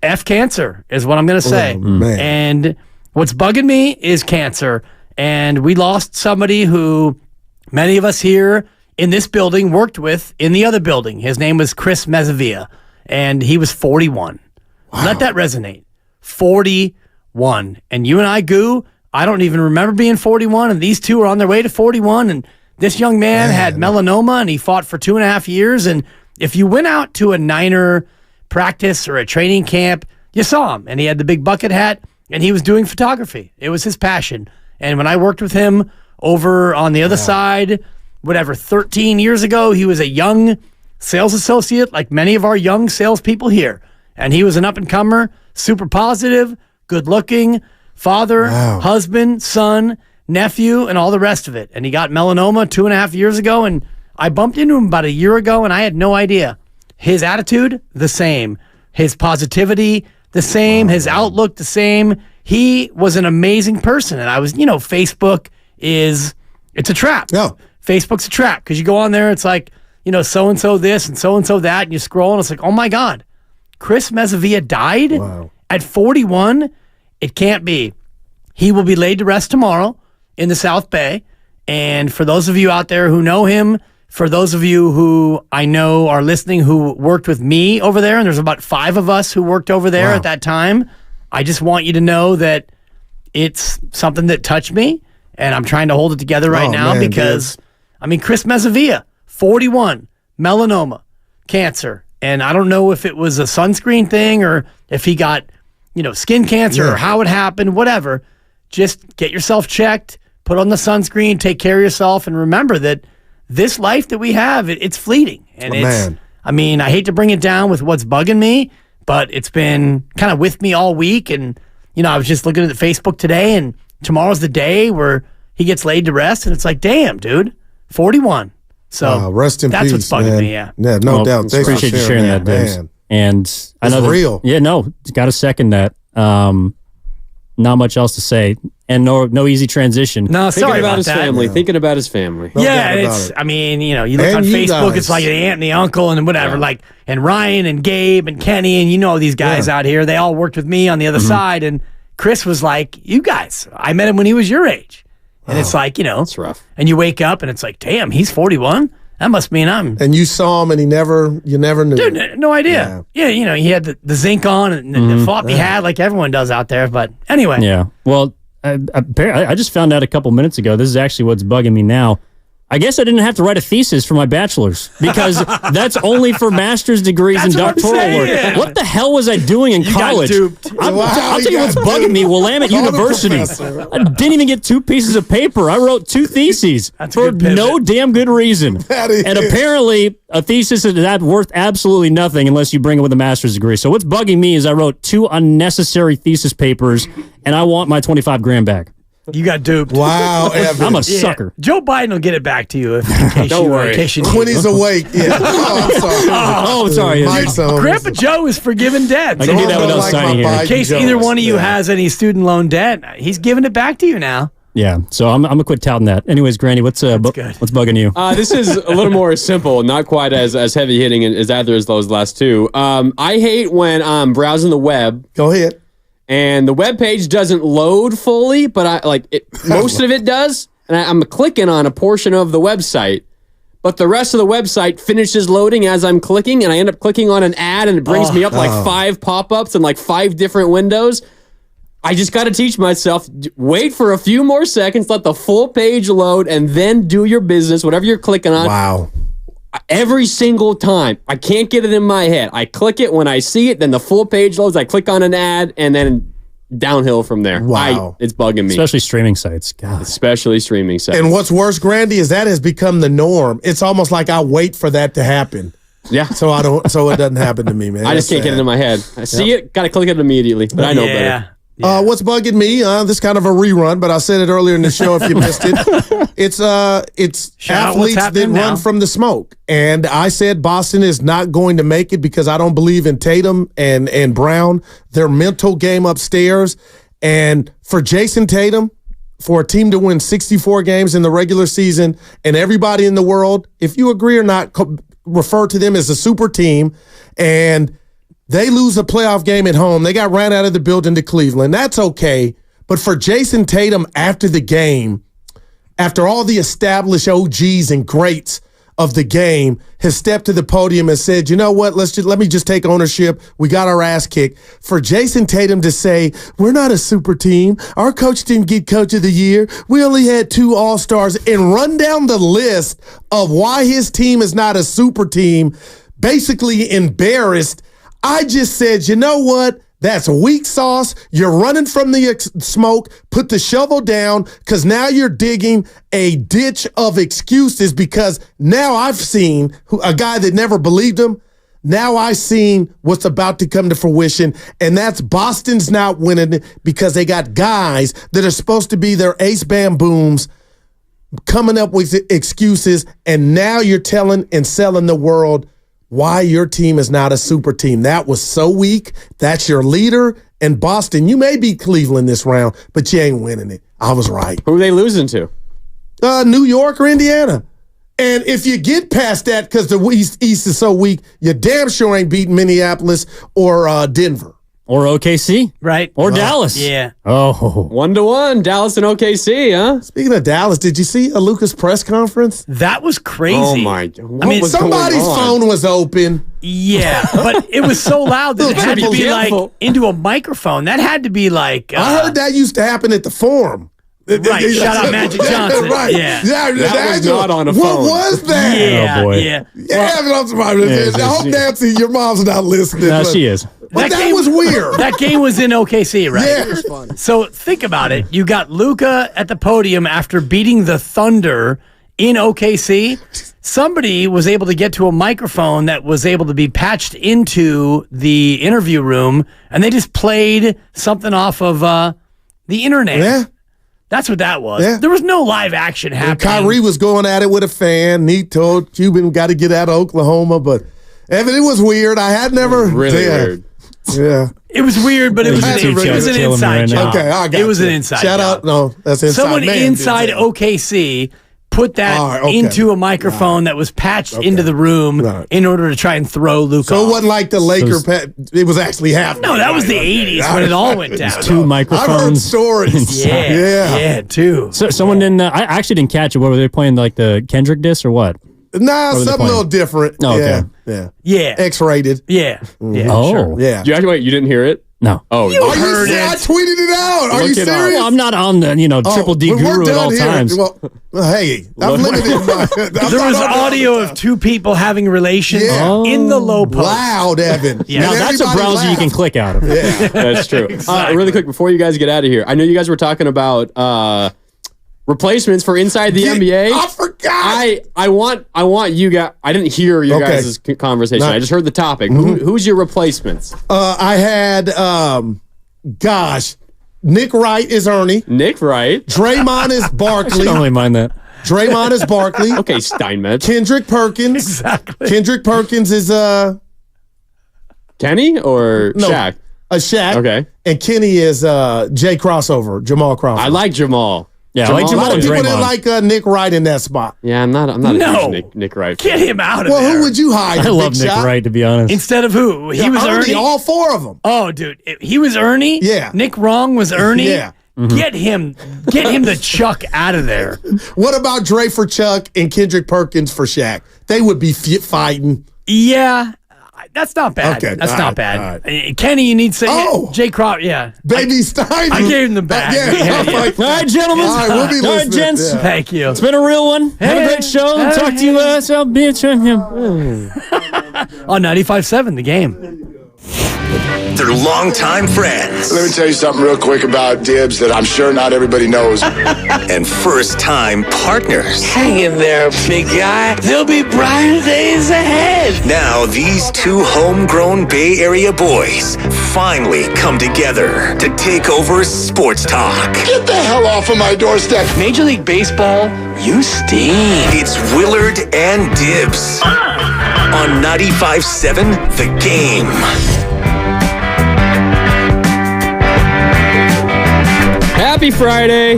F cancer is what I'm going to say. And what's bugging me is cancer. And we lost somebody who many of us here in this building worked with in the other building. His name was Chris Mezzavia, and he was 41. Wow. Let that resonate. 41. And you and I, Goo, I don't even remember being 41, and these two are on their way to 41, and this young man had melanoma, and he fought for 2.5 years, and if you went out to a Niner practice or a training camp, you saw him, and he had the big bucket hat, and he was doing photography. It was his passion. And when I worked with him over on the other side, 13 years ago, he was a young sales associate, like many of our young salespeople here. And he was an up-and-comer, super positive, good looking, father, husband, son, nephew, and all the rest of it. And he got melanoma 2.5 years ago, and I bumped into him about a year ago, and I had no idea. His attitude, the same. His positivity, the same. His outlook, the same. He was an amazing person. And I was, Facebook it's a trap. Yeah. Facebook's a trap because you go on there, it's like, so-and-so this and so-and-so that, and you scroll, and it's like, oh my God, Chris Mezzavia died at 41? It can't be. He will be laid to rest tomorrow in the South Bay. And for those of you out there who know him, for those of you who I know are listening who worked with me over there, and there's about 5 of us who worked over there at that time, I just want you to know that it's something that touched me, and I'm trying to hold it together right now because, Chris Mezzavia, 41, melanoma, cancer. And I don't know if it was a sunscreen thing or if he got, skin cancer or how it happened, whatever. Just get yourself checked, put on the sunscreen, take care of yourself, and remember that this life that we have, it's fleeting. And I hate to bring it down with what's bugging me, but it's been kind of with me all week. And, I was just looking at Facebook today, and tomorrow's the day where he gets laid to rest. And it's like, damn, dude, 41. So rest in that's peace, what's bugging man. me, yeah. Yeah, no doubt. Thanks appreciate for you sharing that, Dave. man. And I know it's real. Yeah, no, got to second that. Not much else to say, and no easy transition. No, sorry about his that. family. Thinking about his family. You look on Facebook, it's like the aunt and the uncle and whatever, and Ryan and Gabe and Kenny and these guys out here. They all worked with me on the other side, and Chris was like, "You guys, I met him when he was your age," and it's like it's rough. And you wake up and it's like, "Damn, he's 41. That must mean I'm." And you saw him, and you never knew. Dude, no idea. Yeah, he had the zinc on and the floppy hat like everyone does out there. But anyway. Yeah. Well, I just found out a couple minutes ago. This is actually what's bugging me now. I guess I didn't have to write a thesis for my bachelor's because that's only for master's degrees and doctoral work. What the hell was I doing in college? I'll tell you what's bugging me. Willamette University. I didn't even get 2 pieces of paper. I wrote 2 theses for no damn good reason. And apparently, a thesis is not worth absolutely nothing unless you bring it with a master's degree. So what's bugging me is I wrote 2 unnecessary thesis papers, and I want my $25,000 back. You got duped. Wow, Evan. I'm a sucker. Joe Biden will get it back to you in case Don't worry. In case you Quinny's awake. Yeah. I'm sorry. Grandpa Joe is forgiving debt. I can do that without signing here. In case either one of you has any student loan debt, he's giving it back to you now. Yeah, so I'm gonna quit touting that. Anyways, Granny, what's bugging you? This is a little more simple, not quite as heavy hitting as either as those last 2. I hate when I'm browsing the web. Go ahead. And the web page doesn't load fully, but most of it does. And I'm clicking on a portion of the website, but the rest of the website finishes loading as I'm clicking, and I end up clicking on an ad, and it brings me up 5 pop-ups and 5 different windows. I just got to teach myself, wait for a few more seconds, let the full page load, and then do your business, whatever you're clicking on. Wow. Every single time. I can't get it in my head. I click it when I see it, then the full page loads, I click on an ad, and then downhill from there. Wow. It's bugging me. Especially streaming sites. God. Especially streaming sites. And what's worse, Grandy, is that has become the norm. It's almost like I wait for that to happen. Yeah. So it doesn't happen to me, man. I just can't get it in my head. I see it, gotta click it immediately, but I know better. Yeah. What's bugging me? This is kind of a rerun, but I said it earlier in the show if you missed it. It's athletes that run from the smoke. And I said Boston is not going to make it because I don't believe in Tatum and Brown, their mental game upstairs. And for Jason Tatum, for a team to win 64 games in the regular season, and everybody in the world, if you agree or not, refer to them as a super team, and they lose a playoff game at home. They got ran out of the building to Cleveland. That's okay. But for Jason Tatum after the game, after all the established OGs and greats of the game has stepped to the podium and said, you know what, let me just take ownership. We got our ass kicked. For Jason Tatum to say, we're not a super team. Our coach didn't get coach of the year. We only had 2 all-stars, and run down the list of why his team is not a super team, basically embarrassed. I just said, you know what? That's weak sauce. You're running from the smoke. Put the shovel down, because now you're digging a ditch of excuses, because now I've seen a guy that never believed him Now I seen what's about to come to fruition, and that's Boston's not winning it because they got guys that are supposed to be their ace bam-booms coming up with excuses, and now you're telling and selling the world why your team is not a super team. That was so weak. That's your leader. And Boston, you may beat Cleveland this round, but you ain't winning it. I was right. Who are they losing to? New York or Indiana. And if you get past that because the East is so weak, you damn sure ain't beating Minneapolis or Denver. Or OKC. Right. Or Dallas. Yeah. Oh. 1-1, Dallas and OKC, huh? Speaking of Dallas, did you see Luka's press conference? That was crazy. Oh, my. I mean, somebody's phone was open. Yeah, but it was so loud that it had to be like into a microphone. That had to be like... I heard that used to happen at the Forum. Right, shout out Magic Johnson. Right. Yeah. That was not on a phone. What was that? Yeah, oh boy. yeah. I'm surprised. I hope Nancy, your mom's not listening. No, she is. But that was weird. That game was in OKC, right? Yeah. It was fun. So think about it. You got Luka at the podium after beating the Thunder in OKC. Somebody was able to get to a microphone that was able to be patched into the interview room, and they just played something off of the internet. Yeah. That's what that was. Yeah. There was no live action happening. And Kyrie was going at it with a fan. He told Cuban got to get out of Oklahoma, but Evan, it was weird. I had never Really weird. Yeah. It was weird, but it was an inside job. Okay, I got it was you. an inside Shout job. out. No, that's inside. Someone man inside did that. OKC put that okay. into a microphone that was patched into the room in order to try and throw Luka So it off. wasn't like the Laker. It was actually happening. No, that was the 80s when it all went down. Two microphones. I've heard stories. Yeah, two. So someone didn't. I actually didn't catch it. What were they playing? Like the Kendrick disc or what? Nah, What were they something a playing? little different. Oh, okay. Yeah. X-rated. Yeah. Oh. Sure. Yeah. Wait, you didn't hear it? No. Oh, I tweeted it out. Are you Look it up. serious? Well, I'm not on the Triple D we're guru at done all here. times. Well, hey, I'm limited. There was audio of two people having relations in the low post. Loud, Evan. Yeah. Now And that's a everybody browser you laughed. can click out of. Yeah. That's true. Exactly. Really quick, before you guys get out of here, I know you guys were talking about replacements for inside the NBA. I forgot. I want you guys. I didn't hear your guys' conversation. I just heard the topic. Who's your replacements? I had, Nick Wright is Ernie. Nick Wright. Draymond is Barkley. I don't really mind that. Draymond is Barkley. Okay, Steinmetz. Kendrick Perkins. Exactly. Kendrick Perkins is Kenny or no, Shaq? Shaq. Okay. And Kenny is Jamal Crawford. I like Jamal. Yeah, I like A Jamal lot of and people Draymond. didn't like Nick Wright in that spot. Yeah, I'm not a huge Nick Wright fan. Get him out of Well, there. who would you hire? I love Big Nick Shot? Wright, to be honest. Instead of who? He was Ernie? All four of them. Oh, dude. He was Ernie? Yeah. Nick Wrong was Ernie? Yeah. Get him the Chuck out of there. What about Dre for Chuck and Kendrick Perkins for Shaq? They would be fighting. Yeah. That's not bad. Okay, That's all not right, bad. Kenny, you need to say Jay Crawford. Yeah. Baby Stein. I gave him the bag. Yeah. All right, gentlemen. All right, we'll be All right, listening. gents. Yeah. Thank you. It's been a real one. Have a great show. Talk to you. So bitch. On 95.7, the game. They're longtime friends. Let me tell you something real quick about Dibs that I'm sure not everybody knows. And first-time partners. Hang in there, big guy. There'll be brighter days ahead. Now, these two homegrown Bay Area boys finally come together to take over sports talk. Get the hell off of my doorstep. Major League Baseball, you stink. It's Willard and Dibs on 95.7 The Game. Happy Friday.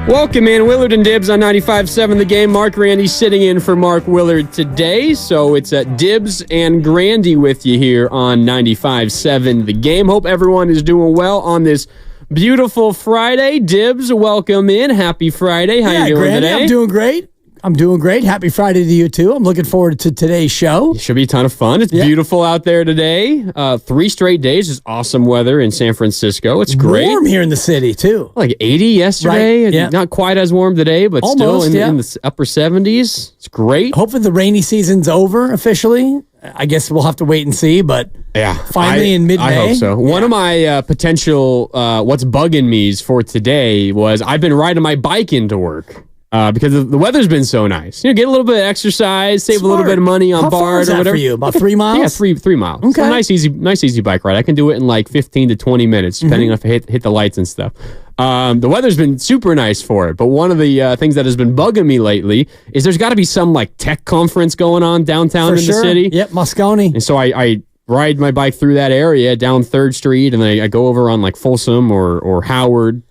Welcome in. Willard and Dibs on 95.7 The Game. Mark Grandy sitting in for Mark Willard today. So it's Dibs and Grandy with you here on 95.7 The Game. Hope everyone is doing well on this beautiful Friday. Dibs, welcome in. Happy Friday. How you doing Grandy, today? I'm doing great. Happy Friday to you, too. I'm looking forward to today's show. It should be a ton of fun. It's beautiful out there today. 3 straight days is awesome weather in San Francisco. It's great. Warm here in the city, too. Like 80 yesterday. Right, yeah. Not quite as warm today, but Almost, still in the upper 70s. It's great. Hopefully the rainy season's over officially. I guess we'll have to wait and see, but finally in mid-May. I hope so. One of my potential what's bugging me's for today was I've been riding my bike into work. because the weather's been so nice. Get a little bit of exercise, save a little bit of money on BART or whatever. For you? About 3 miles? Yeah, 3 miles. Okay. It's a nice easy bike ride. I can do it in like 15 to 20 minutes, depending on if I hit the lights and stuff. The weather's been super nice for it, but one of the things that has been bugging me lately is there's got to be some like tech conference going on downtown in the city. Yep, Moscone. And so I ride my bike through that area down 3rd Street, and then I go over on like Folsom or Howard.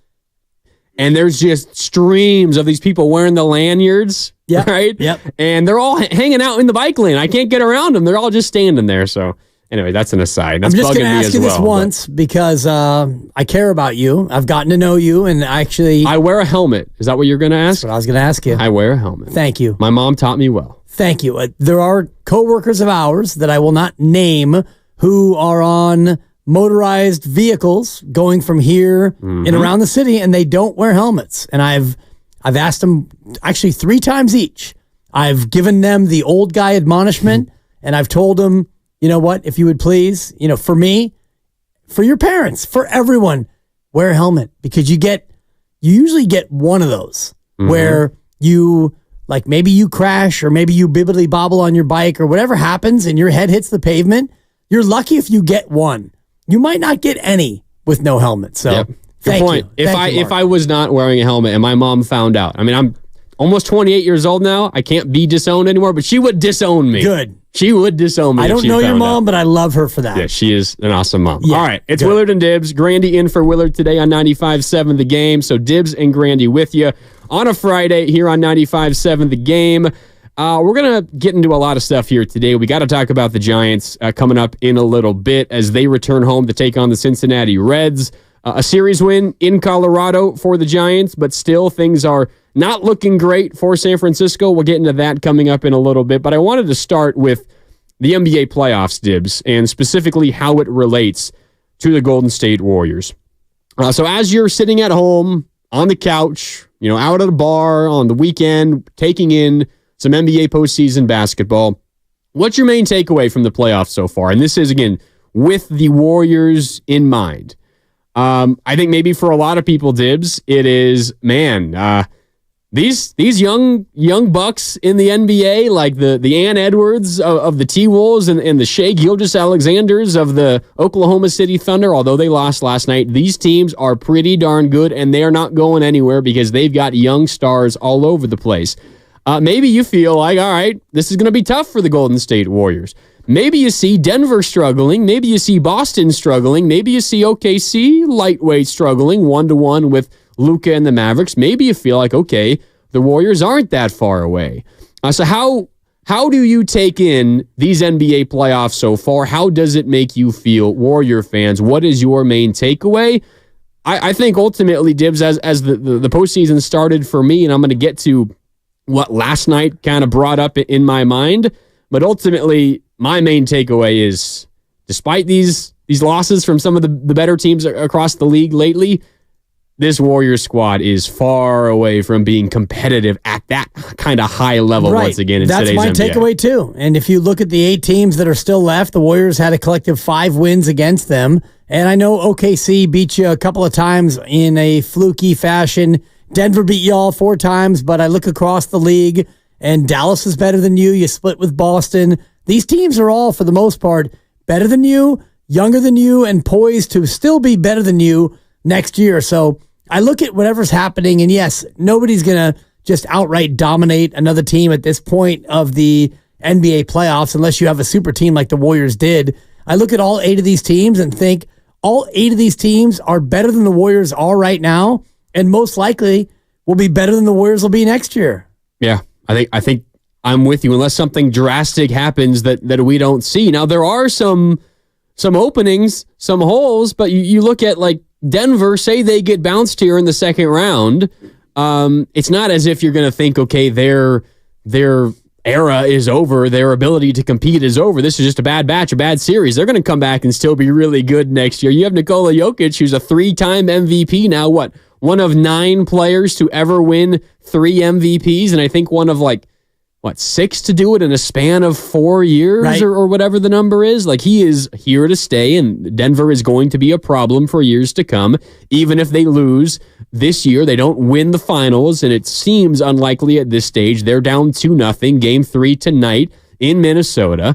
And there's just streams of these people wearing the lanyards, right? Yep. And they're all hanging out in the bike lane. I can't get around them. They're all just standing there. So anyway, that's an aside. That's I'm just going to ask you this once because I care about you. I've gotten to know you, and I wear a helmet. Is that what you're going to ask? That's what I was going to ask you. I wear a helmet. Thank you. My mom taught me well. Thank you. There are coworkers of ours that I will not name who are on motorized vehicles going from here and around the city, and they don't wear helmets. And I've asked them actually 3 times each. I've given them the old guy admonishment, and I've told them, you know what, if you would please, for me, for your parents, for everyone, wear a helmet, because you usually get one of those where you, like, maybe you crash or maybe you bibbity bobble on your bike or whatever happens and your head hits the pavement. You're lucky if you get one. You might not get any with no helmet. So, Good point. If I was not wearing a helmet and my mom found out, I mean, I'm almost 28 years old now. I can't be disowned anymore, but she would disown me. Good. She would disown me. I don't know your mom, but I love her for that. Yeah, she is an awesome mom. Yeah, all right, it's Willard and Dibs. Grandy in for Willard today on 95.7 The Game. So Dibs and Grandy with you on a Friday here on 95.7 The Game. We're going to get into a lot of stuff here today. We got to talk about the Giants coming up in a little bit as they return home to take on the Cincinnati Reds. A series win in Colorado for the Giants, but still things are not looking great for San Francisco. We'll get into that coming up in a little bit, but I wanted to start with the NBA playoffs, Dibs, and specifically how it relates to the Golden State Warriors. So as you're sitting at home on the couch, out at a bar on the weekend, taking in some NBA postseason basketball, what's your main takeaway from the playoffs so far? And this is, again, with the Warriors in mind. I think maybe for a lot of people, Dibs, it is, these young bucks in the NBA, like the Ann Edwards of the T-Wolves and the Shai Gilgeous-Alexanders of the Oklahoma City Thunder, although they lost last night, these teams are pretty darn good, and they are not going anywhere because they've got young stars all over the place. Maybe you feel like, all right, this is going to be tough for the Golden State Warriors. Maybe you see Denver struggling. Maybe you see Boston struggling. Maybe you see OKC lightweight struggling 1-1 with Luka and the Mavericks. Maybe you feel like, okay, the Warriors aren't that far away. So how do you take in these NBA playoffs so far? How does it make you feel, Warrior fans? What is your main takeaway? I think ultimately, Dibs, as the postseason started for me, and I'm going to get to what last night kind of brought up in my mind, but ultimately, my main takeaway is, despite these losses from some of the better teams across the league lately, this Warriors squad is far away from being competitive at that kind of high level once again in today's NBA. That's my takeaway too. And if you look at the 8 teams that are still left, the Warriors had a collective 5 wins against them. And I know OKC beat you a couple of times in a fluky fashion. Denver beat you all 4 times, but I look across the league and Dallas is better than you. You split with Boston. These teams are all, for the most part, better than you, younger than you, and poised to still be better than you next year. So I look at whatever's happening, and yes, nobody's going to just outright dominate another team at this point of the NBA playoffs unless you have a super team like the Warriors did. I look at all 8 of these teams and think all 8 of these teams are better than the Warriors are right now, and most likely will be better than the Warriors will be next year. Yeah, I think I'm with you, unless something drastic happens that we don't see. Now, there are some openings, some holes, but you look at, like, Denver, say they get bounced here in the second round. It's not as if you're going to think, okay, their era is over, their ability to compete is over. This is just a bad batch, a bad series. They're going to come back and still be really good next year. You have Nikola Jokic, who's a 3-time MVP now, one of 9 players to ever win 3 MVPs, and I think one of, like, 6 to do it in a span of 4 years, Right. or whatever the number is. Like, he is here to stay, and Denver is going to be a problem for years to come. Even if they lose this year, they don't win the finals, and it seems unlikely at this stage. They're down 2-0, game 3 tonight in Minnesota.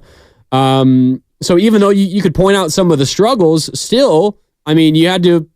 So even though you could point out some of the struggles, still, I mean, you had to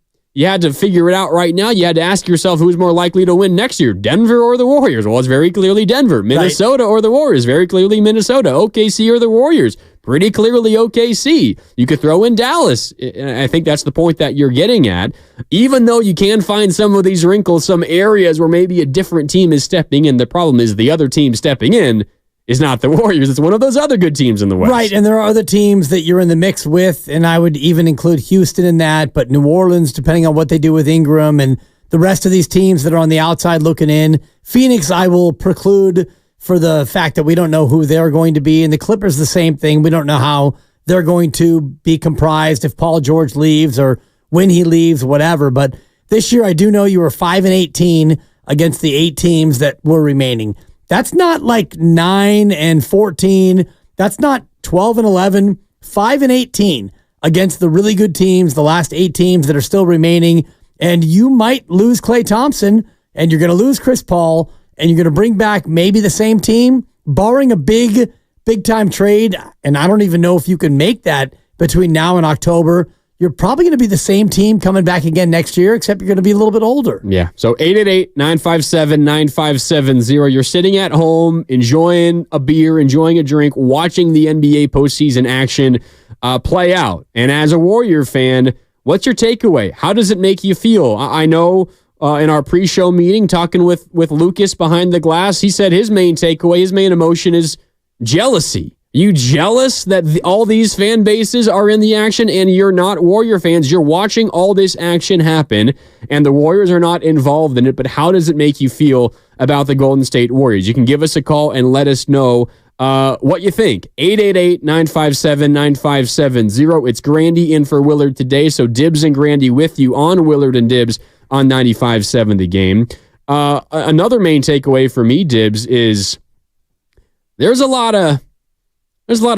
figure it out right now. You had to ask yourself who's more likely to win next year, Denver or the Warriors? Well, it's very clearly Denver. Minnesota or the Warriors? Very clearly Minnesota. OKC or the Warriors? Pretty clearly OKC. You could throw in Dallas. I think that's the point that you're getting at. Even though you can find some of these wrinkles, some areas where maybe a different team is stepping in, the problem is the other team stepping in is not the Warriors. It's one of those other good teams in the West. Right, and there are other teams that you're in the mix with, and I would even include Houston in that, but New Orleans, depending on what they do with Ingram, and the rest of these teams that are on the outside looking in. Phoenix, I will preclude for the fact that we don't know who they're going to be, and the Clippers, the same thing. We don't know how they're going to be comprised if Paul George leaves or when he leaves, whatever. But this year, I do know you were 5-18 against the 8 teams that were remaining. That's not like 9-14. That's not 12-11. 5-18 against the really good teams, the last 8 teams that are still remaining. And you might lose Klay Thompson, and you're going to lose Chris Paul, and you're going to bring back maybe the same team, barring a big time trade. And I don't even know if you can make that between now and October. You're probably going to be the same team coming back again next year, except you're going to be a little bit older. Yeah. So 888-957-9570. You're sitting at home, enjoying a beer, enjoying a drink, watching the NBA postseason action play out. And as a Warrior fan, what's your takeaway? How does it make you feel? I know in our pre-show meeting, talking with Lucas behind the glass, he said his main takeaway, his main emotion is jealousy. You jealous that all these fan bases are in the action and you're not Warrior fans? You're watching all this action happen and the Warriors are not involved in it, but how does it make you feel about the Golden State Warriors? You can give us a call and let us know what you think. 888-957-9570. It's Grandy in for Willard today, so Dibs and Grandy with you on Willard and Dibs on 95.7 The Game. Another main takeaway for me, Dibs, is there's a lot of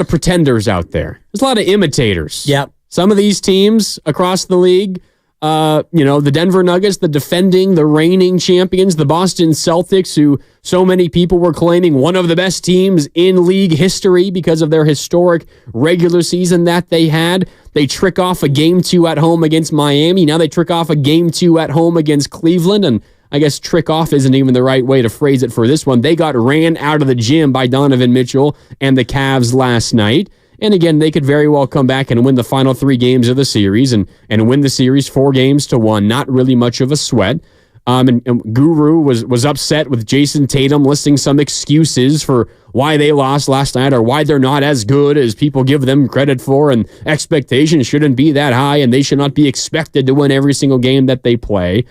pretenders out there. There's a lot of imitators. Yep. Some of these teams across the league, the Denver Nuggets, the reigning champions, the Boston Celtics, who so many people were claiming one of the best teams in league history because of their historic regular season that they had. They trick off a game 2 at home against Miami. Now they trick off a game 2 at home against Cleveland, and I guess trick off isn't even the right way to phrase it for this one. They got ran out of the gym by Donovan Mitchell and the Cavs last night. And again, they could very well come back and win the final 3 games of the series and win the series 4-1. Not really much of a sweat. And Guru was upset with Jason Tatum listing some excuses for why they lost last night or why they're not as good as people give them credit for, and expectations shouldn't be that high and they should not be expected to win every single game that they play.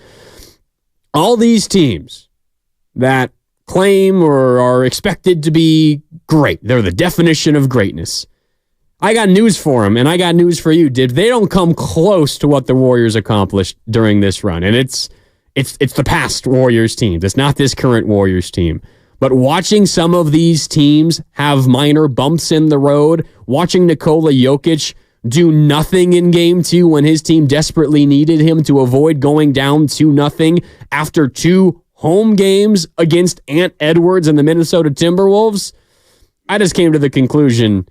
All these teams that claim or are expected to be great, they're the definition of greatness. I got news for them, and I got news for you, Dib. They don't come close to what the Warriors accomplished during this run, and it's the past Warriors teams. It's not this current Warriors team. But watching some of these teams have minor bumps in the road, watching Nikola Jokic do nothing in game 2 when his team desperately needed him to avoid going down 2-0 after 2 home games against Ant Edwards and the Minnesota Timberwolves, I just came to the conclusion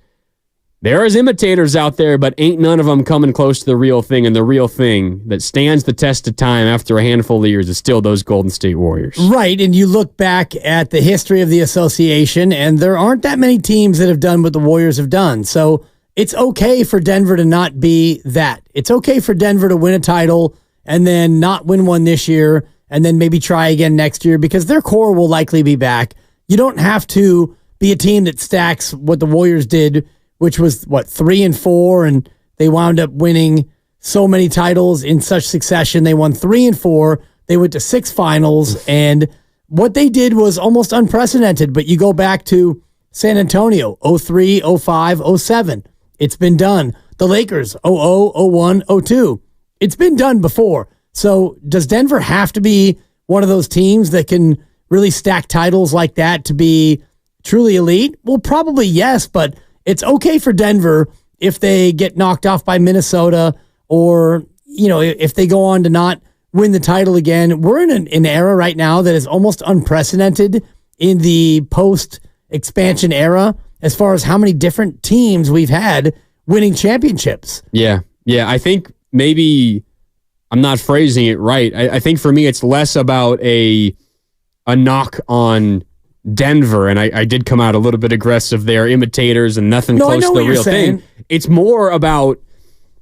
there is imitators out there, but ain't none of them coming close to the real thing, and the real thing that stands the test of time after a handful of years is still those Golden State Warriors. Right, and you look back at the history of the association, and there aren't that many teams that have done what the Warriors have done, so it's okay for Denver to not be that. It's okay for Denver to win a title and then not win one this year and then maybe try again next year because their core will likely be back. You don't have to be a team that stacks what the Warriors did, which was, 3-4, and they wound up winning so many titles in such succession. They won 3 and 4. They went to 6 finals, and what they did was almost unprecedented. But you go back to San Antonio, 03, 05, 07. It's been done. The Lakers, 00, 01, 02. It's been done before. So does Denver have to be one of those teams that can really stack titles like that to be truly elite? Well, probably yes, but it's okay for Denver if they get knocked off by Minnesota or, if they go on to not win the title again. We're in an era right now that is almost unprecedented in the post-expansion era as far as how many different teams we've had winning championships. Yeah. I think maybe I'm not phrasing it right. I think for me, it's less about a knock on Denver, and I did come out a little bit aggressive there, imitators and nothing close to the real thing. It's more about,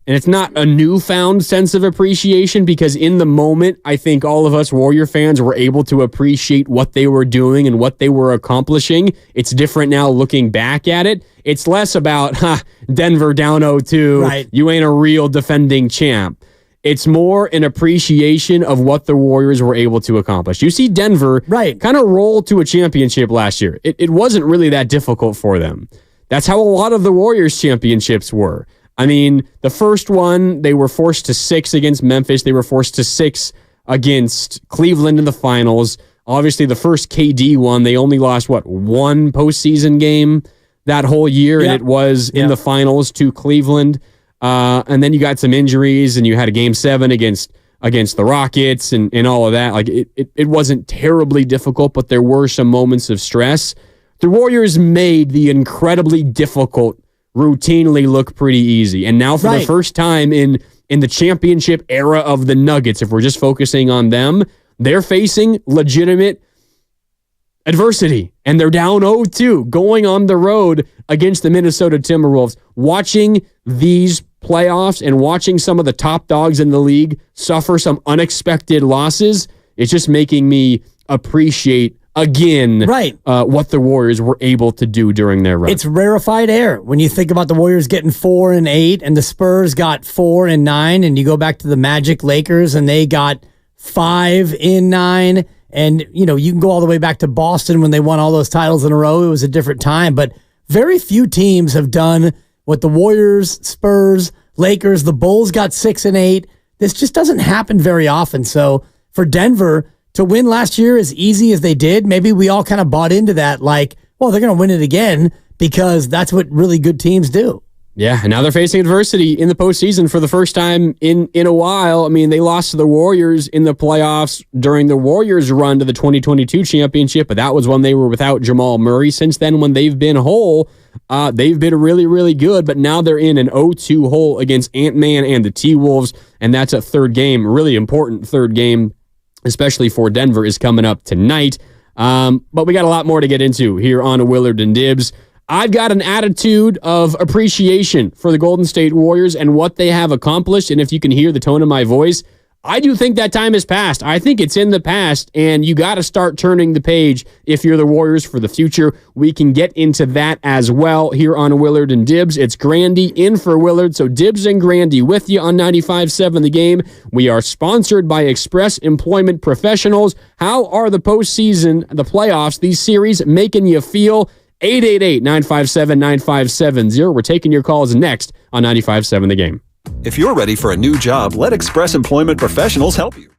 and it's not a newfound sense of appreciation, because in the moment, I think all of us Warrior fans were able to appreciate what they were doing and what they were accomplishing. It's different now looking back at it. It's less about, Denver down 0-2, right. You ain't a real defending champ. It's more an appreciation of what the Warriors were able to accomplish. You see Denver kind of roll to a championship last year. It wasn't really that difficult for them. That's how a lot of the Warriors championships were. I mean, the first one, they were forced to 6 against Memphis. They were forced to 6 against Cleveland in the finals. Obviously, the first KD one, they only lost, one postseason game that whole year, and it was in the finals to Cleveland. And then you got some injuries, and you had a Game 7 against the Rockets and all of that. Like it wasn't terribly difficult, but there were some moments of stress. The Warriors made the incredibly difficult routinely look pretty easy. And now for the first time in the championship era of the Nuggets, if we're just focusing on them, they're facing legitimate adversity. And they're down 0-2 going on the road against the Minnesota Timberwolves. Watching these playoffs and watching some of the top dogs in the league suffer some unexpected losses, it's just making me appreciate again what the Warriors were able to do during their run. It's rarefied air when you think about the Warriors getting 4 and 8 and the Spurs got 4 and 9, and you go back to the Magic Lakers and they got 5 and 9, and you can go all the way back to Boston when they won all those titles in a row. It was a different time, but very few teams have done what the Warriors, Spurs, Lakers, the Bulls got 6 and 8. This just doesn't happen very often. So for Denver to win last year as easy as they did, maybe we all kind of bought into that, like, well, they're going to win it again because that's what really good teams do. Yeah, and now they're facing adversity in the postseason for the first time in a while. I mean, they lost to the Warriors in the playoffs during the Warriors' run to the 2022 championship, but that was when they were without Jamal Murray. Since then, when they've been whole, they've been really, really good, but now they're in an 0-2 hole against Ant-Man and the T-Wolves, and that's a third game, really important third game, especially for Denver, is coming up tonight. But we got a lot more to get into here on Willard and Dibs. I've got an attitude of appreciation for the Golden State Warriors and what they have accomplished. And if you can hear the tone of my voice, I do think that time has passed. I think it's in the past, and you got to start turning the page if you're the Warriors for the future. We can get into that as well here on Willard and Dibs. It's Grandy in for Willard, so Dibs and Grandy with you on 95.7 The Game. We are sponsored by Express Employment Professionals. How are the postseason, the playoffs, these series making you feel? 888-957-9570. We're taking your calls next on 95.7 The Game. If you're ready for a new job, let Express Employment Professionals help you.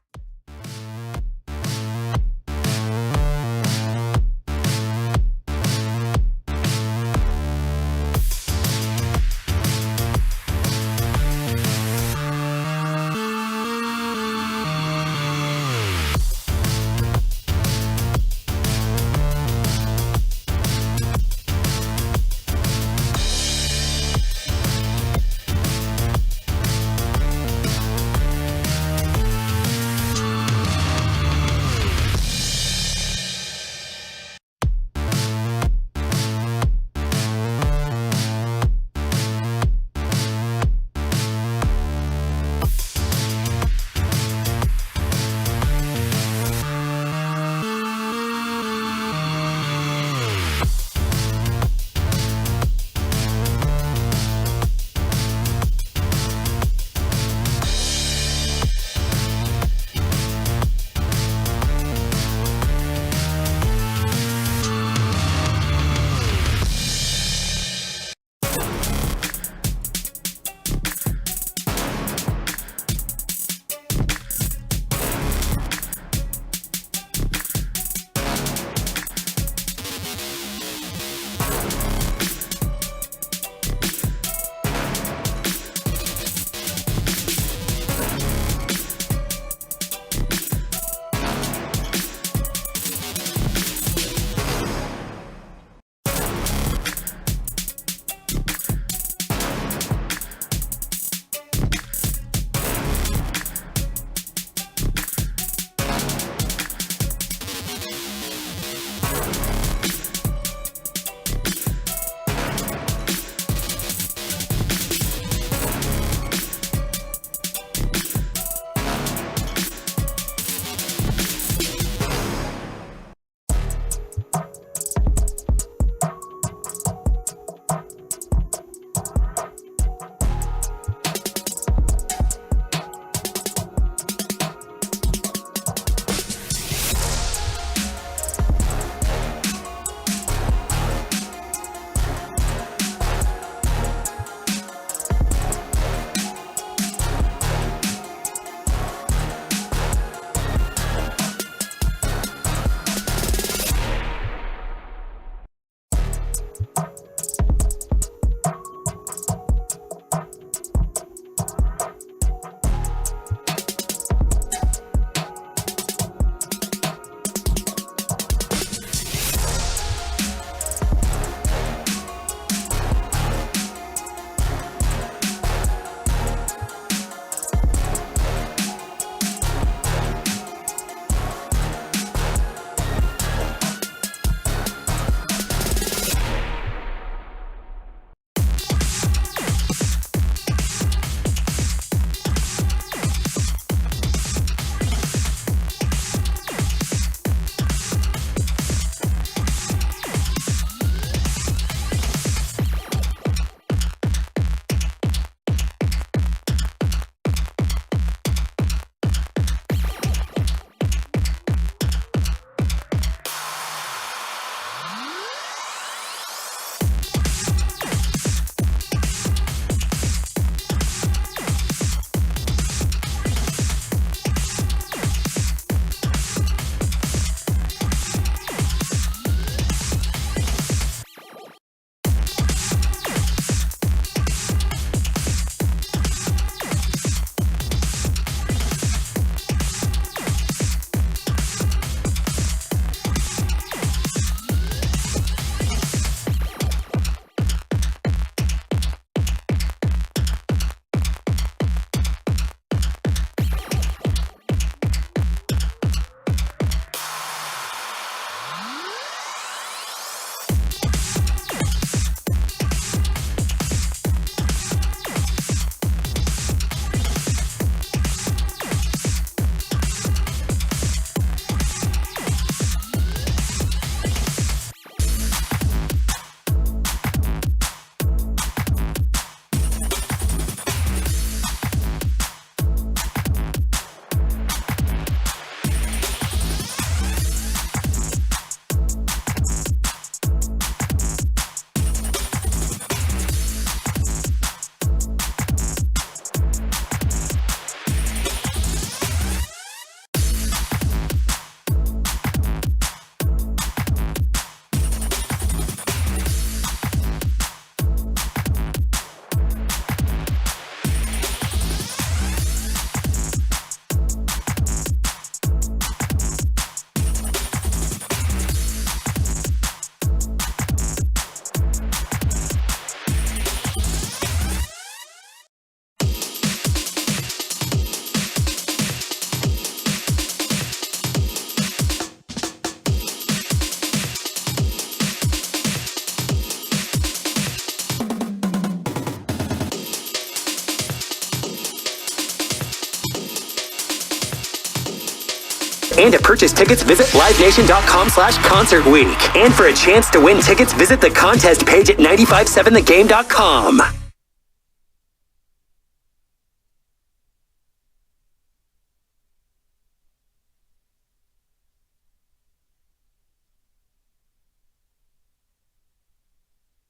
And to purchase tickets, visit livenation.com/concert week. And for a chance to win tickets, visit the contest page at 957thegame.com.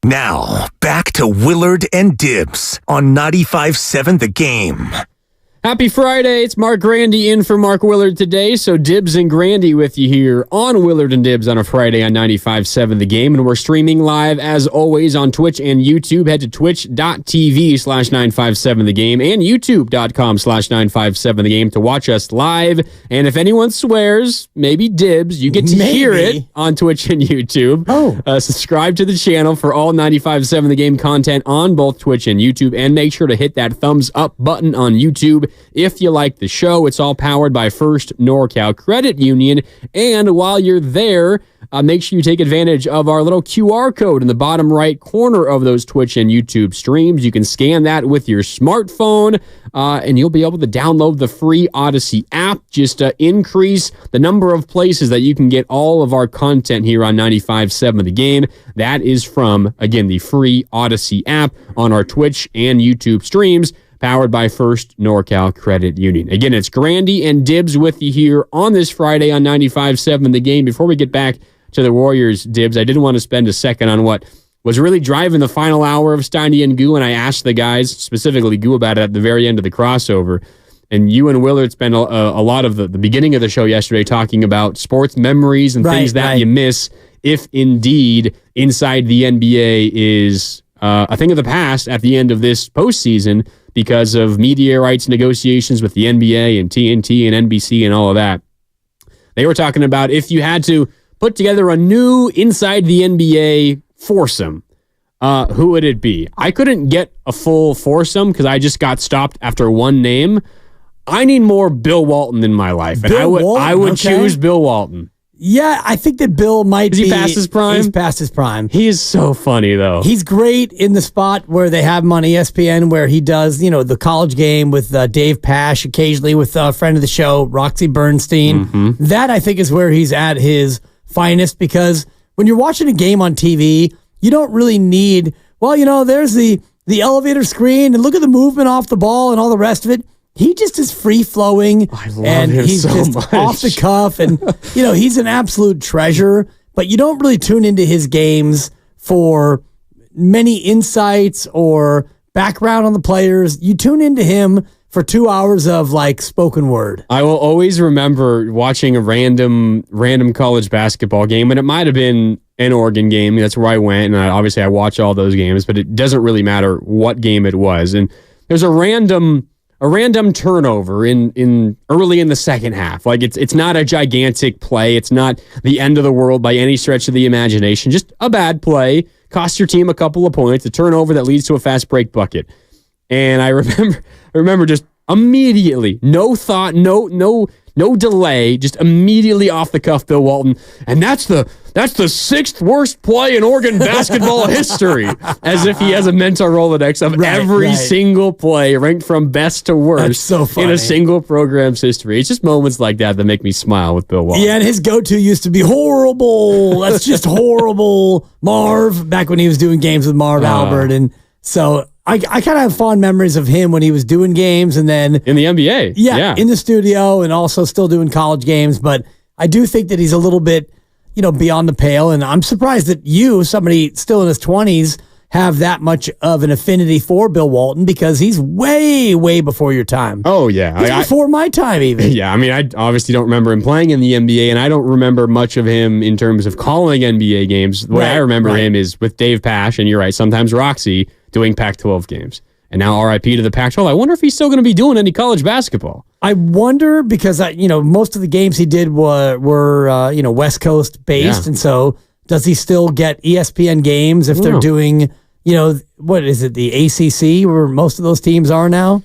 Now, back to Willard and Dibbs on 95.7 The Game. Happy Friday. It's Mark Grandy in for Mark Willard today. So Dibbs and Grandy with you here on Willard and Dibbs on a Friday on 95.7 The Game. And we're streaming live as always on Twitch and YouTube. Head to twitch.tv/957 The Game and youtube.com/957 The Game to watch us live. And if anyone swears, maybe Dibbs, you get to hear it on Twitch and YouTube. Subscribe to the channel for all 95.7 The Game content on both Twitch and YouTube. And make sure to hit that thumbs up button on YouTube if you like the show. It's all powered by First NorCal Credit Union. And while you're there, make sure you take advantage of our little QR code in the bottom right corner of those Twitch and YouTube streams. You can scan that with your smartphone, and you'll be able to download the free Odyssey app. Just increase the number of places that you can get all of our content here on 95.7 The Game. That is from, again, the free Odyssey app on our Twitch and YouTube streams, powered by First NorCal Credit Union. Again, it's Grandy and Dibbs with you here on this Friday on 95.7 The Game. Before we get back to the Warriors, Dibbs, I did want to spend a second on what was really driving the final hour of Steiny and Goo, and I asked the guys, specifically Goo, about it at the very end of the crossover. And you and Willard spent a lot of the beginning of the show yesterday talking about sports memories and things that you miss if indeed Inside the NBA is a thing of the past at the end of this postseason, because of media rights negotiations with the NBA and TNT and NBC and all of that. They were talking about if you had to put together a new Inside the NBA foursome, who would it be? I couldn't get a full foursome because I just got stopped after one name. I need more Bill Walton in my life, and I would choose Bill Walton. Yeah, I think that Bill might be... Is he past his prime? He's past his prime. He is so funny, though. He's great in the spot where they have him on ESPN, where he does, the college game with Dave Pash, occasionally with a friend of the show, Roxy Bernstein. Mm-hmm. That, I think, is where he's at his finest, because when you're watching a game on TV, you don't really need, there's the elevator screen, and look at the movement off the ball and all the rest of it. He just is free-flowing, and he's so just much. off the cuff, and, he's an absolute treasure, but you don't really tune into his games for many insights or background on the players. You tune into him for 2 hours of, spoken word. I will always remember watching a random college basketball game, and it might have been an Oregon game. That's where I went, and obviously I watch all those games, but it doesn't really matter what game it was. And there's a random turnover in early in the second half. It's not a gigantic play. It's not the end of the world by any stretch of the imagination. Just a bad play, cost your team a couple of points, a turnover that leads to a fast break bucket. And I remember just immediately, no thought, no delay, just immediately off the cuff, Bill Walton. And that's the sixth worst play in Oregon basketball history, as if he has a mental Rolodex of every single play ranked from best to worst in a single program's history. It's just moments like that that make me smile with Bill Walton. Yeah, and his go-to used to be horrible. That's just horrible. Marv, back when he was doing games with Marv Albert. And so I kind of have fond memories of him when he was doing games, and then in the NBA. Yeah, in the studio, and also still doing college games. But I do think that he's a little bit, beyond the pale. And I'm surprised that somebody still in his 20s, have that much of an affinity for Bill Walton, because he's way, way before your time. Oh, yeah. He's before my time, even. Yeah, I obviously don't remember him playing in the NBA, and I don't remember much of him in terms of calling NBA games. The way I remember him is with Dave Pash, and you're right, sometimes Roxy, doing Pac-12 games. And now RIP to the Pac-12. I wonder if he's still going to be doing any college basketball. I wonder, because most of the games he did were West Coast based, and so does he still get ESPN games if they're doing, what is it, the ACC, where most of those teams are now?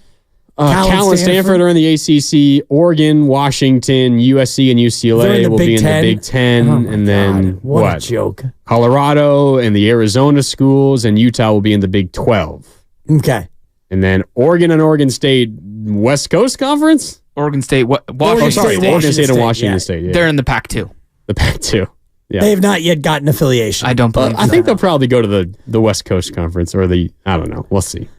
Cal and Stanford are in the ACC. Oregon, Washington, USC, and UCLA will be in the Big Ten. And then what a joke! Colorado and the Arizona schools, and Utah will be in the Big 12. Okay. And then Oregon and Oregon State, West Coast Conference? Oregon State, Oregon State and Washington State. Yeah. They're in the Pac-2. The Pac-2. Yeah. They have not yet gotten affiliation. I don't believe I think they'll probably go to the West Coast Conference or I don't know. We'll see.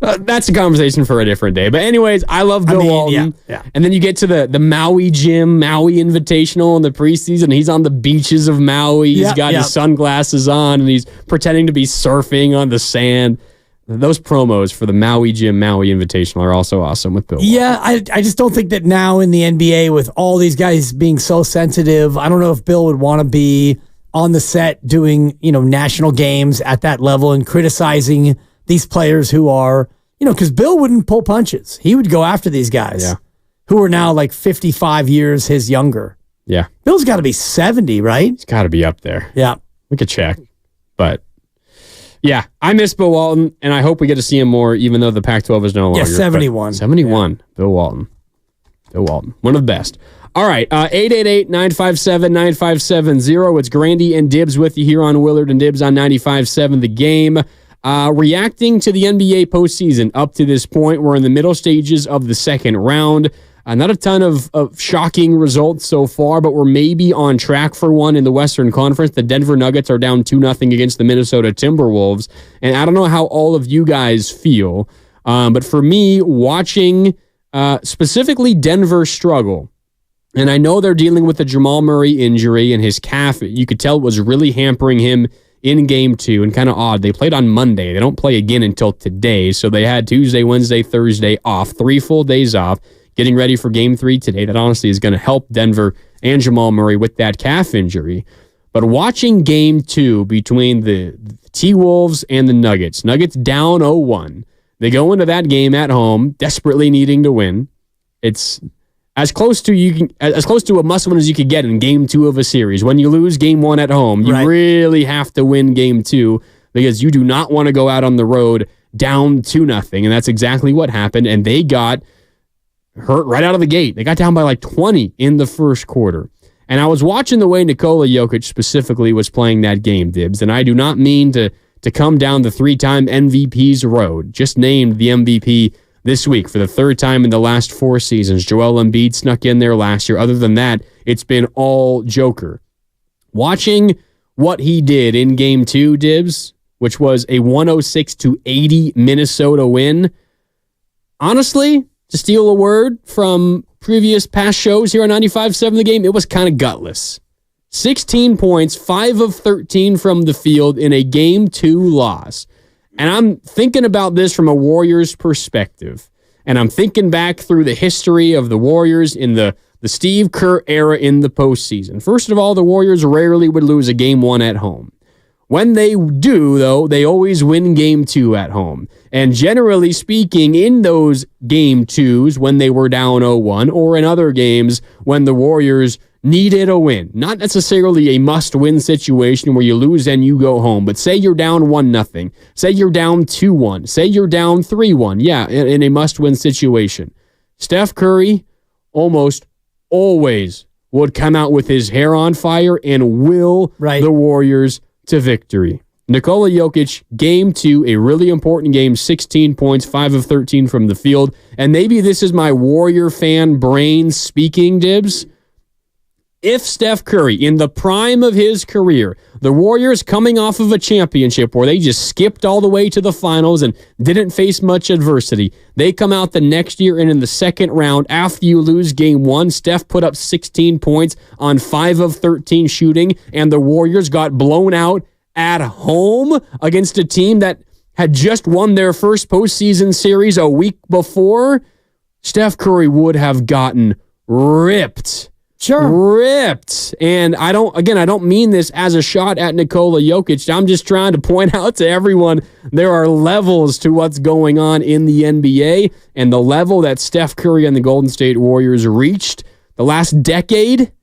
That's a conversation for a different day. But anyways, I love Bill Walton. Yeah. And then you get to the Maui Gym, Maui Invitational in the preseason. He's on the beaches of Maui. He's got his sunglasses on, and he's pretending to be surfing on the sand. Those promos for the Maui Gym, Maui Invitational are also awesome with Bill Walton. Yeah, I just don't think that now in the NBA with all these guys being so sensitive, I don't know if Bill would want to be on the set doing, national games at that level and criticizing these players who are, because Bill wouldn't pull punches. He would go after these guys who are now like 55 years his younger. Yeah. Bill's got to be 70, right? He's got to be up there. Yeah. We could check. But, yeah, I miss Bill Walton, and I hope we get to see him more, even though the Pac-12 is no longer. Yeah, 71. 71. Yeah. Bill Walton. One of the best. All right, 888-957-9570. It's Grandy and Dibbs with you here on Willard and Dibbs on 95.7 The Game. Reacting to the NBA postseason up to this point, we're in the middle stages of the second round. Not a ton of shocking results so far, but we're maybe on track for one in the Western Conference. The Denver Nuggets are down 2-0 against the Minnesota Timberwolves. And I don't know how all of you guys feel, but for me, watching specifically Denver struggle, and I know they're dealing with the Jamal Murray injury and his calf, you could tell it was really hampering him in game 2, and kind of odd. They played on Monday. They don't play again until today, so they had Tuesday, Wednesday, Thursday off, 3 full days off, getting ready for game 3 today. That honestly is going to help Denver and Jamal Murray with that calf injury. But watching game 2 between the T-Wolves and the Nuggets down 0-1. They go into that game at home, desperately needing to win. It's as close to a must-win as you could get in game 2 of a series. When you lose game 1 at home, you really have to win game 2 because you do not want to go out on the road down 2-0. And that's exactly what happened. And they got hurt right out of the gate. They got down by like 20 in the first quarter. And I was watching the way Nikola Jokic specifically was playing that game, Dibbs. And I do not mean to come down the 3-time MVP's road. Just named the MVP this week for the 3rd time in the last 4 seasons. Joel Embiid snuck in there last year. Other than that, it's been all Joker. Watching what he did in game 2, Dibbs, which was a 106-80 Minnesota win. Honestly, to steal a word from previous past shows here on 95.7 The Game, it was kind of gutless. 16 points, 5 of 13 from the field in a game 2 loss. And I'm thinking about this from a Warriors perspective. And I'm thinking back through the history of the Warriors in the Steve Kerr era in the postseason. First of all, the Warriors rarely would lose a game 1 at home. When they do, though, they always win game 2 at home. And generally speaking, in those game 2s, when they were down 0-1, or in other games when the Warriors needed a win, not necessarily a must-win situation where you lose and you go home, but say you're down 1-0, say you're down 2-1, say you're down 3-1, in a must-win situation. Steph Curry almost always would come out with his hair on fire and will the Warriors to victory. Nikola Jokic, game 2, a really important game, 16 points, 5 of 13 from the field. And maybe this is my Warrior fan brain speaking, Dibbs. If Steph Curry, in the prime of his career, the Warriors coming off of a championship where they just skipped all the way to the finals and didn't face much adversity, they come out the next year and in the second round, after you lose game 1, Steph put up 16 points on 5 of 13 shooting, and the Warriors got blown out at home against a team that had just won their first postseason series a week before, Steph Curry would have gotten ripped. Ripped. And I don't mean this as a shot at Nikola Jokic. I'm just trying to point out to everyone there are levels to what's going on in the NBA, and the level that Steph Curry and the Golden State Warriors reached the last decade,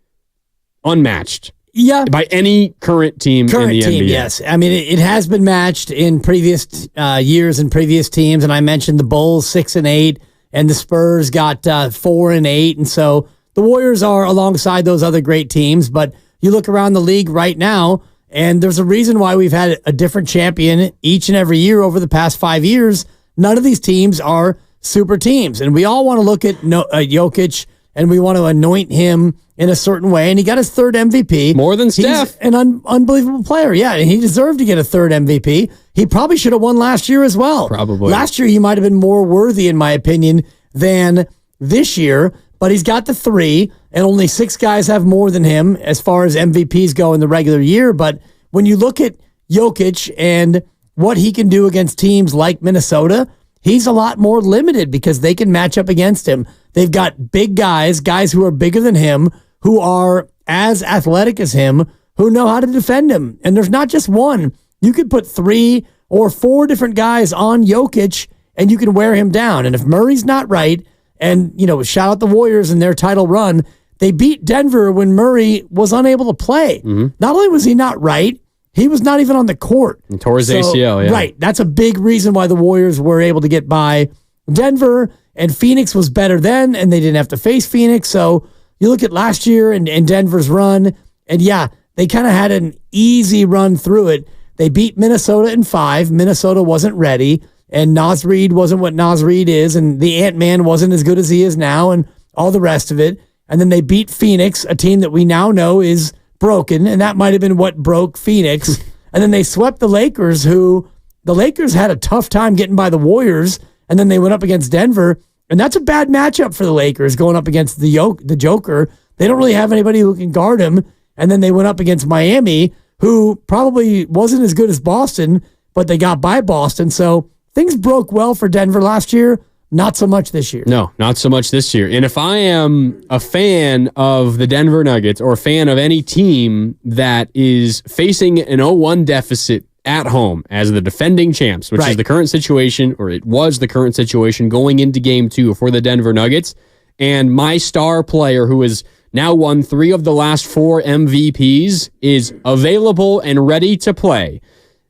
unmatched. Yeah. By any current team in the NBA. Yes. I mean, it has been matched in previous years and previous teams, and I mentioned the Bulls 6-8, and the Spurs got 4-8, and so the Warriors are alongside those other great teams, but you look around the league right now, and there's a reason why we've had a different champion each and every year over the past 5 years. None of these teams are super teams. And we all want to look at Jokic and we want to anoint him in a certain way. And he got his third MVP. More than Steph. He's an unbelievable player. Yeah, and he deserved to get a third MVP. He probably should have won last year as well. Probably. Last year, he might have been more worthy, in my opinion, than this year. But he's got the 3, and only 6 guys have more than him as far as MVPs go in the regular year. But when you look at Jokic and what he can do against teams like Minnesota, he's a lot more limited because they can match up against him. They've got big guys who are bigger than him, who are as athletic as him, who know how to defend him. And there's not just one. You could put 3 or 4 different guys on Jokic and you can wear him down. And if Murray's not right, and, shout out the Warriors in their title run, they beat Denver when Murray was unable to play. Mm-hmm. Not only was he not right, he was not even on the court. And tore his ACL, yeah. Right. That's a big reason why the Warriors were able to get by Denver, and Phoenix was better then, and they didn't have to face Phoenix. So you look at last year and Denver's run, and yeah, they kind of had an easy run through it. They beat Minnesota in 5. Minnesota wasn't ready, and Naz Reid wasn't what Naz Reid is, and the Ant-Man wasn't as good as he is now, and all the rest of it. And then they beat Phoenix, a team that we now know is broken, and that might have been what broke Phoenix. And then they swept the Lakers, who the Lakers had a tough time getting by the Warriors, and then they went up against Denver, and that's a bad matchup for the Lakers going up against the Joker. They don't really have anybody who can guard him. And then they went up against Miami, who probably wasn't as good as Boston, but they got by Boston. So things broke well for Denver last year. Not so much this year. No, not so much this year. And if I am a fan of the Denver Nuggets or a fan of any team that is facing an 0-1 deficit at home as the defending champs, which is the current situation, or it was the current situation going into game 2 for the Denver Nuggets, and my star player who has now won 3 of the last 4 MVPs is available and ready to play,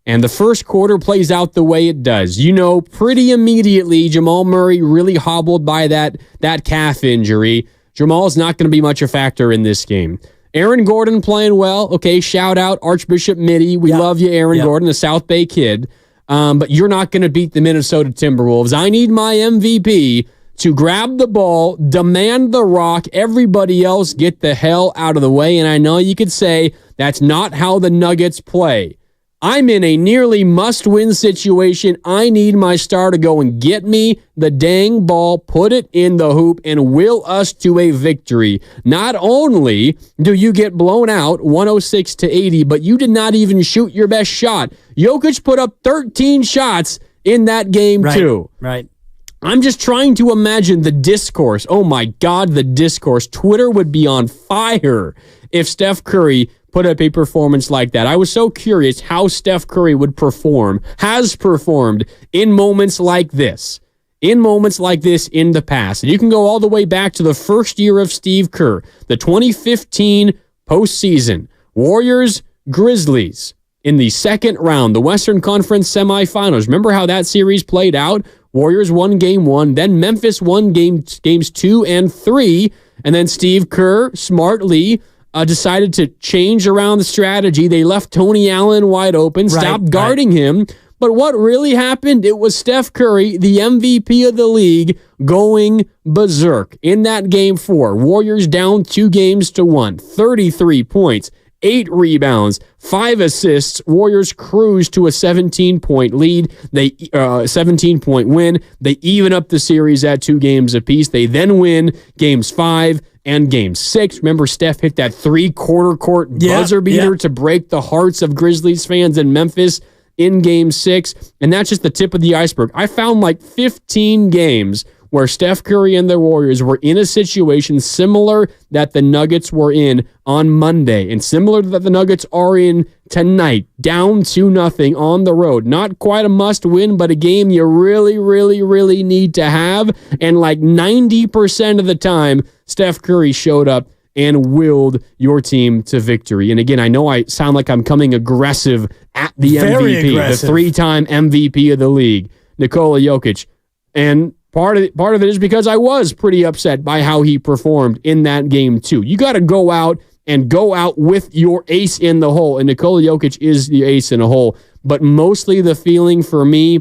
and the first quarter plays out the way it does, pretty immediately Jamal Murray really hobbled by that calf injury. Jamal's not going to be much a factor in this game. Aaron Gordon playing well. Okay, shout out Archbishop Mitty. We love you, Aaron Gordon, the South Bay kid. But you're not going to beat the Minnesota Timberwolves. I need my MVP to grab the ball, demand the rock, everybody else get the hell out of the way. And I know you could say that's not how the Nuggets play. I'm in a nearly must-win situation. I need my star to go and get me the dang ball, put it in the hoop, and will us to a victory. Not only do you get blown out 106-80, but you did not even shoot your best shot. Jokic put up 13 shots in that game, too. Right. I'm just trying to imagine the discourse. Oh, my God, the discourse. Twitter would be on fire if Steph Curry put up a performance like that. I was so curious how Steph Curry has performed in moments like this. In the past. And you can go all the way back to the first year of Steve Kerr, the 2015 postseason. Warriors, Grizzlies in the second round, the Western Conference semifinals. Remember how that series played out? Warriors won game 1, then Memphis won games 2 and 3, and then Steve Kerr smartly decided to change around the strategy. They left Tony Allen wide open, stopped guarding him. But what really happened? It was Steph Curry, the MVP of the league, going berserk in that game 4. Warriors down 2-1, 33 points, 8 rebounds, 5 assists. Warriors cruise to a 17-point lead. 17-point win. They even up the series at 2 games apiece. They then win games 5 and game 6. Remember, Steph hit that 3-quarter court buzzer beater to break the hearts of Grizzlies fans in Memphis in game 6. And that's just the tip of the iceberg. I found like 15 games where Steph Curry and the Warriors were in a situation similar that the Nuggets were in on Monday, and similar that the Nuggets are in tonight, down 2-0 on the road. Not quite a must-win, but a game you really, really, really need to have. And like 90% of the time, Steph Curry showed up and willed your team to victory. And again, I know I sound like I'm coming aggressive at the MVP, the 3-time MVP of the league, Nikola Jokic. And part of it is because I was pretty upset by how he performed in that game too. You got to go out with your ace in the hole, and Nikola Jokic is the ace in the hole. But mostly the feeling for me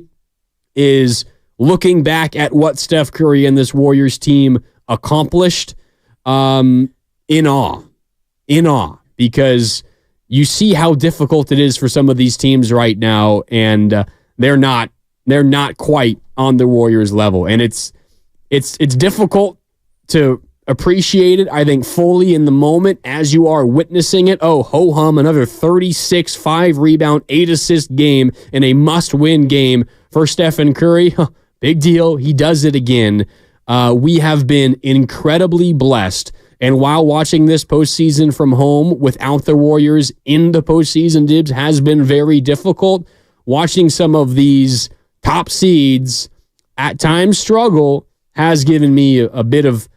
is looking back at what Steph Curry and this Warriors team accomplished, in awe, because you see how difficult it is for some of these teams right now, and they're not quite on the Warriors level, and it's difficult to appreciate it, I think, fully in the moment as you are witnessing it. Oh, ho-hum, another 36, 5-rebound, 8-assist game in a must-win game for Stephen Curry. Big deal. He does it again. We have been incredibly blessed. And while watching this postseason from home without the Warriors in the postseason, Dibs, has been very difficult. Watching some of these top seeds at times struggle has given me a bit of,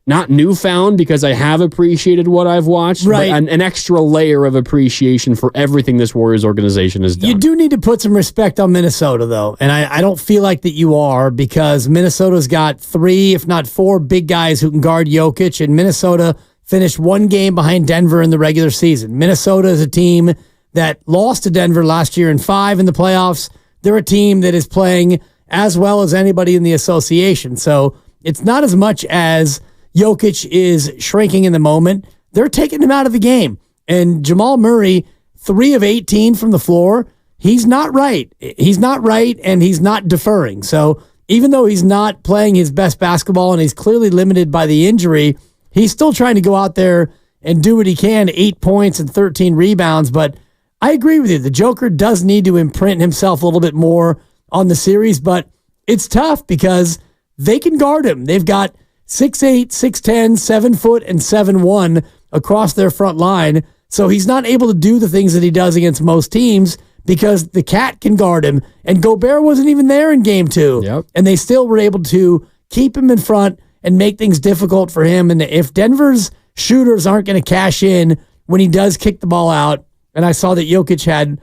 not newfound, because I have appreciated what I've watched, right, but an extra layer of appreciation for everything this Warriors organization has done. You do need to put some respect on Minnesota, though, and I don't feel like that you are, because Minnesota's got 3, if not 4, big guys who can guard Jokic, and Minnesota finished 1 game behind Denver in the regular season. Minnesota is a team that lost to Denver last year in 5 in the playoffs. They're a team that is playing as well as anybody in the association, so it's not as much as Jokic is shrinking in the moment. They're taking him out of the game. And Jamal Murray, 3 of 18 from the floor, he's not right. He's not right, and he's not deferring. So even though he's not playing his best basketball and he's clearly limited by the injury, he's still trying to go out there and do what he can, 8 points and 13 rebounds. But I agree with you. The Joker does need to imprint himself a little bit more on the series, but it's tough because they can guard him. They've got 6'8", 6'10", 7 foot, and 7'1" across their front line. So he's not able to do the things that he does against most teams because the cat can guard him. And Gobert wasn't even there in game 2. Yep. And they still were able to keep him in front and make things difficult for him. And if Denver's shooters aren't going to cash in when he does kick the ball out, and I saw that Jokic had,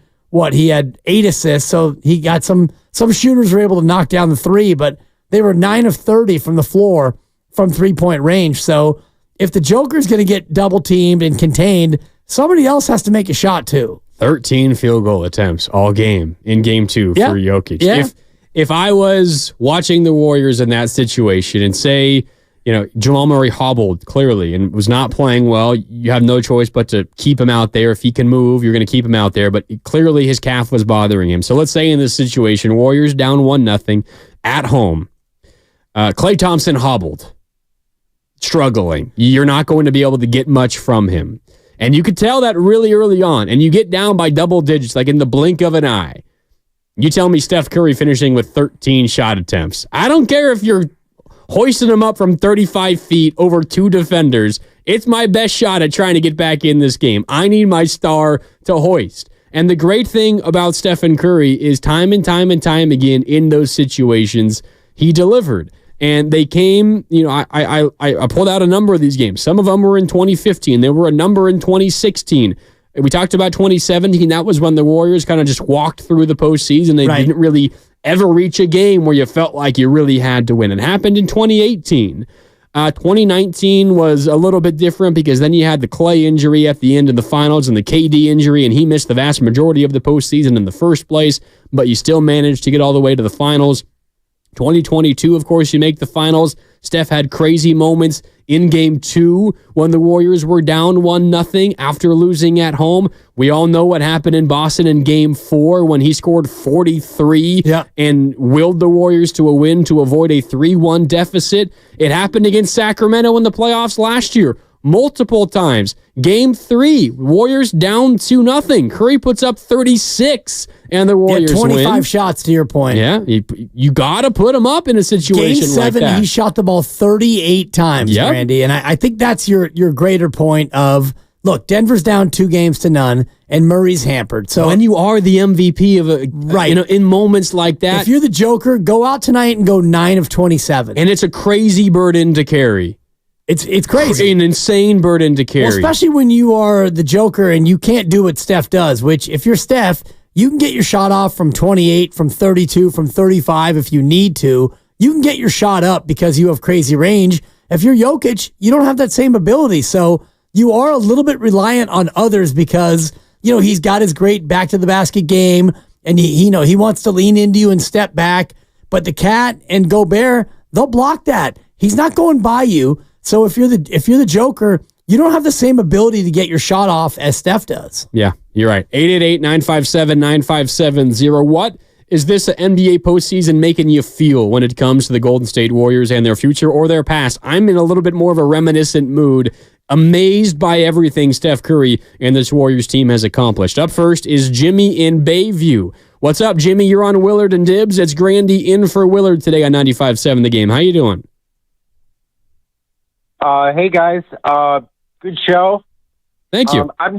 he had 8 assists, so he got some shooters were able to knock down the 3, but they were 9 of 30 from the floor from 3-point range. So if the Joker's going to get double-teamed and contained, somebody else has to make a shot too. 13 field goal attempts all game in game 2 for Jokic. Yeah. If I was watching the Warriors in that situation and say, Jamal Murray hobbled clearly and was not playing well, you have no choice but to keep him out there. If he can move, you're going to keep him out there. But clearly his calf was bothering him. So let's say in this situation, Warriors down 1-0 at home. Klay Thompson hobbled. Struggling. You're not going to be able to get much from him. And you could tell that really early on. And you get down by double digits, like in the blink of an eye. You tell me Steph Curry finishing with 13 shot attempts. I don't care if you're hoisting him up from 35 feet over 2 defenders. It's my best shot at trying to get back in this game. I need my star to hoist. And the great thing about Stephen Curry is time and time again in those situations, he delivered. And they came, I pulled out a number of these games. Some of them were in 2015. There were a number in 2016. We talked about 2017. That was when the Warriors kind of just walked through the postseason. They didn't really ever reach a game where you felt like you really had to win. It happened in 2018. 2019 was a little bit different because then you had the Klay injury at the end of the finals and the KD injury, and he missed the vast majority of the postseason in the first place, but you still managed to get all the way to the finals. 2022, of course, you make the finals. Steph had crazy moments in game 2 when the Warriors were down 1-0 after losing at home. We all know what happened in Boston in game 4 when he scored 43 and willed the Warriors to a win to avoid a 3-1 deficit. It happened against Sacramento in the playoffs last year. Multiple times. Game 3, Warriors down 2-0. Curry puts up 36, and the Warriors 25 win. shots, to your point. Yeah, you got to put him up in a situation Game 7, like that. he shot the ball 38 times, Randy, and I think that's your greater point of, look, Denver's down 2-0, and Murray's hampered. So when you are the MVP of in moments like that, if you're the Joker, go out tonight and go 9 of 27. And it's a crazy burden to carry. It's crazy. An insane burden to carry. Well, especially when you are the Joker and you can't do what Steph does, which if you're Steph, you can get your shot off from 28, from 32, from 35 if you need to. You can get your shot up because you have crazy range. If you're Jokic, you don't have that same ability. So you are a little bit reliant on others because, he's got his great back to the basket game and he wants to lean into you and step back. But the Cat and Gobert, they'll block that. He's not going by you. So if you're the Joker, you don't have the same ability to get your shot off as Steph does. Yeah, you're right. 888-957-9570. What is this NBA postseason making you feel when it comes to the Golden State Warriors and their future or their past? I'm in a little bit more of a reminiscent mood, amazed by everything Steph Curry and this Warriors team has accomplished. Up first is Jimmy in Bayview. What's up, Jimmy? You're on Willard and Dibs. It's Grandy in for Willard today on 95.7 The Game. How you doing? Hey, guys. Good show. Thank you. I'm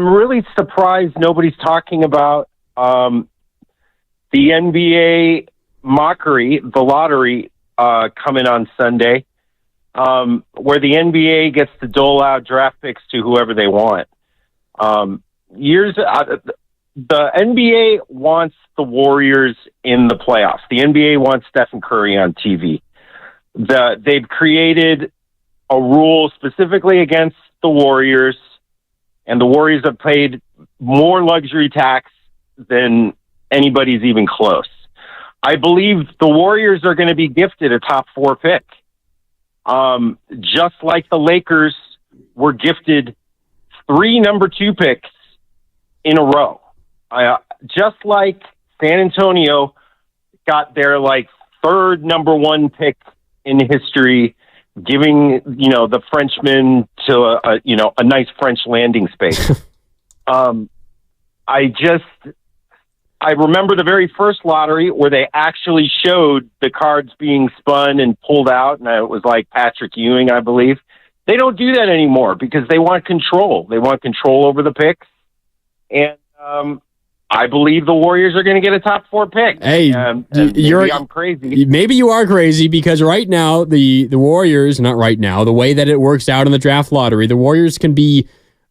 really surprised nobody's talking about the NBA mockery, the lottery, coming on Sunday, where the NBA gets to dole out draft picks to whoever they want. The NBA wants the Warriors in the playoffs. The NBA wants Stephen Curry on TV. They've created a rule specifically against the Warriors, and the Warriors have paid more luxury tax than anybody's even close. I believe the Warriors are going to be gifted a top 4 pick, just like the Lakers were gifted 3 number 2 picks in a row. Just like San Antonio got their 3rd number 1 pick in history, giving the Frenchman to a nice French landing space. I remember the very first lottery where they actually showed the cards being spun and pulled out, and it was like Patrick Ewing, I believe. They don't do that anymore because they want control. They want control over the picks, and I believe the Warriors are going to get a top 4 pick. Hey, I'm crazy. Maybe you are crazy because right now the Warriors, not right now, the way that it works out in the draft lottery, the Warriors can be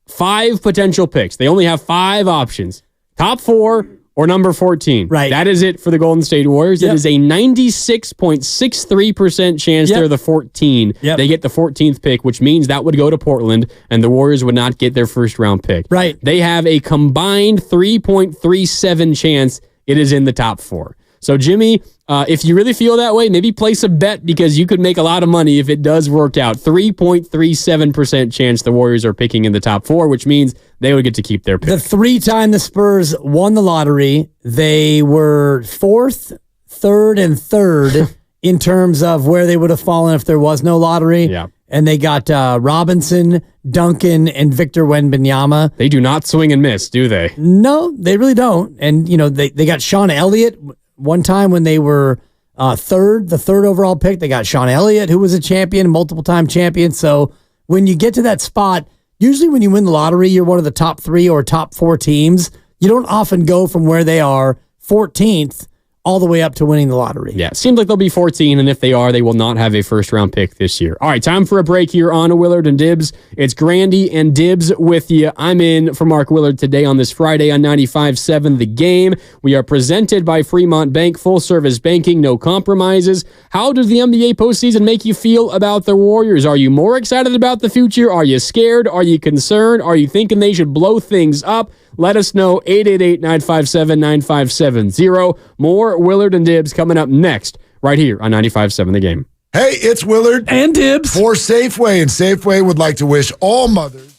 5 potential picks. They only have 5 options: top 4 or number 14. Right. That is it for the Golden State Warriors. It is a 96.63% chance they're the 14. They get the 14th pick, which means that would go to Portland, and the Warriors would not get their first round pick. Right. They have a combined 3.37 chance it is in the top 4. So, Jimmy, if you really feel that way, maybe place a bet because you could make a lot of money if it does work out. 3.37% chance the Warriors are picking in the top 4, which means they would get to keep their pick. The 3 time the Spurs won the lottery, they were 4th, 3rd, and 3rd in terms of where they would have fallen if there was no lottery. Yeah. And they got Robinson, Duncan, and Victor Wembanyama. They do not swing and miss, do they? No, they really don't. And, they got Sean Elliott. One time when they were the 3rd overall pick, they got Sean Elliott, who was a champion, multiple-time champion. So when you get to that spot, usually when you win the lottery, you're one of the top 3 or top 4 teams. You don't often go from where they are 14th all the way up to winning the lottery. Yeah, it seems like they'll be 14, and if they are, they will not have a first-round pick this year. All right, time for a break here on Willard and Dibs. It's Grandy and Dibs with you. I'm in for Mark Willard today on this Friday on 95.7 The Game. We are presented by Fremont Bank, full-service banking, no compromises. How does the NBA postseason make you feel about the Warriors? Are you more excited about the future? Are you scared? Are you concerned? Are you thinking they should blow things up? Let us know, 888-957-9570. More Willard and Dibs coming up next, right here on 95.7 The Game. Hey, it's Willard. And Dibs. For Safeway, and Safeway would like to wish all mothers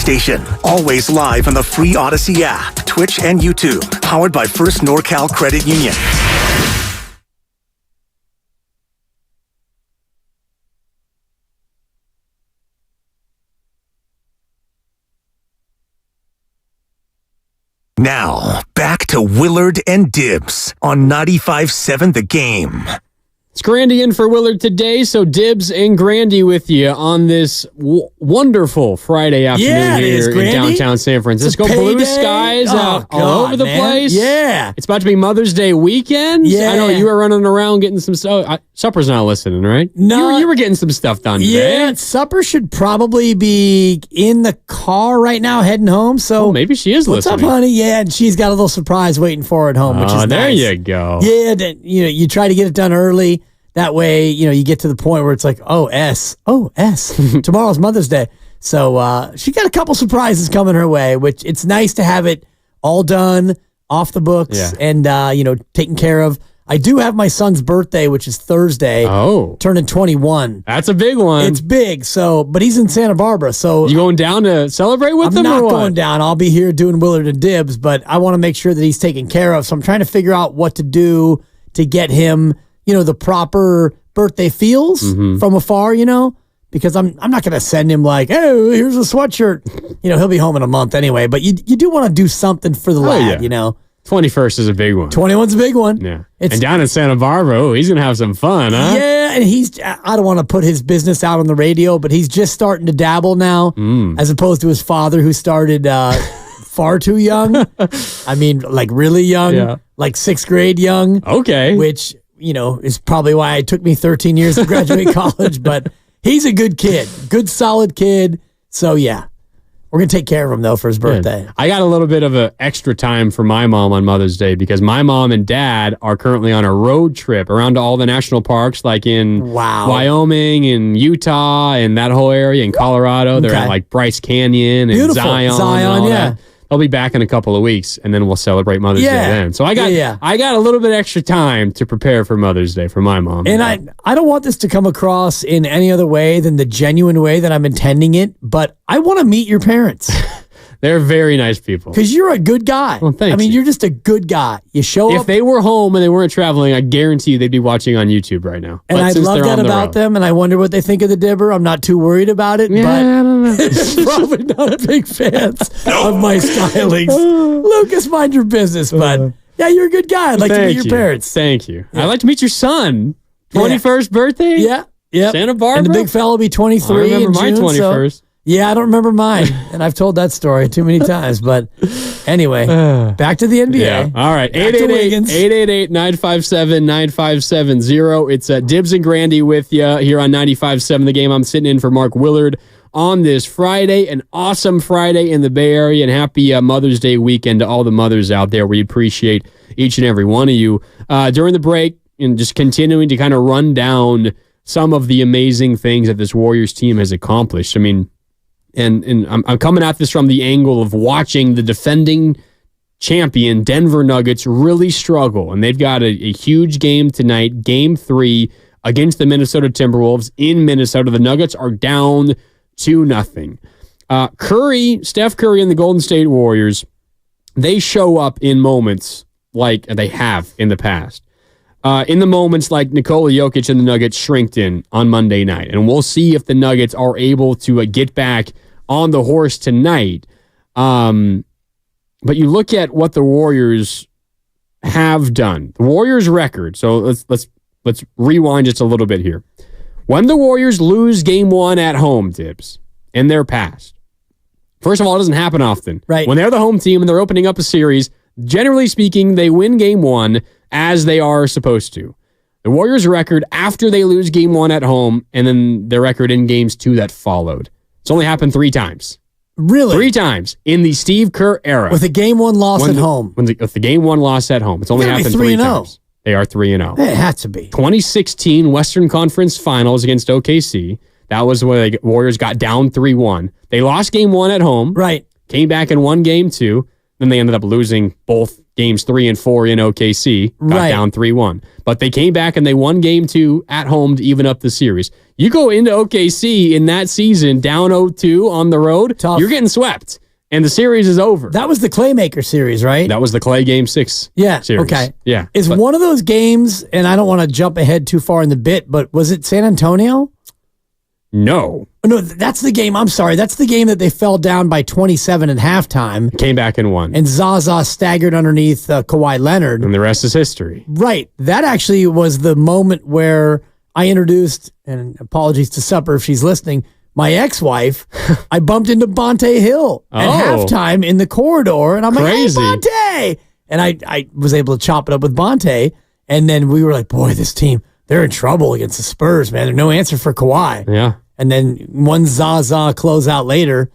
station. Always live on the free Odyssey app, Twitch, and YouTube. Powered by First NorCal Credit Union. Now, back to Willard and Dibbs on 95.7 The Game. It's Grandy in for Willard today, so Dibbs and Grandy with you on this wonderful Friday afternoon here in downtown San Francisco. Blue skies all over the place. Yeah. It's about to be Mother's Day weekend. Yeah. I know you were running around getting some stuff. Supper's not listening, right? No. You were getting some stuff done today. Yeah, supper should probably be in the car right now heading home. So maybe she is what's listening. What's up, honey? Yeah, and she's got a little surprise waiting for her at home, which is nice. There you go. Yeah, you try to get it done early. That way, you get to the point where it's like, S. Tomorrow's Mother's Day. So she got a couple surprises coming her way, which it's nice to have it all done, off the books, and, taken care of. I do have my son's birthday, which is Thursday. Oh. Turning 21. That's a big one. It's big, but he's in Santa Barbara. So you going down to celebrate with him? I'm not or what? going down. I'll be here doing Willard and Dibbs, but I want to make sure that he's taken care of. So I'm trying to figure out what to do to get him the proper birthday feels from afar, because I'm not going to send him like, oh, here's a sweatshirt. He'll be home in a month anyway, but you do want to do something for the lad, 21st is a big one. 21's a big one. Yeah. And down in Santa Barbara, he's going to have some fun, huh? Yeah, and I don't want to put his business out on the radio, but he's just starting to dabble now, as opposed to his father who started far too young. I mean, like really young, like 6th grade young. Okay. Which is probably why it took me 13 years to graduate college, but he's a good kid, good, solid kid. So, yeah, we're going to take care of him, though, for his birthday. I got a little bit of an extra time for my mom on Mother's Day because my mom and dad are currently on a road trip around to all the national parks, like in Wyoming and Utah and that whole area in Colorado. They're at like Bryce Canyon and Zion and all that. I'll be back in a couple of weeks, and then we'll celebrate Mother's Day then. So I got a little bit extra time to prepare for Mother's Day for my mom. And I don't want this to come across in any other way than the genuine way that I'm intending it, but I want to meet your parents. They're very nice people. Because you're a good guy. Well, thanks. I mean, you're just a good guy. You show up. If they were home and they weren't traveling, I guarantee you they'd be watching on YouTube right now. And I love that about them, and I wonder what they think of the Dibber. I'm not too worried about it, but I don't know. they're probably not big fans of my stylings. Lucas, mind your business, but yeah, you're a good guy. I'd like to meet your parents. Thank you. I'd like to meet your son. 21st birthday? Yeah. Santa Barbara? And the big fella will be 23 I remember my 21st. Yeah, I don't remember mine, and I've told that story too many times. But anyway, back to the NBA. Yeah. All right, 888-957-9570. It's Dibbs and Grandy with you here on 95.7 The Game. I'm sitting in for Mark Willard on this Friday, an awesome Friday in the Bay Area, and happy Mother's Day weekend to all the mothers out there. We appreciate each and every one of you. During the break, and just continuing to kind of run down some of the amazing things that this Warriors team has accomplished. I mean, and I'm coming at this from the angle of watching the defending champion Denver Nuggets really struggle. And they've got a huge game tonight, Game 3 against the Minnesota Timberwolves in Minnesota. The Nuggets are down 2-0. Steph Curry and the Golden State Warriors, they show up in moments like they have in the past. In the moments like Nikola Jokic and the Nuggets shrinked in on Monday night. And we'll see if the Nuggets are able to get back on the horse tonight. But you look at what the Warriors have done. The Warriors' record. So let's rewind just a little bit here. When the Warriors lose Game 1 at home, Tibbs, in their past, first of all, it doesn't happen often. Right. When they're the home team and they're opening up a series, generally speaking, they win Game 1 as they are supposed to. The Warriors' record after they lose Game 1 at home and then their record in Games 2 that followed. It's only happened 3 times. Really? 3 times in the Steve Kerr era. With a Game 1 loss at home. With the Game 1 loss at home. It's only happened 3 times. They are 3-0. It had to be. 2016 Western Conference Finals against OKC. That was where the Warriors got down 3-1. They lost Game 1 at home. Right. Came back and won Game 2. Then they ended up losing both games 3 and 4 in OKC, got down 3-1. But they came back and they won game 2 at home to even up the series. You go into OKC in that season down 0-2 on the road, you're getting swept. And the series is over. That was the Claymaker series, right? That was the Clay Game 6 series. Okay. Yeah. Is one of those games, and I don't want to jump ahead too far in the bit, but was it San Antonio? No. No, that's the game. I'm sorry. That's the game that they fell down by 27 at halftime. Came back and won. And Zaza staggered underneath Kawhi Leonard. And the rest is history. Right. That actually was the moment where I introduced, and apologies to Supper if she's listening, my ex-wife. I bumped into Bonte Hill at halftime in the corridor, and I'm like, "Hey, Bonte!" And I was able to chop it up with Bonte, and then we were like, "Boy, this team, they're in trouble against the Spurs, man. There's no answer for Kawhi." Yeah. And then one Zaza closeout later,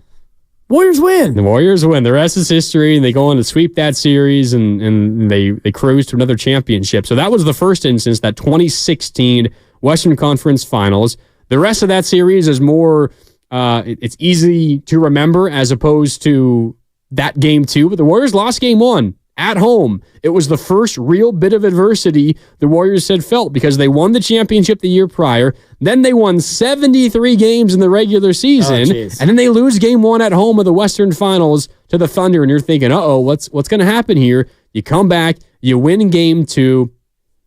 Warriors win. The Warriors win. The rest is history, and they go on to sweep that series, and they cruise to another championship. So that was the first instance, that 2016 Western Conference Finals. The rest of that series is more, it's easy to remember as opposed to that game 2. But the Warriors lost game 1 at home. It was the first real bit of adversity the Warriors had felt because they won the championship the year prior. Then they won 73 games in the regular season. And then they lose game 1 at home of the Western Finals to the Thunder. And you're thinking, what's going to happen here? You come back, you win game 2,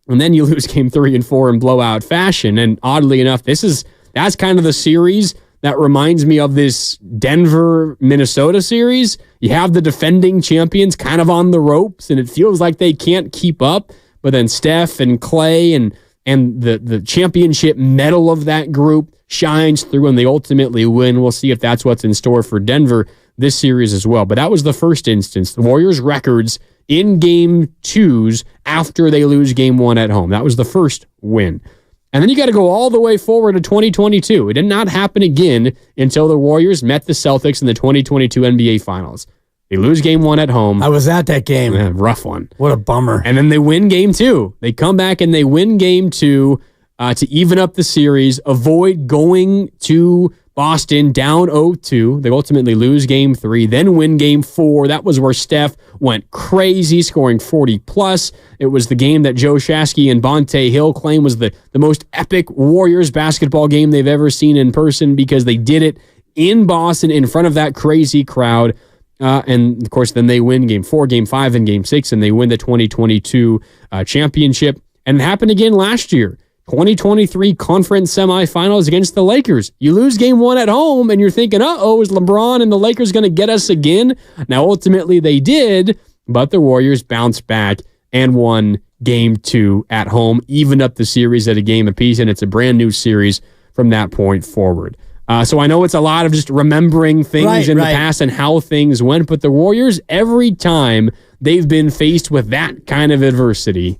and then you lose game 3 and 4 in blowout fashion. And oddly enough, that's kind of the series that reminds me of this Denver-Minnesota series. You have the defending champions kind of on the ropes, and it feels like they can't keep up. But then Steph and Clay and the championship medal of that group shines through, and they ultimately win. We'll see if that's what's in store for Denver this series as well. But that was the first instance. The Warriors' records in game 2s after they lose game 1 at home. That was the first win. And then you got to go all the way forward to 2022. It did not happen again until the Warriors met the Celtics in the 2022 NBA Finals. They lose game 1 at home. I was at that game. Yeah, rough one. What a bummer. And then they win game 2. They come back and they win game 2 to even up the series, avoid going to Boston down 0-2. They ultimately lose game 3, then win game 4. That was where Steph went crazy, scoring 40+. It was the game that Joe Shasky and Bonte Hill claim was the most epic Warriors basketball game they've ever seen in person because they did it in Boston in front of that crazy crowd. And, of course, then they win game 4, game 5, and game 6, and they win the 2022 championship. And it happened again last year. 2023 conference semifinals against the Lakers. You lose game 1 at home, and you're thinking, is LeBron and the Lakers going to get us again? Now, ultimately, they did, but the Warriors bounced back and won game 2 at home, evened up the series at a game apiece, and it's a brand new series from that point forward. So I know it's a lot of just remembering things in the past and how things went, but the Warriors, every time they've been faced with that kind of adversity,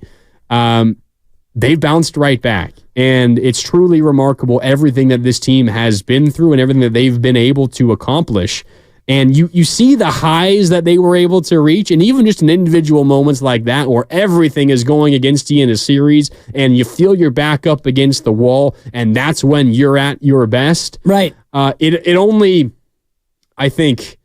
they've bounced right back. And it's truly remarkable everything that this team has been through and everything that they've been able to accomplish. And you see the highs that they were able to reach, and even just in individual moments like that where everything is going against you in a series and you feel your back up against the wall, and that's when you're at your best. Right. It only, I think,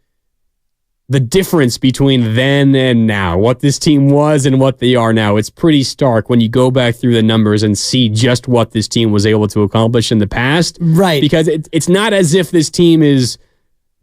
the difference between then and now, what this team was and what they are now, it's pretty stark when you go back through the numbers and see just what this team was able to accomplish in the past. Right. Because it's not as if this team is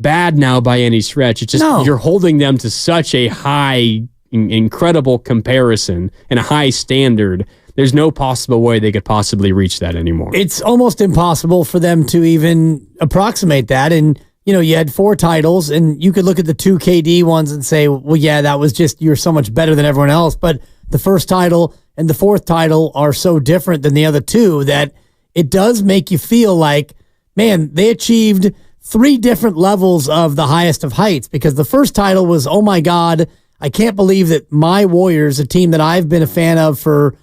bad now by any stretch. It's just you're holding them to such a high, incredible comparison and a high standard. There's no possible way they could possibly reach that anymore. It's almost impossible for them to even approximate that. And, you had 4 titles, and you could look at the 2 KD ones and say, well, yeah, that was just, you're so much better than everyone else. But the first title and the 4th title are so different than the other 2 that it does make you feel like, man, they achieved 3 different levels of the highest of heights, because the first title was, oh my God, I can't believe that my Warriors, a team that I've been a fan of for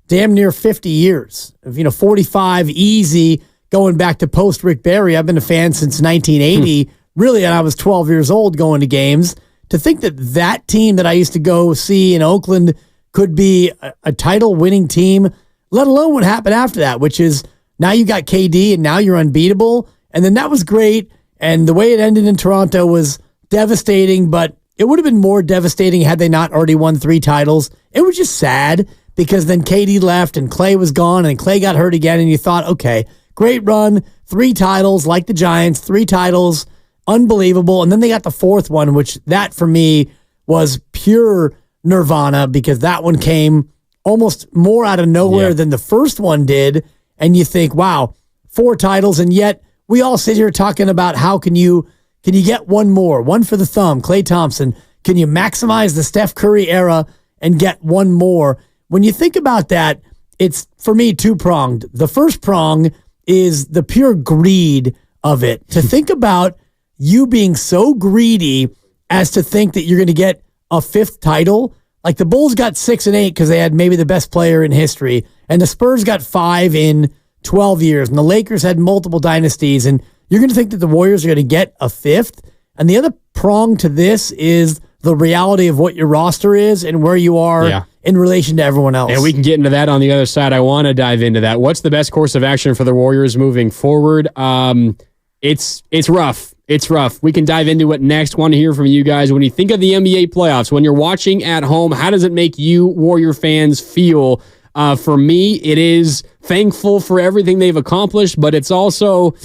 damn near 50 years, 45 easy, going back to post Rick Barry. I've been a fan since 1980, really, and I was 12 years old going to games. To think that team that I used to go see in Oakland could be a title-winning team, let alone what happened after that, which is now you got KD and now you're unbeatable. And then that was great. And the way it ended in Toronto was devastating, but it would have been more devastating had they not already won 3 titles. It was just sad because then KD left and Clay was gone and Clay got hurt again. And you thought, okay, great run, 3 titles like the Giants, 3 titles, unbelievable. And then they got the 4th one, which that for me was pure nirvana because that one came almost more out of nowhere than the first one did. And you think, wow, 4 titles. And yet we all sit here talking about how can you get one more, one for the thumb, Klay Thompson? Can you maximize the Steph Curry era and get one more? When you think about that, it's, for me, 2-pronged. The first prong is the pure greed of it. To think about you being so greedy as to think that you're going to get a 5th title. Like the Bulls got 6 and 8 because they had maybe the best player in history, and the Spurs got 5 in 12 years, and the Lakers had multiple dynasties, and you're going to think that the Warriors are going to get a 5th. And the other prong to this is the reality of what your roster is and where you are in relation to everyone else. And we can get into that on the other side. I want to dive into that. What's the best course of action for the Warriors moving forward? It's rough. It's rough. We can dive into it next. Want to hear from you guys. When you think of the NBA playoffs, when you're watching at home, how does it make you Warrior fans feel? For me, it is thankful for everything they've accomplished, but it's also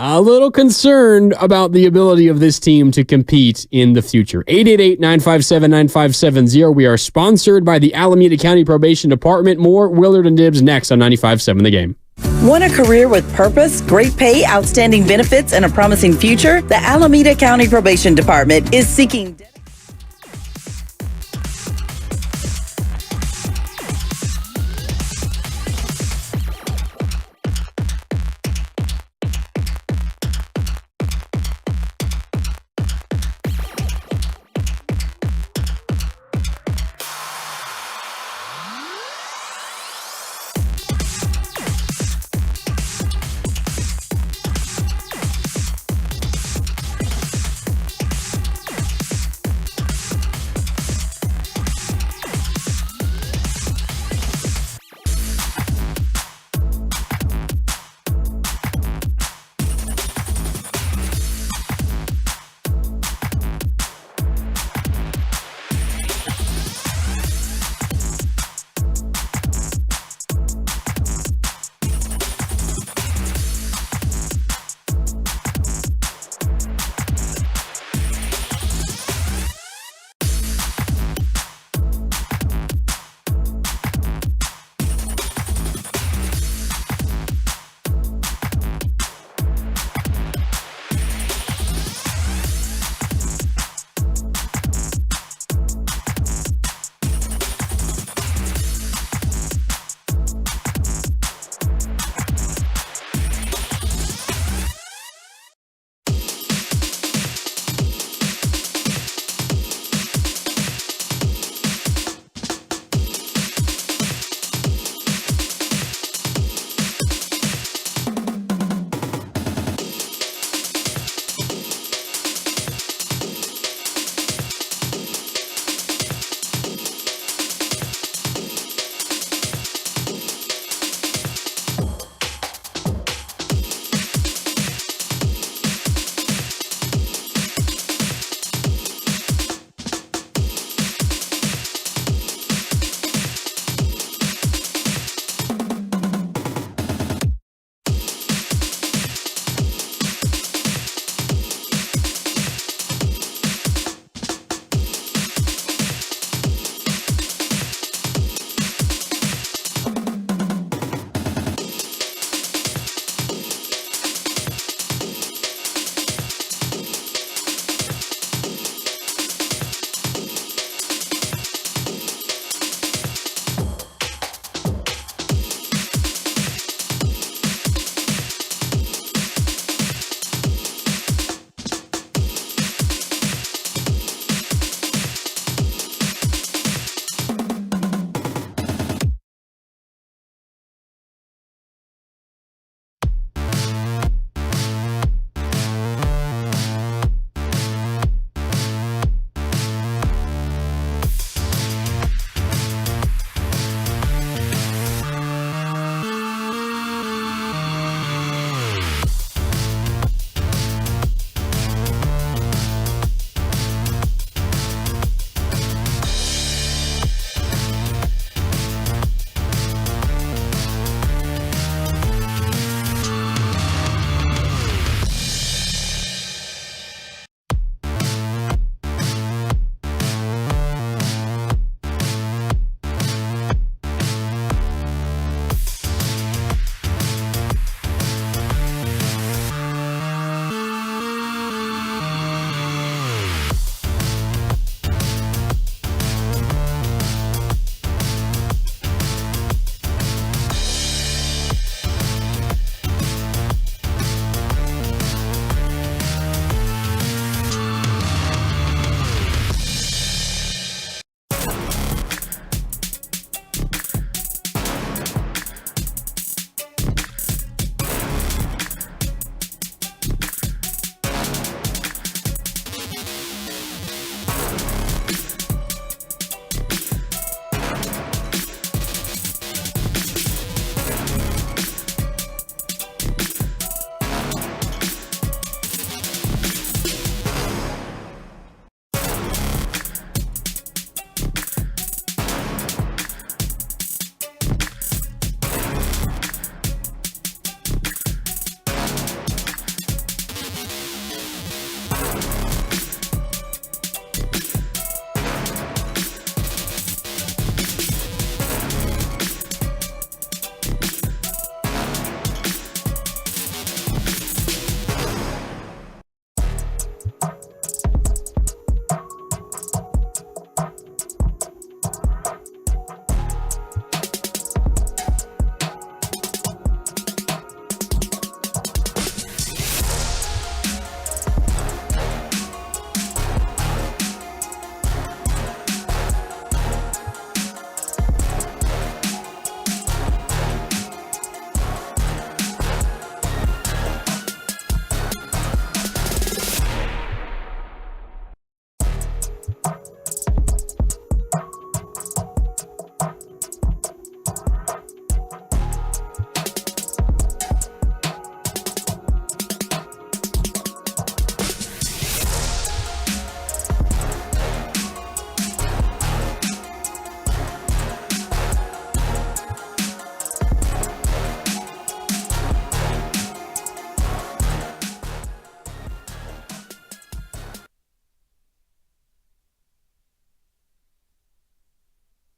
a little concerned about the ability of this team to compete in the future. 888-957-9570. We are sponsored by the Alameda County Probation Department. More Willard and Dibbs next on 95.7 The Game. Want a career with purpose, great pay, outstanding benefits, and a promising future? The Alameda County Probation Department is seeking...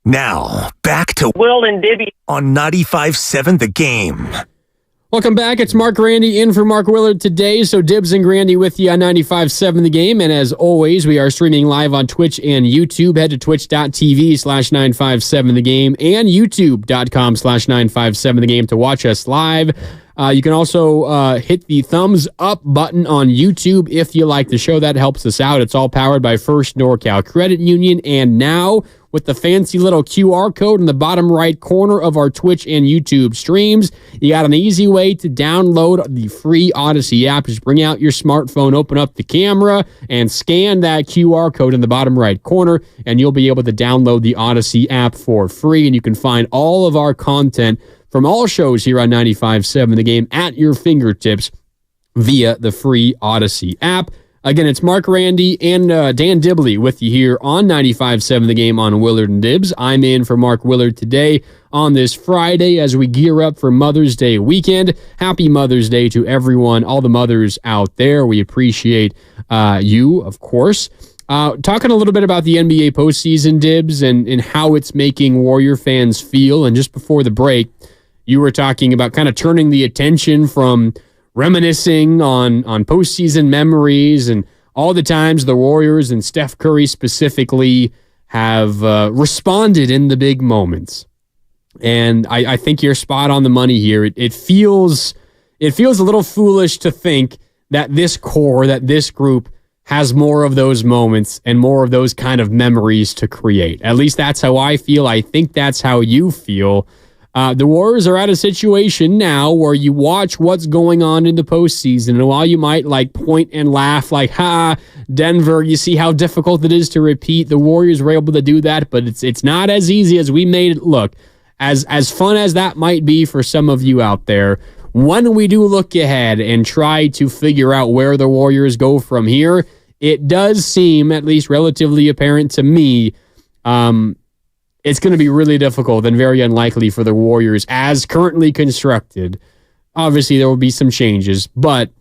Now, back to Will and Dibby on 95.7 The Game. Welcome back. It's Mark Grandy in for Mark Willard today. So Dibs and Grandy with you on 95.7 The Game. And as always, we are streaming live on Twitch and YouTube. Head to twitch.tv/957 The Game and youtube.com/957 The Game to watch us live. You can also hit the thumbs up button on YouTube if you like the show. That helps us out. It's all powered by First NorCal Credit Union. And now, with the fancy little QR code in the bottom right corner of our Twitch and YouTube streams, you got an easy way to download the free Odyssey app. Just bring out your smartphone, open up the camera, and scan that QR code in the bottom right corner, and you'll be able to download the Odyssey app for free. And you can find all of our content from all shows here on 95.7 The Game at your fingertips via the free Odyssey app. Again, it's Mark Randy and Dan Dibley with you here on 95.7 The Game on Willard and Dibs. I'm in for Mark Willard today on this Friday as we gear up for Mother's Day weekend. Happy Mother's Day to everyone, all the mothers out there. We appreciate you, of course. Talking a little bit about the NBA postseason, Dibs, and how it's making Warrior fans feel. And just before the break, you were talking about kind of turning the attention from reminiscing on postseason memories and all the times the Warriors and Steph Curry specifically have responded in the big moments. And I think you're spot on the money here. It feels a little foolish to think that this core, that this group has more of those moments and more of those kind of memories to create. At least that's how I feel. I think that's how you feel. The Warriors are at a situation now where you watch what's going on in the postseason, and while you might like point and laugh like, ha, Denver, you see how difficult it is to repeat. The Warriors were able to do that, but it's not as easy as we made it look. As fun as that might be for some of you out there, when we do look ahead and try to figure out where the Warriors go from here, it does seem, at least relatively apparent to me, it's going to be really difficult and very unlikely for the Warriors as currently constructed. Obviously, there will be some changes, but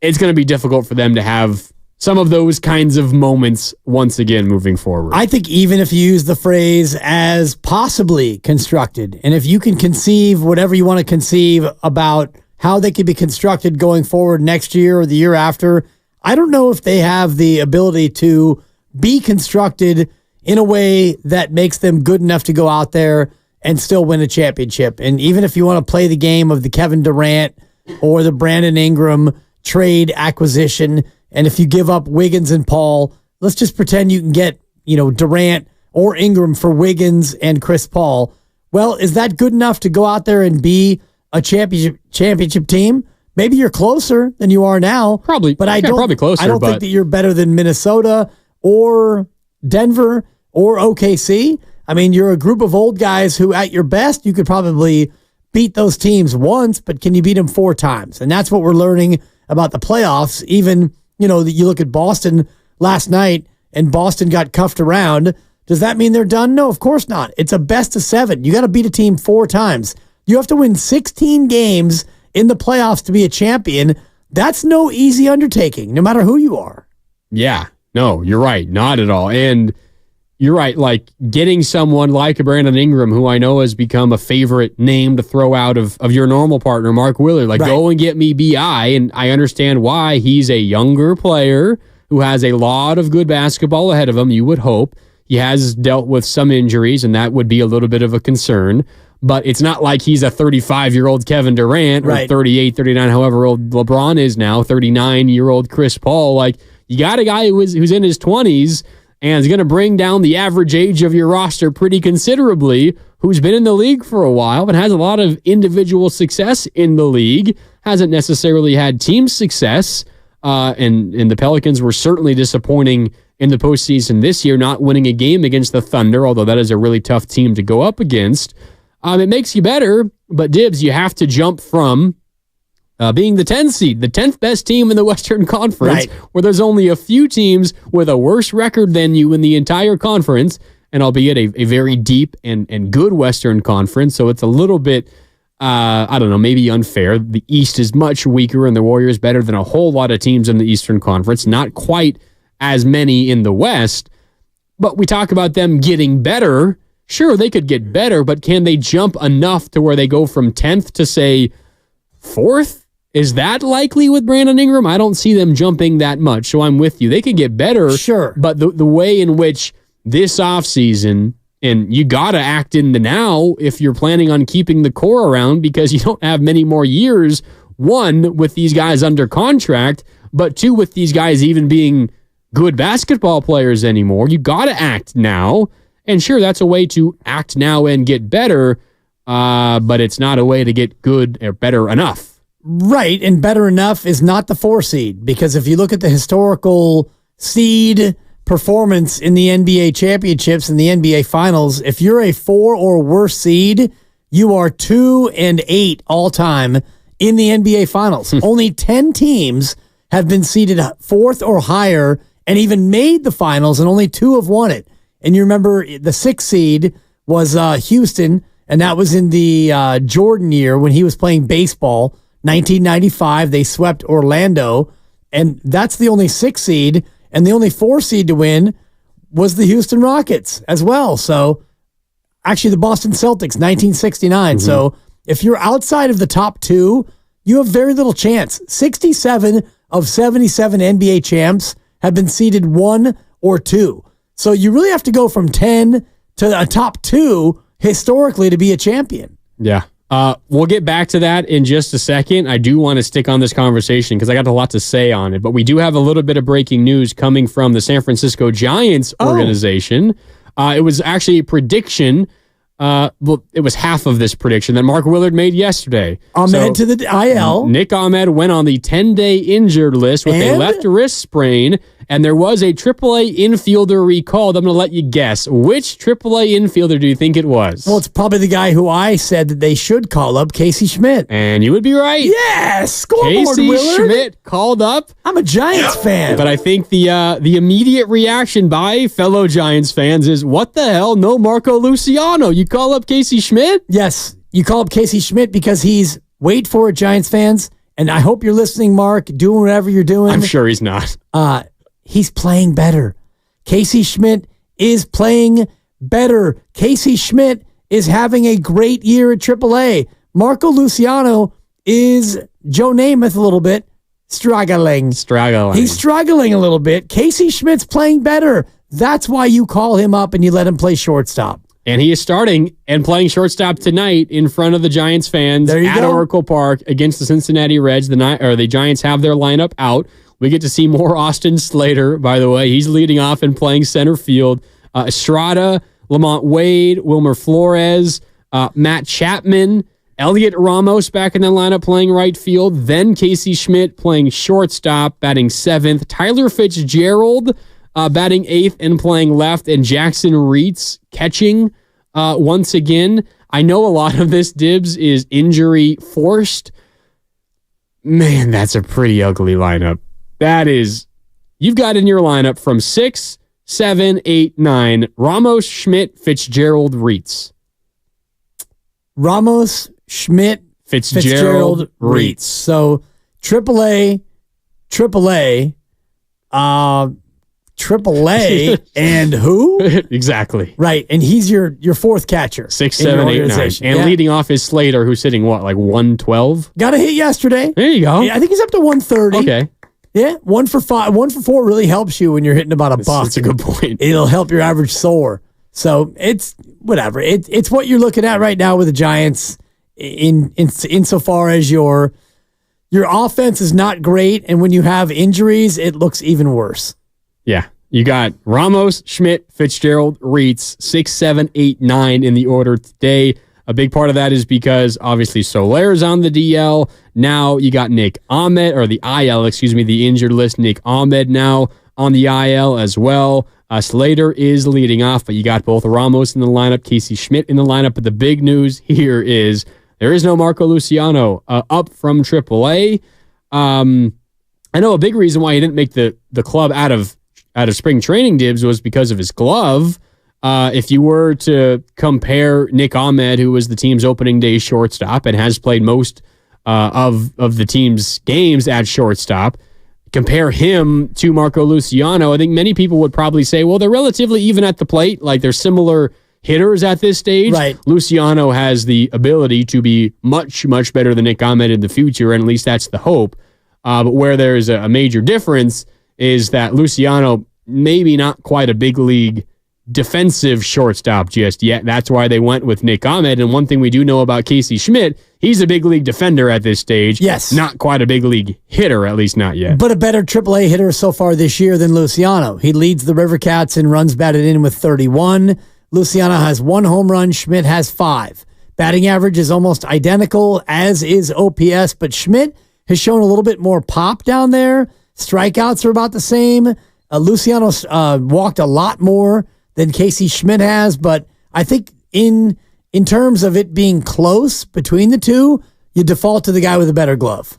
it's going to be difficult for them to have some of those kinds of moments once again moving forward. I think even if you use the phrase as possibly constructed, and if you can conceive whatever you want to conceive about how they could be constructed going forward next year or the year after, I don't know if they have the ability to be constructed in a way that makes them good enough to go out there and still win a championship. And even if you want to play the game of the Kevin Durant or the Brandon Ingram trade acquisition, and if you give up Wiggins and Paul, let's just pretend you can get, Durant or Ingram for Wiggins and Chris Paul. Well, is that good enough to go out there and be a championship team? Maybe you're closer than you are now. Probably, but probably closer. I don't think that you're better than Minnesota or Denver or OKC. I mean, you're a group of old guys who, at your best, you could probably beat those teams once, but can you beat them 4 times? And that's what we're learning about the playoffs. Even, you look at Boston last night, and Boston got cuffed around. Does that mean they're done? No, of course not. It's a best of 7. You got to beat a team 4 times. You have to win 16 games in the playoffs to be a champion. That's no easy undertaking, no matter who you are. Yeah. No, you're right. Not at all. And you're right. Like getting someone like a Brandon Ingram, who I know has become a favorite name to throw out of your normal partner, Mark Willard. Like, go and get me BI. And I understand why. He's a younger player who has a lot of good basketball ahead of him, you would hope. He has dealt with some injuries, and that would be a little bit of a concern. But it's not like he's a 35-year-old Kevin Durant or 38, 39, however old LeBron is now, 39-year-old Chris Paul. Like, you got a guy who's in his 20s and is going to bring down the average age of your roster pretty considerably, who's been in the league for a while and has a lot of individual success in the league, hasn't necessarily had team success, and the Pelicans were certainly disappointing in the postseason this year, not winning a game against the Thunder, although that is a really tough team to go up against. It makes you better, but Dibs, you have to jump from being the 10th seed, the 10th best team in the Western Conference, where there's only a few teams with a worse record than you in the entire conference, and albeit a very deep and good Western Conference, so it's a little bit, I don't know, maybe unfair. The East is much weaker, and the Warriors better than a whole lot of teams in the Eastern Conference, not quite as many in the West, but we talk about them getting better. Sure, they could get better, but can they jump enough to where they go from 10th to, say, 4th? Is that likely with Brandon Ingram? I don't see them jumping that much, so I'm with you. They could get better, sure, but the way in which this offseason, and you got to act in the now if you're planning on keeping the core around because you don't have many more years, one, with these guys under contract, but two, with these guys even being good basketball players anymore. You got to act now. And sure, that's a way to act now and get better, but it's not a way to get good or better enough. Right, and better enough is not the 4 seed, because if you look at the historical seed performance in the NBA championships and the NBA finals, if you're a 4 or worse seed, you are 2-8 all time in the NBA finals. Only 10 teams have been seeded 4th or higher and even made the finals, and only 2 have won it. And you remember the 6th seed was Houston, and that was in the Jordan year when he was playing baseball. 1995, they swept Orlando, and that's the only 6th seed. And the only 4 seed to win was the Houston Rockets as well. So actually the Boston Celtics, 1969. Mm-hmm. So if you're outside of the top 2, you have very little chance. 67 of 77 NBA champs have been seeded 1 or 2. So you really have to go from 10 to a top 2 historically to be a champion. Yeah. We'll get back to that in just a second. I do want to stick on this conversation because I got a lot to say on it. But we do have a little bit of breaking news coming from the San Francisco Giants organization. It was actually a prediction. It was half of this prediction that Mark Willard made yesterday. Ahmed to the IL. Nick Ahmed went on the 10-day injured list with a left wrist sprain, and there was a AAA infielder recalled. I'm going to let you guess. Which AAA infielder do you think it was? Well, it's probably the guy who I said that they should call up, Casey Schmidt. And you would be right. Yes! Scoreboard, Casey Willard. Schmidt called up. I'm a Giants fan. But I think the immediate reaction by fellow Giants fans is, what the hell? No Marco Luciano. You call up Casey Schmidt? Yes. You call up Casey Schmidt because he's, wait for it, Giants fans, and I hope you're listening, Mark, doing whatever you're doing. I'm sure he's not. He's playing better. Casey Schmidt is playing better. Casey Schmidt is having a great year at AAA. Marco Luciano is Joe Namath a little bit. Struggling. He's struggling a little bit. Casey Schmidt's playing better. That's why you call him up and you let him play shortstop. And he is starting and playing shortstop tonight in front of the Giants fans at Oracle Park against the Cincinnati Reds. The Giants have their lineup out. We get to see more Austin Slater, by the way. He's leading off and playing center field. Estrada, Lamont Wade, Wilmer Flores, Matt Chapman, Elliot Ramos back in the lineup playing right field. Then Casey Schmidt playing shortstop, batting 7th. Tyler Fitzgerald batting 8th and playing left. And Jackson Reitz catching once again. I know a lot of this, Dibs, is injury forced. Man, that's a pretty ugly lineup. That is, you've got in your lineup from 6, 7, 8, 9, Ramos, Schmidt, Fitzgerald, Reitz. Ramos, Schmidt, Fitzgerald, Reitz. So AAA, and who? Exactly. Right, and he's your fourth catcher. 6, 7, 8, 9. And leading off is Slater, who's sitting, what, like 112? Got a hit yesterday. There you go. Yeah, I think he's up to 130. Okay. Yeah, 1 for 5, 1 for 4 really helps you when you're hitting about a buck. That's a good point. It'll help your average soar. So it's whatever. It's what you're looking at right now with the Giants. Insofar as your offense is not great, and when you have injuries, it looks even worse. Yeah, you got Ramos, Schmidt, Fitzgerald, Reitz, 6, 7, 8, 9 in the order today. A big part of that is because obviously Solaire's on the DL. Now you got Nick Ahmed, or the IL, the injured list. Nick Ahmed now on the IL as well. Slater is leading off, but you got both Ramos in the lineup, Casey Schmidt in the lineup. But the big news here is there is no Marco Luciano up from AAA. I know a big reason why he didn't make the club out of spring training, Dibs, was because of his glove. If you were to compare Nick Ahmed, who was the team's opening day shortstop and has played most of the team's games at shortstop, compare him to Marco Luciano, I think many people would probably say, well, they're relatively even at the plate. Like, they're similar hitters at this stage. Right. Luciano has the ability to be much, much better than Nick Ahmed in the future, and at least that's the hope. But where there's a major difference is that Luciano maybe not quite a big league defensive shortstop just yet. That's why they went with Nick Ahmed. And one thing we do know about Casey Schmidt, he's a big league defender at this stage. Yes. Not quite a big league hitter, at least not yet. But a better AAA hitter so far this year than Luciano. He leads the River Cats in runs batted in with 31. Luciano has 1 home run. Schmidt has 5. Batting average is almost identical, as is OPS, but Schmidt has shown a little bit more pop down there. Strikeouts are about the same. Luciano walked a lot more than Casey Schmidt has, but I think in terms of it being close between the two, you default to the guy with a better glove.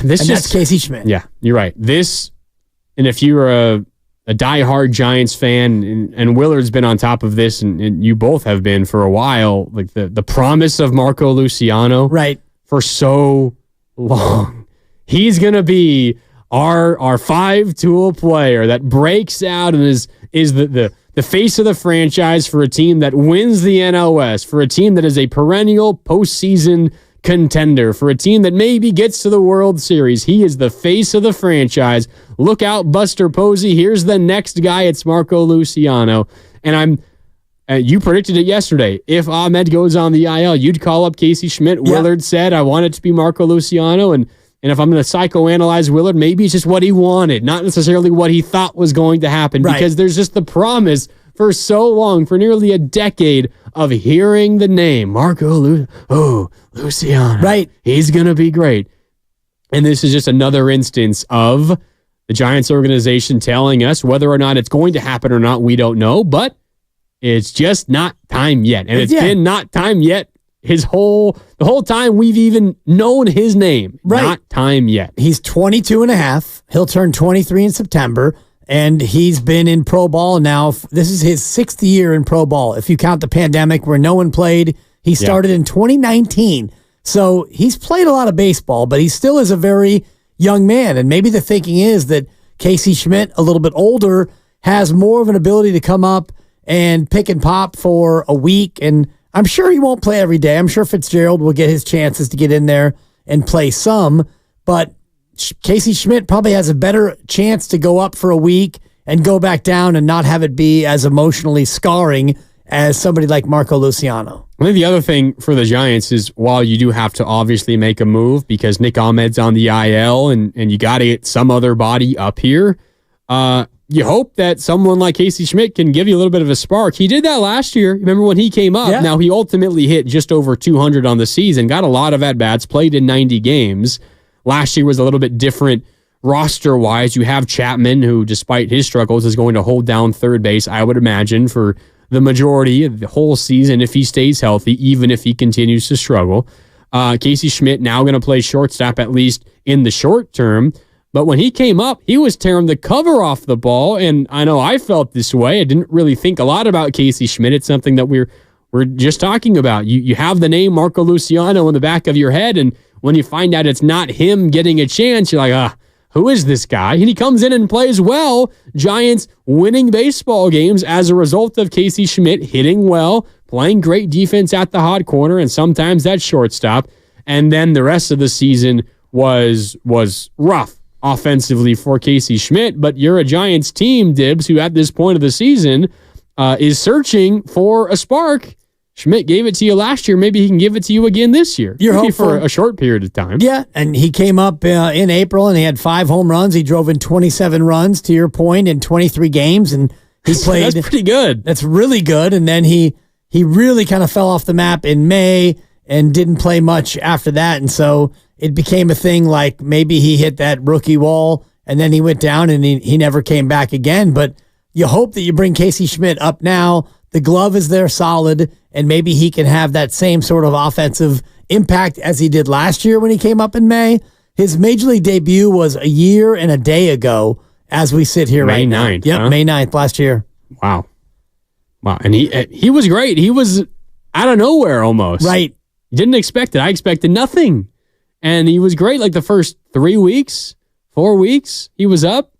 That's Casey Schmidt. Yeah, you're right. And if you're a diehard Giants fan, and Willard's been on top of this, and you both have been for a while, like the promise of Marco Luciano, right, for so long. He's gonna be our 5-tool player that breaks out and is the face of the franchise for a team that wins the NL West, for a team that is a perennial postseason contender, for a team that maybe gets to the World Series. He is the face of the franchise. Look out, Buster Posey. Here's the next guy. It's Marco Luciano. And you predicted it yesterday. If Ahmed goes on the IL, you'd call up Casey Schmidt. Yeah. Willard said, I want it to be Marco Luciano. And if I'm going to psychoanalyze Willard, maybe it's just what he wanted, not necessarily what he thought was going to happen, because there's just the promise for so long, for nearly a decade, of hearing the name Marco Luciano. Right. He's going to be great. And this is just another instance of the Giants organization telling us whether or not it's going to happen or not, we don't know, but it's just not time yet. And it's been not time yet the whole time we've even known his name. Right. Not time yet. He's 22 and a half. He'll turn 23 in September, and he's been in pro ball now. This is his 6th year in pro ball. If you count the pandemic where no one played, he started in 2019. So he's played a lot of baseball, but he still is a very young man. And maybe the thinking is that Casey Schmidt, a little bit older, has more of an ability to come up and pick and pop for a week. And I'm sure he won't play every day. I'm sure Fitzgerald will get his chances to get in there and play some, but Casey Schmidt probably has a better chance to go up for a week and go back down and not have it be as emotionally scarring as somebody like Marco Luciano. I think the other thing for the Giants is, while you do have to obviously make a move because Nick Ahmed's on the IL and you got to get some other body up here, you hope that someone like Casey Schmidt can give you a little bit of a spark. He did that last year. Remember when he came up? Yeah. Now, he ultimately hit just over 200 on the season, got a lot of at-bats, played in 90 games. Last year was a little bit different roster-wise. You have Chapman, who, despite his struggles, is going to hold down third base, I would imagine, for the majority of the whole season if he stays healthy, even if he continues to struggle. Casey Schmidt now going to play shortstop, at least in the short term. But when he came up, he was tearing the cover off the ball, and I know I felt this way. I didn't really think a lot about Casey Schmidt. It's something that we're just talking about. You have the name Marco Luciano in the back of your head, and when you find out it's not him getting a chance, you're like, who is this guy? And he comes in and plays well. Giants winning baseball games as a result of Casey Schmidt hitting well, playing great defense at the hot corner, and sometimes that shortstop. And then the rest of the season was rough offensively for Casey Schmidt. But you're a Giants team, Dibs, who at this point of the season is searching for a spark. Schmidt gave it to you last year. Maybe he can give it to you again this year. You're hopeful for a short period of time. Yeah, and he came up in April, and he had 5 home runs. He drove in 27 runs, to your point, in 23 games, and he played. That's pretty good. That's really good. And then he really kind of fell off the map in May and didn't play much after that. And so it became a thing like maybe he hit that rookie wall, and then he went down, and he never came back again. But you hope that you bring Casey Schmidt up now. The glove is there solid, and maybe he can have that same sort of offensive impact as he did last year when he came up in May. His Major League debut was a year and a day ago as we sit here right now. May 9th. Yep, May 9th last year. Wow. And he was great. He was out of nowhere almost. Right. You didn't expect it. I expected nothing. And he was great like the first 3 weeks, 4 weeks. He was up.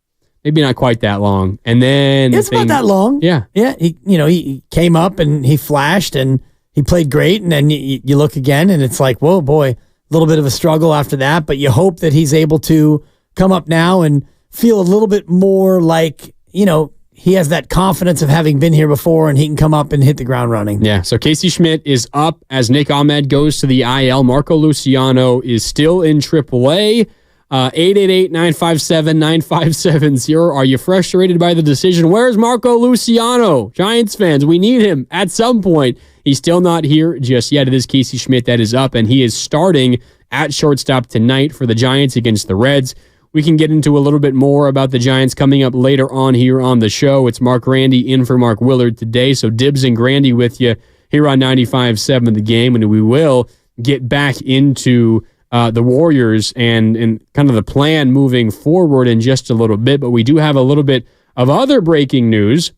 maybe not quite that long. And then it's about that long. Yeah. Yeah. He came up and he flashed and he played great. And then you look again and it's like, whoa, boy, a little bit of a struggle after that. But you hope that he's able to come up now and feel a little bit more like, he has that confidence of having been here before and he can come up and hit the ground running. Yeah. So Casey Schmidt is up as Nick Ahmed goes to the IL. Marco Luciano is still in AAA. 888-957-9570. Are you frustrated by the decision? Where's Marco Luciano? Giants fans, we need him at some point. He's still not here just yet. It is Casey Schmidt that is up, and he is starting at shortstop tonight for the Giants against the Reds. We can get into a little bit more about the Giants coming up later on here on the show. It's Mark Randy in for Mark Willard today. So Dibs and Grandy with you here on 95.7 The Game, and we will get back into the Warriors and kind of the plan moving forward in just a little bit. But we do have a little bit of other breaking news.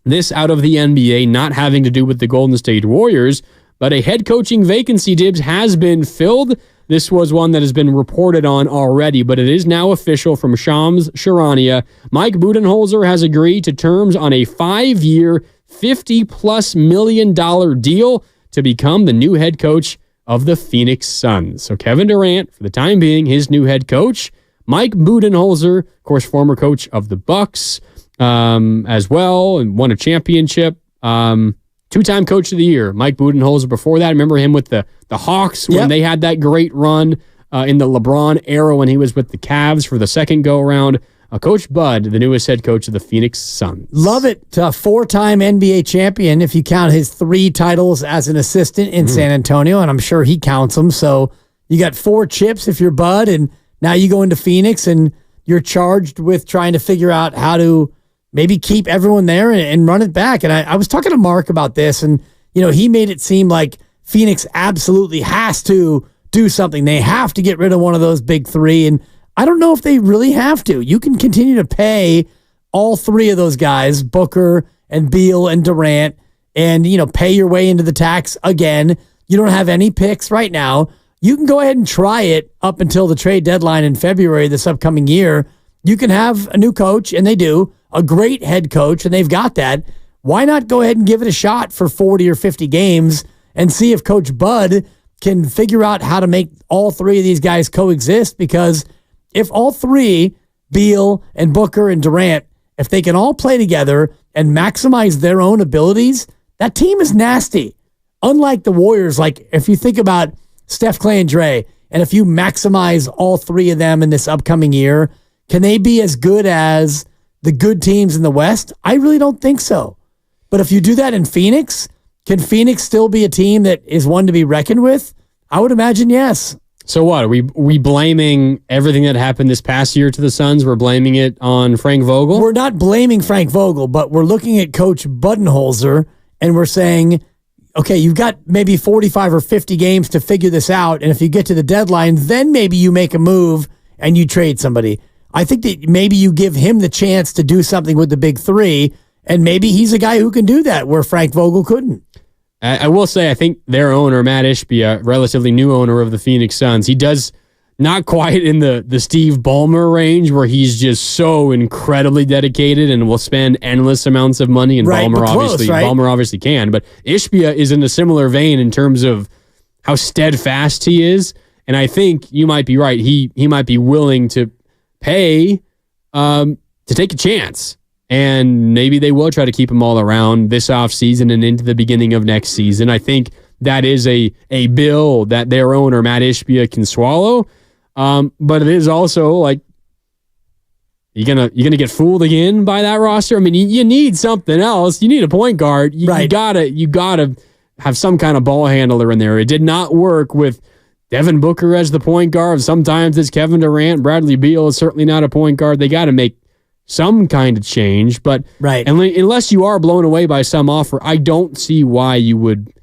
This out of the NBA, not having to do with the Golden State Warriors, but a head coaching vacancy, Dibs, has been filled. This was one that has been reported on already, but it is now official from Shams Charania. Mike Budenholzer has agreed to terms on a 5-year, $50+ million deal to become the new head coach of the Phoenix Suns. So Kevin Durant, for the time being, his new head coach. Mike Budenholzer, of course, former coach of the Bucks as well, and won a championship. 2-time coach of the year, Mike Budenholzer. Before that, remember him with the Hawks when they had that great run in the LeBron era when he was with the Cavs for the second go-around. Coach Bud, the newest head coach of the Phoenix Suns. Love it. 4-time NBA champion if you count his 3 titles as an assistant in San Antonio, and I'm sure he counts them. So you got 4 chips if you're Bud, and now you go into Phoenix and you're charged with trying to figure out how to maybe keep everyone there and run it back. And I was talking to Mark about this, and he made it seem like Phoenix absolutely has to do something. They have to get rid of one of those big 3, and I don't know if they really have to. You can continue to pay all 3 of those guys, Booker and Beal and Durant, and pay your way into the tax again. You don't have any picks right now. You can go ahead and try it up until the trade deadline in February this upcoming year. You can have a new coach, and they do, a great head coach, and they've got that. Why not go ahead and give it a shot for 40 or 50 games and see if Coach Bud can figure out how to make all 3 of these guys coexist? Because if all 3, Beal and Booker and Durant, if they can all play together and maximize their own abilities, that team is nasty. Unlike the Warriors, like if you think about Steph, Clay, and Dre, and if you maximize all 3 of them in this upcoming year, can they be as good as the good teams in the West? I really don't think so. But if you do that in Phoenix, can Phoenix still be a team that is one to be reckoned with? I would imagine yes. So what? Are we blaming everything that happened this past year to the Suns? We're blaming it on Frank Vogel? We're not blaming Frank Vogel, but we're looking at Coach Budenholzer and we're saying, okay, you've got maybe 45 or 50 games to figure this out. And if you get to the deadline, then maybe you make a move and you trade somebody. I think that maybe you give him the chance to do something with the big 3, and maybe he's a guy who can do that where Frank Vogel couldn't. I will say, I think their owner, Matt Ishbia, relatively new owner of the Phoenix Suns, he does not quite in the Steve Ballmer range where he's just so incredibly dedicated and will spend endless amounts of money. And right, Ballmer Ballmer obviously can, but Ishbia is in a similar vein in terms of how steadfast he is. And I think you might be right. He might be willing to pay to take a chance. And maybe they will try to keep them all around this offseason and into the beginning of next season. I think that is a bill that their owner, Matt Ishbia, can swallow. But it is also like, you gonna get fooled again by that roster? I mean, you need something else. You need a point guard. You gotta have some kind of ball handler in there. It did not work with Devin Booker as the point guard. Sometimes it's Kevin Durant. Bradley Beal is certainly not a point guard. They got to make some kind of change, but unless you are blown away by some offer, I don't see why you would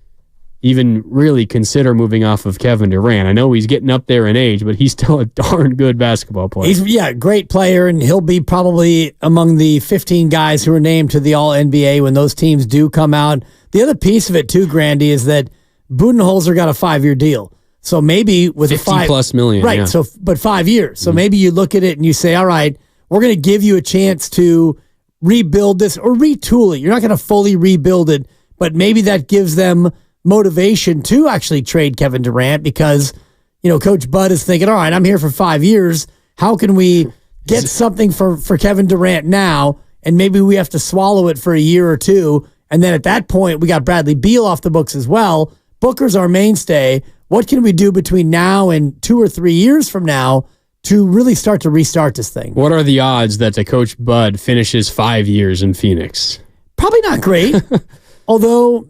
even really consider moving off of Kevin Durant. I know he's getting up there in age, but he's still a darn good basketball player. He's a great player, and he'll be probably among the 15 guys who are named to the All-NBA when those teams do come out. The other piece of it too, Grandy, is that Budenholzer got a 5-year deal. So maybe with $50+ million. Right, yeah. but 5 years. So maybe you look at it and you say, all right, we're going to give you a chance to rebuild this or retool it. You're not going to fully rebuild it, but maybe that gives them motivation to actually trade Kevin Durant because, Coach Bud is thinking, all right, I'm here for 5 years. How can we get something for Kevin Durant now? And maybe we have to swallow it for a year or two. And then at that point, we got Bradley Beal off the books as well. Booker's our mainstay. What can we do between now and 2 or 3 years from now to really start to restart this thing? What are the odds that Coach Bud finishes 5 years in Phoenix? Probably not great. Although,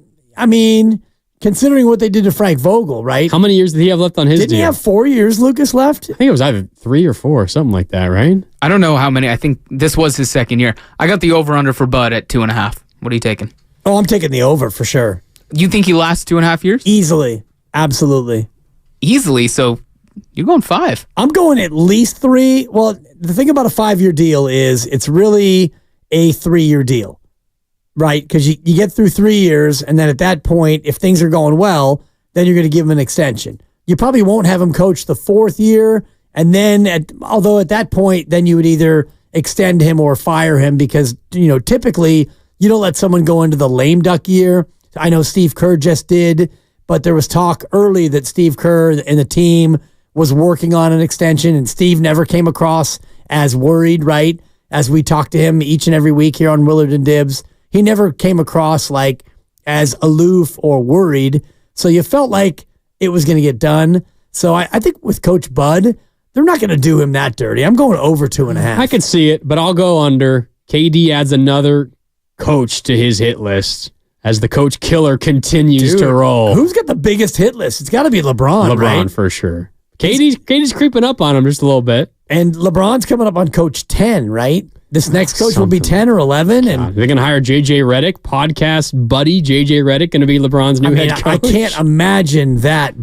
considering what they did to Frank Vogel, right? How many years did he have left on his deal? Didn't he have 4 years, Lucas, left? I think it was either 3 or 4, something like that, right? I don't know how many. I think this was his second year. I got the over-under for Bud at 2.5. What are you taking? Oh, I'm taking the over for sure. You think he lasts 2.5 years? Easily. Absolutely. Easily? So you're going 5. I'm going at least 3. Well, the thing about a 5-year deal is it's really a 3-year deal, right? Because you get through 3 years, and then at that point, if things are going well, then you're going to give him an extension. You probably won't have him coach the 4th year, and then, although at that point, then you would either extend him or fire him because, typically you don't let someone go into the lame duck year. I know Steve Kerr just did, but there was talk early that Steve Kerr and the team was working on an extension, and Steve never came across as worried, right? As we talked to him each and every week here on Willard and Dibs, he never came across like as aloof or worried. So you felt like it was going to get done. So I think with Coach Bud, they're not going to do him that dirty. I'm going over 2.5. I could see it, but I'll go under. KD adds another coach to his hit list as the coach killer continues to roll. Who's got the biggest hit list? It's got to be LeBron, right? LeBron for sure. KD's creeping up on him just a little bit. And LeBron's coming up on coach 10, right? This next coach will be 10 or 11. And they're going to hire JJ Redick, podcast buddy JJ Redick, going to be LeBron's new head coach. I can't imagine that,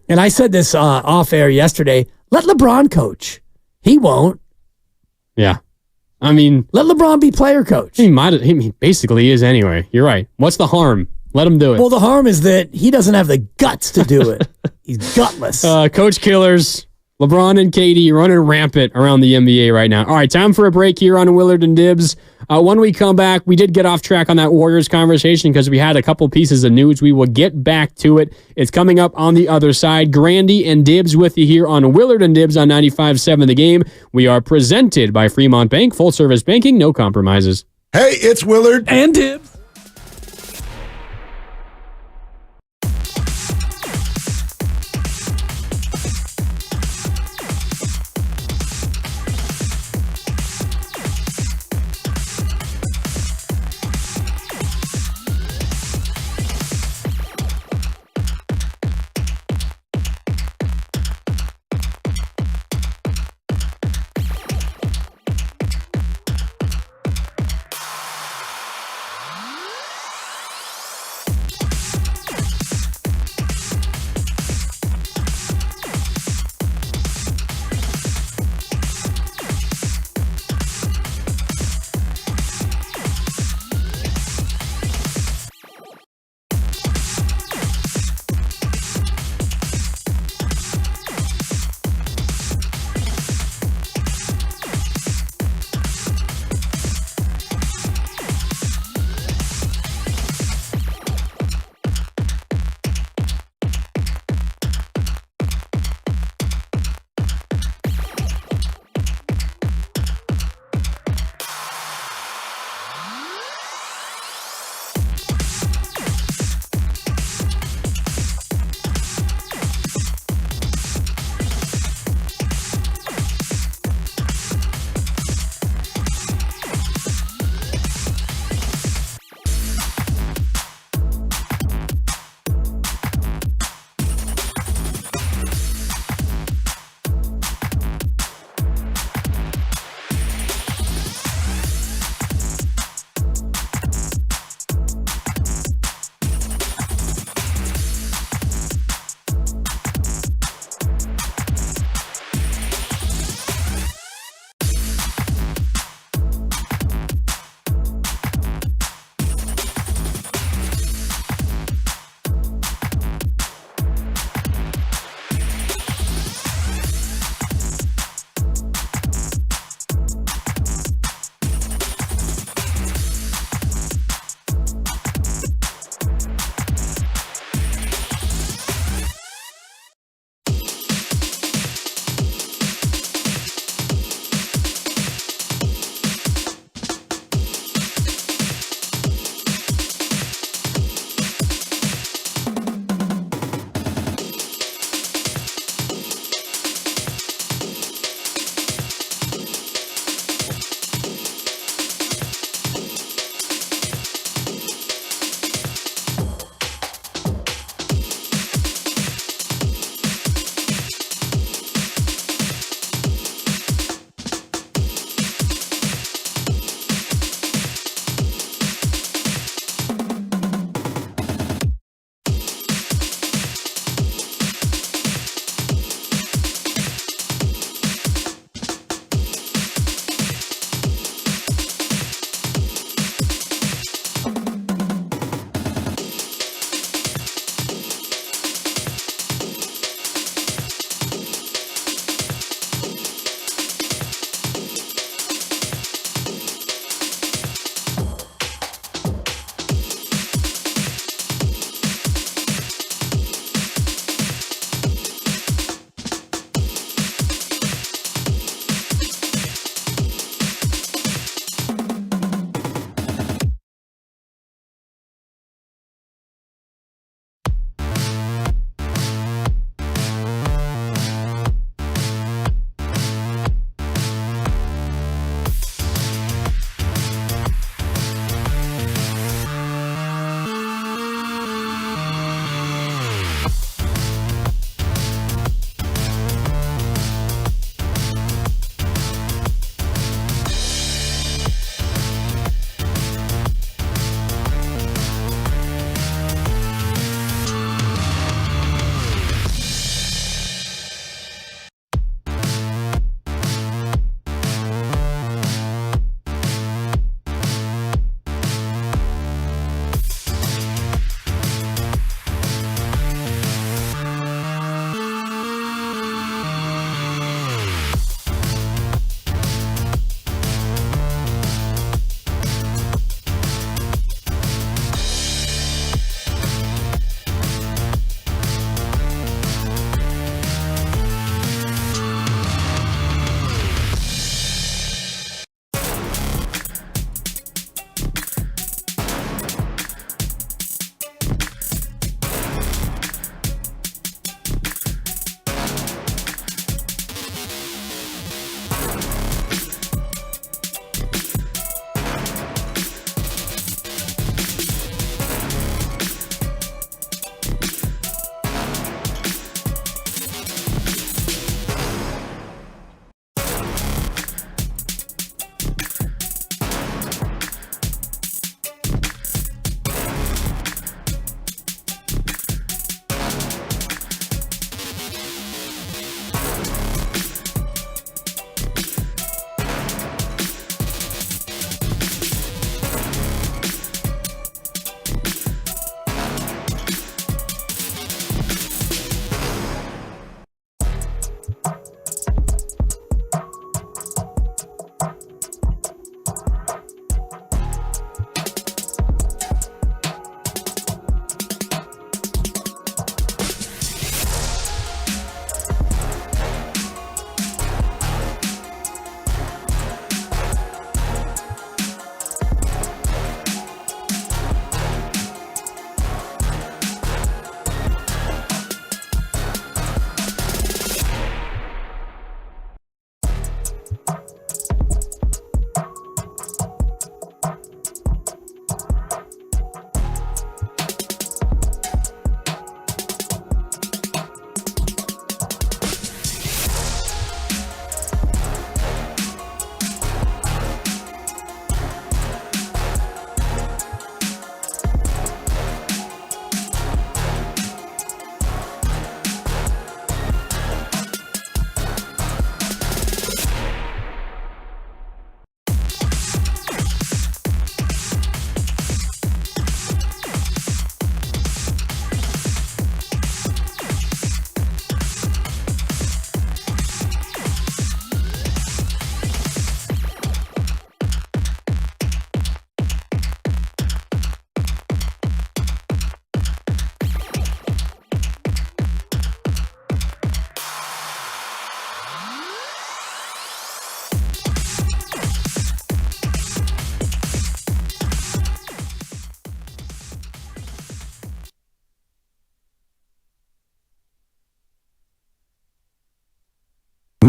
and I said this off air yesterday, let LeBron coach. He won't. Yeah. let LeBron be player coach. He basically is anyway. You're right. What's the harm? Let him do it. Well, the harm is that he doesn't have the guts to do it. He's gutless. Coach killers, LeBron and KD running rampant around the NBA right now. All right, time for a break here on Willard and Dibs. When we come back, we did get off track on that Warriors conversation because we had a couple pieces of news. We will get back to it. It's coming up on the other side. Grandy and Dibs with you here on Willard and Dibs on 95.7 The Game. We are presented by Fremont Bank. Full service banking, no compromises. Hey, it's Willard and Dibs.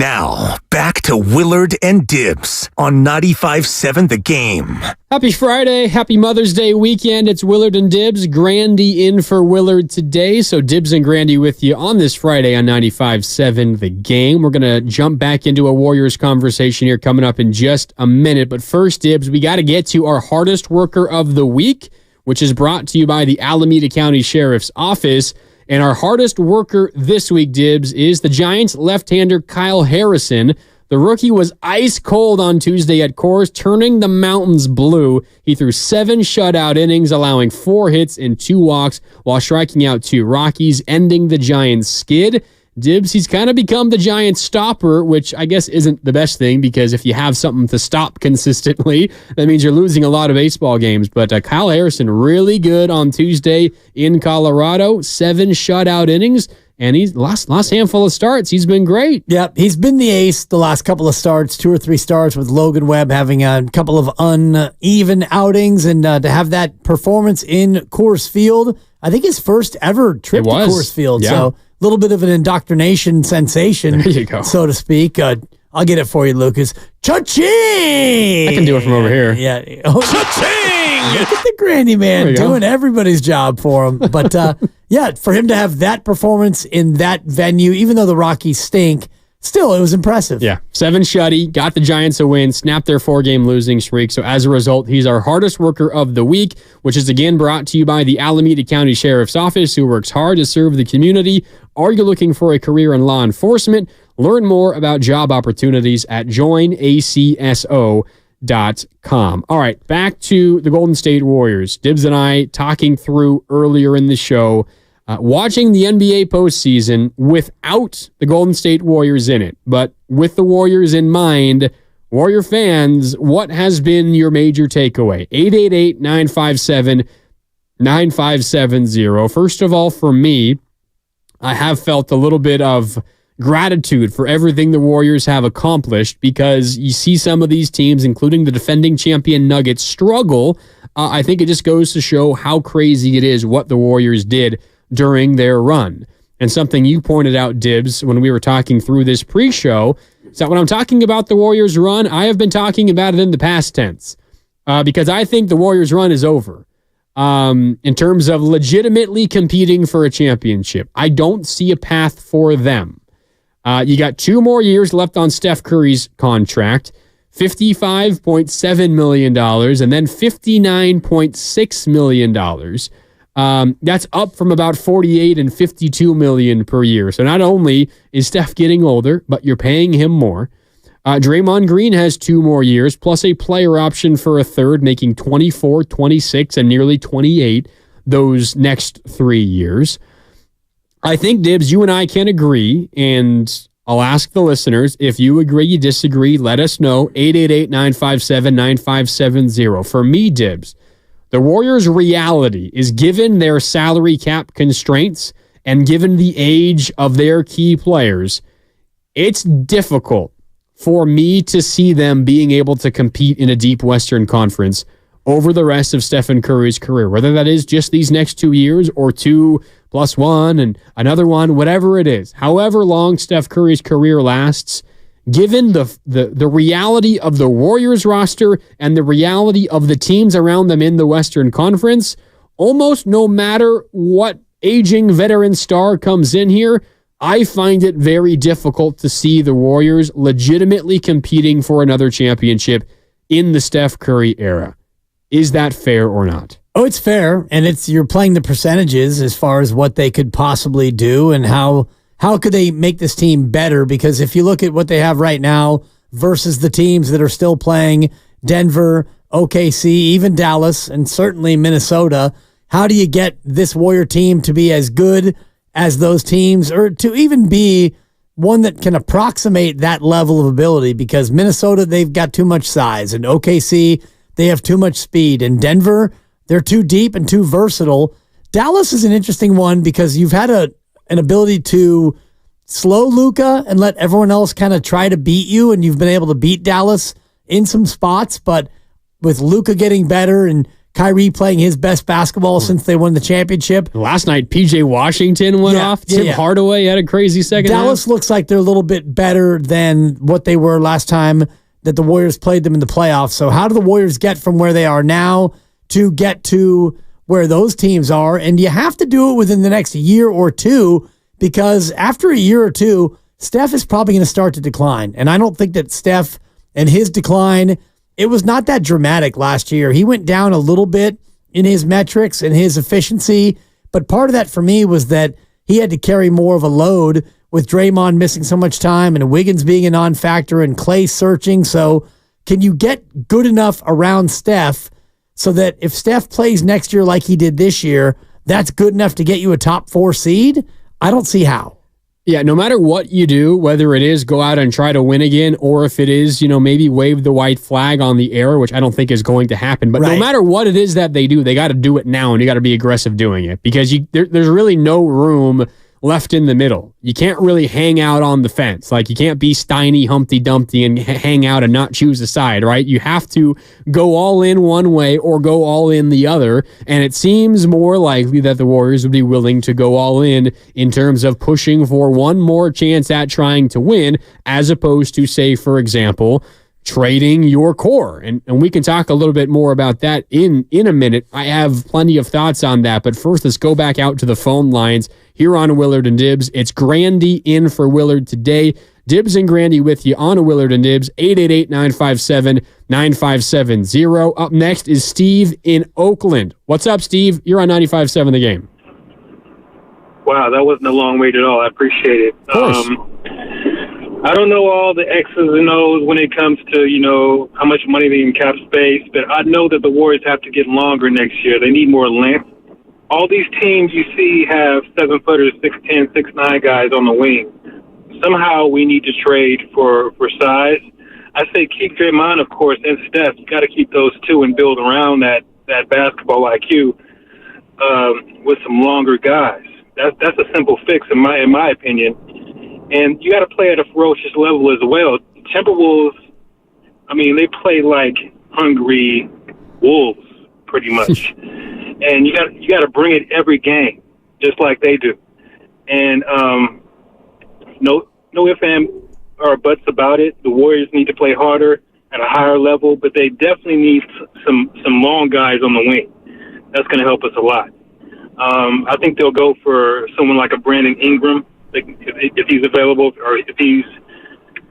Now, back to Willard and Dibbs on 95.7 The Game. Happy Friday. Happy Mother's Day weekend. It's Willard and Dibbs. Grandy in for Willard today. So Dibbs and Grandy with you on this Friday on 95.7 The Game. We're going to jump back into a Warriors conversation here coming up in just a minute. But first, Dibbs, we got to get to our hardest worker of the week, which is brought to you by the Alameda County Sheriff's Office. And our hardest worker this week, Dibbs, is the Giants left-hander Kyle Harrison. The rookie was ice cold on Tuesday at Coors, turning the mountains blue. He threw 7 shutout innings, allowing 4 hits and 2 walks while striking out 2 Rockies, ending the Giants' skid. Dibbs, he's kind of become the Giants stopper, which I guess isn't the best thing because if you have something to stop consistently, that means you're losing a lot of baseball games. But Kyle Harrison, really good on Tuesday in Colorado, 7 shutout innings. And he's last handful of starts. He's been great. Yep, he's been the ace the last couple of starts, 2 or 3 starts with Logan Webb having a couple of uneven outings. And to have that performance in Coors Field, I think his first ever trip to Coors Field. Yeah. So a little bit of an indoctrination sensation, there you go, so to speak. I'll get it for you, Lucas. Cha-ching! I can do it from over here. Yeah. Oh, cha-ching! Look at the Grandy man doing everybody's job for him. But yeah, for him to have that performance in that venue, even though the Rockies stink, still, it was impressive. Yeah. 7 shutty, got the Giants a win, snapped their 4-game losing streak. So as a result, he's our hardest worker of the week, which is again brought to you by the Alameda County Sheriff's Office, who works hard to serve the community. Are you looking for a career in law enforcement? Learn more about job opportunities at joinacso.com. All right, back to the Golden State Warriors. Dibbs and I talking through earlier in the show, watching the NBA postseason without the Golden State Warriors in it, but with the Warriors in mind. Warrior fans, what has been your major takeaway? 888-957-9570. First of all, for me, I have felt a little bit of gratitude for everything the Warriors have accomplished because you see some of these teams, including the defending champion Nuggets, struggle. I think it just goes to show how crazy it is what the Warriors did during their run. And something you pointed out, Dibbs, when we were talking through this pre-show, is that when I'm talking about the Warriors' run, I have been talking about it in the past tense because I think the Warriors' run is over. In terms of legitimately competing for a championship, I don't see a path for them. You got 2 more years left on Steph Curry's contract, $55.7 million and then $59.6 million. That's up from about $48 and $52 million per year. So not only is Steph getting older, but you're paying him more. Draymond Green has 2 more years, plus a player option for a third, making 24, 26, and nearly 28 those next 3 years. I think, Dibbs, you and I can agree, and I'll ask the listeners, if you agree, you disagree, let us know, 888-957-9570. For me, Dibbs, the Warriors' reality is given their salary cap constraints and given the age of their key players, it's difficult for me to see them being able to compete in a deep Western Conference over the rest of Stephen Curry's career, whether that is just these next 2 years or 2 plus 1 and another one, whatever it is. However long Steph Curry's career lasts, given the reality of the Warriors roster and the reality of the teams around them in the Western Conference, almost no matter what aging veteran star comes in here, I find it very difficult to see the Warriors legitimately competing for another championship in the Steph Curry era. Is that fair or not? Oh, it's fair, and you're playing the percentages as far as what they could possibly do and how could they make this team better, because if you look at what they have right now versus the teams that are still playing, Denver, OKC, even Dallas, and certainly Minnesota, how do you get this Warrior team to be as good as those teams, or to even be one that can approximate that level of ability? Because Minnesota, they've got too much size, and OKC, they have too much speed, and Denver, they're too deep and too versatile. Dallas is an interesting one because you've had an ability to slow Luka and let everyone else kind of try to beat you, and you've been able to beat Dallas in some spots, but with Luka getting better and Kyrie playing his best basketball since they won the championship. Last night, PJ Washington went off. Tim Hardaway had a crazy second Dallas half. looks like they're a little bit better than what they were last time that the Warriors played them in the playoffs. So how do the Warriors get from where they are now to get to where those teams are? And you have to do it within the next year or two, because after a year or two, Steph is probably going to start to decline. And I don't think that Steph and his decline, it was not that dramatic last year. He went down a little bit in his metrics and his efficiency, but part of that for me was that he had to carry more of a load with Draymond missing so much time and Wiggins being a non-factor and Clay searching. So can you get good enough around Steph so that if Steph plays next year like he did this year, that's good enough to get you a top 4 seed? I don't see how. Yeah, no matter what you do, whether it is go out and try to win again, or if it is, maybe wave the white flag on the air, which I don't think is going to happen. But no matter what it is that they do, they got to do it now, and you got to be aggressive doing it, because there's really no room left in the middle. You can't really hang out on the fence. Like, you can't be Steiny, Humpty Dumpty and hang out and not choose a side, right? You have to go all in one way or go all in the other. And it seems more likely that the Warriors would be willing to go all in terms of pushing for one more chance at trying to win, as opposed to, say, for example, trading your core. And we can talk a little bit more about that in a minute. I have plenty of thoughts on that. But first, let's go back out to the phone lines here on Willard and Dibs. It's Grandy in for Willard today. Dibs and Grandy with you on Willard and Dibs, 888-957-9570. Up next is Steve in Oakland. What's up, Steve? You're on 95.7 The Game. Wow, that wasn't a long wait at all. I appreciate it. Of course. I don't know all the X's and O's when it comes to, how much money they can cap space, but I know that the Warriors have to get longer next year. They need more length. All these teams you see have 7-footers, 6'10", 6'9" guys on the wing. Somehow we need to trade for size. I say keep Draymond, of course, and Steph. You got to keep those two and build around that basketball IQ with some longer guys. That's a simple fix in my opinion. And you got to play at a ferocious level as well. Timberwolves, they play like hungry wolves, pretty much. And you got to bring it every game, just like they do. And no ifs, ands, or buts about it. The Warriors need to play harder at a higher level, but they definitely need some long guys on the wing. That's going to help us a lot. I think they'll go for someone like a Brandon Ingram, if he's available, or if he's,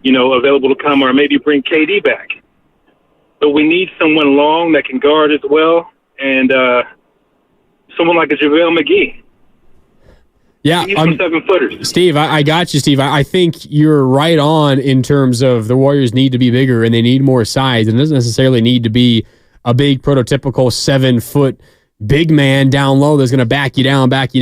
available to come, or maybe bring KD back. But we need someone long that can guard as well, and someone like a JaVale McGee. Yeah, 7-footers. Steve, I got you, Steve. I think you're right on in terms of the Warriors need to be bigger and they need more size. And it doesn't necessarily need to be a big prototypical 7-foot big man down low that's going to back you down, but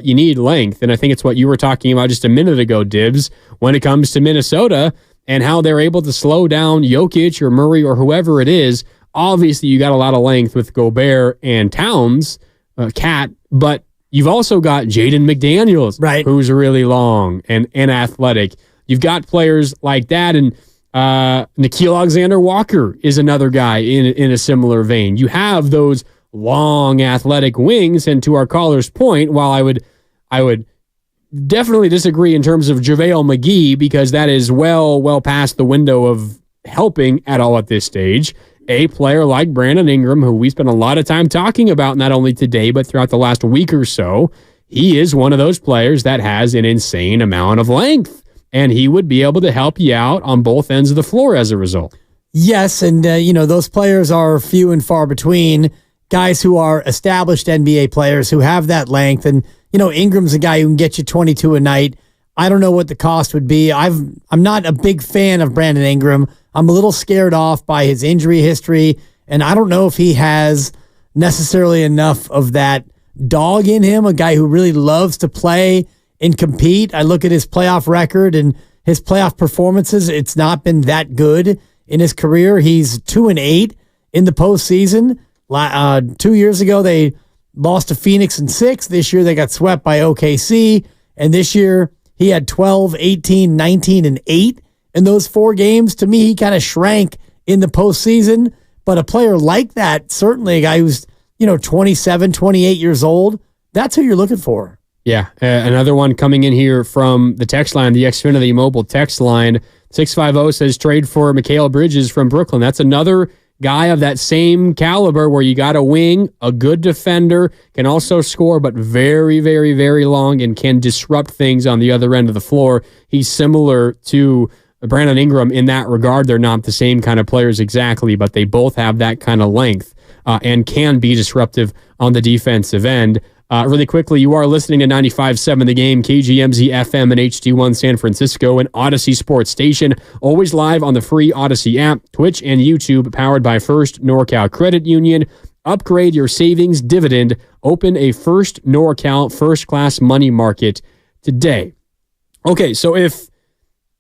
you need length. And I think it's what you were talking about just a minute ago, Dibs, when it comes to Minnesota and how they're able to slow down Jokic or Murray or whoever it is. Obviously, you got a lot of length with Gobert and Towns, Cat, but you've also got Jaden McDaniels, right, who's really long and athletic. You've got players like that, and Nickeil Alexander-Walker is another guy in a similar vein. You have those long athletic wings, and to our caller's point, while I would definitely disagree in terms of JaVale McGee, because that is well past the window of helping at all at this stage. A player like Brandon Ingram, who we spent a lot of time talking about, not only today, but throughout the last week or so, he is one of those players that has an insane amount of length, and he would be able to help you out on both ends of the floor as a result. Yes, and those players are few and far between, guys who are established NBA players who have that length. And, Ingram's a guy who can get you 22 a night. I don't know what the cost would be. I'm not a big fan of Brandon Ingram. I'm a little scared off by his injury history, and I don't know if he has necessarily enough of that dog in him, a guy who really loves to play and compete. I look at his playoff record and his playoff performances. It's not been that good in his career. He's 2-8 in the postseason. 2 years ago, they lost to Phoenix in 6. This year, they got swept by OKC, and this year he had 12, 18, 19, and 8 in those 4 games. To me, he kind of shrank in the postseason, But a player like that, certainly a guy who's, 27, 28 years old, that's who you're looking for. Yeah, another one coming in here from the text line, the Xfinity mobile text line. 650 says trade for Mikal Bridges from Brooklyn. That's another guy of that same caliber where you got a wing, a good defender, can also score, but very, very, very long and can disrupt things on the other end of the floor. He's similar to Brandon Ingram in that regard. They're not the same kind of players exactly, but they both have that kind of length and can be disruptive on the defensive end. Really quickly, you are listening to 95.7 The Game, KGMZ FM and HD1 San Francisco, and Odyssey Sports Station. Always live on the free Odyssey app, Twitch, and YouTube, powered by First NorCal Credit Union. Upgrade your savings dividend. Open a First NorCal first-class money market today. Okay, so if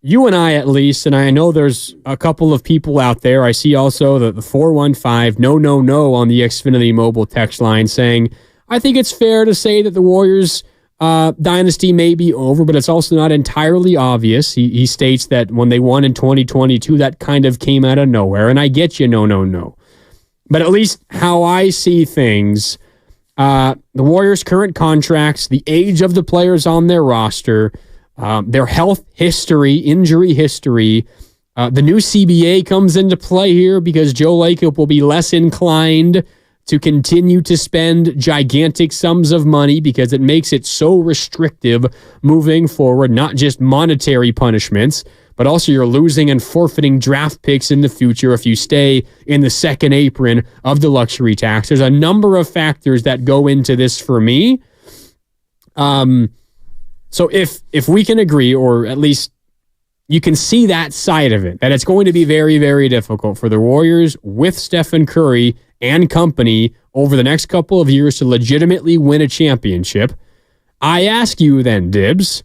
you and I, at least, and I know there's a couple of people out there, I see also the 415 no on the Xfinity mobile text line saying, I think it's fair to say that the Warriors dynasty may be over, but it's also not entirely obvious. He states that when they won in 2022, that kind of came out of nowhere. And I get you, no. But at least how I see things, the Warriors' current contracts, the age of the players on their roster, their health history, injury history, the new CBA comes into play here because Joe Lacob will be less inclined to continue to spend gigantic sums of money because it makes it so restrictive moving forward, not just monetary punishments, but also you're losing and forfeiting draft picks in the future if you stay in the second apron of the luxury tax. There's a number of factors that go into this for me. So if we can agree, or at least you can see that side of it, that it's going to be very, very difficult for the Warriors with Stephen Curry and company over the next couple of years to legitimately win a championship. I ask you then, Dibs,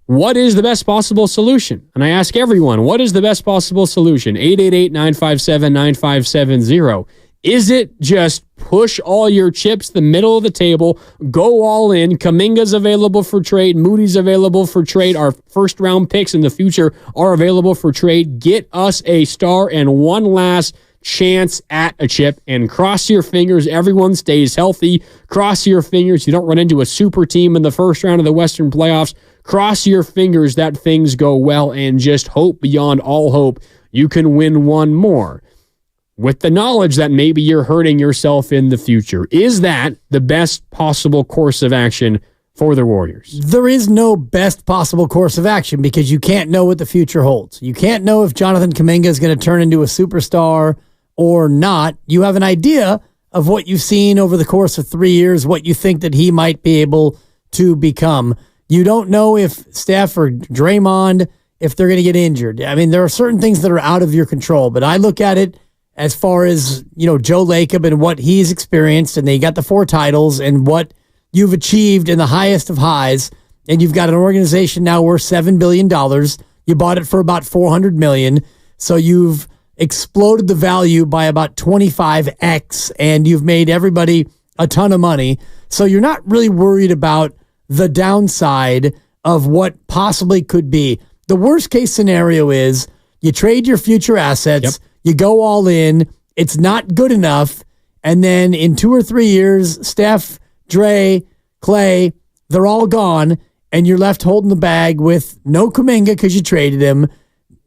what is the best possible solution? And I ask everyone, what is the best possible solution? 888-957-9570. Is it just push all your chips to the middle of the table, go all in? Kuminga's available for trade. Moody's available for trade. Our first-round picks in the future are available for trade. Get us a star and one last chance at a chip, and cross your fingers everyone stays healthy. Cross your fingers you don't run into a super team in the first round of the Western playoffs. Cross your fingers that things go well, and just hope beyond all hope you can win one more, with the knowledge that maybe you're hurting yourself in the future. Is that the best possible course of action for the Warriors? There is no best possible course of action because you can't know what the future holds. You can't know if Jonathan Kuminga is going to turn into a superstar or not. You have an idea of what you've seen over the course of 3 years, what you think that he might be able to become. You don't know if Steph or Draymond, if they're going to get injured. I mean, there are certain things that are out of your control, but I look at it as far as, Joe Lacob and what he's experienced, and they got the 4 titles and what you've achieved in the highest of highs, and you've got an organization now worth $7 billion. You bought it for about $400 million, so you've exploded the value by about 25x, and you've made everybody a ton of money. So you're not really worried about the downside of what possibly could be. The worst case scenario is you trade your future assets, you go all in, it's not good enough, and then in 2 or 3 years, Steph, Dre, Clay, they're all gone, and you're left holding the bag with no Kuminga because you traded him,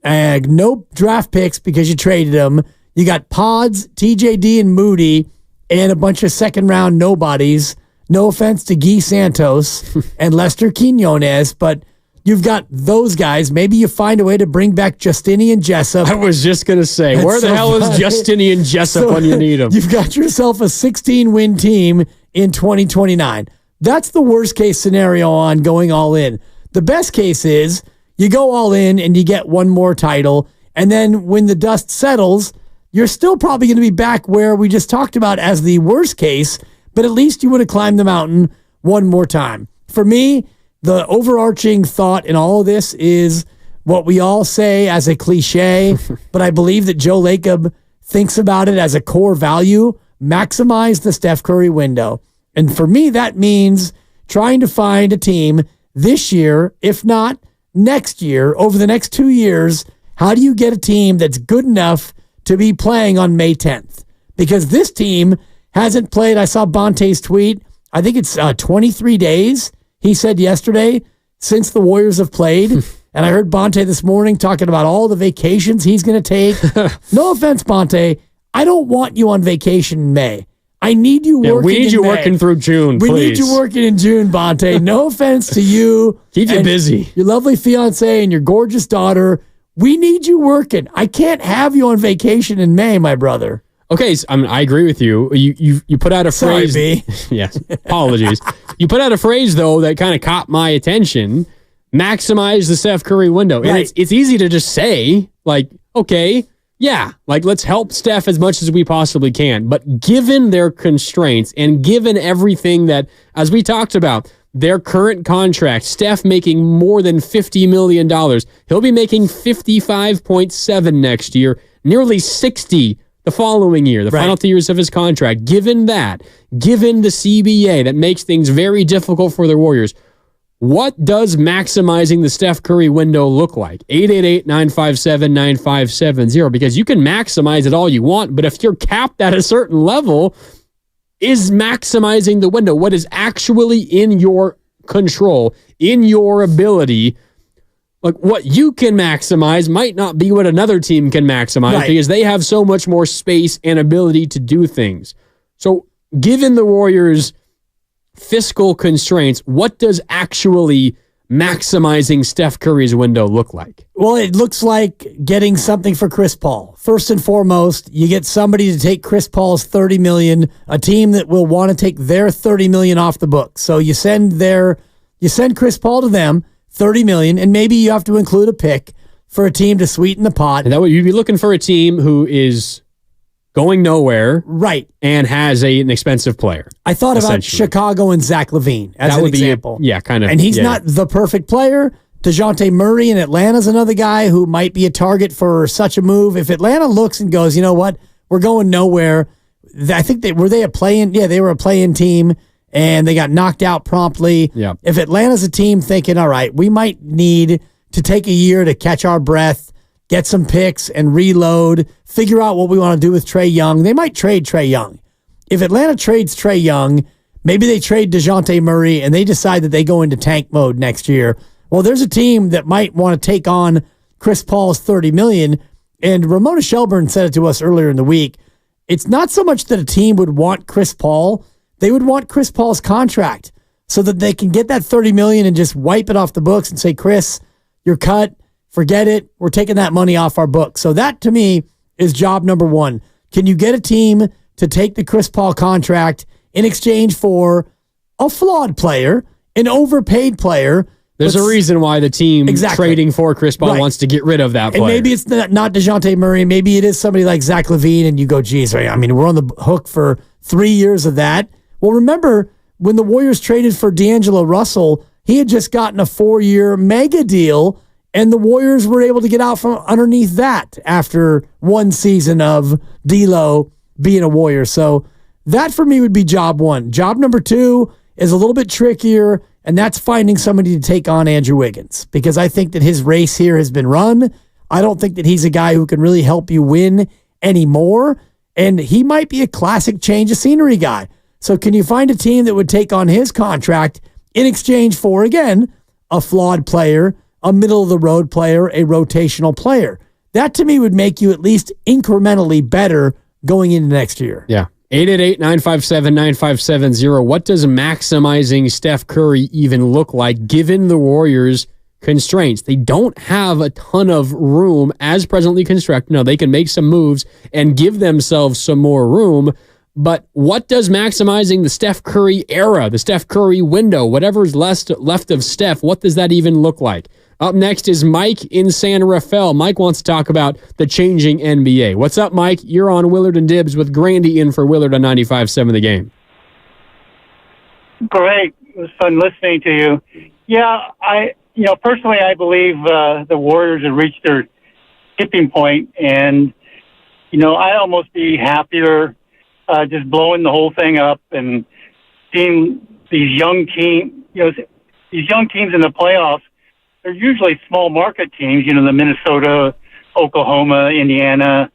no draft picks because you traded him. You got Pods, TJD, and Moody, and a bunch of second-round nobodies. No offense to Guy Santos and Lester Quinones, but you've got those guys. Maybe you find a way to bring back Justinian Jessup. I was just going to say, where the hell is Justinian Jessup when you need him? You've got yourself a 16-win team in 2029. That's the worst case scenario on going all in. The best case is you go all in and you get one more title, and then when the dust settles, you're still probably going to be back where we just talked about as the worst case, but at least you would have climbed the mountain one more time. For me, the overarching thought in all of this is what we all say as a cliche, but I believe that Joe Lacob thinks about it as a core value: maximize the Steph Curry window. And for me, that means trying to find a team this year, if not next year, over the next 2 years. How do you get a team that's good enough to be playing on May 10th? because this team hasn't played. I saw Bonte's tweet. I think it's 23 days, he said yesterday, since the Warriors have played. And I heard Bonte this morning talking about all the vacations he's going to take. No offense, Bonte. I don't want you on vacation in May. I need you working. We need you May. working through June, please. We need you working in June, Bonte. No offense to you. Keep you busy. Your lovely fiance and your gorgeous daughter. We need you working. I can't have you on vacation in May, my brother. Okay, so, I agree with you. You put out a phrase. Sorry, B. Yes, apologies. You put out a phrase, though, that kind of caught my attention. Maximize the Steph Curry window. Right. And it's easy to just say, like, okay, yeah, like let's help Steph as much as we possibly can. But given their constraints and given everything that, as we talked about, their current contract, Steph making more than $50 million, he'll be making 55.7 next year, nearly 60 the following year, the final 2 years of his contract. Given that, given the CBA that makes things very difficult for the Warriors, what does maximizing the Steph Curry window look like? 888-957-9570, because you can maximize it all you want, but if you're capped at a certain level, is maximizing the window what is actually in your control, in your ability. Like what you can maximize might not be what another team can maximize because they have so much more space and ability to do things. So given the Warriors' fiscal constraints, what does actually maximizing Steph Curry's window look like? Well, it looks like getting something for Chris Paul. First and foremost, you get somebody to take Chris Paul's $30 million, a team that will want to take their $30 million off the books. So you send Chris Paul to them, $30 million, and maybe you have to include a pick for a team to sweeten the pot. And that way you'd be looking for a team who is going nowhere, right, and has an expensive player. I thought about Chicago and Zach LaVine as an example. Kind of. And he's not the perfect player. DeJounte Murray in Atlanta's another guy who might be a target for such a move. If Atlanta looks and goes, you know what, we're going nowhere. I think they were a play-in. Yeah, they were a play-in team, and they got knocked out promptly. Yeah. If Atlanta's a team thinking, all right, we might need to take a year to catch our breath, get some picks and reload, figure out what we want to do with Trae Young. They might trade Trae Young. If Atlanta trades Trae Young, maybe they trade DeJounte Murray and they decide that they go into tank mode next year. Well, there's a team that might want to take on Chris Paul's $30 million. And Ramona Shelburne said it to us earlier in the week. It's not so much that a team would want Chris Paul. They would want Chris Paul's contract so that they can get that $30 million and just wipe it off the books and say, Chris, you're cut. Forget it. We're taking that money off our books. So that, to me, is job number one. Can you get a team to take the Chris Paul contract in exchange for a flawed player, an overpaid player? There's a reason why the team trading for Chris Paul wants to get rid of that player. And maybe it's not DeJounte Murray. Maybe it is somebody like Zach LaVine, and you go, geez, I mean, we're on the hook for 3 years of that. Well, remember, when the Warriors traded for D'Angelo Russell, he had just gotten a 4-year mega deal, and the Warriors were able to get out from underneath that after one season of D'Lo being a Warrior. So that for me would be job one. Job number two is a little bit trickier, and that's finding somebody to take on Andrew Wiggins, because I think that his race here has been run. I don't think that he's a guy who can really help you win anymore, and he might be a classic change of scenery guy. So can you find a team that would take on his contract in exchange for, again, a flawed player, a middle-of-the-road player, a rotational player? That, to me, would make you at least incrementally better going into next year. Yeah. 888-957-9570. What does maximizing Steph Curry even look like given the Warriors' constraints? They don't have a ton of room as presently constructed. No, they can make some moves and give themselves some more room. But what does maximizing the Steph Curry era, the Steph Curry window, whatever's left of Steph, what does that even look like? Up next is Mike in San Rafael. Mike wants to talk about the changing NBA. What's up, Mike? You're on Willard and Dibs with Grandy in for Willard on 95.7 The Game. Great. It was fun listening to you. Yeah, personally, I believe the Warriors have reached their tipping point, and, I'd almost be happier just blowing the whole thing up and seeing these young teams, these young teams in the playoffs. They're usually small market teams, the Minnesota, Oklahoma, Indiana,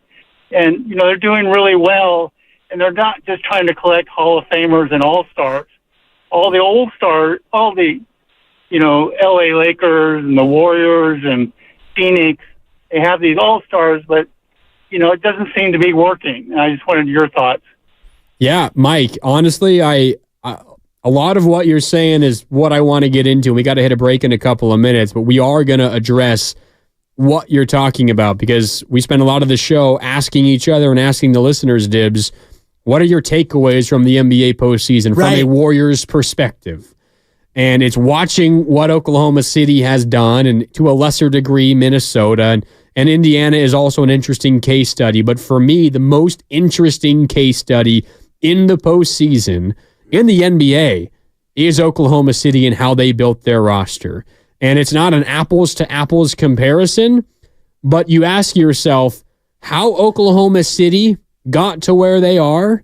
and, they're doing really well. and they're not just trying to collect Hall of Famers and All-Stars. All the old stars, all the, L.A. Lakers and the Warriors and Phoenix, they have these All-Stars, but, it doesn't seem to be working. I just wanted your thoughts. Yeah, Mike, honestly, a lot of what you're saying is what I want to get into. We got to hit a break in a couple of minutes, but we are going to address what you're talking about because we spend a lot of the show asking each other and asking the listeners, Dibs, what are your takeaways from the NBA postseason from a Warriors perspective? And it's watching what Oklahoma City has done and to a lesser degree, Minnesota. And Indiana is also an interesting case study. But for me, the most interesting case study in the postseason in the NBA is Oklahoma City and how they built their roster. And it's not an apples to apples comparison, but you ask yourself how Oklahoma City got to where they are.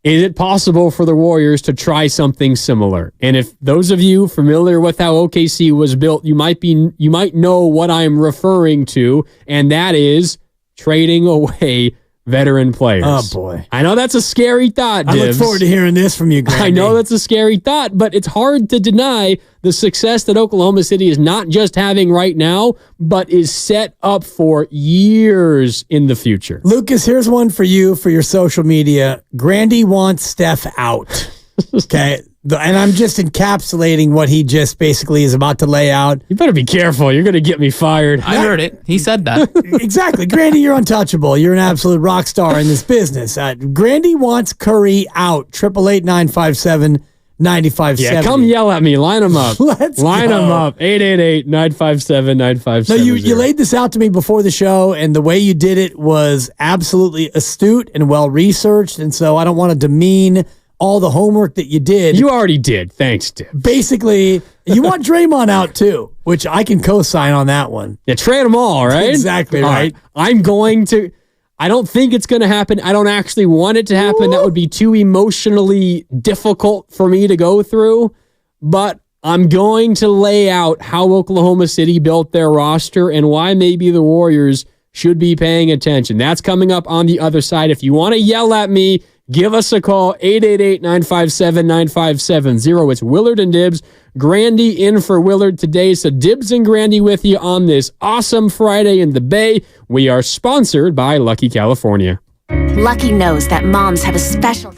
Is it possible for the Warriors to try something similar? And if those of you familiar with how OKC was built, you might know what I'm referring to, and that is trading away veteran players. Oh, boy. I know that's a scary thought, Dibs. I look forward to hearing this from you, Grandy. I know that's a scary thought, but it's hard to deny the success that Oklahoma City is not just having right now, but is set up for years in the future. Lucas, here's one for you for your social media. Grandy wants Steph out. Okay. And I'm just encapsulating what he just basically is about to lay out. You better be careful. You're going to get me fired. I heard it. He said that. Exactly. Grandy, you're untouchable. You're an absolute rock star in this business. Grandy wants Curry out. 888-957-9570. Yeah, come yell at me. Line them up. Line them up. 888-957-9570. No, you laid this out to me before the show, and the way you did it was absolutely astute and well-researched, and so I don't want to demean all the homework that you did. You already did. Thanks, Dib. Basically, you want Draymond out too, which I can co-sign on that one. Yeah, trade them all, right? Exactly right. I'm going to... I don't think it's going to happen. I don't actually want it to happen. Ooh. That would be too emotionally difficult for me to go through. But I'm going to lay out how Oklahoma City built their roster and why maybe the Warriors should be paying attention. That's coming up on the other side. If you want to yell at me, give us a call, 888-957-9570. It's Willard and Dibs. Grandy in for Willard today. So Dibs and Grandy with you on this awesome Friday in the Bay. We are sponsored by Lucky California. Lucky knows that moms have a special...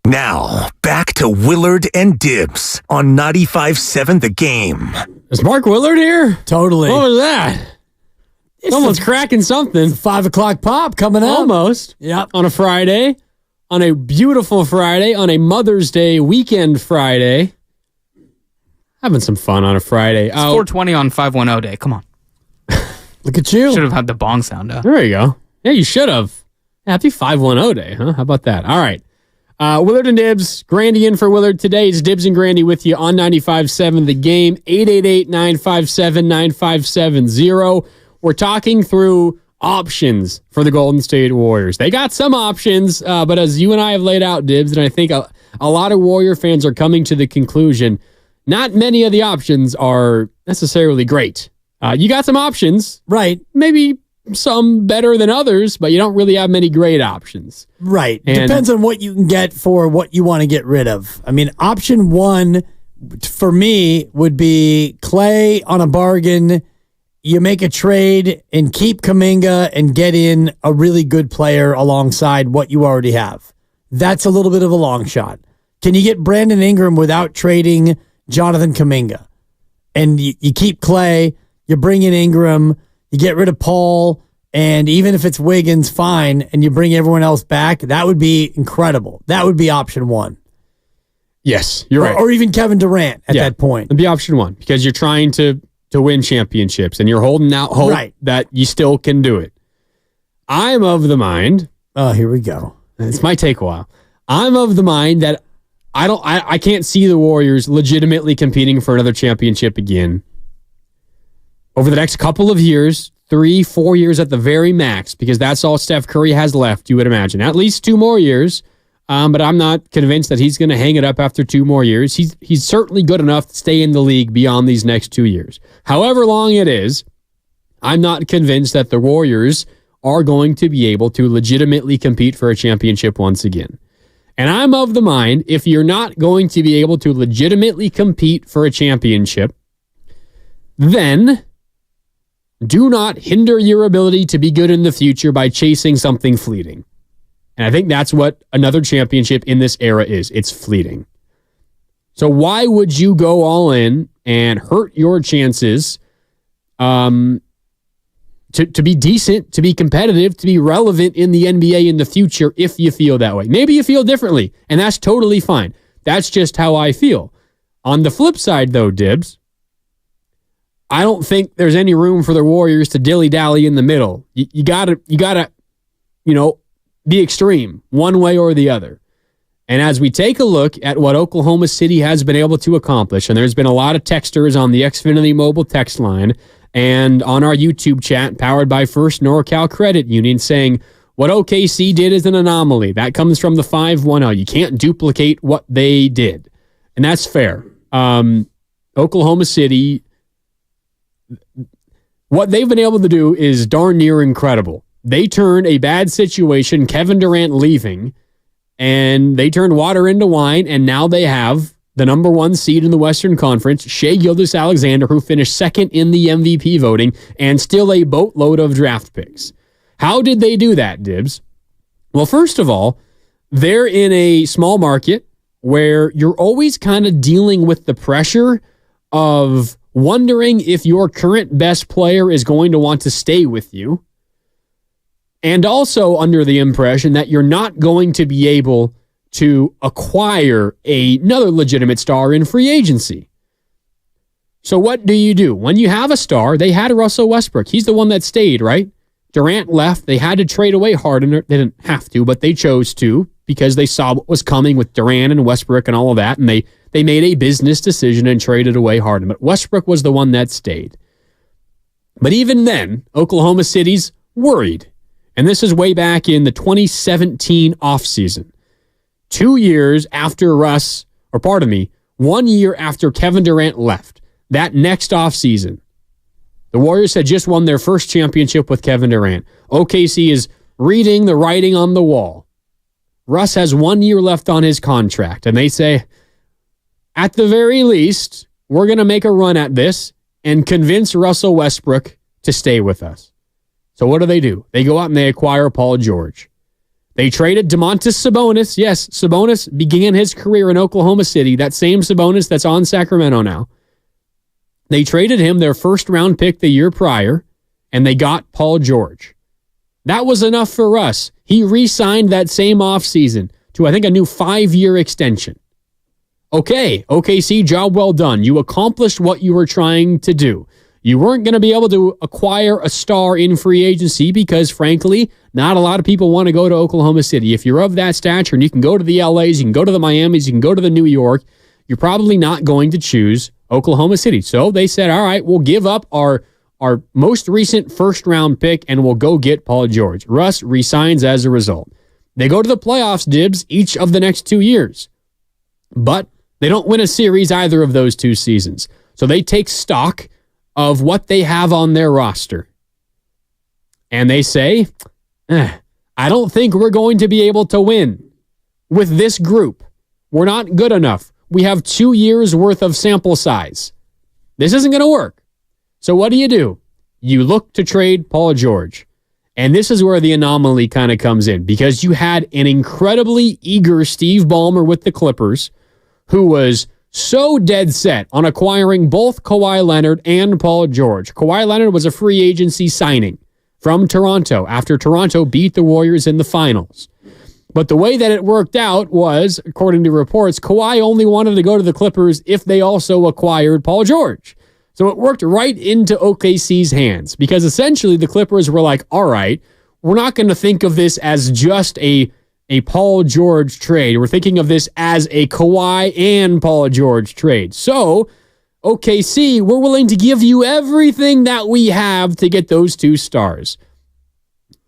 Now, back to Willard and Dibs on 95.7 The Game. Is Mark Willard here? Totally. What was that? Someone's cracking something. 5 o'clock pop coming up. Almost. Yep. On a Friday. On a beautiful Friday. On a Mother's Day weekend Friday. Having some fun on a Friday. It's 420 on 510 day. Come on. Look at you. Should have had the bong sound out. There you go. Yeah, you should have. Happy 510 day, huh? How about that? All right. Willard and Dibs. Grandy in for Willard today. It's Dibs and Grandy with you on 95.7 The Game. 888-957-9570. We're talking through options for the Golden State Warriors. They got some options, but as you and I have laid out, Dibs, and I think a lot of Warrior fans are coming to the conclusion, not many of the options are necessarily great. You got some options. Right. Maybe some better than others, but you don't really have many great options. Right. And depends on what you can get for what you want to get rid of. I mean, option one for me would be Clay on a bargain. You make a trade and keep Kuminga and get in a really good player alongside what you already have. That's a little bit of a long shot. Can you get Brandon Ingram without trading Jonathan Kuminga? And you keep Clay, you bring in Ingram, you get rid of Paul, and even if it's Wiggins, fine, and you bring everyone else back, that would be incredible. That would be option one. Yes, you're right. Or even Kevin Durant at that point. It'd be option one because you're trying to win championships and you're holding out hope that you still can do it. I'm of the mind. Oh, here we go. This might take a while. I'm of the mind that I can't see the Warriors legitimately competing for another championship again over the next couple of years, 3-4 years at the very max, because that's all Steph Curry has left, you would imagine. At least 2 more years, but I'm not convinced that he's going to hang it up after 2 more years. He's certainly good enough to stay in the league beyond these next 2 years. However long it is, I'm not convinced that the Warriors are going to be able to legitimately compete for a championship once again. And I'm of the mind, if you're not going to be able to legitimately compete for a championship, then do not hinder your ability to be good in the future by chasing something fleeting. And I think that's what another championship in this era is. It's fleeting. So why would you go all in and hurt your chances to be decent, to be competitive, to be relevant in the NBA in the future if you feel that way? Maybe you feel differently, and that's totally fine. That's just how I feel. On the flip side, though, Dibs, I don't think there's any room for the Warriors to dilly-dally in the middle. You gotta, be extreme one way or the other. And as we take a look at what Oklahoma City has been able to accomplish, and there's been a lot of texters on the Xfinity mobile text line and on our YouTube chat powered by First NorCal Credit Union saying what OKC did is an anomaly. That comes from the 5-1-0. You can't duplicate what they did. And that's fair. Oklahoma City, what they've been able to do is darn near incredible. They turned a bad situation, Kevin Durant leaving, and they turned water into wine, and now they have the number 1 seed in the Western Conference, Shai Gilgeous-Alexander, who finished second in the MVP voting, and still a boatload of draft picks. How did they do that, Dibs? Well, first of all, they're in a small market where you're always kind of dealing with the pressure of wondering if your current best player is going to want to stay with you, and also under the impression that you're not going to be able to acquire another legitimate star in free agency. So what do? When you have a star, they had Russell Westbrook. He's the one that stayed, right? Durant left. They had to trade away Harden. They didn't have to, but they chose to because they saw what was coming with Durant and Westbrook and all of that, and they made a business decision and traded away Harden. But Westbrook was the one that stayed. But even then, Oklahoma City's worried. And this is way back in the 2017 offseason. 2 years after 1 year after Kevin Durant left, that next offseason, the Warriors had just won their first championship with Kevin Durant. OKC is reading the writing on the wall. Russ has 1 year left on his contract, and they say, at the very least, we're going to make a run at this and convince Russell Westbrook to stay with us. So what do? They go out and they acquire Paul George. They traded Domantas Sabonis. Yes, Sabonis began his career in Oklahoma City. That same Sabonis that's on Sacramento now. They traded him their first-round pick the year prior, and they got Paul George. That was enough for Russ. He re-signed that same offseason to, I think, a new 5-year extension. Okay, OKC, job well done. You accomplished what you were trying to do. You weren't going to be able to acquire a star in free agency because, frankly, not a lot of people want to go to Oklahoma City. If you're of that stature and you can go to the LAs, you can go to the Miamis, you can go to the New York, you're probably not going to choose Oklahoma City. So they said, all right, we'll give up our most recent first-round pick and we'll go get Paul George. Russ resigns as a result. They go to the playoffs, Dibs, each of the next 2 years. But they don't win a series either of those 2 seasons. So they take stock of what they have on their roster. And they say, I don't think we're going to be able to win with this group. We're not good enough. We have 2 years worth of sample size. This isn't going to work. So what do? You look to trade Paul George. And this is where the anomaly kind of comes in because you had an incredibly eager Steve Ballmer with the Clippers who was so dead set on acquiring both Kawhi Leonard and Paul George. Kawhi Leonard was a free agency signing from Toronto after Toronto beat the Warriors in the finals. But the way that it worked out was, according to reports, Kawhi only wanted to go to the Clippers if they also acquired Paul George. So it worked right into OKC's hands because essentially the Clippers were like, all right, we're not going to think of this as just a Paul George trade. We're thinking of this as a Kawhi and Paul George trade. So, OKC, we're willing to give you everything that we have to get those 2 stars.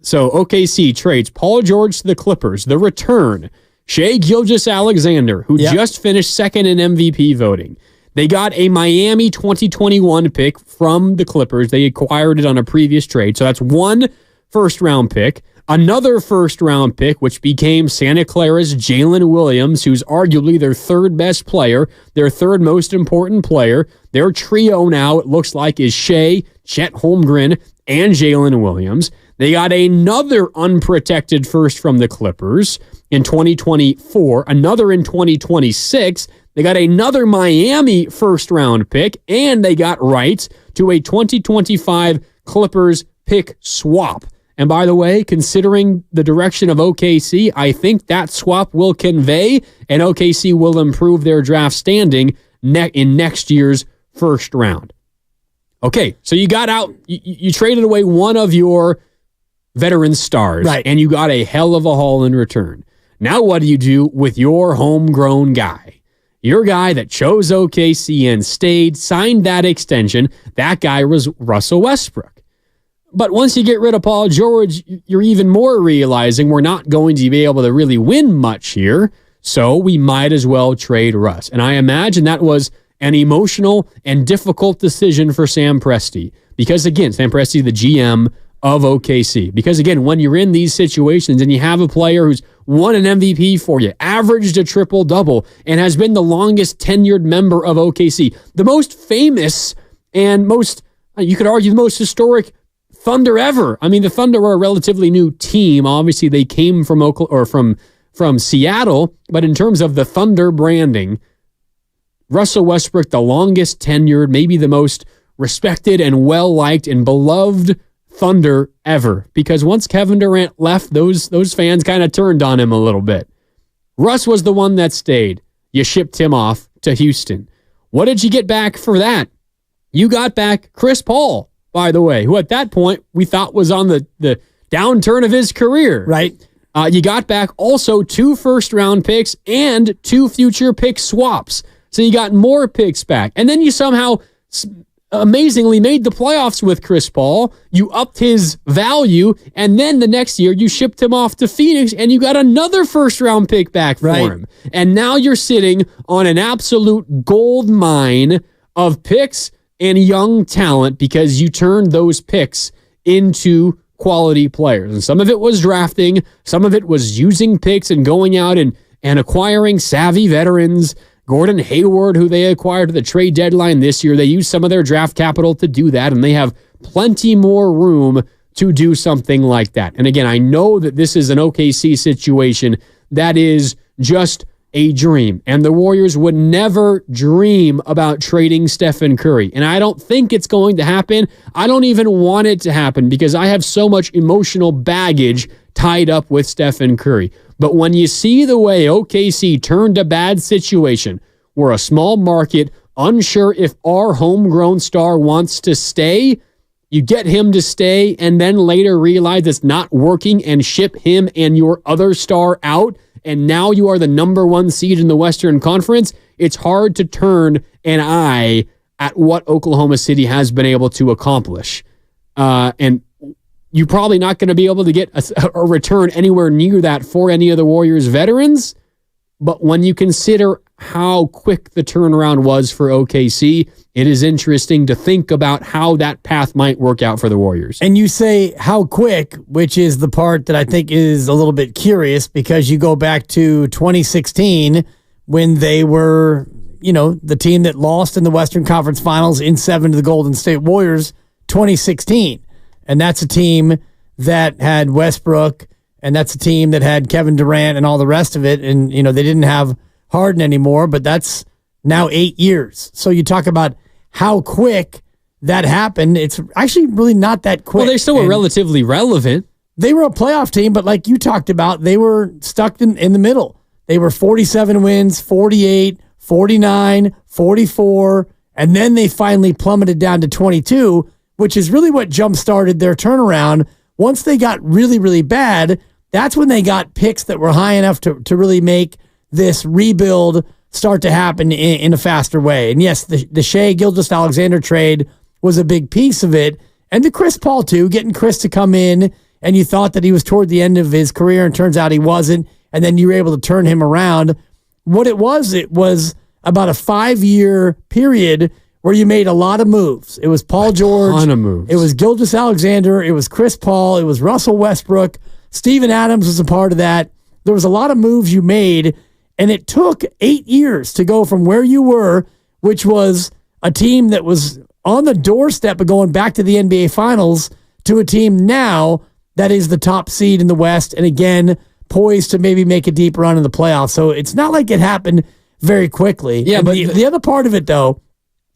So, OKC trades Paul George to the Clippers. The return, Shai Gilgeous-Alexander, who just finished second in MVP voting. They got a Miami 2021 pick from the Clippers. They acquired it on a previous trade. So that's 1 first-round pick. Another first-round pick, which became Santa Clara's Jalen Williams, who's arguably their 3rd best player, their 3rd most important player. Their trio now, it looks like, is Shai, Chet Holmgren, and Jalen Williams. They got another unprotected first from the Clippers in 2024, another in 2026. They got another Miami first-round pick, and they got rights to a 2025 Clippers pick swap. And by the way, considering the direction of OKC, I think that swap will convey and OKC will improve their draft standing in next year's first round. Okay, so you got out, you traded away one of your veteran stars, right, and you got a hell of a haul in return. Now what do you do with your homegrown guy? Your guy that chose OKC and stayed, signed that extension, that guy was Russell Westbrook. But once you get rid of Paul George, you're even more realizing we're not going to be able to really win much here, so we might as well trade Russ. And I imagine that was an emotional and difficult decision for Sam Presti. Because again, Sam Presti, the GM of OKC. Because again, when you're in these situations and you have a player who's won an MVP for you, averaged a triple-double, and has been the longest tenured member of OKC, the most famous and most, you could argue, the most historic Thunder ever. I mean, the Thunder are a relatively new team. Obviously, they came from from Seattle, but in terms of the Thunder branding, Russell Westbrook, the longest tenured, maybe the most respected and well-liked and beloved Thunder ever. Because once Kevin Durant left, those fans kind of turned on him a little bit. Russ was the one that stayed. You shipped him off to Houston. What did you get back for that? You got back Chris Paul, by the way, who at that point we thought was on the downturn of his career. Right. You got back also 2 first-round picks and 2 future pick swaps. So you got more picks back. And then you somehow amazingly made the playoffs with Chris Paul. You upped his value. And then the next year you shipped him off to Phoenix and you got another first-round pick back for him. And now you're sitting on an absolute gold mine of picks and young talent because you turned those picks into quality players. And some of it was drafting, some of it was using picks and going out and acquiring savvy veterans. Gordon Hayward, who they acquired at the trade deadline this year, they used some of their draft capital to do that, and they have plenty more room to do something like that. And again, I know that this is an OKC situation that is just a dream, and the Warriors would never dream about trading Stephen Curry. And I don't think it's going to happen. I don't even want it to happen because I have so much emotional baggage tied up with Stephen Curry. But when you see the way OKC turned a bad situation, we're a small market, unsure if our homegrown star wants to stay, you get him to stay and then later realize it's not working and ship him and your other star out, and now you are the number 1 seed in the Western Conference. It's hard to turn an eye at what Oklahoma City has been able to accomplish. And you're probably not going to be able to get a return anywhere near that for any of the Warriors veterans. But when you consider how quick the turnaround was for OKC, it is interesting to think about how that path might work out for the Warriors. And you say how quick, which is the part that I think is a little bit curious, because you go back to 2016 when they were, the team that lost in the Western Conference Finals in 7 to the Golden State Warriors, 2016. And that's a team that had Westbrook, and that's a team that had Kevin Durant and all the rest of it. And, they didn't have Harden anymore, but that's now 8 years. So you talk about how quick that happened. It's actually really not that quick. Well, they still were relatively relevant. They were a playoff team, but like you talked about, they were stuck in the middle. They were 47 wins, 48, 49, 44, and then they finally plummeted down to 22, which is really what jump-started their turnaround. Once they got really, really bad, that's when they got picks that were high enough to really make this rebuild start to happen in a faster way. And yes, the Shea Gilgeous-Alexander trade was a big piece of it. And the Chris Paul too, getting Chris to come in, and you thought that he was toward the end of his career, and turns out he wasn't. And then you were able to turn him around. What it was about a 5-year period where you made a lot of moves. It was Paul George. A ton of moves. It was Gilgeous-Alexander. It was Chris Paul. It was Russell Westbrook. Steven Adams was a part of that. There was a lot of moves you made, and it took 8 years to go from where you were, which was a team that was on the doorstep of going back to the NBA Finals, to a team now that is the top seed in the West, and again, poised to maybe make a deep run in the playoffs. So it's not like it happened very quickly. Yeah, and but the other part of it, though,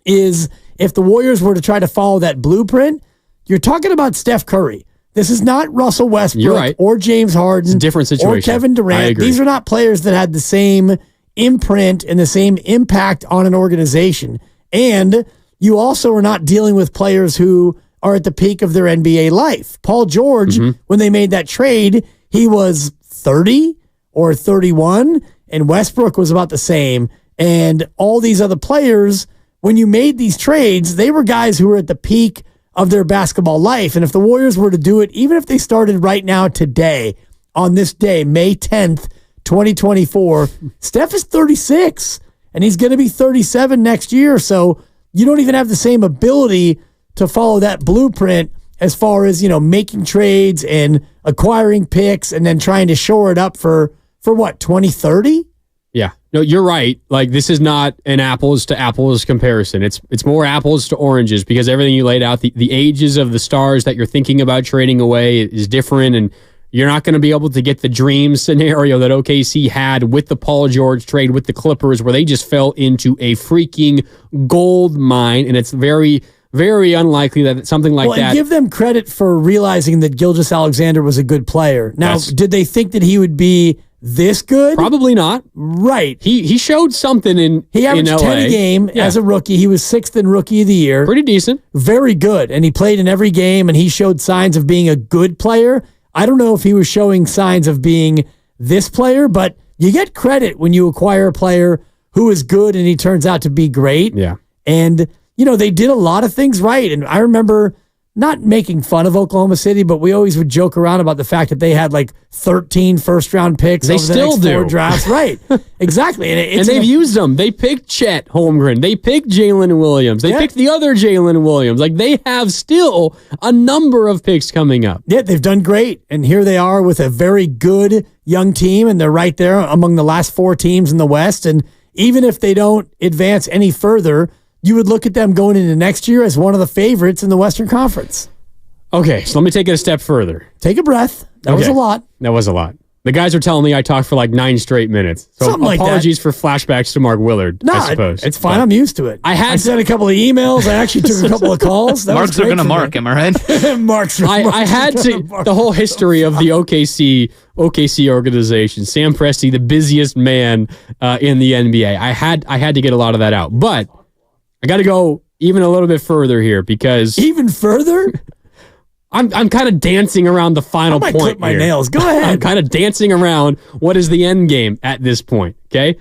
is if the Warriors were to try to follow that blueprint, you're talking about Steph Curry. This is not Russell Westbrook or James Harden. It's a different situation. Or Kevin Durant. These are not players that had the same imprint and the same impact on an organization. And you also are not dealing with players who are at the peak of their NBA life. Paul George, when they made that trade, he was 30 or 31, and Westbrook was about the same. And all these other players, when you made these trades, they were guys who were at the peak of their basketball life. And if the Warriors were to do it, even if they started right now today, on this day, May 10th, 2024, Steph is 36, and he's going to be 37 next year. So you don't even have the same ability to follow that blueprint as far as, making trades and acquiring picks and then trying to shore it up for what, 2030? Yeah. No, you're right. Like, this is not an apples to apples comparison. It's more apples to oranges, because everything you laid out, the ages of the stars that you're thinking about trading away is different, and you're not going to be able to get the dream scenario that OKC had with the Paul George trade with the Clippers, where they just fell into a freaking gold mine, and it's very, very unlikely that something like that. And give them credit for realizing that Gilgeous-Alexander was a good player. Now, did they think that he would be this good? Probably not. Right. He showed something in He averaged in LA. 10 a game as a rookie. He was 6th in Rookie of the Year. Pretty decent. Very good. And he played in every game, and he showed signs of being a good player. I don't know if he was showing signs of being this player, but you get credit when you acquire a player who is good and he turns out to be great. Yeah. And, they did a lot of things right. And I remember not making fun of Oklahoma City, but we always would joke around about the fact that they had like 13 first-round picks they over the still next do. 4 drafts. Right. Exactly. And they've used them. They picked Chet Holmgren. They picked Jalen Williams. They picked the other Jalen Williams. Like, they have still a number of picks coming up. Yeah, they've done great. And here they are with a very good young team, and they're right there among the last 4 teams in the West. And even if they don't advance any further, you would look at them going into next year as one of the favorites in the Western Conference. Okay, so let me take it a step further. Take a breath. That was a lot. That was a lot. The guys are telling me I talked for like 9 straight minutes. So Something like that. apologies for flashbacks to Mark Willard, I suppose. It's fine. I'm used to it. I sent a couple of emails. I actually took a couple of calls. That Marks are going to mark, am I right? Marks. I had to, the whole history of the OKC organization, Sam Presti, the busiest man in the NBA. I had to get a lot of that out. But I got to go even a little bit further here because... Even further? I'm kind of dancing around the final point. Clip my here. nails. Go ahead. I'm kind of dancing around what is the end game at this point. Okay.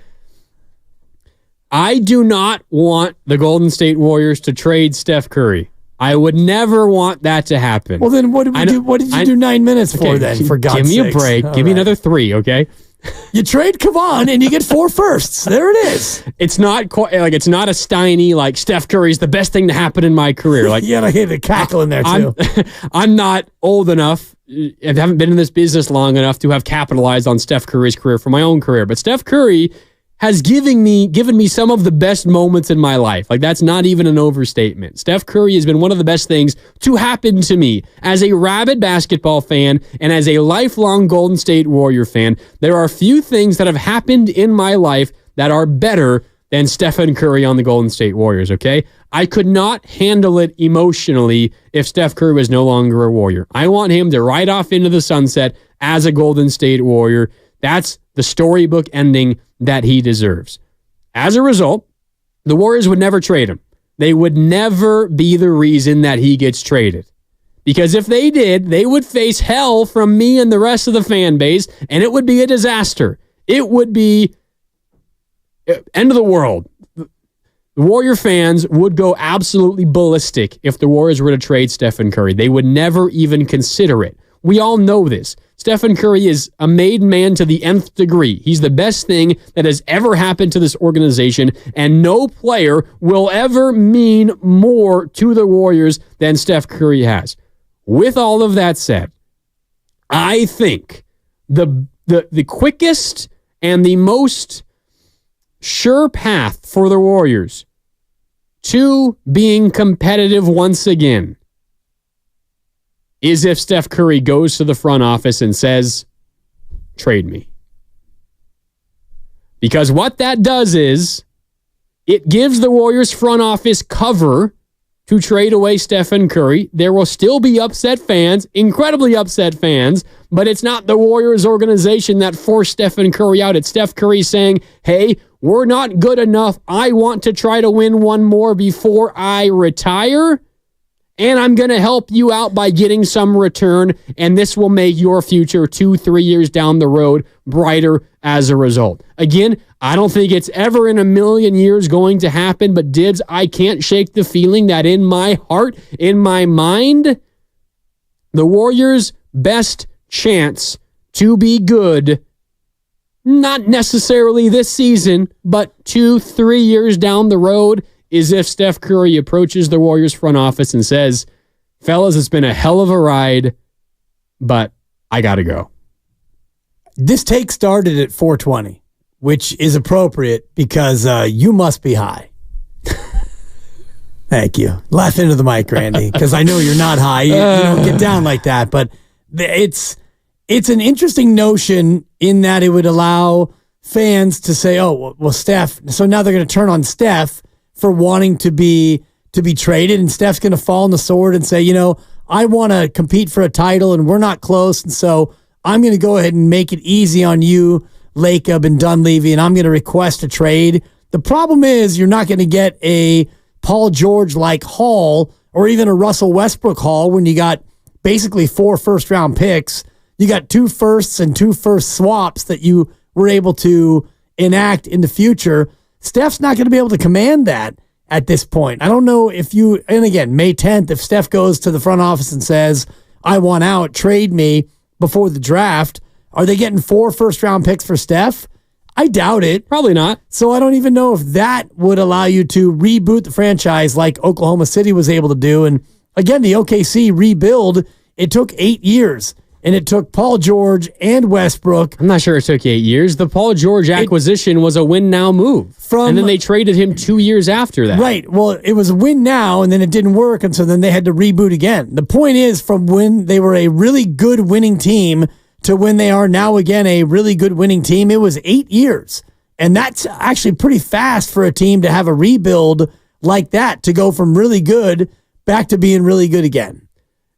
I do not want the Golden State Warriors to trade Steph Curry. I would never want that to happen. Well, then what did we do? What did you do 9 minutes for then? For God's sake, give me a break. Give me another 3. Okay. You trade Kevon and you get 4 firsts. There it is. It's not quite like it's not a Steiny like Steph Curry's the best thing to happen in my career. Like yeah, I hear the cackle in there too. I'm not old enough. I haven't been in this business long enough to have capitalized on Steph Curry's career for my own career. But Steph Curry has given me some of the best moments in my life. Like that's not even an overstatement. Steph Curry has been one of the best things to happen to me as a rabid basketball fan and as a lifelong Golden State Warrior fan. There are few things that have happened in my life that are better than Stephen Curry on the Golden State Warriors, okay? I could not handle it emotionally if Steph Curry was no longer a Warrior. I want him to ride off into the sunset as a Golden State Warrior. That's the storybook ending that he deserves. As a result, the Warriors would never trade him. They would never be the reason that he gets traded. Because if they did, they would face hell from me and the rest of the fan base, and it would be a disaster. It would be end of the world. The Warrior fans would go absolutely ballistic if the Warriors were to trade Stephen Curry. They would never even consider it. We all know this. Stephen Curry is a made man to the nth degree. He's the best thing that has ever happened to this organization, and no player will ever mean more to the Warriors than Steph Curry has. With all of that said, I think the quickest and the most sure path for the Warriors to being competitive once again is if Steph Curry goes to the front office and says, trade me. Because what that does is it gives the Warriors front office cover to trade away Stephen Curry. There will still be upset fans, incredibly upset fans, but it's not the Warriors organization that forced Stephen Curry out. It's Steph Curry saying, hey, we're not good enough. I want to try to win one more before I retire. And I'm going to help you out by getting some return, and this will make your future 2-3 years down the road brighter as a result. Again, I don't think it's ever in a million years going to happen, but Dibs, I can't shake the feeling that in my heart, in my mind, the Warriors' best chance to be good, not necessarily this season, but 2-3 years down the road, is if Steph Curry approaches the Warriors front office and says, fellas, it's been a hell of a ride, but I got to go. This take started at 4:20, which is appropriate because you must be high. Thank you. Laugh into the mic, Randy, because I know you're not high. You don't get down like that, but it's an interesting notion in that it would allow fans to say, oh, well, Steph, so now they're going to turn on Steph for wanting to be traded, and Steph's going to fall on the sword and say, I want to compete for a title and we're not close, and so I'm going to go ahead and make it easy on you, Lacob and Dunleavy, and I'm going to request a trade. The problem is you're not going to get a Paul George-like haul or even a Russell Westbrook haul when you got basically 4 first-round picks. You got 2 firsts and 2 first swaps that you were able to enact in the future. Steph's not going to be able to command that at this point. I don't know if and again, May 10th, if Steph goes to the front office and says, I want out, trade me before the draft, are they getting 4 first-round picks for Steph? I doubt it. Probably not. So I don't even know if that would allow you to reboot the franchise like Oklahoma City was able to do. And again, the OKC rebuild, it took 8 years. and it took Paul George and Westbrook. I'm not sure it took 8 years. The Paul George acquisition was a win-now move. And then they traded him 2 years after that. Right. Well, it was a win now, and then it didn't work, and so then they had to reboot again. The point is, from when they were a really good winning team to when they are now again a really good winning team, it was 8 years. And that's actually pretty fast for a team to have a rebuild like that, to go from really good back to being really good again.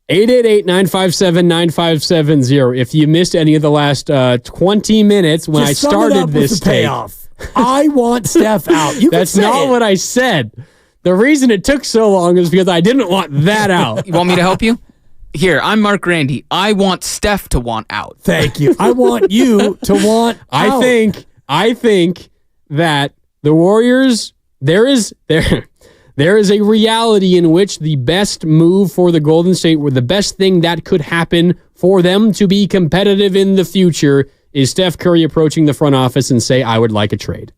888-957-9570. If you missed any of the last 20 minutes when I started this payoff. I want Steph out. That's not what I said. The reason it took so long is because I didn't want that out. You want me to help you? Here, I'm Mark Randy. I want Steph to want out. Thank you. I want you to want out. I think that the Warriors, there is a reality in which the best move for the Golden State, or the best thing that could happen for them to be competitive in the future, is Steph Curry approaching the front office and say, I would like a trade.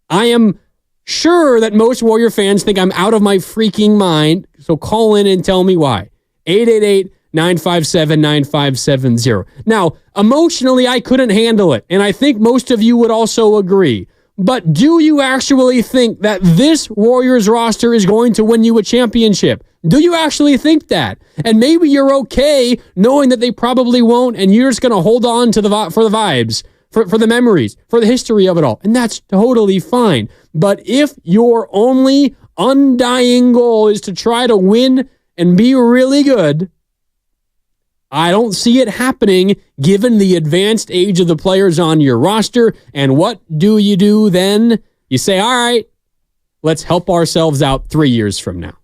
I am sure that most Warrior fans think I'm out of my freaking mind, so call in and tell me why. 888-957-9570. Now, emotionally, I couldn't handle it, and I think most of you would also agree. But do you actually think that this Warriors roster is going to win you a championship? Do you actually think that? And maybe you're okay knowing that they probably won't, and you're just going to hold on to for the vibes, for the memories, for the history of it all. And that's totally fine. But if your only undying goal is to try to win and be really good, I don't see it happening given the advanced age of the players on your roster. And what do you do then? You say, all right, let's help ourselves out 3 years from now.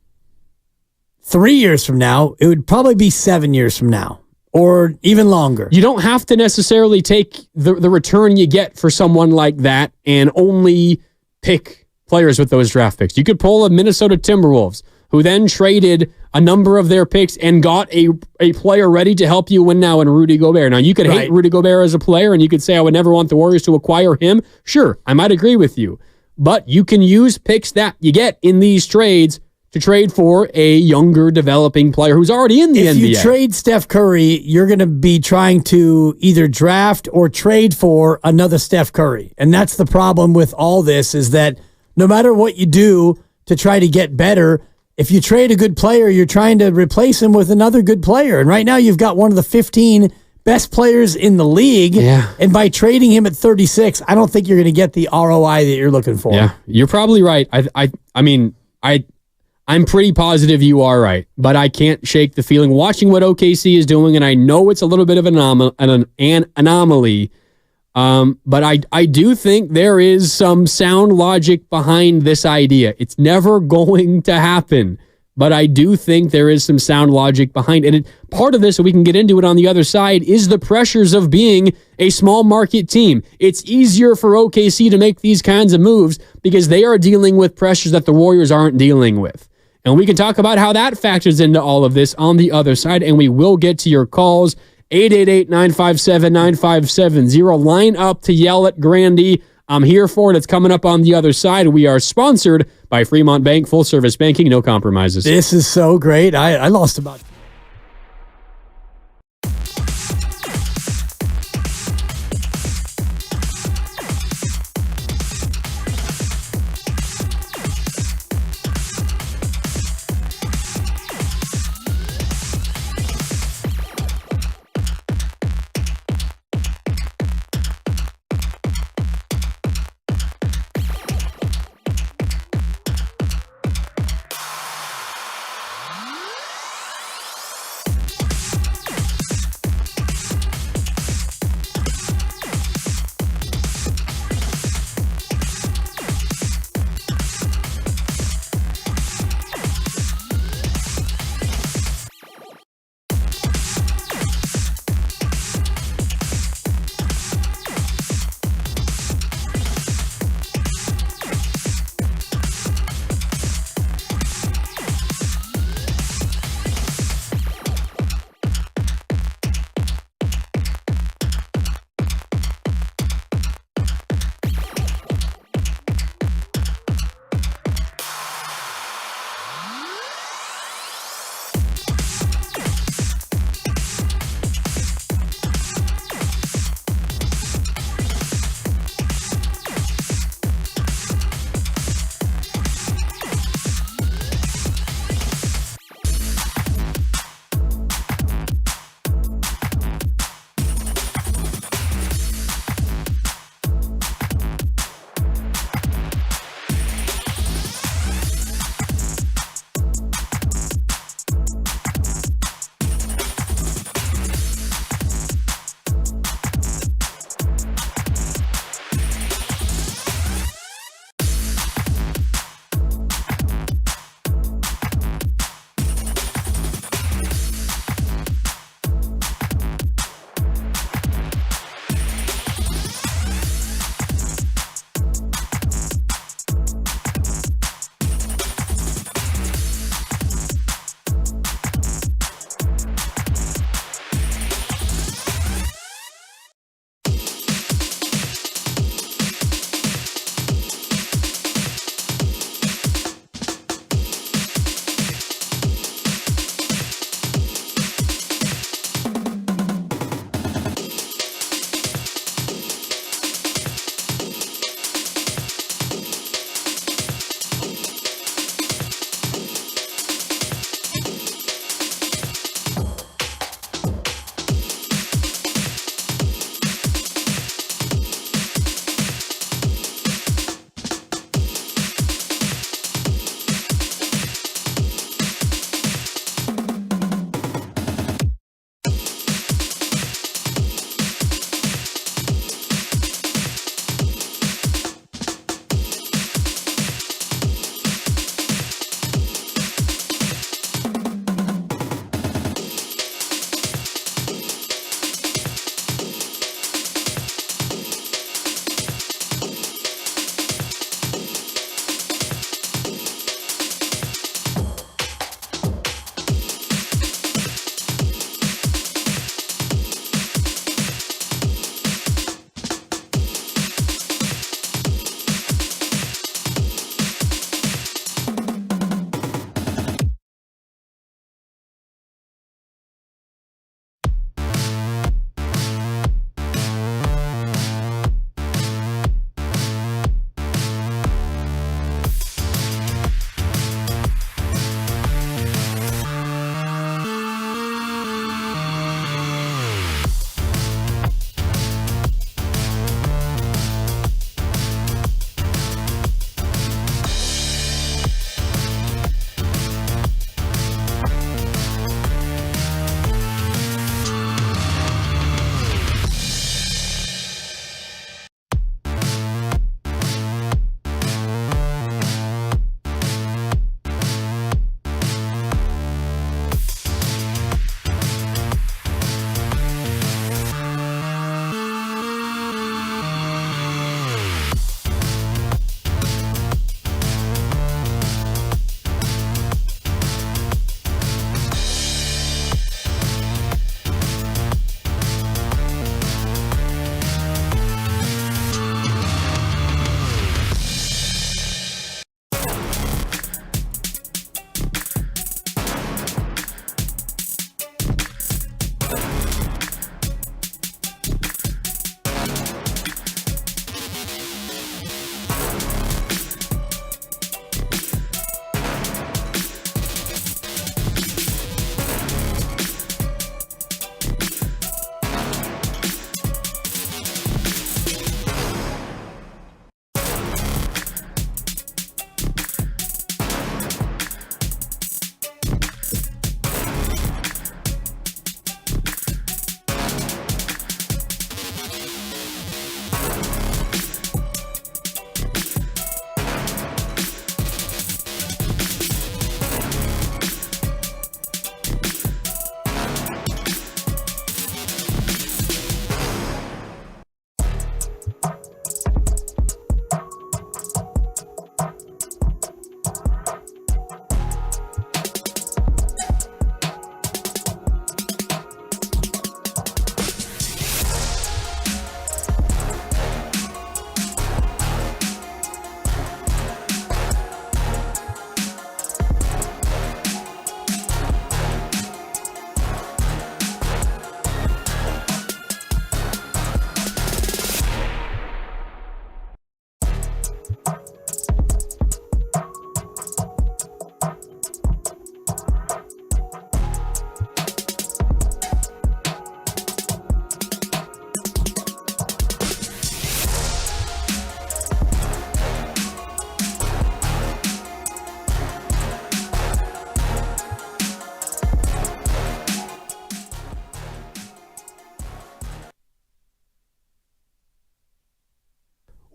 3 years from now, it would probably be 7 years from now, or even longer. You don't have to necessarily take the return you get for someone like that and only pick players with those draft picks. You could pull a Minnesota Timberwolves, who then traded a number of their picks and got a player ready to help you win now in Rudy Gobert. Now, you could hate Rudy Gobert as a player, and you could say, I would never want the Warriors to acquire him. Sure, I might agree with you. But you can use picks that you get in these trades to trade for a younger, developing player who's already in the NBA. If you trade Steph Curry, you're going to be trying to either draft or trade for another Steph Curry. And that's the problem with all this, is that no matter what you do to try to get better, if you trade a good player, you're trying to replace him with another good player. And right now you've got one of the 15 best players in the league. Yeah. And by trading him at 36, I don't think you're going to get the ROI that you're looking for. Yeah, you're probably right. I'm pretty positive you are right, but I can't shake the feeling watching what OKC is doing, and I know it's a little bit of an anomaly. But I do think there is some sound logic behind this idea. It's never going to happen, but I do think there is some sound logic behind it. And part of this, so we can get into it on the other side, is the pressures of being a small market team. It's easier for OKC to make these kinds of moves because they are dealing with pressures that the Warriors aren't dealing with. And we can talk about how that factors into all of this on the other side, and we will get to your calls. 888-957-9570. Line up to yell at Grandy. I'm here for it. It's coming up on the other side. We are sponsored by Fremont Bank. Full service banking, no compromises. This is so great. I lost about...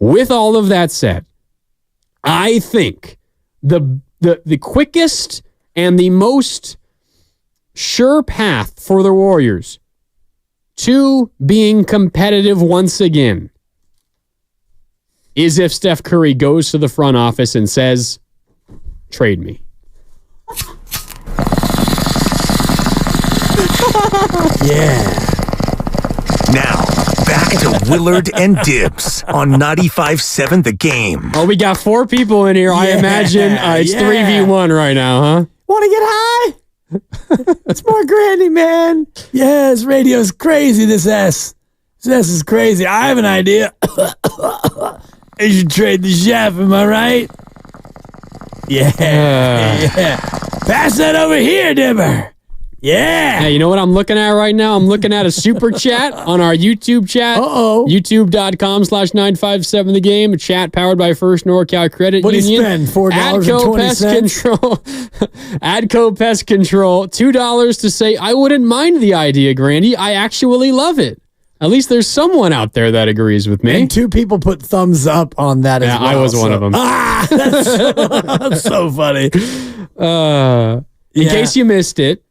With all of that said, I think the quickest and the most sure path for the Warriors to being competitive once again is if Steph Curry goes to the front office and says, trade me. Yeah. Now, back to Willard and Dibs on 95.7 The Game. Oh, we got 4 people in here. I imagine it's 3v1 right now, huh? Want to get high? It's more Grandy, man. Yeah, this radio's crazy, this S. This S is crazy. I have an idea. I should trade the chef, am I right? Yeah. Pass that over here, Dibber. Yeah. Hey, you know what I'm looking at right now? I'm looking at a super chat on our YouTube chat. YouTube.com/957 The Game. A chat powered by First NorCal Credit What Union. What do you spend? $4.20? Pest Control. Adco Pest Control. $2 to say, I wouldn't mind the idea, Grandy. I actually love it. At least there's someone out there that agrees with me. And 2 people put thumbs up on that as well. I was one of them. That's so funny. In case you missed it,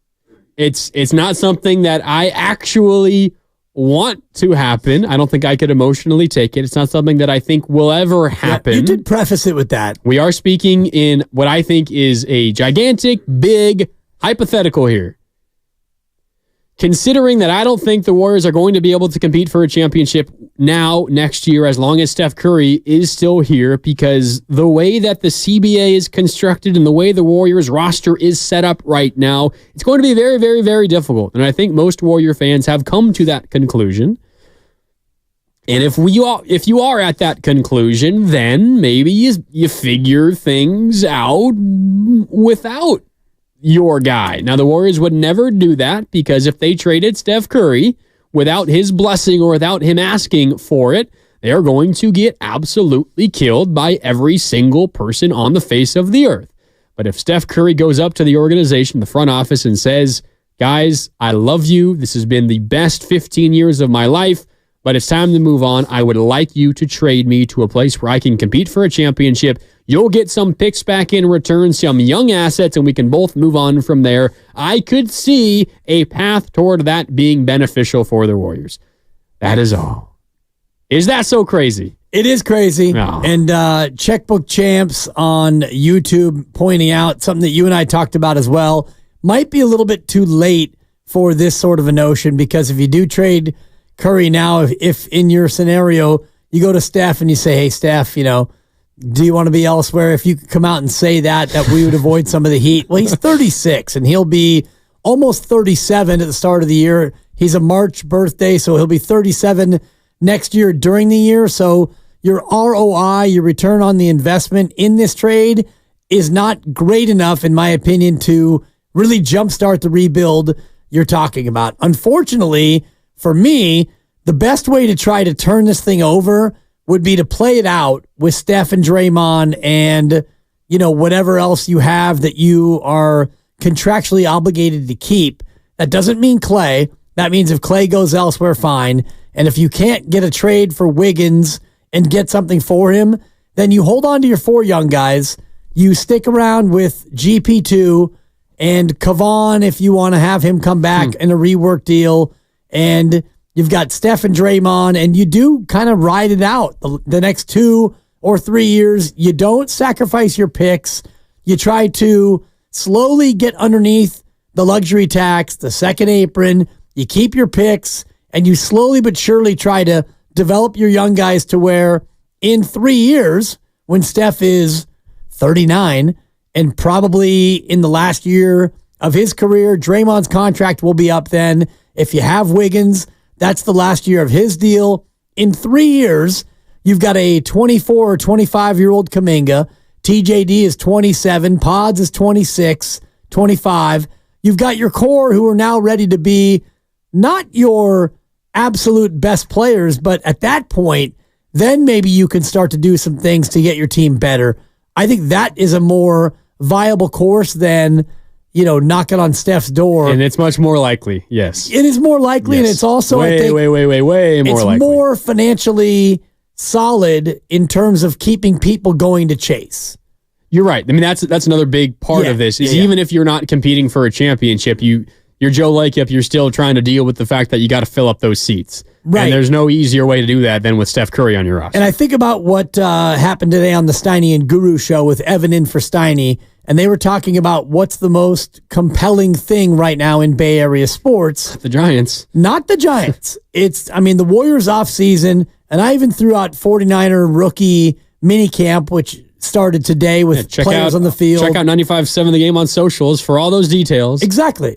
it's not something that I actually want to happen. I don't think I could emotionally take it. It's not something that I think will ever happen. You did preface it with that. We are speaking in what I think is a gigantic, big hypothetical here. Considering that I don't think the Warriors are going to be able to compete for a championship next year, as long as Steph Curry is still here, because the way that the CBA is constructed and the way the Warriors roster is set up right now, it's going to be very, very, very difficult. And I think most Warrior fans have come to that conclusion. And if you are at that conclusion, then maybe you figure things out without your guy. Now, the Warriors would never do that, because if they traded Steph Curry without his blessing or without him asking for it, they are going to get absolutely killed by every single person on the face of the earth. But if Steph Curry goes up to the organization, the front office, and says, guys, I love you. This has been the best 15 years of my life, but it's time to move on. I would like you to trade me to a place where I can compete for a championship. You'll get some picks back in return, some young assets, and we can both move on from there. I could see a path toward that being beneficial for the Warriors. That is all. Is that so crazy? It is crazy. No. And Checkbook Champs on YouTube pointing out something that you and I talked about as well. Might be a little bit too late for this sort of a notion, because if you do trade Curry now, if in your scenario you go to Steph and you say, hey, Steph, do you want to be elsewhere? If you could come out and say that we would avoid some of the heat. Well, he's 36 and he'll be almost 37 at the start of the year. He's a March birthday, so he'll be 37 next year during the year. So your ROI, your return on the investment in this trade, is not great enough, in my opinion, to really jumpstart the rebuild you're talking about. Unfortunately, for me, the best way to try to turn this thing over would be to play it out with Steph and Draymond and, whatever else you have that you are contractually obligated to keep. That doesn't mean Clay. That means if Clay goes elsewhere, fine. And if you can't get a trade for Wiggins and get something for him, then you hold on to your 4 young guys. You stick around with GP2 and Kavon if you want to have him come back in a rework deal. And you've got Steph and Draymond, and you do kind of ride it out the next 2 or 3 years. You don't sacrifice your picks. You try to slowly get underneath the luxury tax, the second apron. You keep your picks, and you slowly but surely try to develop your young guys to where in 3 years, when Steph is 39 and probably in the last year of his career, Draymond's contract will be up then. If you have Wiggins, that's the last year of his deal. In 3 years, you've got a 24 or 25-year-old Kuminga. TJD is 27. Pods is 26, 25. You've got your core who are now ready to be not your absolute best players, but at that point, then maybe you can start to do some things to get your team better. I think that is a more viable course than knocking on Steph's door. And it's much more likely, yes. It is more likely, yes. And it's also, way more likely. It's more financially solid in terms of keeping people going to chase. You're right. I mean, that's another big part of this is even if you're not competing for a championship, you're Joe Lacob, you're still trying to deal with the fact that you got to fill up those seats. Right. And there's no easier way to do that than with Steph Curry on your roster. And I think about what happened today on the Steiny and Guru show with Evan in for Steiny, and they were talking about what's the most compelling thing right now in Bay Area sports. The Giants. Not the Giants. The Warriors offseason, and I even threw out 49er rookie minicamp, which started today with players on the field. Check out 95.7 The Game on socials for all those details. Exactly.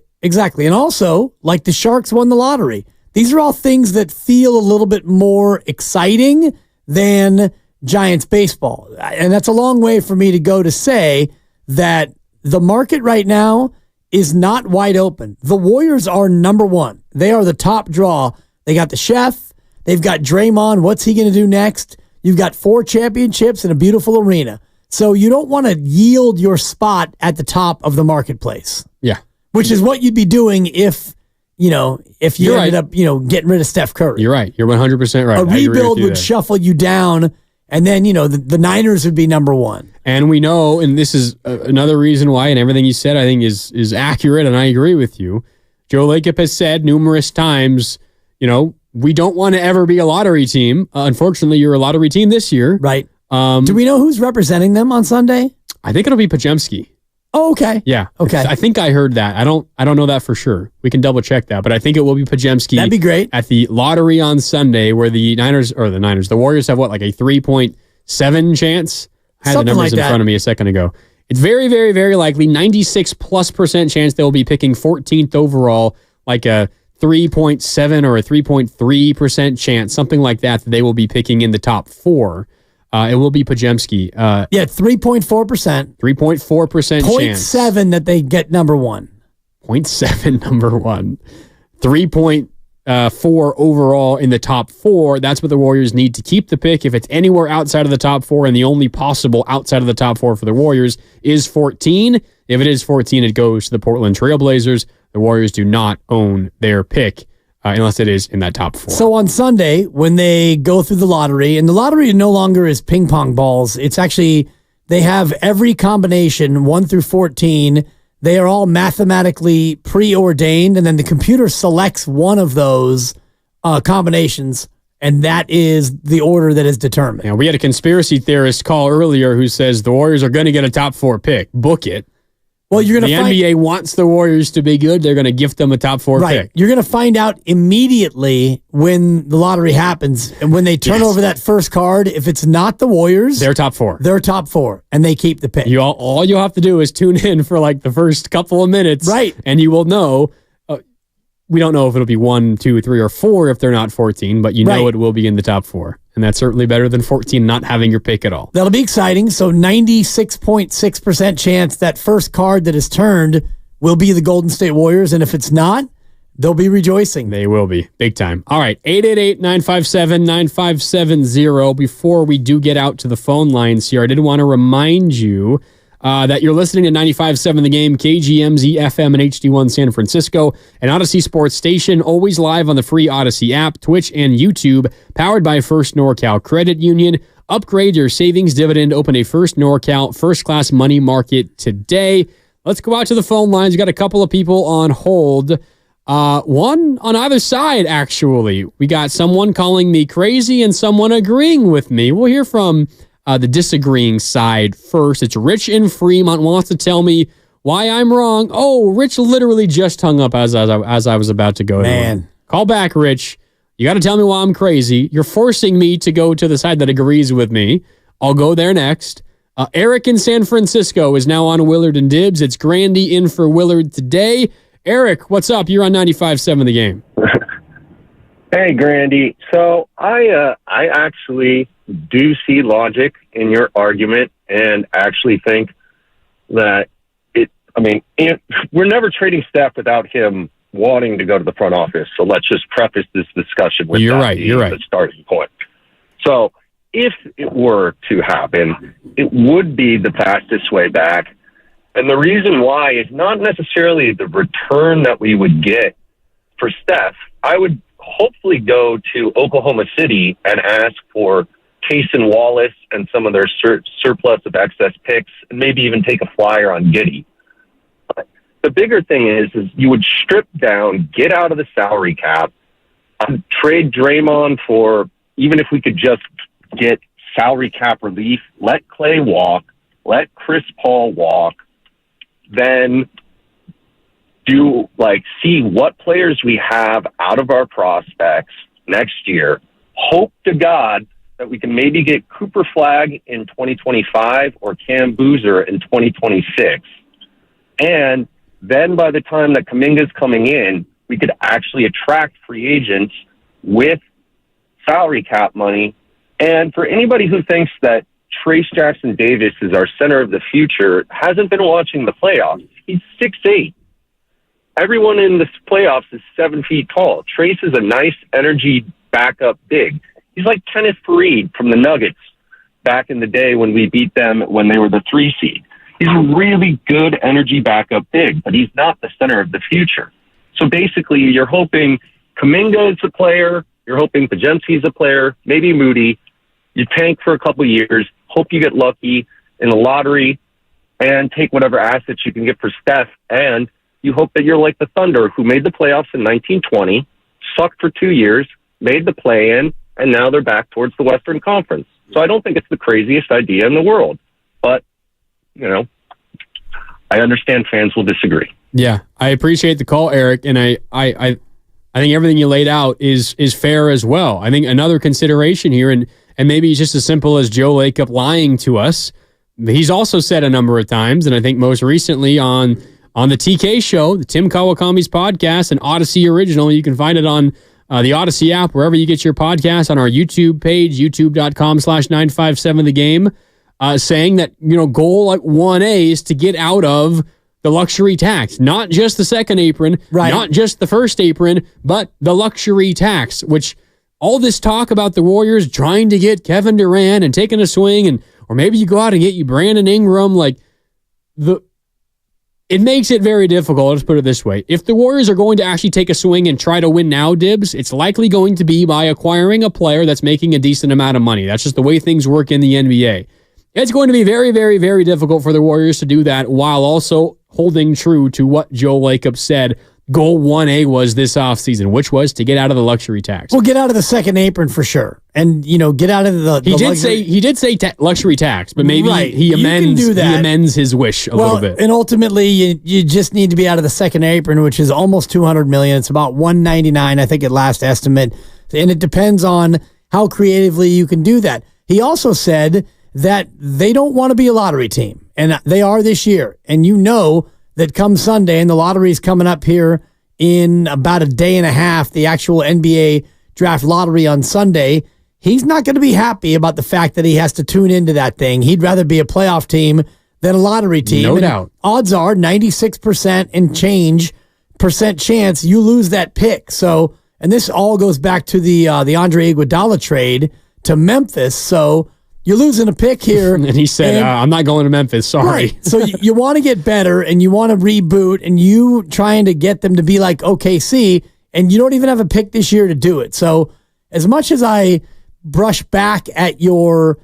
And also, like the Sharks won the lottery. These are all things that feel a little bit more exciting than Giants baseball. And that's a long way for me to go to say that the market right now is not wide open. The Warriors are number one. They are the top draw. They got the chef. They've got Draymond. What's he going to do next? You've got 4 championships in a beautiful arena. So you don't want to yield your spot at the top of the marketplace. Yeah. Which is what you'd be doing if you ended up, getting rid of Steph Curry. You're right. You're 100% right. A rebuild would shuffle you down, and then, the Niners would be number one. And we know, and this is another reason why, and everything you said I think is accurate, and I agree with you. Joe Lacob has said numerous times, we don't want to ever be a lottery team. Unfortunately, you're a lottery team this year. Right. Do we know who's representing them on Sunday? I think it'll be Pajemski. Oh, okay. Yeah. Okay. I think I heard that. I don't know that for sure. We can double check that, but I think it will be Pajemski. That'd be great. At the lottery on Sunday, where the Warriors have like a 3.7 chance? I had Something the numbers like in that. front of me a second ago. It's very, very, very likely 96+% chance they'll be picking 14th overall, like a 3.7 or a 3.3% chance, something like that they will be picking in the top 4. It will be Pajemski. 3.4%. 3.4% chance. 0.7 that they get number one. 0.7 number one. 3.4 overall in the top 4. That's what the Warriors need to keep the pick. If it's anywhere outside of the top 4, and the only possible outside of the top 4 for the Warriors is 14. If it is 14, it goes to the Portland Trailblazers. The Warriors do not own their pick. Unless it is in that top 4. So on Sunday, when they go through the lottery, and the lottery no longer is ping pong balls, it's actually, they have every combination, 1 through 14. They are all mathematically preordained, and then the computer selects one of those combinations, and that is the order that is determined. Yeah, we had a conspiracy theorist call earlier who says the Warriors are going to get a top 4 pick. Book it. Well, you're going to The NBA wants the Warriors to be good. They're going to gift them a top 4 pick. You're going to find out immediately when the lottery happens, and when they turn over that first card, if it's not the Warriors, they're top 4. They're top 4, and they keep the pick. All you have to do is tune in for like the first couple of minutes, right? And you will know. We don't know if it'll be 1, 2, 3, or 4 if they're not 14, but you know it will be in the top 4. And that's certainly better than 14 not having your pick at all. That'll be exciting. So 96.6% chance that first card that is turned will be the Golden State Warriors. And if it's not, they'll be rejoicing. They will be. Big time. All right. 888-957-9570. Before we do get out to the phone lines here, I did want to remind you that you're listening to 95.7 The Game, KGMZ FM and HD1 San Francisco, an Odyssey Sports station, always live on the free Odyssey app, Twitch, and YouTube, powered by First NorCal Credit Union. Upgrade your savings dividend. Open a First NorCal first-class money market today. Let's go out to the phone lines. We got a couple of people on hold. One on either side, actually. We got someone calling me crazy and someone agreeing with me. We'll hear from the disagreeing side first. It's Rich in Fremont wants to tell me why I'm wrong. Oh, Rich literally just hung up as I was about to go. Man. Call back, Rich. You got to tell me why I'm crazy. You're forcing me to go to the side that agrees with me. I'll go there next. Eric in San Francisco is now on Willard and Dibs. It's Grandy in for Willard today. Eric, what's up? You're on 95.7 The Game. Hey, Grandy. So I actually do see logic in your argument, and actually think that we're never trading Steph without him wanting to go to the front office. So let's just preface this discussion with You're that right. being You're right. the starting point. So if it were to happen, it would be the fastest way back. And the reason why is not necessarily the return that we would get for Steph. I would hopefully go to Oklahoma City and ask for Taysom Wallace and some of their surplus of excess picks, and maybe even take a flyer on Giddey. But the bigger thing is you would strip down, get out of the salary cap, trade Draymond for, even if we could just get salary cap relief, let Clay walk, let Chris Paul walk, then see what players we have out of our prospects next year. Hope to God that we can maybe get Cooper Flagg in 2025 or Cam Boozer in 2026. And then by the time that Kuminga's coming in, we could actually attract free agents with salary cap money. And for anybody who thinks that Trace Jackson Davis is our center of the future, hasn't been watching the playoffs. He's 6'8". Everyone in the playoffs is 7 feet tall. Trace is a nice energy backup big. He's like Kenneth Faried from the Nuggets back in the day when we beat them when they were the 3 seed. He's a really good energy backup big, but he's not the center of the future. So basically, you're hoping Kuminga is a player, you're hoping Podziemski's a player, maybe Moody. You tank for a couple years, hope you get lucky in the lottery, and take whatever assets you can get for Steph, and you hope that you're like the Thunder, who made the playoffs in 1920, sucked for 2 years, made the play-in, and now they're back towards the Western Conference. So I don't think it's the craziest idea in the world. But, I understand fans will disagree. Yeah, I appreciate the call, Eric, and I think everything you laid out is fair as well. I think another consideration here, and maybe it's just as simple as Joe Lacob lying to us. He's also said a number of times, and I think most recently on the TK show, the Tim Kawakami's podcast, an Odyssey original. You can find it on the Odyssey app, wherever you get your podcast, on our YouTube page, youtube.com/957thegame, saying that, goal at 1A is to get out of the luxury tax, not just the second apron, right, not just the first apron, but the luxury tax, which all this talk about the Warriors trying to get Kevin Durant and taking a swing, or maybe you go out and get you Brandon Ingram, it makes it very difficult. Let's put it this way. If the Warriors are going to actually take a swing and try to win now, Dibs, it's likely going to be by acquiring a player that's making a decent amount of money. That's just the way things work in the NBA. It's going to be very, very, very difficult for the Warriors to do that while also holding true to what Joe Lacob said goal 1A was this offseason, which was to get out of the luxury tax. Well, get out of the second apron for sure. And, get out of the He did say luxury tax, but maybe he amends his wish a little bit. And ultimately, you just need to be out of the second apron, which is almost $200 million. It's about $199, I think, at last estimate. And it depends on how creatively you can do that. He also said that they don't want to be a lottery team, and they are this year. And that come Sunday, and the lottery's coming up here in about a day and a half, the actual NBA draft lottery on Sunday, he's not going to be happy about the fact that he has to tune into that thing. He'd rather be a playoff team than a lottery team. No doubt. Odds are 96% and change % chance you lose that pick. So, and this all goes back to the Andre Iguodala trade to Memphis. So, you're losing a pick here. And he said, I'm not going to Memphis. Sorry. Right. So you want to get better, and you want to reboot, and you trying to get them to be like OKC, and you don't even have a pick this year to do it. So as much as I brush back at your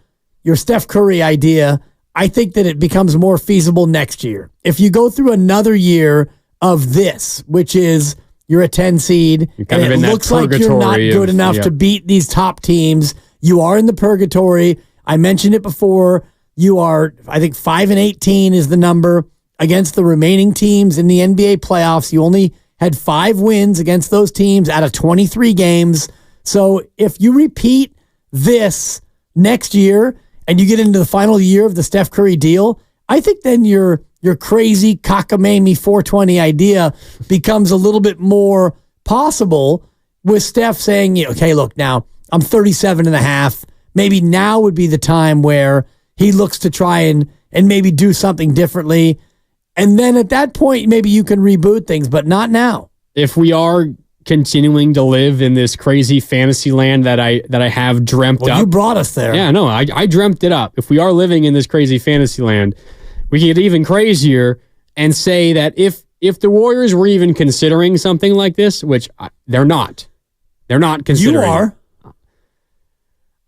Steph Curry idea, I think that it becomes more feasible next year. If you go through another year of this, which is you're a 10 seed, and it looks like you're not good enough to beat these top teams, you are in the purgatory. I mentioned it before. You are, I think, 5-18 is the number against the remaining teams in the NBA playoffs. You only had 5 wins against those teams out of 23 games. So if you repeat this next year and you get into the final year of the Steph Curry deal, I think then your crazy cockamamie 420 idea becomes a little bit more possible, with Steph saying, okay, look, now I'm 37 and a half. Maybe now would be the time where he looks to try and maybe do something differently. And then at that point, maybe you can reboot things, but not now. If we are continuing to live in this crazy fantasy land that I have dreamt up. You brought us there. Yeah, no, I dreamt it up. If we are living in this crazy fantasy land, we get even crazier and say that if the Warriors were even considering something like this, which they're not considering. You are.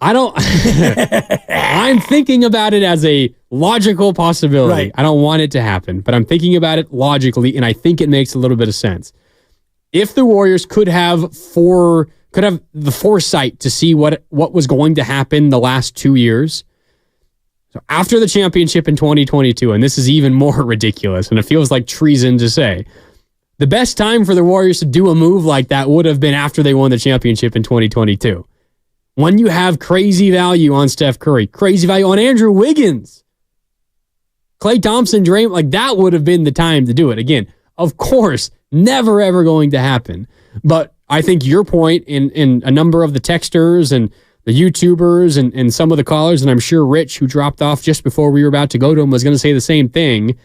I'm thinking about it as a logical possibility. Right. I don't want it to happen, but I'm thinking about it logically, and I think it makes a little bit of sense. If the Warriors could have the foresight to see what was going to happen the last 2 years, so after the championship in 2022, and this is even more ridiculous, and it feels like treason to say, the best time for the Warriors to do a move like that would have been after they won the championship in 2022. When you have crazy value on Steph Curry, crazy value on Andrew Wiggins, Klay Thompson, Durant, like that would have been the time to do it. Again, of course, never ever going to happen. But I think your point in a number of the texters and the YouTubers and some of the callers, and I'm sure Rich, who dropped off just before we were about to go to him, was going to say the same thing.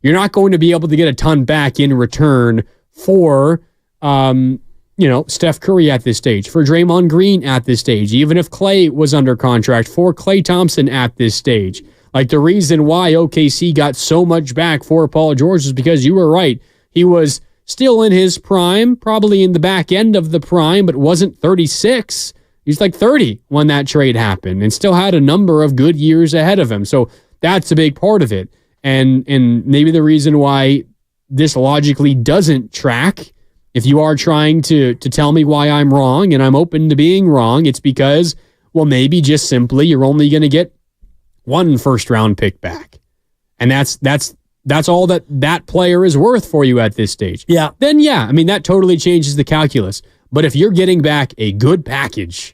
You're not going to be able to get a ton back in return for Steph Curry at this stage, for Draymond Green at this stage, even if Klay was under contract, for Klay Thompson at this stage. Like the reason why OKC got so much back for Paul George is because you were right. He was still in his prime, probably in the back end of the prime, but wasn't 36. He was like 30 when that trade happened and still had a number of good years ahead of him. So that's a big part of it. And maybe the reason why this logically doesn't track, if you are trying to tell me why I'm wrong, and I'm open to being wrong, it's because, well, maybe just simply you're only going to get one first-round pick back. And that's all that player is worth for you at this stage. Yeah. Then, yeah, I mean, that totally changes the calculus. But if you're getting back a good package,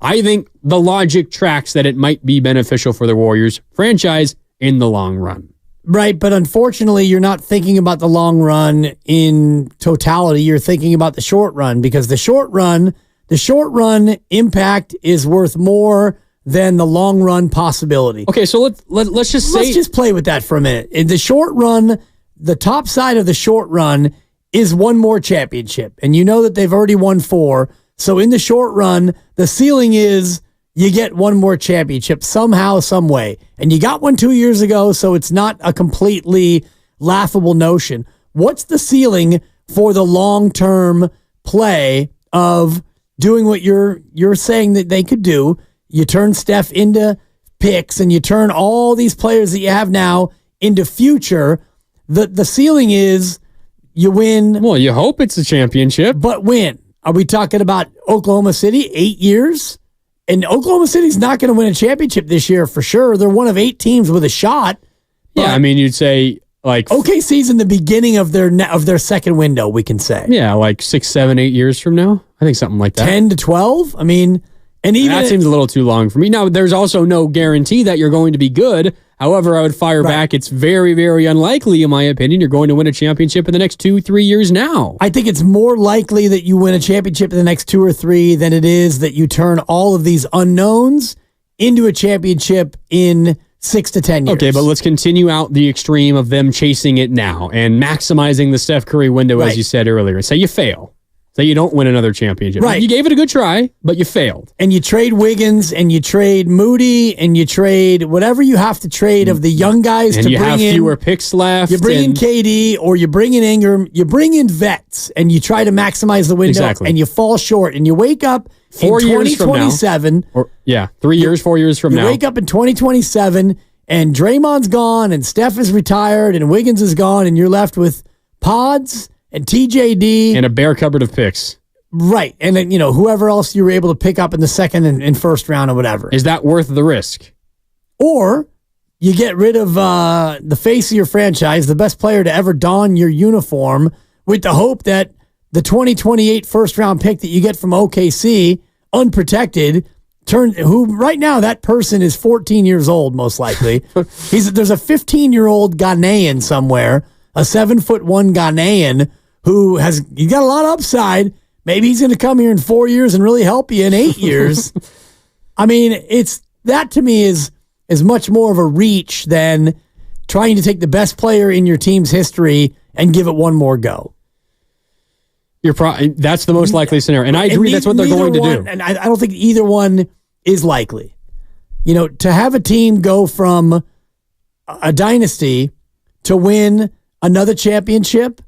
I think the logic tracks that it might be beneficial for the Warriors franchise in the long run. Right, but unfortunately, you're not thinking about the long run in totality. You're thinking about the short run, because the short run impact is worth more than the long run possibility. Okay, so let's just play with that for a minute. In the short run, the top side of the short run is one more championship, and you know that they've already won 4. So in the short run, the ceiling is you get one more championship somehow, some way. And you got one 2 years ago, so it's not a completely laughable notion. What's the ceiling for the long-term play of doing what you're saying that they could do? You turn Steph into picks, and you turn all these players that you have now into future. The ceiling is you win. Well, you hope it's a championship. But when? Are we talking about Oklahoma City, 8 years? And Oklahoma City's not going to win a championship this year for sure. They're one of 8 teams with a shot. Yeah, I mean, you'd say like OKC's in the beginning of their second window, we can say. Yeah, like 6, 7, 8 years from now. I think something like that. 10 to 12? I mean, and even that seems a little too long for me. Now, there's also no guarantee that you're going to be good. However, I would fire back. It's very, very unlikely, in my opinion, you're going to win a championship in the next 2-3 years now. I think it's more likely that you win a championship in the next 2 or 3 than it is that you turn all of these unknowns into a championship in 6 to 10 years. Okay, but let's continue out the extreme of them chasing it now and maximizing the Steph Curry window, as you said earlier. Say you fail. Say you don't win another championship. Right. You gave it a good try, but you failed. And you trade Wiggins, and you trade Moody, and you trade whatever you have to trade of the young guys and to you bring have in. fewer picks left. You bring in KD, or you bring in Ingram. You bring in vets, and you try to maximize the window, and you fall short. And you wake up 4 in years from now. 2027. 3 years, 4 years from now. You wake up in 2027, and Draymond's gone, and Steph is retired, and Wiggins is gone, and you're left with Pods and TJD. And a bare cupboard of picks. Right. And then, whoever else you were able to pick up in the second and first round or whatever. Is that worth the risk? Or you get rid of the face of your franchise, the best player to ever don your uniform, with the hope that the 2028 first round pick that you get from OKC, unprotected, who right now that person is 14 years old, most likely. There's a 15-year-old Ghanaian somewhere, a 7'1" Ghanaian he's got a lot of upside. Maybe he's going to come here in 4 years and really help you in 8 years. I mean, that to me is much more of a reach than trying to take the best player in your team's history and give it one more go. That's the most likely scenario. And I agree that's what they're going to do. And I don't think either one is likely. To have a team go from a dynasty to win another championship,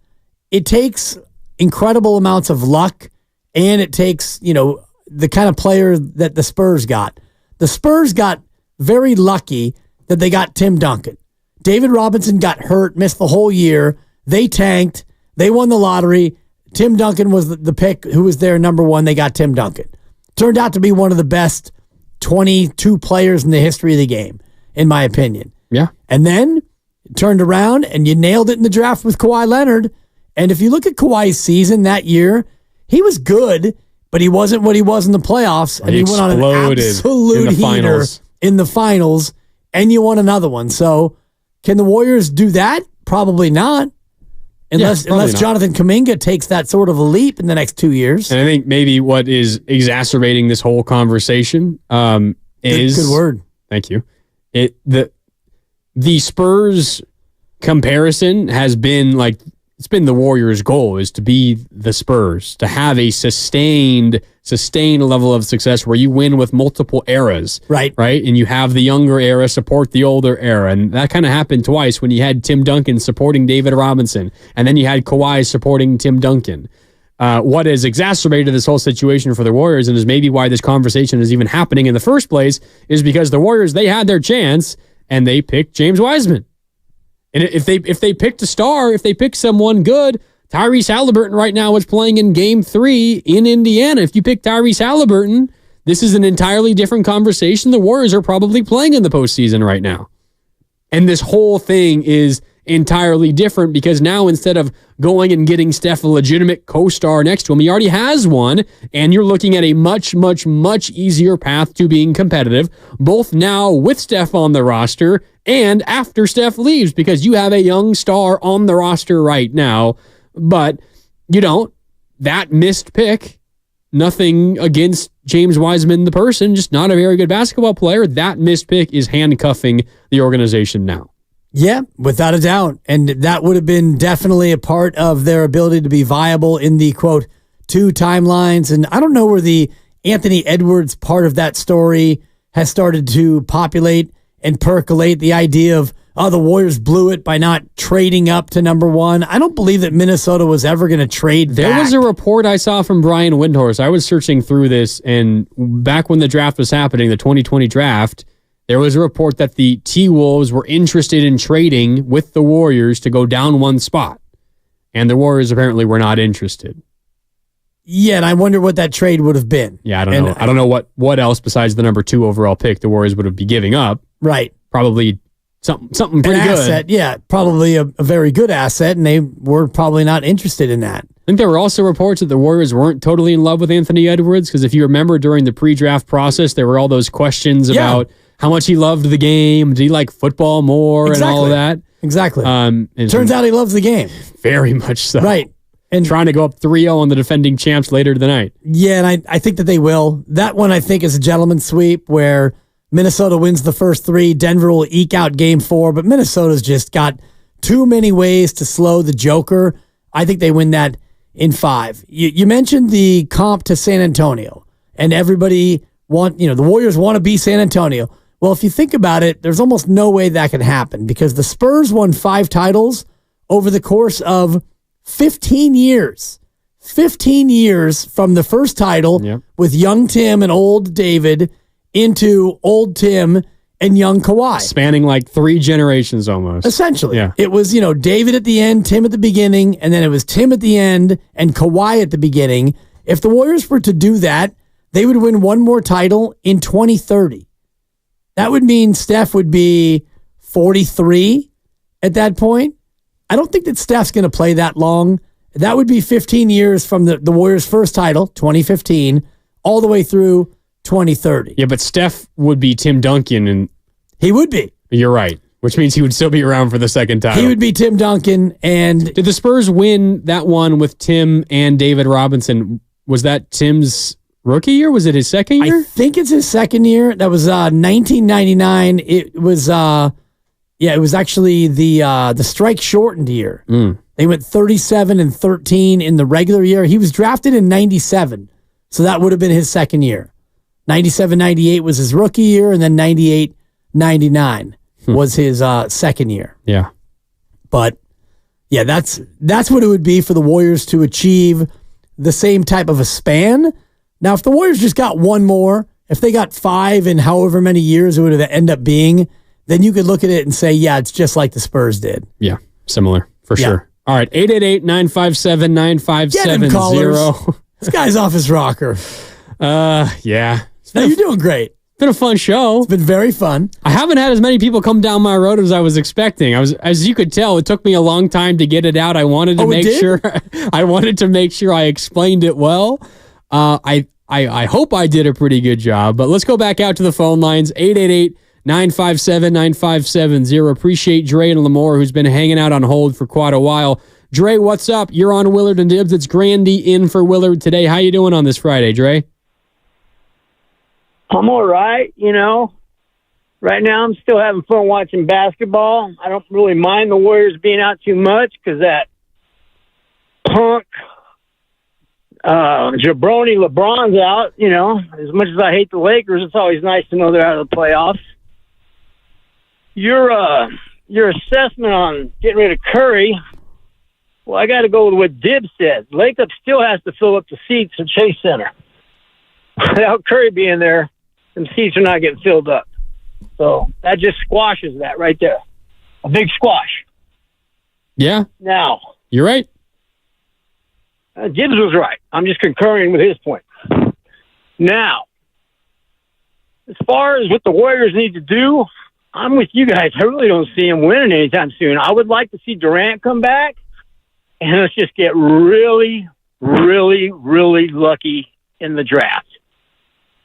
it takes incredible amounts of luck, and it takes, the kind of player that the Spurs got. The Spurs got very lucky that they got Tim Duncan. David Robinson got hurt, missed the whole year. They tanked. They won the lottery. Tim Duncan was the pick who was their number one. They got Tim Duncan. Turned out to be one of the best 22 players in the history of the game, in my opinion. Yeah. And then it turned around and you nailed it in the draft with Kawhi Leonard. And if you look at Kawhi's season that year, he was good, but he wasn't what he was in the playoffs. And he went on an absolute heater in the finals, and you won another one. So can the Warriors do that? Probably not. Unless Jonathan Kuminga takes that sort of a leap in the next 2 years. And I think maybe what is exacerbating this whole conversation is... Good word. Thank you. The Spurs comparison has been like... It's been the Warriors' goal is to be the Spurs, to have a sustained level of success where you win with multiple eras. Right. And you have the younger era support the older era. And that kind of happened twice when you had Tim Duncan supporting David Robinson, and then you had Kawhi supporting Tim Duncan. What has exacerbated this whole situation for the Warriors, and is maybe why this conversation is even happening in the first place, is because the Warriors, they had their chance, and they picked James Wiseman. And if they picked a star, if they picked someone good, Tyrese Halliburton right now is playing in Game 3 in Indiana. If you pick Tyrese Halliburton, this is an entirely different conversation. The Warriors are probably playing in the postseason right now. And this whole thing is entirely different because now instead of going and getting Steph a legitimate co-star next to him, he already has one, and you're looking at a much, much, much easier path to being competitive, both now with Steph on the roster and after Steph leaves, because you have a young star on the roster right now, but you don't. That missed pick, nothing against James Wiseman, the person, just not a very good basketball player. That missed pick is handcuffing the organization now. Yeah, without a doubt. And that would have been definitely a part of their ability to be viable in the, quote, 2 timelines. And I don't know where the Anthony Edwards part of that story has started to populate and percolate, the idea of, the Warriors blew it by not trading up to number 1. I don't believe that Minnesota was ever going to trade There back. was a report I saw from Brian Windhorst. I was searching through this, and back when the draft was happening, the 2020 draft, there was a report that the T-Wolves were interested in trading with the Warriors to go down 1 spot. And the Warriors apparently were not interested. Yeah, and I wonder what that trade would have been. Yeah, I don't know. I don't know what else besides the number 2 overall pick the Warriors would have been giving up. Right. Probably something pretty An good. asset, yeah, probably a very good asset, and they were probably not interested in that. I think there were also reports that the Warriors weren't totally in love with Anthony Edwards, because if you remember during the pre-draft process, there were all those questions about how much he loved the game. Did he like football more and all of that? Exactly. Turns out he loves the game. Very much so. Right. And trying to go up 3-0 on the defending champs later tonight. Yeah, and I think that they will. That one, I think, is a gentleman's sweep where Minnesota wins the first 3. Denver will eke out Game 4, but Minnesota's just got too many ways to slow the Joker. I think they win that in 5. You mentioned the comp to San Antonio, and everybody the Warriors want to be San Antonio. Well, if you think about it, there's almost no way that can happen because the Spurs won 5 titles over the course of 15 years. 15 years from the first title with young Tim and old David into old Tim and young Kawhi. Spanning like 3 generations almost. Essentially. Yeah. It was, David at the end, Tim at the beginning, and then it was Tim at the end and Kawhi at the beginning. If the Warriors were to do that, they would win 1 more title in 2030. That would mean Steph would be 43 at that point. I don't think that Steph's going to play that long. That would be 15 years from the Warriors' first title, 2015, all the way through 2030. Yeah, but Steph would be Tim Duncan. And he would be. You're right, which means he would still be around for the second title. He would be Tim Duncan. And did the Spurs win that one with Tim and David Robinson? Was that Tim's rookie year? Was it his second year? I think it's his second year. That was 1999. It was it was actually the strike shortened year. They went 37-13 in the regular year. He was drafted in 97. So that would have been his second year. 97-98 was his rookie year, and then 98-99 was his second year. Yeah. But yeah, that's what it would be for the Warriors to achieve the same type of a span Now, if the Warriors just got one more, if they got 5 in however many years it would have ended up being, then you could look at it and say, yeah, it's just like the Spurs did. Yeah, similar, for sure. All right, 888-957-9570. Get him, callers. This guy's off his rocker. Yeah. No, you're doing great. It's been a fun show. It's been very fun. I haven't had as many people come down my road as I was expecting. As you could tell, it took me a long time to get it out. I wanted to make sure I explained it well. I hope I did a pretty good job, but let's go back out to the phone lines. 888-957-9570. Appreciate Dre and Lamore, who's been hanging out on hold for quite a while. Dre, what's up? You're on Willard and Dibs. It's Grandy in for Willard today. How you doing on this Friday, Dre? I'm all right, Right now, I'm still having fun watching basketball. I don't really mind the Warriors being out too much because that punk jabroni LeBron's out. As much as I hate the Lakers, it's always nice to know they're out of the playoffs. Your assessment on getting rid of Curry, well, I got to go with what Dibs said. Lakeland still has to fill up the seats at Chase Center. Without Curry being there, some seats are not getting filled up. So that just squashes that right there. A big squash. Yeah. Now. You're right. Dibs was right. I'm just concurring with his point. Now, as far as what the Warriors need to do, I'm with you guys. I really don't see him winning anytime soon. I would like to see Durant come back, and let's just get really, really, really lucky in the draft.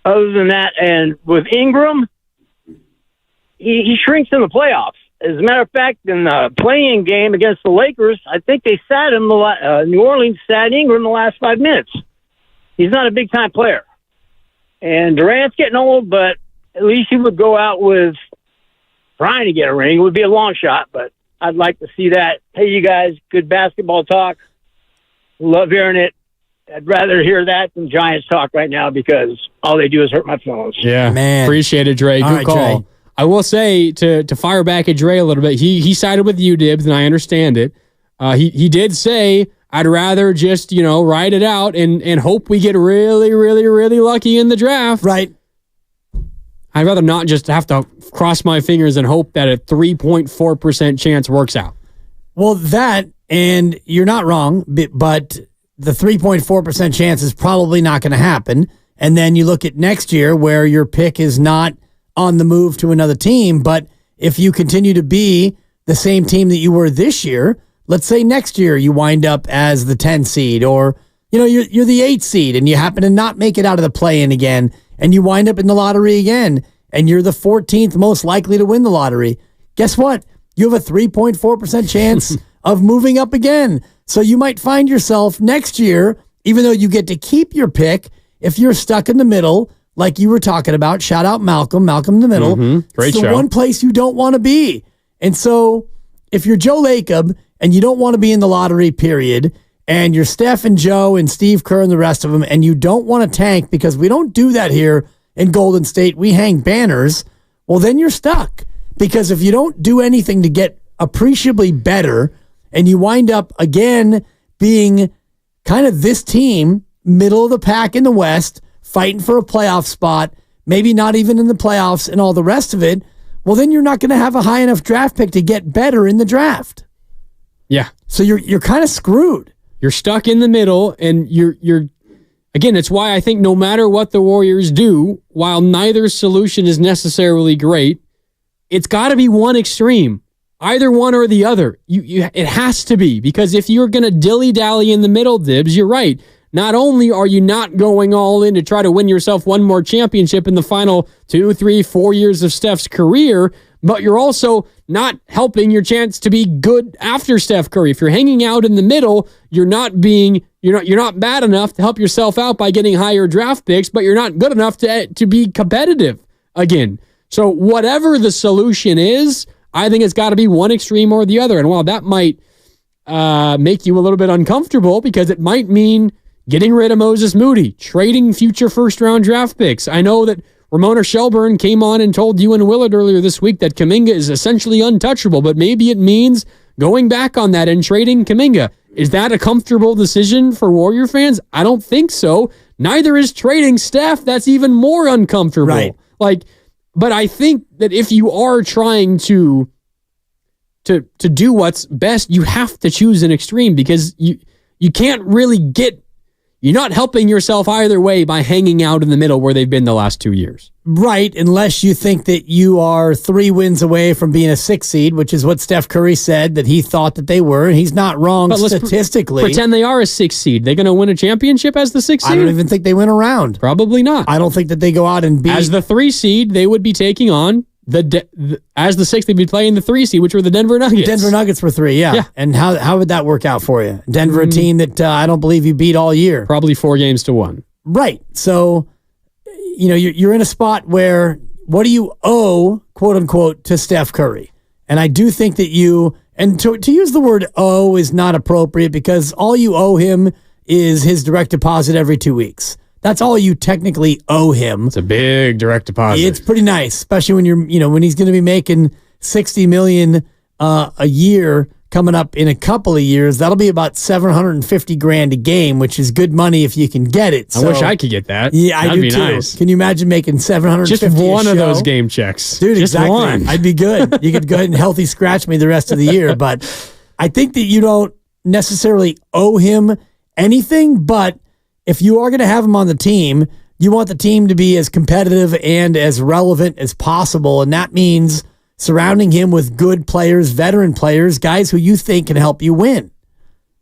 Other than that, and with Ingram, he shrinks in the playoffs. As a matter of fact, in the play-in game against the Lakers, I think they sat him. New Orleans sat Ingram the last 5 minutes. He's not a big-time player. And Durant's getting old, but at least he would go out with trying to get a ring. It would be a long shot, but I'd like to see that. Hey, you guys, good basketball talk. Love hearing it. I'd rather hear that than Giants talk right now because all they do is hurt my feelings. Yeah, man. Appreciate it, Dre. Good call. Dre. I will say, to fire back at Dre a little bit, he sided with you, Dibs, and I understand it. He did say, I'd rather just, ride it out and hope we get really, really, really lucky in the draft. Right. I'd rather not just have to cross my fingers and hope that a 3.4% chance works out. Well, that, and you're not wrong, but the 3.4% chance is probably not going to happen. And then you look at next year where your pick is not on the move to another team, but if you continue to be the same team that you were this year, let's say next year you wind up as the 10 seed or, you're the 8 seed and you happen to not make it out of the play-in again and you wind up in the lottery again and you're the 14th most likely to win the lottery. Guess what? You have a 3.4% chance of moving up again. So you might find yourself next year, even though you get to keep your pick, if you're stuck in the middle, like you were talking about, shout out Malcolm in the middle. Great it's the show. one place you don't want to be. And so if you're Joe Lacob and you don't want to be in the lottery, period, and you're Steph and Joe and Steve Kerr and the rest of them, and you don't want to tank because we don't do that here in Golden State, we hang banners, well, then you're stuck. Because if you don't do anything to get appreciably better and you wind up again being kind of this team, middle of the pack in the West, fighting for a playoff spot, maybe not even in the playoffs and all the rest of it, well, then you're not going to have a high enough draft pick to get better in the draft. Yeah. So you're kind of screwed. You're stuck in the middle, and you're again, it's why I think no matter what the Warriors do, while neither solution is necessarily great, it's got to be one extreme. Either one or the other. It has to be, because if you're going to dilly-dally in the middle, Dibs, you're right. Not only are you not going all in to try to win yourself one more championship in the final 2, 3, 4 years of Steph's career, but you're also not helping your chance to be good after Steph Curry. If you're hanging out in the middle, you're not bad enough to help yourself out by getting higher draft picks, but you're not good enough to be competitive again. So whatever the solution is, I think it's got to be one extreme or the other. And while that might make you a little bit uncomfortable because it might mean getting rid of Moses Moody, trading future first-round draft picks. I know that Ramona Shelburne came on and told you and Willard earlier this week that Kuminga is essentially untouchable, but maybe it means going back on that and trading Kuminga. Is that a comfortable decision for Warrior fans? I don't think so. Neither is trading Steph. That's even more uncomfortable. Right. But I think that if you are trying to do what's best, you have to choose an extreme because you can't really you're not helping yourself either way by hanging out in the middle where they've been the last 2 years. Right, unless you think that you are 3 wins away from being a 6 seed, which is what Steph Curry said that he thought that they were. He's not wrong statistically. Pretend they are a 6 seed. They're going to win a championship as the 6 seed? I don't even think they win a round. Probably not. I don't think that they go out and beat. As the 3 seed, they would be taking on as the 6th, they'd be playing the 3 seed, which were the Denver Nuggets. Denver Nuggets were 3, yeah. And how would that work out for you? Denver, a team that I don't believe you beat all year. Probably 4-1. Right. So, you're in a spot where what do you owe, quote unquote, to Steph Curry? And I do think that to use the word owe is not appropriate because all you owe him is his direct deposit every 2 weeks. That's all you technically owe him. It's a big direct deposit. It's pretty nice, especially when when he's going to be making $60 million a year coming up in a couple of years. That'll be about $750,000 a game, which is good money if you can get it. I wish I could get that. Yeah, I That'd do be too. Nice. Can you imagine making $750,000? Just one of those game checks, dude. Just exactly. One. I'd be good. You could go ahead and healthy scratch me the rest of the year, but I think that you don't necessarily owe him anything. But if you are going to have him on the team, you want the team to be as competitive and as relevant as possible. And that means surrounding him with good players, veteran players, guys who you think can help you win.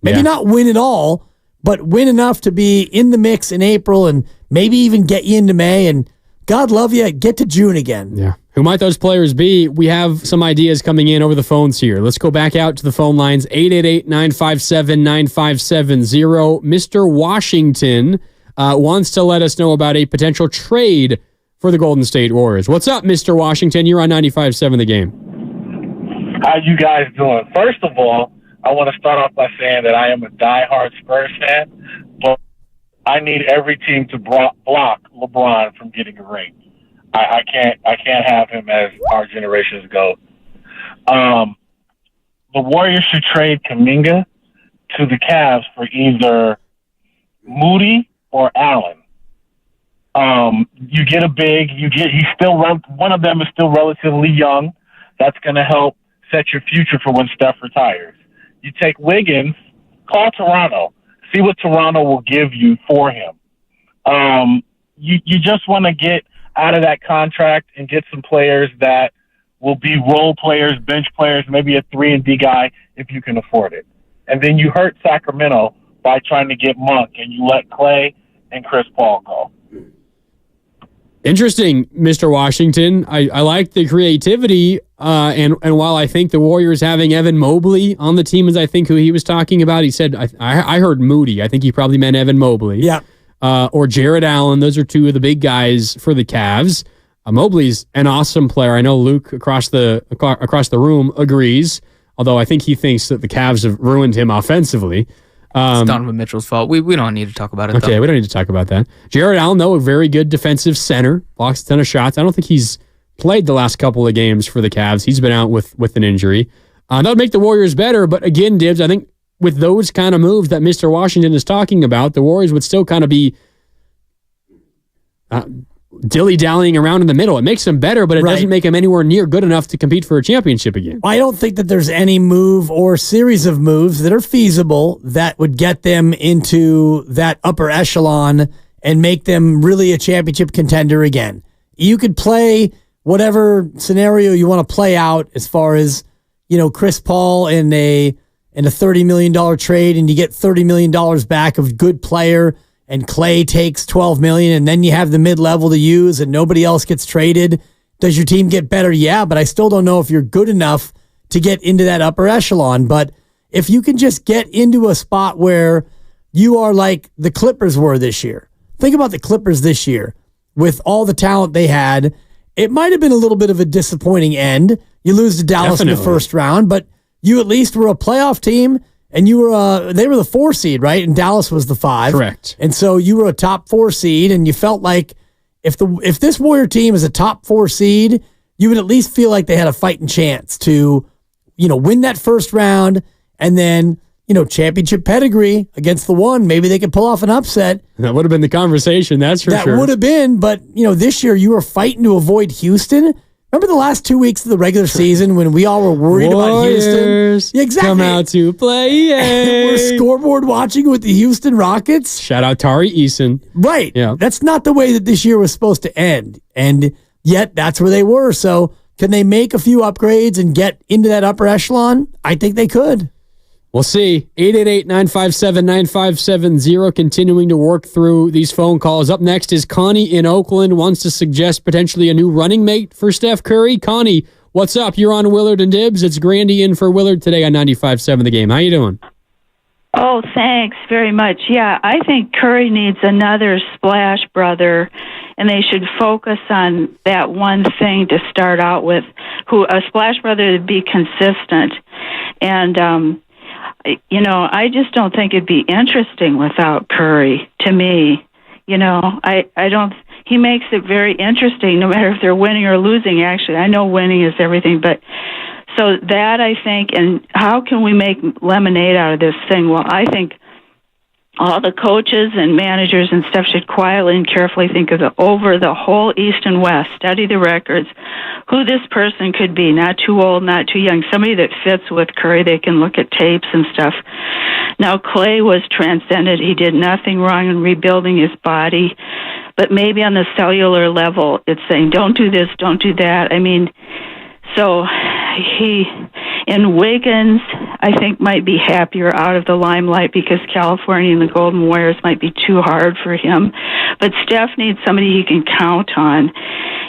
Maybe not win it all, but win enough to be in the mix in April and maybe even get you into May. And God love you, get to June again. Yeah. Who might those players be? We have some ideas coming in over the phones here. Let's go back out to the phone lines, 888-957-9570. Mr. Washington wants to let us know about a potential trade for the Golden State Warriors. What's up, Mr. Washington? You're on 95.7 The Game. How you guys doing? First of all, I want to start off by saying that I am a diehard Spurs fan, but I need every team to block LeBron from getting a ring. I can't have him as our generation's GOAT. The Warriors should trade Kuminga to the Cavs for either Moody or Allen. You get a big. He's still one of them is still relatively young. That's going to help set your future for when Steph retires. You take Wiggins, call Toronto, see what Toronto will give you for him. You just want to get out of that contract and get some players that will be role players, bench players, maybe a 3-and-D guy if you can afford it. And then you hurt Sacramento by trying to get Monk, and you let Clay and Chris Paul go. Interesting, Mr. Washington. I like the creativity, and while I think the Warriors having Evan Mobley on the team is, I think, who he was talking about. He said, I heard Moody. I think he probably meant Evan Mobley. Yeah. Or Jared Allen. Those are two of the big guys for the Cavs. Mobley's an awesome player. I know Luke across the room agrees, although I think he thinks that the Cavs have ruined him offensively. It's Donovan Mitchell's fault. We don't need to talk about it, okay, though. we don't need to talk about that. Jared Allen, though, a very good defensive center. Blocks a ton of shots. I don't think he's played the last couple of games for the Cavs. He's been out with an injury. That would make the Warriors better, but again, Dibs, I think with those kind of moves that Mr. Washington is talking about, the Warriors would still kind of be dilly-dallying around in the middle. It makes them better, but it doesn't make them anywhere near good enough to compete for a championship again. I don't think that there's any move or series of moves that are feasible that would get them into that upper echelon and make them really a championship contender again. You could play whatever scenario you want to play out as far as, Chris Paul in a $30 million trade and you get $30 million back of good player, and Clay takes $12 million, and then you have the mid-level to use and nobody else gets traded. Does your team get better? Yeah, but I still don't know if you're good enough to get into that upper echelon. But if you can just get into a spot where you are like the Clippers were this year. Think about the Clippers this year. With all the talent they had, it might have been a little bit of a disappointing end. You lose to Dallas in the first round, but you at least were a playoff team. And you were they were the 4 seed, right? And Dallas was the 5. Correct. And so you were a top 4 seed, and you felt like if this Warrior team is a top 4 seed, you would at least feel like they had a fighting chance to, win that first round, and then, championship pedigree against the one. Maybe they could pull off an upset. That would have been the conversation, that's for sure. That would have been, but, this year you were fighting to avoid Houston. Remember the last 2 weeks of the regular season when we all were worried about Houston? Yeah, exactly. Come out to play. We're scoreboard watching with the Houston Rockets. Shout out Tari Eason. Right. Yeah. That's not the way that this year was supposed to end. And yet that's where they were. So can they make a few upgrades and get into that upper echelon? I think they could. We'll see. 888-957-9570, continuing to work through these phone calls. Up next is Connie in Oakland, wants to suggest potentially a new running mate for Steph Curry. Connie, what's up? You're on Willard and Dibs. It's Grandy in for Willard today on 95.7 The Game. How you doing? Oh, thanks very much. Yeah, I think Curry needs another splash brother, and they should focus on that one thing to start out with, a splash brother to be consistent. And, I just don't think it'd be interesting without Curry, to me. He makes it very interesting, no matter if they're winning or losing, actually. I know winning is everything, but so that I think, and how can we make lemonade out of this thing? Well, I think all the coaches and managers and stuff should quietly and carefully think of over the whole East and West, study the records, who this person could be, not too old, not too young, somebody that fits with Curry. They can look at tapes and stuff. Now, Clay was transcendent. He did nothing wrong in rebuilding his body, but maybe on the cellular level, it's saying, don't do this, don't do that. So in Wiggins, I think might be happier out of the limelight because California and the Golden Warriors might be too hard for him. But Steph needs somebody he can count on,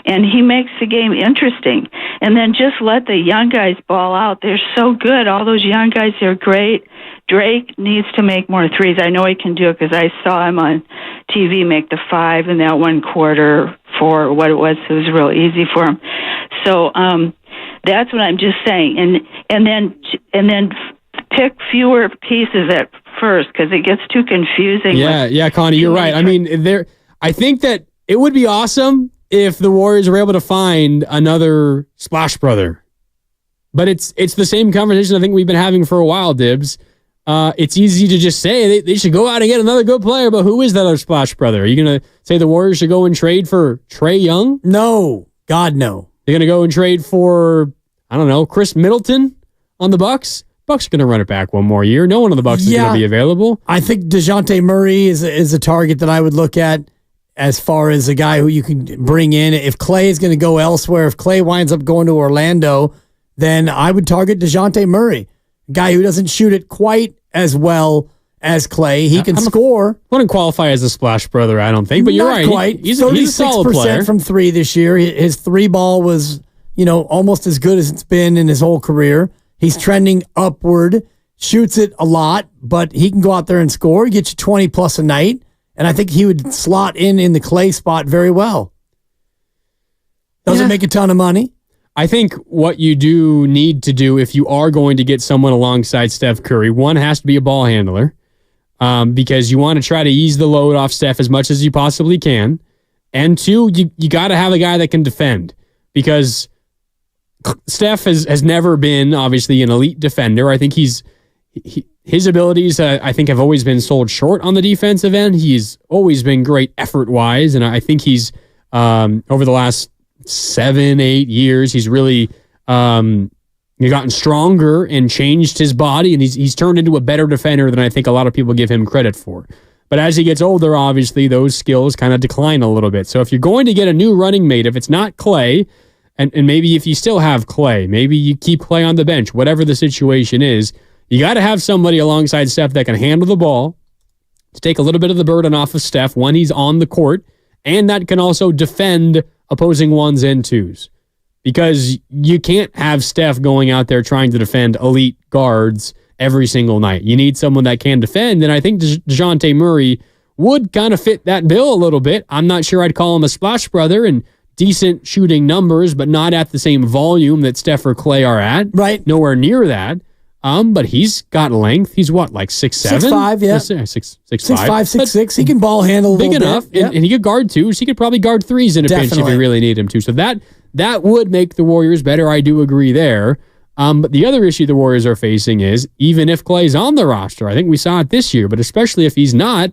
and he makes the game interesting. And then just let the young guys ball out. They're so good. All those young guys are great. Drake needs to make more threes. I know he can do it because I saw him on TV make the 5 in that one quarter for what it was. It was real easy for him. So, that's what I'm just saying, and then pick fewer pieces at first because it gets too confusing. Yeah, Connie, you're right. I think that it would be awesome if the Warriors were able to find another splash brother, but it's the same conversation I think we've been having for a while, Dibs. It's easy to just say they should go out and get another good player, but who is that other splash brother? Are you gonna say the Warriors should go and trade for Trae Young? No, God no. They're going to go and trade for, I don't know, Chris Middleton on the Bucks. Bucks are going to run it back one more year. No one on the Bucks is going to be available. I think DeJounte Murray is a target that I would look at as far as a guy who you can bring in. If Clay is going to go elsewhere, if Clay winds up going to Orlando, then I would target DeJounte Murray, a guy who doesn't shoot it quite as well as Clay. He can score. Wouldn't qualify as a splash brother, I don't think, but you're Not right. Quite. He's a solid player. from three this year. His three ball was, almost as good as it's been in his whole career. He's trending upward, shoots it a lot, but he can go out there and score, get you 20 plus a night, and I think he would slot in the Clay spot very well. Doesn't make a ton of money. I think what you do need to do if you are going to get someone alongside Steph Curry, one has to be a ball handler. Because you want to try to ease the load off Steph as much as you possibly can. And two, you got to have a guy that can defend because Steph has never been, obviously, an elite defender. I think his abilities, I think, have always been sold short on the defensive end. He's always been great effort-wise, and I think he's, over the last 7-8 years, he's really gotten stronger and changed his body, and he's turned into a better defender than I think a lot of people give him credit for. But as he gets older, obviously, those skills kind of decline a little bit. So if you're going to get a new running mate, if it's not Clay, and maybe if you still have Clay, maybe you keep Clay on the bench, whatever the situation is, you got to have somebody alongside Steph that can handle the ball to take a little bit of the burden off of Steph when he's on the court, and that can also defend opposing ones and twos. Because you can't have Steph going out there trying to defend elite guards every single night. You need someone that can defend, and I think DeJounte Murray would kind of fit that bill a little bit. I'm not sure I'd call him a splash brother and decent shooting numbers, but not at the same volume that Steph or Clay are at. Right. Nowhere near that. But he's got length. He's what, like 6'7"? 6'5", yeah. 6'5". 6'6". He can ball handle a little big enough, bit. And he could guard twos. He could probably guard threes in a pinch if you really need him to. So that would make the Warriors better. I do agree there. But the other issue the Warriors are facing is, even if Clay's on the roster, I think we saw it this year, but especially if he's not,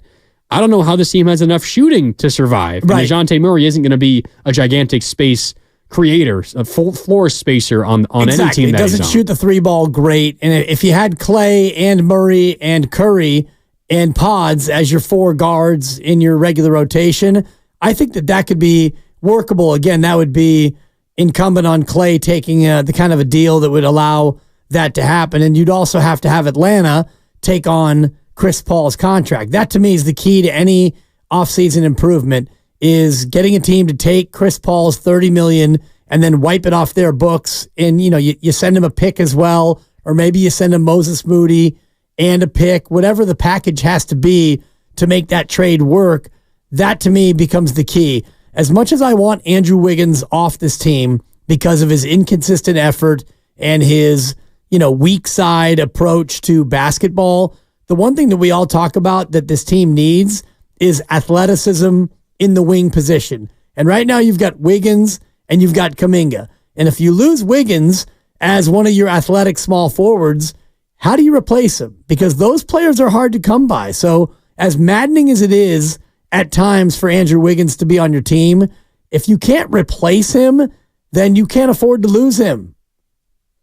I don't know how this team has enough shooting to survive. Right. DeJounte Murray isn't going to be a gigantic space creator, a full floor spacer on any team that doesn't shoot the three ball great. And if you had Clay and Murray and Curry and Pods as your four guards in your regular rotation, I think that could be workable. Again, that would be incumbent on Clay taking the kind of a deal that would allow that to happen. And you'd also have to have Atlanta take on Chris Paul's contract. That to me is the key to any offseason improvement, is getting a team to take Chris Paul's $30 million and then wipe it off their books. And, you send him a pick as well, or maybe you send him Moses Moody and a pick, whatever the package has to be to make that trade work. That to me becomes the key. As much as I want Andrew Wiggins off this team because of his inconsistent effort and his, weak side approach to basketball, the one thing that we all talk about that this team needs is athleticism in the wing position. And right now you've got Wiggins and you've got Kuminga. And if you lose Wiggins as one of your athletic small forwards, how do you replace him? Because those players are hard to come by. So as maddening as it is at times for Andrew Wiggins to be on your team, if you can't replace him, then you can't afford to lose him.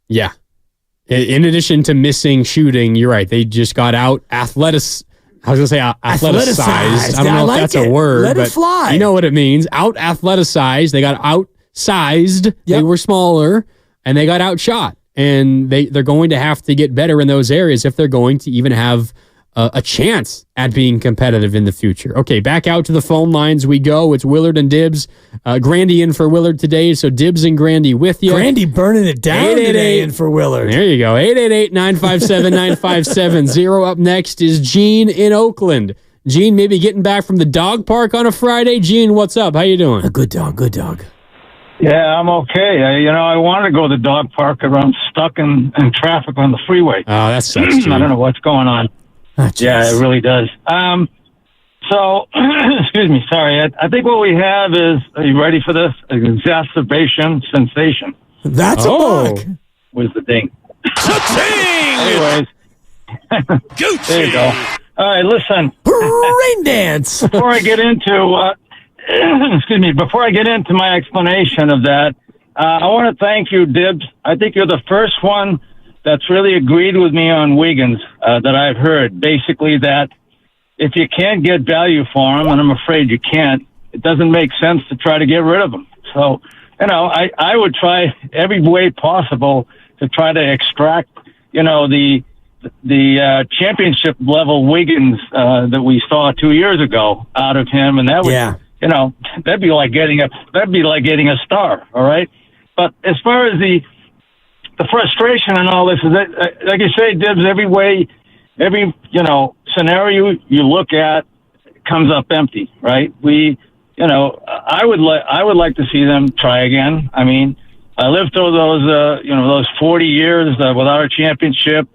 Yeah. In addition to missing shooting, you're right. They just got out athleticized. I don't know if that's a word. Let it fly. You know what it means. Out athleticized. They got outsized. Yep. They were smaller and they got outshot. And they're going to have to get better in those areas if they're going to even have a chance at being competitive in the future. Okay, back out to the phone lines we go. It's Willard and Dibs. Grandy in for Willard today, so Dibs and Grandy with you. Grandy burning it down today in for Willard. There you go. 888-957-9570. Up next is Gene in Oakland. Gene, maybe getting back from the dog park on a Friday. Gene, what's up? How you doing? A good dog. Yeah, I'm okay. I wanted to go to the dog park, but I'm stuck in traffic on the freeway. Oh, that sucks. I don't know what's going on. Oh, yeah, it really does. So, excuse me, sorry. I think what we have is, are you ready for this? An exacerbation sensation. That's a book. Was the ding. Anyways. There you go. All right, listen. Rain dance. Before I get into, before I get into my explanation of that, I want to thank you, Dibs. I think you're the first one that's really agreed with me on Wiggins that I've heard. Basically that if you can't get value for him, and I'm afraid you can't, it doesn't make sense to try to get rid of him. So, I would try every way possible to try to extract, the championship level Wiggins that we saw 2 years ago out of him, and that would, that'd be like getting a star. All right, but as far as the frustration and all this is that, like you say, Dibs, every scenario you look at comes up empty, right? I would like to see them try again. I mean, I lived through those 40 years without a championship,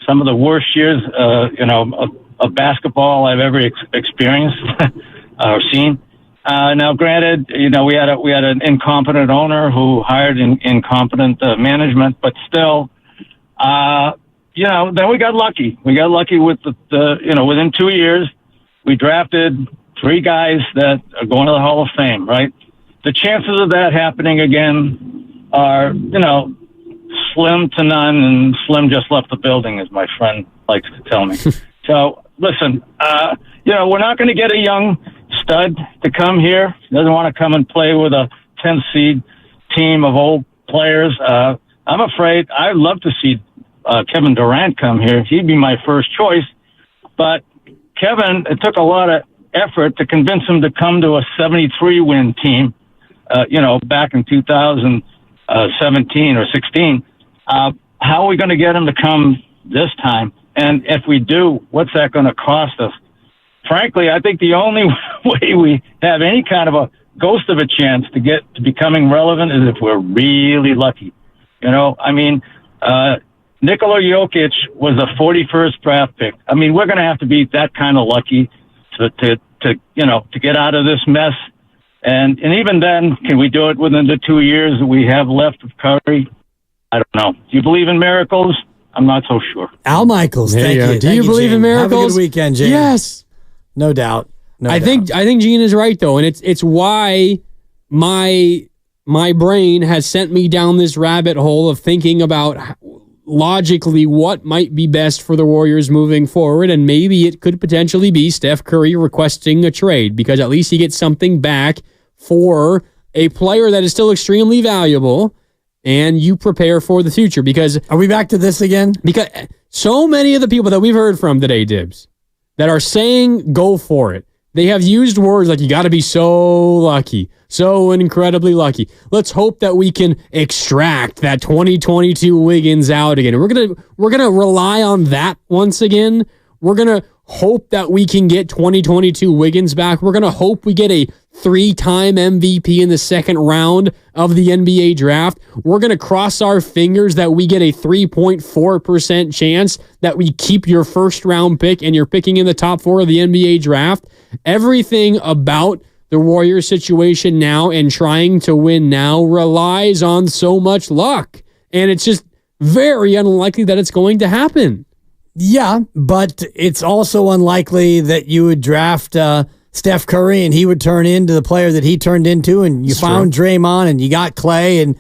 some of the worst years, of basketball I've ever experienced or seen. Now, granted, we had an incompetent owner who hired incompetent management, but still, then we got lucky. We got lucky with within 2 years, we drafted 3 guys that are going to the Hall of Fame, right? The chances of that happening again are, slim to none, and Slim just left the building, as my friend likes to tell me. So, listen, we're not going to get a young stud to come here. He doesn't want to come and play with a 10th seed team of old players. I'm afraid I'd love to see Kevin Durant come here. He'd be my first choice. But Kevin, it took a lot of effort to convince him to come to a 73-win team, back in 2017 or 16. How are we going to get him to come this time? And if we do, what's that going to cost us? Frankly, I think the only way we have any kind of a ghost of a chance to get to becoming relevant is if we're really lucky. Nikola Jokic was a 41st draft pick. I mean, we're going to have to be that kind of lucky to get out of this mess. And even then, can we do it within the 2 years that we have left of Curry? I don't know. Do you believe in miracles? I'm not so sure. Al Michaels, There thank you go. you. Do Thank you believe in Gene. Have a miracles? good weekend, Jane. Yes. No doubt. No I doubt. think Gene is right though, and it's why my brain has sent me down this rabbit hole of thinking about logically what might be best for the Warriors moving forward, and maybe it could potentially be Steph Curry requesting a trade because at least he gets something back for a player that is still extremely valuable, and you prepare for the future. Because are we back to this again? Because so many of the people that we've heard from today, Dibs, that are saying go for it, they have used words like you got to be so lucky, so incredibly lucky. Let's hope that we can extract that 2022 Wiggins out again. We're gonna rely on that once again. We're gonna hope that we can get 2022 Wiggins back. We're gonna hope we get a 3-time MVP in the second round of the NBA draft. We're going to cross our fingers that we get a 3.4% chance that we keep your first round pick and you're picking in the top 4 of the NBA draft. Everything about the Warriors situation now and trying to win now relies on so much luck. And it's just very unlikely that it's going to happen. Yeah, but it's also unlikely that you would draft Steph Curry and he would turn into the player that he turned into, and you found Draymond and you got Clay, and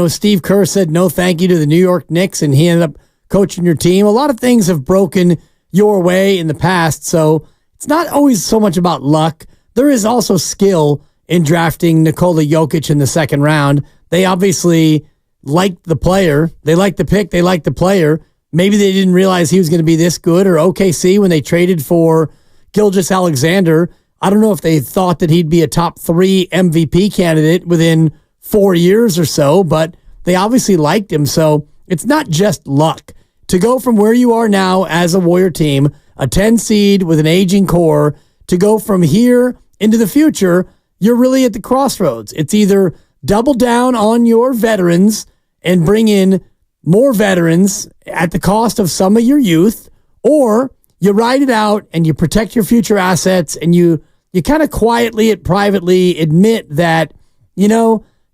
Steve Kerr said no thank you to the New York Knicks and he ended up coaching your team. A lot of things have broken your way in the past, so it's not always so much about luck. There is also skill in drafting Nikola Jokic in the second round. They obviously liked the player. They liked the pick. They liked the player. Maybe they didn't realize he was going to be this good, or OKC when they traded for Gilgeous-Alexander. I don't know if they thought that he'd be a top 3 MVP candidate within 4 years or so, but they obviously liked him. So it's not just luck. To go from where you are now as a Warrior team, a 10 seed with an aging core, to go from here into the future, you're really at the crossroads. It's either double down on your veterans and bring in more veterans at the cost of some of your youth, or you ride it out and you protect your future assets and you kind of quietly and privately admit that,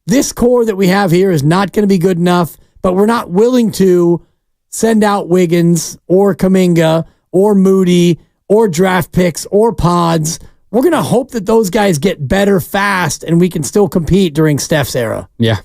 this core that we have here is not going to be good enough, but we're not willing to send out Wiggins or Kuminga or Moody or draft picks or pods. We're going to hope that those guys get better fast and we can still compete during Steph's era. Yeah.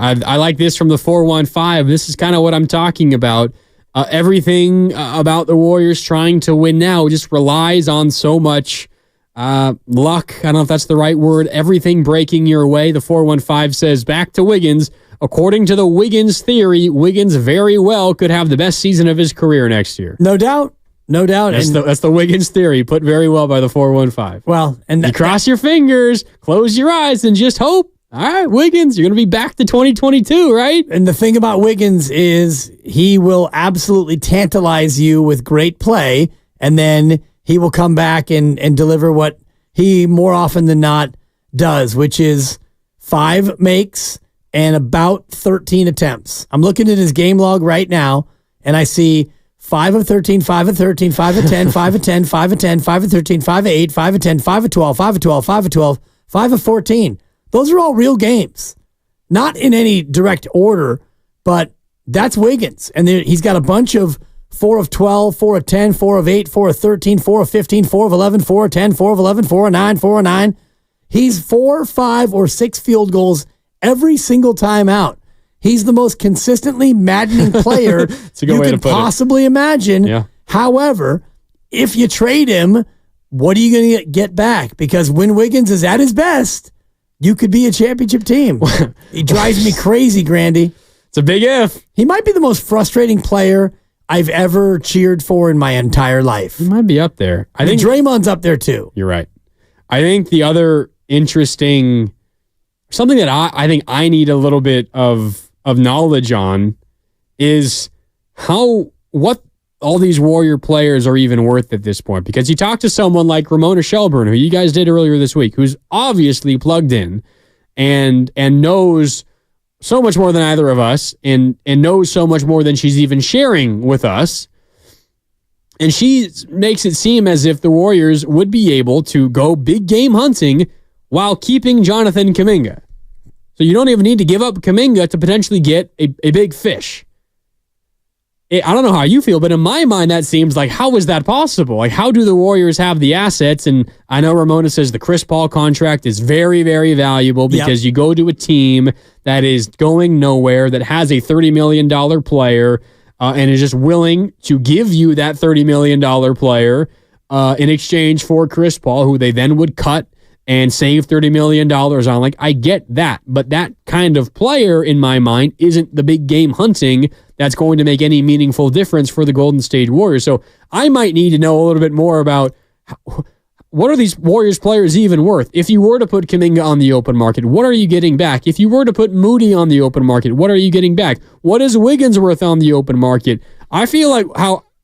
I like this from the 415. This is kind of what I'm talking about. Everything about the Warriors trying to win now just relies on so much luck. I don't know if that's the right word. Everything breaking your way. The 415 says, back to Wiggins. According to the Wiggins theory, Wiggins very well could have the best season of his career next year. No doubt. That's the Wiggins theory, put very well by the 415. Well, and you cross your fingers, close your eyes, and just hope. All right, Wiggins, you're going to be back to 2022, right? And the thing about Wiggins is he will absolutely tantalize you with great play, and then he will come back and deliver what he more often than not does, which is 5 makes and about 13 attempts. I'm looking at his game log right now, and I see 5 of 13, 5 of 13, 5 of 10, 5 of 10, 5 of 10, 5 of 13, 5 of 8, 5 of 10, 5 of 12, 5 of 12, 5 of 12, 5 of 14. Those are all real games. Not in any direct order, but that's Wiggins. And he's got a bunch of 4 of 12, 4 of 10, 4 of 8, 4 of 13, 4 of 15, 4 of 11, 4 of 10, 4 of 11, 4 of 9, 4 of 9. He's 4, 5, or 6 field goals every single time out. He's the most consistently maddening player you could possibly imagine. Yeah. However, if you trade him, what are you going to get back? Because when Wiggins is at his best, you could be a championship team. He drives me crazy, Grandy. It's a big if. He might be the most frustrating player I've ever cheered for in my entire life. He might be up there. I think Draymond's up there too. You're right. I think the other interesting, something that I think I need a little bit of knowledge on is what all these Warrior players are even worth at this point. Because you talk to someone like Ramona Shelburne, who you guys did earlier this week, who's obviously plugged in and knows so much more than either of us and knows so much more than she's even sharing with us. And she makes it seem as if the Warriors would be able to go big game hunting while keeping Jonathan Kuminga. So you don't even need to give up Kuminga to potentially get a big fish. I don't know how you feel, but in my mind, that seems like, how is that possible? Like, how do the Warriors have the assets? And I know Ramona says the Chris Paul contract is very, very valuable because you go to a team that is going nowhere, that has a $30 million player, and is just willing to give you that $30 million player in exchange for Chris Paul, who they then would cut and save $30 million on. Like, I get that, but that kind of player, in my mind, isn't the big game hunting that's going to make any meaningful difference for the Golden State Warriors. So I might need to know a little bit more about what are these Warriors players even worth? If you were to put Kuminga on the open market, what are you getting back? If you were to put Moody on the open market, what are you getting back? What is Wiggins worth on the open market? I feel like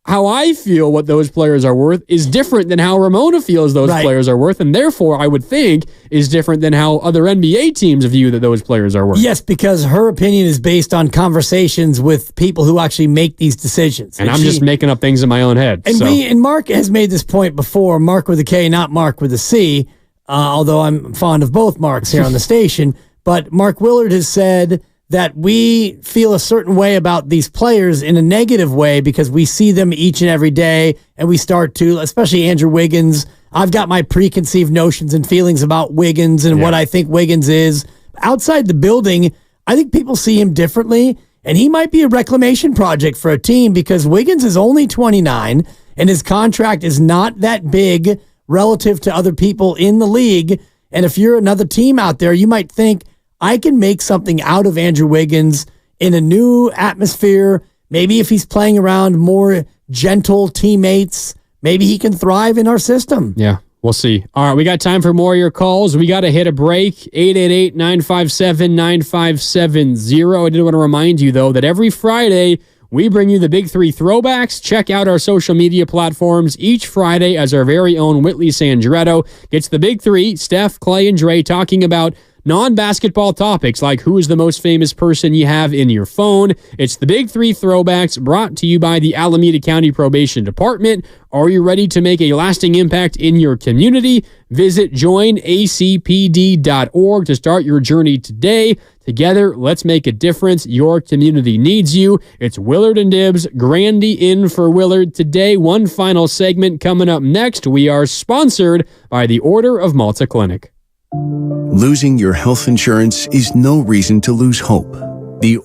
how I feel what those players are worth is different than how Ramona feels those players are worth, and therefore I would think is different than how other NBA teams view that those players are worth. Yes, because her opinion is based on conversations with people who actually make these decisions. And I'm just making up things in my own head. And and Mark has made this point before, Mark with a K, not Mark with a C, although I'm fond of both Marks here on the station. But Mark Willard has said that we feel a certain way about these players in a negative way because we see them each and every day, and we start to, especially Andrew Wiggins. I've got my preconceived notions and feelings about Wiggins and what I think Wiggins is. Outside the building, I think people see him differently, and he might be a reclamation project for a team because Wiggins is only 29, and his contract is not that big relative to other people in the league. And if you're another team out there, you might think, I can make something out of Andrew Wiggins in a new atmosphere. Maybe if he's playing around more gentle teammates, maybe he can thrive in our system. Yeah, we'll see. All right, we got time for more of your calls. We got to hit a break. 888-957-9570. I did want to remind you, though, that every Friday we bring you the Big Three Throwbacks. Check out our social media platforms each Friday as our very own Whitley Sandretto gets the Big Three, Steph, Clay, and Dre, talking about non-basketball topics like who is the most famous person you have in your phone. It's the Big Three Throwbacks brought to you by the Alameda County Probation Department. Are you ready to make a lasting impact in your community? Visit joinacpd.org to start your journey today. Together, let's make a difference. Your community needs you. It's Willard and Dibs. Grandy in for Willard today. One final segment coming up next. We are sponsored by the Order of Malta Clinic. Losing your health insurance is no reason to lose hope. The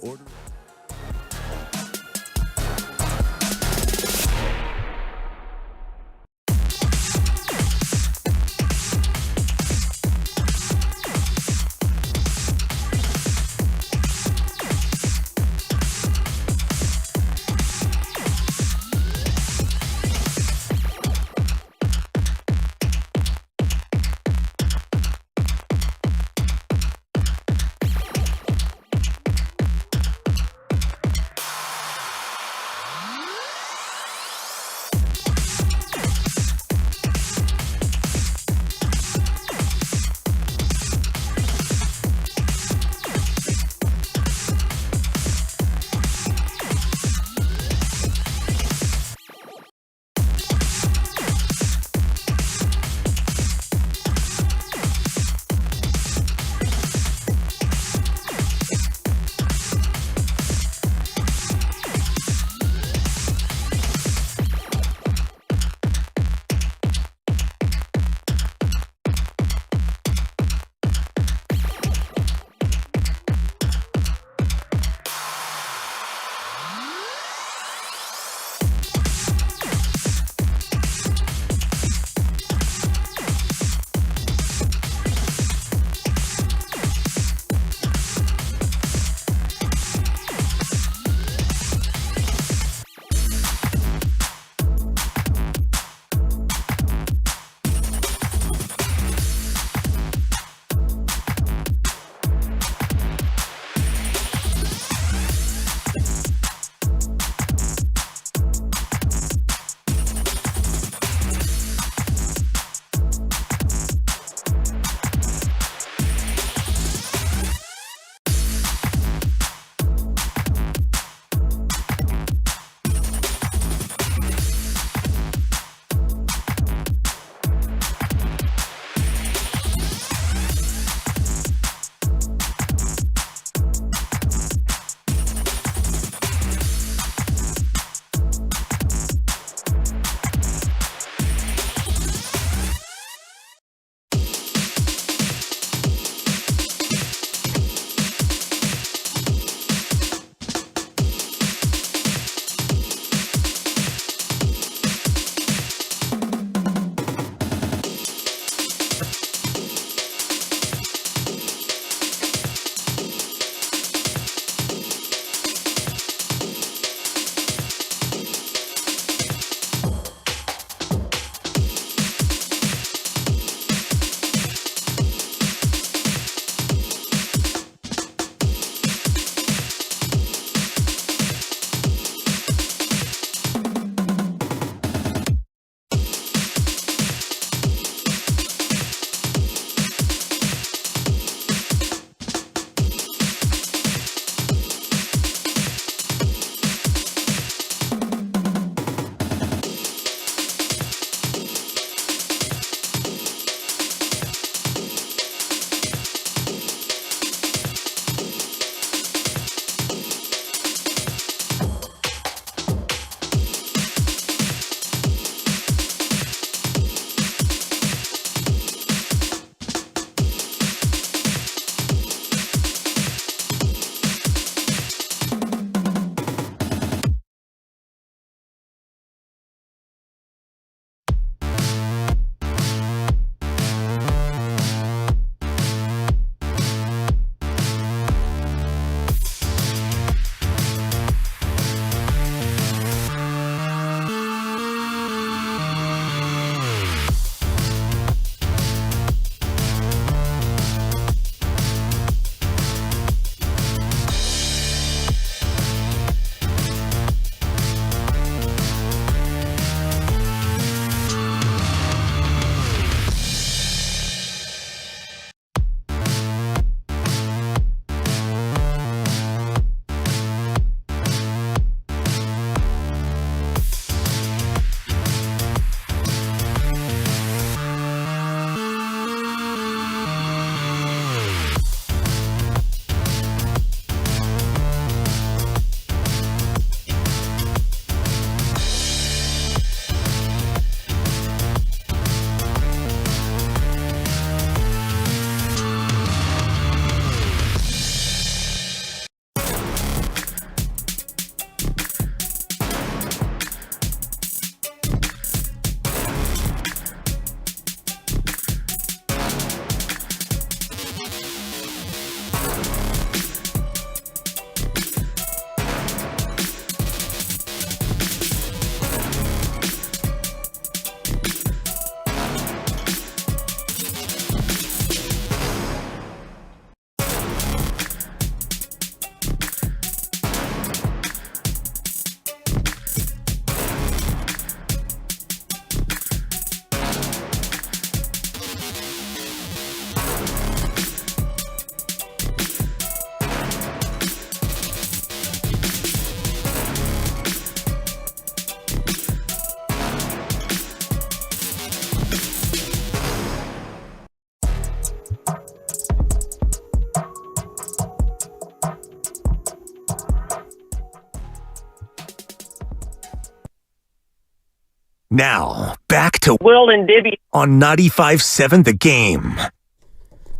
Now, back to Will and Dibby on 95.7 The Game.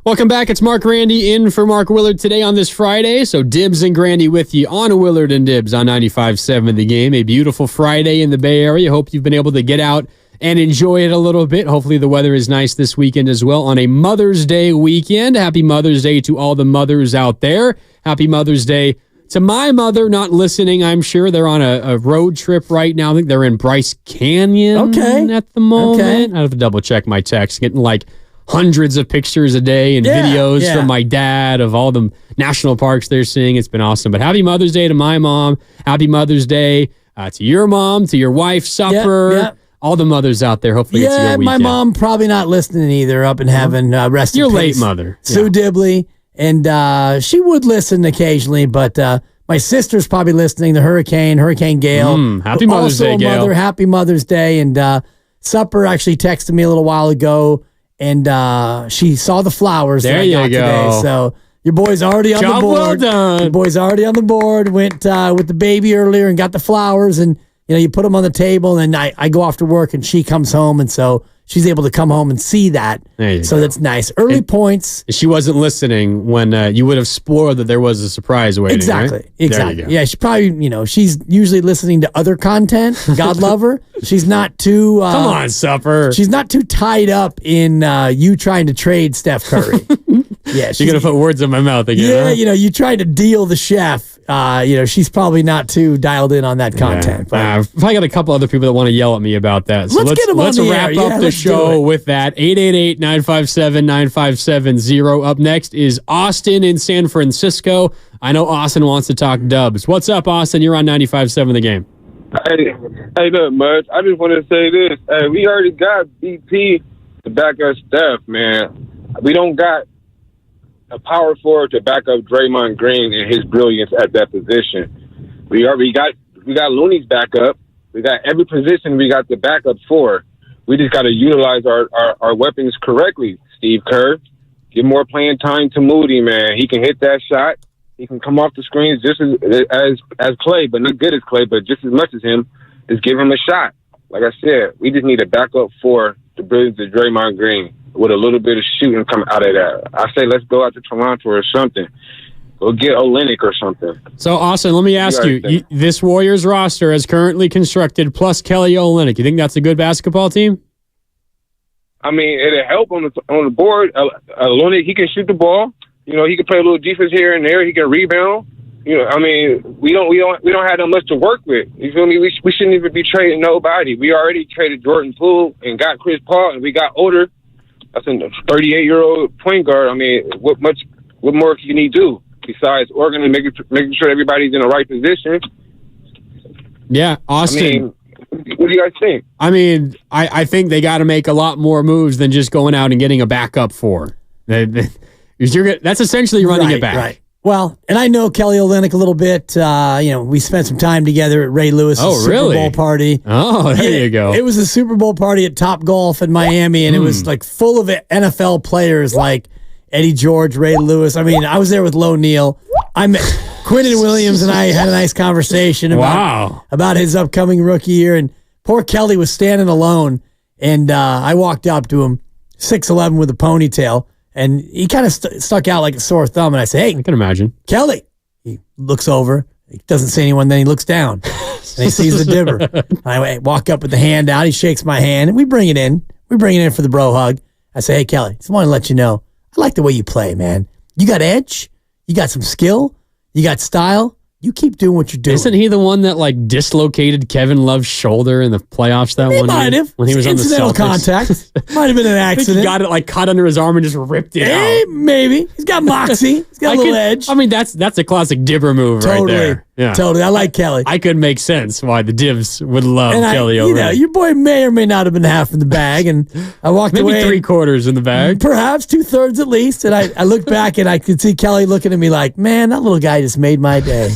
Welcome back. It's Mark Randy in for Mark Willard today on this Friday. So Dibs and Grandy with you on Willard and Dibs on 95.7 The Game. A beautiful Friday in the Bay Area. Hope you've been able to get out and enjoy it a little bit. Hopefully the weather is nice this weekend as well on a Mother's Day weekend. Happy Mother's Day to all the mothers out there. Happy Mother's Day to my mother, not listening, I'm sure. They're on a road trip right now. I think they're in Bryce Canyon at the moment. I have to double check my text. Getting like hundreds of pictures a day and videos from my dad of all the national parks they're seeing. It's been awesome. But happy Mother's Day to my mom. Happy Mother's Day to your mom, to your wife, Supper. All the mothers out there. Hopefully it's a good weekend. My mom probably not listening either, up in heaven. Rest in Your peace. late mother. Sue Dibley. And she would listen occasionally, but my sister's probably listening. The Hurricane Gale. Happy Mother's Day, Gail. Mother, happy Mother's Day. And Supper actually texted me a little while ago, and she saw the flowers that I got today. So your boy's already on the board. Well done. Your boy's already on the board. Went with the baby earlier and got the flowers, and you put them on the table, and I go off to work, and she comes home, and so she's able to come home and see that. So that's nice. Early points. She wasn't listening when you would have spoiled that there was a surprise waiting. Exactly. Right? Exactly. Yeah, she probably, she's usually listening to other content. God love her. She's not too. Come on, Supper. She's not too tied up in you trying to trade Steph Curry. Yeah, you're gonna put words in my mouth again. Yeah, huh? You tried to deal the chef. She's probably not too dialed in on that content. But I've probably got a couple other people that want to yell at me about that. So let's get them on the wrap air. up the show with that. 888-957-9570. Up next is Austin in San Francisco. I know Austin wants to talk Dubs. What's up, Austin? You're on 95.7 The Game. Hey, look, Mudge. I just want to say this. Hey, we already got BP to back us Steph, man. We don't got a power forward to back up Draymond Green and his brilliance at that position. We got Looney's backup. We got every position we got the backup for. We just got to utilize our weapons correctly. Steve Kerr, give more playing time to Moody, man. He can hit that shot. He can come off the screens just as Clay, but not good as Clay, but just as much as him. Just give him a shot. Like I said, we just need a backup for the brilliance of Draymond Green with a little bit of shooting come out of that. I say let's go out to Toronto or something. Go get Olynyk or something. So, Austin, let me ask you, this Warriors roster as currently constructed plus Kelly Olynyk, you think that's a good basketball team? I mean, it'll help on the board. Olynyk, he can shoot the ball. He can play a little defense here and there. He can rebound. I mean, we don't have that much to work with. You feel me? We shouldn't even be trading nobody. We already traded Jordan Poole and got Chris Paul, and we got older. That's a 38-year-old point guard. I mean, what more can you do besides organizing, making sure everybody's in the right position? Yeah, Austin. I mean, what do you guys think? I mean, I think they got to make a lot more moves than just going out and getting a backup for. That's essentially running it back. Right. Well, and I know Kelly Olynyk a little bit. We spent some time together at Ray Lewis's Super Bowl party. Oh, there you go. It was a Super Bowl party at Top Golf in Miami, and it was like full of NFL players like Eddie George, Ray Lewis. I mean, I was there with Lo Neal. I met Quinnen Williams, and I had a nice conversation about his upcoming rookie year. And poor Kelly was standing alone, and I walked up to him, 6'11" with a ponytail. And he kind of stuck out like a sore thumb. And I say, hey, I can imagine. Kelly. He looks over. He doesn't see anyone. Then he looks down. And he sees the dibber. I walk up with the hand out. He shakes my hand. And we bring it in. We bring it in for the bro hug. I say, hey, Kelly, just want to let you know, I like the way you play, man. You got edge. You got some skill. You got style. You keep doing what you're doing. Isn't he the one that dislocated Kevin Love's shoulder in the playoffs that one might year have. when he was on the Celtics? Contact. Might have been an accident. He got it caught under his arm and just ripped it out. Maybe. He's got moxie. He's got a little edge. I mean, that's a classic dibber move right there. Yeah. Totally. I like Kelly. I could make sense why the Divs would love Kelly Olynyk. Your boy may or may not have been half in the bag, and I walked away. Maybe 3/4 in the bag. Perhaps 2/3 at least. And I looked back and I could see Kelly looking at me like, man, that little guy just made my day.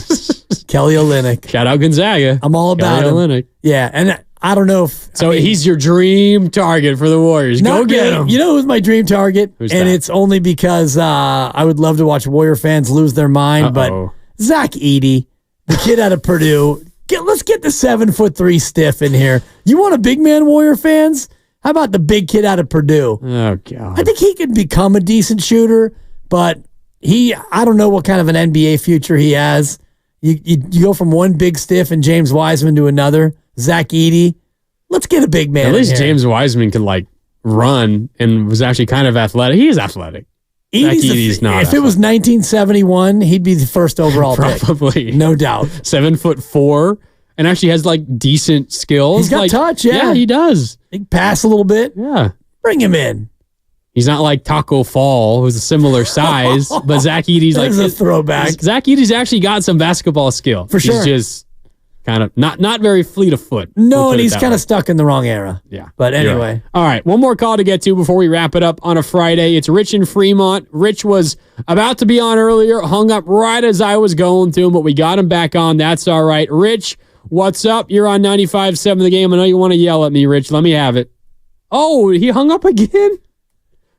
Kelly Olynyk. Shout out Gonzaga. I'm all about him. Olynyk. Yeah, and I don't know if... he's your dream target for the Warriors. Go get him. You know who's my dream target? Who's and that? It's only because I would love to watch Warrior fans lose their mind, but Zach Edey, the kid out of Purdue, Let's get the 7'3" stiff in here. You want a big man, Warrior fans? How about the big kid out of Purdue? Oh, God. I think he could become a decent shooter, but I don't know what kind of an NBA future he has. You go from one big stiff and James Wiseman to another, Zach Edey. Let's get a big man. At least in here. James Wiseman can run and was actually kind of athletic. He is athletic. Edey's not. If it was 1971, he'd be the first overall pick. Probably. No doubt. 7'4", and actually has decent skills. He's got touch, yeah. Yeah, he does. He can pass a little bit. Yeah. Bring him in. He's not like Taco Fall, who's a similar size, but Zach Edey's That is a throwback. Zach Edey's actually got some basketball skill. For sure. He's just kind of not very fleet of foot. No, and he's kind of stuck in the wrong era. Yeah. But anyway. All right, one more call to get to before we wrap it up on a Friday. It's Rich in Fremont. Rich was about to be on earlier, hung up right as I was going to him, but we got him back on. That's all right. Rich, what's up? You're on 95.7 The Game. I know you want to yell at me, Rich. Let me have it. Oh, he hung up again?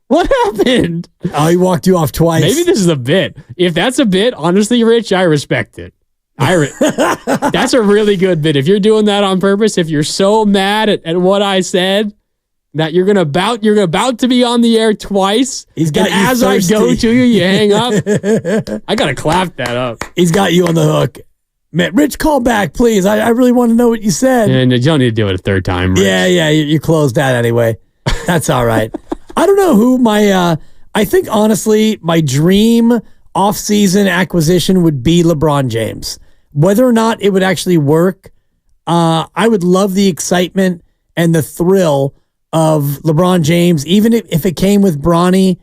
What happened? Oh, he walked you off twice. Maybe this is a bit. If that's a bit, honestly, Rich, I respect it. That's a really good bit. If you're doing that on purpose, if you're so mad at what I said that you're about to be on the air twice, he's got and as thirsty. I go to you, you hang up. I gotta clap that up. He's got you on the hook. Man, Rich, call back, please. I really want to know what you said. And you don't need to do it a third time, Rich. Yeah, you closed that anyway. That's all right. I don't know who I think honestly, my dream offseason acquisition would be LeBron James. Whether or not it would actually work, I would love the excitement and the thrill of LeBron James, even if it came with Bronny.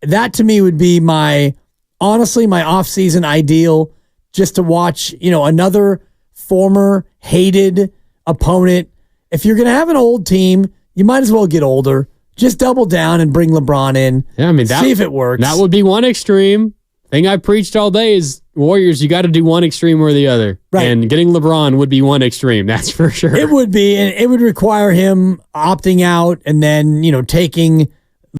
That to me would be my offseason ideal, just to watch, another former hated opponent. If you're going to have an old team, you might as well get older. Just double down and bring LeBron in. Yeah, see if it works. That would be one extreme. Thing I preached all day is Warriors, you got to do one extreme or the other. Right. And getting LeBron would be one extreme. That's for sure. It would be, and it would require him opting out and then, taking